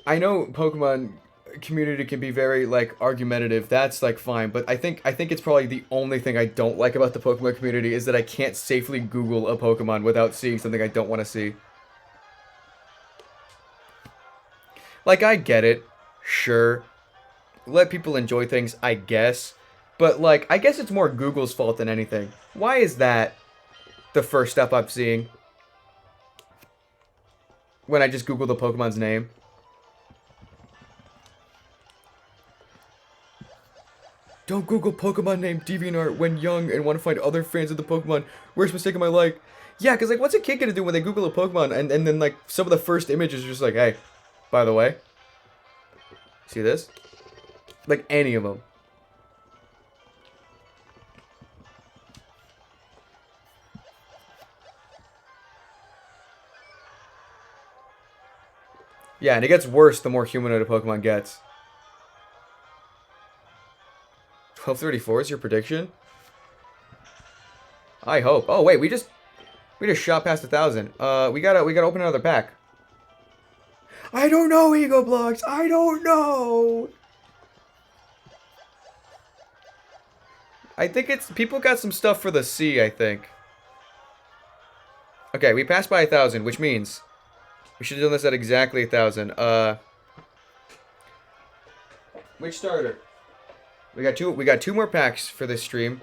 I know Pokemon community can be very, like, argumentative. That's, like, fine. But I think it's probably the only thing I don't like about the Pokemon community is that I can't safely Google a Pokemon without seeing something I don't want to see. Like, I get it. Sure. Let people enjoy things, I guess. But, like, I guess it's more Google's fault than anything. Why is that the first stuff I'm seeing when I just Google the Pokemon's name? Don't Google Pokemon name DeviantArt when young and want to find other fans of the Pokemon. Worst mistake of my life. Yeah, because, like, what's a kid gonna do when they Google a Pokemon and then, like, some of the first images are just like, hey, by the way, see this? Like, any of them. Yeah, and it gets worse the more humanoid a Pokemon gets. 1234 is your prediction? I hope. Oh wait, we just shot past 1,000. We gotta open another pack. I don't know, Ego Blocks. I don't know. I think it's people got some stuff for the C. I think. Okay, we passed by 1,000, which means we should have done this at exactly 1,000. Which starter? We got two more packs for this stream.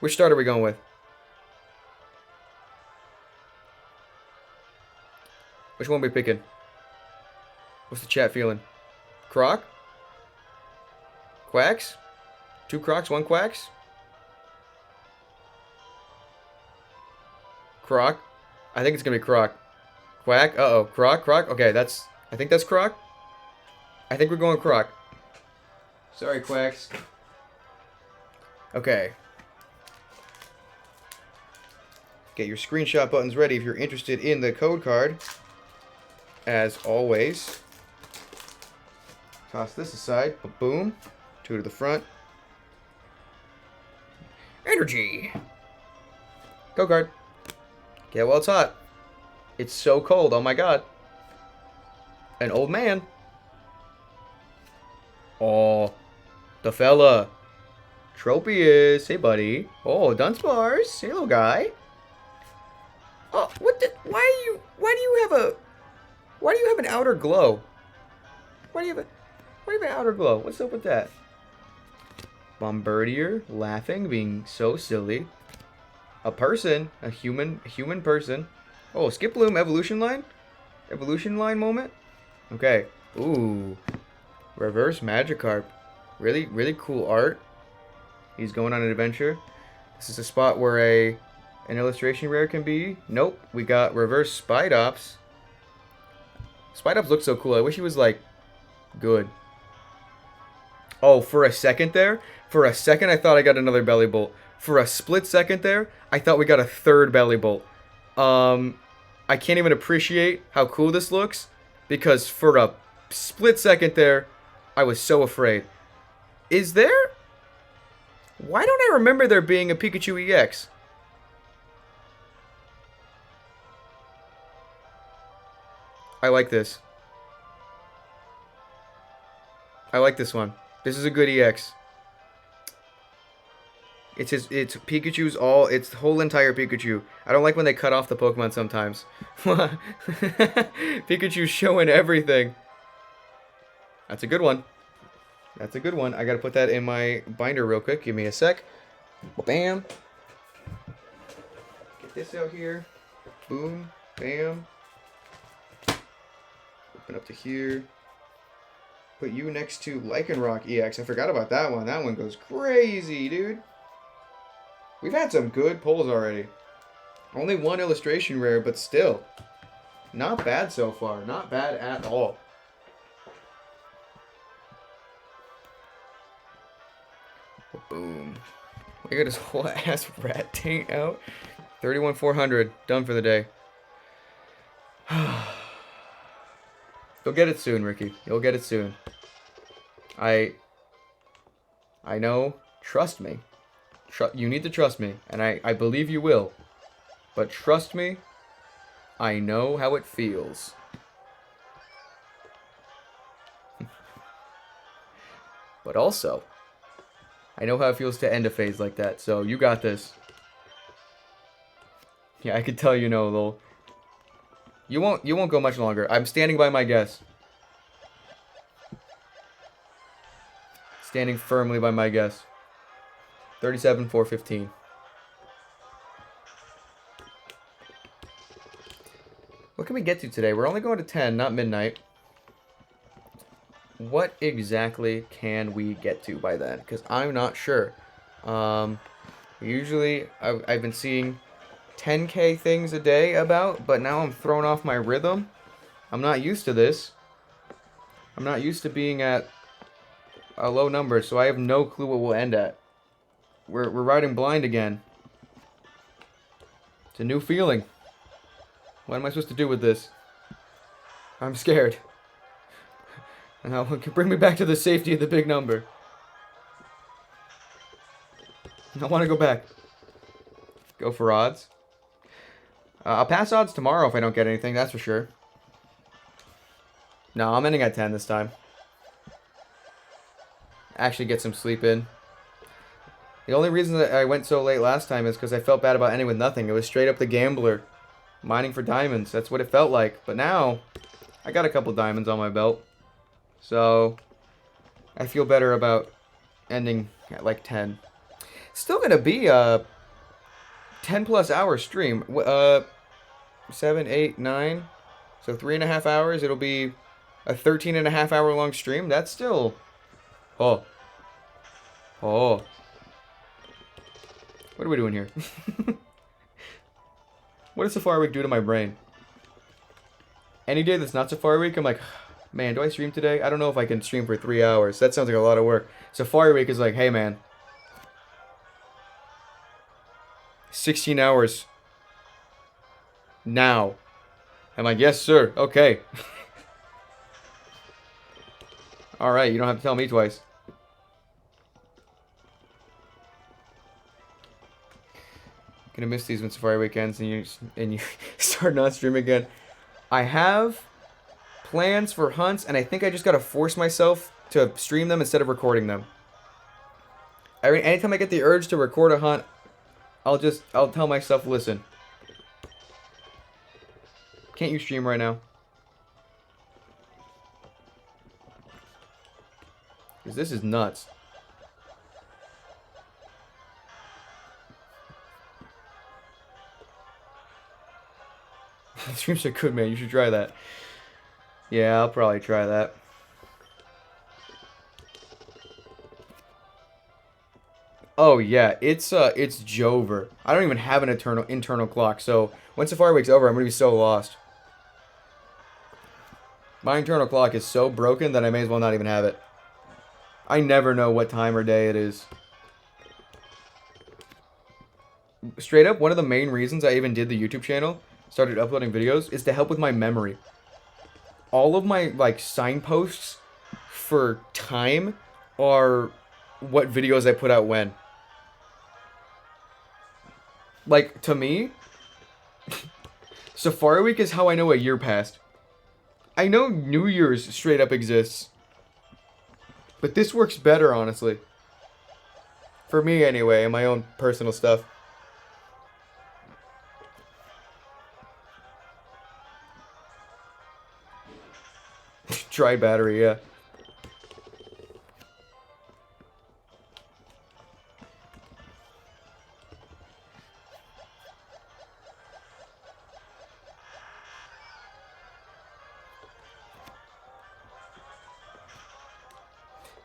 Which starter are we going with? Which one are we picking? What's the chat feeling? Croc? Quacks? 2 Crocs, 1 Quacks? Croc? I think it's gonna be Croc. Quack? Uh-oh. Croc? Okay, I think that's Croc. I think we're going Croc. Sorry, Quacks. Okay. Get your screenshot buttons ready if you're interested in the code card. As always. Toss this aside. Boom. 2 to the front. Energy. Code card. Get well, it's hot. It's so cold. Oh my god. An old man. Oh. The fella. Tropius. Hey, buddy. Oh, Dunsparce. Hey, little guy. Oh, what the... Why do you have an outer glow? Why do you have an outer glow? What's up with that? Bombardier. Laughing. Being so silly. A person. A human person. Oh, Skiploom evolution line? Evolution line moment? Okay. Ooh. Reverse Magikarp. Really, really cool art. He's going on an adventure. This is a spot where an illustration rare can be. Nope. We got reverse Spidops. Spidops looks so cool. I wish he was, like, good. Oh, for a second there? For a second, I thought I got another Belly Bolt. For a split second there, I thought we got a third Belly Bolt. I can't even appreciate how cool this looks, because for a split second there, I was so afraid. Is there? Why don't I remember there being a Pikachu EX? I like this. I like this one. This is a good EX. It's Pikachu's it's the whole entire Pikachu. I don't like when they cut off the Pokemon sometimes. Pikachu's showing everything. That's a good one. That's a good one. I gotta put that in my binder real quick. Give me a sec. Bam. Get this out here. Boom. Bam. Open up to here. Put you next to Lycanroc EX. I forgot about that one. That one goes crazy, dude. We've had some good pulls already. Only one illustration rare, but still. Not bad so far. Not bad at all. Boom. We got his whole ass rat tank out. 31,400. Done for the day. You'll get it soon, Ricky. You'll get it soon. I know. Trust me. You need to trust me, and I believe you will. But trust me, I know how it feels. But also, I know how it feels to end a phase like that, so you got this. Yeah, I could tell you know, Lil. You won't go much longer. I'm standing by my guess. Standing firmly by my guess. 37,415. What can we get to today? We're only going to 10, not midnight. What exactly can we get to by then? Because I'm not sure. Usually, I've been seeing 10K things a day about, but now I'm thrown off my rhythm. I'm not used to this. I'm not used to being at a low number, so I have no clue what we'll end at. We're riding blind again. It's a new feeling. What am I supposed to do with this? I'm scared. Now, bring me back to the safety of the big number. I want to go back. Go for odds. I'll pass odds tomorrow if I don't get anything, that's for sure. No, I'm ending at 10 this time. Actually get some sleep in. The only reason that I went so late last time is because I felt bad about ending with nothing. It was straight up the gambler. Mining for diamonds. That's what it felt like. But now, I got a couple diamonds on my belt. So, I feel better about ending at like 10. Still gonna be a 10 plus hour stream. 7, 8, 9. So 3.5 hours. It'll be a 13.5 hour long stream. That's still... Oh. Oh. What are we doing here? What does Safari Week do to my brain? Any day that's not Safari Week, I'm like, man, do I stream today? I don't know if I can stream for 3 hours. That sounds like a lot of work. Safari Week is like, hey, man. 16 hours. Now. I'm like, yes, sir. Okay. Alright, you don't have to tell me twice. Gonna miss these when Safari Weekends and you start not streaming again. I have plans for hunts, and I think I just gotta force myself to stream them instead of recording them. Anytime I get the urge to record a hunt, I'll tell myself, listen. Can't you stream right now? Because this is nuts. streams are good, man. You should try that. Yeah, I'll probably try that. Oh yeah, it's Jover. I don't even have an internal clock, so when Safari Week's over, I'm gonna be so lost. My internal clock is so broken that I may as well not even have it. I never know what time or day it is. Straight up, one of the main reasons I even did the YouTube channel, started uploading videos, is to help with my memory. All of my, like, signposts for time are what videos I put out when. Like, to me, Safari Week is how I know a year passed. I know New Year's straight up exists. But this works better, honestly. For me, anyway, and my own personal stuff. Dry battery, yeah.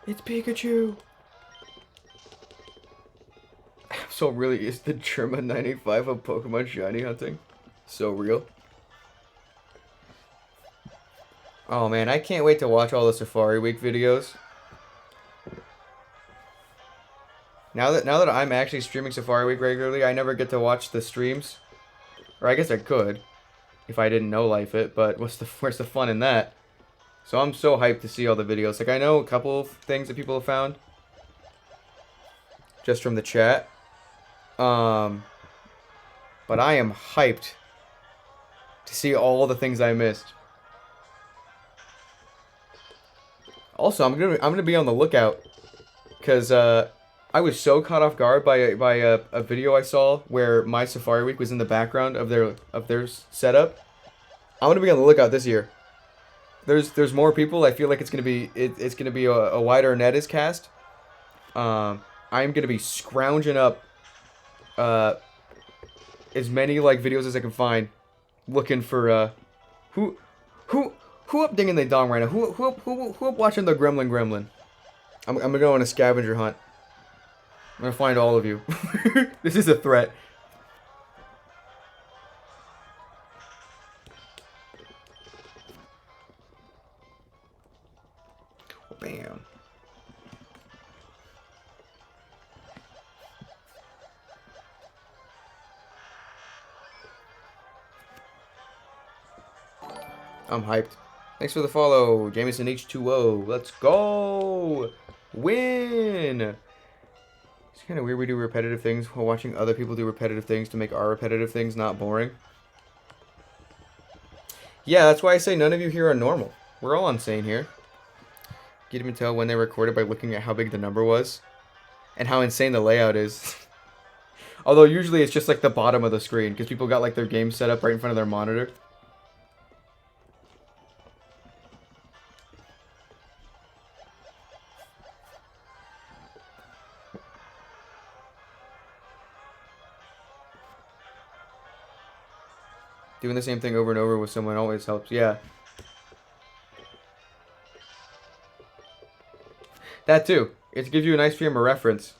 It's Pikachu! So really, is the German 95 of Pokemon shiny hunting? So real? Oh man, I can't wait to watch all the Safari Week videos. Now that I'm actually streaming Safari Week regularly, I never get to watch the streams. Or I guess I could, if I didn't know Life It, but where's the fun in that? So I'm so hyped to see all the videos. Like, I know a couple of things that people have found. Just from the chat. But I am hyped to see all the things I missed. Also, I'm gonna be on the lookout, because I was so caught off guard by a video I saw where my Safari Week was in the background of their setup. I'm gonna be on the lookout this year. There's more people. I feel like it's gonna be a wider net is cast. I'm gonna be scrounging up as many like videos as I can find, looking for who up dinging the dong right now? Who up watching the Gremlin? I'm gonna go on a scavenger hunt. I'm gonna find all of you. This is a threat. Bam. I'm hyped. Thanks for the follow, Jameson H2O. Let's go! Win! It's kind of weird we do repetitive things while watching other people do repetitive things to make our repetitive things not boring. Yeah, that's why I say none of you here are normal. We're all insane here. You can even tell when they recorded by looking at how big the number was. And how insane the layout is. Although usually it's just like the bottom of the screen, because people got like their game set up right in front of their monitor. Doing the same thing over and over with someone always helps. Yeah. That too. It gives you a nice frame of reference.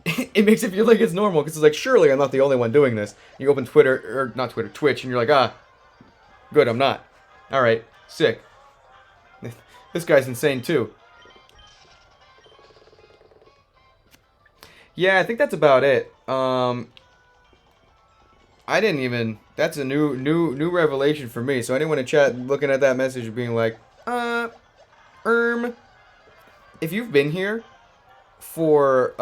It makes it feel like it's normal, because it's like, surely I'm not the only one doing this. You open Twitter, or not Twitter, Twitch, and you're like, ah, good, I'm not. Alright, sick. This guy's insane too. Yeah, I think that's about it. I didn't even... That's a new revelation for me. So anyone in chat looking at that message being like, if you've been here for,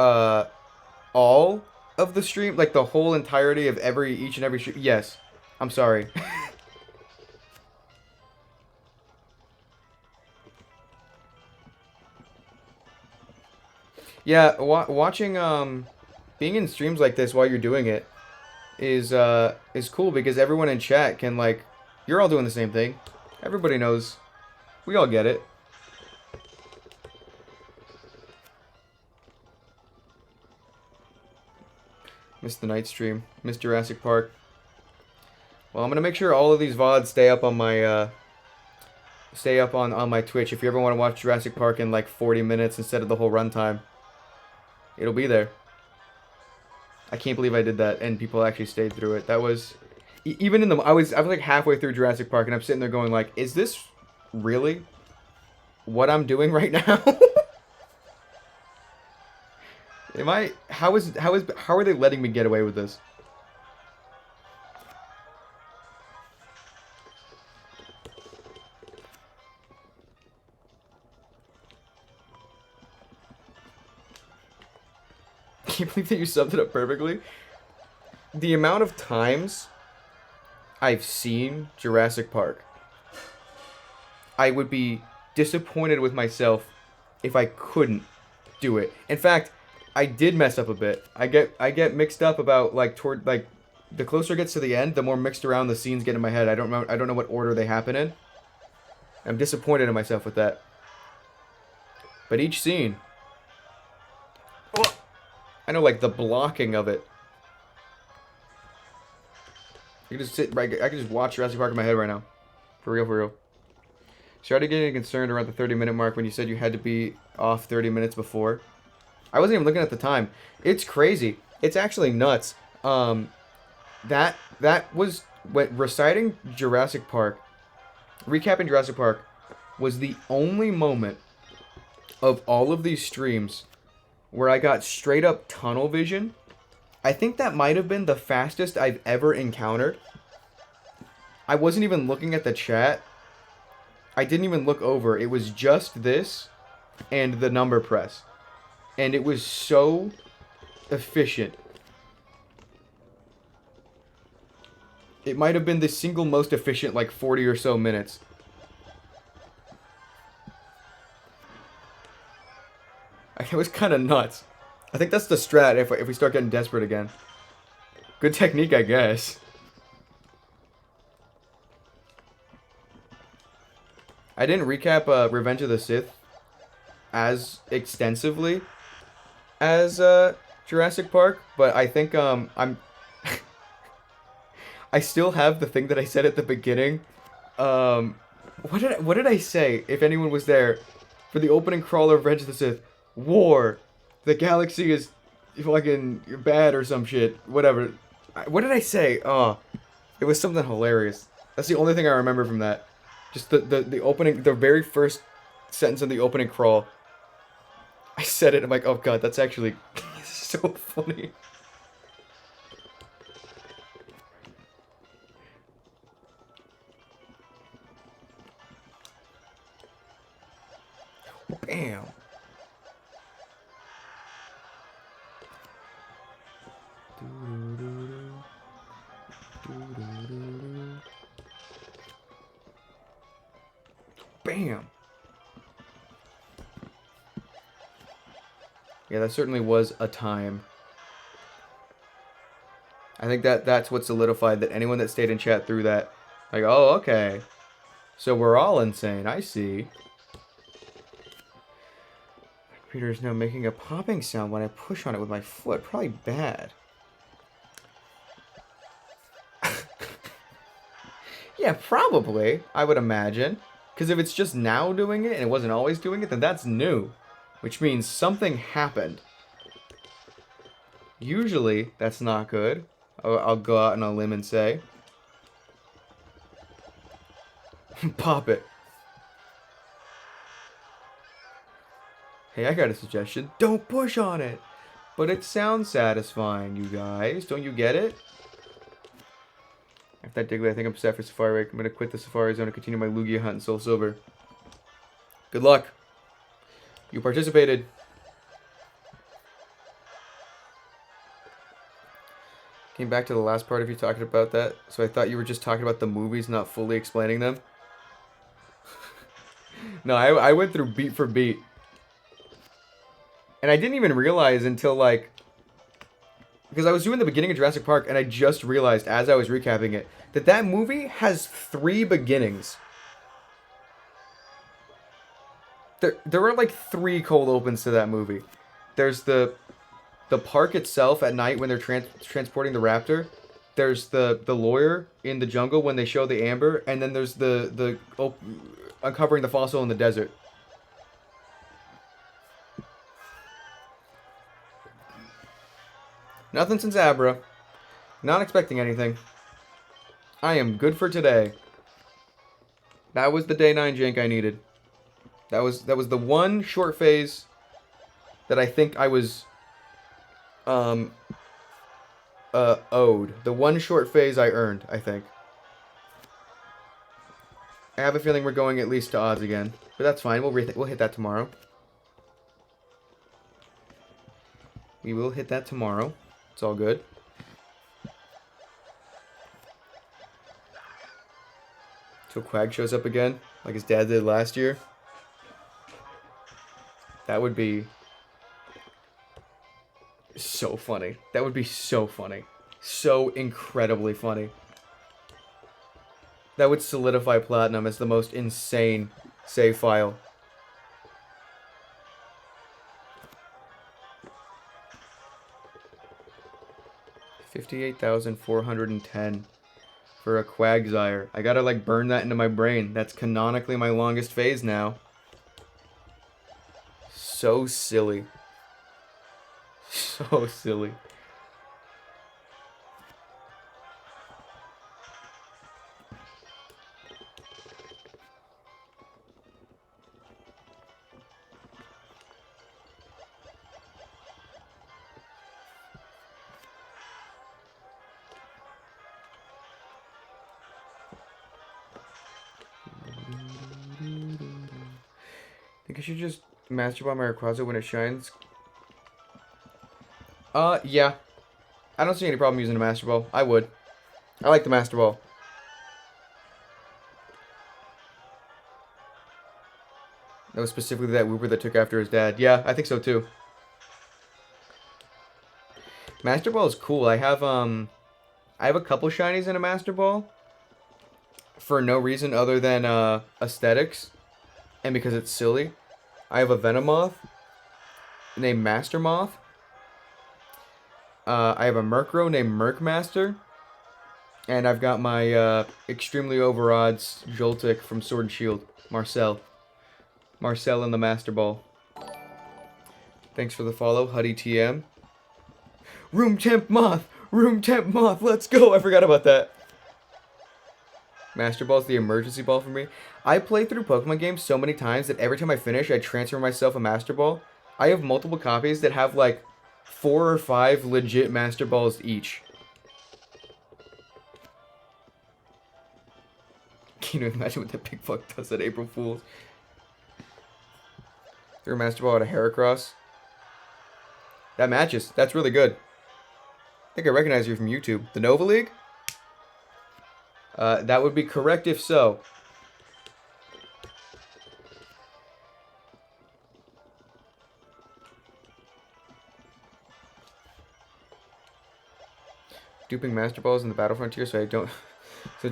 all of the stream, like the whole entirety of each and every stream, yes. I'm sorry. Yeah, watching, being in streams like this while you're doing it is cool, because everyone in chat can, like, you're all doing the same thing. Everybody knows. We all get it. Missed the night stream. Missed Jurassic Park. Well, I'm gonna make sure all of these VODs stay up on my on my Twitch. If you ever want to watch Jurassic Park in like 40 minutes instead of the whole runtime, it'll be there. I can't believe I did that and people actually stayed through it. That was even in the I was like halfway through Jurassic Park and I'm sitting there going like, is this really what I'm doing right now? Am I how are they letting me get away with this? I can't believe that you summed it up perfectly. The amount of times I've seen Jurassic Park, I would be disappointed with myself if I couldn't do it. In fact, I did mess up a bit. I get mixed up about like toward like the closer it gets to the end, the more mixed around the scenes get in my head. I don't know what order they happen in. I'm disappointed in myself with that. But each scene, I know like the blocking of it. I can just sit right. I can just watch Jurassic Park in my head right now, for real, for real. Started getting concerned around the 30-minute mark when you said you had to be off 30 minutes before. I wasn't even looking at the time. It's crazy. It's actually nuts. That was what reciting Jurassic Park, recapping Jurassic Park, was the only moment of all of these streams where I got straight up tunnel vision. I think that might have been the fastest I've ever encountered. I wasn't even looking at the chat. I didn't even look over. It was just this and the number press. And it was so efficient. It might have been the single most efficient, like 40 or so minutes. It was kind of nuts. I think that's the strat if we start getting desperate again. Good technique, I guess. I didn't recap Revenge of the Sith as extensively as Jurassic Park, but I think I'm I still have the thing that I said at the beginning. What did I say? If anyone was there for the opening crawler of Revenge of the Sith, war. The galaxy is fucking bad or some shit. Whatever. What did I say? Oh, it was something hilarious. That's the only thing I remember from that. Just the opening, the very first sentence of the opening crawl. I said it, I'm like, oh god, that's actually so funny. Bam. Bam. Yeah, that certainly was a time. I think that's what solidified that anyone that stayed in chat through that, like, oh, okay. So we're all insane, I see. My computer is now making a popping sound when I push on it with my foot. Probably bad. Yeah, probably, I would imagine. Because if it's just now doing it and it wasn't always doing it, then that's new. Which means something happened. Usually, that's not good. I'll go out on a limb and say. Pop it. Hey, I got a suggestion. Don't push on it. But it sounds satisfying, you guys. Don't you get it? After that Diglett, I think I'm set for Safari. I'm going to quit the Safari Zone and continue my Lugia hunt in Soul Silver. Good luck. You participated. Came back to the last part of you talking about that. So I thought you were just talking about the movies, not fully explaining them. No, I went through beat for beat. And I didn't even realize until like... Because I was doing the beginning of Jurassic Park and I just realized as I was recapping it that that movie has 3 beginnings. There are like 3 cold opens to that movie. There's the park itself at night when they're transporting the raptor. there's the lawyer in the jungle when they show the amber, and then there's the uncovering the fossil in the desert. Nothing since Abra. Not expecting anything. I am good for today. That was the day 9 jank I needed. That was the one short phase that I think I was owed. The one short phase I earned, I think. I have a feeling we're going at least to odds again, but that's fine. We'll hit that tomorrow. We will hit that tomorrow. It's all good. So Quag shows up again, like his dad did last year. That would be so funny. That would be so funny. So incredibly funny. That would solidify Platinum as the most insane save file. $58,410 for a Quagsire. I gotta like burn that into my brain. That's canonically my longest phase now. So silly. So silly. Think I should just Master Ball my Rayquaza when it shines? Yeah. I don't see any problem using a Master Ball. I would. I like the Master Ball. That was specifically that Wooper that took after his dad. Yeah, I think so too. Master Ball is cool. I have a couple shinies in a Master Ball. For no reason other than aesthetics. And because it's silly. I have a Venomoth named Master Moth. I have a Murkrow named Murkmaster. And I've got my extremely overodds Joltik from Sword and Shield, Marcel. Marcel in the Master Ball. Thanks for the follow, Huddy TM. Room Temp Moth! Room Temp Moth! Let's go! I forgot about that. Master Ball's the emergency ball for me. I play through Pokemon games so many times that every time I finish, I transfer myself a Master Ball. I have multiple copies that have like 4 or 5 legit Master Balls each. Can you imagine what that big fuck does at April Fool's? Threw a Master Ball at a Heracross. That matches. That's really good. I think I recognize you from YouTube. The Nova League? That would be correct if so. Duping Master Balls in the Battle Frontier so it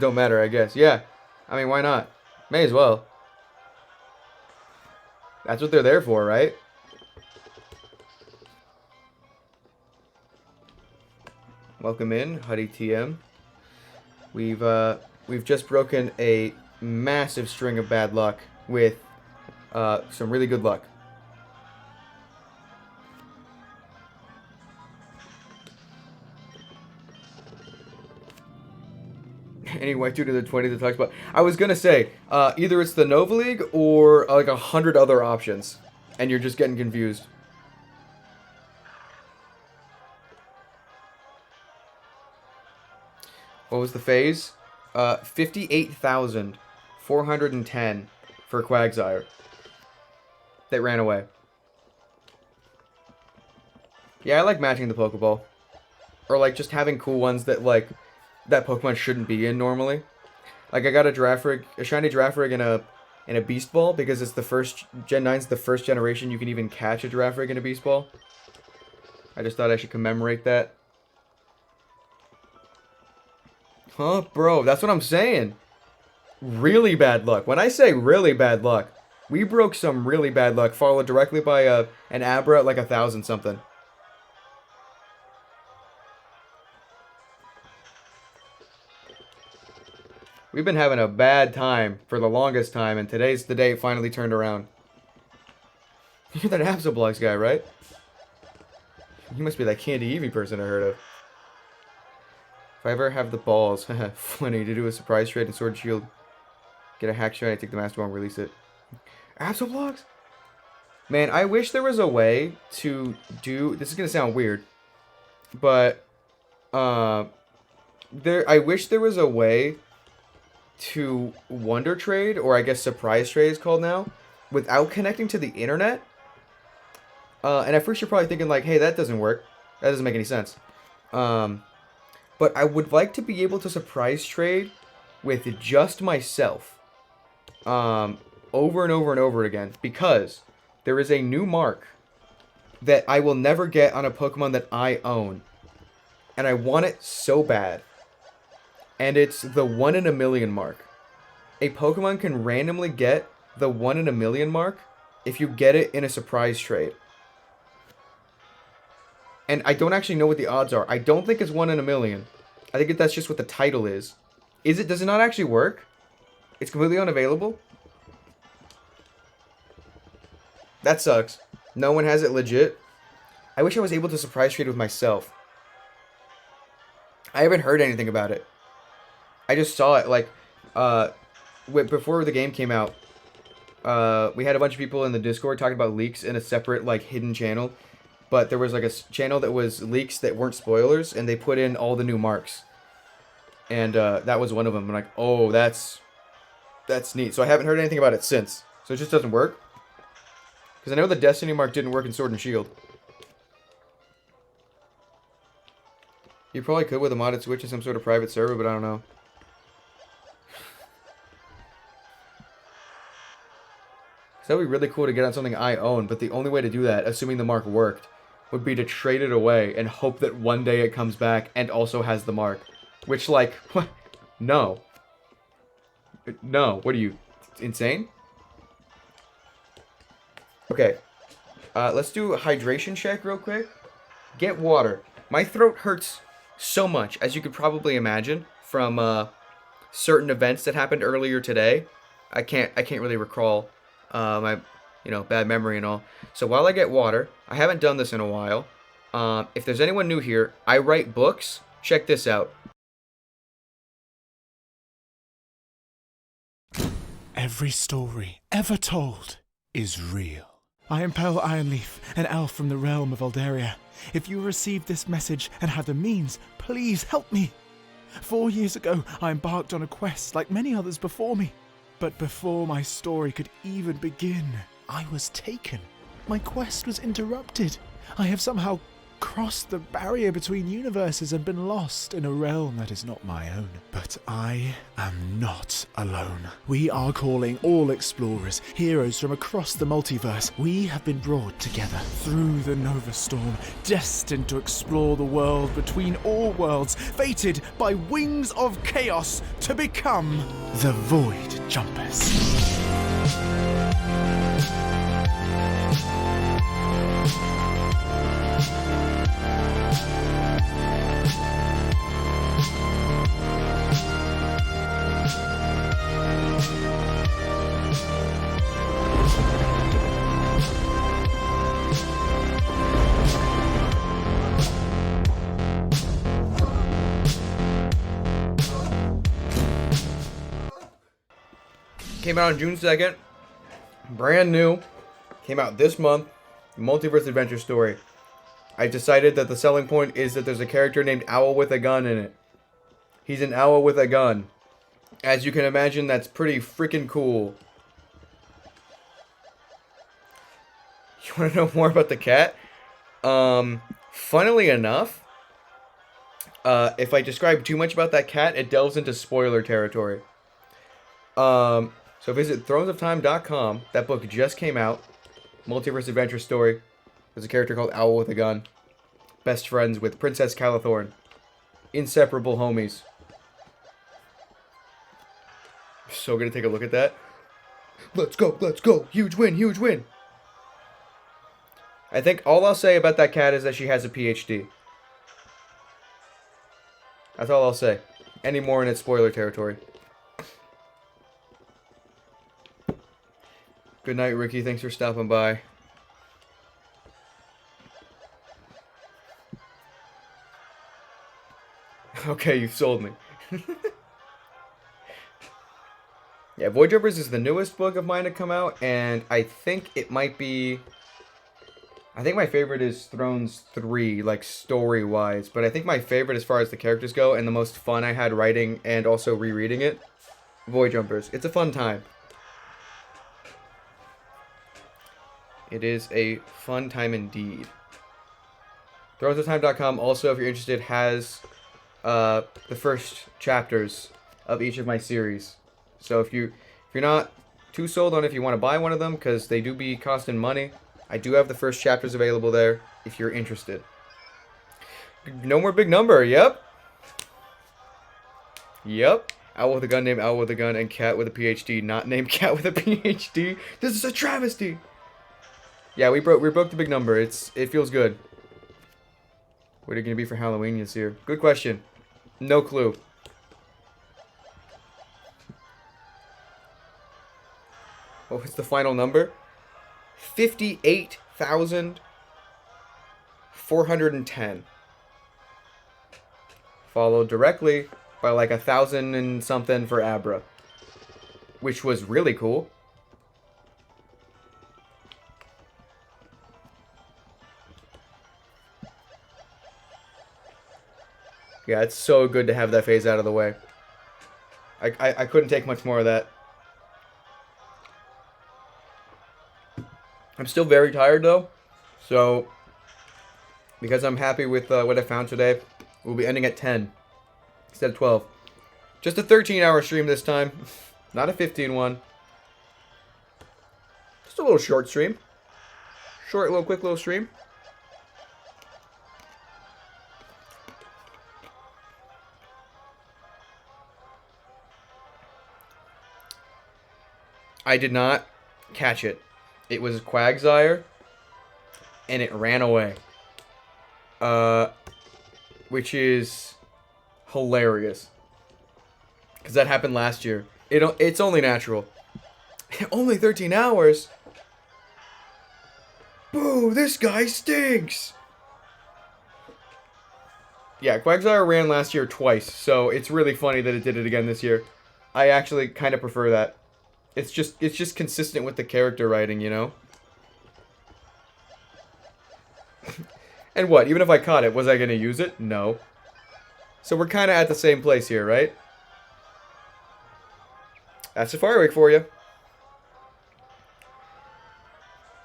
don't matter, I guess. Yeah. I mean, why not? May as well. That's what they're there for, right? Welcome in, Huddy TM. We've just broken a massive string of bad luck with some really good luck. Any white dude in the 20s that talks about... I was gonna say, either it's the Nova League or like 100 other options. And you're just getting confused. What was the phase? 58,410 for Quagsire. That ran away. Yeah, I like matching the Pokeball. Or like just having cool ones that like... that Pokemon shouldn't be in normally. Like I got a Girafarig, a shiny Girafarig in a Beast Ball because it's the first Gen 9's the first generation you can even catch a Girafarig in a Beast Ball. I just thought I should commemorate that. Huh, bro? That's what I'm saying. Really bad luck. When I say really bad luck, we broke some really bad luck, followed directly by an Abra at like 1,000 something. We've been having a bad time for the longest time, and today's the day it finally turned around. You're that Absolblocks guy, right? You must be that Candy Eevee person I heard of. If I ever have the balls, funny, to do a surprise trade in Sword and Shield, get a hack shiny, take the Master Ball and release it. Absolblocks? Man, I wish there was a way to do... This is going to sound weird, but... I wish there was a way to Wonder Trade, or I guess Surprise Trade is called now, without connecting to the internet. And at first you're probably thinking like, hey, that doesn't work. That doesn't make any sense. But I would like to be able to surprise trade with just myself. Over and over and over again. Because there is a new mark that I will never get on a Pokemon that I own. And I want it so bad. And it's the 1 in a million mark. A Pokemon can randomly get the 1 in a million mark if you get it in a surprise trade. And I don't actually know what the odds are. I don't think it's 1 in a million. I think that's just what the title is. Does it not actually work? It's completely unavailable? That sucks. No one has it legit. I wish I was able to surprise trade with myself. I haven't heard anything about it. I just saw it, like, before the game came out. We had a bunch of people in the Discord talking about leaks in a separate, like, hidden channel. But there was, like, a channel that was leaks that weren't spoilers, and they put in all the new marks. And, that was one of them. I'm like, oh, that's neat. So I haven't heard anything about it since. So it just doesn't work. Because I know the Destiny mark didn't work in Sword and Shield. You probably could with a modded Switch in some sort of private server, but I don't know. That would be really cool to get on something I own, but the only way to do that, assuming the mark worked, would be to trade it away and hope that one day it comes back and also has the mark. Which, like, what? No. No, what are you, insane? Okay, let's do a hydration check real quick. Get water. My throat hurts so much, as you could probably imagine, from certain events that happened earlier today. I can't really recall my, bad memory and all. So while I get water, I haven't done this in a while. If there's anyone new here, I write books. Check this out. Every story ever told is real. I am Pearl Ironleaf, an elf from the realm of Aldaria. If you received this message and have the means, please help me. 4 years ago, I embarked on a quest like many others before me. But before my story could even begin, I was taken. My quest was interrupted. I have somehow crossed the barrier between universes and been lost in a realm that is not my own. But I am not alone. We are calling all explorers, heroes from across the multiverse. We have been brought together through the Nova Storm, destined to explore the world between all worlds, fated by wings of chaos to become the Void Jumpers. Came out on June 2nd. Brand new. Came out this month. Multiverse Adventure Story. I decided that the selling point is that there's a character named Owl with a gun in it. He's an owl with a gun. As you can imagine, that's pretty freaking cool. You want to know more about the cat? Funnily enough, if I describe too much about that cat, it delves into spoiler territory. So visit thronesoftime.com. That book just came out. Multiverse Adventure Story. There's a character called Owl with a Gun. Best friends with Princess Calathorn. Inseparable homies. So gonna take a look at that. Let's go, let's go. Huge win, huge win. I think all I'll say about that cat is that she has a PhD. That's all I'll say. Any more in its spoiler territory. Good night, Ricky. Thanks for stopping by. Okay, you've sold me. Yeah, Void Jumpers is the newest book of mine to come out, and I think it might be... I think my favorite is Thrones 3, like, story-wise, but I think my favorite as far as the characters go, and the most fun I had writing and also rereading it, Void Jumpers. It's a fun time. It is a fun time indeed. ThronesOfTime.com also, if you're interested, has the first chapters of each of my series. So if you're not too sold on if you want to buy one of them, because they do be costing money, I do have the first chapters available there if you're interested. No more big number. Yep. Yep. Owl with a gun named Owl with a gun, and Cat with a PhD not named Cat with a PhD. This is a travesty. Yeah, we broke the big number. It feels good. What are you gonna be for Halloween this year? Good question. No clue. What was the final number? 58,410. Followed directly by like 1,000 and something for Abra, which was really cool. Yeah, it's so good to have that phase out of the way. I couldn't take much more of that. I'm still very tired though, so because I'm happy with what I found today, we'll be ending at 10 instead of 12. Just a 13-hour stream this time, not a 15 one. Just a little short stream. Short, quick little stream. I did not catch it. It was Quagsire, and it ran away. Which is hilarious. Because that happened last year. It's only natural. Only 13 hours? Boo, this guy stinks! Yeah, Quagsire ran last year twice, so it's really funny that it did it again this year. I actually kind of prefer that. It's just consistent with the character writing, you know? And what? Even if I caught it, was I going to use it? No. So we're kind of at the same place here, right? That's Safari Week for you.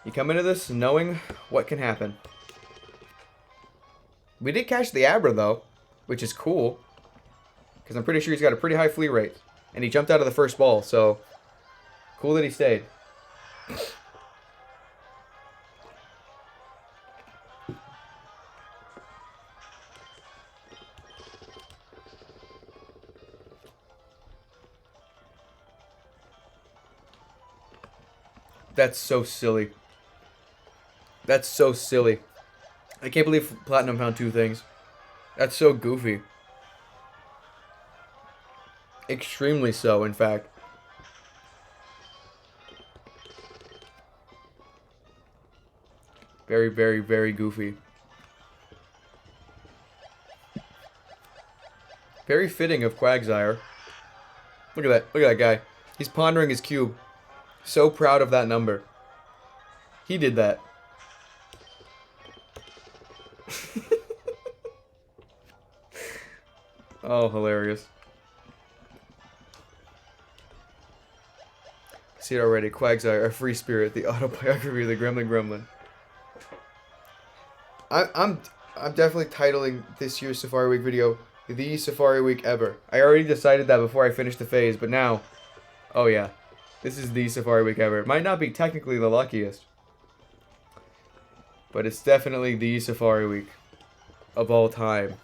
You come into this knowing what can happen. We did catch the Abra, though, which is cool. Because I'm pretty sure he's got a pretty high flee rate. And he jumped out of the first ball, so... Cool that he stayed. That's so silly. That's so silly. I can't believe Platinum found two things. That's so goofy. Extremely so, in fact. Very, very, very goofy. Very fitting of Quagsire. Look at that. Look at that guy. He's pondering his cube. So proud of that number. He did that. Oh, hilarious. See it already. Quagsire, a free spirit, the autobiography of the Gremlin Gremlin. I'm definitely titling this year's Safari Week video the Safari Week ever. I already decided that before I finished the phase, but now, oh yeah, this is the Safari Week ever. It might not be technically the luckiest, but it's definitely the Safari Week of all time.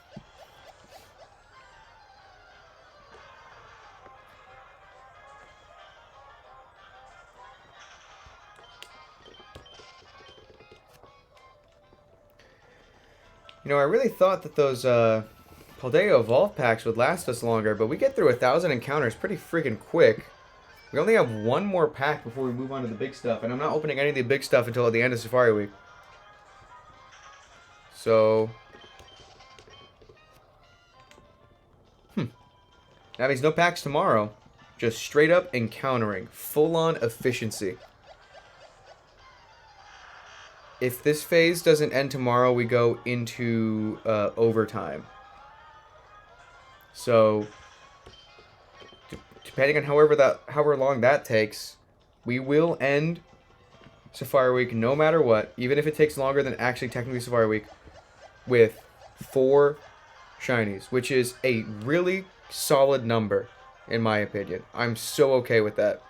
You know, I really thought that those Paldea Evolve packs would last us longer, but we get through 1,000 encounters pretty freaking quick. We only have one more pack before we move on to the big stuff, and I'm not opening any of the big stuff until at the end of Safari Week. So... That means no packs tomorrow. Just straight up encountering. Full-on efficiency. If this phase doesn't end tomorrow, we go into overtime. So, depending on however long that takes, we will end Safari Week no matter what, even if it takes longer than actually technically Safari Week, with 4 shinies, which is a really solid number, in my opinion. I'm so okay with that.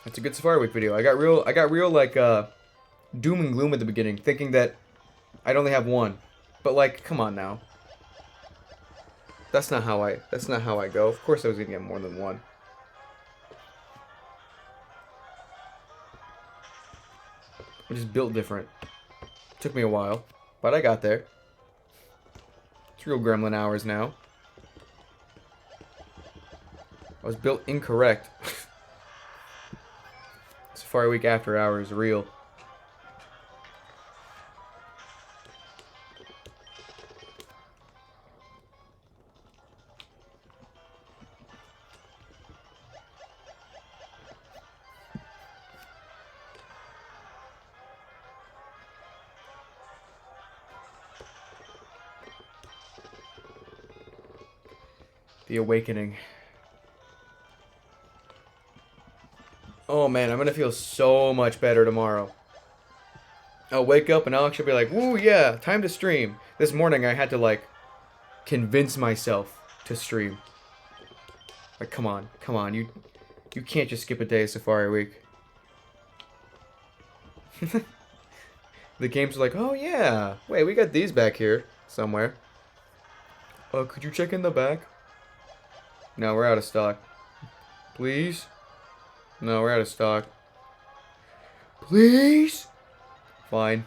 It's a good Safari Week video. I got real like doom and gloom at the beginning, thinking that I'd only have 1. But like, come on now. That's not how I go. Of course I was gonna get more than 1. I'm just built different. Took me a while, but I got there. It's real gremlin hours now. I was built incorrect. Safari Week after hours, real. The Awakening. Oh man, I'm gonna feel so much better tomorrow. I'll wake up and I'll actually be like, woo, yeah, time to stream. This morning I had to like convince myself to stream. Like, come on, you can't just skip a day of Safari Week. The games are like, oh yeah, wait, we got these back here somewhere. Could you check in the back? No, we're out of stock. Please? No, we're out of stock. Please? Fine.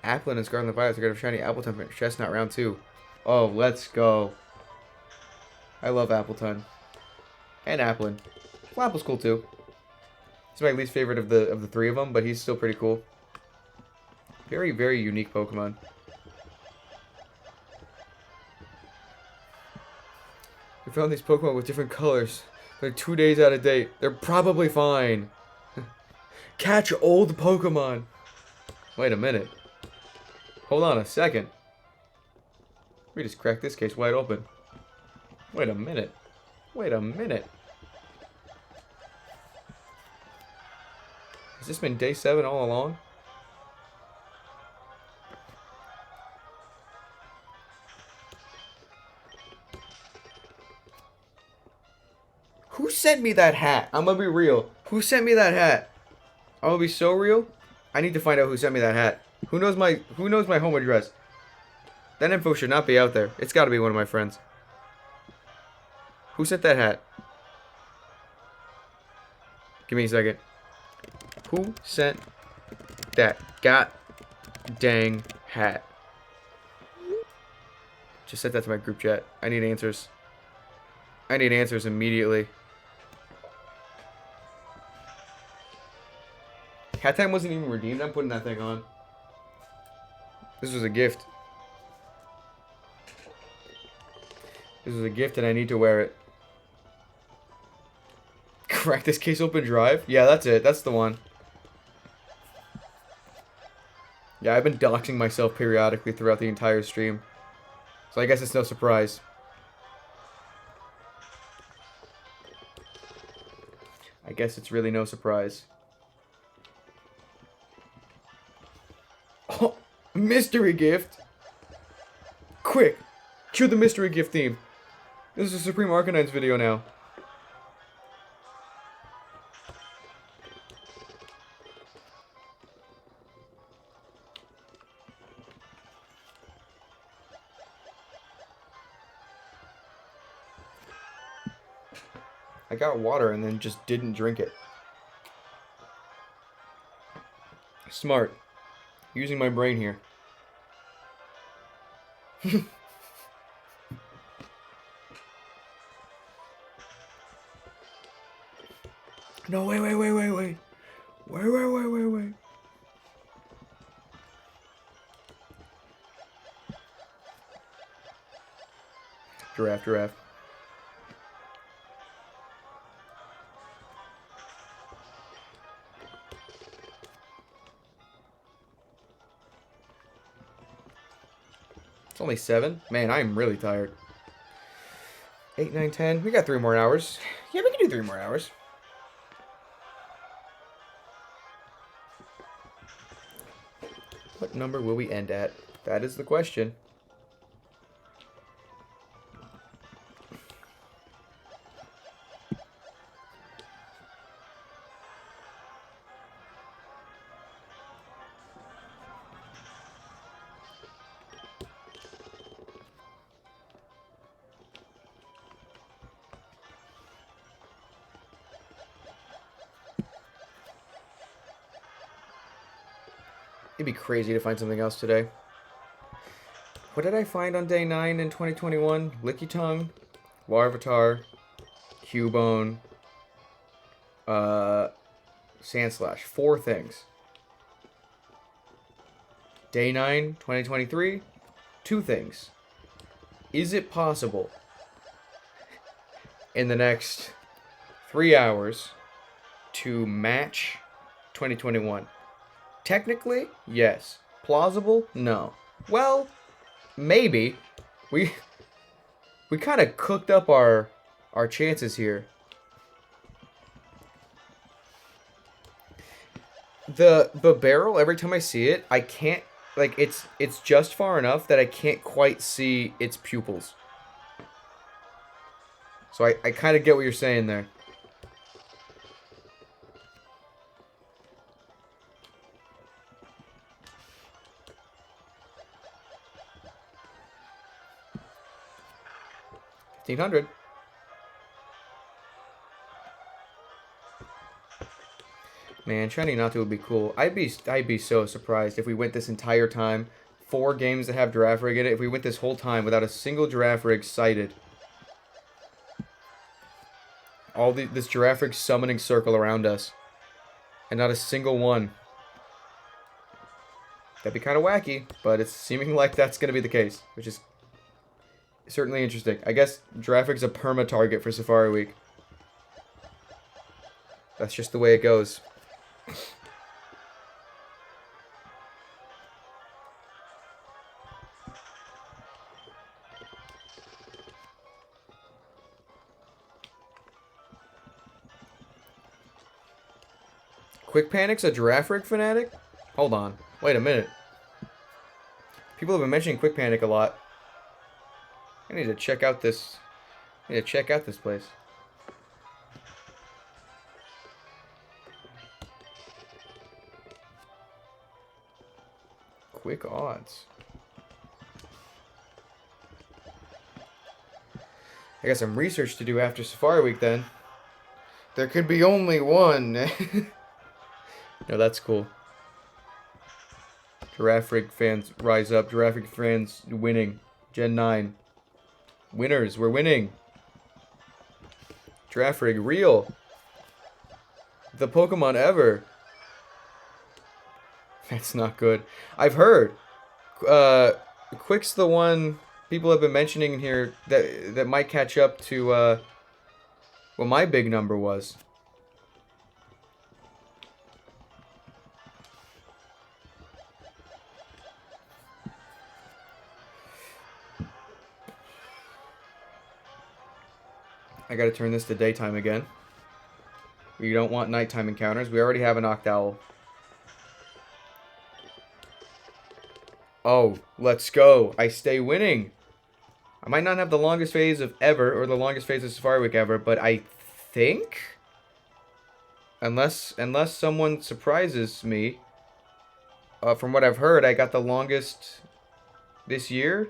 Applin and Scarlet Violet are going to shiny Appleton for Chestnut round 2. Oh, let's go. I love Appleton. And Applin. Well, Apple's cool too. He's my least favorite of the 3 of them, but he's still pretty cool. Very, very unique Pokemon. We found these Pokemon with different colors. They're 2 days out of date. They're probably fine. Catch old Pokemon. Wait a minute. Hold on a second. We just cracked this case wide open. Wait a minute. Wait a minute. Has this been day 7 all along? Who sent me that hat? I'm gonna be real. Who sent me that hat? I'm gonna be so real. I need to find out who sent me that hat. Who knows my home address? That info should not be out there. It's gotta be one of my friends. Who sent that hat? Give me a second. Who sent that god dang hat? Just sent that to my group chat. I need answers. I need answers immediately. Hat time wasn't even redeemed. I'm putting that thing on. This was a gift. This is a gift and I need to wear it. Crack this case open drive? Yeah, that's it. That's the one. Yeah, I've been doxing myself periodically throughout the entire stream. So I guess it's no surprise. I guess it's really no surprise. Oh, mystery gift! Quick! Cue the mystery gift theme. This is a Supreme Arcanine's video now. I got water and then just didn't drink it. Smart. Using my brain here. No, wait. Wait. Giraffe. It's only 7. Man, I am really tired. 8, 9, 10. We got 3 more hours. Yeah, we can do 3 more hours. What number will we end at? That is the question. It'd be crazy to find something else today. What did I find on day 9 in 2021? Licky Tongue, Larvitar, Cubone, Sandslash. 4 things. Day 9, 2023, 2 things. Is it possible in the next 3 hours to match 2021? Technically, yes. Plausible? No. Well, maybe. We kind of cooked up our chances here. The barrel, every time I see it, I can't, like, it's just far enough that I can't quite see its pupils. So I kind of get what you're saying there. $1,500. Man, shiny Natu would be cool. I'd be so surprised if we went this entire time. 4 games that have Giraffe Rig in it. If we went this whole time without a single Giraffe Rig sighted. This Giraffe Rig summoning circle around us. And not a single one. That'd be kind of wacky, but it's seeming like that's going to be the case. Which is certainly interesting. I guess Giraffe Rig's a perma target for Safari Week. That's just the way it goes. Quick Panic's a Giraffe Rig fanatic? Hold on. Wait a minute. People have been mentioning Quick Panic a lot. I need to check out this. I need to check out this place. Quick odds. I got some research to do after Safari Week then. There could be only one. No, that's cool. Giraffe Rig fans rise up. Giraffe Rig fans winning. Gen 9. Winners, we're winning. Giraffe Rig real. The Pokemon ever. That's not good. I've heard. Quick's the one people have been mentioning here that might catch up to what my big number was. I gotta turn this to daytime again. We don't want nighttime encounters. We already have a Noctowl. Oh, let's go. I stay winning. I might not have the longest phase of ever, or the longest phase of Safari Week ever, but I think, unless someone surprises me, from what I've heard, I got the longest this year.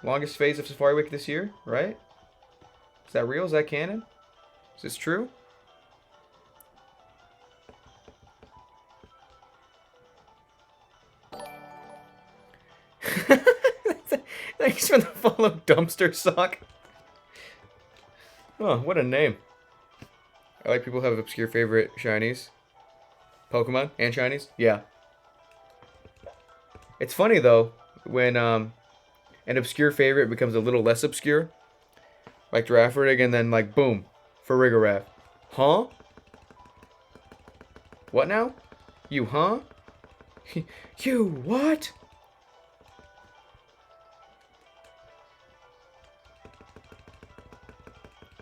Longest phase of Safari Week this year, right? Is that real? Is that canon? Is this true? Thanks for the follow, Dumpster Sock. Oh, what a name. I like people who have obscure favorite shinies. Pokemon and shinies? Yeah. It's funny, though, when an obscure favorite becomes a little less obscure. Like Giraffrig, and then, like, boom. Farigiraf. Huh? What now? You, huh? You, what?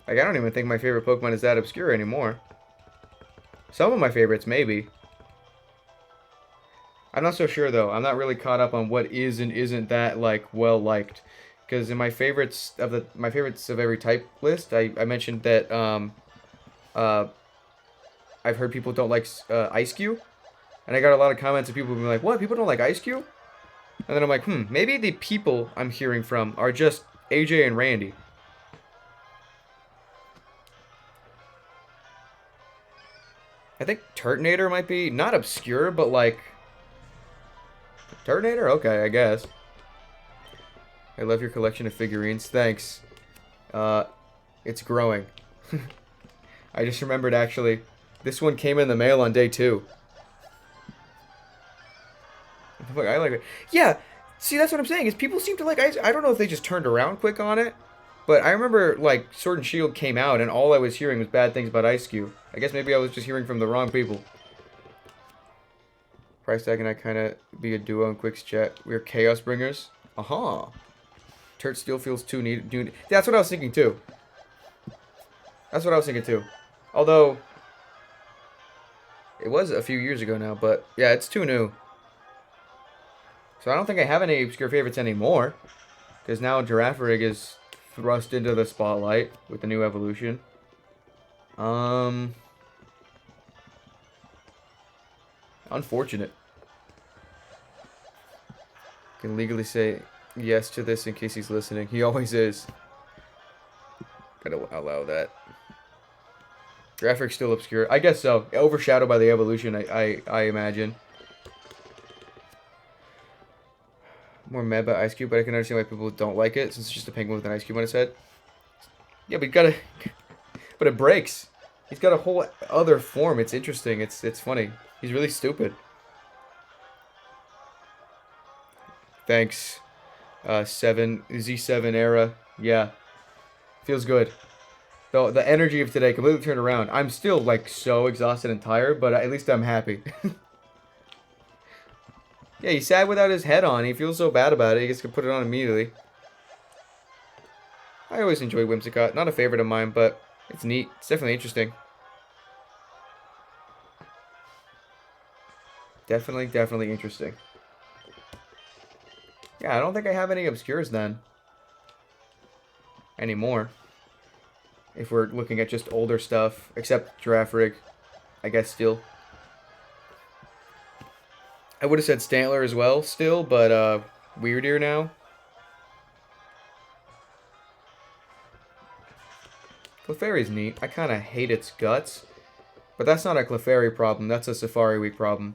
Like, I don't even think my favorite Pokemon is that obscure anymore. Some of my favorites, maybe. I'm not so sure, though. I'm not really caught up on what is and isn't that, like, well-liked. Because in my favorites of every type list, I mentioned that, I've heard people don't like, Ice Cube. And I got a lot of comments of people being like, what? People don't like Ice Cube? And then I'm like, maybe the people I'm hearing from are just AJ and Randy. I think Turtonator might be not obscure, but like... Turtonator? Okay, I guess. I love your collection of figurines. Thanks. It's growing. I just remembered, actually, this one came in the mail on day 2. I like it. Yeah, see, that's what I'm saying, is people seem to like Ice... I don't know if they just turned around quick on it, but I remember, like, Sword and Shield came out, and all I was hearing was bad things about Ice Cube. I guess maybe I was just hearing from the wrong people. Price Tag and I kind of be a duo in Quick's chat. We're Chaos Bringers. Turt Steel feels too neat. That's what I was thinking, too. That's what I was thinking, too. Although, it was a few years ago now, but, yeah, it's too new. So I don't think I have any obscure favorites anymore. Because now Giraffrig is thrust into the spotlight with the new evolution. Unfortunate. Can legally say yes to this in case he's listening. He always is. Gotta allow that. Giraffrig's still obscure. I guess so. Overshadowed by the evolution, I imagine. More mad about Ice Cube, but I can understand why people don't like it, since it's just a penguin with an ice cube on his head. Yeah, but you gotta... but it breaks. He's got a whole other form. It's interesting. It's funny. He's really stupid. Thanks. Z7 era. Yeah. Feels good. Though the energy of today completely turned around. I'm still, like, so exhausted and tired, but at least I'm happy. Yeah, he's sad without his head on. He feels so bad about it. He gets to put it on immediately. I always enjoy Whimsicott. Not a favorite of mine, but it's neat. It's definitely interesting. Definitely interesting. Yeah, I don't think I have any obscures then. Anymore. If we're looking at just older stuff. Except Giraffrig. I guess still. I would have said Stantler as well still, but Weirdeer now. Clefairy's neat. I kind of hate its guts. But that's not a Clefairy problem. That's a Safari Week problem.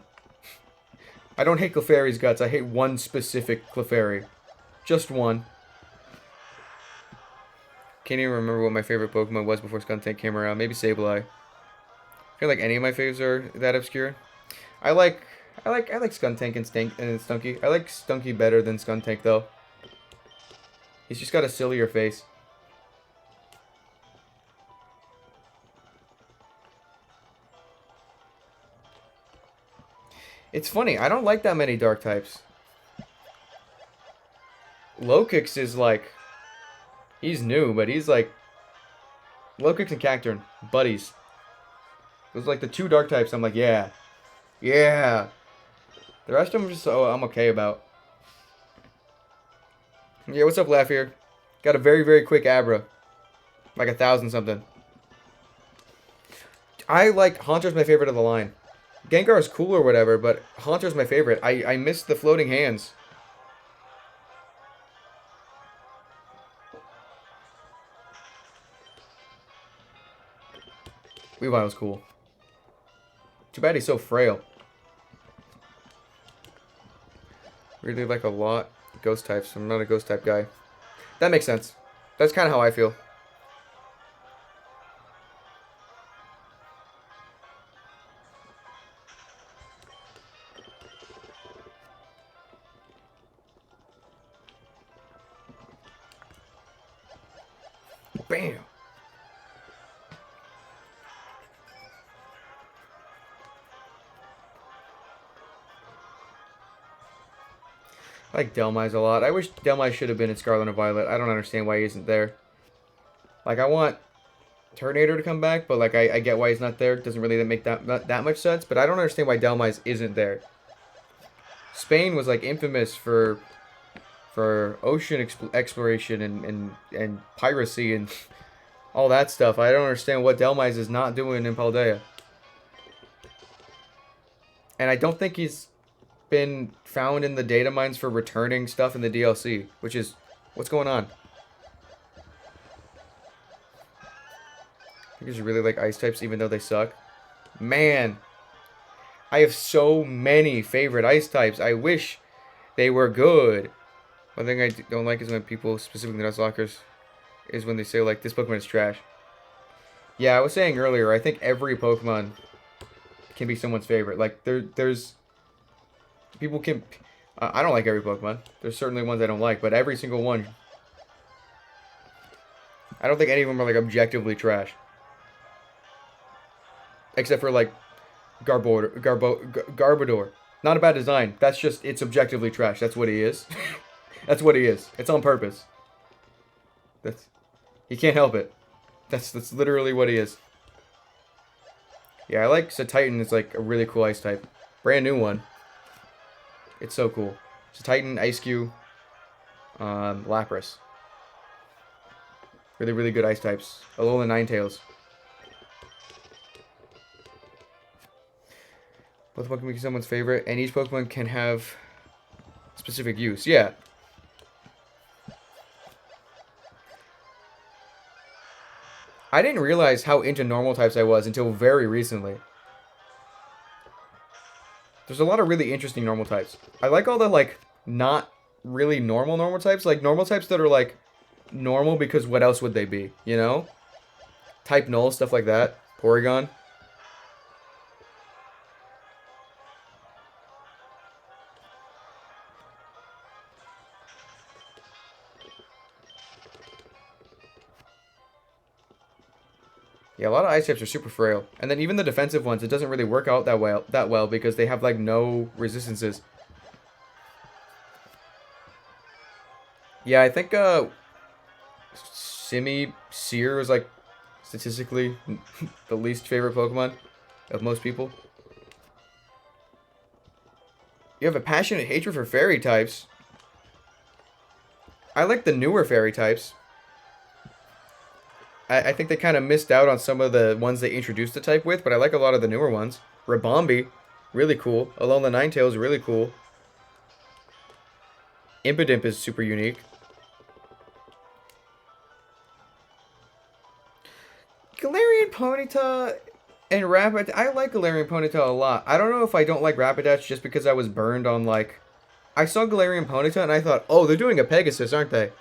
I don't hate Clefairy's guts. I hate one specific Clefairy. Just one. Can't even remember what my favorite Pokemon was before Skuntank came around. Maybe Sableye. I feel like any of my faves are that obscure. I like Skuntank and Stunky. I like Stunky better than Skuntank though. He's just got a sillier face. It's funny, I don't like that many dark types. Lokix is like... He's new, but he's like... Lokix and Cacturne, buddies. Those are like the 2 dark types I'm like, yeah. Yeah! The rest of them just I'm okay about. Yeah, what's up, Laugh here? Got a very quick Abra. Like 1,000 something. I like... Haunter's my favorite of the line. Gengar is cool or whatever, but Haunter's my favorite. I miss the floating hands. Weavile's cool. Too bad he's so frail. Really like a lot ghost types. I'm not a ghost type guy. That makes sense. That's kind of how I feel. Bam. I like Delmise a lot. I wish Delmise should have been in Scarlet and Violet. I don't understand why he isn't there. Like, I want Turtonator to come back, but like I get why he's not there. It doesn't really make that much sense, but I don't understand why Delmise isn't there. Spain was like infamous for ocean exploration and piracy and all that stuff. I don't understand what Delmise is not doing in Paldea. And I don't think he's been found in the data mines for returning stuff in the DLC, which is what's going on. I just really like ice types even though they suck. Man, I have so many favorite ice types. I wish they were good. One thing I don't like is when people, specifically Nuzlockers, is when they say like, this Pokemon is trash. Yeah, I was saying earlier, I think every Pokemon can be someone's favorite. Like, there's... People can... I don't like every Pokemon. There's certainly ones I don't like, but every single one... I don't think any of them are like objectively trash. Except for like Garbodor. Not a bad design. That's just, it's objectively trash. That's what he is. That's what he is. It's on purpose. He can't help it. That's literally what he is. Yeah, I like Titan is like a really cool ice type. Brand new one. It's so cool. Titan, Ice-Q, Lapras. Really, really good ice types. Alolan Ninetales. Both Pokemon can be someone's favorite, and each Pokemon can have specific use. Yeah. I didn't realize how into normal types I was until very recently. There's a lot of really interesting normal types. I like all the, like, not really normal types. Like, normal types that are, like, normal because what else would they be, you know? Type Null, stuff like that. Porygon. Yeah, a lot of ice types are super frail. And then even the defensive ones, it doesn't really work out that well because they have like no resistances. Yeah, I think Seer is like statistically the least favorite Pokemon of most people. You have a passionate hatred for fairy types. I like the newer fairy types. I think they kind of missed out on some of the ones they introduced the type with, but I like a lot of the newer ones. Ribombee, really cool. Alolan Ninetales, really cool. Impidimp is super unique. Galarian Ponyta and Rapidash. I like Galarian Ponyta a lot. I don't know if I don't like Rapidash just because I was burned on, like... I saw Galarian Ponyta and I thought, oh, they're doing a Pegasus, aren't they?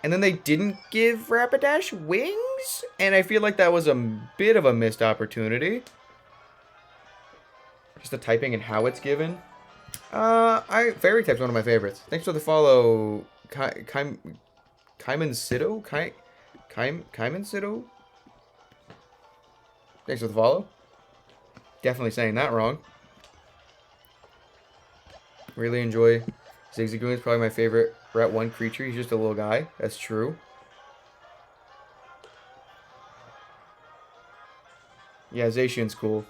And then they didn't give Rapidash wings? And I feel like that was a bit of a missed opportunity. Just the typing and how it's given. Fairy type's one of my favorites. Thanks for the follow, Kaiman Sido? Kaiman Sido? Thanks for the follow. Definitely saying that wrong. Really enjoy Zigzagoon. Is probably my favorite Route 1 creature. He's just a little guy. That's true. Yeah, Zacian's cool.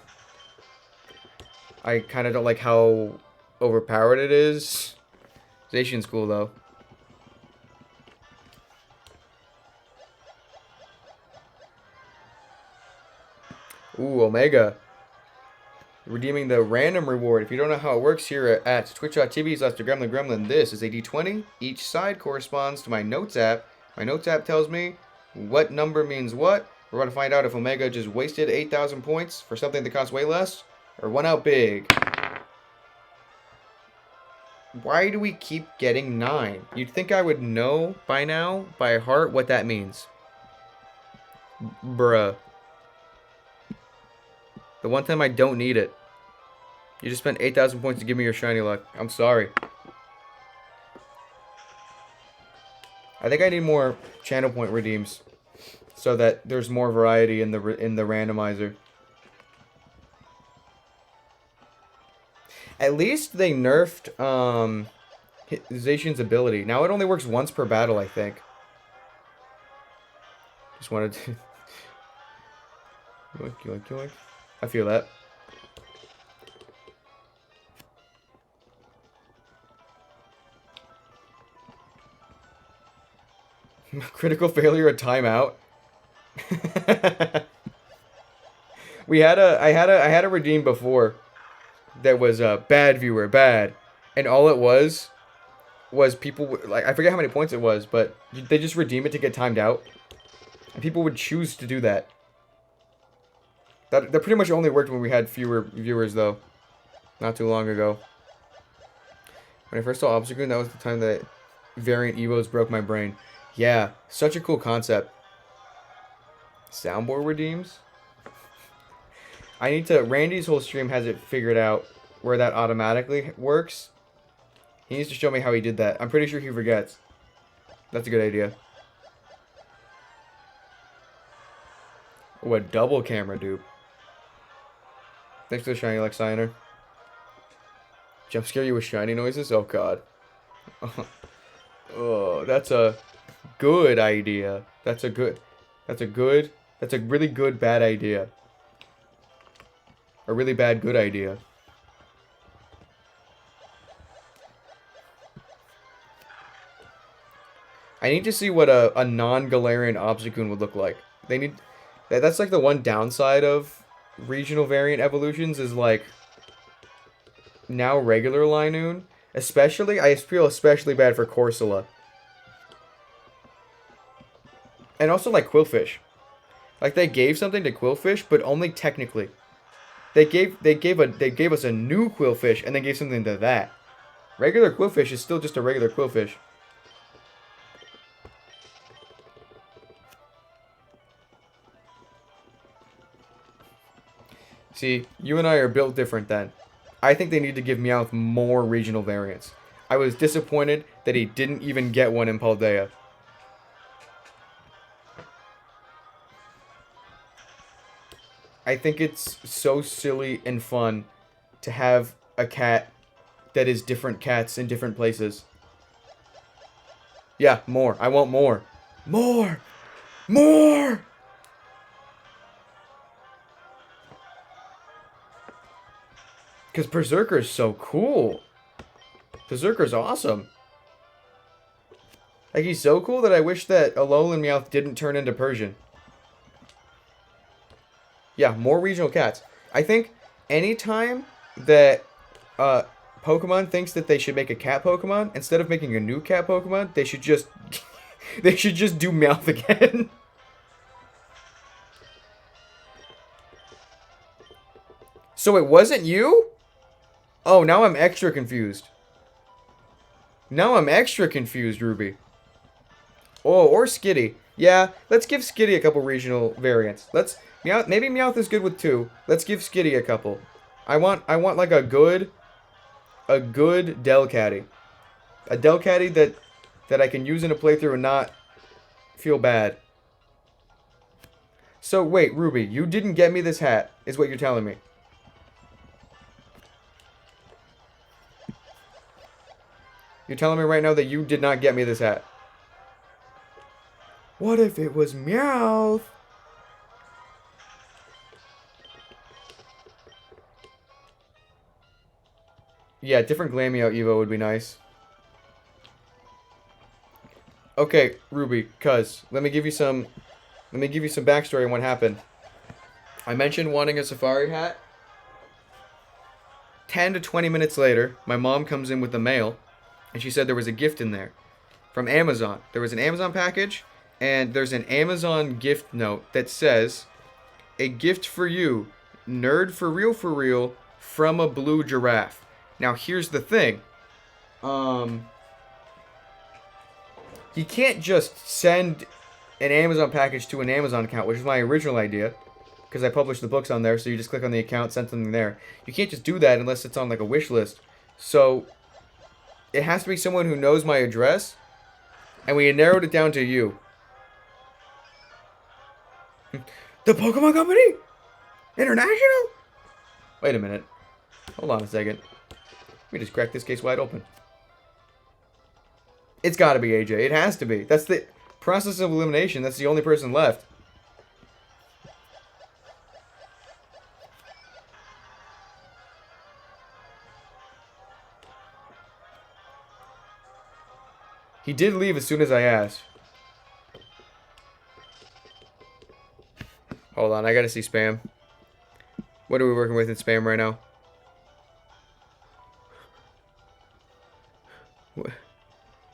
I kind of don't like how overpowered it is. Zacian's cool, though. Ooh, Omega. Redeeming the random reward. If you don't know how it works here at twitch.tv/thegremlingremlin, this is a d20. Each side corresponds to my notes app. My notes app tells me what number means what. We're going to find out if Omega just wasted 8,000 points for something that costs way less, or won out big. Why do we keep getting 9? You'd think I would know by now, by heart, what that means. Bruh. The one time I don't need it. You just spent 8,000 points to give me your shiny luck. I'm sorry. I think I need more channel point redeems. so that there's more variety in the randomizer. At least they nerfed Zacian's ability. Now it only works once per battle, I think. Just wanted to... yoink, yoink, yoink. I feel that. Critical failure, a timeout. I had a redeem before that was bad viewer, bad, and all it was people like, I forget how many points it was, but they just redeem it to get timed out, and people would choose to do that. That pretty much only worked when we had fewer viewers, though. Not too long ago. When I first saw Obstagoon, that was the time that variant Evos broke my brain. Yeah, such a cool concept. Soundboard redeems? I need to... Randy's whole stream has it figured out where that automatically works. He needs to show me how he did that. I'm pretty sure he forgets. That's a good idea. Oh, a double camera dupe. Thanks for the shiny Lexiner. Jump scare you with shiny noises? Oh, God. Oh, that's a good idea. That's a really good bad idea. A really bad good idea. I need to see what a non-Galarian Obstagoon would look like. They need... That's like the one downside of regional variant evolutions is like... Now regular Linoon. Especially, I feel especially bad for Corsola. And also like Quillfish. Like they gave something to Quillfish, but only technically. They gave us a new Quillfish and then gave something to that. Regular Quillfish is still just a regular Quillfish. See, you and I are built different then. I think they need to give Meowth more regional variants. I was disappointed that he didn't even get one in Paldea. I think it's so silly and fun to have a cat that is different cats in different places. Yeah, more. I want more. More! More! Because Berserker's so cool. Berserker's awesome. Like, he's so cool that I wish that Alolan Meowth didn't turn into Persian. Yeah, more regional cats. I think anytime that Pokemon thinks that they should make a cat Pokemon, instead of making a new cat Pokemon, they should just they should just do Meowth again. So it wasn't you? Oh, now I'm extra confused. Now I'm extra confused, Ruby. Oh, or Skitty. Yeah, let's give Skitty a couple regional variants. Maybe Meowth is good with 2. Let's give Skitty a couple. I want like a good Delcatty. A Delcatty that I can use in a playthrough and not feel bad. So wait, Ruby, you didn't get me this hat, is what you're telling me. You're telling me right now that you did not get me this hat. What if it was Meowth? Yeah, different Glameow Evo would be nice. Okay, Ruby, cuz let me give you some backstory on what happened. I mentioned wanting a safari hat. 10 to 20 minutes later, my mom comes in with the mail, and she said there was a gift in there from Amazon. There was an Amazon package, and there's an Amazon gift note that says, "A gift for you, nerd for real, from a blue giraffe." Now, here's the thing. You can't just send an Amazon package to an Amazon account, which is my original idea, because I published the books on there, so you just click on the account, send something there. You can't just do that unless it's on, like, a wish list. So, it has to be someone who knows my address, and we narrowed it down to you. The Pokemon Company? International? Wait a minute. Hold on a second. We just cracked this case wide open. It's gotta be AJ. It has to be. That's the process of elimination. That's the only person left. He did leave as soon as I asked. Hold on, I gotta see spam. What are we working with in spam right now?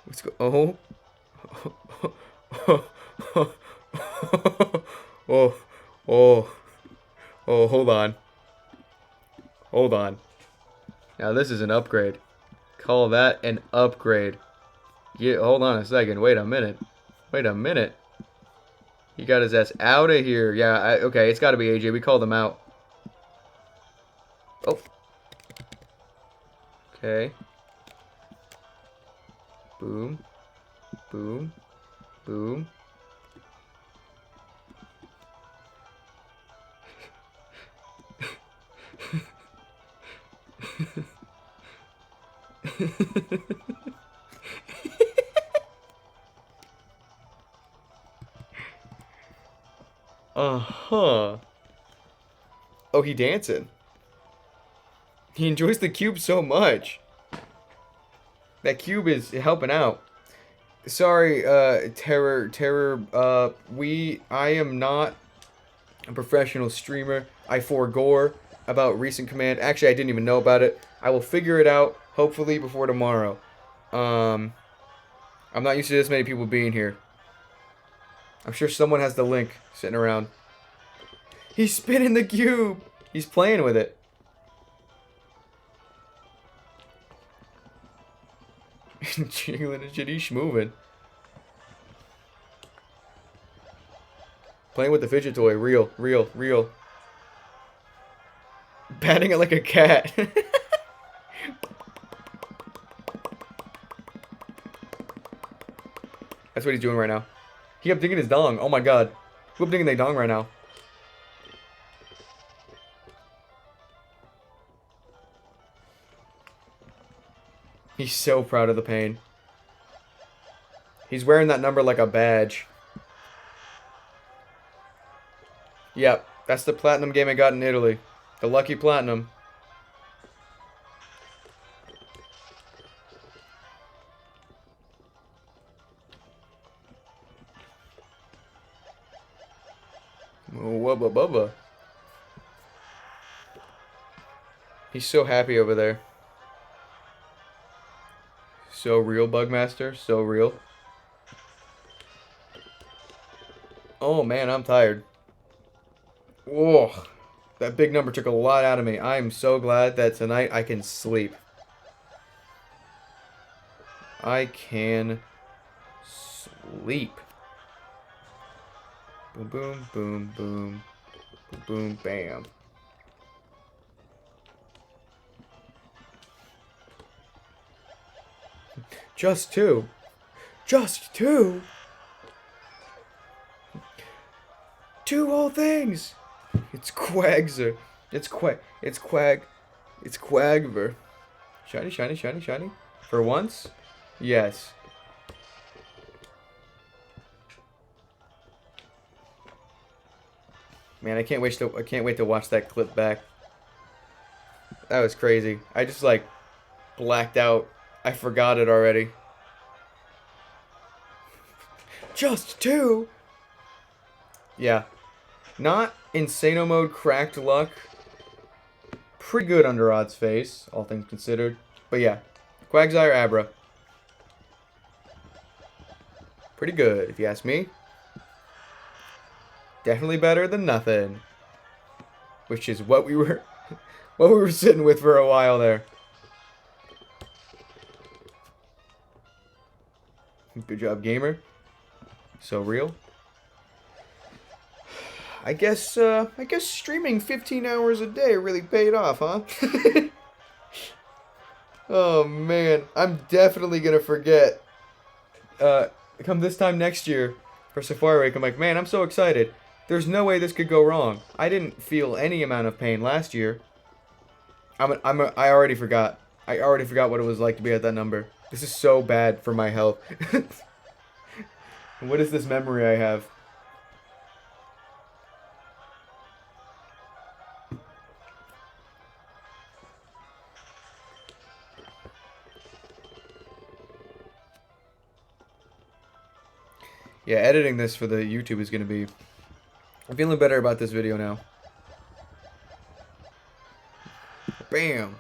What's go? Oh. Oh. Oh. Oh, hold on. Hold on. Now this is an upgrade. Call that an upgrade. Yeah, hold on a second. Wait a minute. Wait a minute. He got his ass out of here. Yeah, okay, it's got to be AJ. We called him out. Oh. Okay. Boom. Boom. Boom. Uh-huh. Oh, he dancing. He enjoys the cube so much. That cube is helping out. Sorry, Terror, I am not a professional streamer. I forgore about recent command. Actually, I didn't even know about it. I will figure it out, hopefully, before tomorrow. I'm not used to this many people being here. I'm sure someone has the link sitting around. He's spinning the cube. He's playing with it. Jiggling and shit, he's moving. Playing with the fidget toy. Real. Batting it like a cat. That's what he's doing right now. He up digging his dong. Oh my god. Who up digging their dong right now? He's so proud of the pain. He's wearing that number like a badge. Yep, that's the platinum game I got in Italy. The Lucky Platinum. Oh, wubba bubba. He's so happy over there. So real, Bugmaster. So real. Oh, man, I'm tired. Whoa. That big number took a lot out of me. I am so glad that tonight I can sleep. I can sleep. Boom, boom, boom, boom. Boom, boom, bam. Just two. Just two? Two whole things. It's Quagzer. It's Quagver. Shiny, shiny, shiny, shiny. For once? Yes. Man, I can't wait to watch that clip back. That was crazy. I just like blacked out. I forgot it already. Just two? Yeah. Not Insano mode cracked luck. Pretty good under odds face, all things considered. But yeah. Quagsire Abra. Pretty good, if you ask me. Definitely better than nothing. Which is what we were sitting with for a while there. Good job, gamer. So real. I guess streaming 15 hours a day really paid off, huh? Oh man, I'm definitely gonna forget. Come this time next year for Safari Week, I'm like, man, I'm so excited. There's no way this could go wrong. I didn't feel any amount of pain last year. I already forgot. I already forgot what it was like to be at that number. This is so bad for my health. What is this memory I have? Yeah, editing this for the YouTube is going to be... I'm feeling better about this video now. Bam!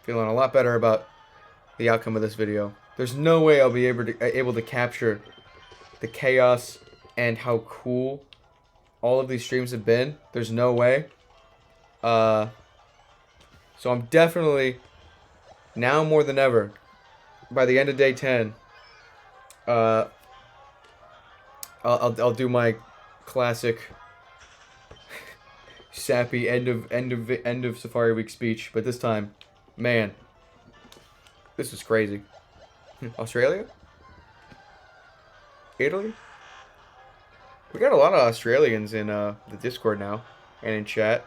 Feeling a lot better about the outcome of this video. There's no way I'll be able to capture the chaos and how cool all of these streams have been. There's no way. So I'm definitely, now more than ever, by the end of day 10, I'll do my classic sappy end of Safari Week speech, but this time, man, this was crazy. Australia? Italy? We got a lot of Australians in the Discord now and in chat.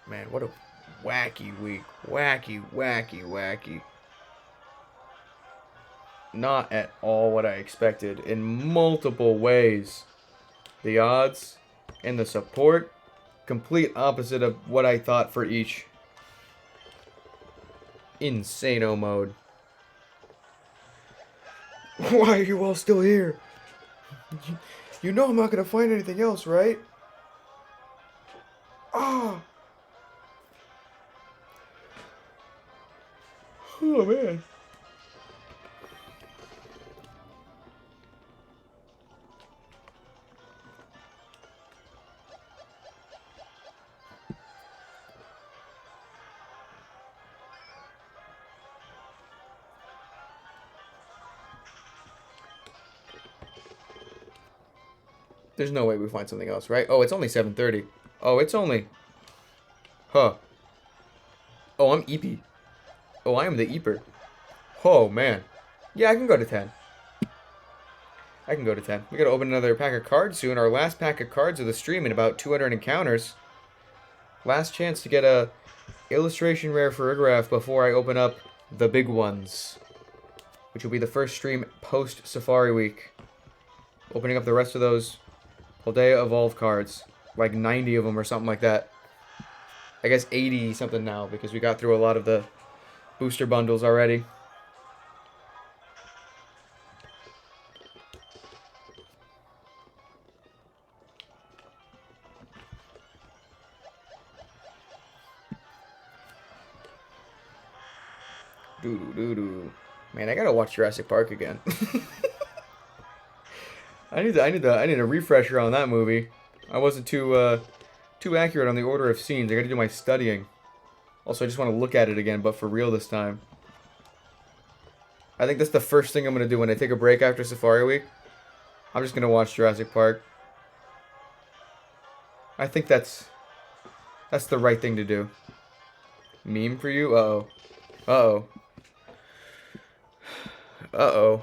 Man, what a wacky week. Wacky. Not at all what I expected in multiple ways. The odds and the support, complete opposite of what I thought for each. Insano mode. Why are you all still here? You know I'm not gonna find anything else, right? Ah! Oh, man. There's no way we find something else, right? Oh, it's only 7:30. Oh, it's only... Huh. Oh, I'm Eepy. Oh, I am the Eeper. Oh, man. Yeah, I can go to 10. I can go to 10. We gotta open another pack of cards soon. Our last pack of cards of the stream in about 200 encounters. Last chance to get a illustration rare Farigiraf before I open up the big ones. Which will be the first stream post-Safari Week. Opening up the rest of those Paldea Evolve cards. Like 90 of them or something like that. I guess 80 something now because we got through a lot of the booster bundles already. Doo-doo-doo-doo. Man, I gotta watch Jurassic Park again. I need a refresher on that movie. I wasn't too accurate on the order of scenes. I gotta do my studying. Also, I just want to look at it again, but for real this time. I think that's the first thing I'm gonna do when I take a break after Safari Week. I'm just gonna watch Jurassic Park. I think that's the right thing to do. Meme for you? Uh-oh. Uh-oh. Uh-oh.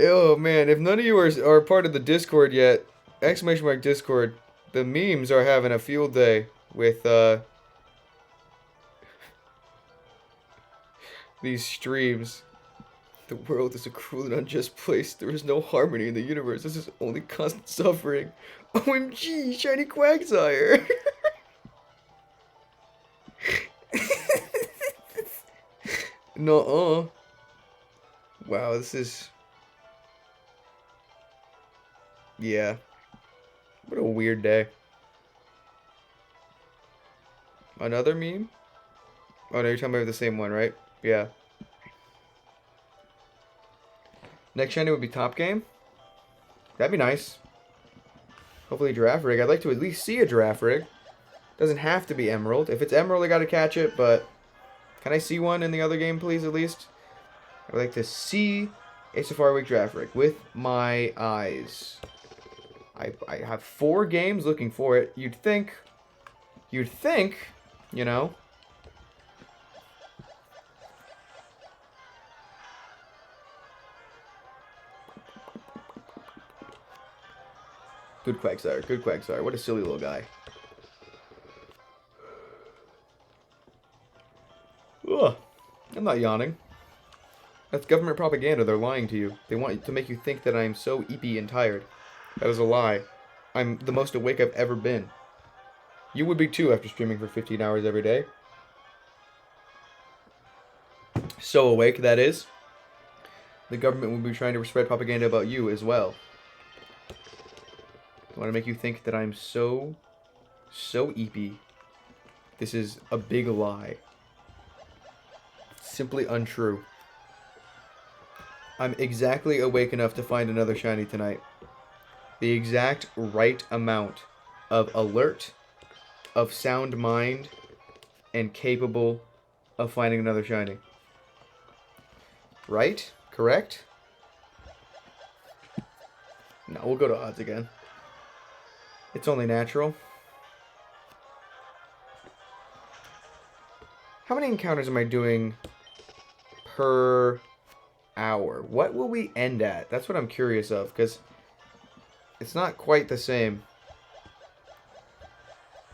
Oh man, if none of you are part of the Discord yet, !Discord, the memes are having a field day with these streams. The world is a cruel and unjust place. There is no harmony in the universe. This is only constant suffering. OMG, shiny Quagsire! Nuh-uh. Wow, this is... Yeah. What a weird day. Another meme? Oh no, you're talking about the same one, right? Yeah. Next shiny would be Top Game. That'd be nice. Hopefully giraffe rig. I'd like to at least see a giraffe rig. Doesn't have to be emerald. If it's emerald, I gotta catch it, but can I see one in the other game, please, at least? I'd like to see a Safari Week giraffe rig with my eyes. I have 4 games looking for it. You'd think, you know. Good Quagsire, good Quagsire. What a silly little guy. Ugh, I'm not yawning. That's government propaganda. They're lying to you. They want to make you think that I'm so eepy and tired. That is a lie. I'm the most awake I've ever been. You would be too after streaming for 15 hours every day. So awake, that is. The government will be trying to spread propaganda about you as well. I want to make you think that I'm so eepy. This is a big lie. Simply untrue. I'm exactly awake enough to find another shiny tonight. The exact right amount of alert, of sound mind, and capable of finding another shiny. Right? Correct? No, we'll go to odds again. It's only natural. How many encounters am I doing per hour? What will we end at? That's what I'm curious of, because it's not quite the same. I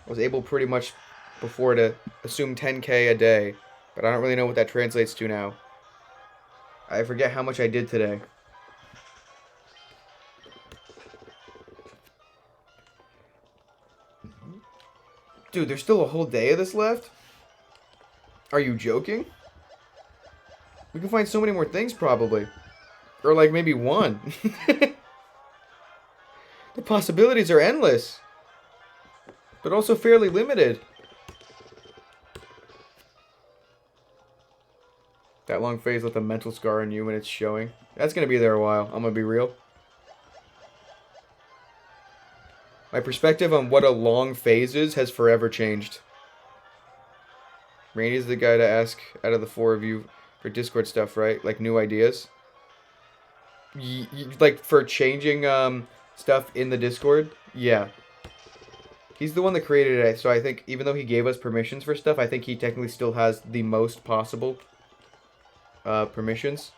was able pretty much before to assume 10k a day, but I don't really know what that translates to now. I forget how much I did today. Dude, there's still a whole day of this left? Are you joking? We can find so many more things, probably. Or, like, maybe one. The possibilities are endless. But also fairly limited. That long phase left a mental scar on you when it's showing. That's going to be there a while. I'm going to be real. My perspective on what a long phase is has forever changed. Randy's the guy to ask out of the 4 of you for Discord stuff, right? Like new ideas. Like for changing stuff in the Discord? Yeah. He's the one that created it, so I think even though he gave us permissions for stuff, I think he technically still has the most possible permissions.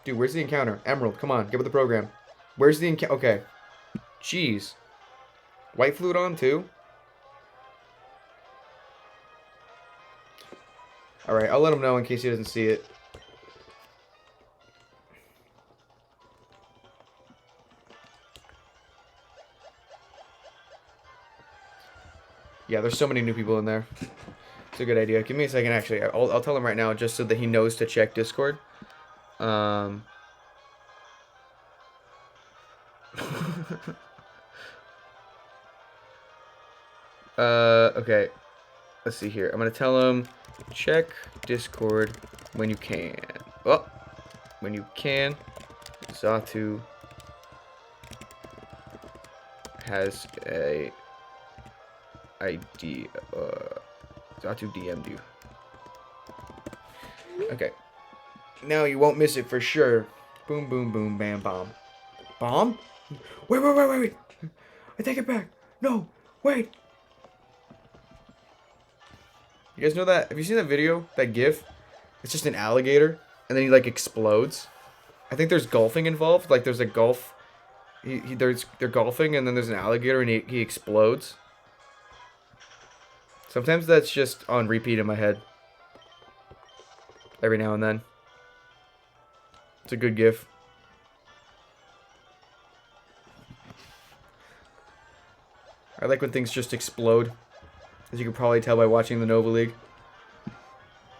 Dude, where's the encounter? Emerald, come on, get with the program. Where's the encounter? Okay. Jeez. White flute on too? Alright, I'll let him know in case he doesn't see it. Yeah, there's so many new people in there. It's a good idea. Give me a second, actually. I'll tell him right now just so that he knows to check Discord. Okay. Let's see here. I'm gonna tell him, check Discord when you can. Oh, when you can. Zatu has a ID. Zatu DM'd you. Okay. Now you won't miss it for sure. Boom, boom, boom, bam, bomb. Bomb? Wait. I take it back. No, wait. You guys know that? Have you seen that video? That GIF? It's just an alligator, and then he like explodes. I think there's golfing involved. Like there's a golf. They're golfing, and then there's an alligator, and he explodes. Sometimes that's just on repeat in my head. Every now and then. It's a good GIF. I like when things just explode. As you can probably tell by watching the Nova League.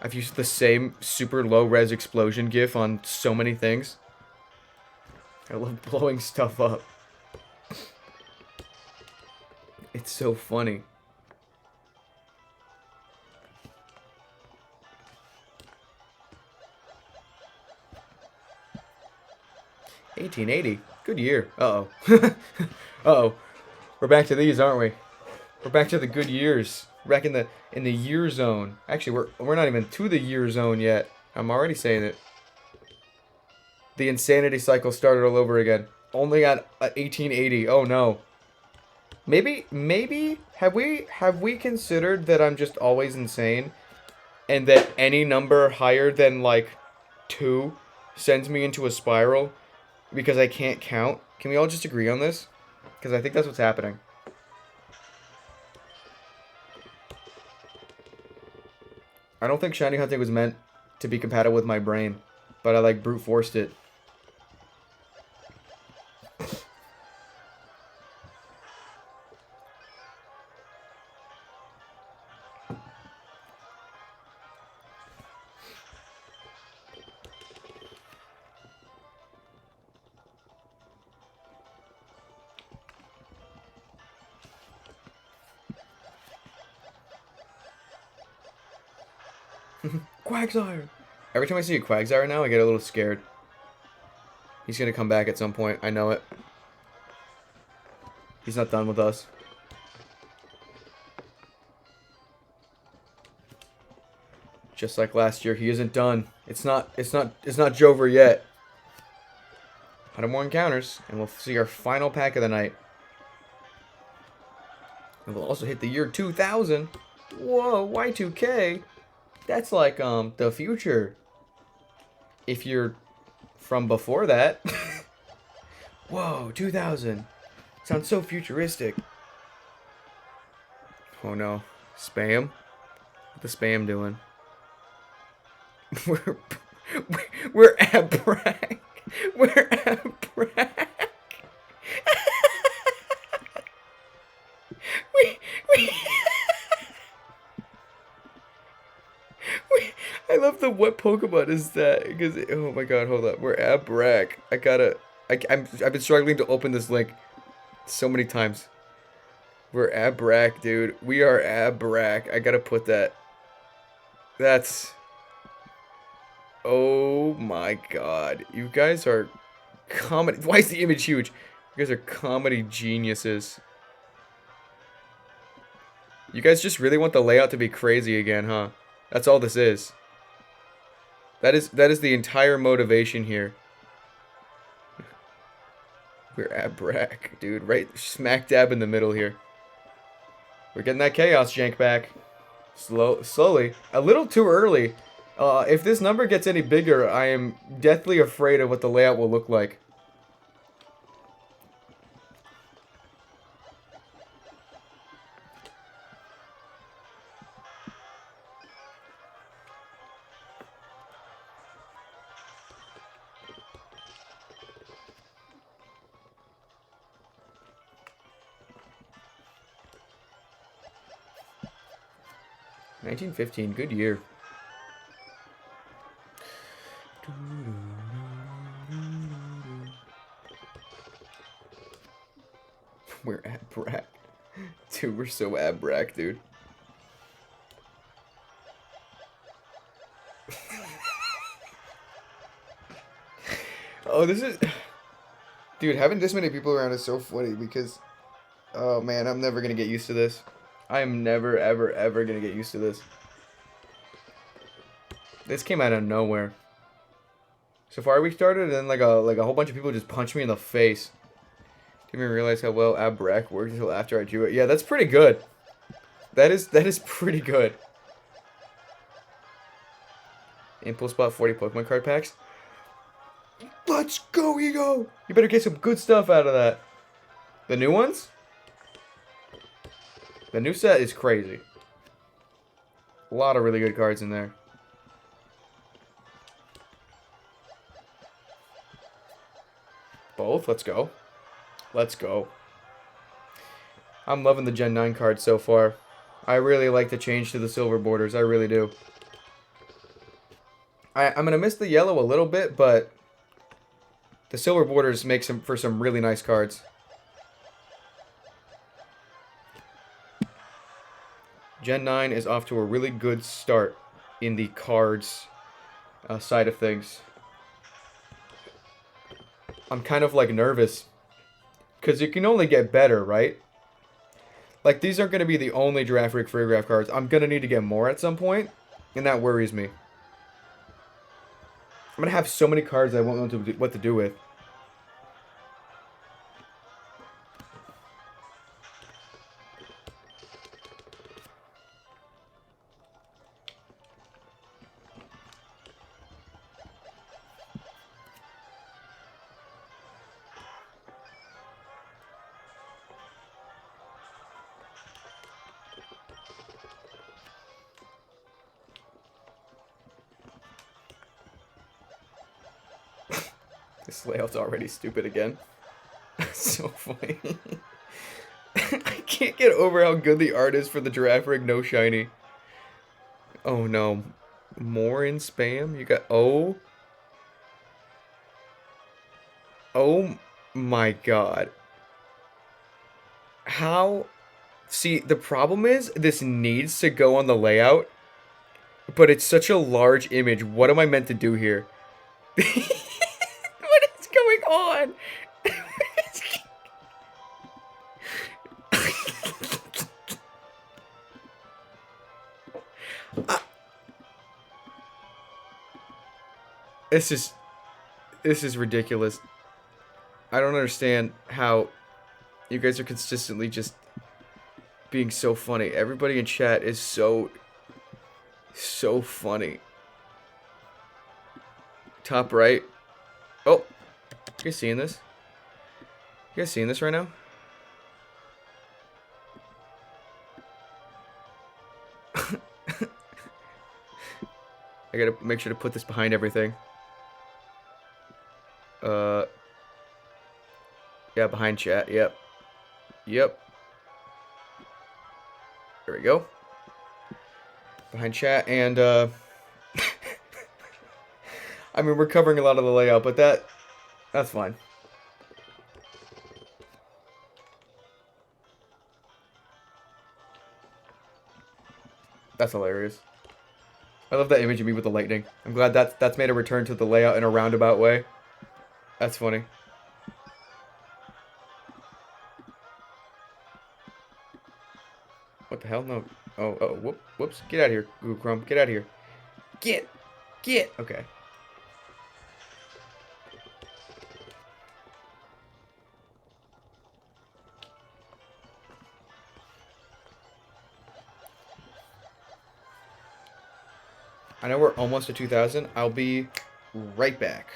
I've used the same super low-res explosion GIF on so many things. I love blowing stuff up. It's so funny. 1880. Good year. Uh-oh. Uh-oh. We're back to these, aren't we? We're back to the good years. We're back in the year zone. Actually, we're not even to the year zone yet. I'm already saying it. The insanity cycle started all over again. Only at 1880. Oh no. Maybe have we considered that I'm just always insane, and that any number higher than like 2 sends me into a spiral because I can't count? Can we all just agree on this? Because I think that's what's happening. I don't think shiny hunting was meant to be compatible with my brain, but I like brute forced it. Quagsire! Every time I see a Quagsire now, I get a little scared. He's gonna come back at some point. I know it. He's not done with us. Just like last year, he isn't done. It's not Jover yet. 100 more encounters, and we'll see our final pack of the night. And we'll also hit the year 2000. Whoa, Y2K. That's like, the future. If you're from before that. Whoa, 2000. Sounds so futuristic. Oh no. Spam? What the spam doing? We're at Brack. We're at Brack. I love the what Pokemon is that? Because oh my god, hold up. We're at Brack. I've been struggling to open this link so many times. We're at Brack, dude. We are at Brack. I gotta put that. That's. Oh my god. You guys are comedy. Why is the image huge? You guys are comedy geniuses. You guys just really want the layout to be crazy again, huh? That's all this is. That is the entire motivation here. We're at Brack, dude. Right smack dab in the middle here. We're getting that Chaos Jank back. Slowly. A little too early. If this number gets any bigger, I am deathly afraid of what the layout will look like. $1915, good year. We're at Brack. Dude, we're so at Brack, dude. Oh, this is... Dude, having this many people around is so funny because... Oh, man, I'm never gonna get used to this. I am never, ever, ever gonna get used to this. This came out of nowhere. Safari Week started, and then like a whole bunch of people just punched me in the face. Didn't even realize how well Abrac worked until after I drew it. Yeah, that's pretty good. That is pretty good. Impulse bought 40 Pokemon card packs. Let's go, Ego! You better get some good stuff out of that. The new ones? The new set is crazy. A lot of really good cards in there. Both? Let's go. Let's go. I'm loving the Gen 9 cards so far. I really like the change to the silver borders. I really do. I'm going to miss the yellow a little bit, but the silver borders make for some really nice cards. Gen 9 is off to a really good start in the cards side of things. I'm kind of like nervous. Because you can only get better, right? Like, these aren't going to be the only Giraffe Rig free graph cards. I'm going to need to get more at some point, and that worries me. I'm going to have so many cards I won't know what to do with. This layout's already stupid again. So funny. I can't get over how good the art is for the Giraffe Rig no shiny. Oh no. More in spam? You got... Oh. Oh my god. How... See, the problem is, this needs to go on the layout, but it's such a large image. What am I meant to do here? What is going on? This is ridiculous. I don't understand how you guys are consistently just being so funny. Everybody in chat is so funny. Top right. Oh, you guys seeing this? You guys seeing this right now? I gotta make sure to put this behind everything. Yeah, behind chat. Yep. Yep. There we go. Behind chat, and I mean, we're covering a lot of the layout, but that's fine. That's hilarious. I love that image of me with the lightning. I'm glad that's made a return to the layout in a roundabout way. That's funny. What the hell? No. Oh, whoops. Get out of here, Google Chrome. Get out of here. Get. Okay. I know we're almost to 2,000. I'll be right back.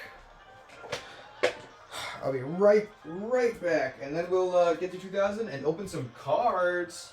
I'll be right back, and then we'll get to 2,000 and open some cards.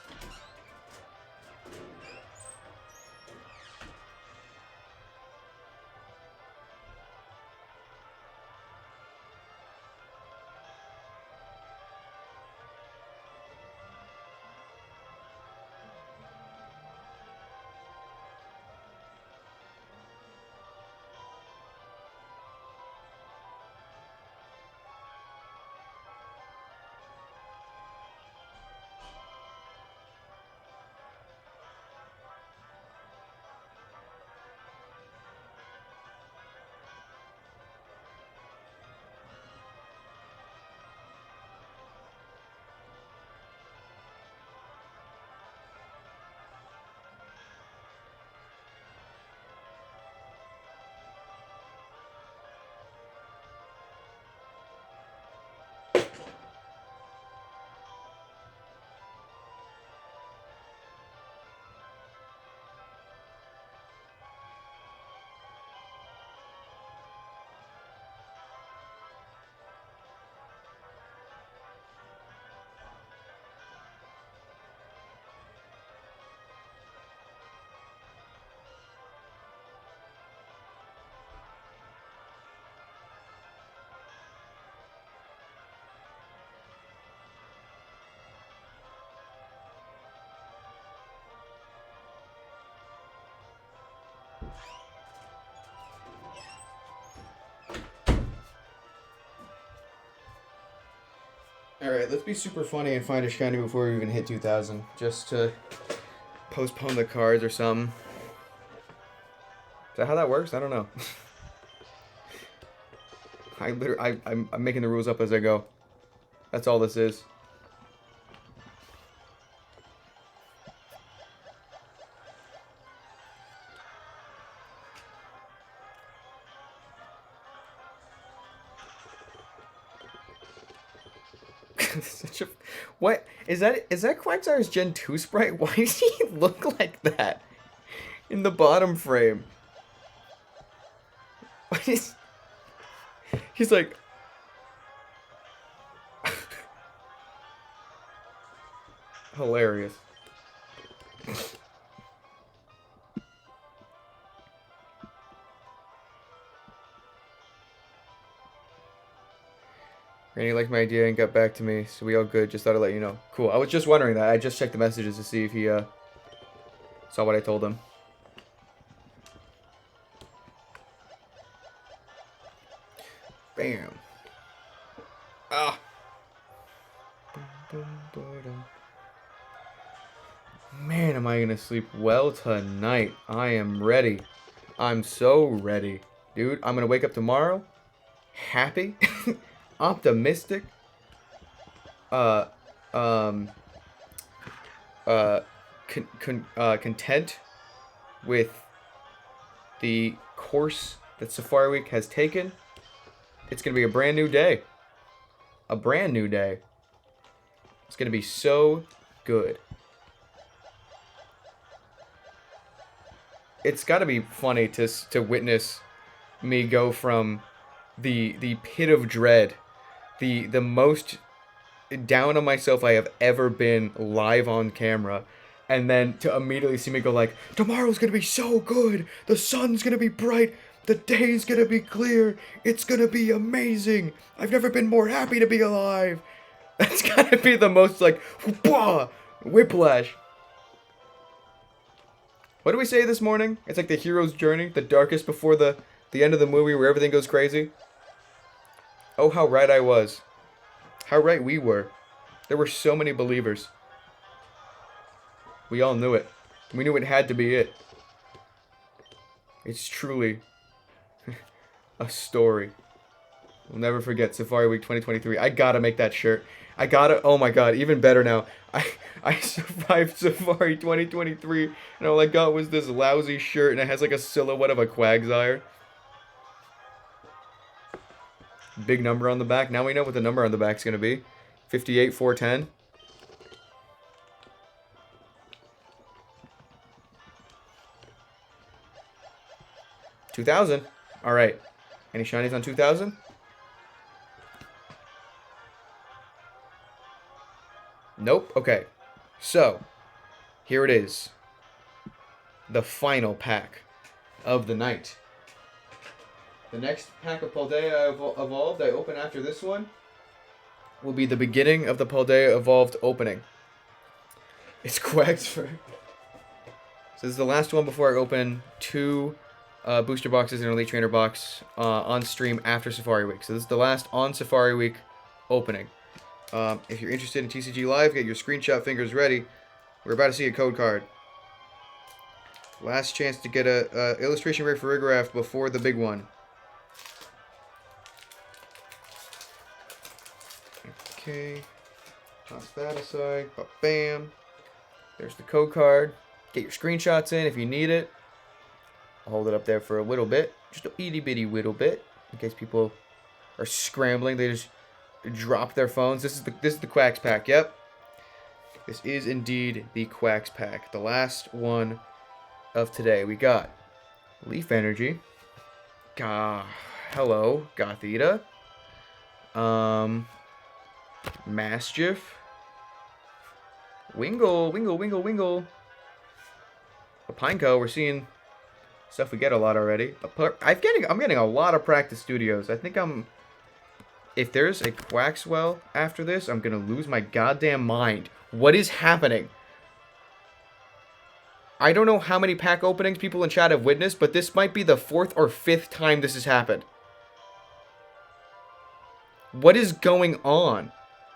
Alright, let's be super funny and find a shiny before we even hit 2,000. Just to postpone the cards or something. Is that how that works? I don't know. I'm making the rules up as I go. That's all this is. Such a, what is that? Is that Quagsire's Gen 2 sprite? Why does he look like that in the bottom frame? What is? He's like. Hilarious. Randy liked my idea and got back to me, so we all good. Just thought I'd let you know. Cool. I was just wondering that. I just checked the messages to see if he saw what I told him. Bam. Ah. Man, am I gonna sleep well tonight. I am ready. I'm so ready. Dude, I'm gonna wake up tomorrow happy, optimistic, content with the course that Safari Week has taken. It's gonna be a brand new day. A brand new day. It's gonna be so good. It's gotta be funny to witness me go from the pit of dread, the most down on myself I have ever been live on camera, and then to immediately see me go like, tomorrow's gonna be so good, the sun's gonna be bright, the day's gonna be clear, it's gonna be amazing, I've never been more happy to be alive. That's gotta be the most like, whoopah, whiplash. What did we say this morning? It's like the hero's journey, the darkest before the end of the movie where everything goes crazy. Oh, how right I was. How right we were. There were so many believers. We all knew it. We knew it had to be it. It's truly a story. We'll never forget Safari Week 2023. I gotta make that shirt. I gotta, oh my god, even better now. I survived Safari 2023, and all I got was this lousy shirt, and it has like a silhouette of a Quagsire. Big number on the back. Now we know what the number on the back's gonna be. 58,410. $2,000. All right. Any shinies on 2,000? Nope. Okay. So, here it is. The final pack of the night. The next pack of Paldea Evolved I open after this one will be the beginning of the Paldea Evolved opening. It's Quagsford. So this is the last one before I open 2 booster boxes and an Elite Trainer box on stream after Safari Week. So this is the last on Safari Week opening. If you're interested in TCG Live, get your screenshot fingers ready. We're about to see a code card. Last chance to get a illustration rate for Rigraft before the big one. Okay. Toss that aside. Bam. There's the code card. Get your screenshots in if you need it. I'll hold it up there for a little bit. Just a itty bitty little bit. In case people are scrambling. They just drop their phones. This is the Quacks pack. Yep. This is indeed the Quacks pack. The last one of today. We got Leaf Energy. Hello, Gothita. Mastiff. Wingle. A Pineco. We're seeing stuff we get a lot already. I'm getting a lot of practice studios. I think if there's a Quaxwell after this, I'm gonna lose my goddamn mind. What is happening? I don't know how many pack openings people in chat have witnessed, but this might be the 4th or 5th time this has happened. What is going on?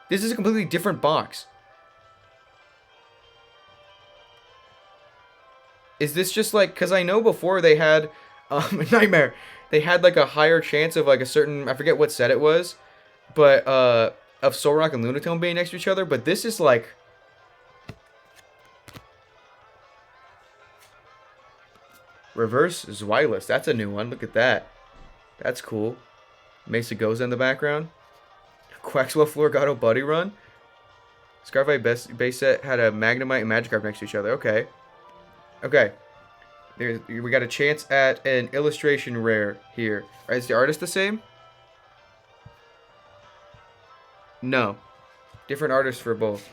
This is a completely different box. Is this just like, because I know before they had Nightmare. they had like a higher chance of like a certain, I forget what set it was, but of Solrock and Lunatone being next to each other. But this is like, reverse Zweilous. That's a new one. Look at that. That's cool. Mesa Goza in the background. Quaxwell Florgato Buddy Run. Scarfite base set had a Magnemite and Magikarp next to each other. Okay. Okay. We got a chance at an illustration rare here. Right, is the artist the same? No. Different artists for both.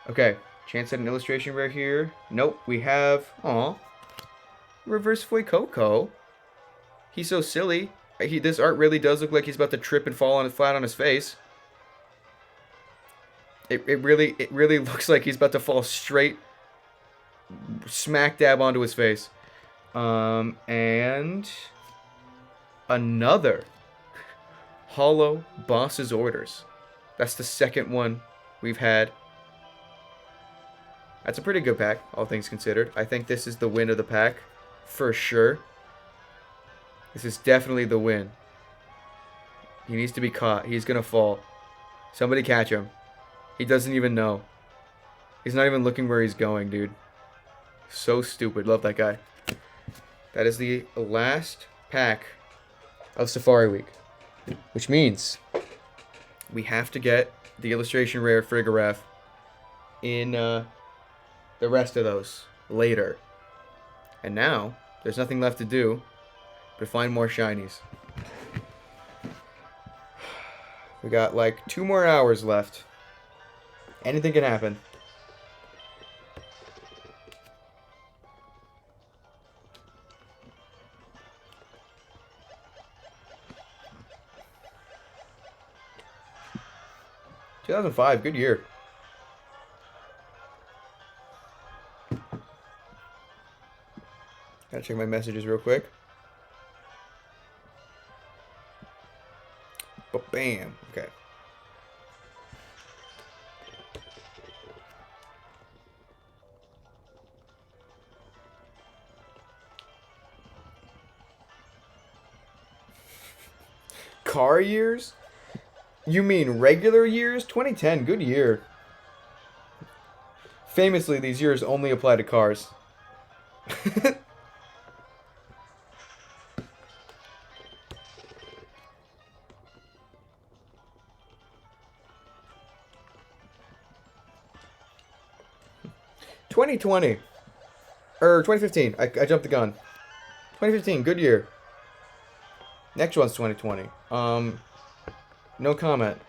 Okay. Chance at an illustration rare here. Nope. We have... Aw. Reverse Fuecoco. He's so silly. This art really does look like he's about to trip and fall flat on his face. It really looks like he's about to fall straight smack dab onto his face. And another Hollow Boss's Orders. That's the second one we've had. That's a pretty good pack, all things considered. I think this is the win of the pack, for sure. This is definitely the win. He needs to be caught. He's going to fall. Somebody catch him. He doesn't even know. He's not even looking where he's going, dude. So stupid. Love that guy. That is the last pack of Safari Week. Which means we have to get the illustration rare Frigoraph in the rest of those later. And now, there's nothing left to do but find more shinies. We got like 2 more hours left. Anything can happen. ...2005, good year. Gotta check my messages real quick. But bam. Okay. Car years? You mean regular years? 2010, good year. Famously, these years only apply to cars. 2020. Or 2015. I jumped the gun. 2015, good year. Next one's 2020. No comment.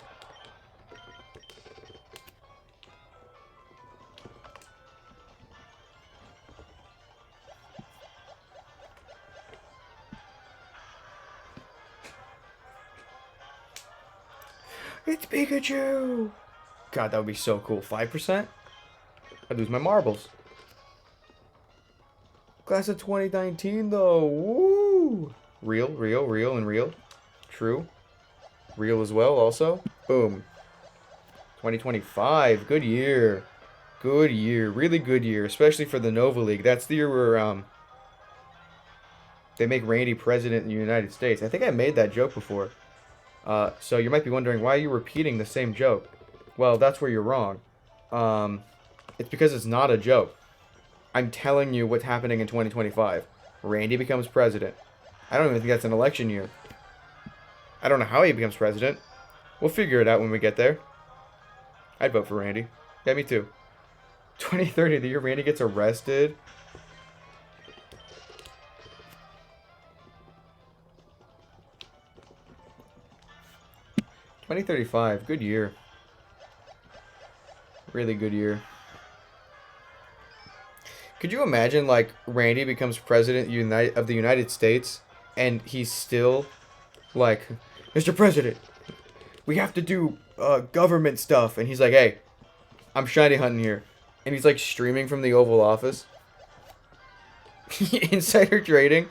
It's Pikachu! God, that would be so cool. 5%? I'd lose my marbles. Class of 2019, though. Woo! Real, and real. True. Real as well, also. Boom. 2025. Good year. Good year. Really good year. Especially for the Nova League. That's the year where, they make Randy president in the United States. I think I made that joke before. So you might be wondering, why are you repeating the same joke? Well, that's where you're wrong. It's because it's not a joke. I'm telling you what's happening in 2025. Randy becomes president. I don't even think that's an election year. I don't know how he becomes president. We'll figure it out when we get there. I'd vote for Randy. Yeah, me too. 2030, the year Randy gets arrested. $2035, good year. Really good year. Could you imagine, like, Randy becomes president of the United States, and he's still, like, Mr. President, we have to do government stuff. And he's like, hey, I'm shiny hunting here. And he's, like, streaming from the Oval Office. Insider trading.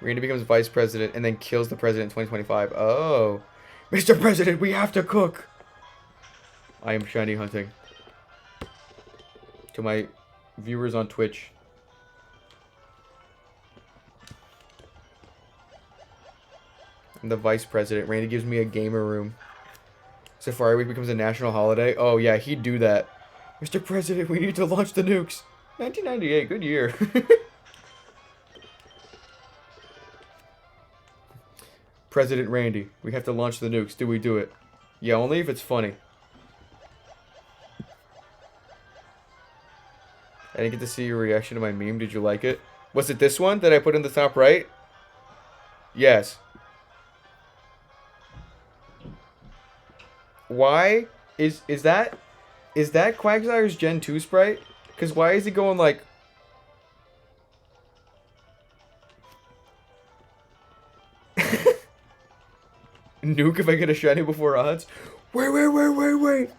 Randy becomes vice president and then kills the president in 2025. Oh. Mr. President, we have to cook. I am shiny hunting. To my viewers on Twitch. I'm the vice president. Randy gives me a gamer room. Safari Week becomes a national holiday. Oh, yeah, he'd do that. Mr. President, we need to launch the nukes. 1998, good year. President Randy, we have to launch the nukes. Do we do it? Yeah, only if it's funny. I didn't get to see your reaction to my meme. Did you like it? Was it this one that I put in the top right? Yes. Why is that Quagsire's Gen 2 sprite? Because why is he going like... Nuke if I get a shiny before odds? Wait. Wait.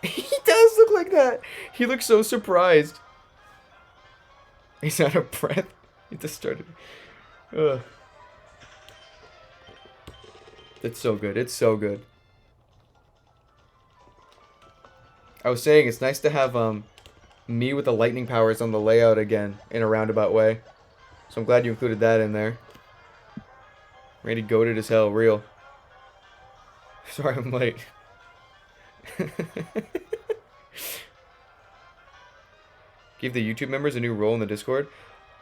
He does look like that. He looks so surprised. He's out of breath. He just started... Ugh. It's so good. It's so good. I was saying it's nice to have me with the lightning powers on the layout again in a roundabout way. So I'm glad you included that in there. Randy goated as hell, real. Sorry I'm late. Give the YouTube members a new role in the Discord.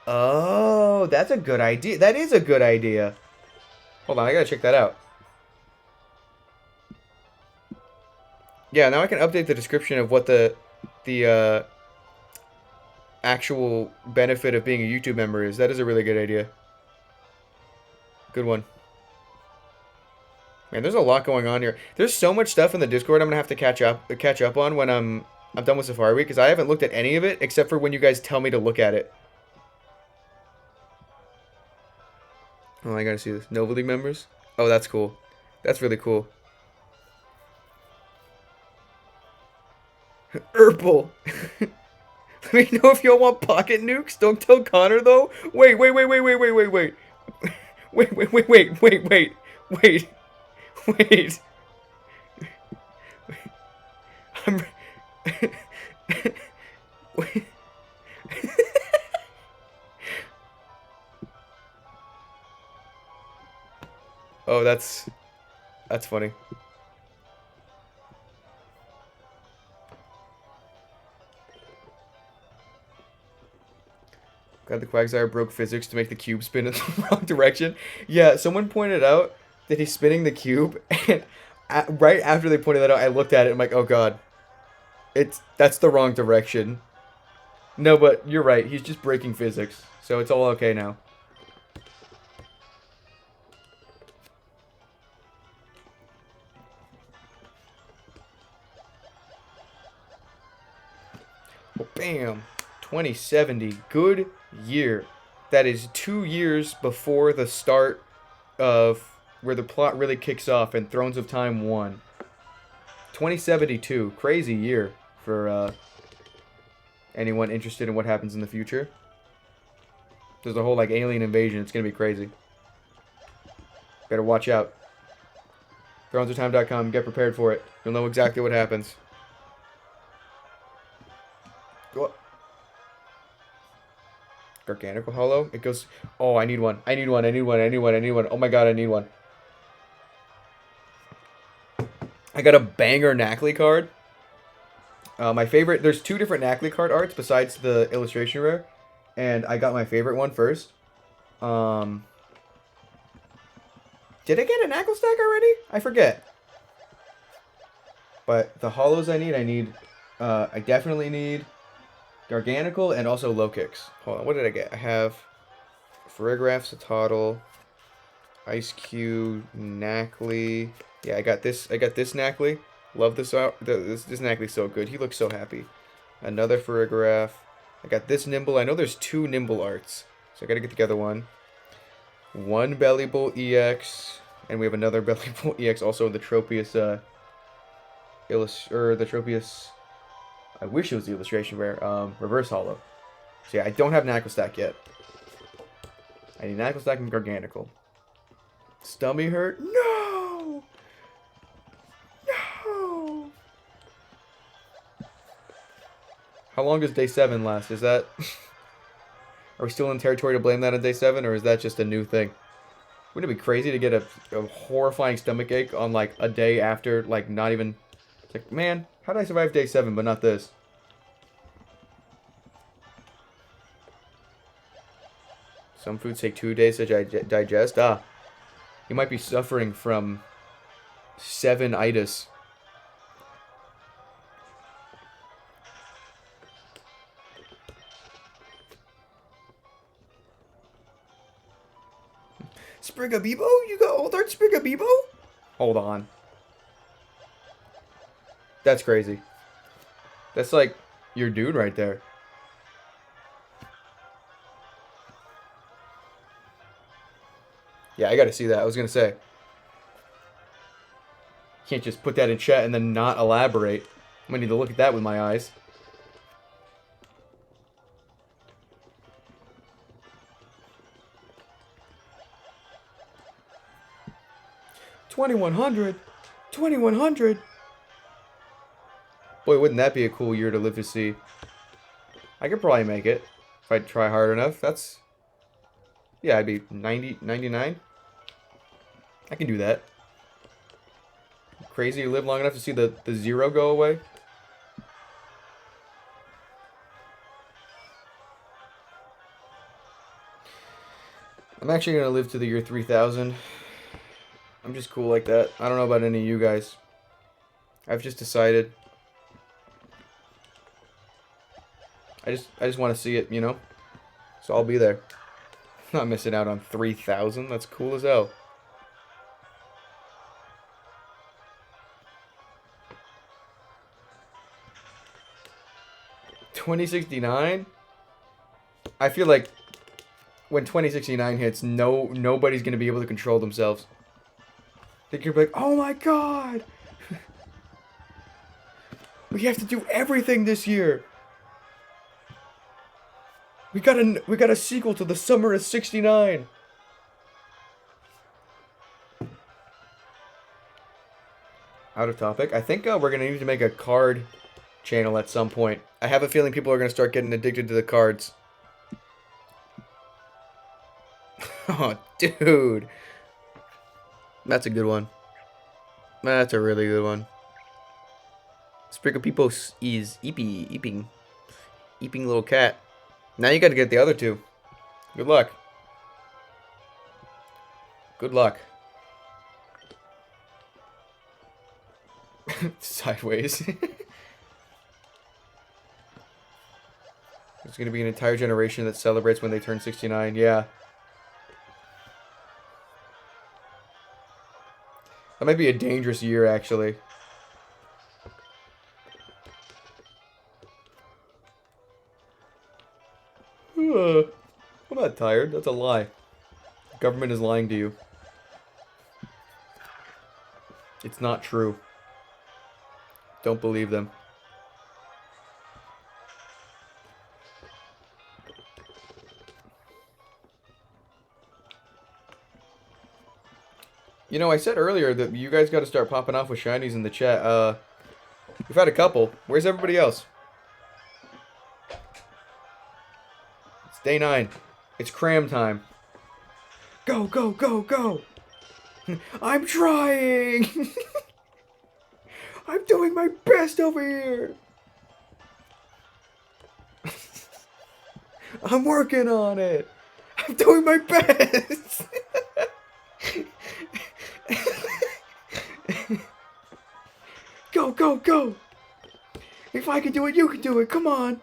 Oh, that's a good idea. That is a good idea. Hold on, I gotta check that out. Yeah, now I can update the description of what the actual benefit of being a YouTube member is. That is a really good idea. Good one. Man, there's a lot going on here. There's so much stuff in the Discord I'm gonna have to catch up on when I'm done with Safari Week, because I haven't looked at any of it except for when you guys tell me to look at it. Oh, I gotta see this. Nova League members? Oh, that's cool. That's really cool. Urple. Let me know if y'all want pocket nukes. Don't tell Connor though. Wait. Wait. I'm... Wait. Oh, that's funny. Glad the Quagsire broke physics to make the cube spin in the wrong direction. Yeah, someone pointed out that he's spinning the cube, and right after they pointed that out, I looked at it and I'm like, oh god. That's the wrong direction. No, but you're right, he's just breaking physics, so it's all okay now. Well, bam! 2070, good year. That is 2 years before the start of where the plot really kicks off and Thrones of Time 1. 2072, crazy year for anyone interested in what happens in the future. There's a whole like alien invasion. It's gonna be crazy. Better watch out. ThronesOfTime.com. Get prepared for it. You'll know exactly what happens. Go up. Garganical Hollow. It goes. Oh, I need one. I need one. Oh my god, I need one. I got a banger Knackley card. My favorite. There's two different Knackley card arts besides the illustration rare, and I got my favorite one first. Did I get a Knackle stack already? I forget. But the hollows I need. I definitely need Garganical and also low kicks. Hold on, what did I get? I have Farigiraf, Satotl, Ice Cube, Knackley. Yeah, I got this Knackley. Love this out. This Knackley's so good. He looks so happy. Another Farigiraf. I got this Nimble. I know there's two Nimble arts, so I gotta get together one. One Bellybolt EX, and we have another Bellybolt EX also in the Tropius the Tropius. I wish it was the illustration rare. Reverse Hollow. So yeah, I don't have Knackle Stack yet. I need Knackle Stack and Garganical. Stummy hurt? No! No! How long does day 7 last? Is that... Are we still in territory to blame that on day 7, or is that just a new thing? Wouldn't it be crazy to get a horrifying stomach ache on, like, a day after, like, not even... It's like, man, how did I survive day 7 but not this? Some foods take 2 days to digest. Ah, you might be suffering from 7-itis. Sprigabibo? You got old art Sprigabibo? Hold on. That's crazy. That's like your dude right there. Yeah, I gotta see that. I was gonna say. Can't just put that in chat and then not elaborate. I'm gonna need to look at that with my eyes. $2,100? 2,100? Boy, wouldn't that be a cool year to live to see. I could probably make it if I try hard enough. That's... Yeah, I'd be 90, 99. I can do that. Crazy you live long enough to see the 0 go away? I'm actually going to live to the year 3000. I'm just cool like that. I don't know about any of you guys. I've just decided. I just want to see it, you know? So I'll be there. Not missing out on 3,000. That's cool as hell. $2069? I feel like when 2069 hits, nobody's gonna be able to control themselves. They're gonna be like, oh my god! We have to do everything this year! We got a sequel to The Summer of 69! Out of topic. I think we're gonna need to make a card channel at some point. I have a feeling people are gonna start getting addicted to the cards. Oh, dude. That's a good one. That's a really good one. Sprigapipos is eeping little cat. Now you gotta get the other two. Good luck. Good luck. Sideways. There's gonna be an entire generation that celebrates when they turn 69. Yeah. That might be a dangerous year, actually. I'm not tired. That's a lie. The government is lying to you. It's not true. Don't believe them. You know, I said earlier that you guys got to start popping off with shinies in the chat. We've had a couple. Where's everybody else? It's day 9. It's cram time. Go, go, go, go! I'm trying! I'm doing my best over here! I'm working on it! I'm doing my best! Go, go, go! If I can do it, you can do it. Come on!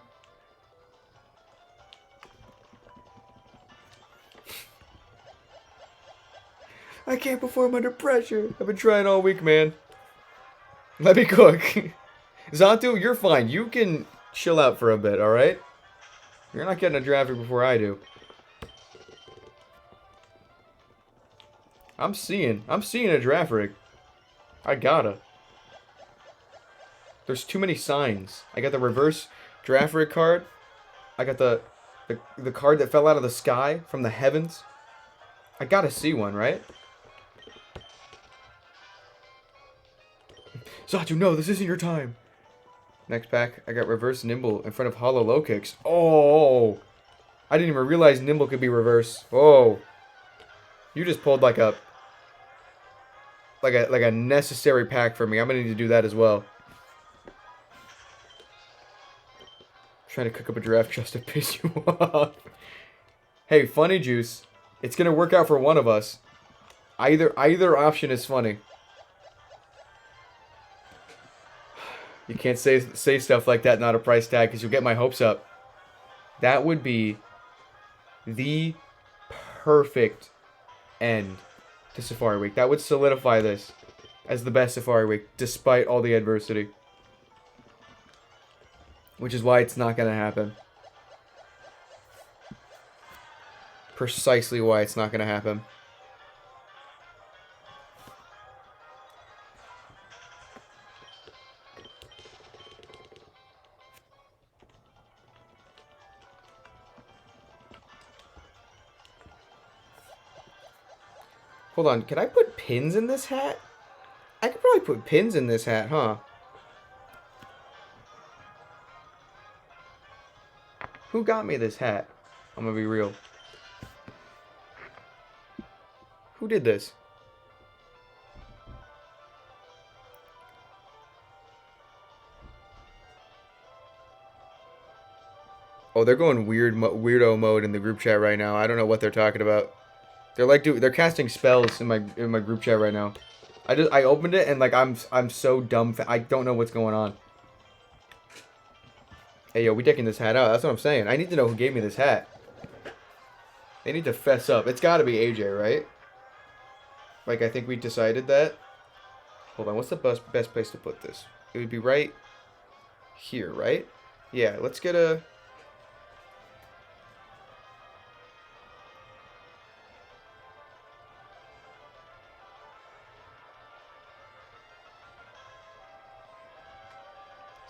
I can't perform under pressure. I've been trying all week, man. Let me cook. Zantu, you're fine. You can chill out for a bit, alright? You're not getting a drafter before I do. I'm seeing a draft rig. I gotta. There's too many signs. I got the reverse draft rig card. I got the card that fell out of the sky from the heavens. I gotta see one, right? Zatu, no, this isn't your time. Next pack, I got reverse nimble in front of hollow low kicks. Oh! I didn't even realize Nimble could be reversed. Oh. You just pulled like a necessary pack for me. I'm gonna need to do that as well. Trying to cook up a giraffe just to piss you off. Hey, funny juice. It's gonna work out for one of us. Either option is funny. You can't say stuff like that, not a price tag, because you'll get my hopes up. That would be the perfect end to Safari Week. That would solidify this as the best Safari Week, despite all the adversity. Which is why it's not going to happen. Precisely why it's not going to happen. Hold on, can I put pins in this hat? I could probably put pins in this hat, huh? Who got me this hat? I'm gonna be real. Who did this? Oh, they're going weirdo mode in the group chat right now. I don't know what they're talking about. They're like they're casting spells in my group chat right now. I opened it and like I'm so dumb. I don't know what's going on. Hey yo, we taking this hat out. That's what I'm saying. I need to know who gave me this hat. They need to fess up. It's got to be AJ, right? Like I think we decided that. Hold on, what's the best place to put this? It would be right here, right? Yeah, let's get a.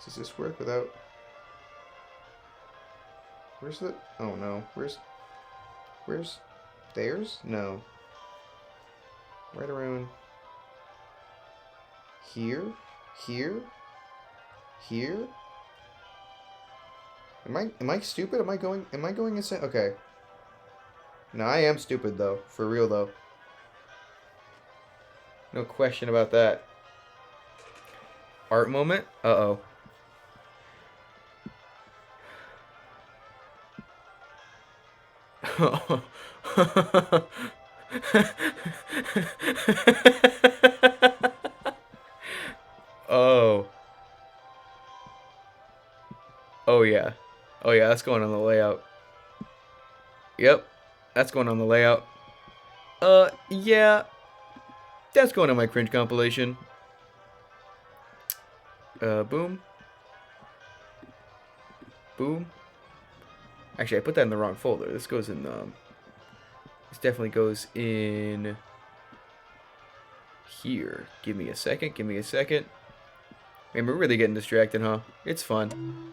Does this work without... Where's the... Oh, no. Where's... Theirs? No. Right around... Here? Here? Here? Am I stupid? Am I going insane? Okay. No, I am stupid, though. For real, though. No question about that. Art moment? Uh-oh. Oh. Oh yeah. Oh yeah, that's going on the layout. Yep. That's going on the layout. Yeah. That's going on my cringe compilation. Boom. Boom. Actually, I put that in the wrong folder. This goes in, this definitely goes in here. Give me a second. Give me a second. Man, we're really getting distracted, huh? It's fun.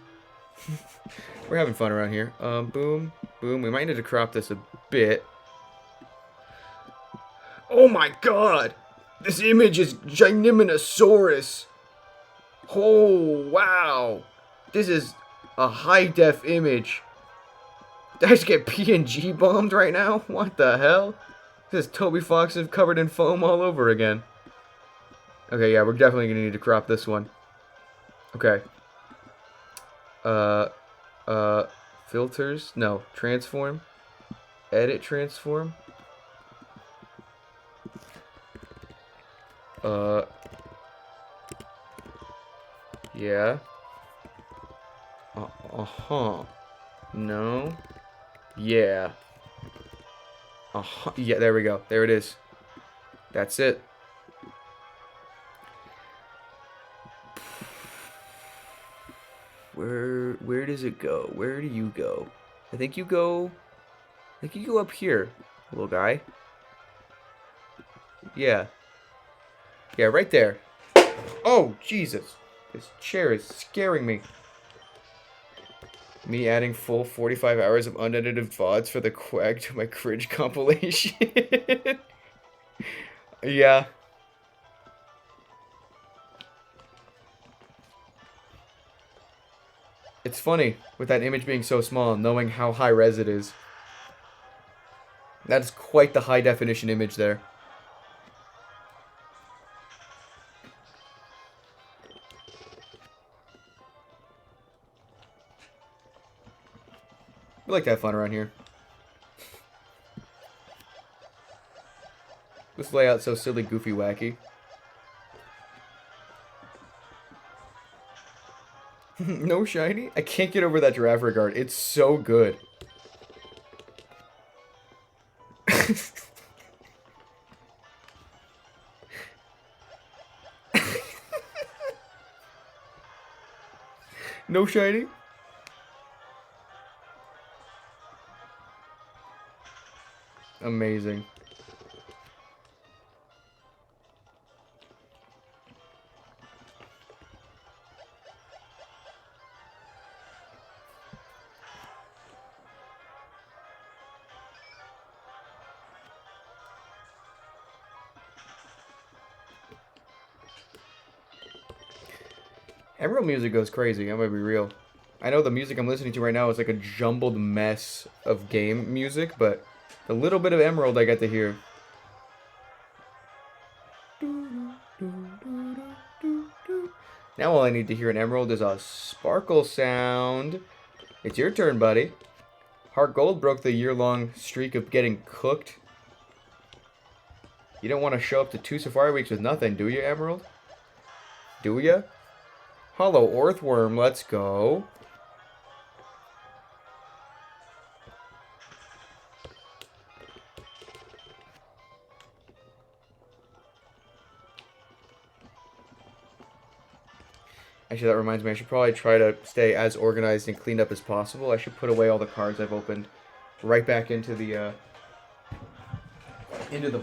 We're having fun around here. Boom. Boom. We might need to crop this a bit. Oh my god! This image is Gigantinosaurus. Oh, wow. This is a high-def image. Did I just get PNG bombed right now? What the hell? This is Toby Fox covered in foam all over again. Okay, yeah, we're definitely gonna need to crop this one. Okay. Filters? No. Transform. Edit transform. Yeah. Uh-huh. No. Yeah. Yeah, there we go. There it is. That's it. Where does it go? Where do you go? I think you go up here, little guy. Yeah. Yeah, right there. Oh, Jesus. This chair is scaring me. Me adding full 45 hours of unedited VODs for the Quag to my cringe compilation. Yeah. It's funny, with that image being so small, knowing how high res it is. That is quite the high definition image there. We like to have fun around here. This layout's so silly, goofy, wacky. No shiny? I can't get over that giraffe regard. It's so good. No shiny? Amazing. Emerald music goes crazy, I'm gonna be real. I know the music I'm listening to right now is like a jumbled mess of game music, but the little bit of Emerald I get to hear. Now all I need to hear in Emerald is a sparkle sound. It's your turn, buddy. Heart Gold broke the year-long streak of getting cooked. You don't want to show up to 2 Safari Weeks with nothing, do you, Emerald? Do ya? Hollow Earthworm, let's go. Actually, that reminds me, I should probably try to stay as organized and cleaned up as possible. I should put away all the cards I've opened right back into the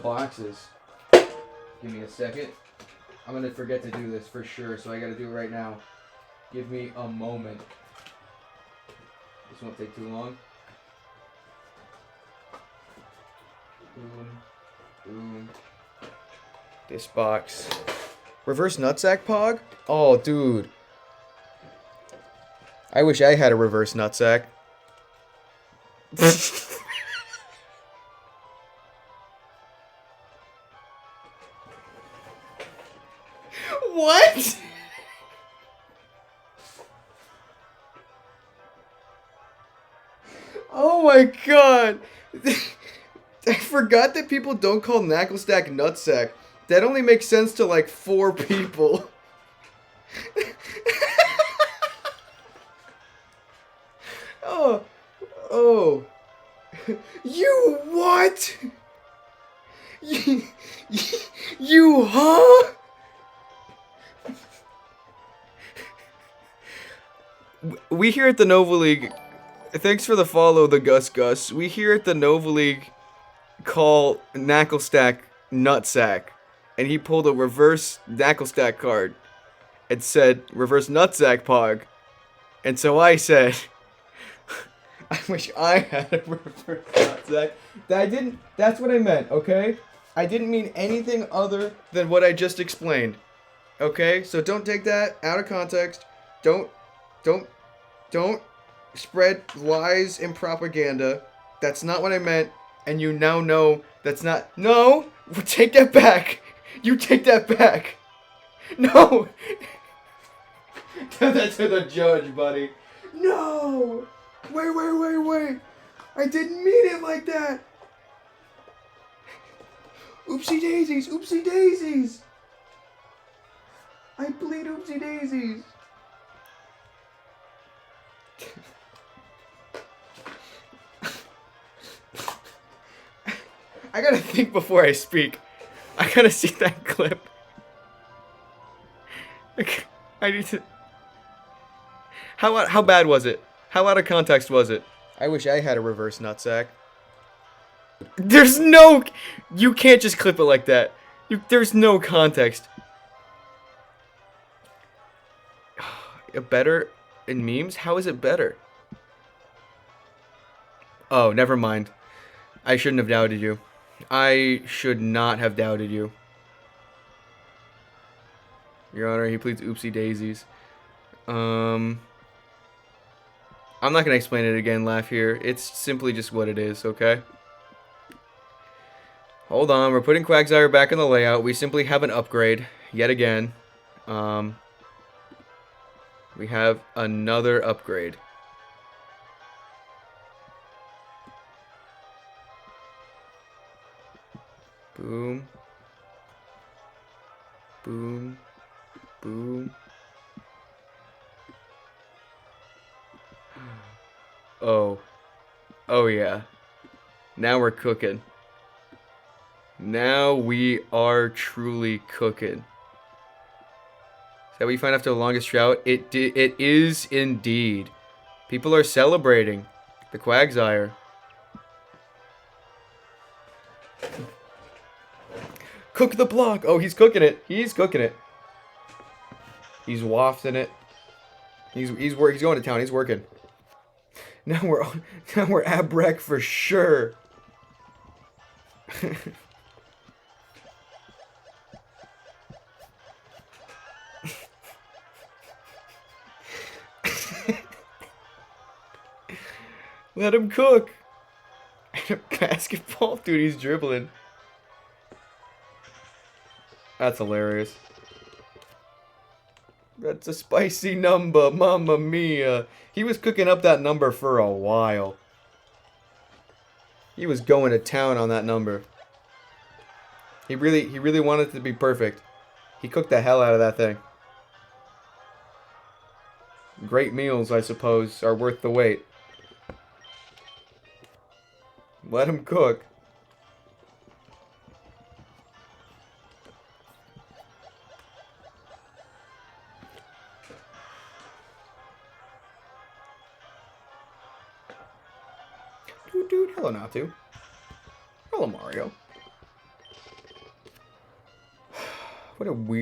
boxes. Give me a second. I'm gonna forget to do this for sure, so I gotta do it right now. Give me a moment. This won't take too long. Boom. Boom. This box. Reverse nutsack pog? Oh, dude. I wish I had a reverse nutsack. What? Oh my god. I forgot that people don't call Knacklestack nutsack. That only makes sense to like 4 people. Oh. Oh. You what? You huh? We here at the Nova League, thanks for the follow, the Gus Gus. We here at the Nova League call Knacklestack nutsack. And he pulled a reverse Knacklestack card and said, reverse nutsack pog. And so I said, I wish I had a reverse nutsack. That's what I meant, okay? I didn't mean anything other than what I just explained. Okay? So don't take that out of context. Don't spread lies and propaganda. That's not what I meant. And you now know that's not. No! Take that back! You take that back! No! Tell that to the judge, buddy. No! Wait. I didn't mean it like that. Oopsie daisies. I bleed oopsie daisies. I gotta think before I speak. I gotta see that clip. I need to... How bad was it? How out of context was it? I wish I had a reverse nutsack. There's no... You can't just clip it like that. There's no context. Better in memes? How is it better? Oh, never mind. I shouldn't have doubted you. I should not have doubted you. Your Honor, he pleads oopsie daisies. I'm not going to explain it again, Laugh here. It's simply just what it is, okay? Hold on, we're putting Quagsire back in the layout. We simply have an upgrade, yet again. We have another upgrade. Boom. Boom. Boom. Oh. Oh, yeah. Now we're cooking. Now we are truly cooking. Is that what you find after the longest drought? It is indeed. People are celebrating the Quagsire. Cook the block! Oh, he's cooking it. He's cooking it. He's wafting it. He's going to town. He's working. Now we're abrec for sure. Let him cook. Basketball? Dude, he's dribbling. That's hilarious. That's a spicy number, mamma mia. He was cooking up that number for a while. He was going to town on that number. He really wanted it to be perfect. He cooked the hell out of that thing. Great meals, I suppose, are worth the wait. Let him cook. Dude, hello Natu. Hello Mario. What a weird